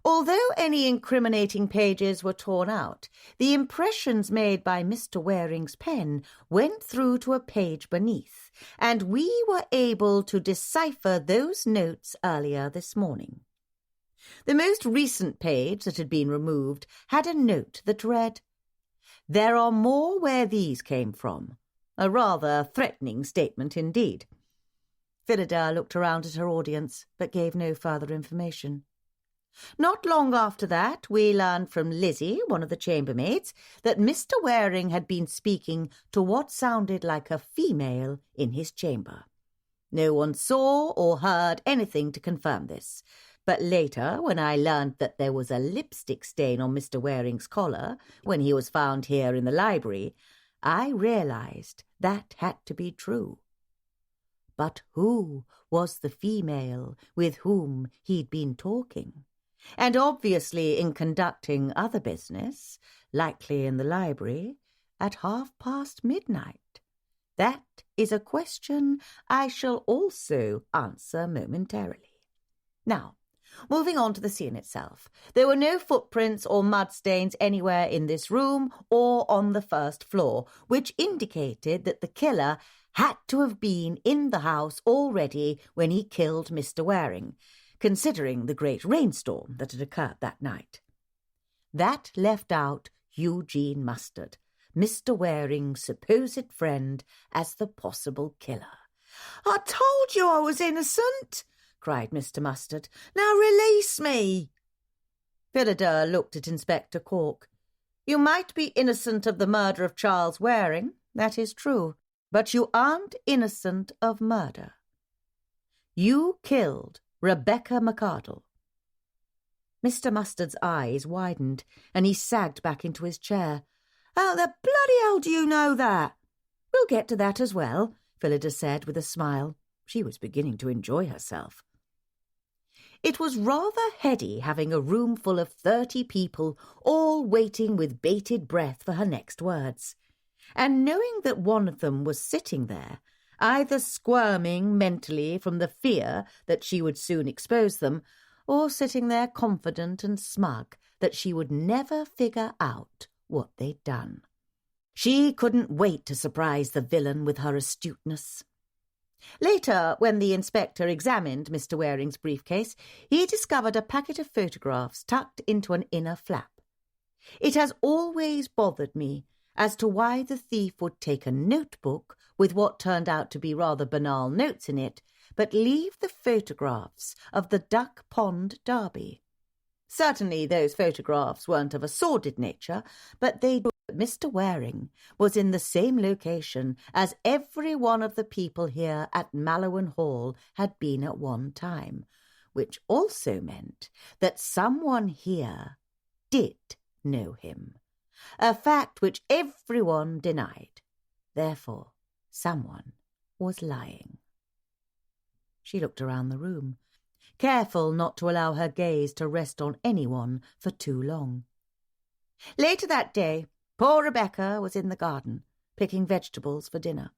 Although any incriminating pages were torn out, the impressions made by Mr. Waring's pen went through to a page beneath, and we were able to decipher those notes earlier this morning. The most recent page that had been removed had a note that read, "There are more where these came from." A rather threatening statement indeed. Phillida looked around at her audience, but gave no further information. Not long after that, we learned from Lizzie, one of the chambermaids, that Mr. Waring had been speaking to what sounded like a female in his chamber. No one saw or heard anything to confirm this, But later, when I learned that there was a lipstick stain on Mr. Waring's collar when he was found here in the library, I realized that had to be true. But who was the female with whom he'd been talking? And obviously in conducting other business, likely in the library, at midnight. That is a question I shall also answer momentarily. Now, moving on to the scene itself. There were no footprints or mud stains anywhere in this room or on the first floor, which indicated that the killer had to have been in the house already when he killed Mr. Waring, considering the great rainstorm that had occurred that night. That left out Eugene Mustard, Mr. Waring's supposed friend, as the possible killer. "I told you I was innocent," cried Mr. Mustard. "Now release me." Phillida looked at Inspector Cork. "You might be innocent of the murder of Charles Waring, that is true, but you aren't innocent of murder. You killed Rebecca McArdle." Mr. Mustard's eyes widened, and he sagged back into his chair. "How the bloody hell do you know that?" "We'll get to that as well," Phillida said with a smile. She was beginning to enjoy herself. It was rather heady having a room full of 30 people all waiting with bated breath for her next words, and knowing that one of them was sitting there, either squirming mentally from the fear that she would soon expose them, or sitting there confident and smug that she would never figure out what they'd done. She couldn't wait to surprise the villain with her astuteness. Later, when the inspector examined Mr. Waring's briefcase, he discovered a packet of photographs tucked into an inner flap. It has always bothered me as to why the thief would take a notebook with what turned out to be rather banal notes in it, but leave the photographs of the Duck Pond Derby. Certainly those photographs weren't of a sordid nature, but they proved that Mr. Waring was in the same location as every one of the people here at Mallowan Hall had been at one time, which also meant that someone here did know him, a fact which everyone denied. Therefore, someone was lying. She looked around the room, careful not to allow her gaze to rest on anyone for too long. Later that day, poor Rebecca was in the garden, picking vegetables for dinner.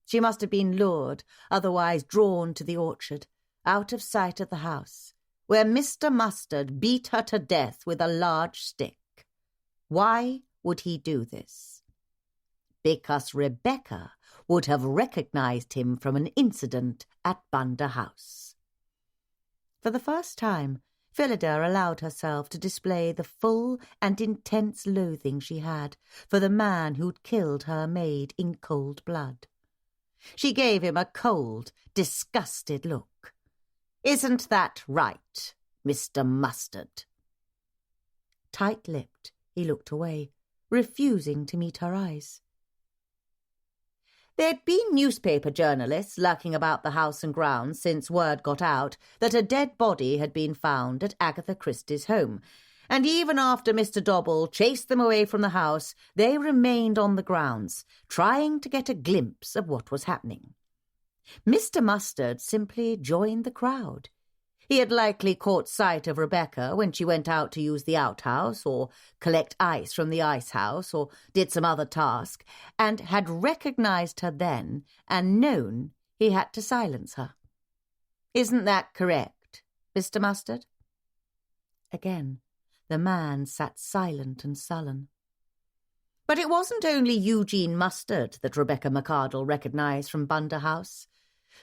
She must have been lured, otherwise drawn to the orchard, out of sight of the house, where Mr. Mustard beat her to death with a large stick. Why would he do this? Because Rebecca would have recognized him from an incident at Bunda House. For the first time, Phillida allowed herself to display the full and intense loathing she had for the man who'd killed her maid in cold blood. She gave him a cold, disgusted look. "Isn't that right, Mr. Mustard?" Tight-lipped, he looked away, refusing to meet her eyes. There'd been newspaper journalists lurking about the house and grounds since word got out that a dead body had been found at Agatha Christie's home, and even after Mr. Dobble chased them away from the house, they remained on the grounds, trying to get a glimpse of what was happening. Mr. Mustard simply joined the crowd. He had likely caught sight of Rebecca when she went out to use the outhouse or collect ice from the ice house or did some other task, and had recognized her then and known he had to silence her. "Isn't that correct, Mr. Mustard?" Again, the man sat silent and sullen. But it wasn't only Eugene Mustard that Rebecca McArdle recognized from Bunda House.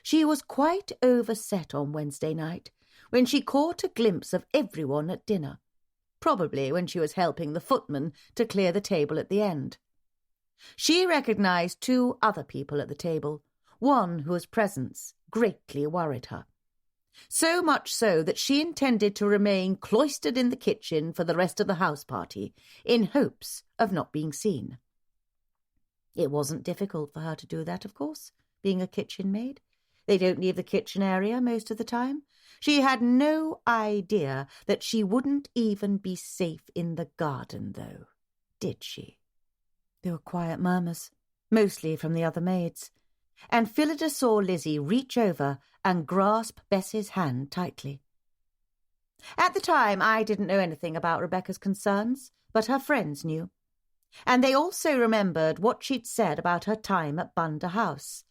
She was quite overset on Wednesday night, when she caught a glimpse of everyone at dinner, probably when she was helping the footman to clear the table at the end. She recognized 2 other people at the table, one whose presence greatly worried her. So much so that she intended to remain cloistered in the kitchen for the rest of the house party, in hopes of not being seen. It wasn't difficult for her to do that, of course, being a kitchen maid. They don't leave the kitchen area most of the time. She had no idea that she wouldn't even be safe in the garden, though, did she? There were quiet murmurs, mostly from the other maids, and Phillida saw Lizzie reach over and grasp Bess's hand tightly. At the time, I didn't know anything about Rebecca's concerns, but her friends knew. And they also remembered what she'd said about her time at Bunda House,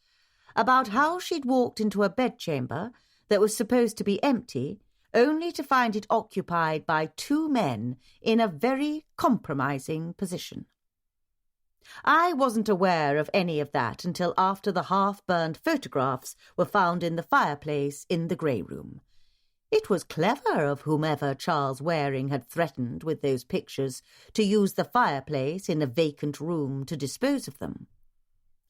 about how she'd walked into a bedchamber that was supposed to be empty, only to find it occupied by two men in a very compromising position. I wasn't aware of any of that until after the half-burned photographs were found in the fireplace in the grey room. It was clever of whomever Charles Waring had threatened with those pictures to use the fireplace in a vacant room to dispose of them.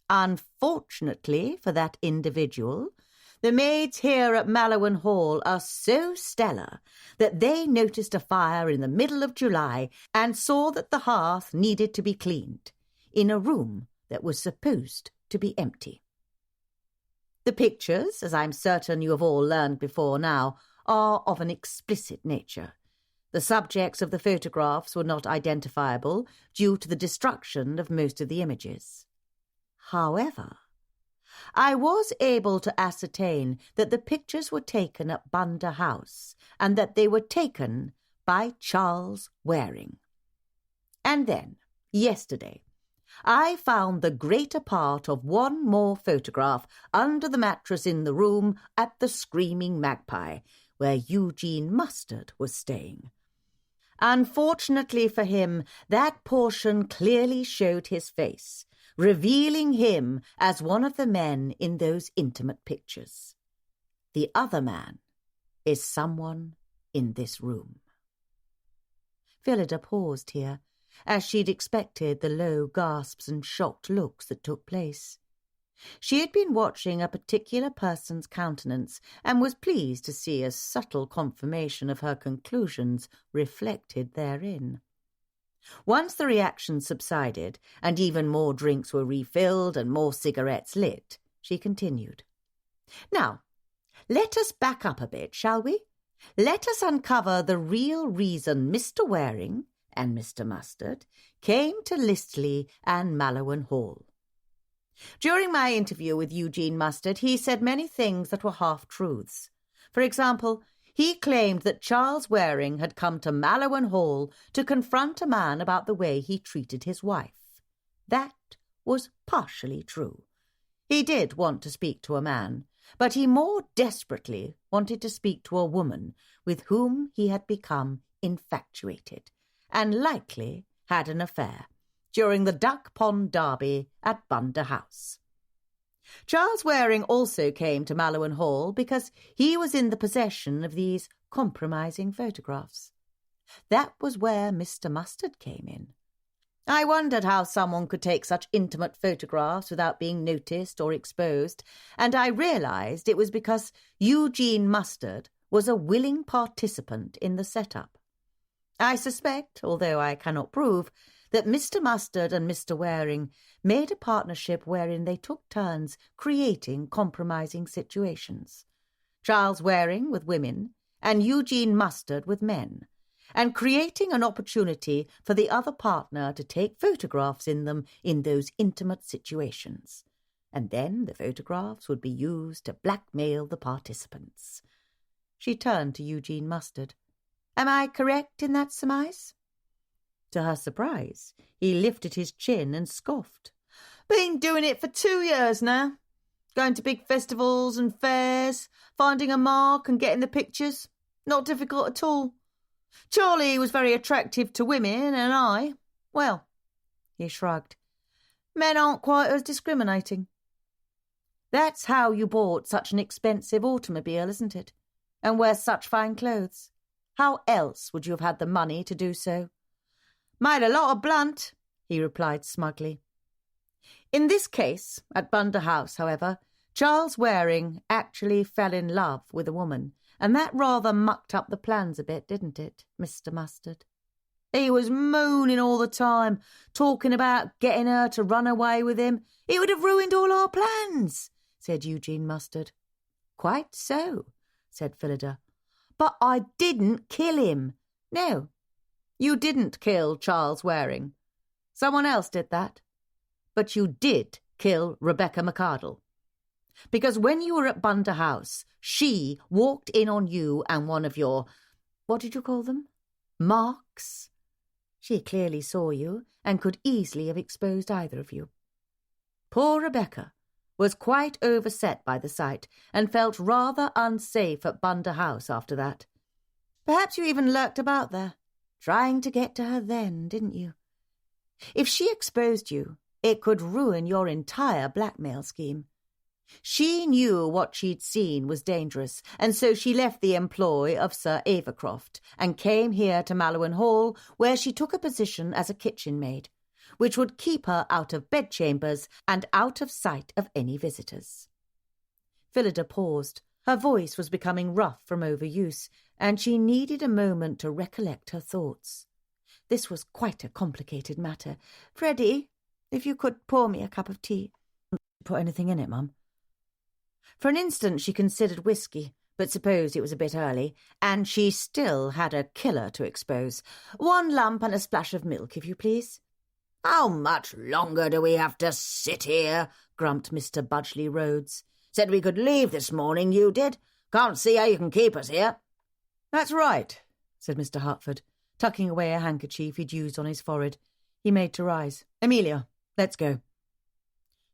Unfortunately for that individual, the maids here at Mallowan Hall are so stellar that they noticed a fire in the middle of July and saw that the hearth needed to be cleaned, in a room that was supposed to be empty. The pictures, as I'm certain you have all learned before now, are of an explicit nature. The subjects of the photographs were not identifiable due to the destruction of most of the images. However, I was able to ascertain that the pictures were taken at Bunda House and that they were taken by Charles Waring. And then, yesterday, I found the greater part of one more photograph under the mattress in the room at the Screaming Magpie, where Eugene Mustard was staying. Unfortunately for him, that portion clearly showed his face, revealing him as one of the men in those intimate pictures. The other man is someone in this room. Phillida paused here, as she'd expected the low gasps and shocked looks that took place. She had been watching a particular person's countenance and was pleased to see a subtle confirmation of her conclusions reflected therein. Once the reaction subsided, and even more drinks were refilled and more cigarettes lit, she continued. Now, let us back up a bit, shall we? Let us uncover the real reason Mr. Waring and Mr. Mustard came to Listley and Mallowan Hall. During my interview with Eugene Mustard, he said many things that were half-truths. For example, he claimed that Charles Waring had come to Mallowan Hall to confront a man about the way he treated his wife. That was partially true. He did want to speak to a man, but he more desperately wanted to speak to a woman with whom he had become infatuated, and likely had an affair, during the Duck Pond Derby at Bunda House. Charles Waring also came to Mallowan Hall because he was in the possession of these compromising photographs. That was where Mr. Mustard came in. I wondered how someone could take such intimate photographs without being noticed or exposed, and I realised it was because Eugene Mustard was a willing participant in the setup. I suspect, although I cannot prove, that Mr. Mustard and Mr. Waring made a partnership wherein they took turns creating compromising situations. Charles Waring with women and Eugene Mustard with men, and creating an opportunity for the other partner to take photographs in them in those intimate situations. And then the photographs would be used to blackmail the participants. She turned to Eugene Mustard. Am I correct in that surmise? To her surprise, he lifted his chin and scoffed. Been doing it for 2 years now. Going to big festivals and fairs, finding a mark and getting the pictures. Not difficult at all. Charlie was very attractive to women, and well, he shrugged. Men aren't quite as discriminating. That's how you bought such an expensive automobile, isn't it? And wear such fine clothes. How else would you have had the money to do so? Made a lot of blunt, he replied smugly. In this case, at Bunda House, however, Charles Waring actually fell in love with a woman, and that rather mucked up the plans a bit, didn't it, Mr. Mustard? He was mooning all the time, talking about getting her to run away with him. It would have ruined all our plans, said Eugene Mustard. Quite so, said Phillida. But I didn't kill him. No, you didn't kill Charles Waring. Someone else did that. But you did kill Rebecca McArdle. Because when you were at Bunter House, she walked in on you and one of your, what did you call them? Marks. She clearly saw you and could easily have exposed either of you. Poor Rebecca was quite overset by the sight and felt rather unsafe at Bunter House after that. Perhaps you even lurked about there, trying to get to her then, didn't you? If she exposed you, it could ruin your entire blackmail scheme. She knew what she'd seen was dangerous, and so she left the employ of Sir Avercroft and came here to Mallowan Hall, where she took a position as a kitchen maid, which would keep her out of bedchambers and out of sight of any visitors. Phillida paused. Her voice was becoming rough from overuse, and she needed a moment to recollect her thoughts. This was quite a complicated matter. Freddie, if you could pour me a cup of tea. Put anything in it, Mum? For an instant she considered whiskey, but supposed it was a bit early, and she still had a killer to expose. 1 lump and a splash of milk, if you please. How much longer do we have to sit here? Grumped Mr. Budgley Rhodes. Said we could leave this morning, you did. Can't see how you can keep us here. That's right, said Mr. Hartford, tucking away a handkerchief he'd used on his forehead. He made to rise. Amelia, let's go.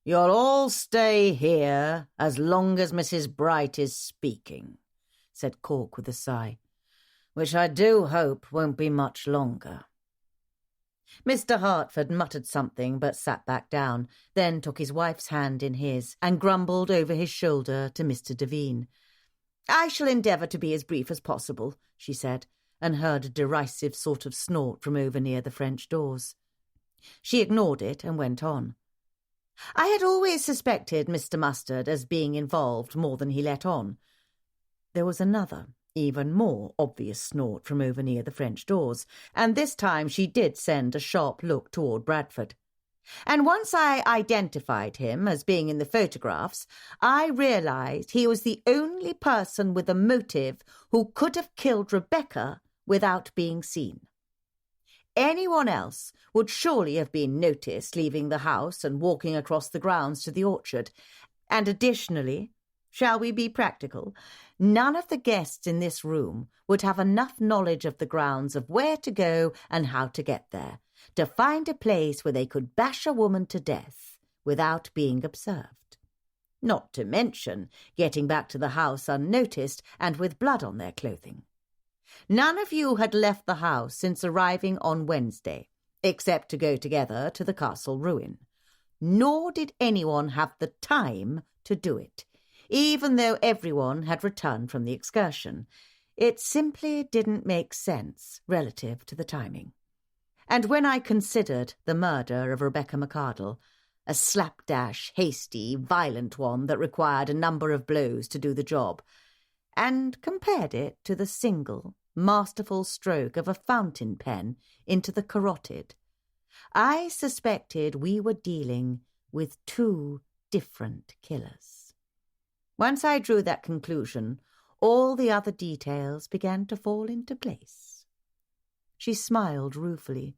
You'll all stay here as long as Mrs. Bright is speaking, said Cork with a sigh, which I do hope won't be much longer. Mr. Hartford muttered something but sat back down, then took his wife's hand in his and grumbled over his shoulder to Mr. Devine. I shall endeavour to be as brief as possible, she said, and heard a derisive sort of snort from over near the French doors. She ignored it and went on. I had always suspected Mr. Mustard as being involved more than he let on. There was another, even more obvious snort from over near the French doors, and this time she did send a sharp look toward Bradford. And once I identified him as being in the photographs, I realised he was the only person with a motive who could have killed Rebecca without being seen. Anyone else would surely have been noticed leaving the house and walking across the grounds to the orchard. And additionally, shall we be practical, none of the guests in this room would have enough knowledge of the grounds of where to go and how to get there, to find a place where they could bash a woman to death without being observed. Not to mention getting back to the house unnoticed and with blood on their clothing. None of you had left the house since arriving on Wednesday, except to go together to the castle ruin. Nor did anyone have the time to do it, even though everyone had returned from the excursion. It simply didn't make sense relative to the timing. And when I considered the murder of Rebecca McArdle, a slapdash, hasty, violent one that required a number of blows to do the job, and compared it to the single, masterful stroke of a fountain pen into the carotid, I suspected we were dealing with 2 different killers. Once I drew that conclusion, all the other details began to fall into place. She smiled ruefully.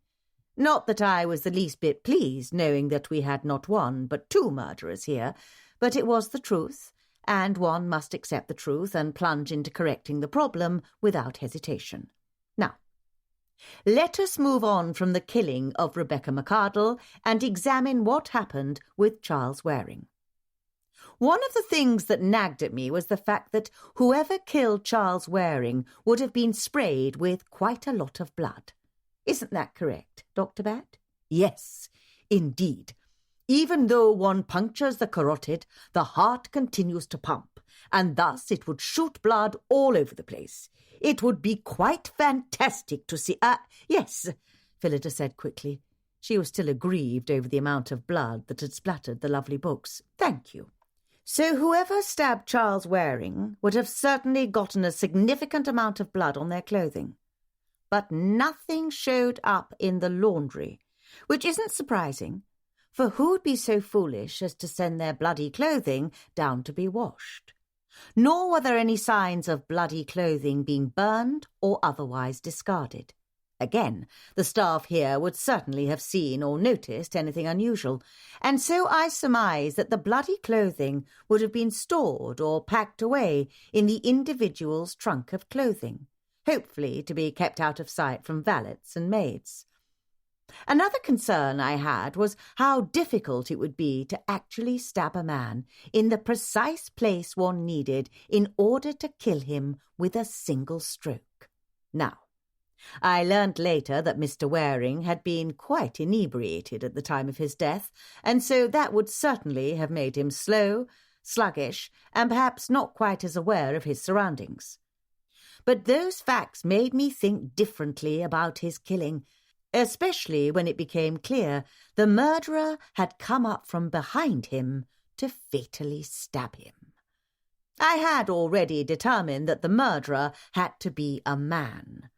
Not that I was the least bit pleased, knowing that we had not 1 but 2 murderers here, but it was the truth, and one must accept the truth and plunge into correcting the problem without hesitation. Now, let us move on from the killing of Rebecca McArdle and examine what happened with Charles Waring. One of the things that nagged at me was the fact that whoever killed Charles Waring would have been sprayed with quite a lot of blood. Isn't that correct, Dr. Bat? Yes, indeed. Even though one punctures the carotid, the heart continues to pump, and thus it would shoot blood all over the place. It would be quite fantastic to see— yes, Phillida said quickly. She was still aggrieved over the amount of blood that had splattered the lovely books. Thank you. So whoever stabbed Charles Waring would have certainly gotten a significant amount of blood on their clothing. But nothing showed up in the laundry, which isn't surprising, for who'd be so foolish as to send their bloody clothing down to be washed? Nor were there any signs of bloody clothing being burned or otherwise discarded. Again, the staff here would certainly have seen or noticed anything unusual, and so I surmise that the bloody clothing would have been stored or packed away in the individual's trunk of clothing, hopefully to be kept out of sight from valets and maids. Another concern I had was how difficult it would be to actually stab a man in the precise place one needed in order to kill him with a single stroke. Now, I learnt later that Mr. Waring had been quite inebriated at the time of his death, and so that would certainly have made him slow, sluggish, and perhaps not quite as aware of his surroundings. But those facts made me think differently about his killing, especially when it became clear the murderer had come up from behind him to fatally stab him. I had already determined that the murderer had to be a man.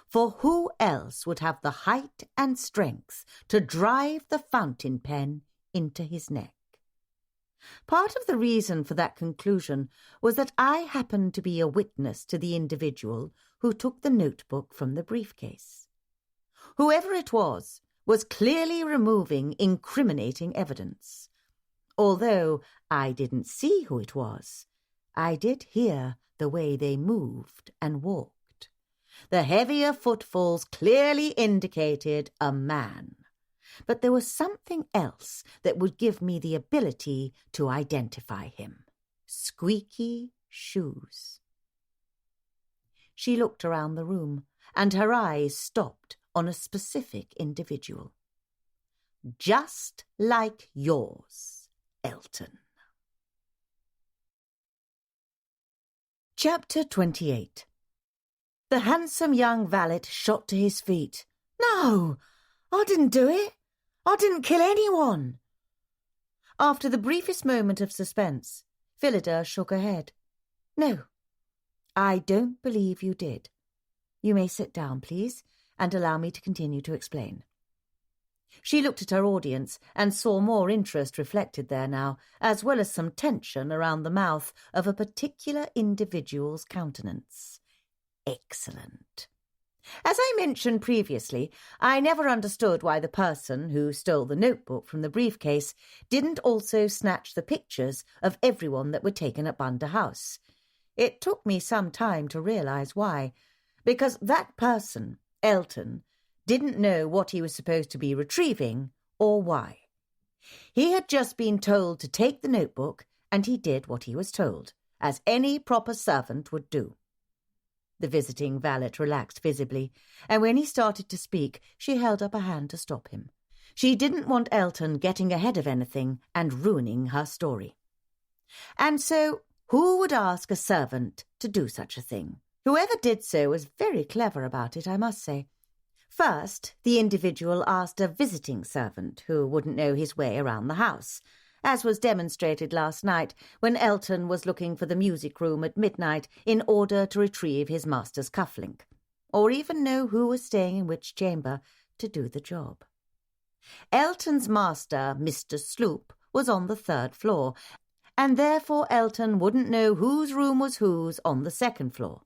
For who else would have the height and strength to drive the fountain pen into his neck? Part of the reason for that conclusion was that I happened to be a witness to the individual who took the notebook from the briefcase. Whoever it was clearly removing incriminating evidence. Although I didn't see who it was, I did hear the way they moved and walked. The heavier footfalls clearly indicated a man. But there was something else that would give me the ability to identify him. Squeaky shoes. She looked around the room, and her eyes stopped on a specific individual. Just like yours, Elton. Chapter 28. The handsome young valet shot to his feet. "No, I didn't do it. I didn't kill anyone." After the briefest moment of suspense, Phillida shook her head. "No, I don't believe you did. You may sit down, please, and allow me to continue to explain." She looked at her audience and saw more interest reflected there now, as well as some tension around the mouth of a particular individual's countenance. Excellent. As I mentioned previously, I never understood why the person who stole the notebook from the briefcase didn't also snatch the pictures of everyone that were taken at Bunter House. It took me some time to realise why, because that person, Elton, didn't know what he was supposed to be retrieving or why. He had just been told to take the notebook, and he did what he was told, as any proper servant would do. The visiting valet relaxed visibly, and when he started to speak, she held up a hand to stop him. She didn't want Elton getting ahead of anything and ruining her story. And so, who would ask a servant to do such a thing? Whoever did so was very clever about it, I must say. First, the individual asked a visiting servant who wouldn't know his way around the house, as was demonstrated last night when Elton was looking for the music room at midnight in order to retrieve his master's cufflink, or even know who was staying in which chamber to do the job. Elton's master, Mr. Sloop, was on the 3rd floor, and therefore Elton wouldn't know whose room was whose on the 2nd floor.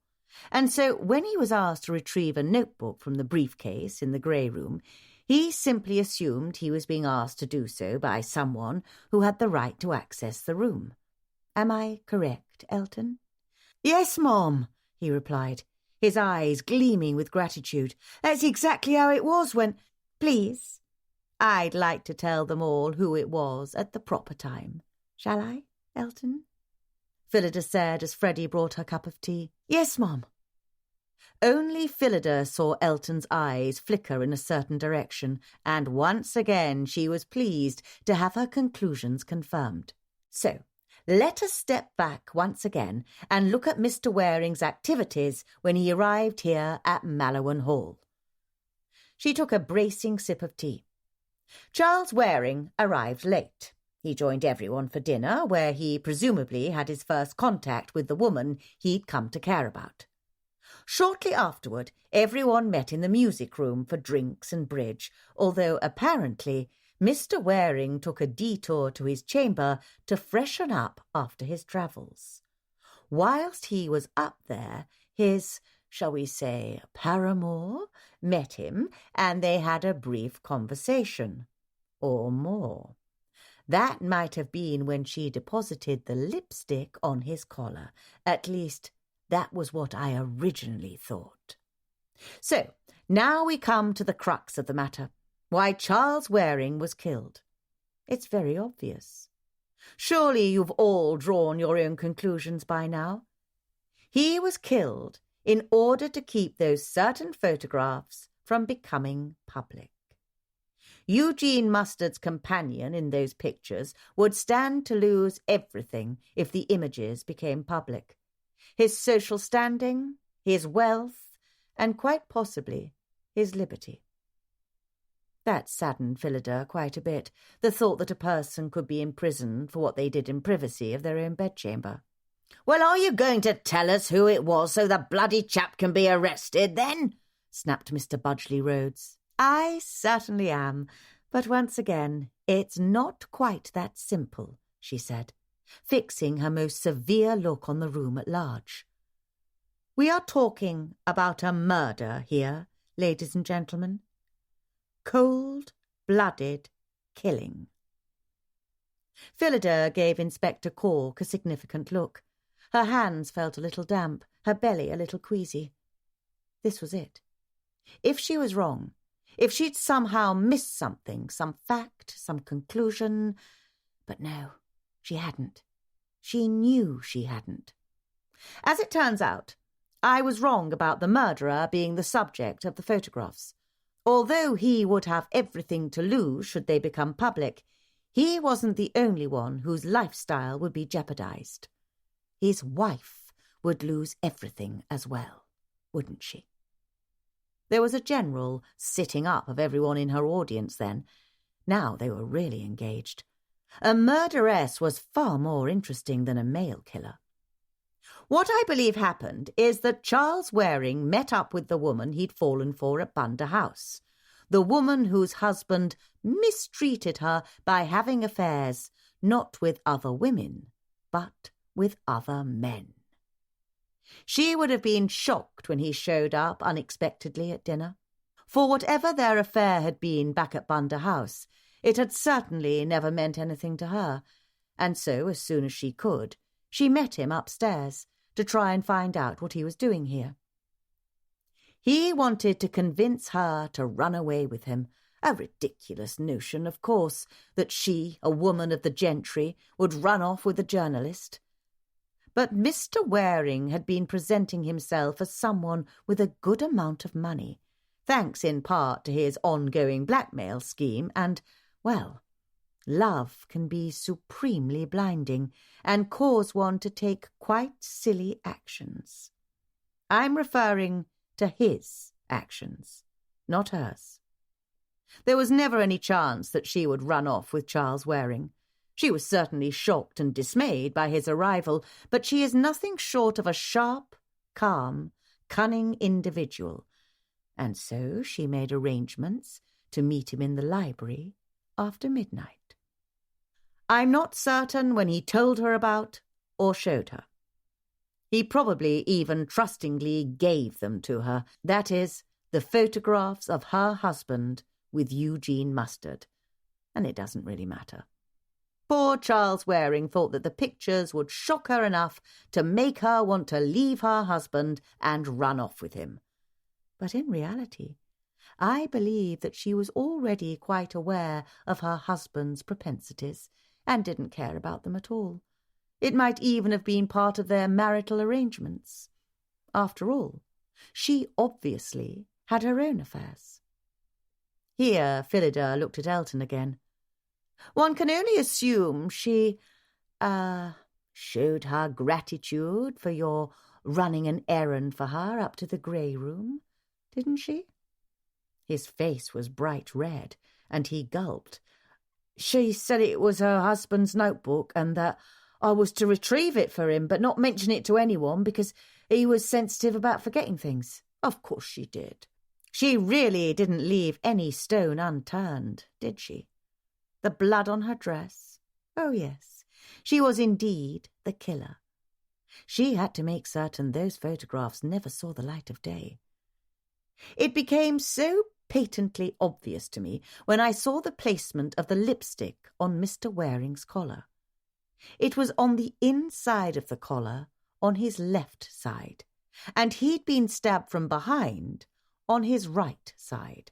And so when he was asked to retrieve a notebook from the briefcase in the grey room, he simply assumed he was being asked to do so by someone who had the right to access the room. Am I correct, Elton? "Yes, Mom," he replied, his eyes gleaming with gratitude. "That's exactly how it was when—" "Please, I'd like to tell them all who it was at the proper time. Shall I, Elton?" Phillida said as Freddie brought her cup of tea. "Yes, Mom." Only Phillida saw Elton's eyes flicker in a certain direction, and once again she was pleased to have her conclusions confirmed. So, let us step back once again and look at Mr. Waring's activities when he arrived here at Mallowan Hall. She took a bracing sip of tea. Charles Waring arrived late. He joined everyone for dinner, where he presumably had his first contact with the woman he'd come to care about. Shortly afterward, everyone met in the music room for drinks and bridge, although apparently Mr. Waring took a detour to his chamber to freshen up after his travels. whilst he was up there, his, shall we say, paramour met him, and they had a brief conversation, or more. That might have been when she deposited the lipstick on his collar. At least, that was what I originally thought. So, now we come to the crux of the matter, why Charles Waring was killed. It's very obvious. Surely you've all drawn your own conclusions by now. He was killed in order to keep those certain photographs from becoming public. Eugene Mustard's companion in those pictures would stand to lose everything if the images became public. His social standing, his wealth, and quite possibly his liberty. That saddened Phillida quite a bit, the thought that a person could be imprisoned for what they did in privacy of their own bedchamber. "Well, are you going to tell us who it was so the bloody chap can be arrested, then?" snapped Mr. Budgley Rhodes. I certainly am, but once again, it's not quite that simple, she said, fixing her most severe look on the room at large. We are talking about a murder here, ladies and gentlemen. Cold-blooded killing. Phillida gave Inspector Cork a significant look. Her hands felt a little damp, her belly a little queasy. This was it. If she was wrong, if she'd somehow missed something, some fact, some conclusion... But no, she hadn't. She knew she hadn't. As it turns out, I was wrong about the murderer being the subject of the photographs. Although he would have everything to lose should they become public, he wasn't the only one whose lifestyle would be jeopardized. His wife would lose everything as well, wouldn't she? There was a general sitting up of everyone in her audience then. Now they were really engaged. A murderess was far more interesting than a male killer. What I believe happened is that Charles Waring met up with the woman he'd fallen for at Bunda House, the woman whose husband mistreated her by having affairs, not with other women, but with other men. She would have been shocked when he showed up unexpectedly at dinner. For whatever their affair had been back at Bunda House, it had certainly never meant anything to her, and so, as soon as she could, she met him upstairs to try and find out what he was doing here. He wanted to convince her to run away with him, a ridiculous notion, of course, that she, a woman of the gentry, would run off with a journalist. But Mr. Waring had been presenting himself as someone with a good amount of money, thanks in part to his ongoing blackmail scheme, and, well, love can be supremely blinding and cause one to take quite silly actions. I'm referring to his actions, not hers. There was never any chance that she would run off with Charles Waring. She was certainly shocked and dismayed by his arrival, but she is nothing short of a sharp, calm, cunning individual, and so she made arrangements to meet him in the library after midnight. I'm not certain when he told her about or showed her. He probably even trustingly gave them to her, that is, the photographs of her husband with Eugene Mustard, and it doesn't really matter. Poor Charles Waring thought that the pictures would shock her enough to make her want to leave her husband and run off with him. But in reality, I believe that she was already quite aware of her husband's propensities and didn't care about them at all. It might even have been part of their marital arrangements. After all, she obviously had her own affairs. Here Phillida looked at Elton again. One can only assume she, showed her gratitude for your running an errand for her up to the grey room, didn't she? His face was bright red, and he gulped. She said it was her husband's notebook, and that I was to retrieve it for him, but not mention it to anyone because he was sensitive about forgetting things. Of course she did. She really didn't leave any stone unturned, did she? The blood on her dress? Oh, yes, she was indeed the killer. She had to make certain those photographs never saw the light of day. It became so patently obvious to me when I saw the placement of the lipstick on Mr. Waring's collar. It was on the inside of the collar, on his left side, and he'd been stabbed from behind on his right side.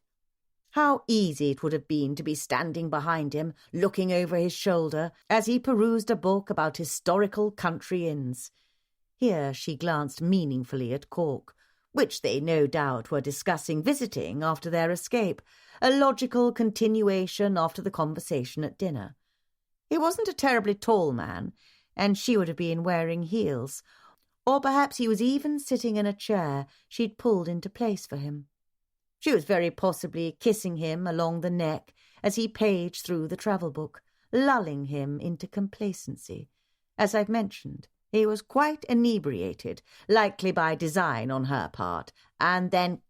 How easy it would have been to be standing behind him, looking over his shoulder, as he perused a book about historical country inns. Here she glanced meaningfully at Cork, which they no doubt were discussing visiting after their escape, a logical continuation after the conversation at dinner. He wasn't a terribly tall man, and she would have been wearing heels, or perhaps he was even sitting in a chair she'd pulled into place for him. She was very possibly kissing him along the neck as he paged through the travel book, lulling him into complacency. As I've mentioned, he was quite inebriated, likely by design on her part, and then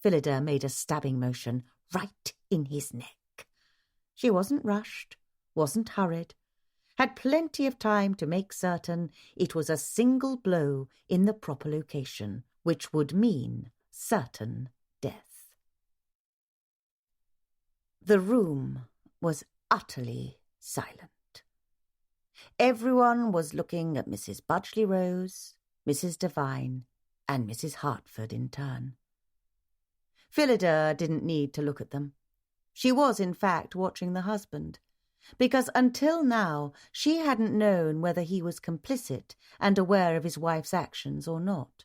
Phillida made a stabbing motion right in his neck. She wasn't rushed, wasn't hurried, had plenty of time to make certain it was a single blow in the proper location, which would mean certain death. The room was utterly silent. Everyone was looking at Mrs. Budgley Rose, Mrs. Devine, and Mrs. Hartford in turn. Phillida didn't need to look at them. She was, in fact, watching the husband, because until now she hadn't known whether he was complicit and aware of his wife's actions or not.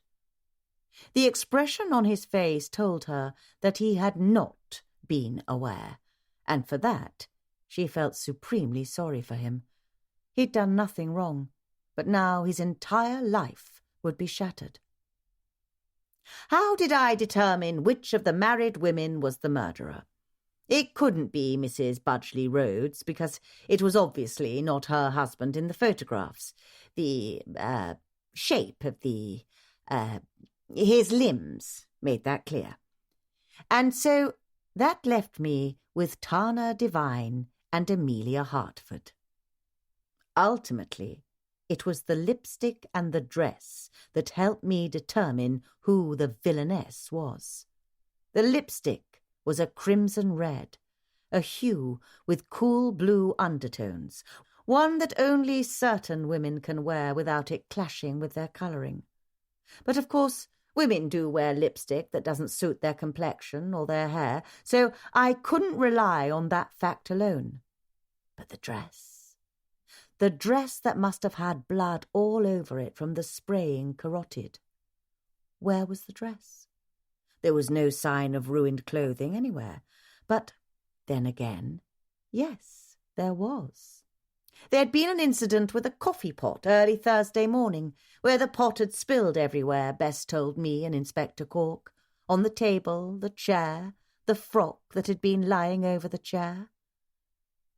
The expression on his face told her that he had not been aware, and for that she felt supremely sorry for him. He'd done nothing wrong, but now his entire life would be shattered. How did I determine which of the married women was the murderer? It couldn't be Mrs. Budgley Rhodes, because it was obviously not her husband in the photographs. The shape of his limbs made that clear. And so that left me with Tana Devine and Amelia Hartford. Ultimately, it was the lipstick and the dress that helped me determine who the villainess was. The lipstick was a crimson red, a hue with cool blue undertones, one that only certain women can wear without it clashing with their colouring. But of course, women do wear lipstick that doesn't suit their complexion or their hair, so I couldn't rely on that fact alone. But the dress that must have had blood all over it from the spraying carotid. Where was the dress? There was no sign of ruined clothing anywhere, but then again, yes, there was. There had been an incident with a coffee pot early Thursday morning, where the pot had spilled everywhere, Bess told me and Inspector Cork, on the table, the chair, the frock that had been lying over the chair.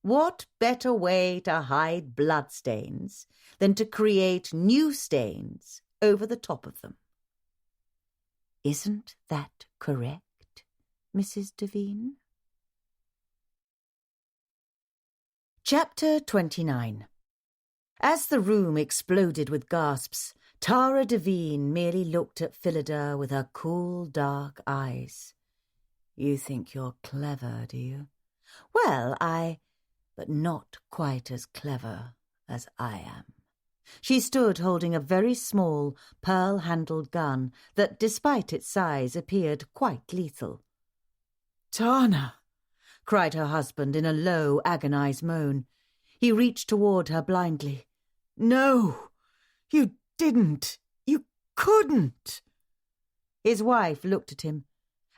What better way to hide bloodstains than to create new stains over the top of them? Isn't that correct, Mrs. Devine? Chapter 29. As the room exploded with gasps, Tara Devine merely looked at Phillida with her cool, dark eyes. You think you're clever, do you? Well, but not quite as clever as I am. She stood holding a very small, pearl-handled gun that, despite its size, appeared quite lethal. "Tana!" cried her husband in a low, agonized moan. He reached toward her blindly. "No, you didn't. You couldn't." His wife looked at him,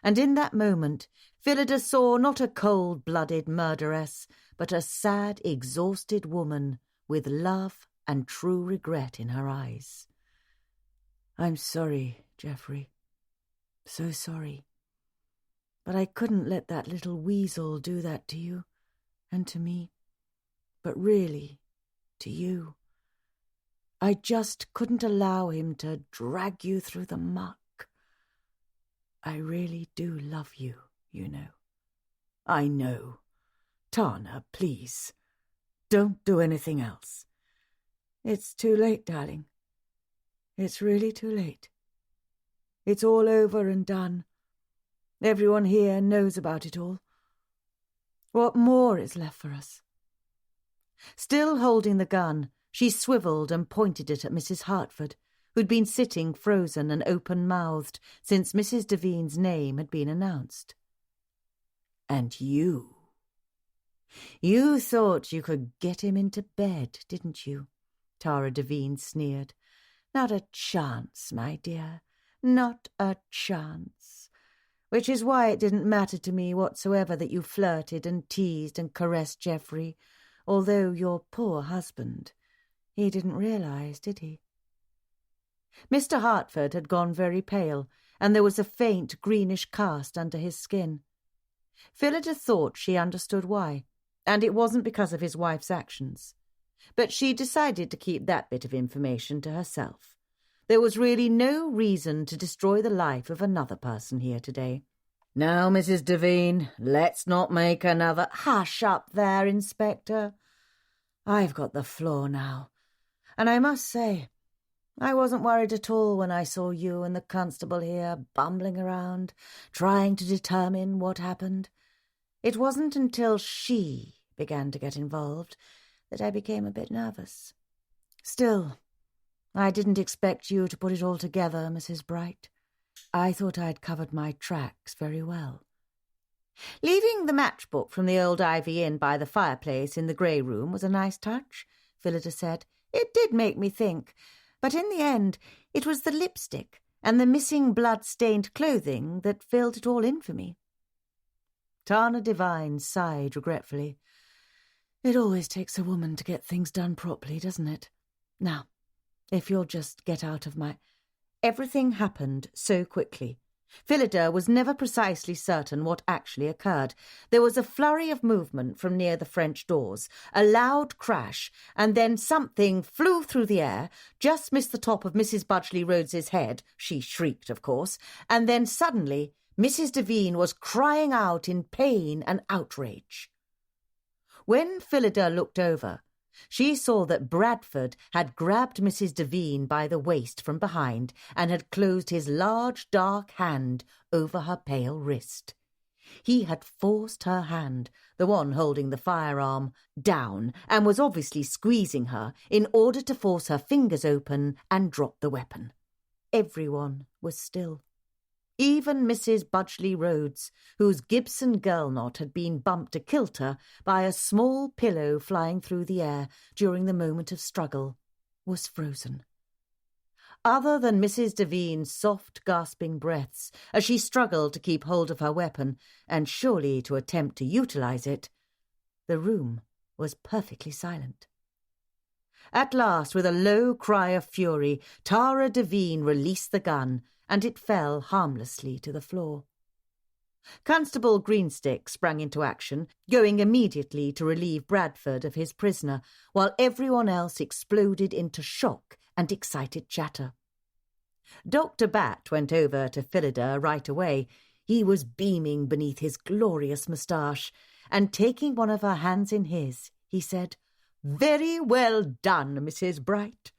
and in that moment Phillida saw not a cold-blooded murderess, but a sad, exhausted woman with love and true regret in her eyes. "I'm sorry, Geoffrey. So sorry. But I couldn't let that little weasel do that to you, and to me. But really, to you. I just couldn't allow him to drag you through the muck. I really do love you, you know." "I know. Tana, please. Don't do anything else. It's too late, darling. It's really too late. It's all over and done. Everyone here knows about it all. What more is left for us?" Still holding the gun, she swiveled and pointed it at Mrs. Hartford, who'd been sitting frozen and open-mouthed since Mrs. Devine's name had been announced. "And you thought you could get him into bed, didn't you?" Tara Devine sneered. "Not a chance, my dear, not a chance. Which is why it didn't matter to me whatsoever that you flirted and teased and caressed Geoffrey, although your poor husband, he didn't realise, did he?" Mr. Hartford had gone very pale, and there was a faint greenish cast under his skin. Phillida thought she understood why, and it wasn't because of his wife's actions. But she decided to keep that bit of information to herself. There was really no reason to destroy the life of another person here today. "Now, Mrs. Devine, let's not make another—" "Hush up there, Inspector. I've got the floor now, and I must say, I wasn't worried at all when I saw you and the constable here bumbling around, trying to determine what happened. It wasn't until she began to get involved that I became a bit nervous. Still, I didn't expect you to put it all together, Mrs. Bright. I thought I'd covered my tracks very well." "Leaving the matchbook from the old Ivy Inn by the fireplace in the grey room was a nice touch," Phillida said. "It did make me think. But in the end, it was the lipstick and the missing blood-stained clothing that filled it all in for me." Tara Devine sighed regretfully. "It always takes a woman to get things done properly, doesn't it? Now, if you'll just get out of my—" Everything happened so quickly. Phillida was never precisely certain what actually occurred. There was a flurry of movement from near the French doors, a loud crash, and then something flew through the air, just missed the top of Mrs. Budgley Rhodes's head. She shrieked, of course, and then suddenly Mrs. Devine was crying out in pain and outrage. When Phillida looked over, she saw that Bradford had grabbed Mrs. Devine by the waist from behind and had closed his large dark hand over her pale wrist. He had forced her hand, the one holding the firearm, down and was obviously squeezing her in order to force her fingers open and drop the weapon. Everyone was still. Even Mrs. Budgley Rhodes, whose Gibson girl knot had been bumped a kilter by a small pillow flying through the air during the moment of struggle, was frozen. Other than Mrs. Devine's soft, gasping breaths as she struggled to keep hold of her weapon and surely to attempt to utilize it, the room was perfectly silent. At last, with a low cry of fury, Tara Devine released the gun, and it fell harmlessly to the floor. Constable Greenstick sprang into action, going immediately to relieve Bradford of his prisoner, while everyone else exploded into shock and excited chatter. Dr. Bat went over to Phillida right away. He was beaming beneath his glorious moustache, and taking one of her hands in his, he said, "Very well done, Mrs. Bright.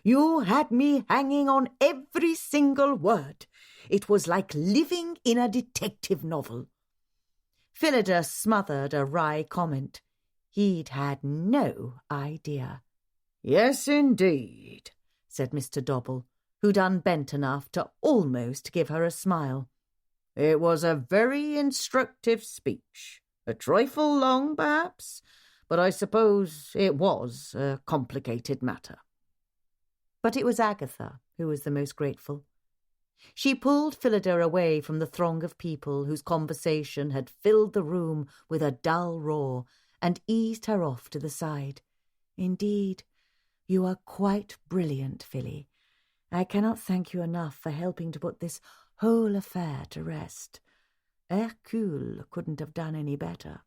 You had me hanging on every single word. It was like living in a detective novel." Phillida smothered a wry comment. He'd had no idea. "Yes, indeed," said Mr. Dobble, who'd unbent enough to almost give her a smile. "It was a very instructive speech. A trifle long, perhaps, but I suppose it was a complicated matter." But it was Agatha who was the most grateful. She pulled Phillida away from the throng of people whose conversation had filled the room with a dull roar and eased her off to the side. "Indeed, you are quite brilliant, Philly. I cannot thank you enough for helping to put this whole affair to rest. Hercule couldn't have done any better."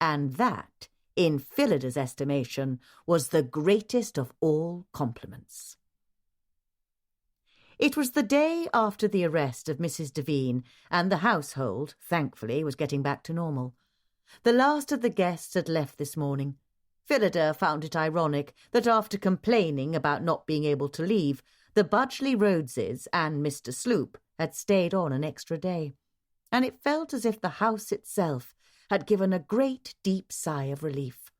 And that, in Phillida's estimation, was the greatest of all compliments. It was the day after the arrest of Mrs. Devine, and the household, thankfully, was getting back to normal. The last of the guests had left this morning. Phillida found it ironic that after complaining about not being able to leave, the Budgley Rhodeses and Mr. Sloop had stayed on an extra day, and it felt as if the house itself had given a great deep sigh of relief.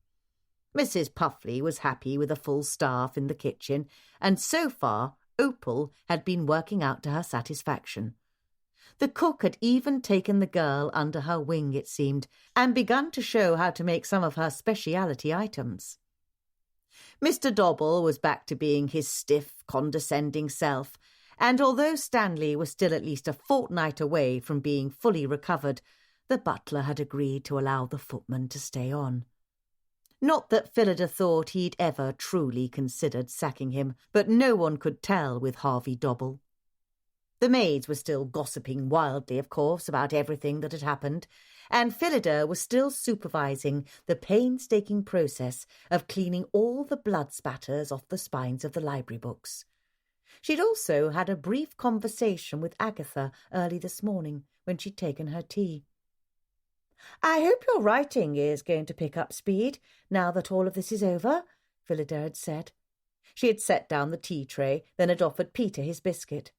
Mrs. Puffley was happy with a full staff in the kitchen, and so far Opal had been working out to her satisfaction. The cook had even taken the girl under her wing, it seemed, and begun to show how to make some of her speciality items. Mr. Dobble was back to being his stiff, condescending self, and although Stanley was still at least a fortnight away from being fully recovered, the butler had agreed to allow the footman to stay on. Not that Phillida thought he'd ever truly considered sacking him, but no one could tell with Harvey Dobble. The maids were still gossiping wildly, of course, about everything that had happened, and Phillida was still supervising the painstaking process of cleaning all the blood spatters off the spines of the library books. She'd also had a brief conversation with Agatha early this morning when she'd taken her tea. "I hope your writing is going to pick up speed now that all of this is over," Phillida had said. She had set down the tea tray, then had offered Peter his biscuit.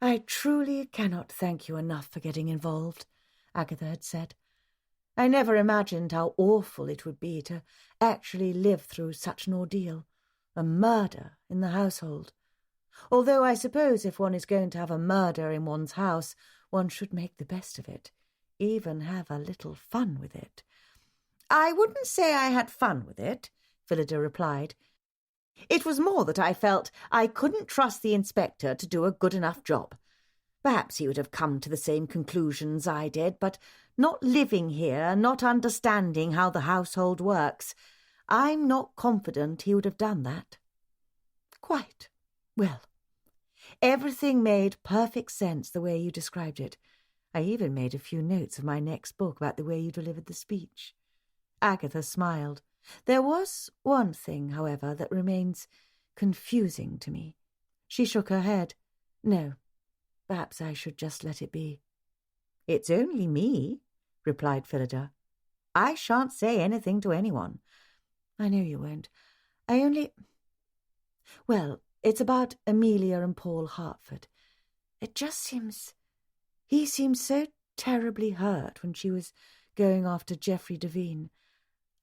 "I truly cannot thank you enough for getting involved," Agatha had said. "I never imagined how awful it would be to actually live through such an ordeal, a murder in the household. Although I suppose if one is going to have a murder in one's house, one should make the best of it. Even have a little fun with it." "I wouldn't say I had fun with it," Phillida replied. "It was more that I felt I couldn't trust the inspector to do a good enough job. Perhaps he would have come to the same conclusions I did, but not living here, not understanding how the household works, I'm not confident he would have done that." "Quite. Well, everything made perfect sense the way you described it. I even made a few notes of my next book about the way you delivered the speech." Agatha smiled. "There was one thing, however, that remains confusing to me." She shook her head. "No, perhaps I should just let it be." "It's only me," replied Phillida. "I shan't say anything to anyone." "I know you won't. I only... Well, it's about Amelia and Paul Hartford. It just seems... He seemed so terribly hurt when she was going after Geoffrey Devine.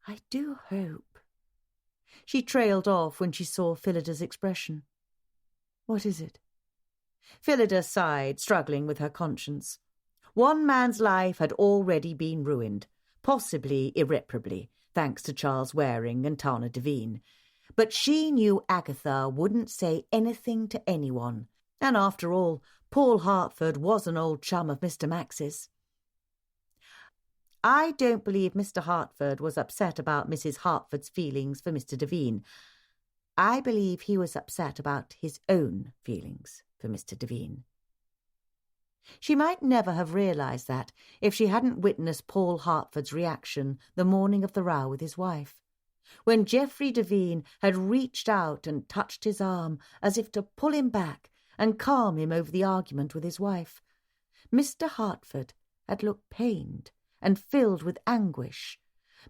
I do hope..." She trailed off when she saw Phillida's expression. "What is it?" Phillida sighed, struggling with her conscience. One man's life had already been ruined, possibly irreparably, thanks to Charles Waring and Tana Devine. But she knew Agatha wouldn't say anything to anyone, and after all, Paul Hartford was an old chum of Mr. Max's. "I don't believe Mr. Hartford was upset about Mrs. Hartford's feelings for Mr. Devine. I believe he was upset about his own feelings for Mr. Devine." She might never have realised that if she hadn't witnessed Paul Hartford's reaction the morning of the row with his wife. When Geoffrey Devine had reached out and touched his arm as if to pull him back and calm him over the argument with his wife, Mr. Hartford had looked pained and filled with anguish,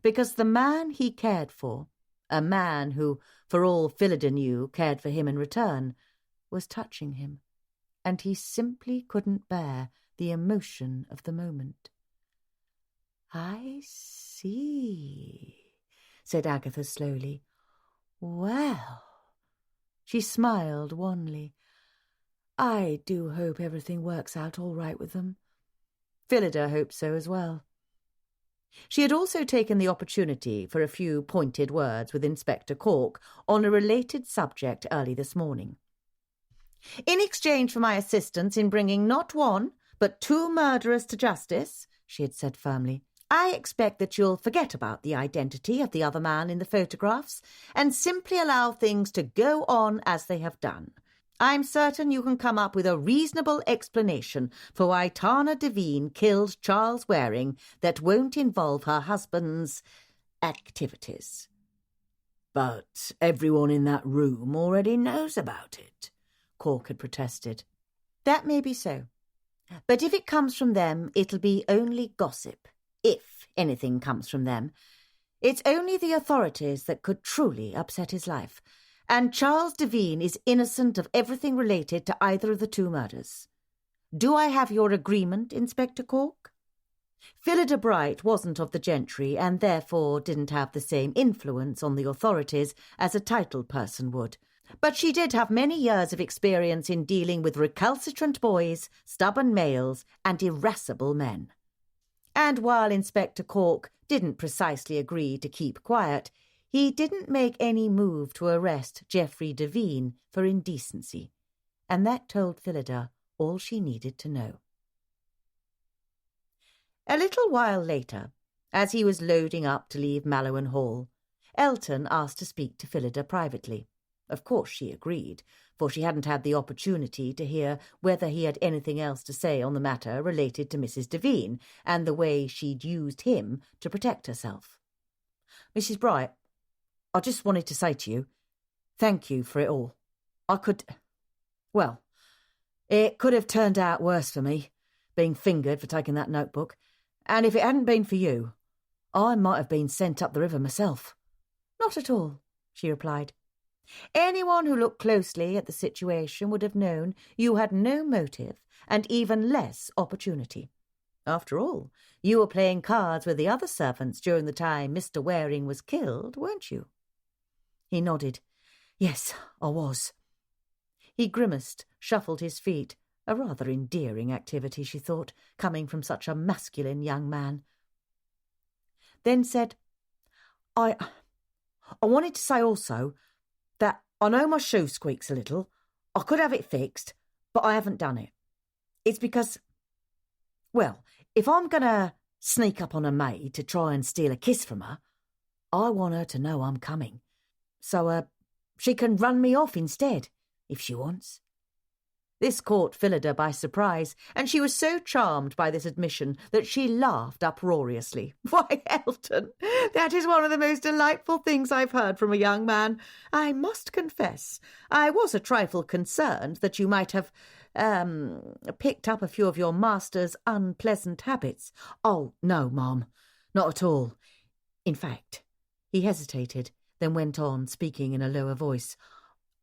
because the man he cared for, a man who, for all Phillida knew, cared for him in return, was touching him, and he simply couldn't bear the emotion of the moment. "I see," said Agatha slowly. "Well..." She smiled wanly. "I do hope everything works out all right with them." Phillida hoped so as well. She had also taken the opportunity for a few pointed words with Inspector Cork on a related subject early this morning. "In exchange for my assistance in bringing not one, but 2 murderers to justice," she had said firmly, "I expect that you'll forget about the identity of the other man in the photographs and simply allow things to go on as they have done. I'm certain you can come up with a reasonable explanation for why Tana Devine killed Charles Waring that won't involve her husband's activities." "But everyone in that room already knows about it," Cork had protested. "That may be so. But if it comes from them, it'll be only gossip. If anything comes from them. It's only the authorities that could truly upset his life, and Charles Devine is innocent of everything related to either of the two murders. Do I have your agreement, Inspector Cork?" Phillida Bright wasn't of the gentry and therefore didn't have the same influence on the authorities as a titled person would. But she did have many years of experience in dealing with recalcitrant boys, stubborn males, and irascible men. And while Inspector Cork didn't precisely agree to keep quiet, he didn't make any move to arrest Geoffrey Devine for indecency, and that told Phillida all she needed to know. A little while later, as he was loading up to leave Mallowan Hall, Elton asked to speak to Phillida privately. Of course she agreed, for she hadn't had the opportunity to hear whether he had anything else to say on the matter related to Mrs. Devine and the way she'd used him to protect herself. "Mrs. Bright, I just wanted to say to you, thank you for it all. It could have turned out worse for me, being fingered for taking that notebook, and if it hadn't been for you, I might have been sent up the river myself." "Not at all," she replied. "Anyone who looked closely at the situation would have known you had no motive and even less opportunity. After all, you were playing cards with the other servants during the time Mr. Waring was killed, weren't you?" He nodded. "Yes, I was." He grimaced, shuffled his feet, a rather endearing activity, she thought, coming from such a masculine young man. Then said, I wanted to say also that I know my shoe squeaks a little. I could have it fixed, but I haven't done it. It's because, well, if I'm going to sneak up on a maid to try and steal a kiss from her, I want her to know I'm coming. So she can run me off instead, if she wants. This caught Phillida by surprise, and she was so charmed by this admission that she laughed uproariously. "Why, Elton, that is one of the most delightful things I've heard from a young man. I must confess, I was a trifle concerned that you might have, picked up a few of your master's unpleasant habits." "Oh, no, Ma'am, not at all. In fact," he hesitated, then went on, speaking in a lower voice,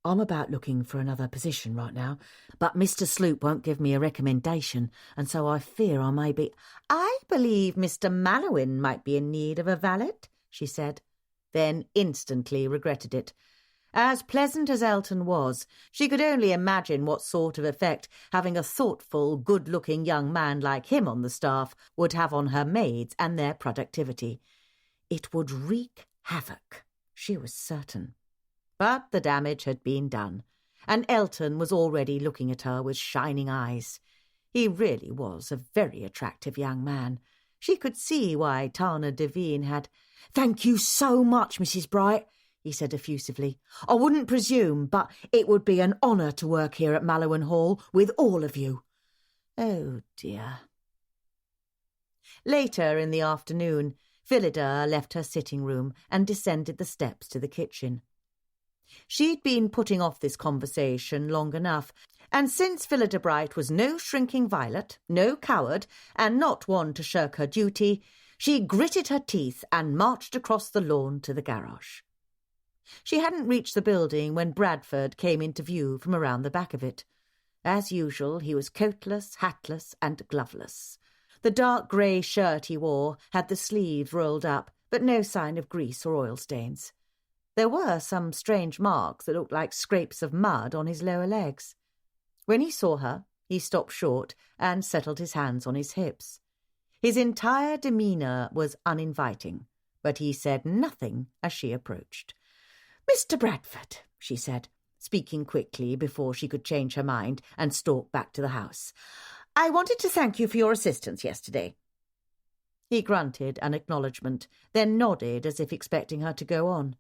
"I'm about looking for another position right now, but Mr. Sloop won't give me a recommendation, and so I fear I may be—" "I believe Mr. Mallowan might be in need of a valet," she said, then instantly regretted it. As pleasant as Elton was, she could only imagine what sort of effect having a thoughtful, good-looking young man like him on the staff would have on her maids and their productivity. It would wreak havoc, she was certain. But the damage had been done, and Elton was already looking at her with shining eyes. He really was a very attractive young man. She could see why Tana Devine had— "Thank you so much, Mrs. Bright," he said effusively. "I wouldn't presume, but it would be an honour to work here at Mallowan Hall with all of you." Oh, dear. Later in the afternoon, Phillida left her sitting room and descended the steps to the kitchen. She'd been putting off this conversation long enough, and since Phillida Bright was no shrinking violet, no coward, and not one to shirk her duty, she gritted her teeth and marched across the lawn to the garage. She hadn't reached the building when Bradford came into view from around the back of it. As usual, he was coatless, hatless, and gloveless. The dark grey shirt he wore had the sleeves rolled up, but no sign of grease or oil stains. There were some strange marks that looked like scrapes of mud on his lower legs. When he saw her, he stopped short and settled his hands on his hips. His entire demeanour was uninviting, but he said nothing as she approached. "Mr. Bradford," she said, speaking quickly before she could change her mind and stalk back to the house, "I wanted to thank you for your assistance yesterday." He grunted an acknowledgement, then nodded as if expecting her to go on.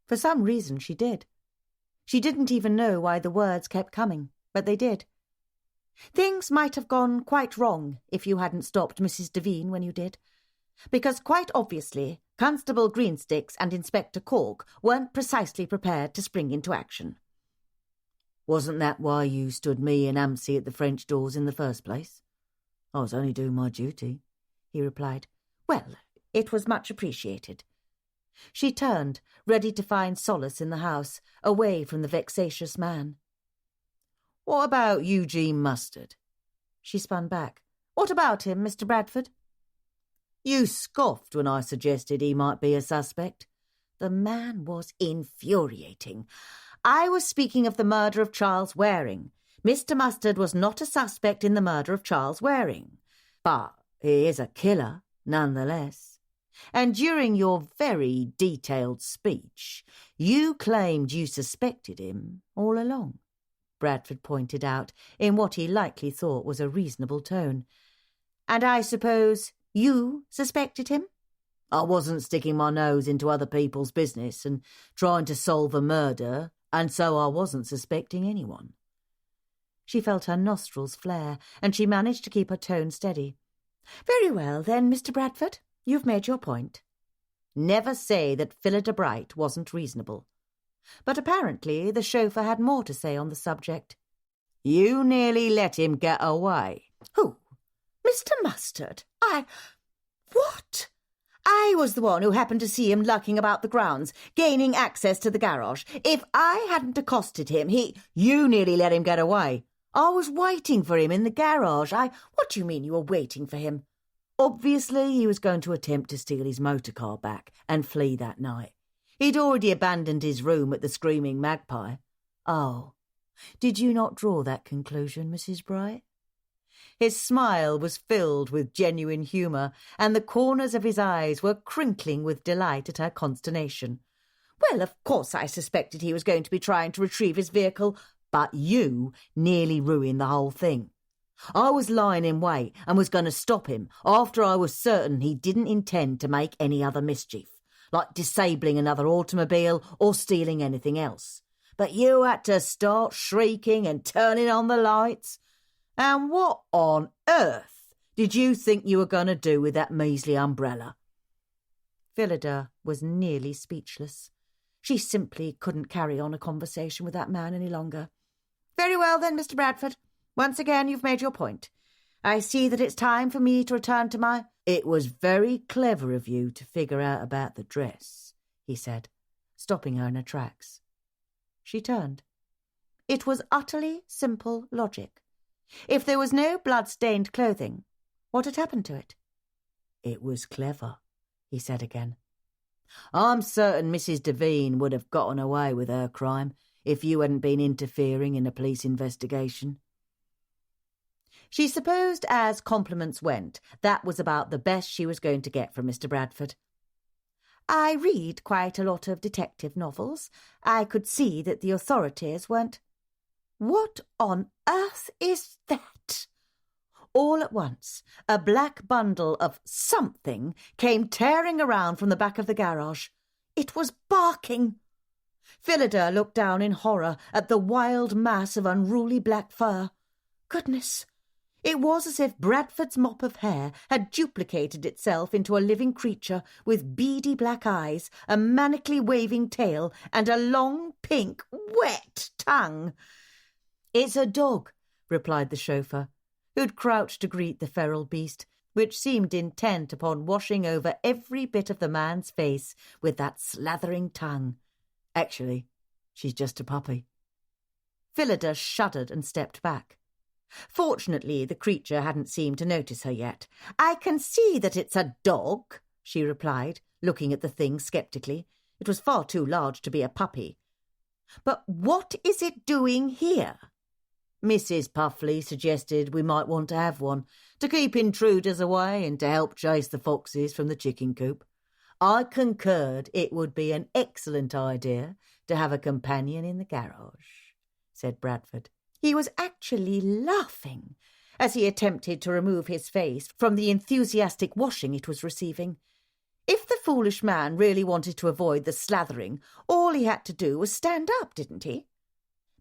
For some reason she did. She didn't even know why the words kept coming, but they did. "Things might have gone quite wrong if you hadn't stopped Mrs. Devine when you did, because quite obviously Constable Greensticks and Inspector Cork weren't precisely prepared to spring into action." "Wasn't that why you stood me and Amsey at the French doors in the first place?" "I was only doing my duty," he replied. "Well, it was much appreciated." She turned, ready to find solace in the house, away from the vexatious man. What about Eugene Mustard? She spun back. What about him, Mr. Bradford? You scoffed when I suggested he might be a suspect. The man was infuriating. I was speaking of the murder of Charles Waring. Mr. Mustard was not a suspect in the murder of Charles Waring. But he is a killer, nonetheless. And during your very detailed speech, you claimed you suspected him all along, Bradford pointed out, in what he likely thought was a reasonable tone. And I suppose you suspected him? I wasn't sticking my nose into other people's business and trying to solve a murder, and so I wasn't suspecting anyone. She felt her nostrils flare, and she managed to keep her tone steady. Very well, then, Mr. Bradford, you've made your point. Never say that Phillida Bright wasn't reasonable. But apparently the chauffeur had more to say on the subject. You nearly let him get away. Who? Mr. Mustard? What? I was the one who happened to see him lurking about the grounds, gaining access to the garage. If I hadn't accosted him, You nearly let him get away. I was waiting for him in the garage. What do you mean you were waiting for him? Obviously, he was going to attempt to steal his motor car back and flee that night. He'd already abandoned his room at the Screaming Magpie. Oh, did you not draw that conclusion, Mrs. Bright? His smile was filled with genuine humour, and the corners of his eyes were crinkling with delight at her consternation. Well, of course I suspected he was going to be trying to retrieve his vehicle, but you nearly ruined the whole thing. I was lying in wait and was going to stop him after I was certain he didn't intend to make any other mischief, like disabling another automobile or stealing anything else. But you had to start shrieking and turning on the lights. And what on earth did you think you were going to do with that measly umbrella? Phillida was nearly speechless. She simply couldn't carry on a conversation with that man any longer. Very well, then, Mr. Bradford. Once again, you've made your point. I see that it's time for me to return to my... It was very clever of you to figure out about the dress, he said, stopping her in her tracks. She turned. It was utterly simple logic. If there was no blood-stained clothing, what had happened to it? It was clever, he said again. I'm certain Mrs. Devine would have gotten away with her crime if you hadn't been interfering in a police investigation. She supposed, as compliments went, that was about the best she was going to get from Mr. Bradford. I read quite a lot of detective novels. I could see that the authorities weren't... What on earth is that? All at once, a black bundle of something came tearing around from the back of the garage. It was barking. Phillida looked down in horror at the wild mass of unruly black fur. Goodness! It was as if Bradford's mop of hair had duplicated itself into a living creature with beady black eyes, a manically waving tail, and a long, pink, wet tongue. It's a dog, replied the chauffeur, who'd crouched to greet the feral beast, which seemed intent upon washing over every bit of the man's face with that slathering tongue. Actually, she's just a puppy. Phillida shuddered and stepped back. Fortunately, the creature hadn't seemed to notice her yet. I can see that it's a dog, she replied, looking at the thing sceptically. It was far too large to be a puppy. But what is it doing here? Mrs. Puffley suggested we might want to have one, to keep intruders away and to help chase the foxes from the chicken coop. I concurred it would be an excellent idea to have a companion in the garage, said Bradford. He was actually laughing as he attempted to remove his face from the enthusiastic washing it was receiving. If the foolish man really wanted to avoid the slathering, all he had to do was stand up, didn't he?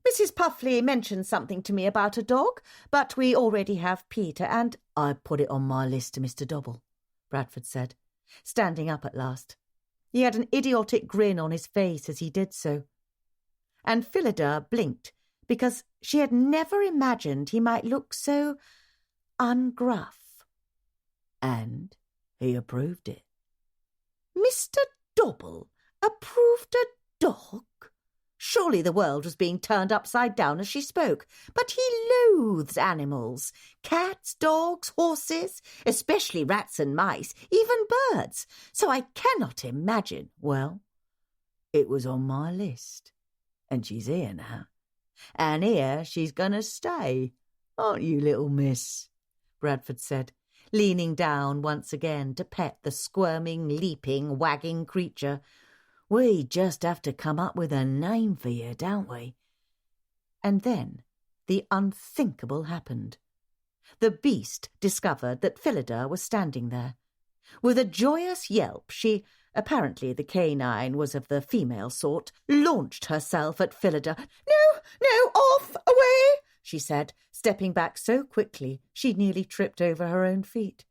Mrs. Puffley mentioned something to me about a dog, but we already have Peter and... I put it on my list to Mr. Dobble, Bradford said, standing up at last. He had an idiotic grin on his face as he did so. And Phillida blinked, because she had never imagined he might look so ungruff. And he approved it. Mr. Dobble approved a dog? Surely the world was being turned upside down as she spoke, but he loathes animals. Cats, dogs, horses, especially rats and mice, even birds. So I cannot imagine. Well, it was on my list, and she's here now. And here she's going to stay, aren't you, little miss? Bradford said, leaning down once again to pet the squirming, leaping, wagging creature. We just have to come up with a name for you, don't we? And then the unthinkable happened. The beast discovered that Phillida was standing there. With a joyous yelp, she, apparently the canine was of the female sort, launched herself at Phillida. No, off, away, she said, stepping back so quickly she nearly tripped over her own feet.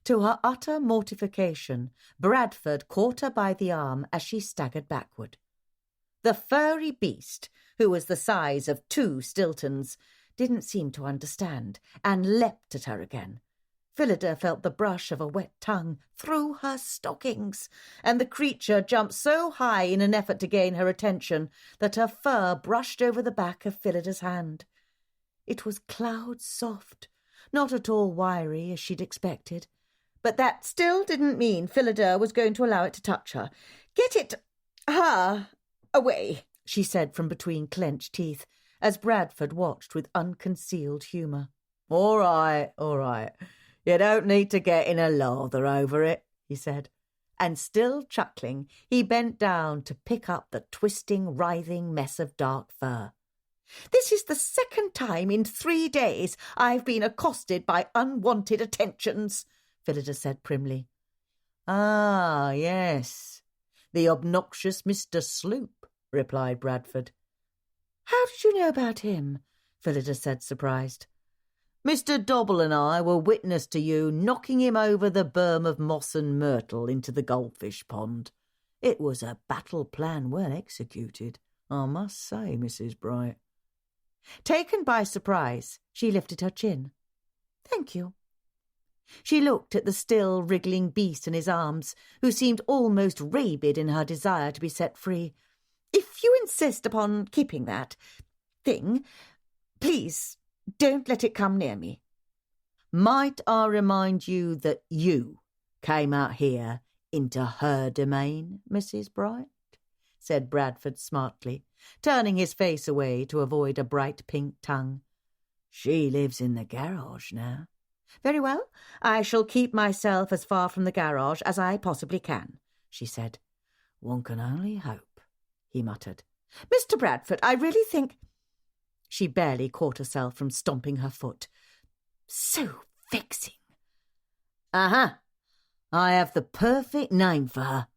To her utter mortification, Bradford caught her by the arm as she staggered backward. The furry beast, who was the size of 2 Stiltons, didn't seem to understand and leapt at her again. Phillida felt the brush of a wet tongue through her stockings, and the creature jumped so high in an effort to gain her attention that her fur brushed over the back of Phillida's hand. It was cloud soft, not at all wiry as she'd expected. But that still didn't mean Phillida was going to allow it to touch her. Get it, away, she said from between clenched teeth, as Bradford watched with unconcealed humour. All right. You don't need to get in a lather over it, he said. And still chuckling, he bent down to pick up the twisting, writhing mess of dark fur. This is the 2nd time in 3 days I've been accosted by unwanted attentions, Phillida said primly. Ah, yes, the obnoxious Mr. Sloop, replied Bradford. How did you know about him? Phillida said, surprised. Mr. Dobble and I were witness to you knocking him over the berm of moss and myrtle into the goldfish pond. It was a battle plan well executed, I must say, Mrs. Bright. Taken by surprise, she lifted her chin. Thank you. She looked at the still wriggling beast in his arms, who seemed almost rabid in her desire to be set free. If you insist upon keeping that thing, please don't let it come near me. Might I remind you that you came out here into her domain, Mrs. Bright? Said Bradford smartly, turning his face away to avoid a bright pink tongue. She lives in the garage now. Very well, I shall keep myself as far from the garage as I possibly can, she said. One can only hope, he muttered. Mr. Bradford, I really think... She barely caught herself from stomping her foot. So vexing. I have the perfect name for her,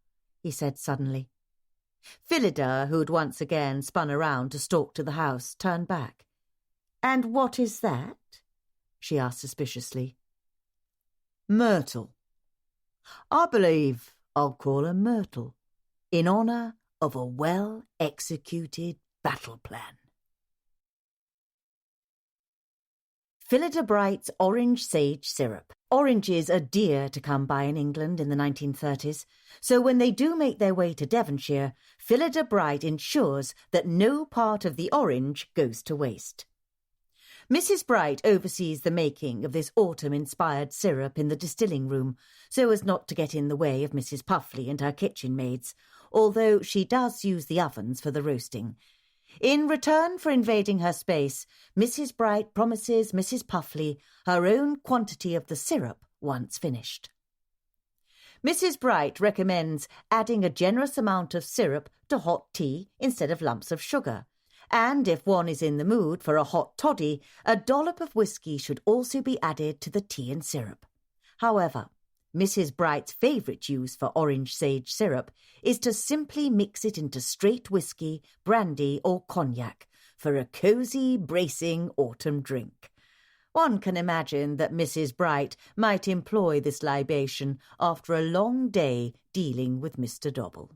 he said suddenly. Phillida, who had once again spun around to stalk to the house, turned back. And what is that? She asked suspiciously. Myrtle. I believe I'll call her Myrtle, in honour of a well-executed battle plan. Phillida Bright's orange sage syrup. Oranges are dear to come by in England in the 1930s, so when they do make their way to Devonshire, Phillida Bright ensures that no part of the orange goes to waste. Mrs. Bright oversees the making of this autumn-inspired syrup in the distilling room, so as not to get in the way of Mrs. Puffley and her kitchen maids, although she does use the ovens for the roasting. In return for invading her space, Mrs. Bright promises Mrs. Puffley her own quantity of the syrup once finished. Mrs. Bright recommends adding a generous amount of syrup to hot tea instead of lumps of sugar. And if one is in the mood for a hot toddy, a dollop of whiskey should also be added to the tea and syrup. However, Mrs. Bright's favourite use for orange sage syrup is to simply mix it into straight whiskey, brandy or cognac for a cosy, bracing autumn drink. One can imagine that Mrs. Bright might employ this libation after a long day dealing with Mr. Dobble.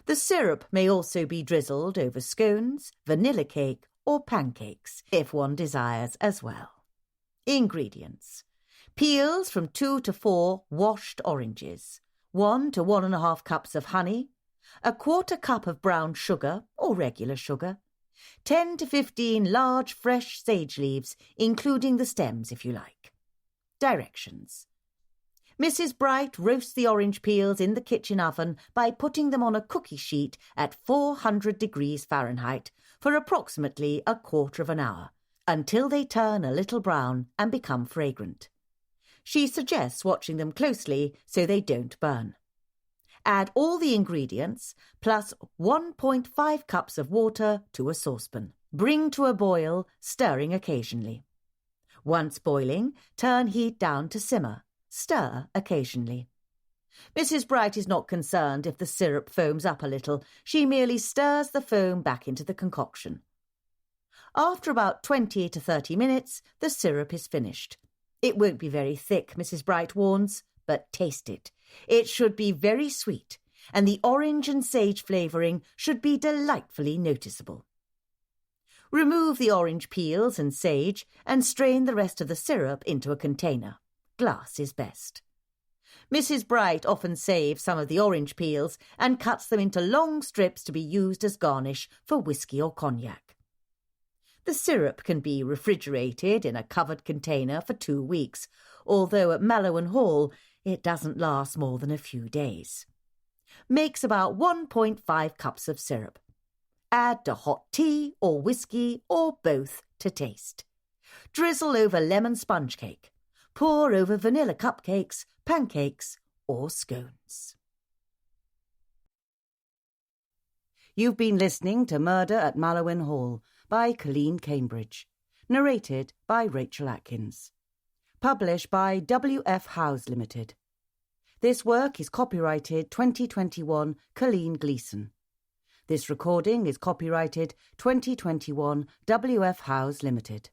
The syrup may also be drizzled over scones, vanilla cake or pancakes, if one desires as well. Ingredients: peels from 2 to 4 washed oranges, 1 to 1½ cups of honey, 1/4 cup of brown sugar or regular sugar, 10 to 15 large fresh sage leaves, including the stems if you like. Directions. Mrs. Bright roasts the orange peels in the kitchen oven by putting them on a cookie sheet at 400 degrees Fahrenheit for approximately 1/4 hour, until they turn a little brown and become fragrant. She suggests watching them closely so they don't burn. Add all the ingredients, plus 1.5 cups of water to a saucepan. Bring to a boil, stirring occasionally. Once boiling, turn heat down to simmer. Stir occasionally. Mrs. Bright is not concerned if the syrup foams up a little. She merely stirs the foam back into the concoction. After about 20 to 30 minutes, the syrup is finished. It won't be very thick, Mrs. Bright warns, but taste it. It should be very sweet, and the orange and sage flavouring should be delightfully noticeable. Remove the orange peels and sage and strain the rest of the syrup into a container. Glass is best. Mrs. Bright often saves some of the orange peels and cuts them into long strips to be used as garnish for whiskey or cognac. The syrup can be refrigerated in a covered container for 2 weeks, although at Mallowan Hall it doesn't last more than a few days. Makes about 1.5 cups of syrup. Add to hot tea or whiskey or both to taste. Drizzle over lemon sponge cake. Pour over vanilla cupcakes, pancakes or scones. You've been listening to Murder at Mallowan Hall by Colleen Cambridge. Narrated by Rachel Atkins. Published by W.F. Howes Limited. This work is copyrighted 2021 Colleen Gleeson. This recording is copyrighted 2021 W.F. Howes Limited.